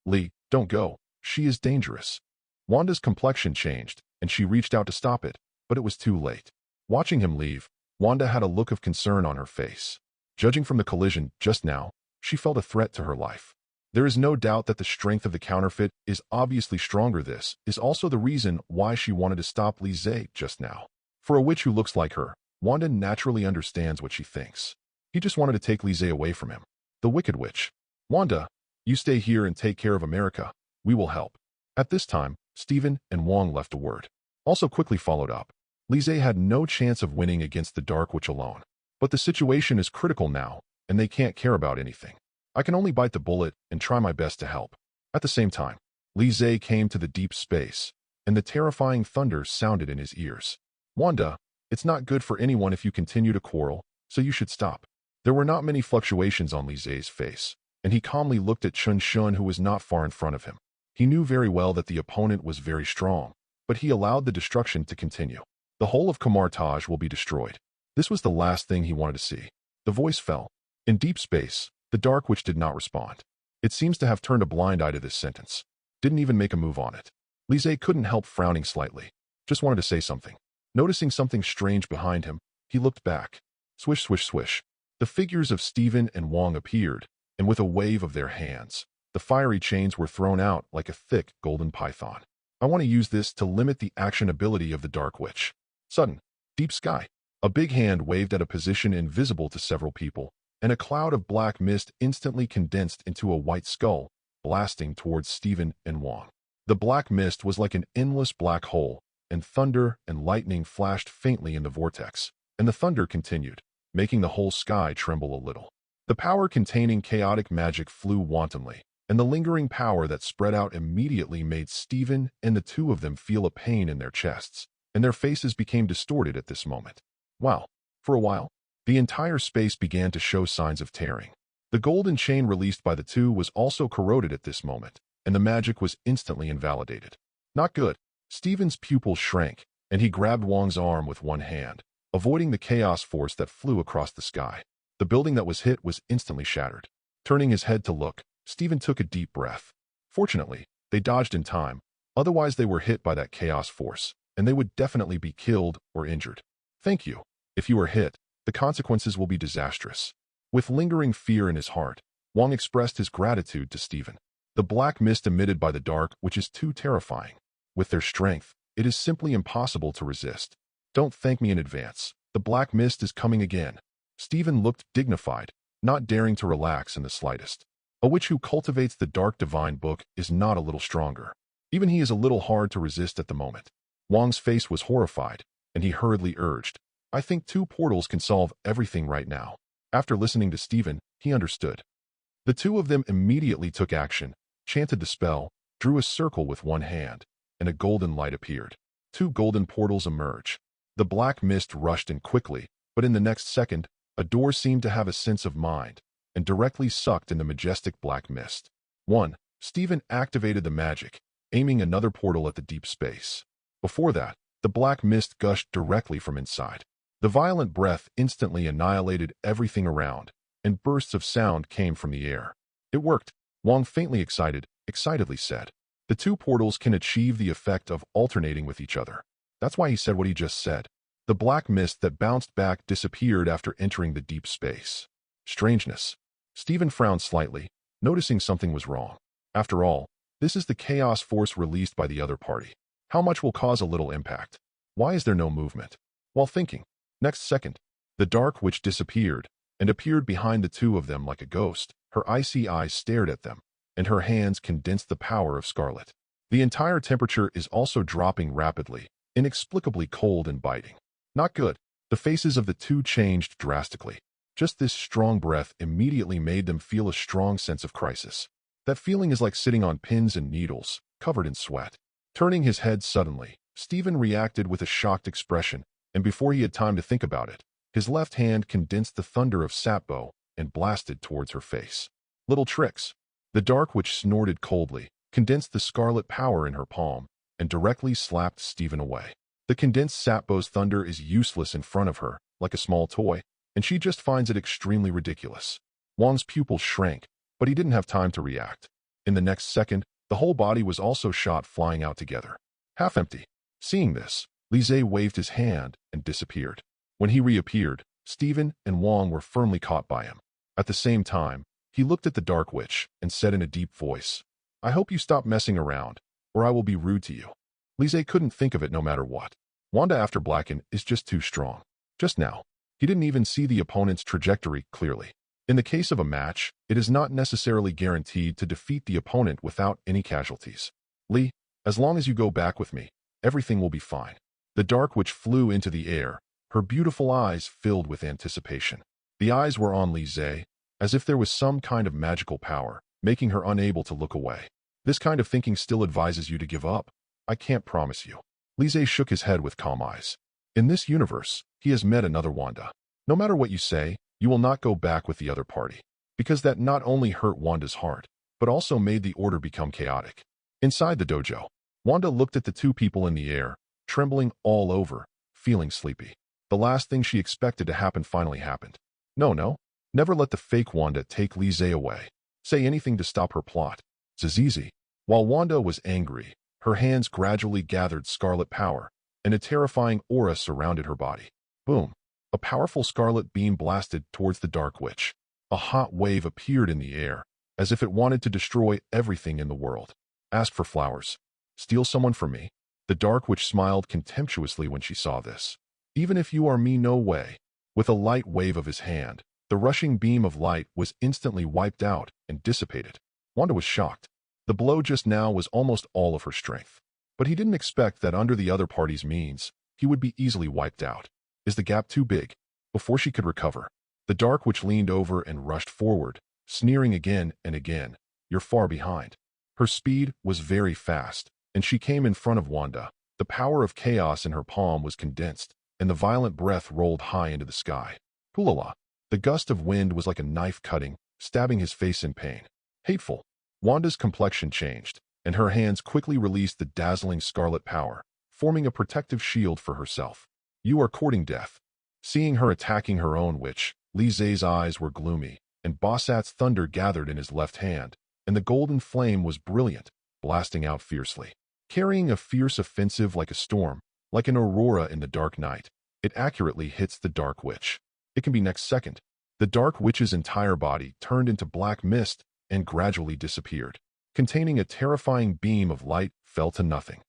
Lee, don't go. She is dangerous. Wanda's complexion changed, and she reached out to stop it, but it was too late. Watching him leave, Wanda had a look of concern on her face. Judging from the collision just now, she felt a threat to her life. There is no doubt that the strength of the counterfeit is obviously stronger. This is also the reason why she wanted to stop Lizzie just now. For a witch who looks like her, Wanda naturally understands what she thinks. He just wanted to take Lizzie away from him. The Wicked Witch. Wanda, you stay here and take care of America. We will help. At this time, Steven and Wong left a word. Also quickly followed up. Lizzie had no chance of winning against the Dark Witch alone. But the situation is critical now, and they can't care about anything. I can only bite the bullet and try my best to help. At the same time, Li Zhe came to the deep space, and the terrifying thunder sounded in his ears. Wanda, it's not good for anyone if you continue to quarrel, so you should stop. There were not many fluctuations on Li Zhe's face, and he calmly looked at Chun Shun, who was not far in front of him. He knew very well that the opponent was very strong, but he allowed the destruction to continue. The whole of Kamartaj will be destroyed. This was the last thing he wanted to see. The voice fell. In deep space, the Dark Witch did not respond. It seems to have turned a blind eye to this sentence. Didn't even make a move on it. Li Zhe couldn't help frowning slightly. Just wanted to say something. Noticing something strange behind him, he looked back. Swish, swish, swish. The figures of Stephen and Wong appeared, and with a wave of their hands, the fiery chains were thrown out like a thick golden python. I want to use this to limit the action ability of the Dark Witch. Sudden, deep sky. A big hand waved at a position invisible to several people, and a cloud of black mist instantly condensed into a white skull, blasting towards Stephen and Wong. The black mist was like an endless black hole, and thunder and lightning flashed faintly in the vortex, and the thunder continued, making the whole sky tremble a little. The power containing chaotic magic flew wantonly, and the lingering power that spread out immediately made Stephen and the two of them feel a pain in their chests, and their faces became distorted at this moment. Wow. For a while, the entire space began to show signs of tearing. The golden chain released by the two was also corroded at this moment, and the magic was instantly invalidated. Not good. Stephen's pupils shrank, and he grabbed Wong's arm with one hand, avoiding the chaos force that flew across the sky. The building that was hit was instantly shattered. Turning his head to look, Stephen took a deep breath. Fortunately, they dodged in time, otherwise they were hit by that chaos force, and they would definitely be killed or injured. Thank you. If you are hit, the consequences will be disastrous. With lingering fear in his heart, Wong expressed his gratitude to Stephen. The black mist emitted by the Dark Witch is too terrifying. With their strength, it is simply impossible to resist. Don't thank me in advance. The black mist is coming again. Stephen looked dignified, not daring to relax in the slightest. A witch who cultivates the dark divine book is not a little stronger. Even he is a little hard to resist at the moment. Wong's face was horrified, and he hurriedly urged, I think 2 portals can solve everything right now. After listening to Stephen, he understood. The two of them immediately took action, chanted the spell, drew a circle with one hand, and a golden light appeared. 2 golden portals emerged. The black mist rushed in quickly, but in the next second, a door seemed to have a sense of mind, and directly sucked in the majestic black mist. 1. Stephen activated the magic, aiming another portal at the deep space. Before that, the black mist gushed directly from inside. The violent breath instantly annihilated everything around, and bursts of sound came from the air. It worked, Wong faintly excitedly said. The 2 portals can achieve the effect of alternating with each other. That's why he said what he just said. The black mist that bounced back disappeared after entering the deep space. Strangeness. Stephen frowned slightly, noticing something was wrong. After all, this is the chaos force released by the other party. How much will cause a little impact? Why is there no movement? While thinking, next second, the Dark Witch disappeared and appeared behind the two of them like a ghost. Her icy eyes stared at them, and her hands condensed the power of Scarlet. The entire temperature is also dropping rapidly, inexplicably cold and biting. Not good. The faces of the two changed drastically. Just this strong breath immediately made them feel a strong sense of crisis. That feeling is like sitting on pins and needles, covered in sweat. Turning his head suddenly, Stephen reacted with a shocked expression, and before he had time to think about it, his left hand condensed the thunder of Sapbo and blasted towards her face. Little tricks. The Dark Witch snorted coldly, condensed the scarlet power in her palm, and directly slapped Stephen away. The condensed Sapbo's thunder is useless in front of her, like a small toy, and she just finds it extremely ridiculous. Wong's pupils shrank, but he didn't have time to react. In the next second, the whole body was also shot flying out together. Half empty. Seeing this, Li Zhe waved his hand and disappeared. When he reappeared, Stephen and Wong were firmly caught by him. At the same time, he looked at the Dark Witch and said in a deep voice, I hope you stop messing around, or I will be rude to you. Li Zhe couldn't think of it no matter what. Wanda after Blacken is just too strong. Just now, he didn't even see the opponent's trajectory clearly. In the case of a match, it is not necessarily guaranteed to defeat the opponent without any casualties. Li, as long as you go back with me, everything will be fine. The Dark Witch flew into the air, her beautiful eyes filled with anticipation. The eyes were on Li Zhe, as if there was some kind of magical power, making her unable to look away. This kind of thinking still advises you to give up. I can't promise you. Lise shook his head with calm eyes. In this universe, he has met another Wanda. No matter what you say, you will not go back with the other party. Because that not only hurt Wanda's heart, but also made the order become chaotic. Inside the dojo, Wanda looked at the two people in the air, trembling all over, feeling sleepy. The last thing she expected to happen finally happened. No. Never let the fake Wanda take Lise away. Say anything to stop her plot. Zizi. While Wanda was angry, her hands gradually gathered Scarlet power, and a terrifying aura surrounded her body. Boom. A powerful scarlet beam blasted towards the Dark Witch. A hot wave appeared in the air, as if it wanted to destroy everything in the world. Ask for flowers. Steal someone from me. The Dark Witch smiled contemptuously when she saw this. Even if you are me, no way. With a light wave of his hand, the rushing beam of light was instantly wiped out and dissipated. Wanda was shocked. The blow just now was almost all of her strength. But he didn't expect that under the other party's means, he would be easily wiped out. Is the gap too big? Before she could recover, the Dark Witch leaned over and rushed forward, sneering again and again. You're far behind. Her speed was very fast, and she came in front of Wanda. The power of chaos in her palm was condensed, and the violent breath rolled high into the sky. Pulala. The gust of wind was like a knife cutting, stabbing his face in pain. Hateful. Wanda's complexion changed, and her hands quickly released the dazzling scarlet power, forming a protective shield for herself. You are courting death. Seeing her attacking her own witch, Lise's eyes were gloomy, and Bossat's thunder gathered in his left hand, and the golden flame was brilliant, blasting out fiercely. Carrying a fierce offensive like a storm, like an aurora in the dark night, it accurately hits the Dark Witch. It can be next second. The Dark Witch's entire body turned into black mist and gradually disappeared. Containing a terrifying beam of light fell to nothing.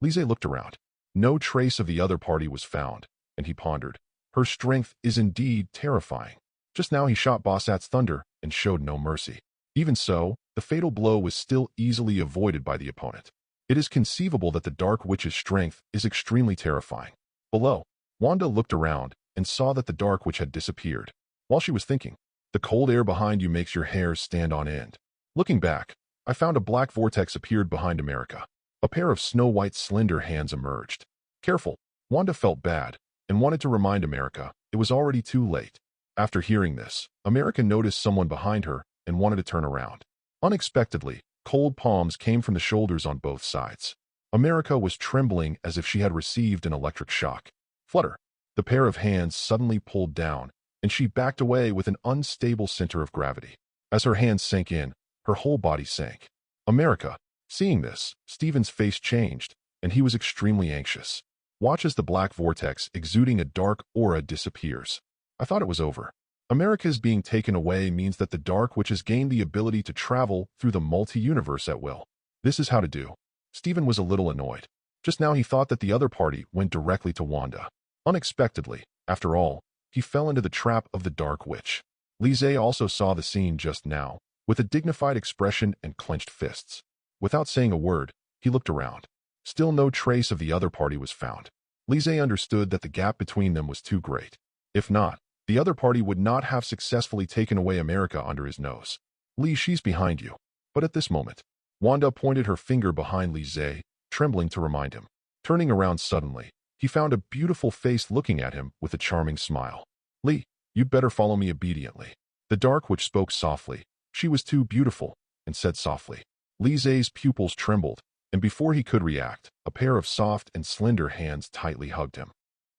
Lise looked around. No trace of the other party was found, and he pondered. Her strength is indeed terrifying. Just now he shot Bossat's thunder and showed no mercy. Even so, the fatal blow was still easily avoided by the opponent. It is conceivable that the Dark Witch's strength is extremely terrifying. Below, Wanda looked around and saw that the Dark Witch had disappeared. While she was thinking, the cold air behind you makes your hairs stand on end. Looking back, I found a black vortex appeared behind America. A pair of snow-white slender hands emerged. Careful. Wanda felt bad and wanted to remind America it was already too late. After hearing this, America noticed someone behind her and wanted to turn around. Unexpectedly, cold palms came from the shoulders on both sides. America was trembling as if she had received an electric shock. Flutter. The pair of hands suddenly pulled down, and she backed away with an unstable center of gravity. As her hands sank in, her whole body sank. America. Seeing this, Steven's face changed, and he was extremely anxious. Watch as the black vortex exuding a dark aura disappears. I thought it was over. America's being taken away means that the Dark Witch has gained the ability to travel through the multi-universe at will. This is how to do. Steven was a little annoyed. Just now he thought that the other party went directly to Wanda. Unexpectedly, after all, he fell into the trap of the Dark Witch. Lise also saw the scene just now, with a dignified expression and clenched fists. Without saying a word, he looked around. Still no trace of the other party was found. Lise understood that the gap between them was too great. If not, the other party would not have successfully taken away America under his nose. Lee, she's behind you. But at this moment, Wanda pointed her finger behind Lise, trembling to remind him. Turning around suddenly, he found a beautiful face looking at him with a charming smile. Lee, you'd better follow me obediently. The Dark Witch spoke softly. She was too beautiful, and said softly. Lise's pupils trembled, and before he could react, a pair of soft and slender hands tightly hugged him.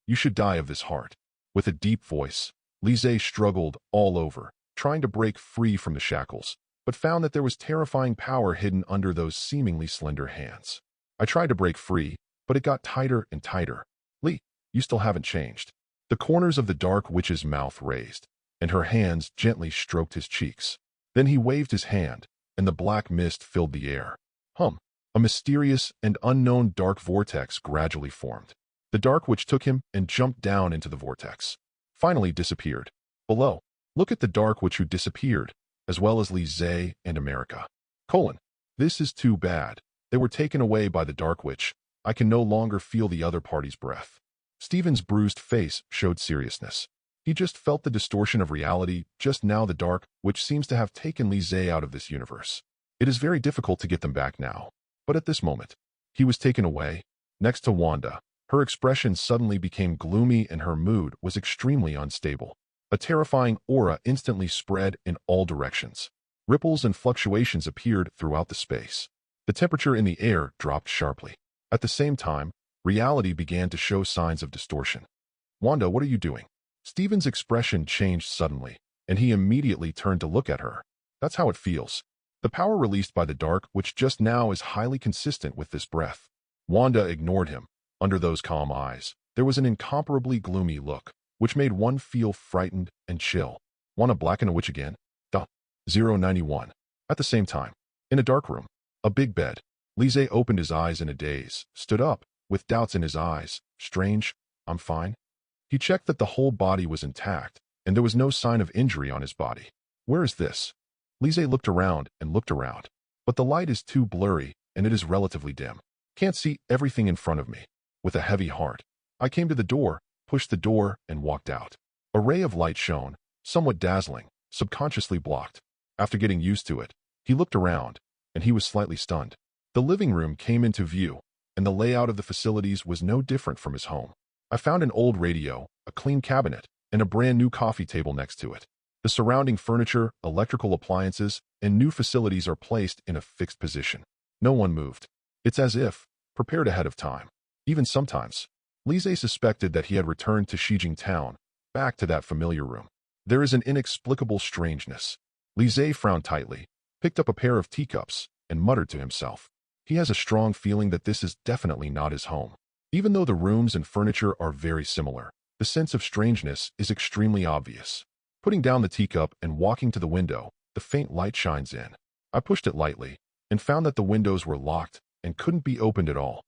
You should die of this heart. With a deep voice, Lise struggled all over, trying to break free from the shackles, but found that there was terrifying power hidden under those seemingly slender hands. I tried to break free, but it got tighter and tighter. Lee, you still haven't changed. The corners of the Dark Witch's mouth raised, and her hands gently stroked his cheeks. Then he waved his hand, and the black mist filled the air. A mysterious and unknown dark vortex gradually formed. The Dark Witch took him and jumped down into the vortex. Finally disappeared. Below, look at the Dark Witch who disappeared, as well as Lise and America. This is too bad. They were taken away by the Dark Witch. I can no longer feel the other party's breath. Steven's bruised face showed seriousness. He just felt the distortion of reality just now, the dark, which seems to have taken Lizzie out of this universe. It is very difficult to get them back now. But at this moment, he was taken away. Next to Wanda, her expression suddenly became gloomy and her mood was extremely unstable. A terrifying aura instantly spread in all directions. Ripples and fluctuations appeared throughout the space. The temperature in the air dropped sharply. At the same time, reality began to show signs of distortion. Wanda, what are you doing? Steven's expression changed suddenly, and he immediately turned to look at her. That's how it feels. The power released by the dark, which just now is highly consistent with this breath. Wanda ignored him. Under those calm eyes, there was an incomparably gloomy look, which made one feel frightened and chill. Want to blacken a witch again? 091. At the same time, in a dark room, a big bed, Lizzie opened his eyes in a daze, stood up, with doubts in his eyes. Strange, I'm fine. He checked that the whole body was intact, and there was no sign of injury on his body. Where is this? Lizzie looked around and looked around, but the light is too blurry and it is relatively dim. Can't see everything in front of me. With a heavy heart, I came to the door, pushed the door, and walked out. A ray of light shone, somewhat dazzling, subconsciously blocked. After getting used to it, he looked around, and he was slightly stunned. The living room came into view, and the layout of the facilities was no different from his home. I found an old radio, a clean cabinet, and a brand new coffee table next to it. The surrounding furniture, electrical appliances, and new facilities are placed in a fixed position. No one moved. It's as if prepared ahead of time. Even sometimes, Lizzie suspected that he had returned to Shijing Town, back to that familiar room. There is an inexplicable strangeness. Lizzie frowned tightly, picked up a pair of teacups, and muttered to himself. He has a strong feeling that this is definitely not his home. Even though the rooms and furniture are very similar, the sense of strangeness is extremely obvious. Putting down the teacup and walking to the window, the faint light shines in. I pushed it lightly, and found that the windows were locked and couldn't be opened at all.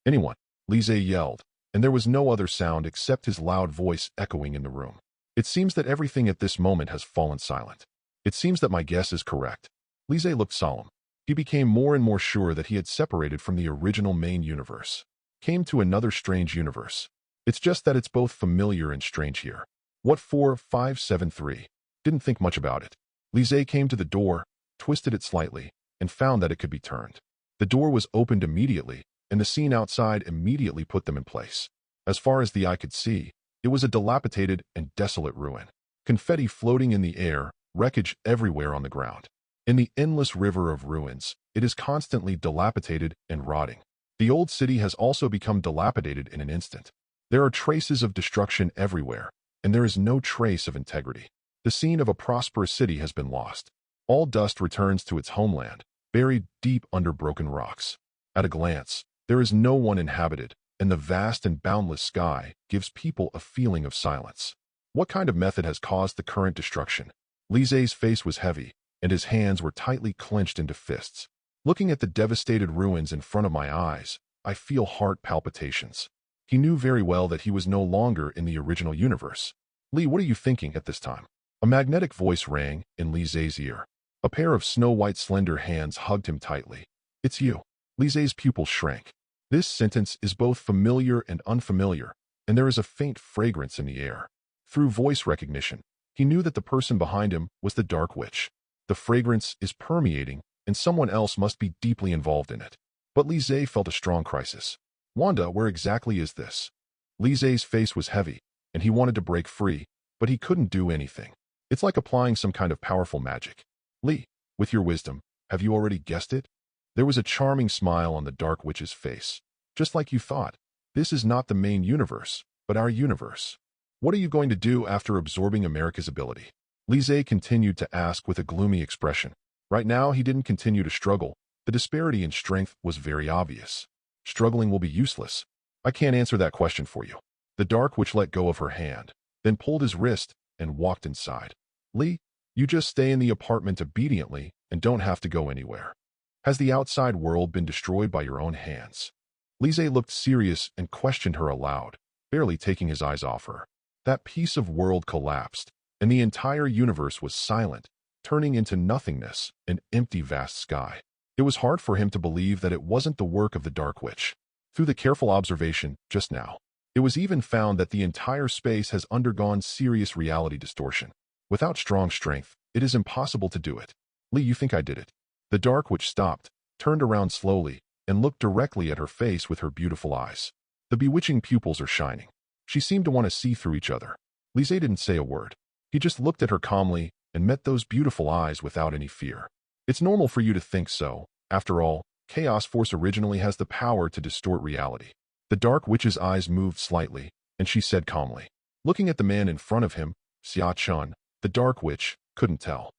Anyone? Lizzie yelled, and there was no other sound except his loud voice echoing in the room. It seems that everything at this moment has fallen silent. It seems that my guess is correct. Lizzie looked solemn. He became more and more sure that he had separated from the original main universe. Came to another strange universe. It's just that it's both familiar and strange here. What 4573? Didn't think much about it. Lizzie came to the door, twisted it slightly, and found that it could be turned. The door was opened immediately, and the scene outside immediately put them in place. As far as the eye could see, it was a dilapidated and desolate ruin. Confetti floating in the air, wreckage everywhere on the ground. In the endless river of ruins, it is constantly dilapidated and rotting. The old city has also become dilapidated in an instant. There are traces of destruction everywhere, and there is no trace of integrity. The scene of a prosperous city has been lost. All dust returns to its homeland, buried deep under broken rocks. At a glance, there is no one inhabited, and the vast and boundless sky gives people a feeling of silence. What kind of method has caused the current destruction? Lizzie's face was heavy, and his hands were tightly clenched into fists. Looking at the devastated ruins in front of my eyes, I feel heart palpitations. He knew very well that he was no longer in the original universe. Lee, what are you thinking at this time? A magnetic voice rang in Lizzie's ear. A pair of snow-white slender hands hugged him tightly. It's you. Lizzie's pupils shrank. This sentence is both familiar and unfamiliar, and there is a faint fragrance in the air. Through voice recognition, he knew that the person behind him was the Dark Witch. The fragrance is permeating, and someone else must be deeply involved in it. But Lizzie felt a strong crisis. Wanda, where exactly is this? Lizzie's face was heavy, and he wanted to break free, but he couldn't do anything. It's like applying some kind of powerful magic. Lee, with your wisdom, have you already guessed it? There was a charming smile on the Dark Witch's face. Just like you thought, this is not the main universe, but our universe. What are you going to do after absorbing America's ability? Lizzie continued to ask with a gloomy expression. Right now, he didn't continue to struggle. The disparity in strength was very obvious. Struggling will be useless. I can't answer that question for you. The Dark Witch let go of her hand, then pulled his wrist and walked inside. Lee, you just stay in the apartment obediently and don't have to go anywhere. Has the outside world been destroyed by your own hands? Lizzie looked serious and questioned her aloud, barely taking his eyes off her. That piece of world collapsed, and the entire universe was silent, turning into nothingness, an empty vast sky. It was hard for him to believe that it wasn't the work of the Dark Witch. Through the careful observation, just now, It was even found that the entire space has undergone serious reality distortion. Without strong strength, it is impossible to do it. Lee, you think I did it? The Dark Witch stopped, turned around slowly, and looked directly at her face with her beautiful eyes. The bewitching pupils are shining. She seemed to want to see through each other. Lise didn't say a word. He just looked at her calmly and met those beautiful eyes without any fear. It's normal for you to think so. After all, Chaos Force originally has the power to distort reality. The Dark Witch's eyes moved slightly, and she said calmly, looking at the man in front of him, Xia-chun, the Dark Witch couldn't tell.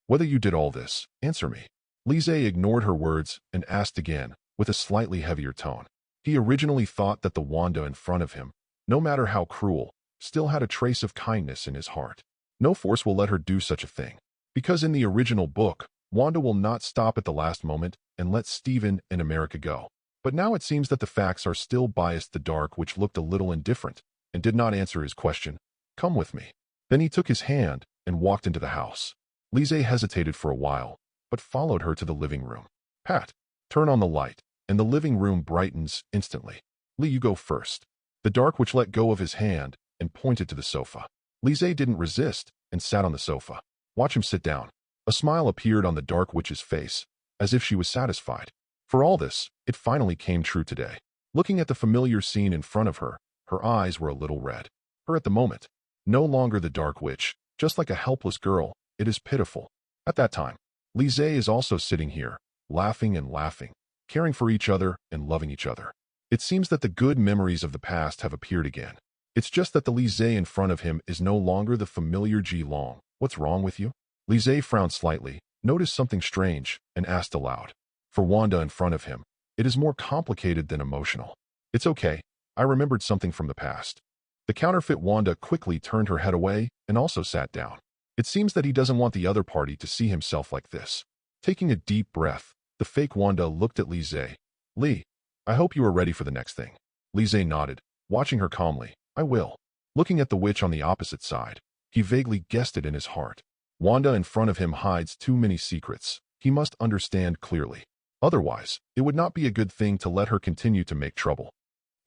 Whether you did all this, answer me. Lise ignored her words and asked again, with a slightly heavier tone. He originally thought that the Wanda in front of him, no matter how cruel, still had a trace of kindness in his heart. No force will let her do such a thing. Because in the original book, Wanda will not stop at the last moment and let Steven and America go. But now it seems that the facts are still biased. The Dark Witch looked a little indifferent and did not answer his question. Come with me. Then he took his hand and walked into the house. Lise hesitated for a while, but followed her to the living room. Pat, turn on the light, and the living room brightens instantly. Lee, you go first. The Dark Witch let go of his hand and pointed to the sofa. Lise didn't resist and sat on the sofa. Watch him sit down. A smile appeared on the Dark Witch's face, as if she was satisfied. For all this, it finally came true today. Looking at the familiar scene in front of her, her eyes were a little red. Her at the moment, no longer the Dark Witch, just like a helpless girl, it is pitiful. At that time, Lise is also sitting here, laughing and laughing, caring for each other and loving each other. It seems that the good memories of the past have appeared again. It's just that the Lise in front of him is no longer the familiar Ji Long. What's wrong with you? Lise frowned slightly, noticed something strange, and asked aloud. For Wanda in front of him, it is more complicated than emotional. It's okay, I remembered something from the past. The counterfeit Wanda quickly turned her head away and also sat down. It seems that he doesn't want the other party to see himself like this. Taking a deep breath, the fake Wanda looked at Lise. Lee, I hope you are ready for the next thing. Lise nodded, watching her calmly. I will. Looking at the witch on the opposite side, he vaguely guessed it in his heart. Wanda in front of him hides too many secrets. He must understand clearly. Otherwise, it would not be a good thing to let her continue to make trouble.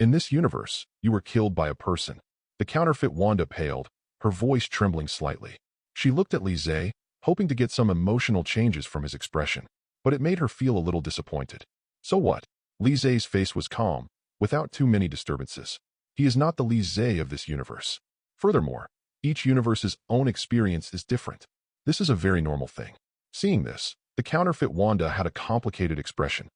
In this universe, you were killed by a person. The counterfeit Wanda paled, her voice trembling slightly. She looked at Lise, hoping to get some emotional changes from his expression, but it made her feel a little disappointed. So what? Lise's face was calm, without too many disturbances. He is not the Lise of this universe. Furthermore, each universe's own experience is different. This is a very normal thing. Seeing this, the counterfeit Wanda had a complicated expression.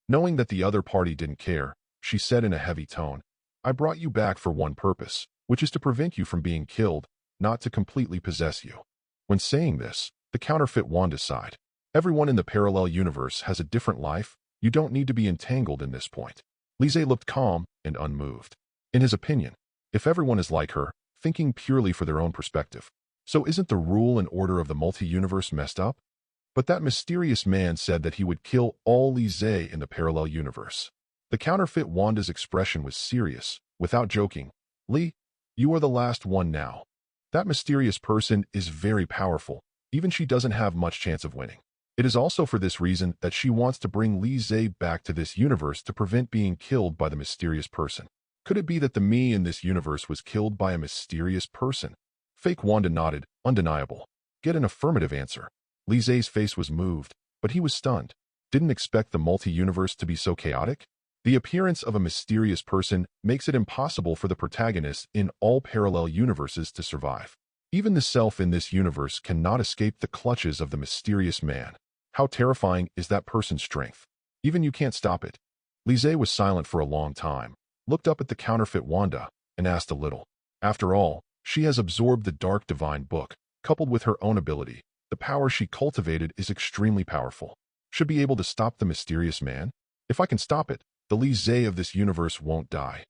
Knowing that the other party didn't care, she said in a heavy tone, I brought you back for one purpose, which is to prevent you from being killed, not to completely possess you. When saying this, the counterfeit Wanda sighed. Everyone in the parallel universe has a different life. You don't need to be entangled in this point. Lise looked calm and unmoved. In his opinion, if everyone is like her, thinking purely for their own perspective, so isn't the rule and order of the multi-universe messed up? But that mysterious man said that he would kill all Lise in the parallel universe. The counterfeit Wanda's expression was serious, without joking. Lee, you are the last one now. That mysterious person is very powerful. Even she doesn't have much chance of winning. It is also for this reason that she wants to bring Lise back to this universe to prevent being killed by the mysterious person. Could it be that the me in this universe was killed by a mysterious person? Fake Wanda nodded, undeniable. Get an affirmative answer. Lise's face was moved, but he was stunned. Didn't expect the multi-universe to be so chaotic? The appearance of a mysterious person makes it impossible for the protagonist in all parallel universes to survive. Even the self in this universe cannot escape the clutches of the mysterious man. How terrifying is that person's strength? Even you can't stop it. Lise was silent for a long time, looked up at the counterfeit Wanda, and asked a little. After all, she has absorbed the dark divine book, coupled with her own ability. The power she cultivated is extremely powerful. Should be able to stop the mysterious man? If I can stop it, the Lise of this universe won't die.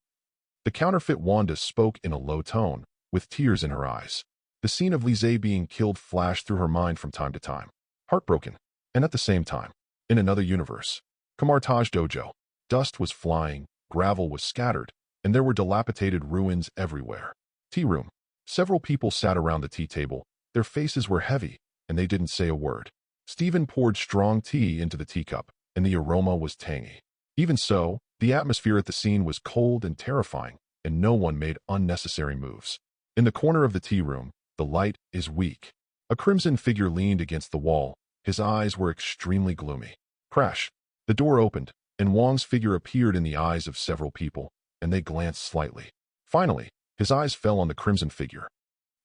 The counterfeit Wanda spoke in a low tone, with tears in her eyes. The scene of Lise being killed flashed through her mind from time to time. Heartbroken, and at the same time, in another universe. Kamartage Dojo. Dust was flying, gravel was scattered, and there were dilapidated ruins everywhere. Tea room. Several people sat around the tea table. Their faces were heavy, and they didn't say a word. Stephen poured strong tea into the teacup, and the aroma was tangy. Even so, the atmosphere at the scene was cold and terrifying. and no one made unnecessary moves. In the corner of the tea room, the light is weak. A crimson figure leaned against the wall. His eyes were extremely gloomy. Crash! The door opened, and Wong's figure appeared in the eyes of several people, and they glanced slightly. Finally, his eyes fell on the crimson figure.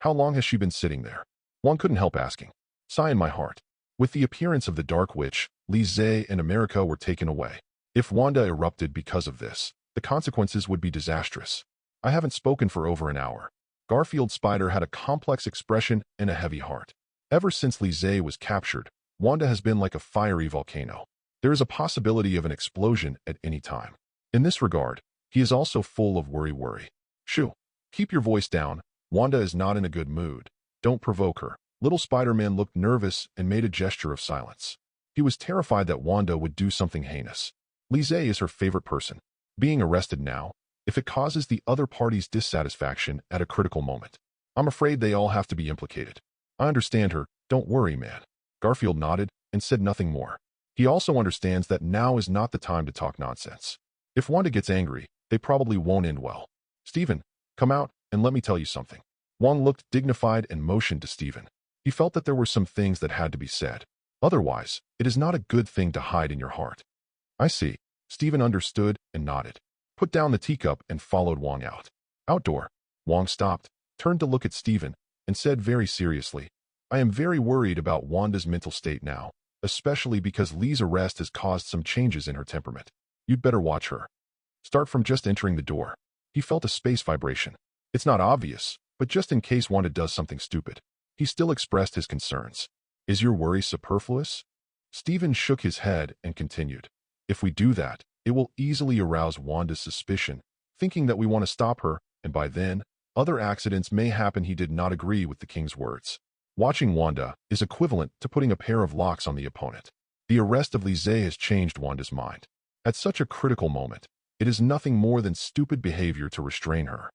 How long has she been sitting there? Wong couldn't help asking. Sigh in my heart. With the appearance of the Dark Witch, Li Zhe and America were taken away. If Wanda erupted because of this, the consequences would be disastrous. I haven't spoken for over an hour. Garfield Spider had a complex expression and a heavy heart. Ever since Li Zhe was captured, Wanda has been like a fiery volcano. There is a possibility of an explosion at any time. In this regard, he is also full of worry. Shoo! Keep your voice down. Wanda is not in a good mood. Don't provoke her. Little Spider-Man looked nervous and made a gesture of silence. He was terrified that Wanda would do something heinous. Li Zhe is her favorite person. Being arrested now, if it causes the other party's dissatisfaction at a critical moment, I'm afraid they all have to be implicated. I understand her. Don't worry, man. Garfield nodded and said nothing more. He also understands that now is not the time to talk nonsense. If Wanda gets angry, they probably won't end well. Steven, come out and let me tell you something. Wong looked dignified and motioned to Steven. He felt that there were some things that had to be said. Otherwise, it is not a good thing to hide in your heart. I see. Steven understood and nodded. Put down the teacup and followed Wong out. Outdoor, Wong stopped, turned to look at Steven, and said very seriously, I am very worried about Wanda's mental state now, especially because Lee's arrest has caused some changes in her temperament. You'd better watch her. Start from just entering the door. He felt a space vibration. It's not obvious, but just in case Wanda does something stupid. He still expressed his concerns. Is your worry superfluous? Steven shook his head and continued. If we do that, it will easily arouse Wanda's suspicion, thinking that we want to stop her, and by then, other accidents may happen. He did not agree with the king's words. Watching Wanda is equivalent to putting a pair of locks on the opponent. The arrest of Li Zhe has changed Wanda's mind. At such a critical moment, it is nothing more than stupid behavior to restrain her.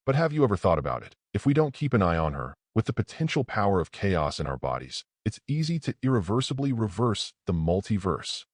But have you ever thought about it? If we don't keep an eye on her, with the potential power of chaos in our bodies, it's easy to irreversibly reverse the multiverse.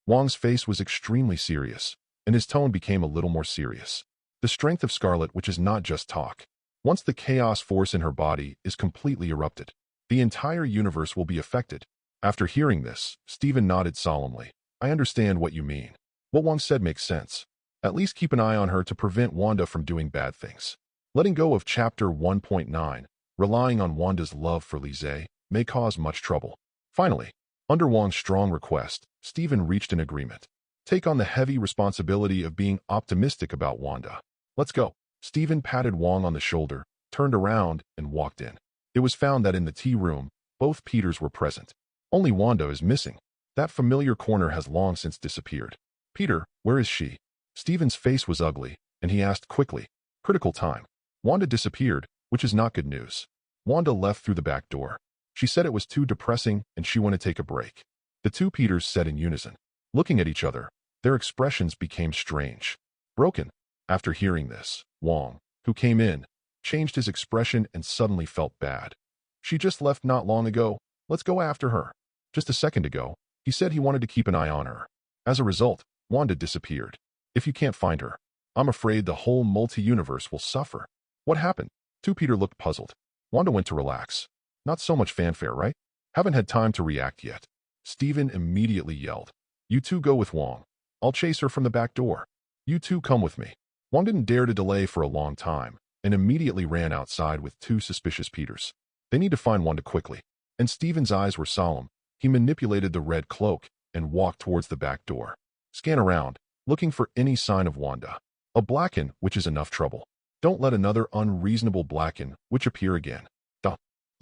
Wong's face was extremely serious, and his tone became a little more serious. The strength of Scarlet, which is not just talk. Once the chaos force in her body is completely erupted, the entire universe will be affected. After hearing this, Steven nodded solemnly. I understand what you mean. What Wong said makes sense. At least keep an eye on her to prevent Wanda from doing bad things. Letting go of Chapter 1.9, relying on Wanda's love for Li Zhe, may cause much trouble. Finally, under Wong's strong request, Steven reached an agreement. Take on the heavy responsibility of being optimistic about Wanda. Let's go. Steven patted Wong on the shoulder, turned around, and walked in. It was found that in the tea room, both Peters were present. Only Wanda is missing. That familiar corner has long since disappeared. Peter, where is she? Steven's face was ugly, and he asked quickly. Critical time. Wanda disappeared, which is not good news. Wanda left through the back door. She said it was too depressing and she wanted to take a break. The two Peters said in unison. Looking at each other, their expressions became strange. Broken. After hearing this, Wong, who came in, changed his expression and suddenly felt bad. She just left not long ago. Let's go after her. Just a second ago, he said he wanted to keep an eye on her. As a result, Wanda disappeared. If you can't find her, I'm afraid the whole multi-universe will suffer. What happened? Two Peter looked puzzled. Wanda went to relax. Not so much fanfare, right? Haven't had time to react yet. Steven immediately yelled. You two go with Wong. I'll chase her from the back door. You two come with me. Wong didn't dare to delay for a long time, and immediately ran outside with two suspicious Peters. They need to find Wanda quickly. And Steven's eyes were solemn. He manipulated the red cloak and walked towards the back door. Scan around, looking for any sign of Wanda. A blacken, which is enough trouble. Don't let another unreasonable blacken, which appear again.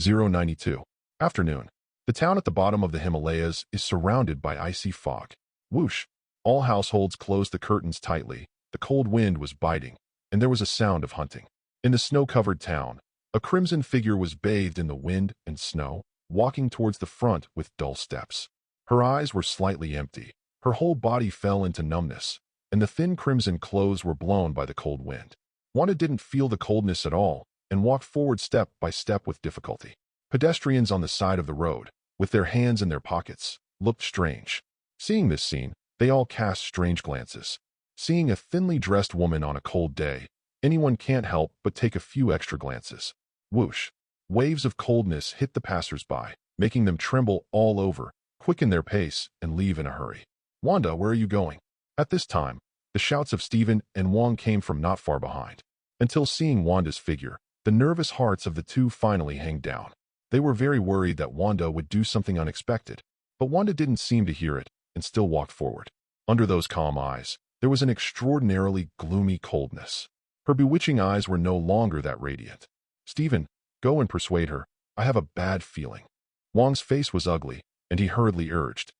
092. Afternoon. The town at the bottom of the Himalayas is surrounded by icy fog. Whoosh. All households closed the curtains tightly. The cold wind was biting, and there was a sound of hunting. In the snow-covered town, a crimson figure was bathed in the wind and snow, walking towards the front with dull steps. Her eyes were slightly empty. Her whole body fell into numbness, and the thin crimson clothes were blown by the cold wind. Wanda didn't feel the coldness at all, and walked forward step by step with difficulty. Pedestrians on the side of the road, with their hands in their pockets, looked strange. Seeing this scene, they all cast strange glances. Seeing a thinly dressed woman on a cold day, Anyone can't help but take a few extra glances. Whoosh. Waves of coldness hit the passers-by, making them tremble all over, quicken their pace, and leave in a hurry. Wanda, where are you going? At this time, the shouts of Stephen and Wong came from not far behind. Until seeing Wanda's figure, the nervous hearts of the two finally hang down. They were very worried that Wanda would do something unexpected, but Wanda didn't seem to hear it and still walked forward. Under those calm eyes, there was an extraordinarily gloomy coldness. Her bewitching eyes were no longer that radiant. Stephen, go and persuade her. I have a bad feeling. Wong's face was ugly, and he hurriedly urged.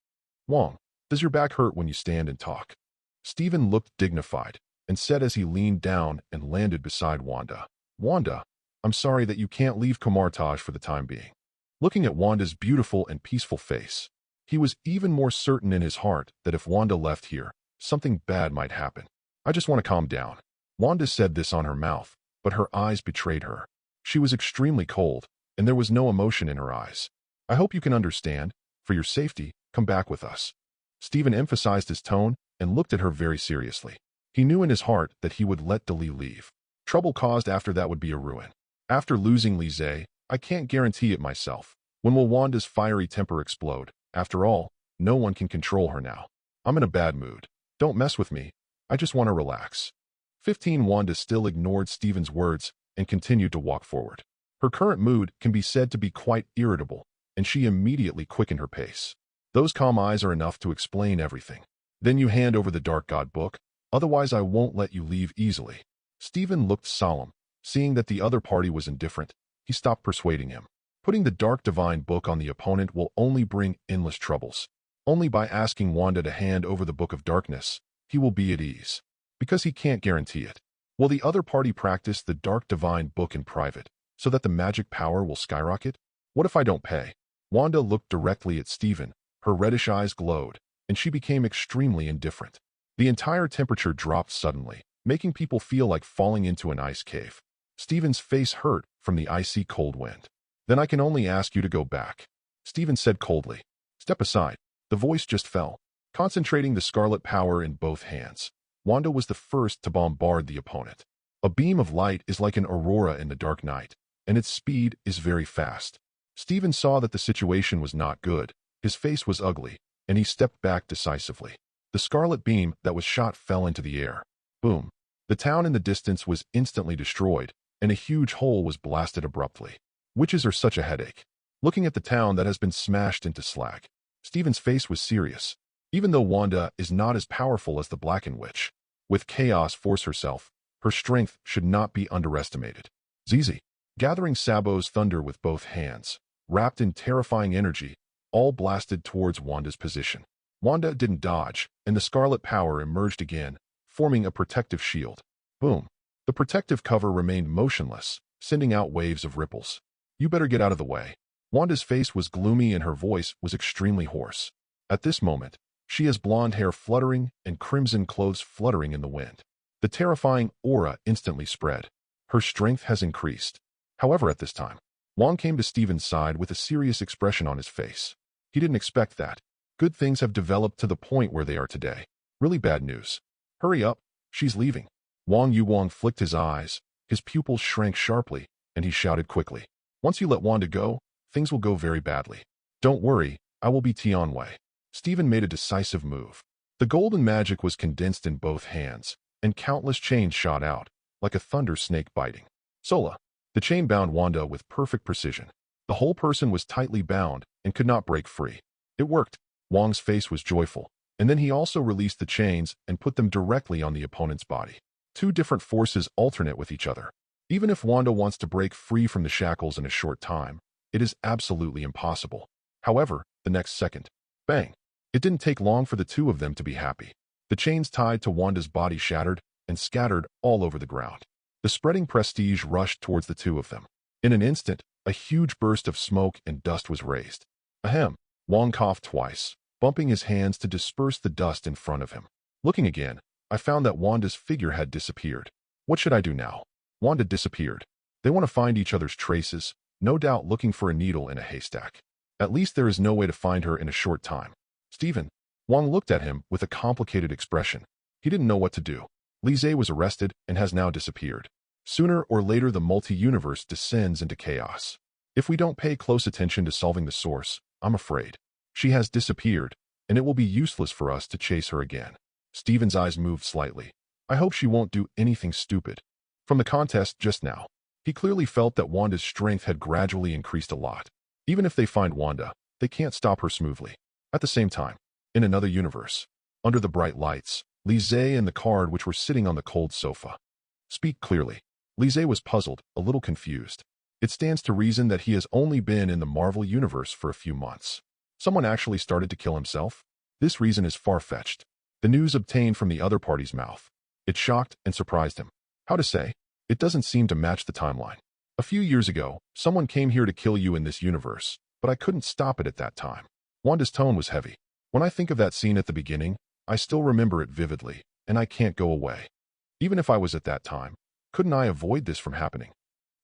Wong, does your back hurt when you stand and talk? Stephen looked dignified and said as he leaned down and landed beside Wanda. Wanda, I'm sorry that you can't leave Kamartaj for the time being. Looking at Wanda's beautiful and peaceful face, he was even more certain in his heart that if Wanda left here, something bad might happen. I just want to calm down. Wanda said this on her mouth, but her eyes betrayed her. She was extremely cold, and there was no emotion in her eyes. I hope you can understand. For your safety, come back with us. Stephen emphasized his tone and looked at her very seriously. He knew in his heart that he would let Dali leave. Trouble caused after that would be a ruin. After losing Lise, I can't guarantee it myself. When will Wanda's fiery temper explode? After all, no one can control her now. I'm in a bad mood. Don't mess with me. I just want to relax. 15 Wanda still ignored Stephen's words and continued to walk forward. Her current mood can be said to be quite irritable, and she immediately quickened her pace. Those calm eyes are enough to explain everything. Then you hand over the Dark God book, otherwise I won't let you leave easily. Stephen looked solemn. Seeing that the other party was indifferent, he stopped persuading him. Putting the Dark Divine book on the opponent will only bring endless troubles. Only by asking Wanda to hand over the Book of Darkness, he will be at ease. Because he can't guarantee it. Will the other party practice the Dark Divine book in private, so that the magic power will skyrocket? What if I don't pay? Wanda looked directly at Stephen. Her reddish eyes glowed, and she became extremely indifferent. The entire temperature dropped suddenly, making people feel like falling into an ice cave. Stephen's face hurt from the icy cold wind. Then I can only ask you to go back. Stephen said coldly. Step aside. The voice just fell. Concentrating the scarlet power in both hands, Wanda was the first to bombard the opponent. A beam of light is like an aurora in the dark night, and its speed is very fast. Stephen saw that the situation was not good. His face was ugly, and he stepped back decisively. The scarlet beam that was shot fell into the air. Boom. The town in the distance was instantly destroyed, and a huge hole was blasted abruptly. Witches are such a headache. Looking at the town that has been smashed into slag, Stephen's face was serious. Even though Wanda is not as powerful as the Blackened Witch, with Chaos Force herself, her strength should not be underestimated. Zizi, gathering Sabo's thunder with both hands, wrapped in terrifying energy, all blasted towards Wanda's position. Wanda didn't dodge, and the scarlet power emerged again, forming a protective shield. Boom. The protective cover remained motionless, sending out waves of ripples. You better get out of the way. Wanda's face was gloomy and her voice was extremely hoarse. At this moment, she has blonde hair fluttering and crimson clothes fluttering in the wind. The terrifying aura instantly spread. Her strength has increased. However, at this time, Wong came to Stephen's side with a serious expression on his face. He didn't expect that. Good things have developed to the point where they are today. Really bad news. Hurry up, she's leaving. Wong flicked his eyes, his pupils shrank sharply, and he shouted quickly. Once you let Wanda go, things will go very badly. Don't worry, I will be Tianwei. Stephen made a decisive move. The golden magic was condensed in both hands, and countless chains shot out, like a thunder snake biting. Sola. The chain bound Wanda with perfect precision. The whole person was tightly bound and could not break free. It worked. Wong's face was joyful, and then he also released the chains and put them directly on the opponent's body. Two different forces alternate with each other. Even if Wanda wants to break free from the shackles in a short time, it is absolutely impossible. However, the next second, bang! It didn't take long for the two of them to be happy. The chains tied to Wanda's body shattered and scattered all over the ground. The spreading prestige rushed towards the two of them. In an instant, a huge burst of smoke and dust was raised. Ahem! Wong coughed twice, bumping his hands to disperse the dust in front of him. Looking again, I found that Wanda's figure had disappeared. What should I do now? Wanda disappeared. They want to find each other's traces, no doubt looking for a needle in a haystack. At least there is no way to find her in a short time. Stephen. Wong looked at him with a complicated expression. He didn't know what to do. Lise was arrested and has now disappeared. Sooner or later, the multi-universe descends into chaos. If we don't pay close attention to solving the source, I'm afraid she has disappeared, and it will be useless for us to chase her again. Steven's eyes moved slightly. I hope she won't do anything stupid. From the contest just now, he clearly felt that Wanda's strength had gradually increased a lot. Even if they find Wanda, they can't stop her smoothly. At the same time, in another universe, under the bright lights, Lise and the card which were sitting on the cold sofa. Speak clearly. Lise was puzzled, a little confused. It stands to reason that he has only been in the Marvel universe for a few months. Someone actually started to kill himself? This reason is far-fetched. The news obtained from the other party's mouth. It shocked and surprised him. How to say? It doesn't seem to match the timeline. A few years ago, someone came here to kill you in this universe, but I couldn't stop it at that time. Wanda's tone was heavy. When I think of that scene at the beginning, I still remember it vividly, and I can't go away. Even if I was at that time, couldn't I avoid this from happening?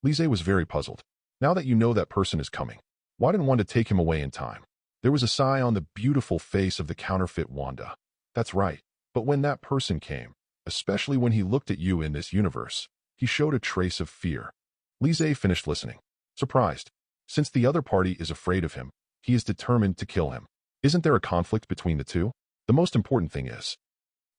Lise was very puzzled. Now that you know that person is coming, why didn't Wanda take him away in time? There was a sigh on the beautiful face of the counterfeit Wanda. That's right, but when that person came, especially when he looked at you in this universe, he showed a trace of fear. Lise finished listening, surprised. Since the other party is afraid of him, he is determined to kill him. Isn't there a conflict between the two? The most important thing is,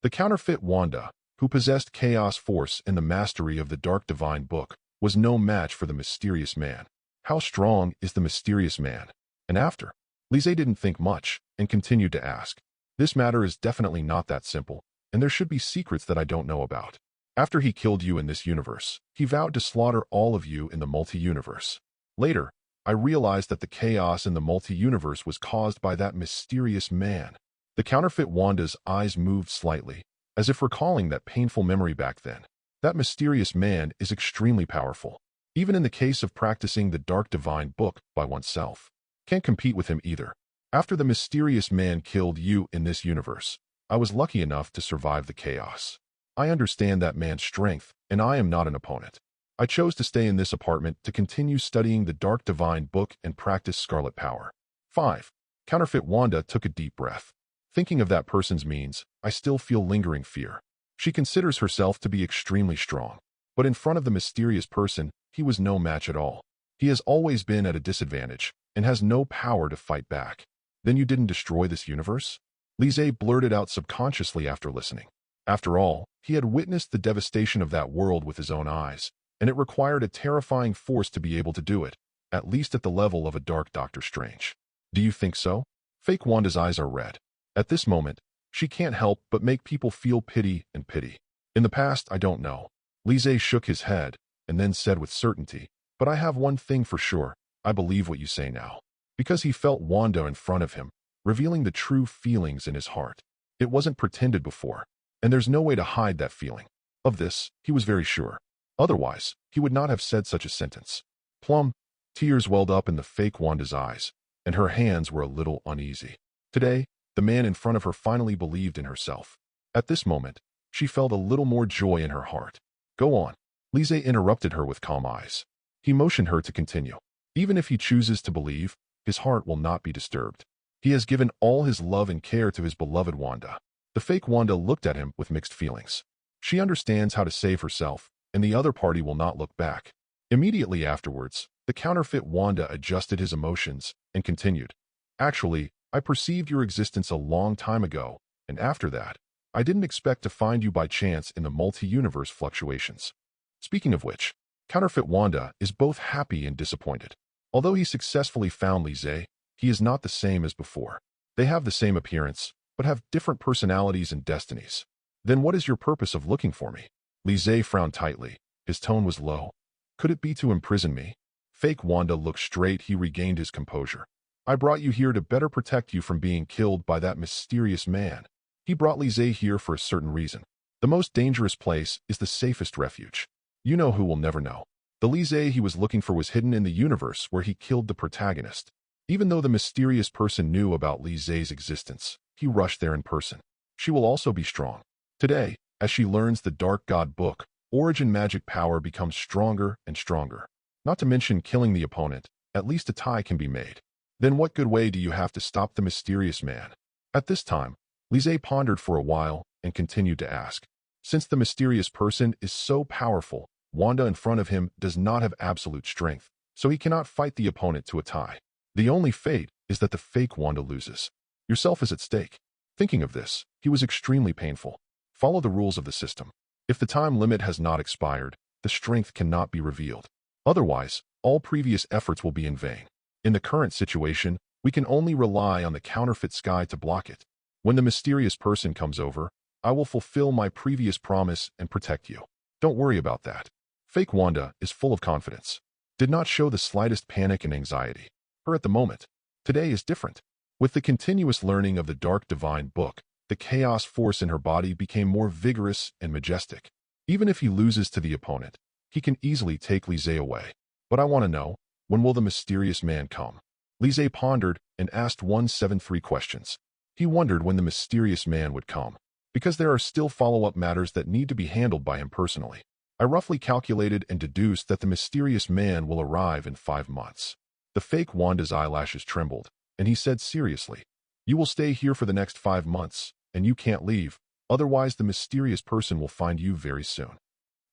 the counterfeit Wanda, who possessed chaos force and the mastery of the dark divine book, was no match for the mysterious man. How strong is the mysterious man? And after? Lise didn't think much and continued to ask. This matter is definitely not that simple, and there should be secrets that I don't know about. After he killed you in this universe, he vowed to slaughter all of you in the multi-universe. Later, I realized that the chaos in the multi-universe was caused by that mysterious man. The counterfeit Wanda's eyes moved slightly, as if recalling that painful memory back then. That mysterious man is extremely powerful. Even in the case of practicing the dark divine book by oneself. Can't compete with him either. After the mysterious man killed you in this universe, I was lucky enough to survive the chaos. I understand that man's strength, and I am not an opponent. I chose to stay in this apartment to continue studying the dark divine book and practice Scarlet power. 5. Counterfeit Wanda took a deep breath. Thinking of that person's means, I still feel lingering fear. She considers herself to be extremely strong. But in front of the mysterious person, he was no match at all. He has always been at a disadvantage, and has no power to fight back. Then you didn't destroy this universe? Lise blurted out subconsciously after listening. After all, he had witnessed the devastation of that world with his own eyes, and it required a terrifying force to be able to do it, at least at the level of a dark Doctor Strange. Do you think so? Fake Wanda's eyes are red. At this moment, she can't help but make people feel pity and pity. In the past, I don't know. Lise shook his head, and then said with certainty, but I have one thing for sure, I believe what you say now. Because he felt Wanda in front of him, revealing the true feelings in his heart. It wasn't pretended before, and there's no way to hide that feeling. Of this, he was very sure. Otherwise, he would not have said such a sentence. Plum, tears welled up in the fake Wanda's eyes, and her hands were a little uneasy. Today, the man in front of her finally believed in herself. At this moment, she felt a little more joy in her heart. Go on. Lise interrupted her with calm eyes. He motioned her to continue. Even if he chooses to believe, his heart will not be disturbed. He has given all his love and care to his beloved Wanda. The fake Wanda looked at him with mixed feelings. She understands how to save herself, and the other party will not look back. Immediately afterwards, the counterfeit Wanda adjusted his emotions and continued. Actually, I perceived your existence a long time ago, and after that, I didn't expect to find you by chance in the multi-universe fluctuations. Speaking of which, counterfeit Wanda is both happy and disappointed. Although he successfully found Lise, he is not the same as before. They have the same appearance, but have different personalities and destinies. Then what is your purpose of looking for me? Lise frowned tightly. His tone was low. Could it be to imprison me? Fake Wanda looked straight. He regained his composure. I brought you here to better protect you from being killed by that mysterious man. He brought Lise here for a certain reason. The most dangerous place is the safest refuge. You know who will never know. The Lise he was looking for was hidden in the universe where he killed the protagonist. Even though the mysterious person knew about Lise's existence, he rushed there in person. She will also be strong. Today, as she learns the Dark God book, origin magic power becomes stronger and stronger. Not to mention killing the opponent, at least a tie can be made. Then what good way do you have to stop the mysterious man? At this time, Lise pondered for a while and continued to ask. Since the mysterious person is so powerful, Wanda in front of him does not have absolute strength, so he cannot fight the opponent to a tie. The only fate is that the fake Wanda loses. Yourself is at stake. Thinking of this, he was extremely painful. Follow the rules of the system. If the time limit has not expired, the strength cannot be revealed. Otherwise, all previous efforts will be in vain. In the current situation, we can only rely on the counterfeit sky to block it. When the mysterious person comes over, I will fulfill my previous promise and protect you. Don't worry about that. Fake Wanda is full of confidence. Did not show the slightest panic and anxiety. Her at the moment. Today is different. With the continuous learning of the dark divine book, the chaos force in her body became more vigorous and majestic. Even if he loses to the opponent, he can easily take Lise away. But I want to know, when will the mysterious man come? Lise pondered and asked 173 questions. He wondered when the mysterious man would come, because there are still follow-up matters that need to be handled by him personally. I roughly calculated and deduced that the mysterious man will arrive in 5 months. The fake Wanda's eyelashes trembled, and he said seriously, "You will stay here for the next 5 months, and you can't leave, otherwise the mysterious person will find you very soon."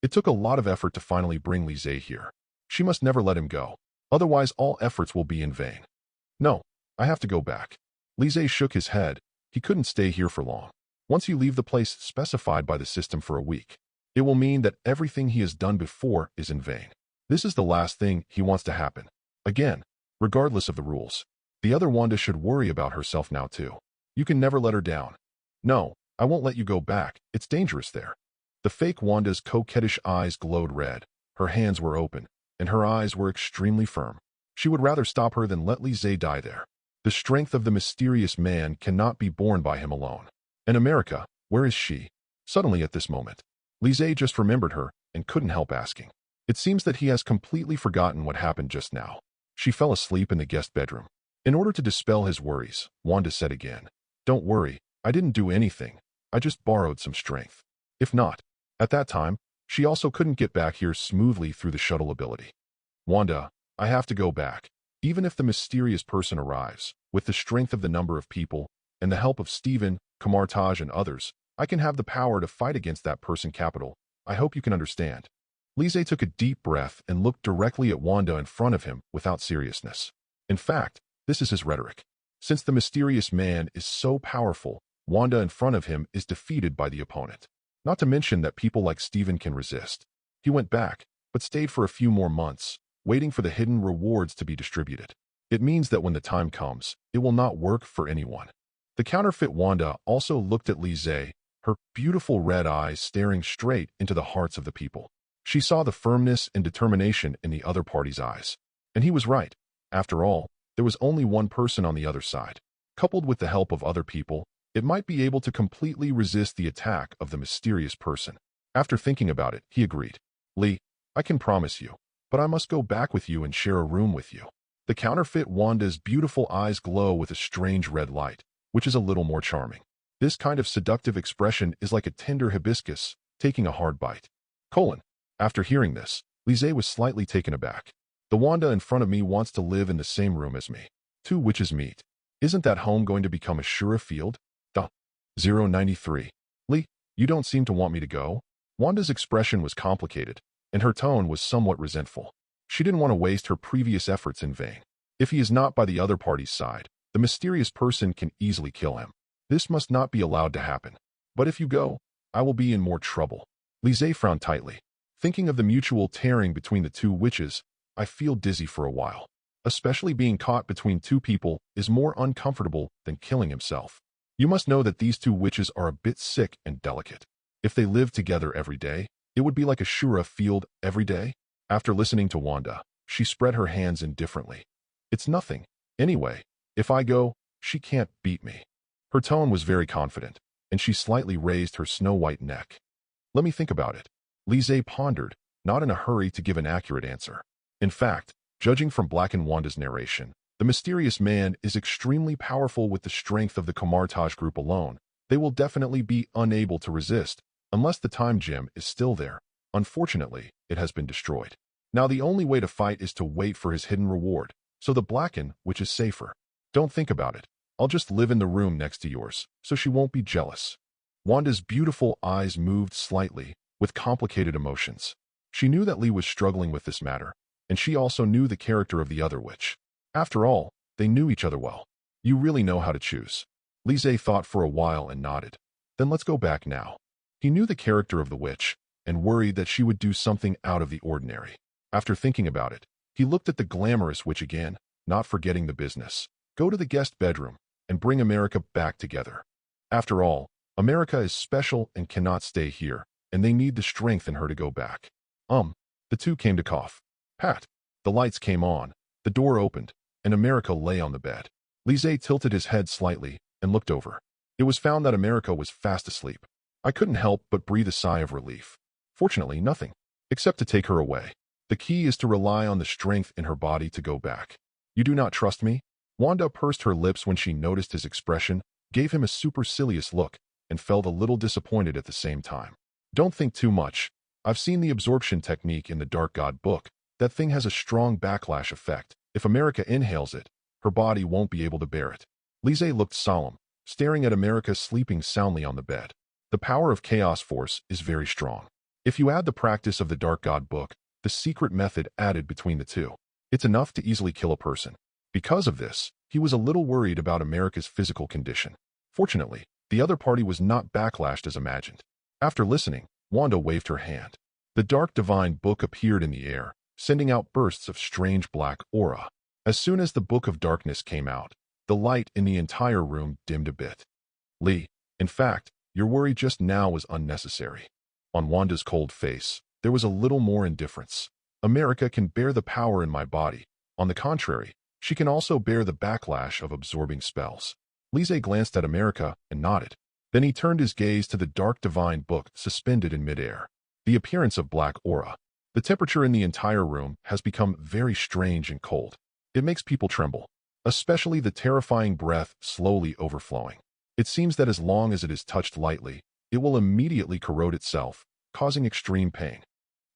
It took a lot of effort to finally bring Lise here. She must never let him go, otherwise all efforts will be in vain. No, I have to go back. Lise shook his head. He couldn't stay here for long. Once you leave the place specified by the system for a week, it will mean that everything he has done before is in vain. This is the last thing he wants to happen. Again, regardless of the rules. The other Wanda should worry about herself now too. You can never let her down. No, I won't let you go back. It's dangerous there. The fake Wanda's coquettish eyes glowed red. Her hands were open, and her eyes were extremely firm. She would rather stop her than let Lise die there. The strength of the mysterious man cannot be borne by him alone. And America, where is she? Suddenly at this moment, Lise just remembered her and couldn't help asking. It seems that he has completely forgotten what happened just now. She fell asleep in the guest bedroom. In order to dispel his worries, Wanda said again, "Don't worry, I didn't do anything. I just borrowed some strength." If not, at that time, she also couldn't get back here smoothly through the shuttle ability. "Wanda, I have to go back. Even if the mysterious person arrives, with the strength of the number of people, and the help of Steven, Kamartaj, and others, I can have the power to fight against that person capital. I hope you can understand." Lise took a deep breath and looked directly at Wanda in front of him without seriousness. In fact, this is his rhetoric. Since the mysterious man is so powerful, Wanda in front of him is defeated by the opponent. Not to mention that people like Steven can resist. He went back, but stayed for a few more months, waiting for the hidden rewards to be distributed. It means that when the time comes, it will not work for anyone. The counterfeit Wanda also looked at Lise, her beautiful red eyes staring straight into the hearts of the people. She saw the firmness and determination in the other party's eyes. And he was right. After all, there was only one person on the other side. Coupled with the help of other people, it might be able to completely resist the attack of the mysterious person. After thinking about it, he agreed. "Lee, I can promise you, but I must go back with you and share a room with you." The counterfeit Wanda's beautiful eyes glow with a strange red light, which is a little more charming. This kind of seductive expression is like a tender hibiscus taking a hard bite. After hearing this, Lise was slightly taken aback. "The Wanda in front of me wants to live in the same room as me. 2 witches meet. Isn't that home going to become a surer field?" 093. "Lee, you don't seem to want me to go?" Wanda's expression was complicated, and her tone was somewhat resentful. She didn't want to waste her previous efforts in vain. If he is not by the other party's side, the mysterious person can easily kill him. This must not be allowed to happen. "But if you go, I will be in more trouble." Lise frowned tightly. Thinking of the mutual tearing between the 2 witches, I feel dizzy for a while. Especially being caught between 2 people is more uncomfortable than killing himself. You must know that these 2 witches are a bit sick and delicate. If they lived together every day, it would be like a Shura field every day. After listening to Wanda, she spread her hands indifferently. "It's nothing. Anyway, if I go, she can't beat me." Her tone was very confident, and she slightly raised her snow-white neck. "Let me think about it." Lise pondered, not in a hurry to give an accurate answer. In fact, judging from Black and Wanda's narration, the mysterious man is extremely powerful with the strength of the Kamartaj group alone. They will definitely be unable to resist, unless the time gem is still there. Unfortunately, it has been destroyed. Now the only way to fight is to wait for his hidden reward, so the Blacken, which is safer. Don't think about it. I'll just live in the room next to yours, so she won't be jealous. Wanda's beautiful eyes moved slightly, with complicated emotions. She knew that Lee was struggling with this matter, and she also knew the character of the other witch. After all, they knew each other well. You really know how to choose. Lise thought for a while and nodded. Then let's go back now. He knew the character of the witch, and worried that she would do something out of the ordinary. After thinking about it, he looked at the glamorous witch again, not forgetting the business. Go to the guest bedroom, and bring America back together. After all, America is special and cannot stay here, and they need the strength in her to go back. The two came to cough. Pat. The lights came on, the door opened, and America lay on the bed. Lise tilted his head slightly and looked over. It was found that America was fast asleep. I couldn't help but breathe a sigh of relief. Fortunately, nothing, except to take her away. The key is to rely on the strength in her body to go back. You do not trust me? Wanda pursed her lips when she noticed his expression, gave him a supercilious look, and felt a little disappointed at the same time. Don't think too much. I've seen the absorption technique in the Dark God book. That thing has a strong backlash effect. If America inhales it, her body won't be able to bear it. Lise looked solemn, staring at America sleeping soundly on the bed. The power of chaos force is very strong. If you add the practice of the Dark God book, the secret method added between the two, it's enough to easily kill a person. Because of this, he was a little worried about America's physical condition. Fortunately, the other party was not backlashed as imagined. After listening, Wanda waved her hand. The Dark Divine Book appeared in the air, sending out bursts of strange black aura. As soon as the Book of Darkness came out, the light in the entire room dimmed a bit. Lee, in fact, your worry just now was unnecessary. On Wanda's cold face, there was a little more indifference. America can bear the power in my body. On the contrary, she can also bear the backlash of absorbing spells. Lise glanced at America and nodded. Then he turned his gaze to the Dark Divine Book suspended in midair. The appearance of black aura. The temperature in the entire room has become very strange and cold. It makes people tremble, especially the terrifying breath slowly overflowing. It seems that as long as it is touched lightly, it will immediately corrode itself, causing extreme pain.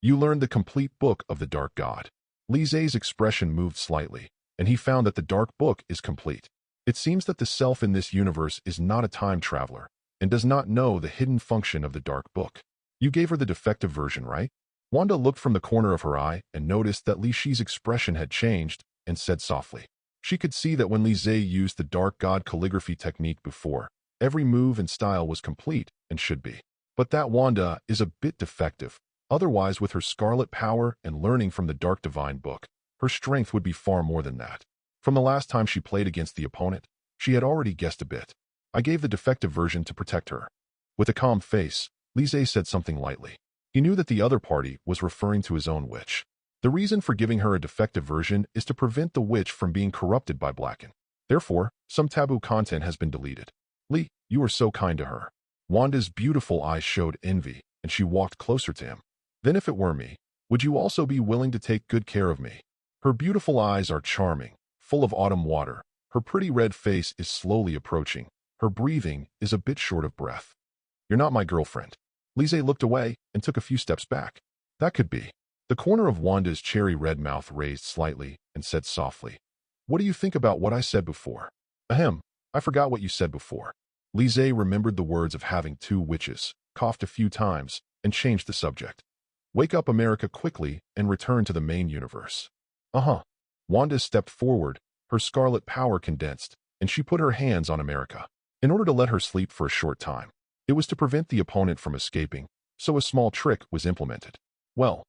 You learned the complete book of the Dark God. Lise's expression moved slightly, and he found that the Dark Book is complete. It seems that the self in this universe is not a time traveler, and does not know the hidden function of the Dark Book. You gave her the defective version, right? Wanda looked from the corner of her eye and noticed that Li Shi's expression had changed, and said softly. She could see that when Lise used the Dark God calligraphy technique before, every move and style was complete and should be. But that Wanda is a bit defective. Otherwise, with her Scarlet power and learning from the Dark Divine Book, her strength would be far more than that. From the last time she played against the opponent, she had already guessed a bit. I gave the defective version to protect her. With a calm face, Lise said something lightly. He knew that the other party was referring to his own witch. The reason for giving her a defective version is to prevent the witch from being corrupted by Blacken. Therefore, some taboo content has been deleted. Lee, you are so kind to her. Wanda's beautiful eyes showed envy, and she walked closer to him. Then if it were me, would you also be willing to take good care of me? Her beautiful eyes are charming, full of autumn water. Her pretty red face is slowly approaching. Her breathing is a bit short of breath. You're not my girlfriend. Lise looked away and took a few steps back. That could be. The corner of Wanda's cherry red mouth raised slightly and said softly, what do you think about what I said before? Ahem, I forgot what you said before. Lise remembered the words of having two witches, coughed a few times, and changed the subject. Wake up America quickly and return to the main universe. Wanda stepped forward, her Scarlet power condensed, and she put her hands on America. In order to let her sleep for a short time, it was to prevent the opponent from escaping, so a small trick was implemented. Well,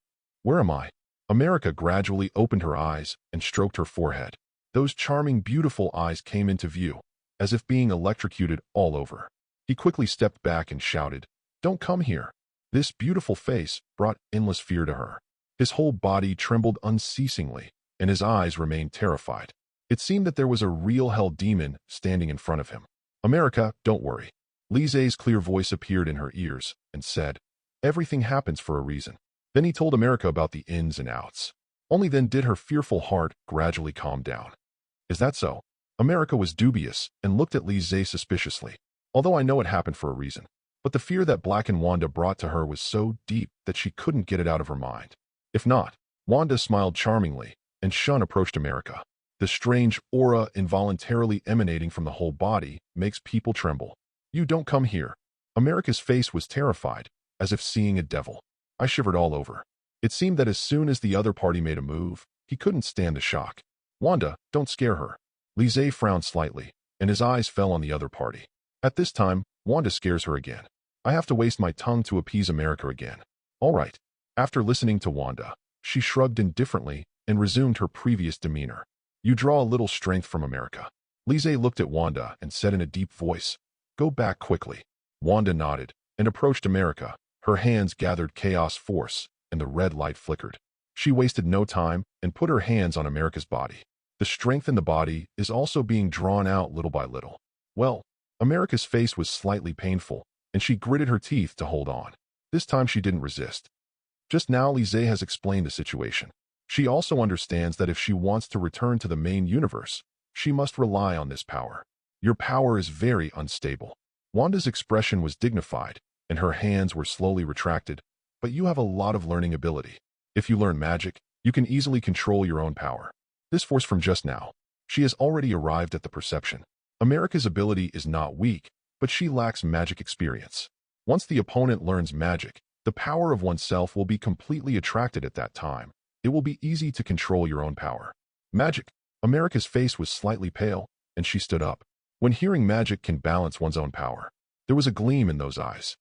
where am I? America gradually opened her eyes and stroked her forehead. Those charming, beautiful eyes came into view, as if being electrocuted all over. He quickly stepped back and shouted, Don't come here. This beautiful face brought endless fear to her. His whole body trembled unceasingly, and his eyes remained terrified. It seemed that there was a real hell demon standing in front of him. America, don't worry. Lise's clear voice appeared in her ears and said, Everything happens for a reason. Then he told America about the ins and outs. Only then did her fearful heart gradually calm down. Is that so? America was dubious and looked at Lise suspiciously. Although I know it happened for a reason. But the fear that Black and Wanda brought to her was so deep that she couldn't get it out of her mind. If not, Wanda smiled charmingly, and Shun approached America. The strange aura involuntarily emanating from the whole body makes people tremble. You don't come here. America's face was terrified, as if seeing a devil. I shivered all over. It seemed that as soon as the other party made a move, he couldn't stand the shock. Wanda, don't scare her. Lise frowned slightly, and his eyes fell on the other party. At this time, Wanda scares her again. I have to waste my tongue to appease America again. All right. After listening to Wanda, she shrugged indifferently and resumed her previous demeanor. You draw a little strength from America. Lise looked at Wanda and said in a deep voice, Go back quickly. Wanda nodded and approached America. Her hands gathered chaos force, and the red light flickered. She wasted no time and put her hands on America's body. The strength in the body is also being drawn out little by little. Well, America's face was slightly painful, and she gritted her teeth to hold on. This time she didn't resist. Just now Lise has explained the situation. She also understands that if she wants to return to the main universe, she must rely on this power. Your power is very unstable. Wanda's expression was dignified, and her hands were slowly retracted, but you have a lot of learning ability. If you learn magic, you can easily control your own power. This force from just now. She has already arrived at the perception. America's ability is not weak, but she lacks magic experience. Once the opponent learns magic, the power of oneself will be completely attracted at that time. It will be easy to control your own power. Magic. America's face was slightly pale, and she stood up. When hearing magic can balance one's own power, there was a gleam in those eyes.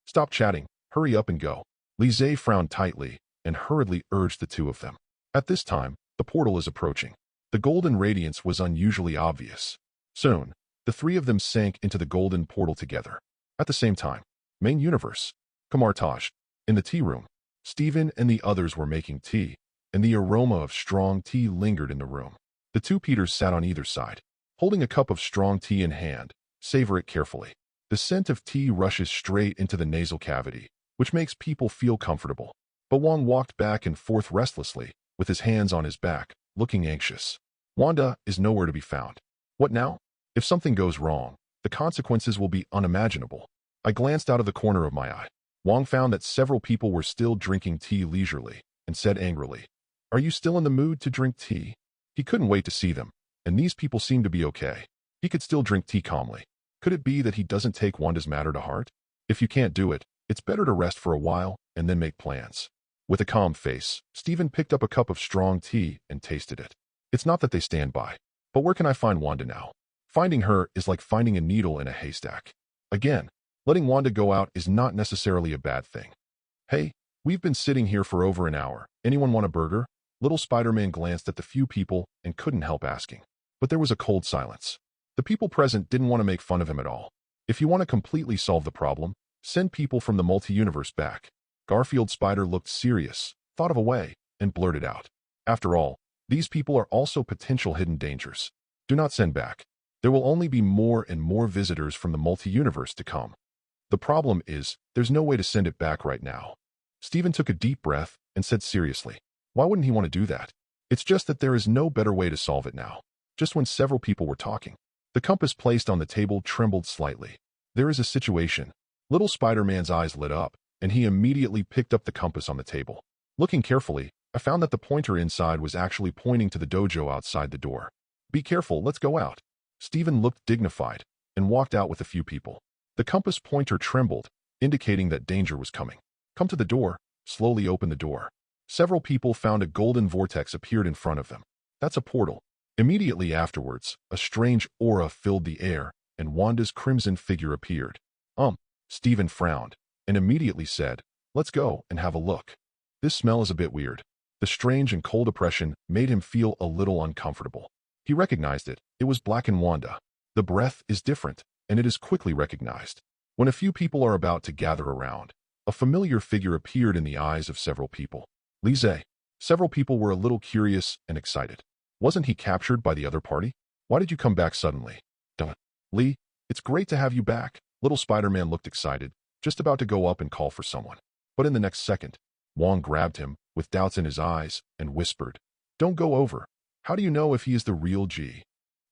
Stop chatting, hurry up and go. Lise frowned tightly and hurriedly urged the two of them. At this time, the portal is approaching. The golden radiance was unusually obvious. Soon, the three of them sank into the golden portal together. At the same time, main universe. Kamartaj. In the tea room, Stephen and the others were making tea, and the aroma of strong tea lingered in the room. The two Peters sat on either side, holding a cup of strong tea in hand. Savor it carefully. The scent of tea rushes straight into the nasal cavity, which makes people feel comfortable. But Wong walked back and forth restlessly, with his hands on his back, looking anxious. Wanda is nowhere to be found. What now? If something goes wrong, the consequences will be unimaginable. I glanced out of the corner of my eye. Wong found that several people were still drinking tea leisurely, and said angrily, Are you still in the mood to drink tea? He couldn't wait to see them, and these people seemed to be okay. He could still drink tea calmly. Could it be that he doesn't take Wanda's matter to heart? If you can't do it, it's better to rest for a while and then make plans. With a calm face, Stephen picked up a cup of strong tea and tasted it. It's not that they stand by. But where can I find Wanda now? Finding her is like finding a needle in a haystack. Again, letting Wanda go out is not necessarily a bad thing. Hey, we've been sitting here for over an hour. Anyone want a burger? Little Spider-Man glanced at the few people and couldn't help asking. But there was a cold silence. The people present didn't want to make fun of him at all. If you want to completely solve the problem, send people from the multi-universe back. Garfield Spider looked serious, thought of a way, and blurted out. After all, these people are also potential hidden dangers. Do not send back. There will only be more and more visitors from the multi-universe to come. The problem is, there's no way to send it back right now. Stephen took a deep breath and said seriously, why wouldn't he want to do that? It's just that there is no better way to solve it now. Just when several people were talking, the compass placed on the table trembled slightly. There is a situation. Little Spider-Man's eyes lit up, and he immediately picked up the compass on the table. Looking carefully, I found that the pointer inside was actually pointing to the dojo outside the door. Be careful, let's go out. Stephen looked dignified and walked out with a few people. The compass pointer trembled, indicating that danger was coming. Come to the door, slowly open the door. Several people found a golden vortex appeared in front of them. That's a portal. Immediately afterwards, a strange aura filled the air, and Wanda's crimson figure appeared. Stephen frowned, and immediately said, let's go and have a look. This smell is a bit weird. The strange and cold oppression made him feel a little uncomfortable. He recognized it. It was Black and Wanda. The breath is different, and it is quickly recognized. When a few people are about to gather around, a familiar figure appeared in the eyes of several people. Lise. Several people were a little curious and excited. Wasn't he captured by the other party? Why did you come back suddenly? Duh. Lee, it's great to have you back. Little Spider-Man looked excited, just about to go up and call for someone. But in the next second, Wong grabbed him, with doubts in his eyes, and whispered, Don't go over. How do you know if he is the real G?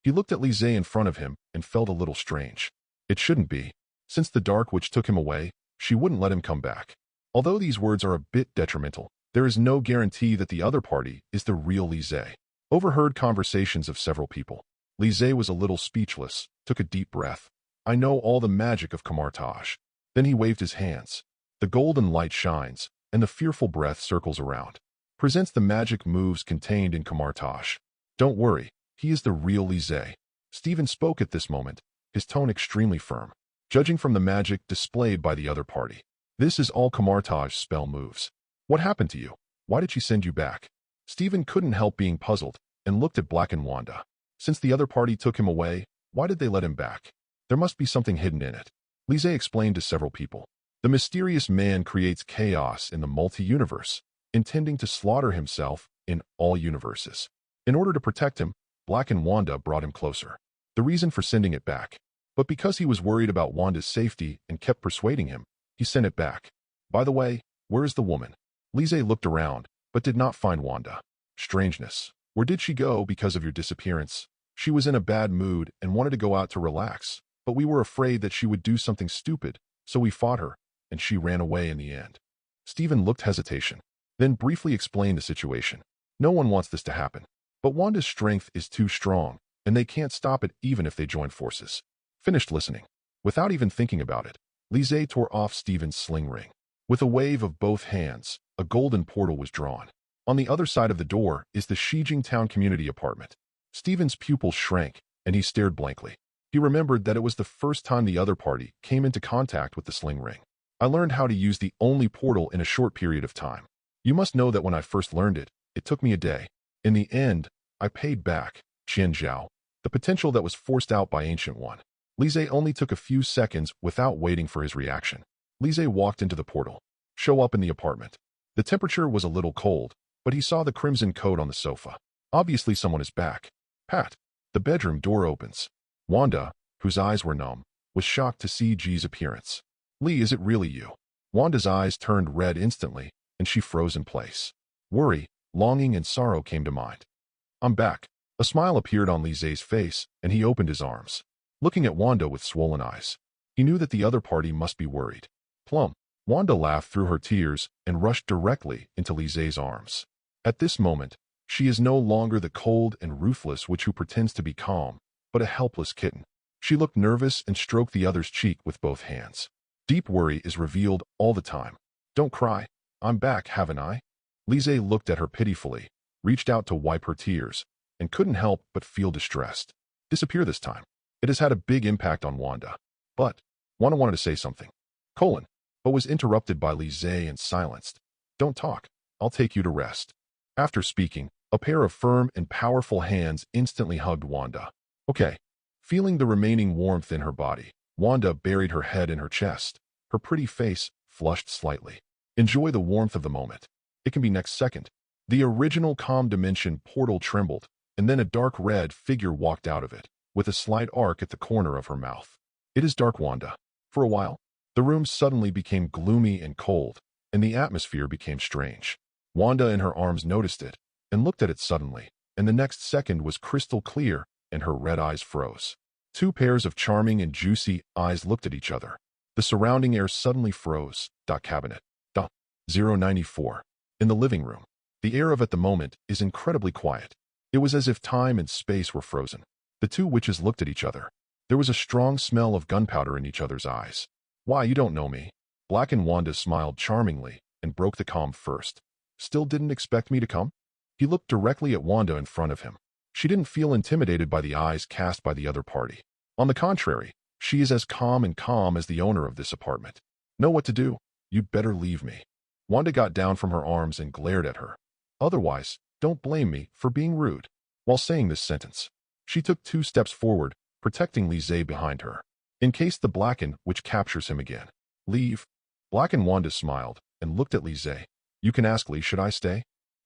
He looked at Lise in front of him and felt a little strange. It shouldn't be. Since the Dark Witch took him away, she wouldn't let him come back. Although these words are a bit detrimental, there is no guarantee that the other party is the real Lise. Overheard conversations of several people. Lise was a little speechless, took a deep breath. I know all the magic of Kamartaj. Then he waved his hands. The golden light shines, and the fearful breath circles around. Presents the magic moves contained in Kamartaj. Don't worry, he is the real Lise. Stephen spoke at this moment, his tone extremely firm, judging from the magic displayed by the other party. This is all Kamartaj's spell moves. What happened to you? Why did she send you back? Stephen couldn't help being puzzled, and looked at Black and Wanda. Since the other party took him away, why did they let him back? There must be something hidden in it. Lise explained to several people. The mysterious man creates chaos in the multi-universe, intending to slaughter himself in all universes. In order to protect him, Black and Wanda brought him closer. The reason for sending it back. But because he was worried about Wanda's safety and kept persuading him, he sent it back. By the way, where is the woman? Lise looked around, but did not find Wanda. Strangeness. Where did she go because of your disappearance? She was in a bad mood and wanted to go out to relax, but we were afraid that she would do something stupid, so we fought her, and she ran away in the end. Stephen looked hesitation, then briefly explained the situation. No one wants this to happen, but Wanda's strength is too strong, and they can't stop it even if they join forces. Finished listening. Without even thinking about it, Lise tore off Stephen's sling ring. With a wave of both hands, a golden portal was drawn. On the other side of the door is the Shijing Town Community Apartment. Stephen's pupils shrank, and he stared blankly. He remembered that it was the first time the other party came into contact with the sling ring. I learned how to use the only portal in a short period of time. You must know that when I first learned it, it took me a day. In the end, I paid back, Qian Zhao, the potential that was forced out by Ancient One. Lise only took a few seconds without waiting for his reaction. Lise walked into the portal. Show up in the apartment. The temperature was a little cold, but he saw the crimson coat on the sofa. Obviously someone is back. Pat. The bedroom door opens. Wanda, whose eyes were numb, was shocked to see G's appearance. Lee, is it really you? Wanda's eyes turned red instantly, and she froze in place. Worry, longing, and sorrow came to mind. I'm back. A smile appeared on Lise's face, and he opened his arms. Looking at Wanda with swollen eyes, he knew that the other party must be worried. Plum. Wanda laughed through her tears and rushed directly into Lise's arms. At this moment, she is no longer the cold and ruthless witch who pretends to be calm, but a helpless kitten. She looked nervous and stroked the other's cheek with both hands. Deep worry is revealed all the time. Don't cry. I'm back, haven't I? Lise looked at her pitifully, reached out to wipe her tears, and couldn't help but feel distressed. Disappear this time. It has had a big impact on Wanda. But Wanda wanted to say something. But was interrupted by Lise and silenced. Don't talk. I'll take you to rest. After speaking, a pair of firm and powerful hands instantly hugged Wanda. Okay. Feeling the remaining warmth in her body, Wanda buried her head in her chest. Her pretty face flushed slightly. Enjoy the warmth of the moment. It can be next second. The original calm dimension portal trembled, and then a dark red figure walked out of it, with a slight arc at the corner of her mouth. It is dark, Wanda. For a while, the room suddenly became gloomy and cold, and the atmosphere became strange. Wanda in her arms noticed it, and looked at it suddenly, and the next second was crystal clear, and her red eyes froze. Two pairs of charming and juicy eyes looked at each other. The surrounding air suddenly froze. Cabinet. 094. In the living room. The air of at the moment is incredibly quiet. It was as if time and space were frozen. The two witches looked at each other. There was a strong smell of gunpowder in each other's eyes. Why, you don't know me. Black and Wanda smiled charmingly and broke the calm first. Still didn't expect me to come? He looked directly at Wanda in front of him. She didn't feel intimidated by the eyes cast by the other party. On the contrary, she is as calm as the owner of this apartment. Know what to do. You'd better leave me. Wanda got down from her arms and glared at her. Otherwise, don't blame me for being rude. While saying this sentence, she took 2 steps forward, protecting Lise behind her, in case the Blacken witch captures him again. Leave. Black and Wanda smiled and looked at Lise. You can ask Lee, should I stay?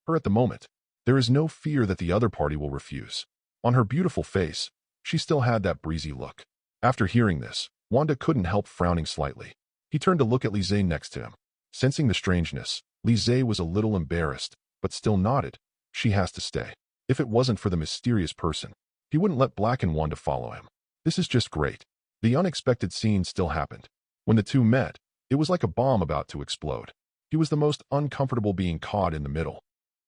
Her at the moment. There is no fear that the other party will refuse. On her beautiful face, she still had that breezy look. After hearing this, Wanda couldn't help frowning slightly. He turned to look at Lise next to him. Sensing the strangeness, Lise was a little embarrassed, but still nodded. She has to stay. If it wasn't for the mysterious person, he wouldn't let Black and Wanda follow him. This is just great. The unexpected scene still happened. When the two met, it was like a bomb about to explode. He was the most uncomfortable being caught in the middle.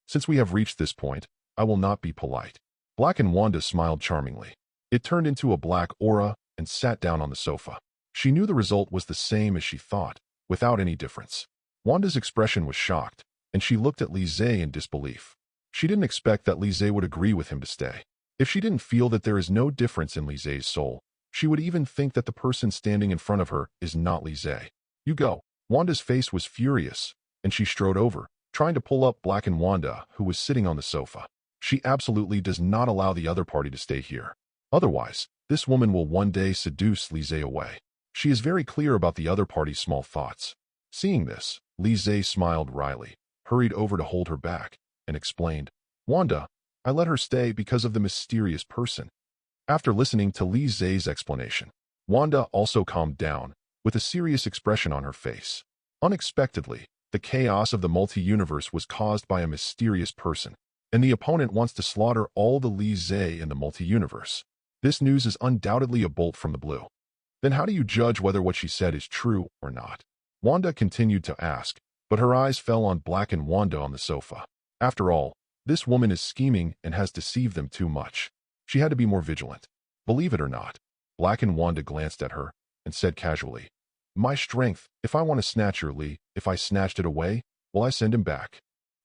Since we have reached this point, I will not be polite. Black and Wanda smiled charmingly. It turned into a black aura and sat down on the sofa. She knew the result was the same as she thought, without any difference. Wanda's expression was shocked, and she looked at Lise in disbelief. She didn't expect that Lise would agree with him to stay. If she didn't feel that there is no difference in Lise's soul, she would even think that the person standing in front of her is not Lise. You go. Wanda's face was furious, and she strode over, trying to pull up Black and Wanda, who was sitting on the sofa. She absolutely does not allow the other party to stay here. Otherwise, this woman will one day seduce Lise away. She is very clear about the other party's small thoughts. Seeing this, Lise smiled wryly, hurried over to hold her back, and explained, Wanda, I let her stay because of the mysterious person. After listening to Lise's explanation, Wanda also calmed down, with a serious expression on her face. Unexpectedly, the chaos of the multi-universe was caused by a mysterious person, and the opponent wants to slaughter all the Lise in the multi-universe. This news is undoubtedly a bolt from the blue. Then how do you judge whether what she said is true or not? Wanda continued to ask, but her eyes fell on Black and Wanda on the sofa. After all, this woman is scheming and has deceived them too much. She had to be more vigilant. Believe it or not, Black and Wanda glanced at her and said casually, My strength, if I want to snatch her, Lee, if I snatched it away, will I send him back?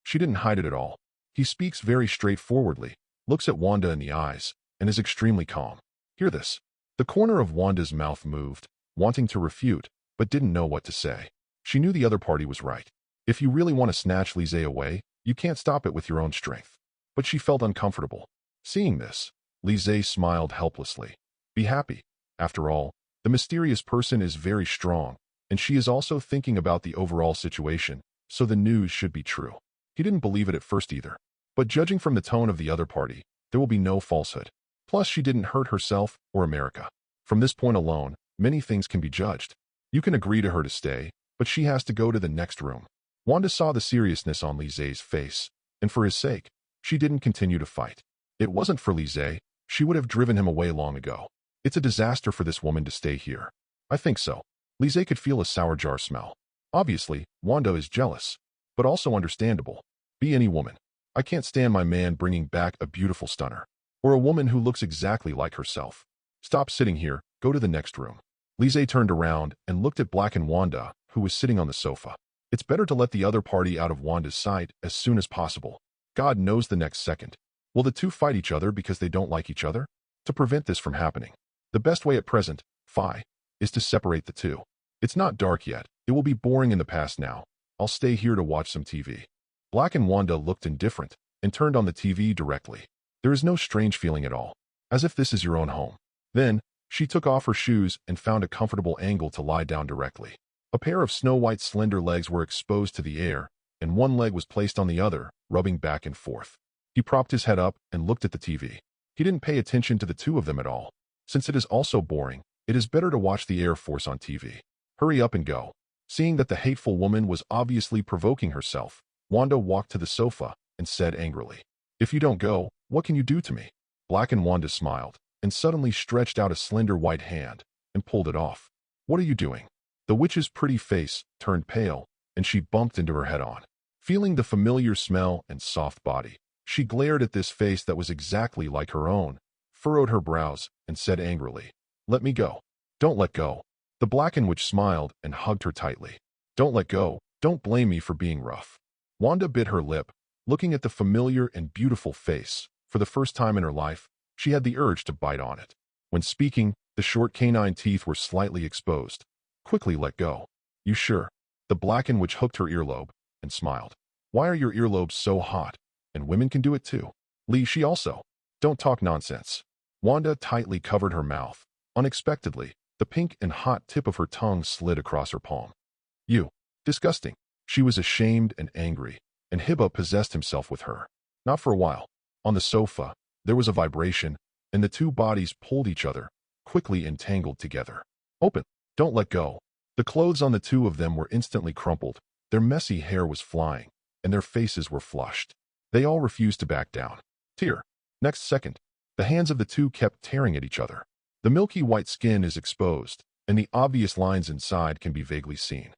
She didn't hide it at all. He speaks very straightforwardly, looks at Wanda in the eyes, and is extremely calm. Hear this. The corner of Wanda's mouth moved, wanting to refute, but didn't know what to say. She knew the other party was right. If you really want to snatch Lise away, you can't stop it with your own strength. But she felt uncomfortable. Seeing this, Lise smiled helplessly. Be happy. After all, the mysterious person is very strong, and she is also thinking about the overall situation, so the news should be true. He didn't believe it at first either. But judging from the tone of the other party, there will be no falsehood. Plus, she didn't hurt herself or America. From this point alone, many things can be judged. You can agree to her to stay, but she has to go to the next room. Wanda saw the seriousness on Lise's face, and for his sake, she didn't continue to fight. It wasn't for Lise, she would have driven him away long ago. It's a disaster for this woman to stay here. I think so. Lise could feel a sour jar smell. Obviously, Wanda is jealous, but also understandable. Be any woman. I can't stand my man bringing back a beautiful stunner, or a woman who looks exactly like herself. Stop sitting here, go to the next room. Lise turned around and looked at Black and Wanda, who was sitting on the sofa. It's better to let the other party out of Wanda's sight as soon as possible. God knows the next second. Will the two fight each other because they don't like each other? To prevent this from happening, the best way at present, is to separate the two. It's not dark yet. It will be boring in the past now. I'll stay here to watch some TV. Black and Wanda looked indifferent and turned on the TV directly. There is no strange feeling at all, as if this is your own home. Then, she took off her shoes and found a comfortable angle to lie down directly. A pair of snow-white slender legs were exposed to the air, and one leg was placed on the other, rubbing back and forth. He propped his head up and looked at the TV. He didn't pay attention to the two of them at all. Since it is also boring, it is better to watch the Air Force on TV. Hurry up and go. Seeing that the hateful woman was obviously provoking herself, Wanda walked to the sofa and said angrily, If you don't go, what can you do to me? Black and Wanda smiled, and suddenly stretched out a slender white hand and pulled it off. What are you doing? The witch's pretty face turned pale, and she bumped into her head-on. Feeling the familiar smell and soft body, she glared at this face that was exactly like her own, furrowed her brows, and said angrily, Let me go. Don't let go. The Blackened Witch smiled and hugged her tightly. Don't let go. Don't blame me for being rough. Wanda bit her lip, looking at the familiar and beautiful face. For the first time in her life, she had the urge to bite on it. When speaking, the short canine teeth were slightly exposed. Quickly let go. You sure? The Blackened Witch hooked her earlobe and smiled. Why are your earlobes so hot? And women can do it too. Lee, she also. Don't talk nonsense. Wanda tightly covered her mouth. Unexpectedly, the pink and hot tip of her tongue slid across her palm. You. Disgusting. She was ashamed and angry, and Hibba possessed himself with her. Not for a while. On the sofa, there was a vibration, and the two bodies pulled each other, quickly entangled together. Open. Don't let go. The clothes on the two of them were instantly crumpled, their messy hair was flying, and their faces were flushed. They all refused to back down. Tear. Next second, the hands of the two kept tearing at each other. The milky white skin is exposed, and the obvious lines inside can be vaguely seen.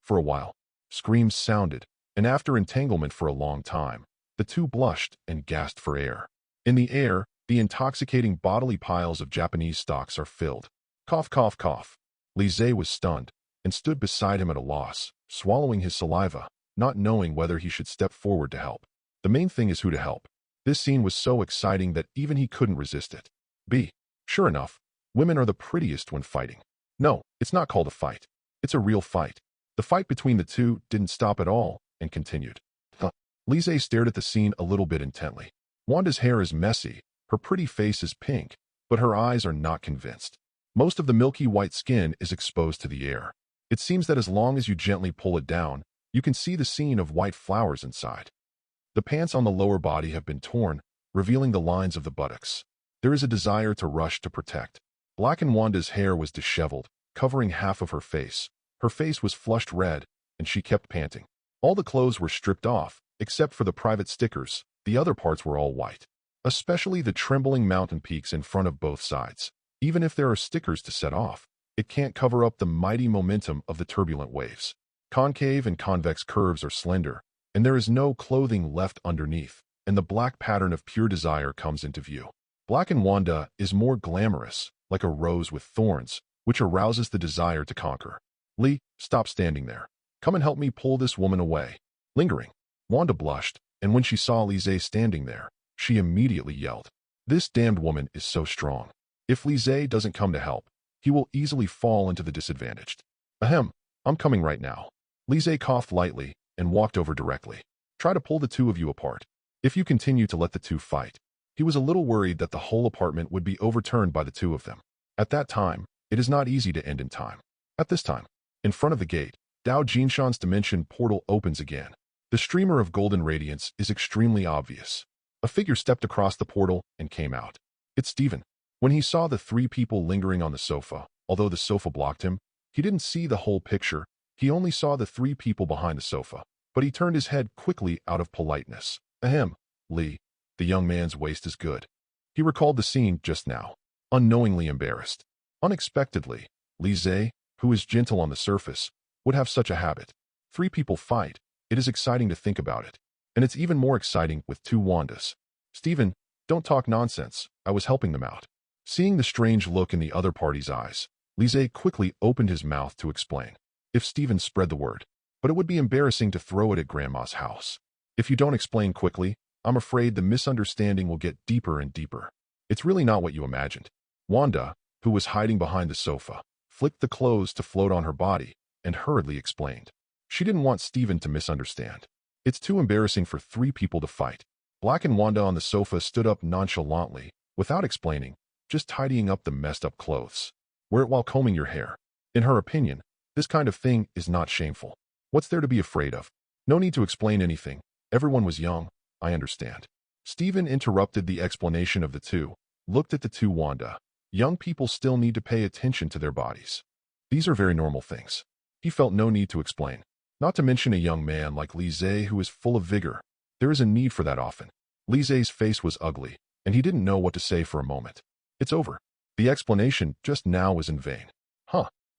For a while. Screams sounded, and after entanglement for a long time, the two blushed and gasped for air. In the air, the intoxicating bodily piles of Japanese stocks are filled. Cough, cough, cough. Lise was stunned and stood beside him at a loss, swallowing his saliva, not knowing whether he should step forward to help. The main thing is who to help. This scene was so exciting that even he couldn't resist it. Sure enough, women are the prettiest when fighting. No, it's not called a fight. It's a real fight. The fight between the two didn't stop at all and continued. Lise stared at the scene a little bit intently. Wanda's hair is messy, her pretty face is pink, but her eyes are not convinced. Most of the milky white skin is exposed to the air. It seems that as long as you gently pull it down, you can see the scene of white flowers inside. The pants on the lower body have been torn, revealing the lines of the buttocks. There is a desire to rush to protect. Black and Wanda's hair was disheveled, covering half of her face. Her face was flushed red, and she kept panting. All the clothes were stripped off, except for the private stickers. The other parts were all white. Especially the trembling mountain peaks in front of both sides. Even if there are stickers to set off, it can't cover up the mighty momentum of the turbulent waves. Concave and convex curves are slender, and there is no clothing left underneath, and the black pattern of pure desire comes into view. Black and Wanda is more glamorous, like a rose with thorns, which arouses the desire to conquer. Lee, stop standing there. Come and help me pull this woman away. Lingering. Wanda blushed, and when she saw Lise standing there, she immediately yelled. This damned woman is so strong. If Lise doesn't come to help, he will easily fall into the disadvantaged. Ahem, I'm coming right now. Lise coughed lightly and walked over directly. Try to pull the two of you apart. If you continue to let the two fight. He was a little worried that the whole apartment would be overturned by the two of them. At that time, it is not easy to end in time. At this time, in front of the gate, Dao Jinshan's dimension portal opens again. The streamer of golden radiance is extremely obvious. A figure stepped across the portal and came out. It's Steven. When he saw the three people lingering on the sofa, although the sofa blocked him, he didn't see the whole picture. He only saw the three people behind the sofa, but he turned his head quickly out of politeness. Ahem, Lee. The young man's waist is good. He recalled the scene just now, unknowingly embarrassed. Unexpectedly, Lise, who is gentle on the surface, would have such a habit. Three people fight. It is exciting to think about it. And it's even more exciting with two Wandas. Steven, don't talk nonsense. I was helping them out. Seeing the strange look in the other party's eyes, Lise quickly opened his mouth to explain. If Steven spread the word. But it would be embarrassing to throw it at Grandma's house. If you don't explain quickly, I'm afraid the misunderstanding will get deeper and deeper. It's really not what you imagined. Wanda, who was hiding behind the sofa, flicked the clothes to float on her body and hurriedly explained. She didn't want Steven to misunderstand. It's too embarrassing for three people to fight. Black and Wanda on the sofa stood up nonchalantly, without explaining, just tidying up the messed up clothes. Wear it while combing your hair. In her opinion, this kind of thing is not shameful. What's there to be afraid of? No need to explain anything. Everyone was young. I understand. Steven interrupted the explanation of the two, looked at the two Wanda. Young people still need to pay attention to their bodies. These are very normal things. He felt no need to explain. Not to mention a young man like Lise who is full of vigor. There is a need for that often. Lise's face was ugly, and he didn't know what to say for a moment. It's over. The explanation just now was in vain.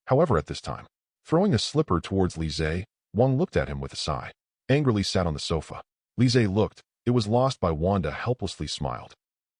However, at this time, throwing a slipper towards Lise, Wang looked at him with a sigh. Angrily sat on the sofa. Lise looked. It was lost by Wanda helplessly smiled.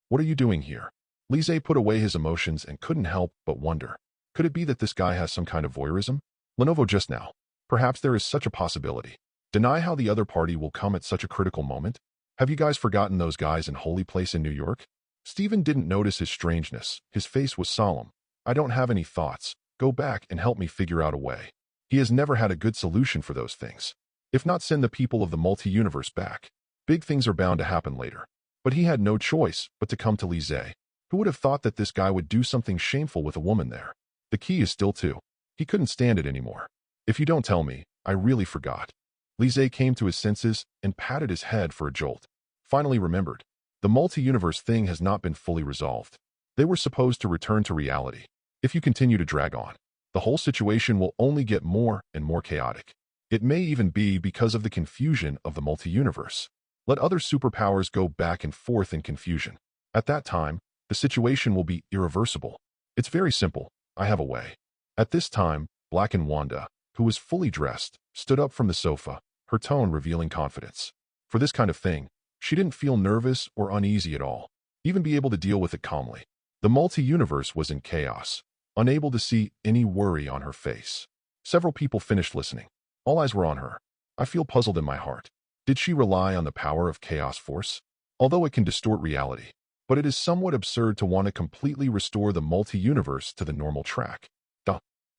What are you doing here? Lise put away his emotions and couldn't help but wonder. Could it be that this guy has some kind of voyeurism? Lenovo just now. Perhaps there is such a possibility. Deny how the other party will come at such a critical moment? Have you guys forgotten those guys in Holy Place in New York? Steven didn't notice his strangeness. His face was solemn. I don't have any thoughts. Go back and help me figure out a way. He has never had a good solution for those things. If not, send the people of the multi-universe back. Big things are bound to happen later. But he had no choice but to come to Lise. Who would have thought that this guy would do something shameful with a woman there? The key is still two. He couldn't stand it anymore. If you don't tell me, I really forgot. Lise came to his senses and patted his head for a jolt. Finally remembered. The multi-universe thing has not been fully resolved. They were supposed to return to reality. If you continue to drag on, the whole situation will only get more and more chaotic. It may even be because of the confusion of the multi-universe. Let other superpowers go back and forth in confusion. At that time, the situation will be irreversible. It's very simple. I have a way. At this time, Black and Wanda, who was fully dressed, stood up from the sofa, her tone revealing confidence. For this kind of thing, she didn't feel nervous or uneasy at all, even be able to deal with it calmly. The multi-universe was in chaos. unable to see any worry on her face. Several people finished listening. All eyes were on her. I feel puzzled in my heart. Did she rely on the power of chaos force? Although it can distort reality, but it is somewhat absurd to want to completely restore the multi-universe to the normal track.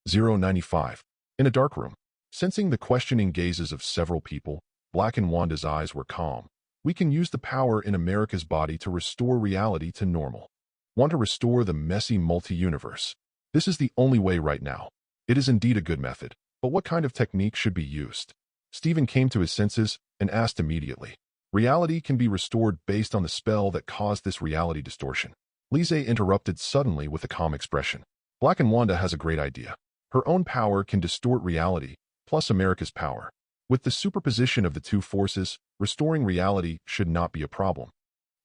095. In a dark room, sensing the questioning gazes of several people, Black and Wanda's eyes were calm. We can use the power in America's body to restore reality to normal. Want to restore the messy multi-universe? This is the only way right now. It is indeed a good method, but what kind of technique should be used? Stephen came to his senses and asked immediately. Reality can be restored based on the spell that caused this reality distortion. Lise interrupted suddenly with a calm expression. Black and Wanda has a great idea. Her own power can distort reality, plus America's power. With the superposition of the two forces, restoring reality should not be a problem.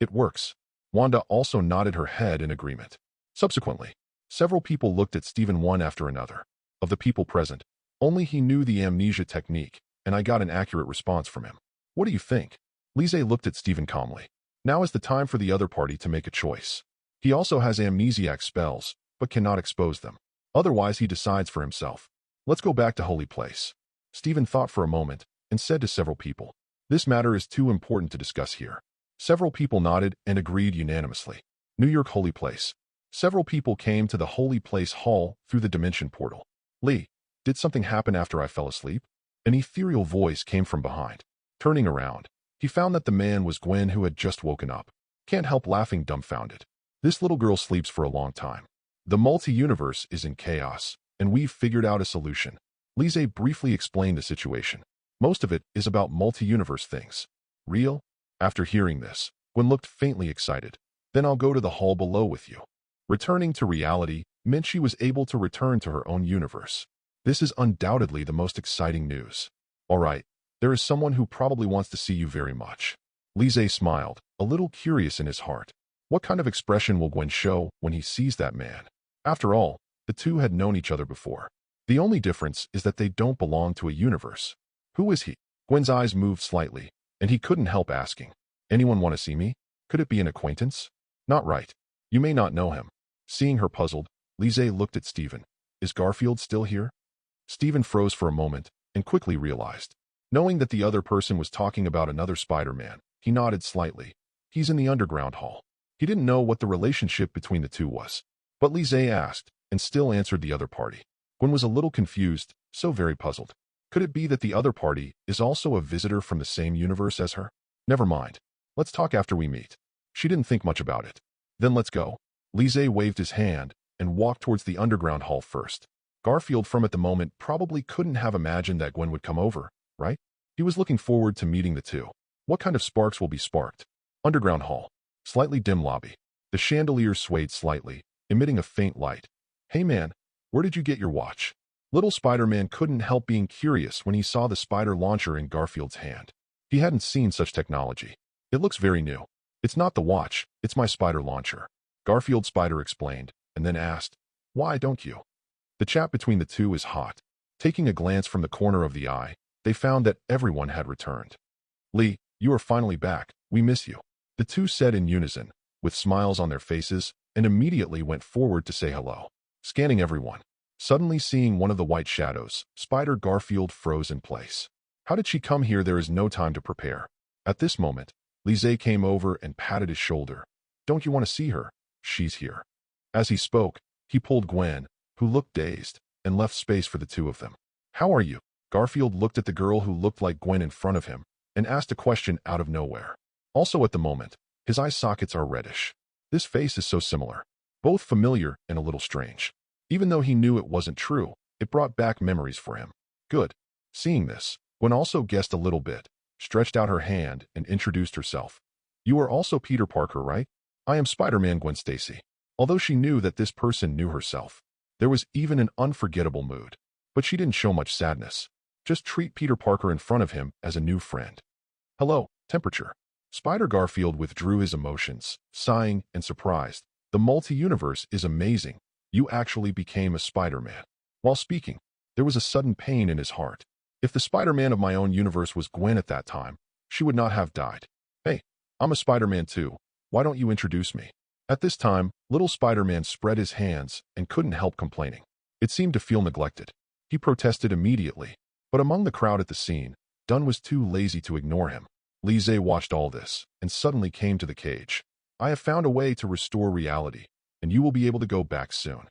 It works. Wanda also nodded her head in agreement. Subsequently, several people looked at Stephen one after another. Of the people present, only he knew the amnesia technique, and I got an accurate response from him. What do you think? Lise looked at Stephen calmly. Now is the time for the other party to make a choice. He also has amnesiac spells, but cannot expose them. Otherwise, he decides for himself. Let's go back to Holy Place. Stephen thought for a moment and said to several people, this matter is too important to discuss here. Several people nodded and agreed unanimously. New York Holy Place. Several people came to the Holy Place hall through the dimension portal. Lee, did something happen after I fell asleep? An ethereal voice came from behind. Turning around, he found that the man was Gwen, who had just woken up. Can't help laughing dumbfounded. This little girl sleeps for a long time. The multi-universe is in chaos, and we've figured out a solution. Lise briefly explained the situation. Most of it is about multi-universe things. Real? After hearing this, Gwen looked faintly excited. Then I'll go to the hall below with you. Returning to reality meant she was able to return to her own universe. This is undoubtedly the most exciting news. All right, there is someone who probably wants to see you very much. Lise smiled, a little curious in his heart. What kind of expression will Gwen show when he sees that man? After all, the two had known each other before. The only difference is that they don't belong to a universe. Who is he? Gwen's eyes moved slightly, and he couldn't help asking. Anyone want to see me? Could it be an acquaintance? Not right. You may not know him. Seeing her puzzled, Lise looked at Stephen. Is Garfield still here? Stephen froze for a moment and quickly realized. Knowing that the other person was talking about another Spider-Man, he nodded slightly. He's in the underground hall. He didn't know what the relationship between the two was. But Lise asked, and still answered the other party. Gwen was a little confused, so very puzzled. Could it be that the other party is also a visitor from the same universe as her? Never mind. Let's talk after we meet. She didn't think much about it. Then let's go. Lise waved his hand and walked towards the underground hall first. Garfield from at the moment probably couldn't have imagined that Gwen would come over, right? He was looking forward to meeting the two. What kind of sparks will be sparked? Underground hall. Slightly dim lobby. The chandelier swayed slightly, emitting a faint light. Hey man, where did you get your watch? Little Spider-Man couldn't help being curious when he saw the spider launcher in Garfield's hand. He hadn't seen such technology. It looks very new. It's not the watch, it's my spider launcher. Garfield Spider explained, and then asked, why don't you? The chat between the two is hot. Taking a glance from the corner of the eye, they found that everyone had returned. Lee, you are finally back. We miss you. The two said in unison, with smiles on their faces, and immediately went forward to say hello. Scanning everyone. Suddenly seeing one of the white shadows, Spider Garfield froze in place. How did she come here? There is no time to prepare. At this moment, Lise came over and patted his shoulder. Don't you want to see her? She's here. As he spoke, he pulled Gwen, who looked dazed, and left space for the two of them. How are you? Garfield looked at the girl who looked like Gwen in front of him, and asked a question out of nowhere. Also at the moment, his eye sockets are reddish. This face is so similar. Both familiar and a little strange. Even though he knew it wasn't true, it brought back memories for him. Good. Seeing this, Gwen also guessed a little bit, stretched out her hand, and introduced herself. You are also Peter Parker, right? I am Spider-Man Gwen Stacy. Although she knew that this person knew herself, there was even an unforgettable mood. But she didn't show much sadness. Just treat Peter Parker in front of him as a new friend. Hello, temperature. Spider Garfield withdrew his emotions, sighing and surprised. The multi-universe is amazing. You actually became a Spider-Man. While speaking, there was a sudden pain in his heart. If the Spider-Man of my own universe was Gwen at that time, she would not have died. Hey, I'm a Spider-Man too. Why don't you introduce me? At this time, little Spider-Man spread his hands and couldn't help complaining. It seemed to feel neglected. He protested immediately, but among the crowd at the scene, Dunn was too lazy to ignore him. Lise watched all this and suddenly came to the cage. I have found a way to restore reality, and you will be able to go back soon.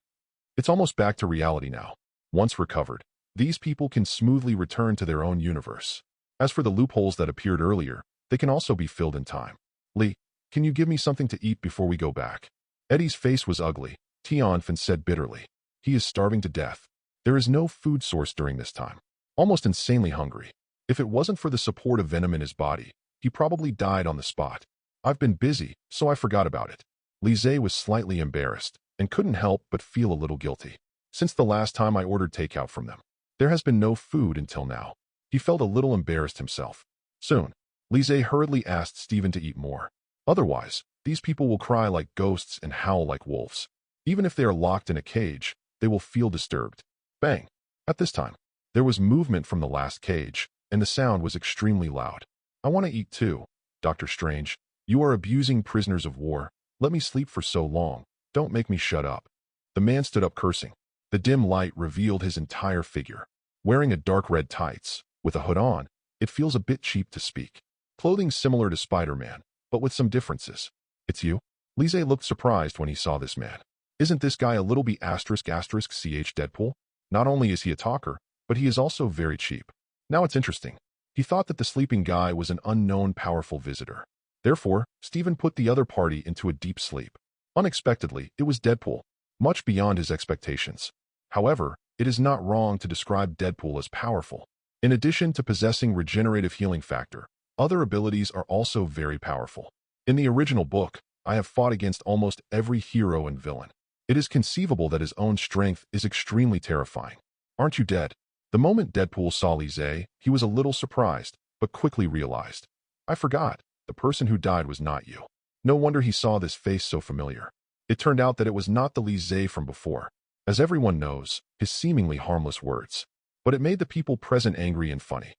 It's almost back to reality now. Once recovered, these people can smoothly return to their own universe. As for the loopholes that appeared earlier, they can also be filled in time. Lee, can you give me something to eat before we go back? Eddie's face was ugly. Tianfen said bitterly. He is starving to death. There is no food source during this time. Almost insanely hungry. If it wasn't for the support of venom in his body, he probably died on the spot. I've been busy, so I forgot about it. Lise was slightly embarrassed and couldn't help but feel a little guilty. Since the last time I ordered takeout from them, there has been no food until now. He felt a little embarrassed himself. Soon, Lise hurriedly asked Steven to eat more. Otherwise, these people will cry like ghosts and howl like wolves. Even if they are locked in a cage, they will feel disturbed. Bang! At this time, there was movement from the last cage, and the sound was extremely loud. I want to eat too. Dr. Strange, you are abusing prisoners of war. Let me sleep for so long. Don't make me shut up. The man stood up cursing. The dim light revealed his entire figure. Wearing a dark red tights, with a hood on, it feels a bit cheap to speak. Clothing similar to Spider-Man, but with some differences. It's you? Lise looked surprised when he saw this man. Isn't this guy a little ch Deadpool? Not only is he a talker, but he is also very cheap. Now it's interesting. He thought that the sleeping guy was an unknown powerful visitor. Therefore, Steven put the other party into a deep sleep. Unexpectedly, it was Deadpool, much beyond his expectations. However, it is not wrong to describe Deadpool as powerful. In addition to possessing regenerative healing factor, other abilities are also very powerful. In the original book, I have fought against almost every hero and villain. It is conceivable that his own strength is extremely terrifying. Aren't you dead? The moment Deadpool saw Lise, he was a little surprised, but quickly realized. I forgot, the person who died was not you. No wonder he saw this face so familiar. It turned out that it was not the Lise from before. As everyone knows, his seemingly harmless words. But it made the people present angry and funny.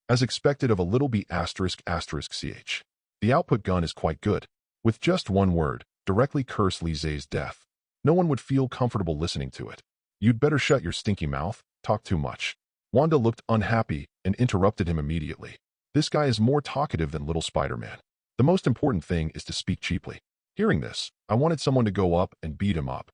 As expected of a little b******ch. The output gun is quite good. With just one word, directly curse Lise's death. No one would feel comfortable listening to it. You'd better shut your stinky mouth, talk too much. Wanda looked unhappy and interrupted him immediately. This guy is more talkative than little Spider-Man. The most important thing is to speak cheaply. Hearing this, I wanted someone to go up and beat him up.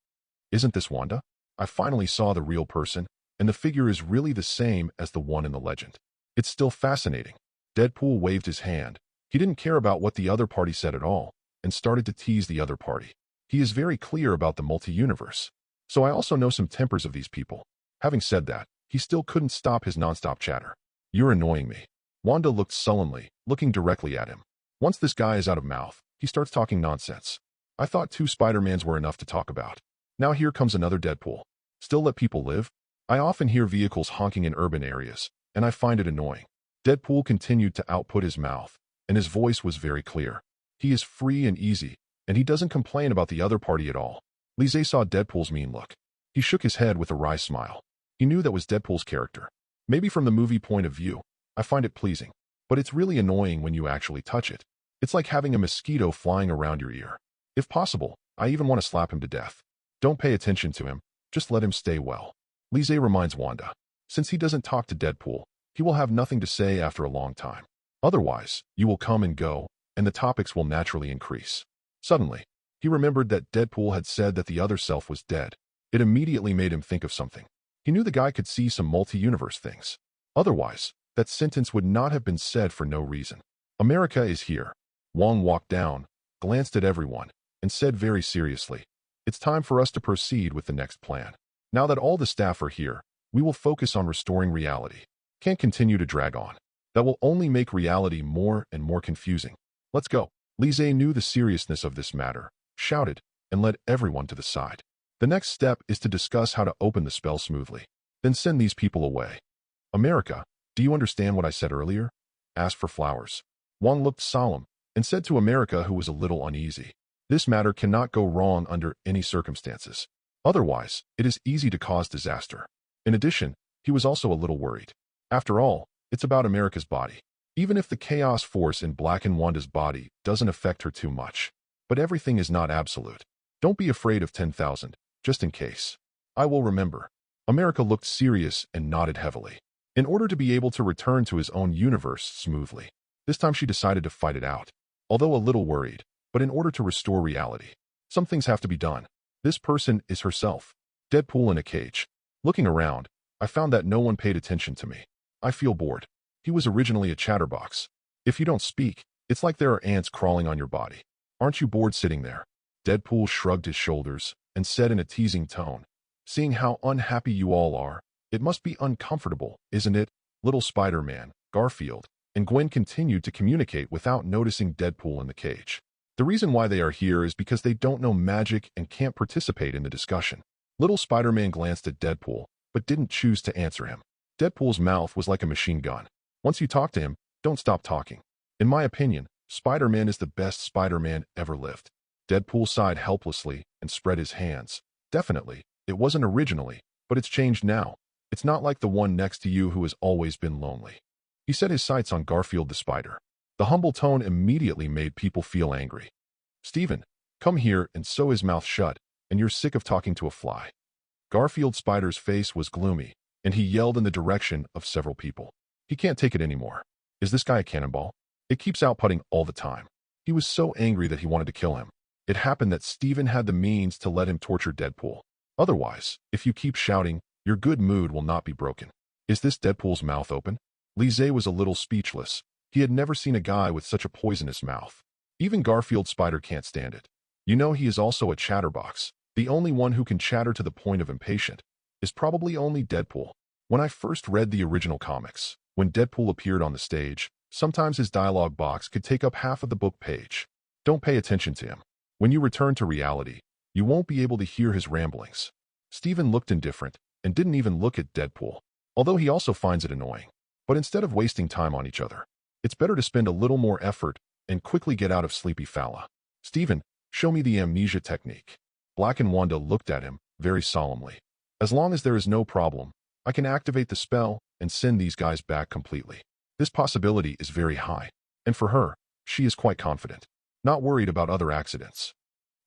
Isn't this Wanda? I finally saw the real person, and the figure is really the same as the one in the legend. It's still fascinating. Deadpool waved his hand. He didn't care about what the other party said at all, and started to tease the other party. He is very clear about the multi-universe. So I also know some tempers of these people. Having said that, he still couldn't stop his non-stop chatter. You're annoying me. Wanda looked sullenly, looking directly at him. Once this guy is out of mouth, he starts talking nonsense. I thought 2 Spider-Mans were enough to talk about. Now here comes another Deadpool. Still let people live? I often hear vehicles honking in urban areas, and I find it annoying. Deadpool continued to output his mouth, and his voice was very clear. He is free and easy, and he doesn't complain about the other party at all. Lise saw Deadpool's mean look. He shook his head with a wry smile. He knew that was Deadpool's character. Maybe from the movie point of view, I find it pleasing, but it's really annoying when you actually touch it. It's like having a mosquito flying around your ear. If possible, I even want to slap him to death. Don't pay attention to him, just let him stay well. Lise reminds Wanda. Since he doesn't talk to Deadpool, he will have nothing to say after a long time. Otherwise, you will come and go, and the topics will naturally increase. Suddenly, he remembered that Deadpool had said that the other self was dead. It immediately made him think of something. He knew the guy could see some multi-universe things. Otherwise, that sentence would not have been said for no reason. America is here. Wong walked down, glanced at everyone, and said very seriously, it's time for us to proceed with the next plan. Now that all the staff are here, we will focus on restoring reality. Can't continue to drag on. That will only make reality more and more confusing. Let's go. Lise knew the seriousness of this matter, shouted, and led everyone to the side. The next step is to discuss how to open the spell smoothly. Then send these people away. America, do you understand what I said earlier? Ask for flowers. Wong looked solemn, and said to America, who was a little uneasy, this matter cannot go wrong under any circumstances. Otherwise, it is easy to cause disaster. In addition, he was also a little worried. After all, it's about America's body. Even if the chaos force in Black and Wanda's body doesn't affect her too much. But everything is not absolute. Don't be afraid of 10,000, just in case. I will remember. America looked serious and nodded heavily. In order to be able to return to his own universe smoothly, this time she decided to fight it out. Although a little worried, but in order to restore reality, some things have to be done. This person is herself. Deadpool in a cage. Looking around, I found that no one paid attention to me. I feel bored. He was originally a chatterbox. If you don't speak, it's like there are ants crawling on your body. Aren't you bored sitting there? Deadpool shrugged his shoulders and said in a teasing tone, "Seeing how unhappy you all are, it must be uncomfortable, isn't it? Little Spider-Man, Garfield, and Gwen continued to communicate without noticing Deadpool in the cage. The reason why they are here is because they don't know magic and can't participate in the discussion. Little Spider-Man glanced at Deadpool, but didn't choose to answer him. Deadpool's mouth was like a machine gun. Once you talk to him, don't stop talking. In my opinion, Spider-Man is the best Spider-Man ever lived." Deadpool sighed helplessly and spread his hands. "Definitely, it wasn't originally, but it's changed now. It's not like the one next to you who has always been lonely." He set his sights on Garfield the spider. The humble tone immediately made people feel angry. "Steven, come here," and sew his mouth shut, "and you're sick of talking to a fly." Garfield Spider's face was gloomy, and he yelled in the direction of several people. He can't take it anymore. Is this guy a cannonball? It keeps outputting all the time. He was so angry that he wanted to kill him. It happened that Steven had the means to let him torture Deadpool. Otherwise, if you keep shouting, your good mood will not be broken. Is this Deadpool's mouth open? Lise was a little speechless. He had never seen a guy with such a poisonous mouth. Even Garfield Spider can't stand it. You know he is also a chatterbox. The only one who can chatter to the point of impatient is probably only Deadpool. When I first read the original comics, when Deadpool appeared on the stage, sometimes his dialogue box could take up half of the book page. Don't pay attention to him. When you return to reality, you won't be able to hear his ramblings. Steven looked indifferent and didn't even look at Deadpool, although he also finds it annoying. But instead of wasting time on each other, it's better to spend a little more effort and quickly get out of Sleepy Falla. "Steven, show me the amnesia technique." Black and Wanda looked at him very solemnly. "As long as there is no problem, I can activate the spell and send these guys back completely. This possibility is very high, and for her, she is quite confident, not worried about other accidents."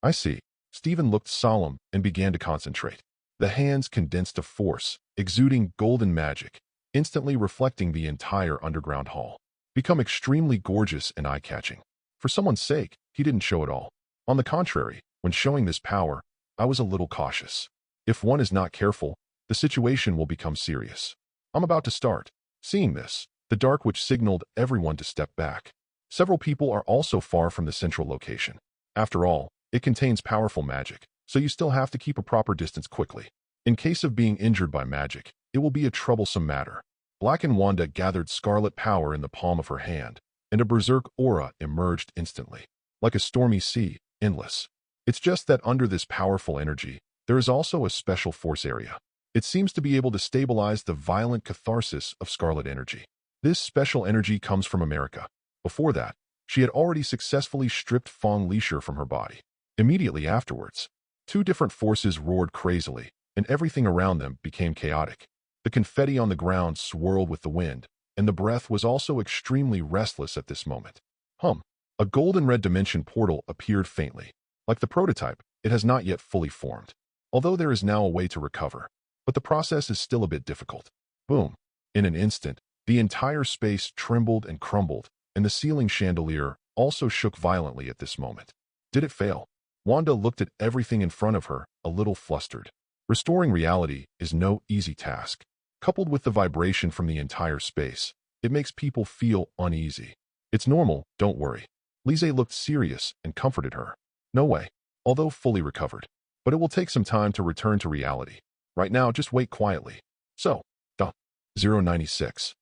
"I see." Steven looked solemn and began to concentrate. The hands condensed to force, exuding golden magic, instantly reflecting the entire underground hall. Become extremely gorgeous and eye-catching. For someone's sake, he didn't show it all. On the contrary, when showing this power, I was a little cautious. If one is not careful, the situation will become serious. I'm about to start. Seeing this, the Dark Witch signaled everyone to step back. Several people are also far from the central location. After all, it contains powerful magic, so you still have to keep a proper distance quickly. In case of being injured by magic, it will be a troublesome matter. Black and Wanda gathered Scarlet power in the palm of her hand, and a berserk aura emerged instantly. Like a stormy sea, endless. It's just that under this powerful energy, there is also a special force area. It seems to be able to stabilize the violent catharsis of Scarlet energy. This special energy comes from America. Before that, she had already successfully stripped Fong Leisure from her body. Immediately afterwards, two different forces roared crazily, and everything around them became chaotic. The confetti on the ground swirled with the wind, and the breath was also extremely restless at this moment. A golden red dimension portal appeared faintly. Like the prototype, it has not yet fully formed, although there is now a way to recover. But the process is still a bit difficult. Boom. In an instant, the entire space trembled and crumbled, and the ceiling chandelier also shook violently at this moment. Did it fail? Wanda looked at everything in front of her, a little flustered. Restoring reality is no easy task. Coupled with the vibration from the entire space, it makes people feel uneasy. "It's normal, don't worry." Lise looked serious and comforted her. "No way, although fully recovered. But it will take some time to return to reality. Right now, just wait quietly." So, 096.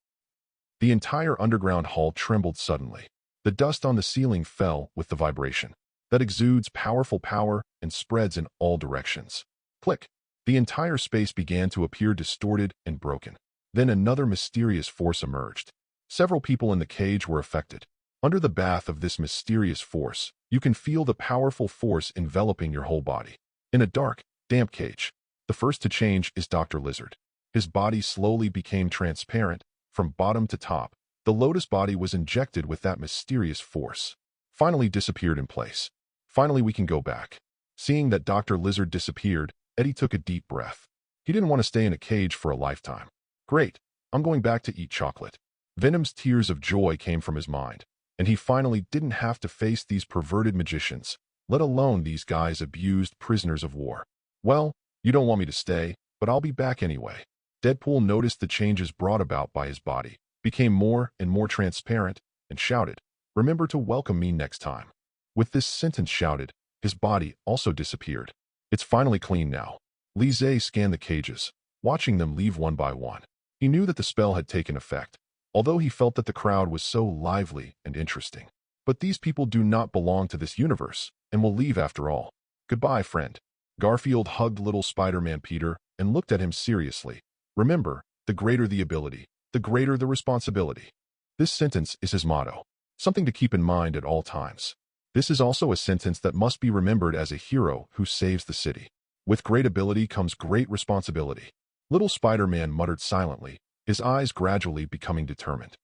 The entire underground hall trembled suddenly. The dust on the ceiling fell with the vibration that exudes powerful power and spreads in all directions. Click. The entire space began to appear distorted and broken. Then another mysterious force emerged. Several people in the cage were affected. Under the bath of this mysterious force, you can feel the powerful force enveloping your whole body. In a dark, damp cage, the first to change is Dr. Lizard. His body slowly became transparent, from bottom to top. The lotus body was injected with that mysterious force. Finally disappeared in place. Finally we can go back. Seeing that Dr. Lizard disappeared, Eddie took a deep breath. He didn't want to stay in a cage for a lifetime. Great, I'm going back to eat chocolate. Venom's tears of joy came from his mind, and he finally didn't have to face these perverted magicians, let alone these guys abused prisoners of war. Well, you don't want me to stay, but I'll be back anyway. Deadpool noticed the changes brought about by his body, became more and more transparent, and shouted, "Remember to welcome me next time." With this sentence shouted, his body also disappeared. It's finally clean now. Lizzie scanned the cages, watching them leave one by one. He knew that the spell had taken effect, although he felt that the crowd was so lively and interesting. But these people do not belong to this universe, and will leave after all. Goodbye, friend. Garfield hugged little Spider-Man Peter and looked at him seriously. Remember, the greater the ability, the greater the responsibility. This sentence is his motto, something to keep in mind at all times. This is also a sentence that must be remembered as a hero who saves the city. With great ability comes great responsibility. Little Spider-Man muttered silently, his eyes gradually becoming determined.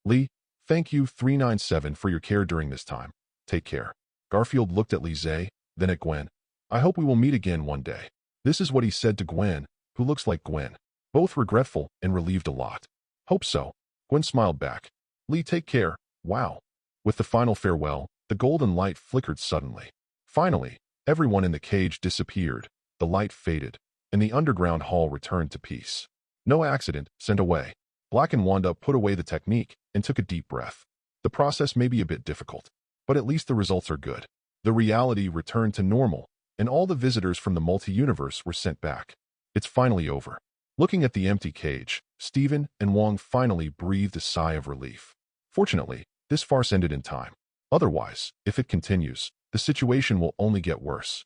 Lee, thank you 397 for your care during this time. Take care. Garfield looked at Lizzie, then at Gwen. I hope we will meet again one day. This is what he said to Gwen, who looks like Gwen. Both regretful and relieved a lot. Hope so. Gwen smiled back. Lee, take care. Wow. With the final farewell, the golden light flickered suddenly. Finally, everyone in the cage disappeared, the light faded, and the underground hall returned to peace. No accident, sent away. Black and Wanda put away the technique and took a deep breath. The process may be a bit difficult, but at least the results are good. The reality returned to normal, and all the visitors from the multi-universe were sent back. It's finally over. Looking at the empty cage, Steven and Wong finally breathed a sigh of relief. Fortunately, this farce ended in time. Otherwise, if it continues, the situation will only get worse.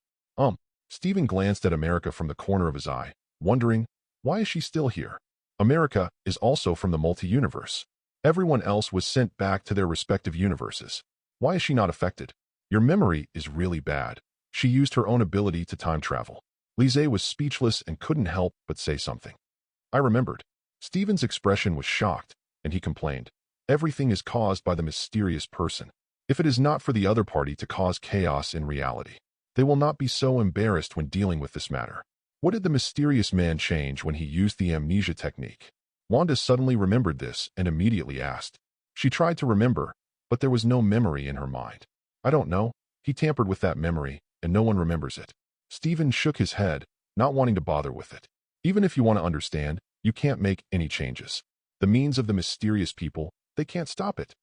Steven glanced at America from the corner of his eye, wondering, why is she still here? America is also from the multi-universe. Everyone else was sent back to their respective universes. Why is she not affected? Your memory is really bad. She used her own ability to time travel. Lizzie was speechless and couldn't help but say something. I remembered. Steven's expression was shocked, and he complained. Everything is caused by the mysterious person. If it is not for the other party to cause chaos in reality, they will not be so embarrassed when dealing with this matter. What did the mysterious man change when he used the amnesia technique? Wanda suddenly remembered this and immediately asked. She tried to remember, but there was no memory in her mind. I don't know. He tampered with that memory, and no one remembers it. Steven shook his head, not wanting to bother with it. Even if you want to understand, you can't make any changes. The means of the mysterious people, they can't stop it.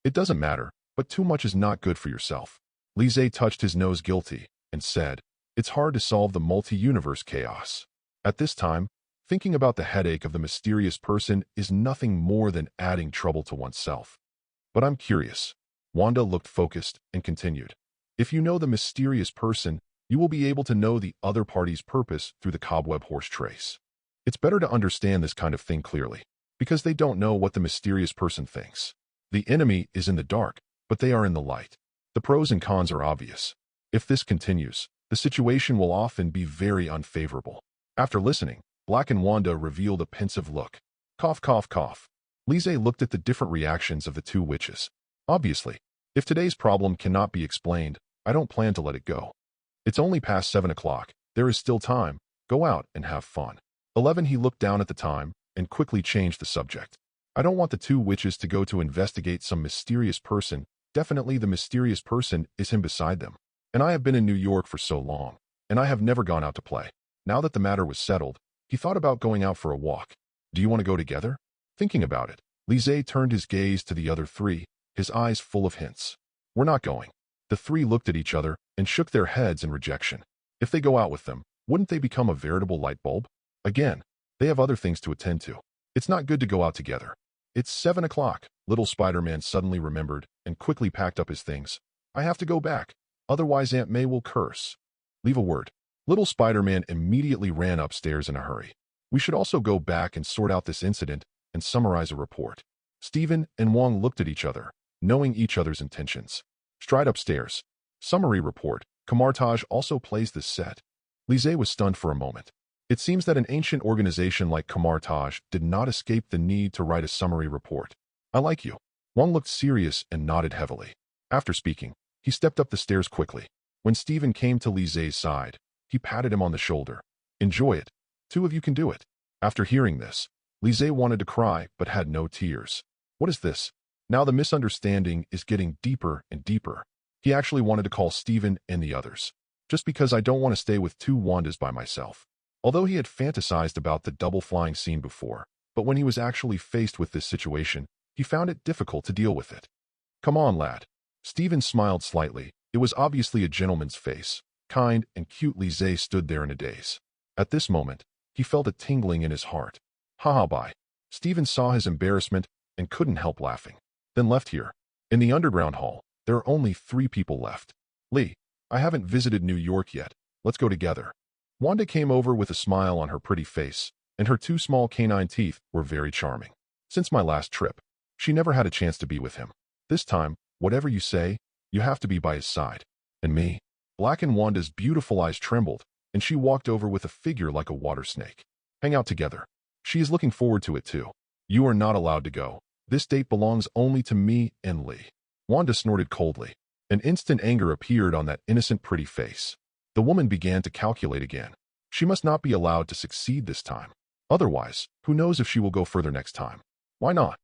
It doesn't matter, but too much is not good for yourself. Lizzie touched his nose guilty and said, it's hard to solve the multi-universe chaos. At this time, thinking about the headache of the mysterious person is nothing more than adding trouble to oneself. But I'm curious. Wanda looked focused and continued. If you know the mysterious person, you will be able to know the other party's purpose through the cobweb horse trace. It's better to understand this kind of thing clearly, because they don't know what the mysterious person thinks. The enemy is in the dark, but they are in the light. The pros and cons are obvious. If this continues, the situation will often be very unfavorable. After listening, Black and Wanda revealed a pensive look. Cough, cough, cough. Lizzie looked at the different reactions of the two witches. Obviously, if today's problem cannot be explained, I don't plan to let it go. It's only past 7 o'clock. There is still time. Go out and have fun. 11. He looked down at the time and quickly changed the subject. I don't want the two witches to go to investigate some mysterious person. Definitely the mysterious person is him beside them. And I have been in New York for so long, and I have never gone out to play. Now that the matter was settled, he thought about going out for a walk. Do you want to go together? Thinking about it, Lizzie turned his gaze to the other three, his eyes full of hints. We're not going. The three looked at each other and shook their heads in rejection. If they go out with them, wouldn't they become a veritable light bulb? Again, they have other things to attend to. It's not good to go out together. It's 7 o'clock, little Spider-Man suddenly remembered and quickly packed up his things. I have to go back. Otherwise Aunt May will curse. Leave a word. Little Spider-Man immediately ran upstairs in a hurry. We should also go back and sort out this incident and summarize a report. Steven and Wong looked at each other, knowing each other's intentions. Stride upstairs. Summary report. Camartage also plays this set. Lizzie was stunned for a moment. It seems that an ancient organization like Camartage did not escape the need to write a summary report. I like you. Wong looked serious and nodded heavily. After speaking, he stepped up the stairs quickly. When Steven came to Lise's side, he patted him on the shoulder. Enjoy it. Two of you can do it. After hearing this, Lise wanted to cry but had no tears. What is this? Now the misunderstanding is getting deeper and deeper. He actually wanted to call Steven and the others. Just because I don't want to stay with two Wandas by myself. Although he had fantasized about the double flying scene before, but when he was actually faced with this situation, he found it difficult to deal with it. Come on, lad. Steven smiled slightly. It was obviously a gentleman's face. Kind and cute Lise stood there in a daze. At this moment, he felt a tingling in his heart. Haha, bye. Steven saw his embarrassment and couldn't help laughing. Then left here. In the underground hall, there are only 3 people left. Lee, I haven't visited New York yet. Let's go together. Wanda came over with a smile on her pretty face, and her 2 small canine teeth were very charming. Since my last trip, she never had a chance to be with him. This time, whatever you say, you have to be by his side. And me? Black and Wanda's beautiful eyes trembled, and she walked over with a figure like a water snake. Hang out together. She is looking forward to it too. You are not allowed to go. This date belongs only to me and Lee. Wanda snorted coldly. An instant anger appeared on that innocent pretty face. The woman began to calculate again. She must not be allowed to succeed this time. Otherwise, who knows if she will go further next time. Why not?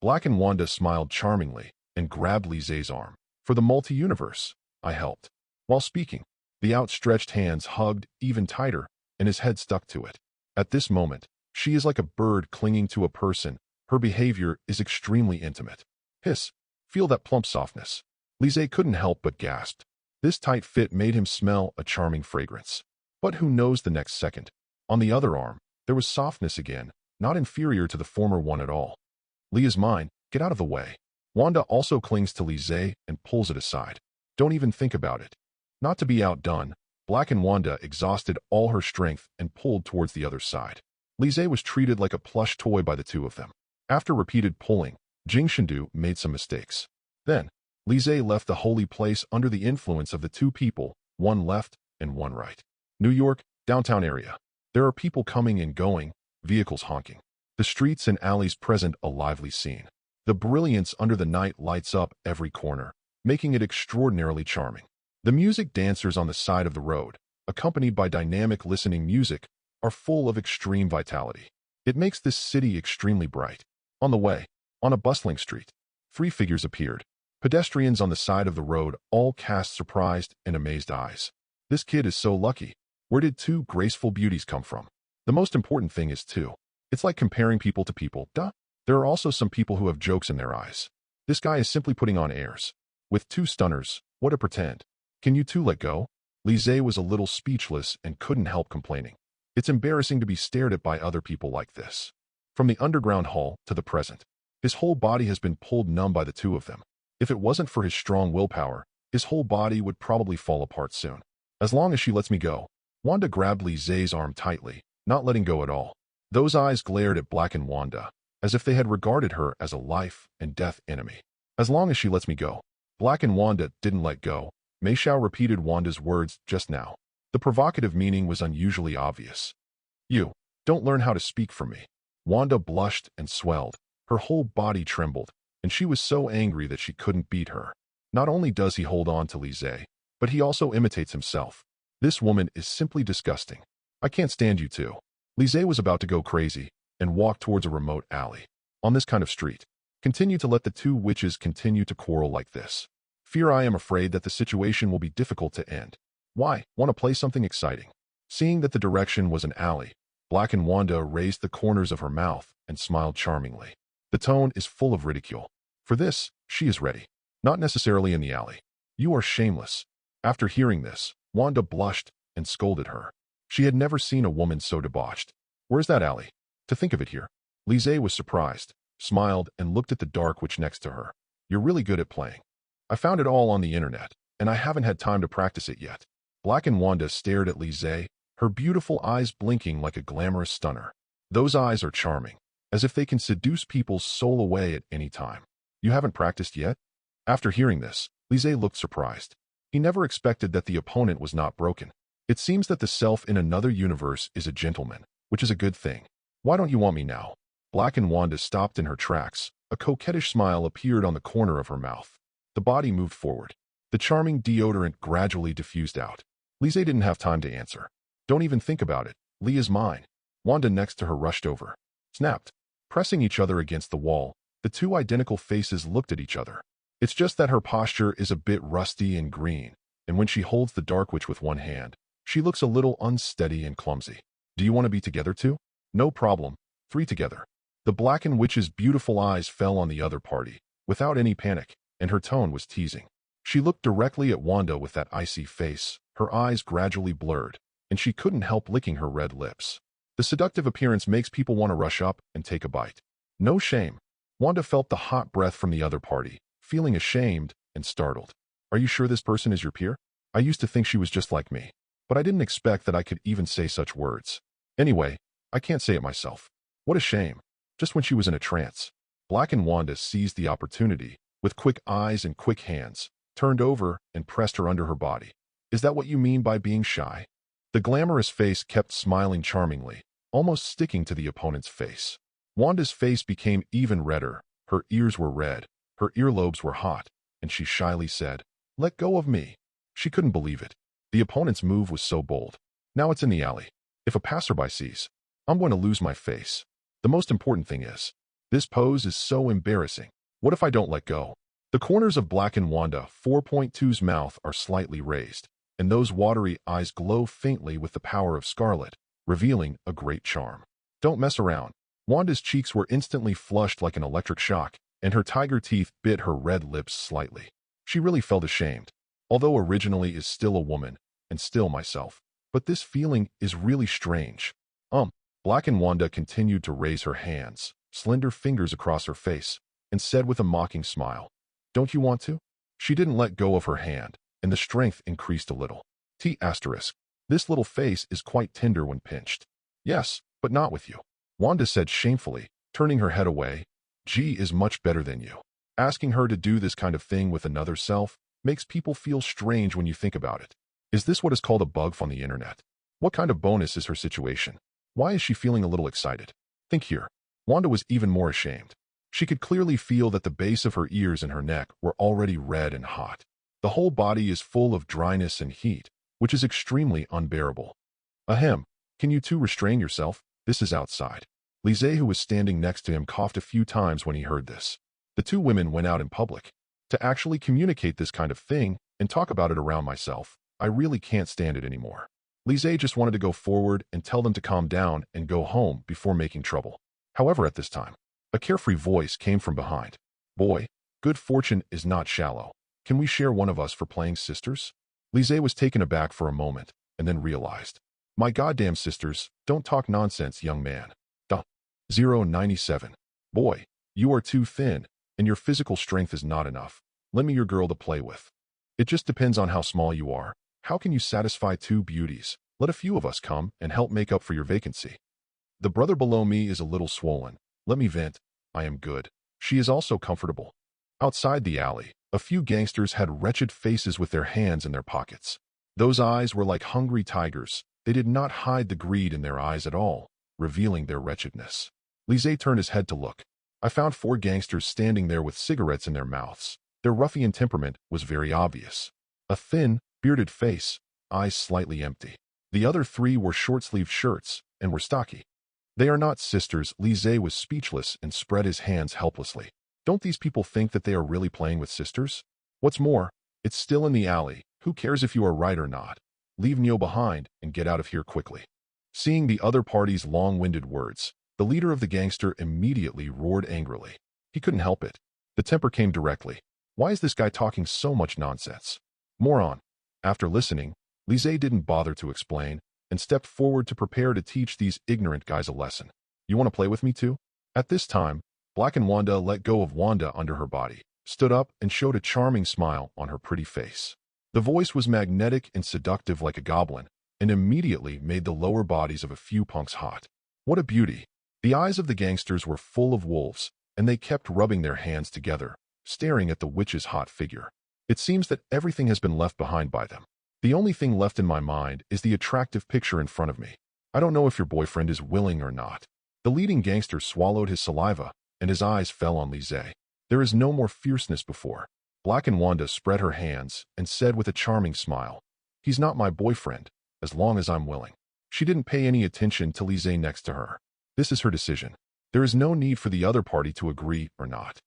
Black and Wanda smiled charmingly and grabbed Lise's arm. For the multi-universe, I helped. While speaking, the outstretched hands hugged even tighter, and his head stuck to it. At this moment, she is like a bird clinging to a person. Her behavior is extremely intimate. Hiss. Feel that plump softness. Lise couldn't help but gasp. This tight fit made him smell a charming fragrance. But who knows the next second? On the other arm, there was softness again, not inferior to the former one at all. Lee is mine. Get out of the way. Wanda also clings to Lise and pulls it aside. Don't even think about it. Not to be outdone, Black and Wanda exhausted all her strength and pulled towards the other side. Lise was treated like a plush toy by the two of them. After repeated pulling, Jing Shindu made some mistakes. Then, Lise left the holy place under the influence of the 2 people, one left and one right. New York, downtown area. There are people coming and going, vehicles honking. The streets and alleys present a lively scene. The brilliance under the night lights up every corner, making it extraordinarily charming. The music dancers on the side of the road, accompanied by dynamic listening music, are full of extreme vitality. It makes this city extremely bright. On the way, on a bustling street, 3 figures appeared. Pedestrians on the side of the road all cast surprised and amazed eyes. This kid is so lucky. Where did 2 graceful beauties come from? The most important thing is 2. It's like comparing people to people, duh. There are also some people who have jokes in their eyes. This guy is simply putting on airs. With 2 stunners, what to pretend? Can you 2 let go? Lise was a little speechless and couldn't help complaining. It's embarrassing to be stared at by other people like this. From the underground hall to the present, his whole body has been pulled numb by the 2 of them. If it wasn't for his strong willpower, his whole body would probably fall apart soon. As long as she lets me go. Wanda grabbed Lise's arm tightly, not letting go at all. Those eyes glared at Black and Wanda, as if they had regarded her as a life and death enemy. As long as she lets me go. Black and Wanda didn't let go. Mei Xiao repeated Wanda's words just now. The provocative meaning was unusually obvious. You don't learn how to speak for me. Wanda blushed and swelled. Her whole body trembled, and she was so angry that she couldn't beat her. Not only does he hold on to Lise, but he also imitates himself. This woman is simply disgusting. I can't stand you 2. Lise was about to go crazy and walk towards a remote alley. On this kind of street, continue to let the 2 witches continue to quarrel like this. Fear I am afraid that the situation will be difficult to end. Why? Want to play something exciting? Seeing that the direction was an alley, Black and Wanda raised the corners of her mouth and smiled charmingly. The tone is full of ridicule. For this, she is ready. Not necessarily in the alley. You are shameless. After hearing this, Wanda blushed and scolded her. She had never seen a woman so debauched. Where's that alley? To think of it here. Lise was surprised, smiled, and looked at the dark witch next to her. You're really good at playing. I found it all on the internet, and I haven't had time to practice it yet. Black and Wanda stared at Lise, her beautiful eyes blinking like a glamorous stunner. Those eyes are charming, as if they can seduce people's soul away at any time. You haven't practiced yet? After hearing this, Lise looked surprised. He never expected that the opponent was not broken. It seems that the self in another universe is a gentleman, which is a good thing. Why don't you want me now? Black and Wanda stopped in her tracks. A coquettish smile appeared on the corner of her mouth. The body moved forward. The charming deodorant gradually diffused out. Lise didn't have time to answer. Don't even think about it. Lee is mine. Wanda next to her rushed over. Snapped. Pressing each other against the wall, the two identical faces looked at each other. It's just that her posture is a bit rusty and green, and when she holds the Dark Witch with one hand, she looks a little unsteady and clumsy. Do you want to be together too? No problem. 3 together. The Blackened Witch's beautiful eyes fell on the other party, without any panic, and her tone was teasing. She looked directly at Wanda with that icy face, her eyes gradually blurred, and she couldn't help licking her red lips. The seductive appearance makes people want to rush up and take a bite. No shame. Wanda felt the hot breath from the other party, feeling ashamed and startled. Are you sure this person is your peer? I used to think she was just like me, but I didn't expect that I could even say such words. Anyway, I can't say it myself. What a shame. Just when she was in a trance, Blackened Wanda seized the opportunity, with quick eyes and quick hands, turned over and pressed her under her body. Is that what you mean by being shy? The glamorous face kept smiling charmingly, almost sticking to the opponent's face. Wanda's face became even redder, her ears were red, her earlobes were hot, and she shyly said, "Let go of me." She couldn't believe it. The opponent's move was so bold. Now it's in the alley. If a passerby sees, I'm going to lose my face. The most important thing is, this pose is so embarrassing. What if I don't let go? The corners of Blackened Wanda 4.2's mouth are slightly raised, and those watery eyes glow faintly with the power of Scarlet, revealing a great charm. Don't mess around. Wanda's cheeks were instantly flushed like an electric shock, and her tiger teeth bit her red lips slightly. She really felt ashamed, although originally is still a woman, and still myself. But this feeling is really strange. Blackened Wanda continued to raise her hands, slender fingers across her face, and said with a mocking smile, "Don't you want to?" She didn't let go of her hand, and the strength increased a little. This little face is quite tender when pinched. Yes, but not with you. Wanda said shamefully, turning her head away. G is much better than you. Asking her to do this kind of thing with another self makes people feel strange when you think about it. Is this what is called a bug on the internet? What kind of bonus is her situation? Why is she feeling a little excited? Think here. Wanda was even more ashamed. She could clearly feel that the base of her ears and her neck were already red and hot. The whole body is full of dryness and heat, which is extremely unbearable. Ahem, can you two restrain yourself? This is outside. Lise, who was standing next to him, coughed a few times when he heard this. The two women went out in public. To actually communicate this kind of thing and talk about it around myself, I really can't stand it anymore. Lise just wanted to go forward and tell them to calm down and go home before making trouble. However, at this time, a carefree voice came from behind. Boy, good fortune is not shallow. Can we share one of us for playing sisters? Lise was taken aback for a moment and then realized. My goddamn sisters, don't talk nonsense, young man. 097. Boy, you are too thin, and your physical strength is not enough. Lend me your girl to play with. It just depends on how small you are. How can you satisfy two beauties? Let a few of us come and help make up for your vacancy. The brother below me is a little swollen. Let me vent. I am good. She is also comfortable. Outside the alley, a few gangsters had wretched faces with their hands in their pockets. Those eyes were like hungry tigers. They did not hide the greed in their eyes at all, revealing their wretchedness. Lise turned his head to look. I found 4 gangsters standing there with cigarettes in their mouths. Their ruffian temperament was very obvious. A thin, bearded face, eyes slightly empty. The other 3 wore short-sleeved shirts and were stocky. They are not sisters. Lise was speechless and spread his hands helplessly. Don't these people think that they are really playing with sisters? What's more, it's still in the alley. Who cares if you are right or not? Leave Neo behind and get out of here quickly. Seeing the other party's long-winded words, the leader of the gangster immediately roared angrily. He couldn't help it. The temper came directly. Why is this guy talking so much nonsense? Moron. After listening, Lise didn't bother to explain and stepped forward to prepare to teach these ignorant guys a lesson. You want to play with me too? At this time, Blackened Wanda let go of Wanda under her body, stood up and showed a charming smile on her pretty face. The voice was magnetic and seductive like a goblin, and immediately made the lower bodies of a few punks hot. What a beauty! The eyes of the gangsters were full of wolves, and they kept rubbing their hands together, staring at the witch's hot figure. It seems that everything has been left behind by them. The only thing left in my mind is the attractive picture in front of me. I don't know if your boyfriend is willing or not. The leading gangster swallowed his saliva, and his eyes fell on Lise. There is no more fierceness before. Black and Wanda spread her hands and said with a charming smile, "He's not my boyfriend, as long as I'm willing." She didn't pay any attention to Lise next to her. This is her decision. There is no need for the other party to agree or not.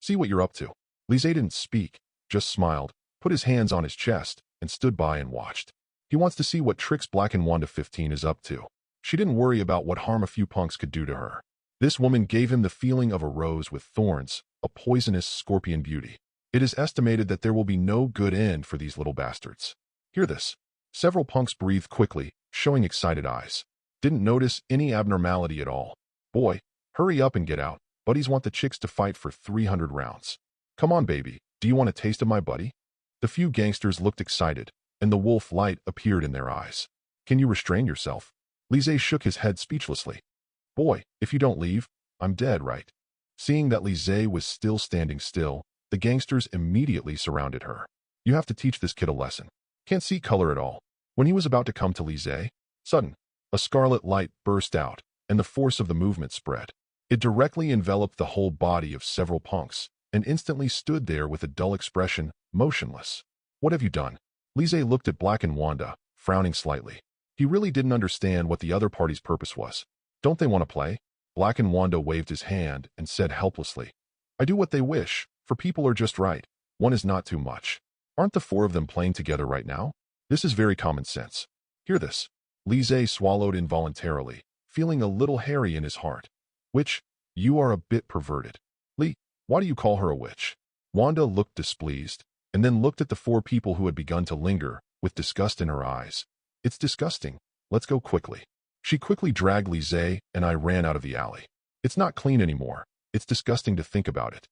"See what you're up to." Lise didn't speak, just smiled, put his hands on his chest, and stood by and watched. He wants to see what tricks Black and Wanda 15 is up to. She didn't worry about what harm a few punks could do to her. This woman gave him the feeling of a rose with thorns, a poisonous scorpion beauty. It is estimated that there will be no good end for these little bastards. Hear this. Several punks breathed quickly, showing excited eyes. Didn't notice any abnormality at all. "Boy, hurry up and get out. Buddies want the chicks to fight for 300 rounds. Come on, baby. Do you want a taste of my buddy?" The few gangsters looked excited, and the wolf light appeared in their eyes. "Can you restrain yourself?" Lise shook his head speechlessly. "Boy, if you don't leave, I'm dead, right?" Seeing that Lise was still standing still, the gangsters immediately surrounded her. "You have to teach this kid a lesson. Can't see color at all." When he was about to come to Lise, sudden, a scarlet light burst out, and the force of the movement spread. It directly enveloped the whole body of several punks, and instantly stood there with a dull expression, motionless. "What have you done?" Lise looked at Black and Wanda, frowning slightly. He really didn't understand what the other party's purpose was. "Don't they want to play?" Black and Wanda waved his hand and said helplessly, "I do what they wish, for people are just right. One is not too much. Aren't the four of them playing together right now? This is very common sense. Hear this." Lise swallowed involuntarily, feeling a little hairy in his heart. "Witch, you are a bit perverted." "Lee, why do you call her a witch?" Wanda looked displeased, and then looked at the four people who had begun to linger, with disgust in her eyes. "It's disgusting. Let's go quickly." She quickly dragged Lise, and I ran out of the alley. "It's not clean anymore. It's disgusting to think about it."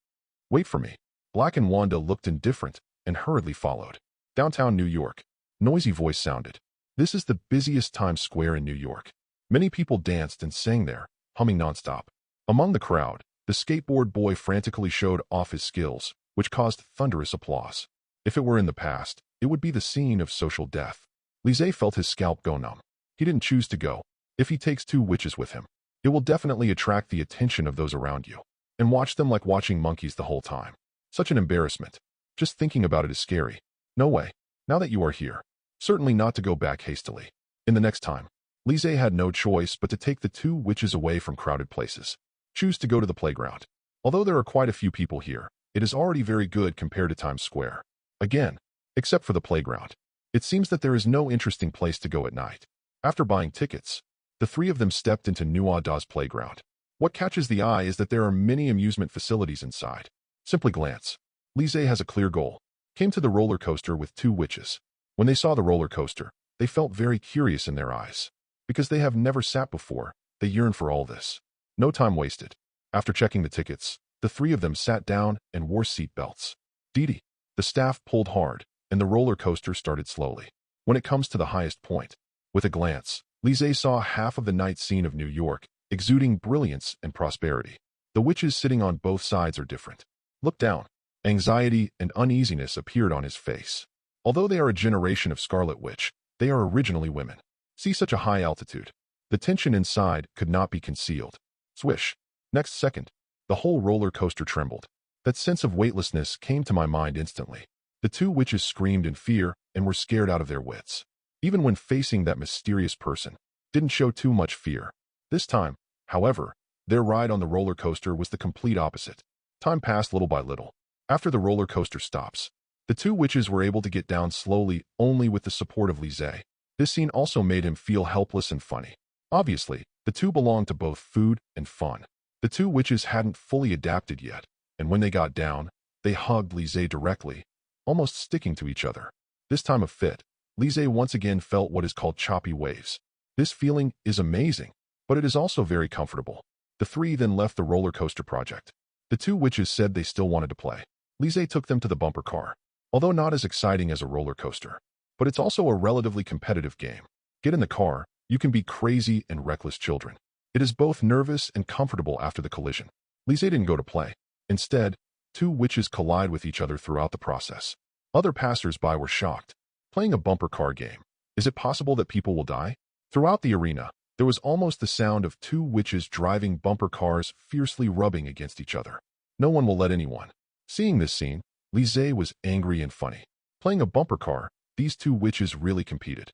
"Wait for me." Black and Wanda looked indifferent, and hurriedly followed. Downtown New York. Noisy voice sounded. This is the busiest Times Square in New York. Many people danced and sang there, humming nonstop. Among the crowd, the skateboard boy frantically showed off his skills, which caused thunderous applause. If it were in the past, it would be the scene of social death. Lise felt his scalp go numb. He didn't choose to go. If he takes two witches with him, it will definitely attract the attention of those around you, and watch them like watching monkeys the whole time. Such an embarrassment. Just thinking about it is scary. No way. Now that you are here, certainly not to go back hastily. In the next time, Lise had no choice but to take the two witches away from crowded places. Choose to go to the playground. Although there are quite a few people here, it is already very good compared to Times Square. Again, except for the playground. It seems that there is no interesting place to go at night. After buying tickets, the three of them stepped into Nuada's playground. What catches the eye is that there are many amusement facilities inside. Simply glance. Lise has a clear goal. Came to the roller coaster with two witches. When they saw the roller coaster, they felt very curious in their eyes. Because they have never sat before, they yearn for all this. No time wasted. After checking the tickets, the three of them sat down and wore seat belts. Dee. The staff pulled hard, and the roller coaster started slowly. When it comes to the highest point, with a glance, Lise saw half of the night scene of New York, exuding brilliance and prosperity. The witches sitting on both sides are different. Look down. Anxiety and uneasiness appeared on his face. Although they are a generation of Scarlet Witch, they are originally women. See such a high altitude. The tension inside could not be concealed. Swish. Next second, the whole roller coaster trembled. That sense of weightlessness came to my mind instantly. The two witches screamed in fear and were scared out of their wits. Even when facing that mysterious person, didn't show too much fear. This time, however, their ride on the roller coaster was the complete opposite. Time passed little by little. After the roller coaster stops, the two witches were able to get down slowly only with the support of Lise. This scene also made him feel helpless and funny. Obviously, the two belonged to both food and fun. The two witches hadn't fully adapted yet, and when they got down, they hugged Lise directly, almost sticking to each other. This time of fit, Lise once again felt what is called choppy waves. This feeling is amazing, but it is also very comfortable. The three then left the roller coaster project. The two witches said they still wanted to play. Lise took them to the bumper car. Although not as exciting as a roller coaster, but it's also a relatively competitive game. Get in the car, you can be crazy and reckless children. It is both nervous and comfortable after the collision. Lise didn't go to play. Instead, two witches collide with each other throughout the process. Other passers-by were shocked. Playing a bumper car game. Is it possible that people will die? Throughout the arena, there was almost the sound of two witches driving bumper cars fiercely rubbing against each other. No one will let anyone. Seeing this scene, Lise was angry and funny. Playing a bumper car, these two witches really competed.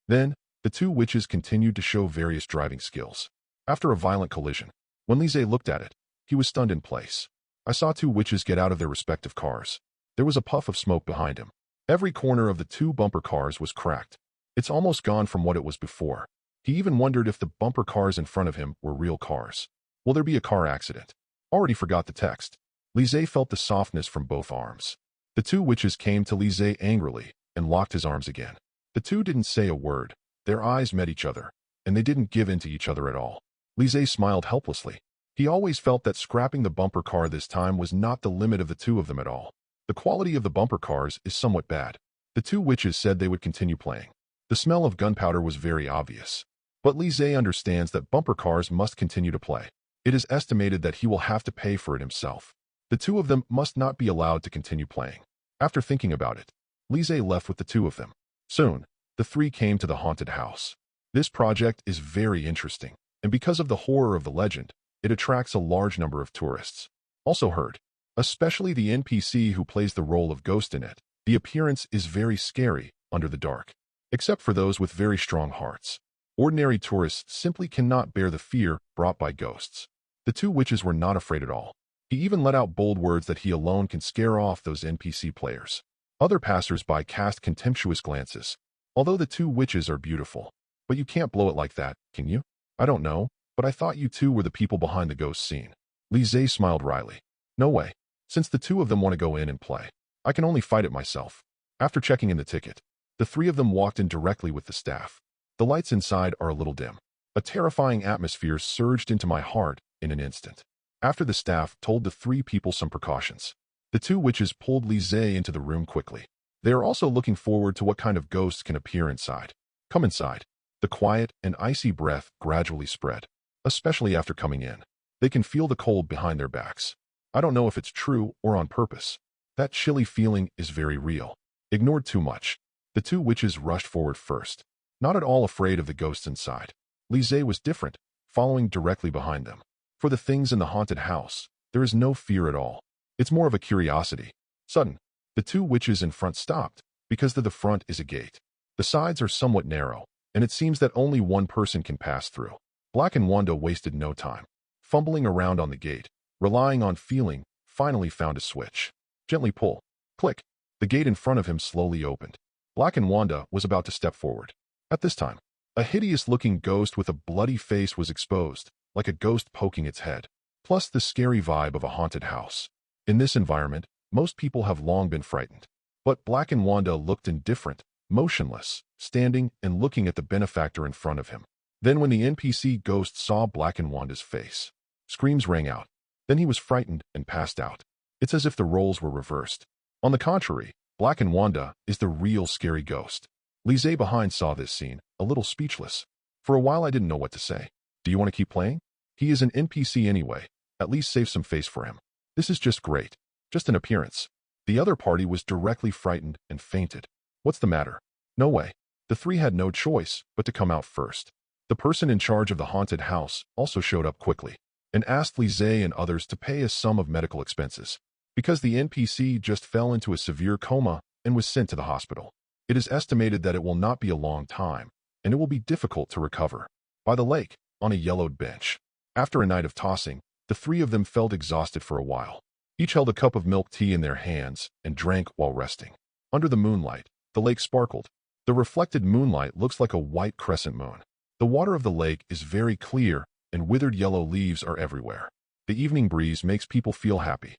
Then, the two witches continued to show various driving skills. After a violent collision, when Lise looked at it, he was stunned in place. I saw two witches get out of their respective cars. There was a puff of smoke behind him. Every corner of the two bumper cars was cracked. It's almost gone from what it was before. He even wondered if the bumper cars in front of him were real cars. Will there be a car accident? Already forgot the text. Lise felt the softness from both arms. The two witches came to Lise angrily and locked his arms again. The two didn't say a word. Their eyes met each other, and they didn't give in to each other at all. Lise smiled helplessly. He always felt that scrapping the bumper car this time was not the limit of the two of them at all. The quality of the bumper cars is somewhat bad. The two witches said they would continue playing. The smell of gunpowder was very obvious. But Lise understands that bumper cars must continue to play. It is estimated that he will have to pay for it himself. The two of them must not be allowed to continue playing. After thinking about it, Lise left with the two of them. Soon, the three came to the haunted house. This project is very interesting, and because of the horror of the legend, it attracts a large number of tourists. Also heard, especially the NPC who plays the role of ghost in it, the appearance is very scary under the dark. Except for those with very strong hearts. Ordinary tourists simply cannot bear the fear brought by ghosts. The two witches were not afraid at all. He even let out bold words that he alone can scare off those NPC players. Other passers-by cast contemptuous glances. Although the two witches are beautiful. But you can't blow it like that, can you? I don't know, but I thought you two were the people behind the ghost scene. Lise smiled wryly. No way. Since the two of them want to go in and play, I can only fight it myself. After checking in the ticket, the three of them walked in directly with the staff. The lights inside are a little dim. A terrifying atmosphere surged into my heart in an instant. After the staff told the three people some precautions, the two witches pulled Lise into the room quickly. They are also looking forward to what kind of ghosts can appear inside. Come inside. The quiet and icy breath gradually spread, especially after coming in. They can feel the cold behind their backs. I don't know if it's true or on purpose. That chilly feeling is very real. Ignored too much. The two witches rushed forward first, not at all afraid of the ghosts inside. Lise was different, following directly behind them. For the things in the haunted house, there is no fear at all. It's more of a curiosity. Sudden, the two witches in front stopped, because the front is a gate. The sides are somewhat narrow, and it seems that only one person can pass through. Black and Wanda wasted no time. Fumbling around on the gate, relying on feeling, finally found a switch. Gently pull. Click. The gate in front of him slowly opened. Black and Wanda was about to step forward. At this time, a hideous-looking ghost with a bloody face was exposed, like a ghost poking its head, plus the scary vibe of a haunted house. In this environment, most people have long been frightened. But Black and Wanda looked indifferent, motionless, standing and looking at the benefactor in front of him. Then when the NPC ghost saw Black and Wanda's face, screams rang out. Then he was frightened and passed out. It's as if the roles were reversed. On the contrary, Black and Wanda is the real scary ghost. Lise behind saw this scene, a little speechless. For a while I didn't know what to say. Do you want to keep playing? He is an NPC anyway. At least save some face for him. This is just great. Just an appearance. The other party was directly frightened and fainted. What's the matter? No way. The three had no choice but to come out first. The person in charge of the haunted house also showed up quickly and asked Lise and others to pay a sum of medical expenses because the NPC just fell into a severe coma and was sent to the hospital. It is estimated that it will not be a long time, and it will be difficult to recover. By the lake, on a yellowed bench. After a night of tossing, the three of them felt exhausted for a while. Each held a cup of milk tea in their hands and drank while resting. Under the moonlight, the lake sparkled. The reflected moonlight looks like a white crescent moon. The water of the lake is very clear, and withered yellow leaves are everywhere. The evening breeze makes people feel happy.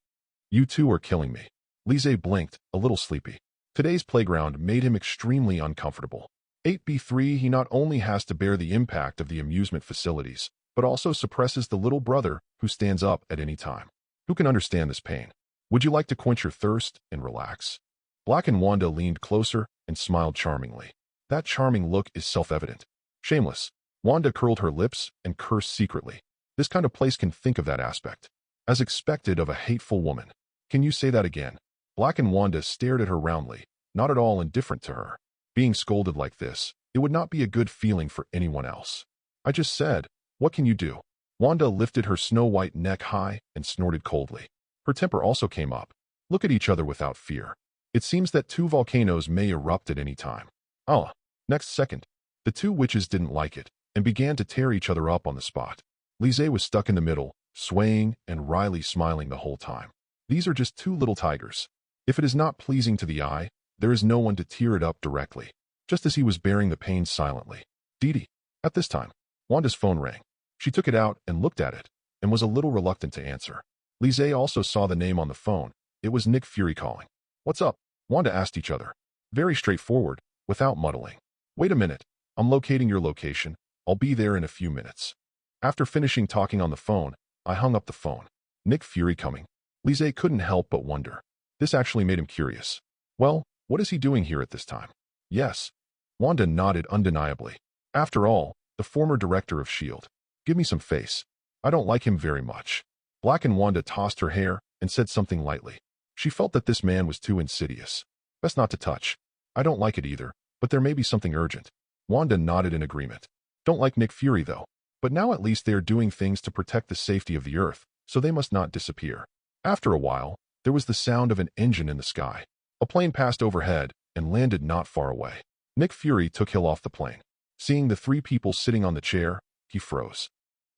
You two are killing me. Lise blinked, a little sleepy. Today's playground made him extremely uncomfortable. 8B3 he not only has to bear the impact of the amusement facilities, but also suppresses the little brother who stands up at any time. Who can understand this pain? Would you like to quench your thirst and relax? Black and Wanda leaned closer and smiled charmingly. That charming look is self-evident. Shameless. Wanda curled her lips and cursed secretly. This kind of place can think of that aspect. As expected of a hateful woman. Can you say that again? Black and Wanda stared at her roundly, not at all indifferent to her. Being scolded like this, it would not be a good feeling for anyone else. I just said, what can you do? Wanda lifted her snow-white neck high and snorted coldly. Her temper also came up. look at each other without fear. It seems that two volcanoes may erupt at any time. Ah, next second, the two witches didn't like it and began to tear each other up on the spot. Lizzie was stuck in the middle, swaying and wryly smiling the whole time. These are just two little tigers. If it is not pleasing to the eye, there is no one to tear it up directly. Just as he was bearing the pain silently. Dee. At this time, Wanda's phone rang. She took it out and looked at it, and was a little reluctant to answer. Lizzie also saw the name on the phone. It was Nick Fury calling. What's up? Wanda asked each other. Very straightforward, without muddling. Wait a minute. I'm locating your location. I'll be there in a few minutes. After finishing talking on the phone, I hung up the phone. Nick Fury coming. Lizzie couldn't help but wonder. This actually made him curious. Well, what is he doing here at this time? Yes. Wanda nodded undeniably. After all, the former director of S.H.I.E.L.D. Give me some face. I don't like him very much. Black and Wanda tossed her hair and said something lightly. She felt that this man was too insidious. Best not to touch. I don't like it either, but there may be something urgent. Wanda nodded in agreement. Don't like Nick Fury though. But now at least they are doing things to protect the safety of the Earth, so they must not disappear. After a while, there was the sound of an engine in the sky. A plane passed overhead and landed not far away. Nick Fury took Hill off the plane. Seeing the three people sitting on the chair, he froze.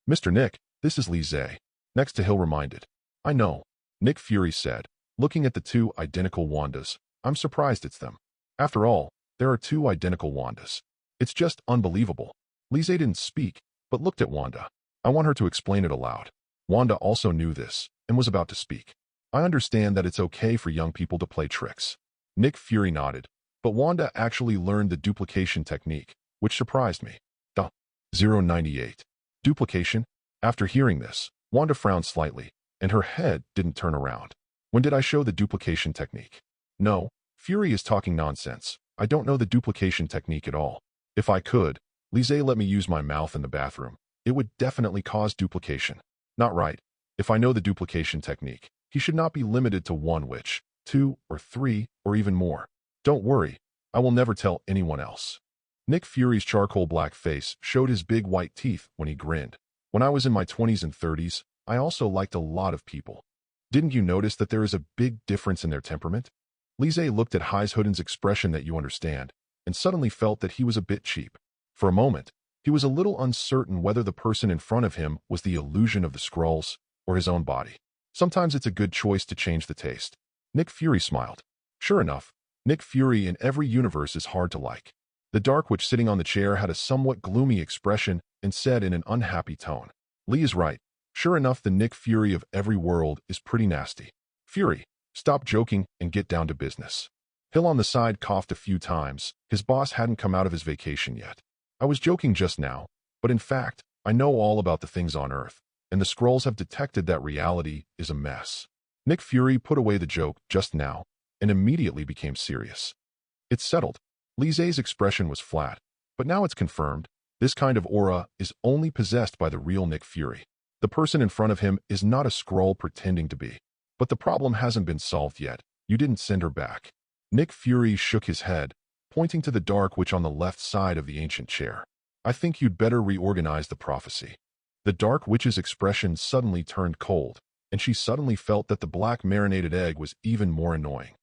Mr. Nick, this is Lizzie. Next to Hill reminded. I know, Nick Fury said, looking at the two identical Wandas. I'm surprised it's them. After all, there are two identical Wandas. It's just unbelievable. Lizzie didn't speak, but looked at Wanda. I want her to explain it aloud. Wanda also knew this, and was about to speak. I understand that it's okay for young people to play tricks. Nick Fury nodded, but Wanda actually learned the duplication technique, which surprised me. 098. Duplication? After hearing this, Wanda frowned slightly, and her head didn't turn around. When did I show the duplication technique? No, Fury is talking nonsense. I don't know the duplication technique at all. If I could, Lizzie let me use my mouth in the bathroom. It would definitely cause duplication. Not right. If I know the duplication technique, he should not be limited to one witch, two or three, or even more. Don't worry, I will never tell anyone else. Nick Fury's charcoal black face showed his big white teeth when he grinned. When I was in my 20s and 30s, I also liked a lot of people. Didn't you notice that there is a big difference in their temperament? Lizzie looked at Heishooden's expression that you understand, and suddenly felt that he was a bit cheap. For a moment, he was a little uncertain whether the person in front of him was the illusion of the Skrulls or his own body. Sometimes it's a good choice to change the taste. Nick Fury smiled. Sure enough, Nick Fury in every universe is hard to like. The Dark Witch sitting on the chair had a somewhat gloomy expression and said in an unhappy tone, Lee is right. Sure enough, the Nick Fury of every world is pretty nasty. Fury, stop joking and get down to business. Hill on the side coughed a few times. His boss hadn't come out of his vacation yet. I was joking just now, but in fact, I know all about the things on Earth, and the Skrulls have detected that reality is a mess. Nick Fury put away the joke just now and immediately became serious. It's settled. Lizzie's expression was flat, but now it's confirmed. This kind of aura is only possessed by the real Nick Fury. The person in front of him is not a Skrull pretending to be. But the problem hasn't been solved yet. You didn't send her back. Nick Fury shook his head, pointing to the Dark Witch on the left side of the ancient chair. I think you'd better reorganize the prophecy. The Dark Witch's expression suddenly turned cold, and she suddenly felt that the black marinated egg was even more annoying.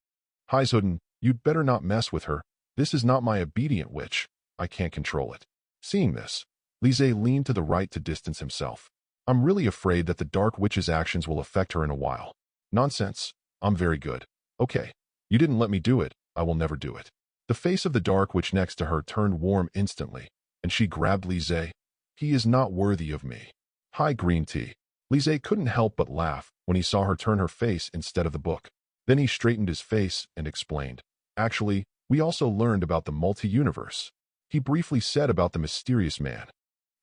Heishooden, you'd better not mess with her. This is not my obedient witch. I can't control it. Seeing this, Lizzie leaned to the right to distance himself. I'm really afraid that the Dark Witch's actions will affect her in a while. Nonsense. I'm very good. Okay. You didn't let me do it. I will never do it. The face of the Dark Witch next to her turned warm instantly, and she grabbed Lizzie. He is not worthy of me. Hi, green tea. Lizzie couldn't help but laugh when he saw her turn her face instead of the book. Then he straightened his face and explained. Actually, we also learned about the multi-universe. He briefly said about the mysterious man.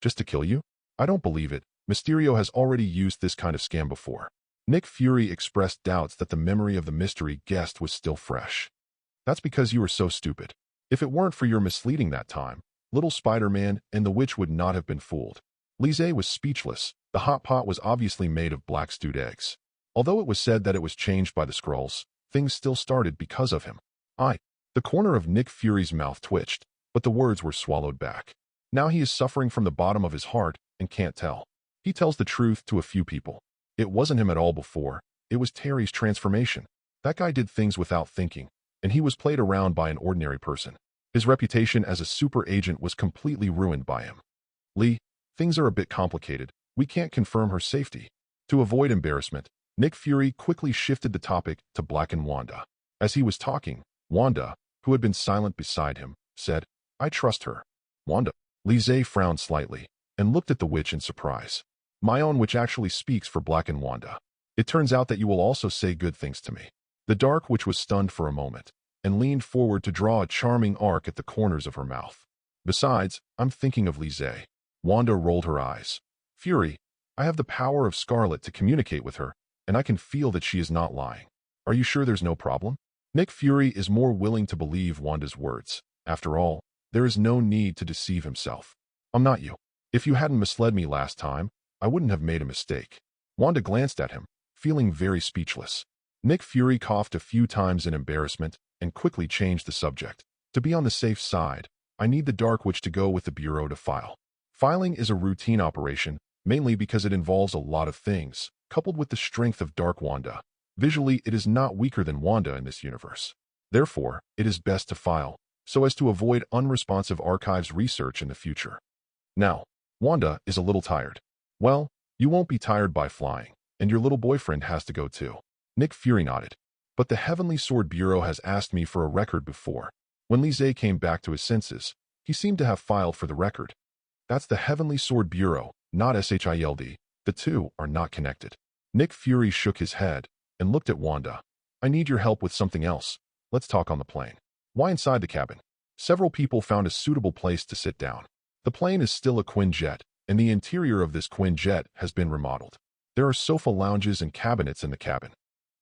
Just to kill you? I don't believe it. Mysterio has already used this kind of scam before. Nick Fury expressed doubts that the memory of the mystery guest was still fresh. That's because you were so stupid. If it weren't for your misleading that time, little Spider-Man and the witch would not have been fooled. Lizzie was speechless. The hot pot was obviously made of black stewed eggs. Although it was said that it was changed by the Skrulls, things still started because of him. The corner of Nick Fury's mouth twitched, but the words were swallowed back. Now he is suffering from the bottom of his heart and can't tell. He tells the truth to a few people. It wasn't him at all before. It was Terry's transformation. That guy did things without thinking, and he was played around by an ordinary person. His reputation as a super agent was completely ruined by him. Lee, things are a bit complicated. We can't confirm her safety. To avoid embarrassment, Nick Fury quickly shifted the topic to Black and Wanda. As he was talking, Wanda, who had been silent beside him, said, "I trust her." Wanda. Lise frowned slightly and looked at the witch in surprise. My own witch actually speaks for Black and Wanda. It turns out that you will also say good things to me. The Dark Witch was stunned for a moment and leaned forward to draw a charming arc at the corners of her mouth. Besides, I'm thinking of Lise. Wanda rolled her eyes. Fury, I have the power of Scarlet to communicate with her, and I can feel that she is not lying. Are you sure there's no problem? Nick Fury is more willing to believe Wanda's words. After all, there is no need to deceive himself. I'm not you. If you hadn't misled me last time, I wouldn't have made a mistake. Wanda glanced at him, feeling very speechless. Nick Fury coughed a few times in embarrassment and quickly changed the subject. To be on the safe side, I need the Dark Witch to go with the Bureau to file. Filing is a routine operation, mainly because it involves a lot of things, coupled with the strength of Dark Wanda. Visually, it is not weaker than Wanda in this universe. Therefore, it is best to file, so as to avoid unresponsive archives research in the future. Now, Wanda is a little tired. Well, you won't be tired by flying, and your little boyfriend has to go too. Nick Fury nodded. But the Heavenly Sword Bureau has asked me for a record before. When Lise came back to his senses, he seemed to have filed for the record. That's the Heavenly Sword Bureau, not SHIELD. The two are not connected. Nick Fury shook his head and looked at Wanda. I need your help with something else. Let's talk on the plane. Why inside the cabin? Several people found a suitable place to sit down. The plane is still a Quinjet, and the interior of this Quinjet has been remodeled. There are sofa lounges and cabinets in the cabin.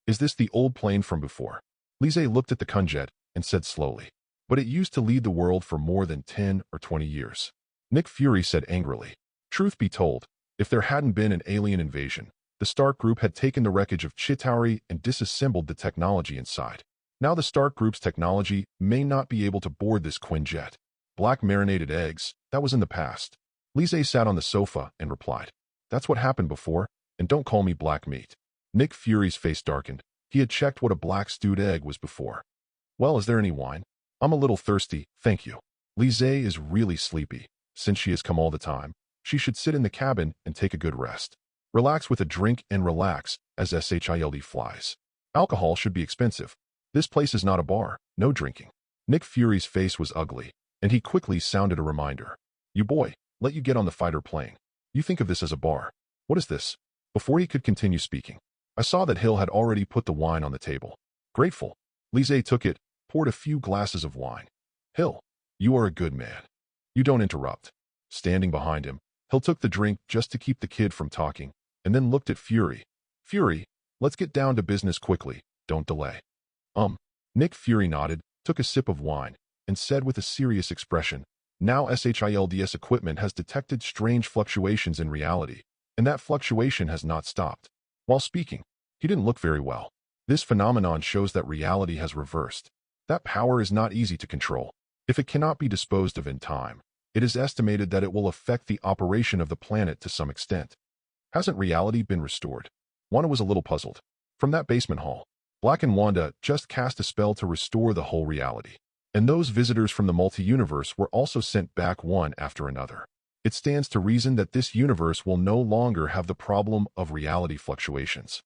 Is this the old plane from before? Lise looked at the Quinjet and said slowly, but it used to lead the world for more than 10 or 20 years. Nick Fury said angrily, truth be told, if there hadn't been an alien invasion, the Stark Group had taken the wreckage of Chitauri and disassembled the technology inside. Now the Stark Group's technology may not be able to board this Quinjet. Black marinated eggs, that was in the past. Lise sat on the sofa and replied, that's what happened before, and don't call me black meat. Nick Fury's face darkened. He had checked what a black stewed egg was before. Well, is there any wine? I'm a little thirsty, thank you. Lise is really sleepy. Since she has come all the time, she should sit in the cabin and take a good rest. Relax with a drink and relax as SHIELD flies. Alcohol should be expensive. This place is not a bar, no drinking. Nick Fury's face was ugly, and he quickly sounded a reminder. You boy, let you get on the fighter plane. You think of this as a bar. What is this? Before he could continue speaking, I saw that Hill had already put the wine on the table. Grateful, Lise took it, poured a few glasses of wine. Hill, you are a good man. You don't interrupt. Standing behind him, Hill took the drink just to keep the kid from talking, and then looked at Fury. Fury, let's get down to business quickly, don't delay. Nick Fury nodded, took a sip of wine, and said with a serious expression, now SHIELD's equipment has detected strange fluctuations in reality, and that fluctuation has not stopped. While speaking, he didn't look very well. This phenomenon shows that reality has reversed. That power is not easy to control. If it cannot be disposed of in time, it is estimated that it will affect the operation of the planet to some extent. Hasn't reality been restored? Wanda was a little puzzled. From that basement hall, Black and Wanda just cast a spell to restore the whole reality. And those visitors from the multi-universe were also sent back one after another. It stands to reason that this universe will no longer have the problem of reality fluctuations.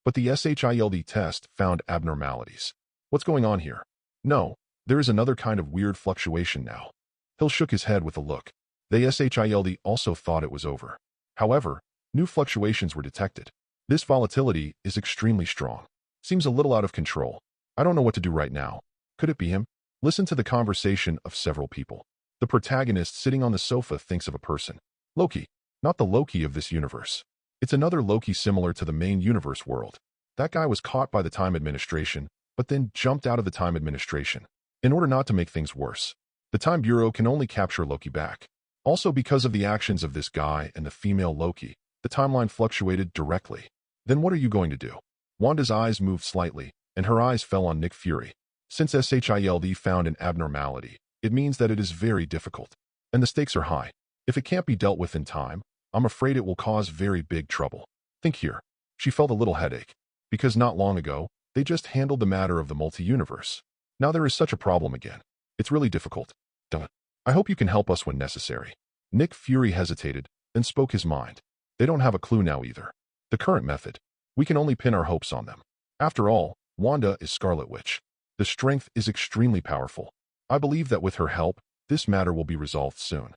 But the SHIELD test found abnormalities. What's going on here? No, there is another kind of weird fluctuation now. Hill shook his head with a look. The SHIELD also thought it was over. However, new fluctuations were detected. This volatility is extremely strong. Seems a little out of control. I don't know what to do right now. Could it be him? Listen to the conversation of several people. The protagonist sitting on the sofa thinks of a person. Loki. Not the Loki of this universe. It's another Loki similar to the main universe world. That guy was caught by the Time Administration, but then jumped out of the Time Administration. In order not to make things worse, the Time Bureau can only capture Loki back. Also because of the actions of this guy and the female Loki, the timeline fluctuated directly. Then what are you going to do? Wanda's eyes moved slightly, and her eyes fell on Nick Fury. Since SHIELD found an abnormality, it means that it is very difficult. And the stakes are high. If it can't be dealt with in time, I'm afraid it will cause very big trouble. Think here. She felt a little headache. Because not long ago, They just handled the matter of the multi-universe. Now there is such a problem again. It's really difficult. Duh. I hope you can help us when necessary. Nick Fury hesitated, then spoke his mind. They don't have a clue now either. The current method. We can only pin our hopes on them. After all, Wanda is Scarlet Witch. The strength is extremely powerful. I believe that with her help, this matter will be resolved soon.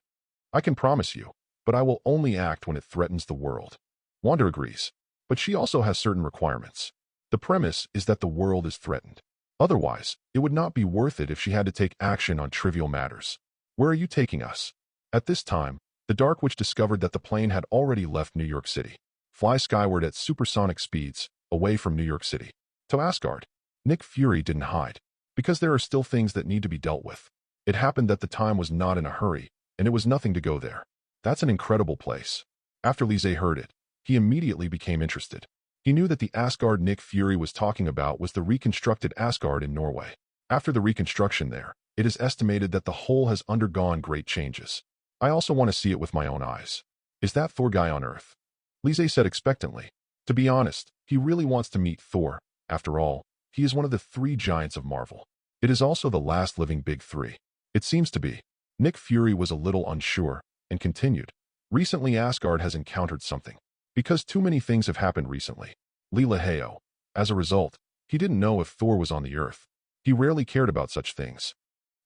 I can promise you, but I will only act when it threatens the world. Wanda agrees, but she also has certain requirements. The premise is that the world is threatened. Otherwise, it would not be worth it if she had to take action on trivial matters. Where are you taking us? At this time, the Dark Witch discovered that the plane had already left New York City. Fly skyward at supersonic speeds, away from New York City. To Asgard. Nick Fury didn't hide, because there are still things that need to be dealt with. It happened that the time was not in a hurry, and it was nothing to go there. That's an incredible place. After Lise heard it, he immediately became interested. He knew that the Asgard Nick Fury was talking about was the reconstructed Asgard in Norway. After the reconstruction there, it is estimated that the whole has undergone great changes. I also want to see it with my own eyes. Is that Thor guy on Earth? Lise said expectantly. To be honest, he really wants to meet Thor. After all, he is one of the three giants of Marvel. It is also the last living big three. It seems to be. Nick Fury was a little unsure, and continued. Recently Asgard has encountered something. Because too many things have happened recently. Lila Heo. As a result, he didn't know if Thor was on the Earth. He rarely cared about such things.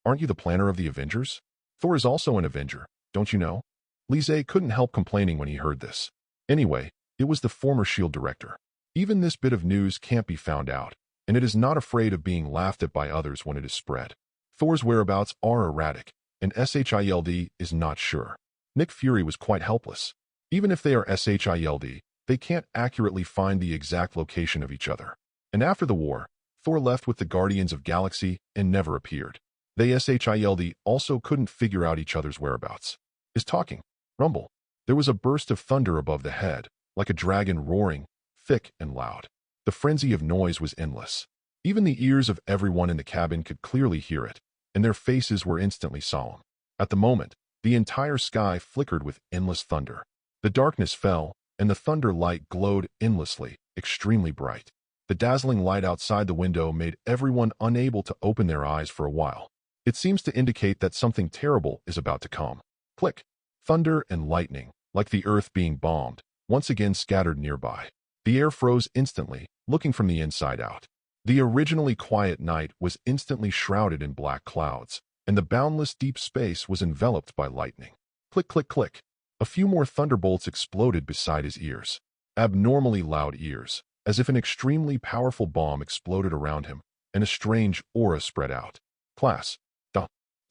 Aren't you the planner of the Avengers? Thor is also an Avenger, don't you know? Lise couldn't help complaining when he heard this. Anyway, it was the former S.H.I.E.L.D. director. Even this bit of news can't be found out, and it is not afraid of being laughed at by others when it is spread. Thor's whereabouts are erratic, and S.H.I.E.L.D. is not sure. Nick Fury was quite helpless. Even if they are S.H.I.E.L.D., they can't accurately find the exact location of each other. And after the war, Thor left with the Guardians of Galaxy and never appeared. They S.H.I.E.L.D. also couldn't figure out each other's whereabouts. Is talking. Rumble. There was a burst of thunder above the head, like a dragon roaring, thick and loud. The frenzy of noise was endless. Even the ears of everyone in the cabin could clearly hear it, and their faces were instantly solemn. At the moment, the entire sky flickered with endless thunder. The darkness fell, and the thunder light glowed endlessly, extremely bright. The dazzling light outside the window made everyone unable to open their eyes for a while. It seems to indicate that something terrible is about to come. Click. Thunder and lightning, like the earth being bombed, once again scattered nearby. The air froze instantly, looking from the inside out. The originally quiet night was instantly shrouded in black clouds, and the boundless deep space was enveloped by lightning. Click, click, click. A few more thunderbolts exploded beside his ears. Abnormally loud ears, as if an extremely powerful bomb exploded around him, and a strange aura spread out. Class.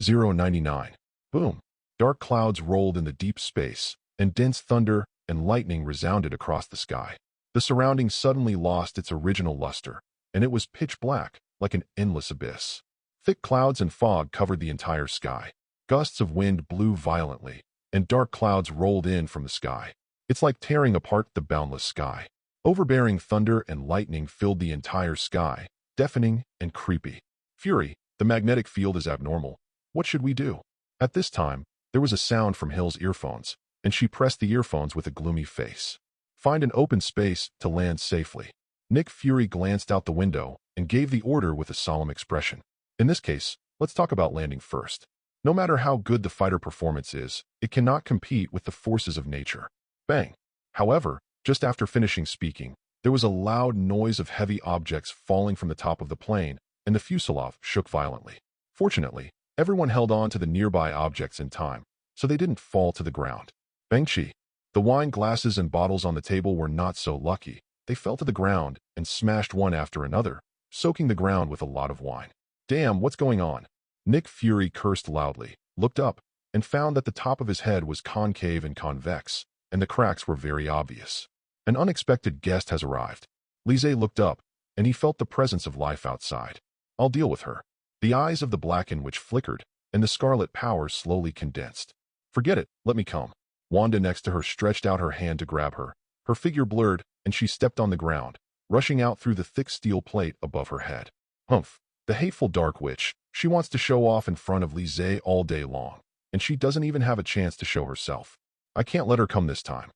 099. Boom. Dark clouds rolled in the deep space, and dense thunder and lightning resounded across the sky. The surroundings suddenly lost its original luster, and it was pitch black, like an endless abyss. Thick clouds and fog covered the entire sky. Gusts of wind blew violently, and dark clouds rolled in from the sky. It's like tearing apart the boundless sky. Overbearing thunder and lightning filled the entire sky, deafening and creepy. Fury, the magnetic field is abnormal. What should we do? At this time, there was a sound from Hill's earphones, and she pressed the earphones with a gloomy face. Find an open space to land safely. Nick Fury glanced out the window and gave the order with a solemn expression. In this case, let's talk about landing first. No matter how good the fighter performance is, it cannot compete with the forces of nature. Bang! However, just after finishing speaking, there was a loud noise of heavy objects falling from the top of the plane, and the fuselage shook violently. Fortunately, everyone held on to the nearby objects in time, so they didn't fall to the ground. Bang-chi! The wine glasses and bottles on the table were not so lucky. They fell to the ground and smashed one after another, soaking the ground with a lot of wine. Damn, what's going on? Nick Fury cursed loudly, looked up, and found that the top of his head was concave and convex, and the cracks were very obvious. An unexpected guest has arrived. Lise looked up, and he felt the presence of life outside. I'll deal with her. The eyes of the Blacken Witch flickered, and the Scarlet powers slowly condensed. Forget it, let me come. Wanda next to her stretched out her hand to grab her. Her figure blurred, and she stepped on the ground, rushing out through the thick steel plate above her head. Humph, the hateful Dark Witch. She wants to show off in front of Lise all day long, and she doesn't even have a chance to show herself. I can't let her come this time.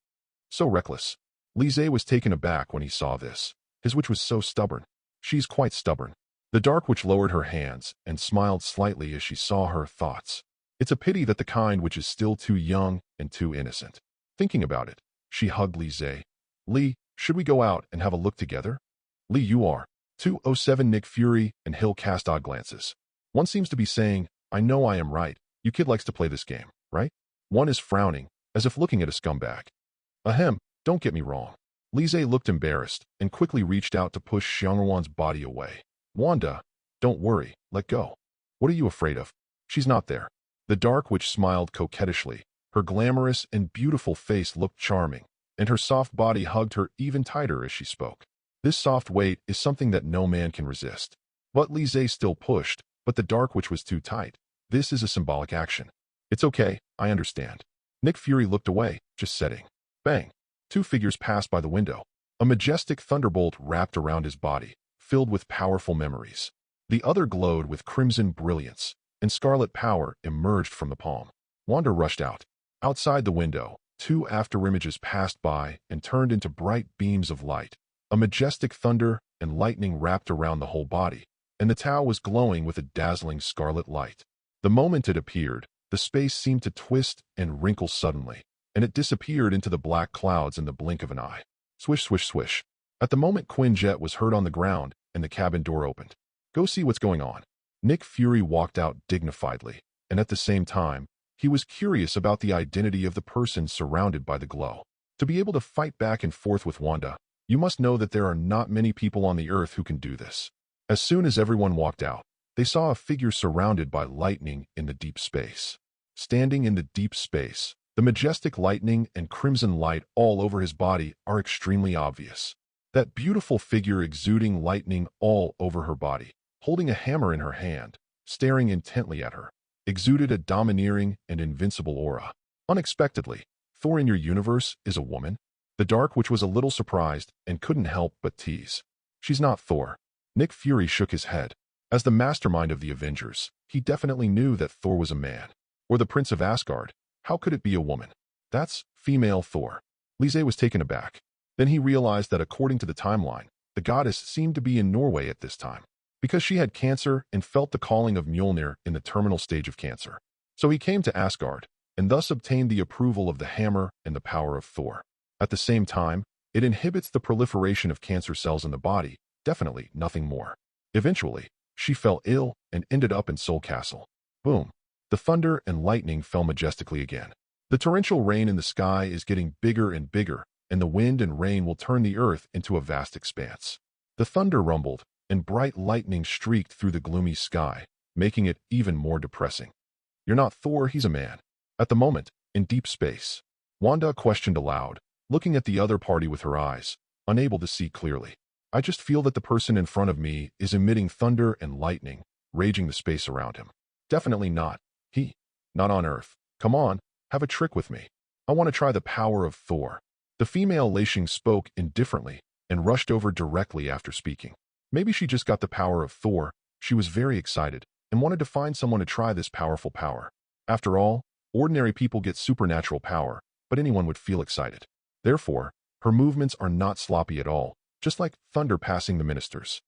So reckless. Lise was taken aback when he saw this. His witch was so stubborn. She's quite stubborn. The Dark Witch lowered her hands and smiled slightly as she saw her thoughts. It's a pity that the kind which is still too young and too innocent. Thinking about it, she hugged Lise. Lee, should we go out and have a look together? Lee, you are. 207 Nick Fury and Hill cast odd glances. One seems to be saying, I know I am right. You kid likes to play this game, right? One is frowning, as if looking at a scumbag. Ahem, don't get me wrong. Lise looked embarrassed and quickly reached out to push Xiangruan's body away. Wanda, don't worry, let go. What are you afraid of? She's not there. The Dark Witch smiled coquettishly. Her glamorous and beautiful face looked charming, and her soft body hugged her even tighter as she spoke. This soft weight is something that no man can resist. But Lise still pushed, but the Dark Witch was too tight. This is a symbolic action. It's okay, I understand. Nick Fury looked away, just setting. Bang! Two figures passed by the window. A majestic thunderbolt wrapped around his body, filled with powerful memories. The other glowed with crimson brilliance, and scarlet power emerged from the palm. Wanda rushed out. Outside the window, two afterimages passed by and turned into bright beams of light. A majestic thunder and lightning wrapped around the whole body, and the Tao was glowing with a dazzling scarlet light. The moment it appeared, the space seemed to twist and wrinkle suddenly, and it disappeared into the black clouds in the blink of an eye. Swish, swish, swish. At the moment, Quinjet was heard on the ground, and the cabin door opened. Go see what's going on. Nick Fury walked out dignifiedly, and at the same time, he was curious about the identity of the person surrounded by the glow. To be able to fight back and forth with Wanda, you must know that there are not many people on the earth who can do this. As soon as everyone walked out, they saw a figure surrounded by lightning in the deep space. Standing in the deep space, the majestic lightning and crimson light all over his body are extremely obvious. That beautiful figure exuding lightning all over her body, holding a hammer in her hand, staring intently at her, exuded a domineering and invincible aura. Unexpectedly, Thor in your universe is a woman? The Dark Witch was a little surprised and couldn't help but tease. She's not Thor. Nick Fury shook his head. As the mastermind of the Avengers, he definitely knew that Thor was a man. Or the Prince of Asgard. How could it be a woman? That's female Thor. Lise was taken aback. Then he realized that according to the timeline, the goddess seemed to be in Norway at this time, because she had cancer and felt the calling of Mjolnir in the terminal stage of cancer. So he came to Asgard, and thus obtained the approval of the hammer and the power of Thor. At the same time, it inhibits the proliferation of cancer cells in the body, definitely nothing more. Eventually, she fell ill and ended up in Soul Castle. Boom. The thunder and lightning fell majestically again. The torrential rain in the sky is getting bigger and bigger, and the wind and rain will turn the earth into a vast expanse. The thunder rumbled, and bright lightning streaked through the gloomy sky, making it even more depressing. You're not Thor, he's a man. At the moment, in deep space, Wanda questioned aloud, looking at the other party with her eyes, unable to see clearly. I just feel that the person in front of me is emitting thunder and lightning, raging the space around him. Definitely not. He. Not on Earth. Come on, have a trick with me. I want to try the power of Thor. The female Lashing spoke indifferently and rushed over directly after speaking. Maybe she just got the power of Thor. She was very excited and wanted to find someone to try this powerful power. After all, ordinary people get supernatural power, but anyone would feel excited. Therefore, her movements are not sloppy at all, just like thunder passing the ministers.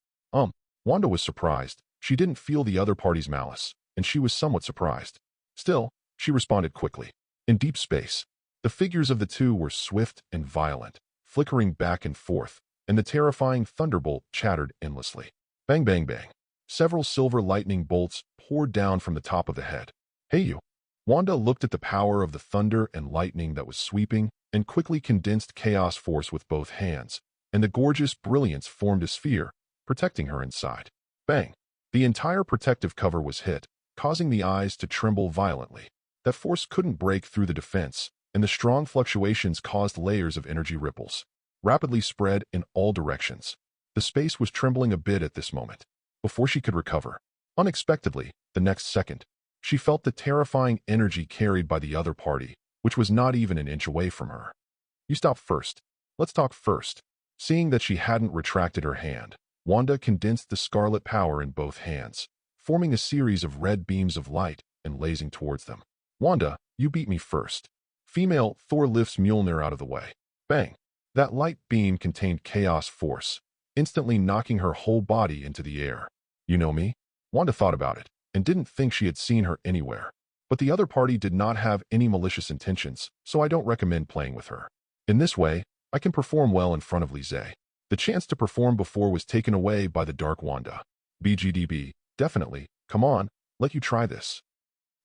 Wanda was surprised. She didn't feel the other party's malice, and she was somewhat surprised. Still, she responded quickly. In deep space, the figures of the two were swift and violent, flickering back and forth, and the terrifying thunderbolt chattered endlessly. Bang, bang, bang. Several silver lightning bolts poured down from the top of the head. Hey you. Wanda looked at the power of the thunder and lightning that was sweeping and quickly condensed chaos force with both hands, and the gorgeous brilliance formed a sphere, protecting her inside. Bang. The entire protective cover was hit, causing the eyes to tremble violently. That force couldn't break through the defense, and the strong fluctuations caused layers of energy ripples, rapidly spread in all directions. The space was trembling a bit at this moment, before she could recover. Unexpectedly, the next second, she felt the terrifying energy carried by the other party, which was not even an inch away from her. You stop first. Let's talk first. Seeing that she hadn't retracted her hand, Wanda condensed the scarlet power in both hands, forming a series of red beams of light and lasing towards them. Wanda, you beat me first. Female Thor lifts Mjolnir out of the way. Bang! That light beam contained chaos force, instantly knocking her whole body into the air. You know me? Wanda thought about it, and didn't think she had seen her anywhere. But the other party did not have any malicious intentions, so I don't recommend playing with her. In this way, I can perform well in front of Lizzie. The chance to perform before was taken away by the dark Wanda. BGDB, definitely, come on, let you try this.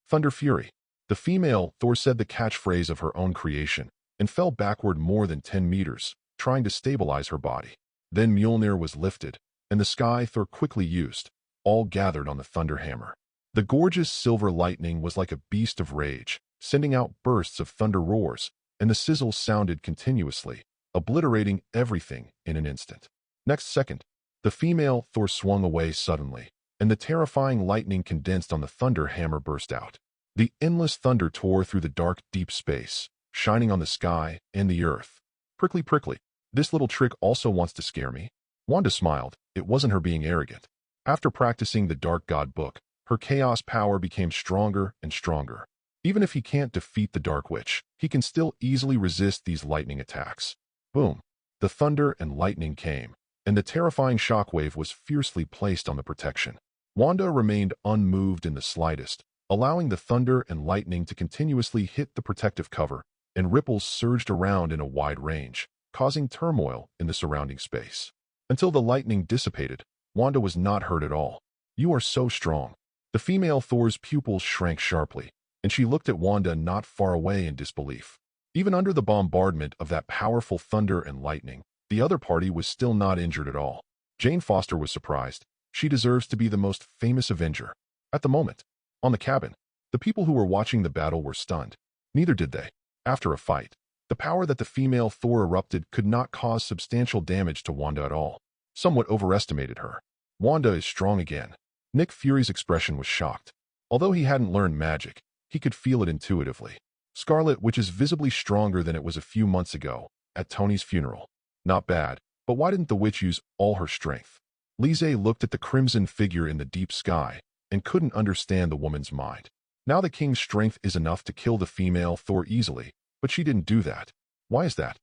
Thunder Fury. The female Thor said the catchphrase of her own creation, and fell backward more than 10 meters, trying to stabilize her body. Then Mjolnir was lifted, and the sky Thor quickly used, all gathered on the thunder hammer. The gorgeous silver lightning was like a beast of rage, sending out bursts of thunder roars, and the sizzle sounded continuously, obliterating everything in an instant. Next second, the female Thor swung away suddenly, and the terrifying lightning condensed on the thunder hammer burst out. The endless thunder tore through the dark, deep space, shining on the sky and the earth. Prickly, prickly. This little trick also wants to scare me. Wanda smiled. It wasn't her being arrogant. After practicing the Dark God book, her chaos power became stronger and stronger. Even if he can't defeat the Dark Witch, he can still easily resist these lightning attacks. Boom. The thunder and lightning came, and the terrifying shockwave was fiercely placed on the protection. Wanda remained unmoved in the slightest, allowing the thunder and lightning to continuously hit the protective cover, and ripples surged around in a wide range, causing turmoil in the surrounding space. Until the lightning dissipated, Wanda was not hurt at all. You are so strong. The female Thor's pupils shrank sharply, and she looked at Wanda not far away in disbelief. Even under the bombardment of that powerful thunder and lightning, the other party was still not injured at all. Jane Foster was surprised. She deserves to be the most famous Avenger. At the moment, on the cabin, the people who were watching the battle were stunned. Neither did they. After a fight, the power that the female Thor erupted could not cause substantial damage to Wanda at all. Somewhat overestimated her. Wanda is strong again. Nick Fury's expression was shocked. Although he hadn't learned magic, he could feel it intuitively. Scarlet, which is visibly stronger than it was a few months ago, at Tony's funeral. Not bad, but why didn't the witch use all her strength? Lizzie looked at the crimson figure in the deep sky, and couldn't understand the woman's mind. Now the king's strength is enough to kill the female Thor easily, but she didn't do that. Why is that?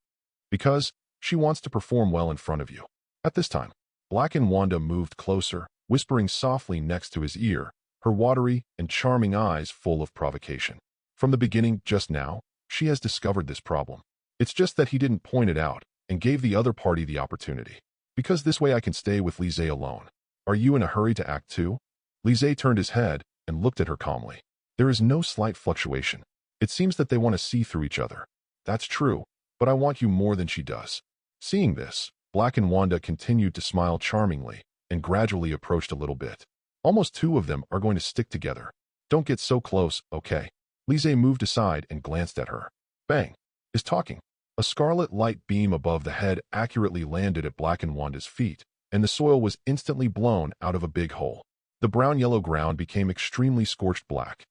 Because she wants to perform well in front of you. At this time, Black and Wanda moved closer, whispering softly next to his ear, her watery and charming eyes full of provocation. From the beginning, just now, she has discovered this problem. It's just that he didn't point it out and gave the other party the opportunity. Because this way I can stay with Lizzie alone. Are you in a hurry to act too? Lizzie turned his head and looked at her calmly. There is no slight fluctuation. It seems that they want to see through each other. That's true, but I want you more than she does. Seeing this, Black and Wanda continued to smile charmingly and gradually approached a little bit. Almost two of them are going to stick together. Don't get so close, okay? Lizzie moved aside and glanced at her. Bang! Is talking. A scarlet light beam above the head accurately landed at Black and Wanda's feet, and the soil was instantly blown out of a big hole. The brown-yellow ground became extremely scorched black.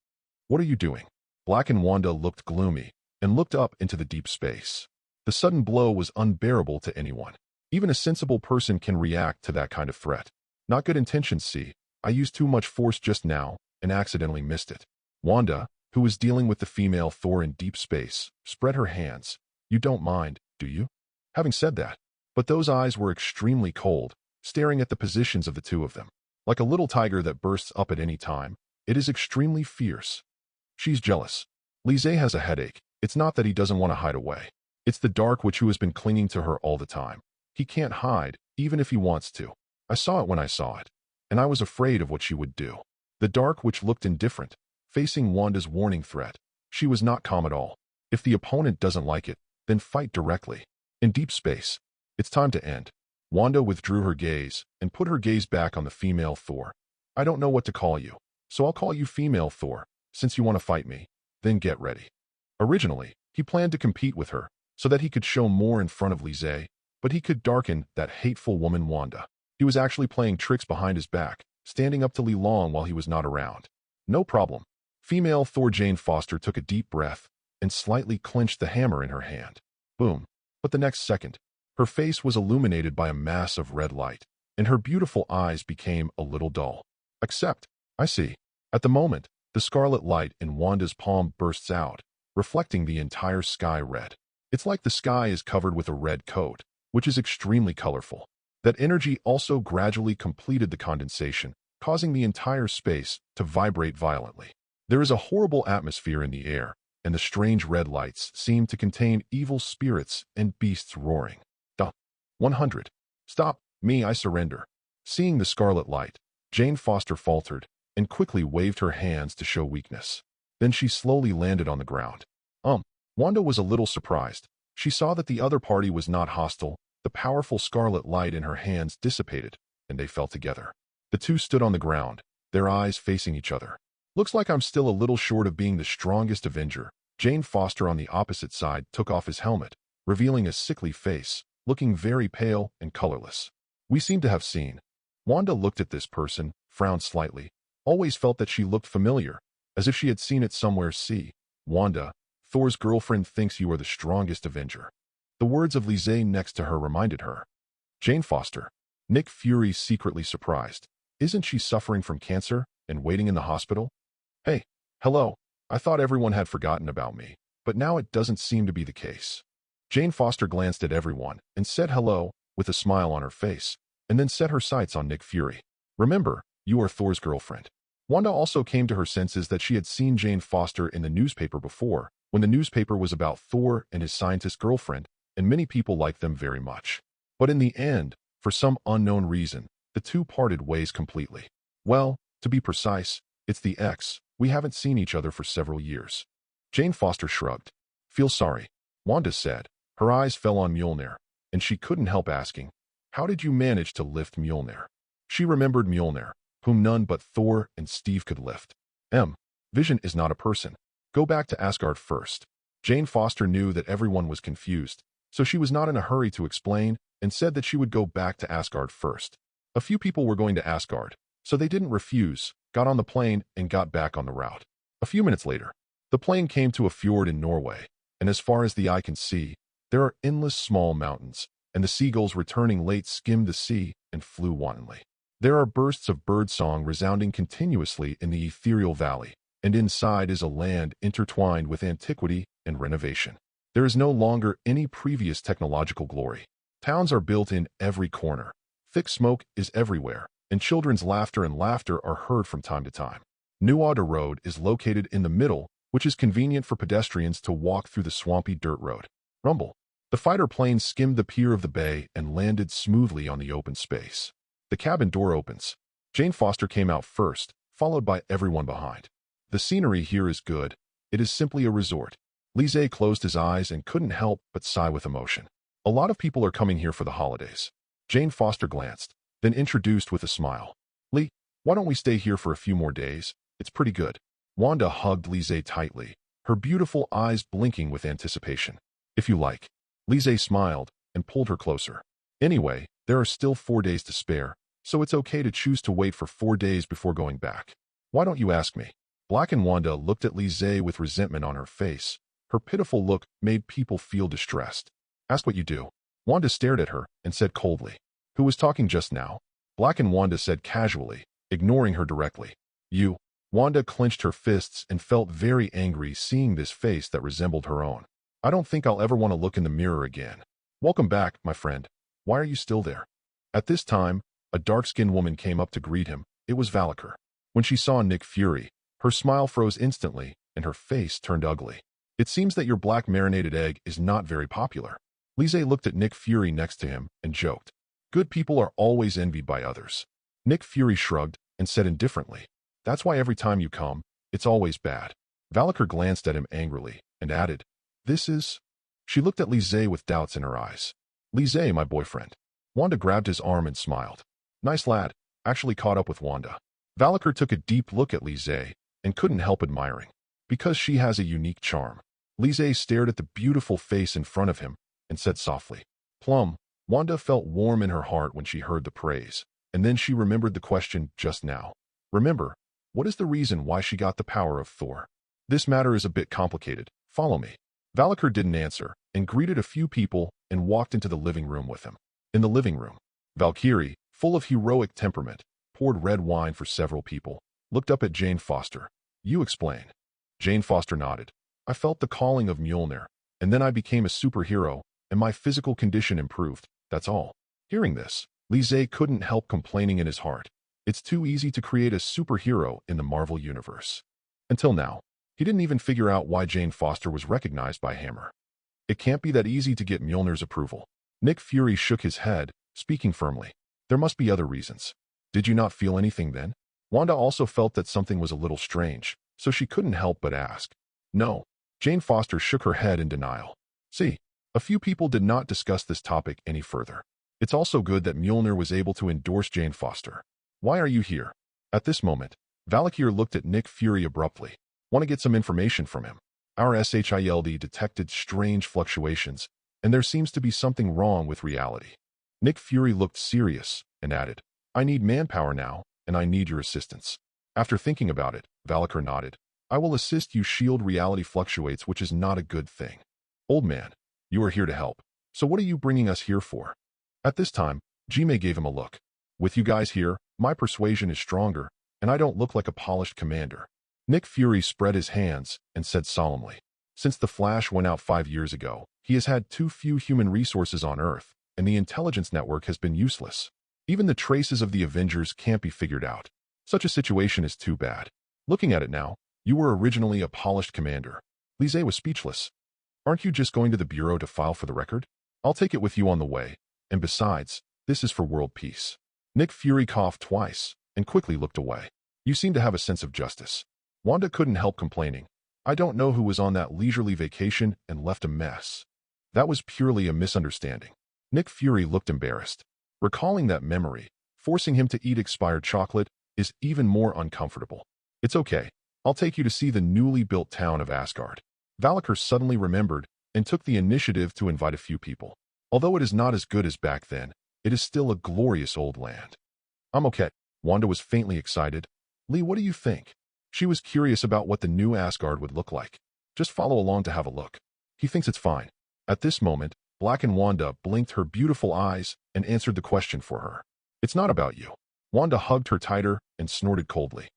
What are you doing? Black and Wanda looked gloomy and looked up into the deep space. The sudden blow was unbearable to anyone. Even a sensible person can react to that kind of threat. Not good intentions, see. I used too much force just now and accidentally missed it. Wanda, who was dealing with the female Thor in deep space, spread her hands. You don't mind, do you? Having said that, but those eyes were extremely cold, staring at the positions of the two of them. Like a little tiger that bursts up at any time, it is extremely fierce. She's jealous. Lizzie has a headache. It's not that he doesn't want to hide away. It's the Dark Witch who has been clinging to her all the time. He can't hide, even if he wants to. I saw it when I saw it, and I was afraid of what she would do. The Dark Witch looked indifferent, facing Wanda's warning threat. She was not calm at all. If the opponent doesn't like it, then fight directly. In deep space, it's time to end. Wanda withdrew her gaze and put her gaze back on the female Thor. I don't know what to call you, so I'll call you female Thor, since you want to fight me. Then get ready. Originally, he planned to compete with her, so that he could show more in front of Lizzie, but he could darken that hateful woman Wanda. He was actually playing tricks behind his back, standing up to Li Long while he was not around. No problem. Female Thor Jane Foster took a deep breath and slightly clenched the hammer in her hand. Boom. But the next second, her face was illuminated by a mass of red light, and her beautiful eyes became a little dull. Except, I see. At the moment, the scarlet light in Wanda's palm bursts out, reflecting the entire sky red. It's like the sky is covered with a red coat, which is extremely colorful. That energy also gradually completed the condensation, causing the entire space to vibrate violently. There is a horrible atmosphere in the air, and the strange red lights seem to contain evil spirits and beasts roaring. 100. Stop, me, I surrender. Seeing the scarlet light, Jane Foster faltered and quickly waved her hands to show weakness. Then she slowly landed on the ground. Wanda was a little surprised. She saw that the other party was not hostile. The powerful scarlet light in her hands dissipated, and they fell together. The two stood on the ground, their eyes facing each other. Looks like I'm still a little short of being the strongest Avenger. Jane Foster on the opposite side took off his helmet, revealing a sickly face, looking very pale and colorless. We seem to have seen. Wanda looked at this person, frowned slightly, always felt that she looked familiar, as if she had seen it somewhere. See, Wanda, Thor's girlfriend thinks you are the strongest Avenger. The words of Lizzie next to her reminded her. Jane Foster. Nick Fury secretly surprised. Isn't she suffering from cancer and waiting in the hospital? Hey, hello. I thought everyone had forgotten about me, but now it doesn't seem to be the case. Jane Foster glanced at everyone and said hello with a smile on her face, and then set her sights on Nick Fury. Remember, you are Thor's girlfriend. Wanda also came to her senses that she had seen Jane Foster in the newspaper before, when the newspaper was about Thor and his scientist girlfriend, and many people liked them very much. But in the end, for some unknown reason, the two parted ways completely. Well, to be precise, it's the ex. We haven't seen each other for several years. Jane Foster shrugged. Feel sorry, Wanda said. Her eyes fell on Mjolnir, and she couldn't help asking, how did you manage to lift Mjolnir? She remembered Mjolnir, whom none but Thor and Steve could lift. Vision is not a person. Go back to Asgard first. Jane Foster knew that everyone was confused, so she was not in a hurry to explain and said that she would go back to Asgard first. A few people were going to Asgard, so they didn't refuse, got on the plane, and got back on the route. A few minutes later, the plane came to a fjord in Norway, and as far as the eye can see, there are endless small mountains, and the seagulls returning late skimmed the sea and flew wantonly. There are bursts of birdsong resounding continuously in the ethereal valley, and inside is a land intertwined with antiquity and renovation. There is no longer any previous technological glory. Towns are built in every corner. Thick smoke is everywhere, and children's laughter are heard from time to time. Wanda Road is located in the middle, which is convenient for pedestrians to walk through the swampy dirt road. Rumble. The fighter plane skimmed the pier of the bay and landed smoothly on the open space. The cabin door opens. Jane Foster came out first, followed by everyone behind. The scenery here is good. It is simply a resort. Lizzie closed his eyes and couldn't help but sigh with emotion. A lot of people are coming here for the holidays. Jane Foster glanced, then introduced with a smile. Lee, why don't we stay here for a few more days? It's pretty good. Wanda hugged Lizzie tightly, her beautiful eyes blinking with anticipation. If you like. Lizzie smiled and pulled her closer. Anyway, there are still 4 days to spare, so it's okay to choose to wait for 4 days before going back. Why don't you ask me? Black and Wanda looked at Lizzie with resentment on her face. Her pitiful look made people feel distressed. Ask what you do. Wanda stared at her and said coldly. Who was talking just now? Black and Wanda said casually, ignoring her directly. You. Wanda clenched her fists and felt very angry seeing this face that resembled her own. I don't think I'll ever want to look in the mirror again. Welcome back, my friend. Why are you still there? At this time, a dark-skinned woman came up to greet him. It was Valakar. When she saw Nick Fury, her smile froze instantly and her face turned ugly. It seems that your black marinated egg is not very popular. Lizzie looked at Nick Fury next to him and joked. Good people are always envied by others. Nick Fury shrugged and said indifferently. That's why every time you come, it's always bad. Valakar glanced at him angrily and added, This is... She looked at Lizzie with doubts in her eyes. Lizzie, my boyfriend. Wanda grabbed his arm and smiled. Nice lad, actually caught up with Wanda. Valakar took a deep look at Lizzie and couldn't help admiring. Because she has a unique charm. Lizzie stared at the beautiful face in front of him and said softly, Plum. Wanda felt warm in her heart when she heard the praise, and then she remembered the question just now. Remember, what is the reason why she got the power of Thor? This matter is a bit complicated. Follow me. Valakar didn't answer and greeted a few people and walked into the living room with him. In the living room, Valkyrie, full of heroic temperament, poured red wine for several people, looked up at Jane Foster. You explain. Jane Foster nodded. I felt the calling of Mjolnir, and then I became a superhero, and my physical condition improved, that's all. Hearing this, Lise couldn't help complaining in his heart. It's too easy to create a superhero in the Marvel Universe. Until now, he didn't even figure out why Jane Foster was recognized by Hammer. It can't be that easy to get Mjolnir's approval. Nick Fury shook his head, speaking firmly. There must be other reasons. Did you not feel anything then? Wanda also felt that something was a little strange, so she couldn't help but ask. No. Jane Foster shook her head in denial. See, a few people did not discuss this topic any further. It's also good that Mjolnir was able to endorse Jane Foster. Why are you here? At this moment, Valkyr looked at Nick Fury abruptly. Want to get some information from him. Our SHIELD detected strange fluctuations, and there seems to be something wrong with reality. Nick Fury looked serious and added, I need manpower now, and I need your assistance. After thinking about it, Valkyr nodded. I will assist you. SHIELD reality fluctuates, which is not a good thing. Old man, you are here to help. So what are you bringing us here for? At this time, Jime gave him a look. With you guys here, my persuasion is stronger, and I don't look like a polished commander. Nick Fury spread his hands and said solemnly, since the Flash went out 5 years ago, he has had too few human resources on Earth, and the intelligence network has been useless. Even the traces of the Avengers can't be figured out. Such a situation is too bad. Looking at it now, you were originally a polished commander. Lise was speechless. Aren't you just going to the Bureau to file for the record? I'll take it with you on the way, and besides, this is for world peace. Nick Fury coughed twice and quickly looked away. You seem to have a sense of justice. Wanda couldn't help complaining. I don't know who was on that leisurely vacation and left a mess. That was purely a misunderstanding. Nick Fury looked embarrassed. Recalling that memory, forcing him to eat expired chocolate, is even more uncomfortable. It's okay. I'll take you to see the newly built town of Asgard. Valkyr suddenly remembered and took the initiative to invite a few people. Although it is not as good as back then, it is still a glorious old land. I'm okay. Wanda was faintly excited. Lee, what do you think? She was curious about what the new Asgard would look like. Just follow along to have a look. He thinks it's fine. At this moment, Black and Wanda blinked her beautiful eyes and answered the question for her. It's not about you. Wanda hugged her tighter and snorted coldly.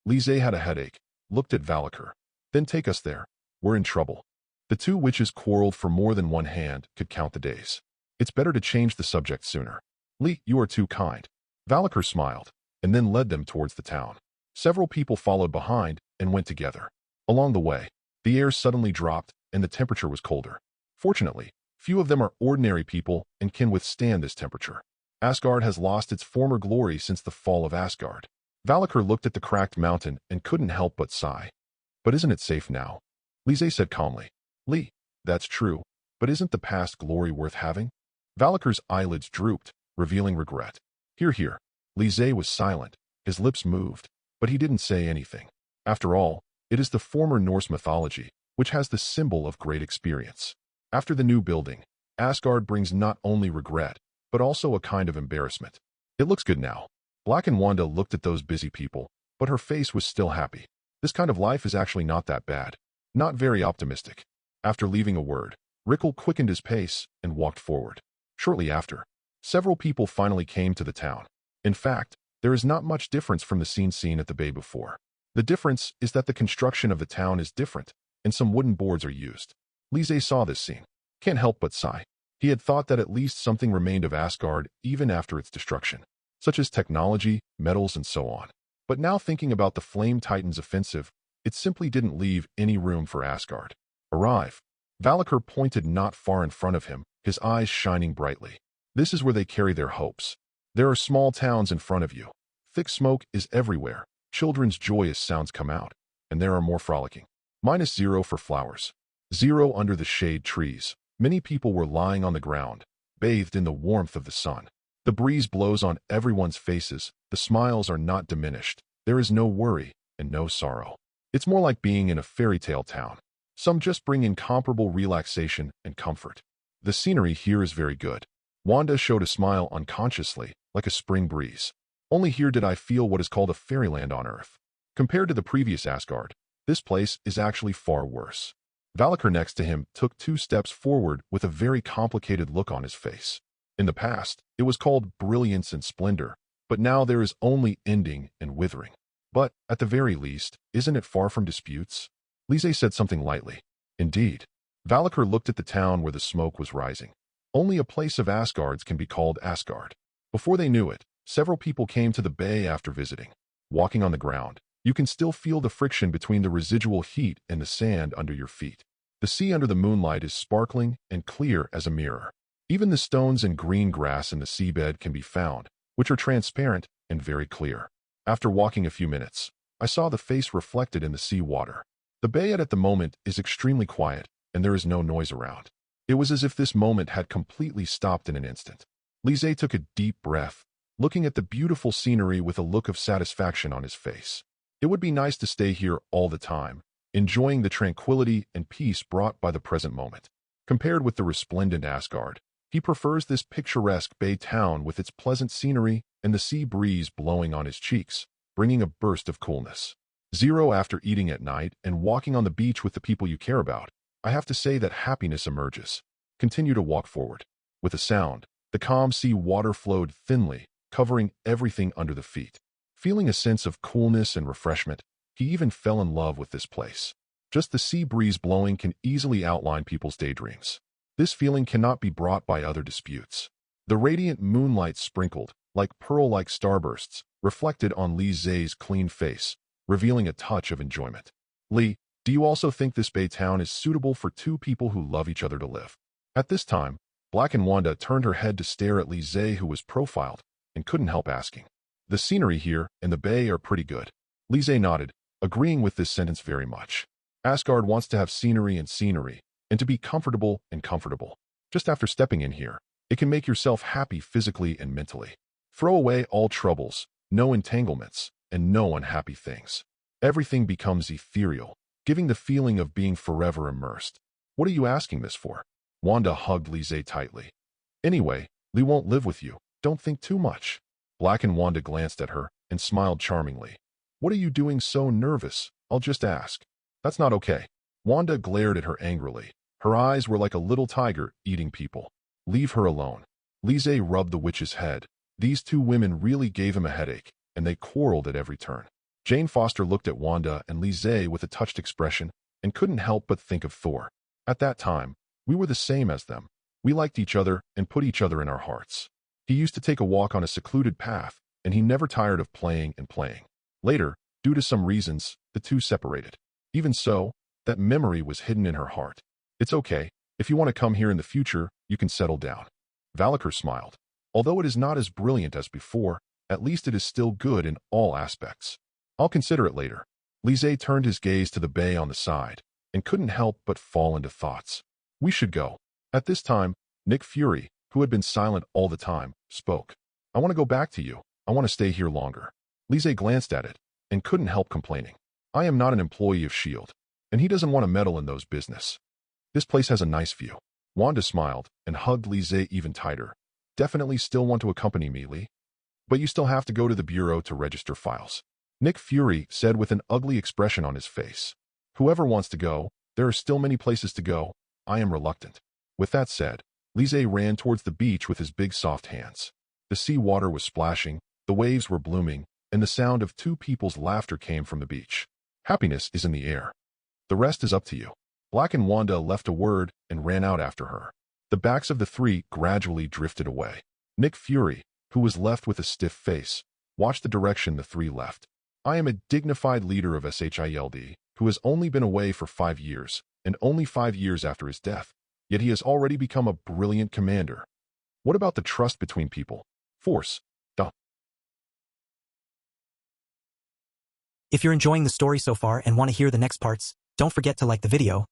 Lise had a headache, looked at Valkyr. Then take us there. We're in trouble. The two witches quarreled for more than one hand could count the days. It's better to change the subject sooner. Lee, you are too kind. Valkyr smiled, and then led them towards the town. Several people followed behind and went together. Along the way, the air suddenly dropped and the temperature was colder. Fortunately, few of them are ordinary people and can withstand this temperature. Asgard has lost its former glory since the fall of Asgard. Valkyr looked at the cracked mountain and couldn't help but sigh. But isn't it safe now? Lise said calmly. Lee, that's true, but isn't the past glory worth having? Valkyr's eyelids drooped, revealing regret. Here. Lise was silent, his lips moved, but he didn't say anything. After all, it is the former Norse mythology, which has the symbol of great experience. After the new building, Asgard brings not only regret, but also a kind of embarrassment. It looks good now. Black and Wanda looked at those busy people, but her face was still happy. This kind of life is actually not that bad. Not very optimistic. After leaving a word, Rickle quickened his pace and walked forward. Shortly after, several people finally came to the town. In fact, there is not much difference from the scene seen at the bay before. The difference is that the construction of the town is different, and some wooden boards are used. Lise saw this scene. Can't help but sigh. He had thought that at least something remained of Asgard even after its destruction, such as technology, metals, and so on. But now thinking about the Flame Titan's offensive, it simply didn't leave any room for Asgard. Arrive. Valkyr pointed not far in front of him, his eyes shining brightly. This is where they carry their hopes. There are small towns in front of you. Thick smoke is everywhere. Children's joyous sounds come out, and there are more frolicking. -0 for flowers. 0 under the shade trees. Many people were lying on the ground, bathed in the warmth of the sun. The breeze blows on everyone's faces. The smiles are not diminished. There is no worry and no sorrow. It's more like being in a fairy tale town. Some just bring incomparable relaxation and comfort. The scenery here is very good. Wanda showed a smile unconsciously, like a spring breeze. Only here did I feel what is called a fairyland on Earth. Compared to the previous Asgard, this place is actually far worse. Valkyr next to him took 2 steps forward with a very complicated look on his face. In the past, it was called brilliance and splendor, but now there is only ending and withering. But, at the very least, isn't it far from disputes? Lise said something lightly. Indeed. Valkyr looked at the town where the smoke was rising. Only a place of Asgards can be called Asgard. Before they knew it, several people came to the bay after visiting. Walking on the ground, you can still feel the friction between the residual heat and the sand under your feet. The sea under the moonlight is sparkling and clear as a mirror. Even the stones and green grass in the seabed can be found, which are transparent and very clear. After walking a few minutes, I saw the face reflected in the sea water. The bay at the moment is extremely quiet, and there is no noise around. It was as if this moment had completely stopped in an instant. Lise took a deep breath, looking at the beautiful scenery with a look of satisfaction on his face. It would be nice to stay here all the time, enjoying the tranquility and peace brought by the present moment. Compared with the resplendent Asgard, he prefers this picturesque bay town with its pleasant scenery and the sea breeze blowing on his cheeks, bringing a burst of coolness. Zero after eating at night and walking on the beach with the people you care about, I have to say that happiness emerges. Continue to walk forward. With a sound, the calm sea water flowed thinly, covering everything under the feet. Feeling a sense of coolness and refreshment, he even fell in love with this place. Just the sea breeze blowing can easily outline people's daydreams. This feeling cannot be brought by other disputes. The radiant moonlight sprinkled, like pearl-like starbursts, reflected on Li Zhe's clean face, revealing a touch of enjoyment. Li, do you also think this bay town is suitable for two people who love each other to live? At this time, Black and Wanda turned her head to stare at Li Zhe, who was profiled, and couldn't help asking. The scenery here and the bay are pretty good. Li Zhe nodded, agreeing with this sentence very much. Asgard wants to have scenery, and to be comfortable and comfortable. Just after stepping in here, it can make yourself happy physically and mentally. Throw away all troubles, no entanglements, and no unhappy things. Everything becomes ethereal, giving the feeling of being forever immersed. What are you asking this for? Wanda hugged Li Zhe tightly. Anyway, Li won't live with you. Don't think too much. Black and Wanda glanced at her and smiled charmingly. What are you doing so nervous? I'll just ask. That's not okay. Wanda glared at her angrily. Her eyes were like a little tiger eating people. Leave her alone. Li Zhe rubbed the witch's head. These two women really gave him a headache, and they quarreled at every turn. Jane Foster looked at Wanda and Li Zhe with a touched expression and couldn't help but think of Thor. At that time, we were the same as them. We liked each other and put each other in our hearts. He used to take a walk on a secluded path, and he never tired of playing and playing. Later, due to some reasons, the two separated. Even so, that memory was hidden in her heart. It's okay. If you want to come here in the future, you can settle down. Valakar smiled. Although it is not as brilliant as before, at least it is still good in all aspects. I'll consider it later. Li Zhe turned his gaze to the bay on the side, and couldn't help but fall into thoughts. We should go. At this time, Nick Fury, who had been silent all the time, spoke. I want to go back to you. I want to stay here longer. Li Zhe glanced at it, and couldn't help complaining. I am not an employee of S.H.I.E.L.D., and he doesn't want to meddle in those business. This place has a nice view. Wanda smiled and hugged Li Zhe even tighter. Definitely still want to accompany me, Li? But you still have to go to the bureau to register files. Nick Fury said with an ugly expression on his face. Whoever wants to go, there are still many places to go. I am reluctant. With that said, Li Zhe ran towards the beach with his big soft hands. The sea water was splashing, the waves were blooming, and the sound of two people's laughter came from the beach. Happiness is in the air. The rest is up to you. Black and Wanda left a word and ran out after her. The backs of the three gradually drifted away. Nick Fury, who was left with a stiff face, watched the direction the three left. I am a dignified leader of S.H.I.E.L.D. who has only been away for 5 years, and only 5 years after his death. Yet he has already become a brilliant commander. What about the trust between people? Force. If you're enjoying the story so far and want to hear the next parts, don't forget to like the video.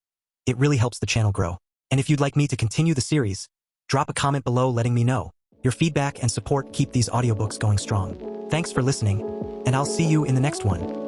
It really helps the channel grow. And if you'd like me to continue the series, drop a comment below letting me know. Your feedback and support keep these audiobooks going strong. Thanks for listening, and I'll see you in the next one.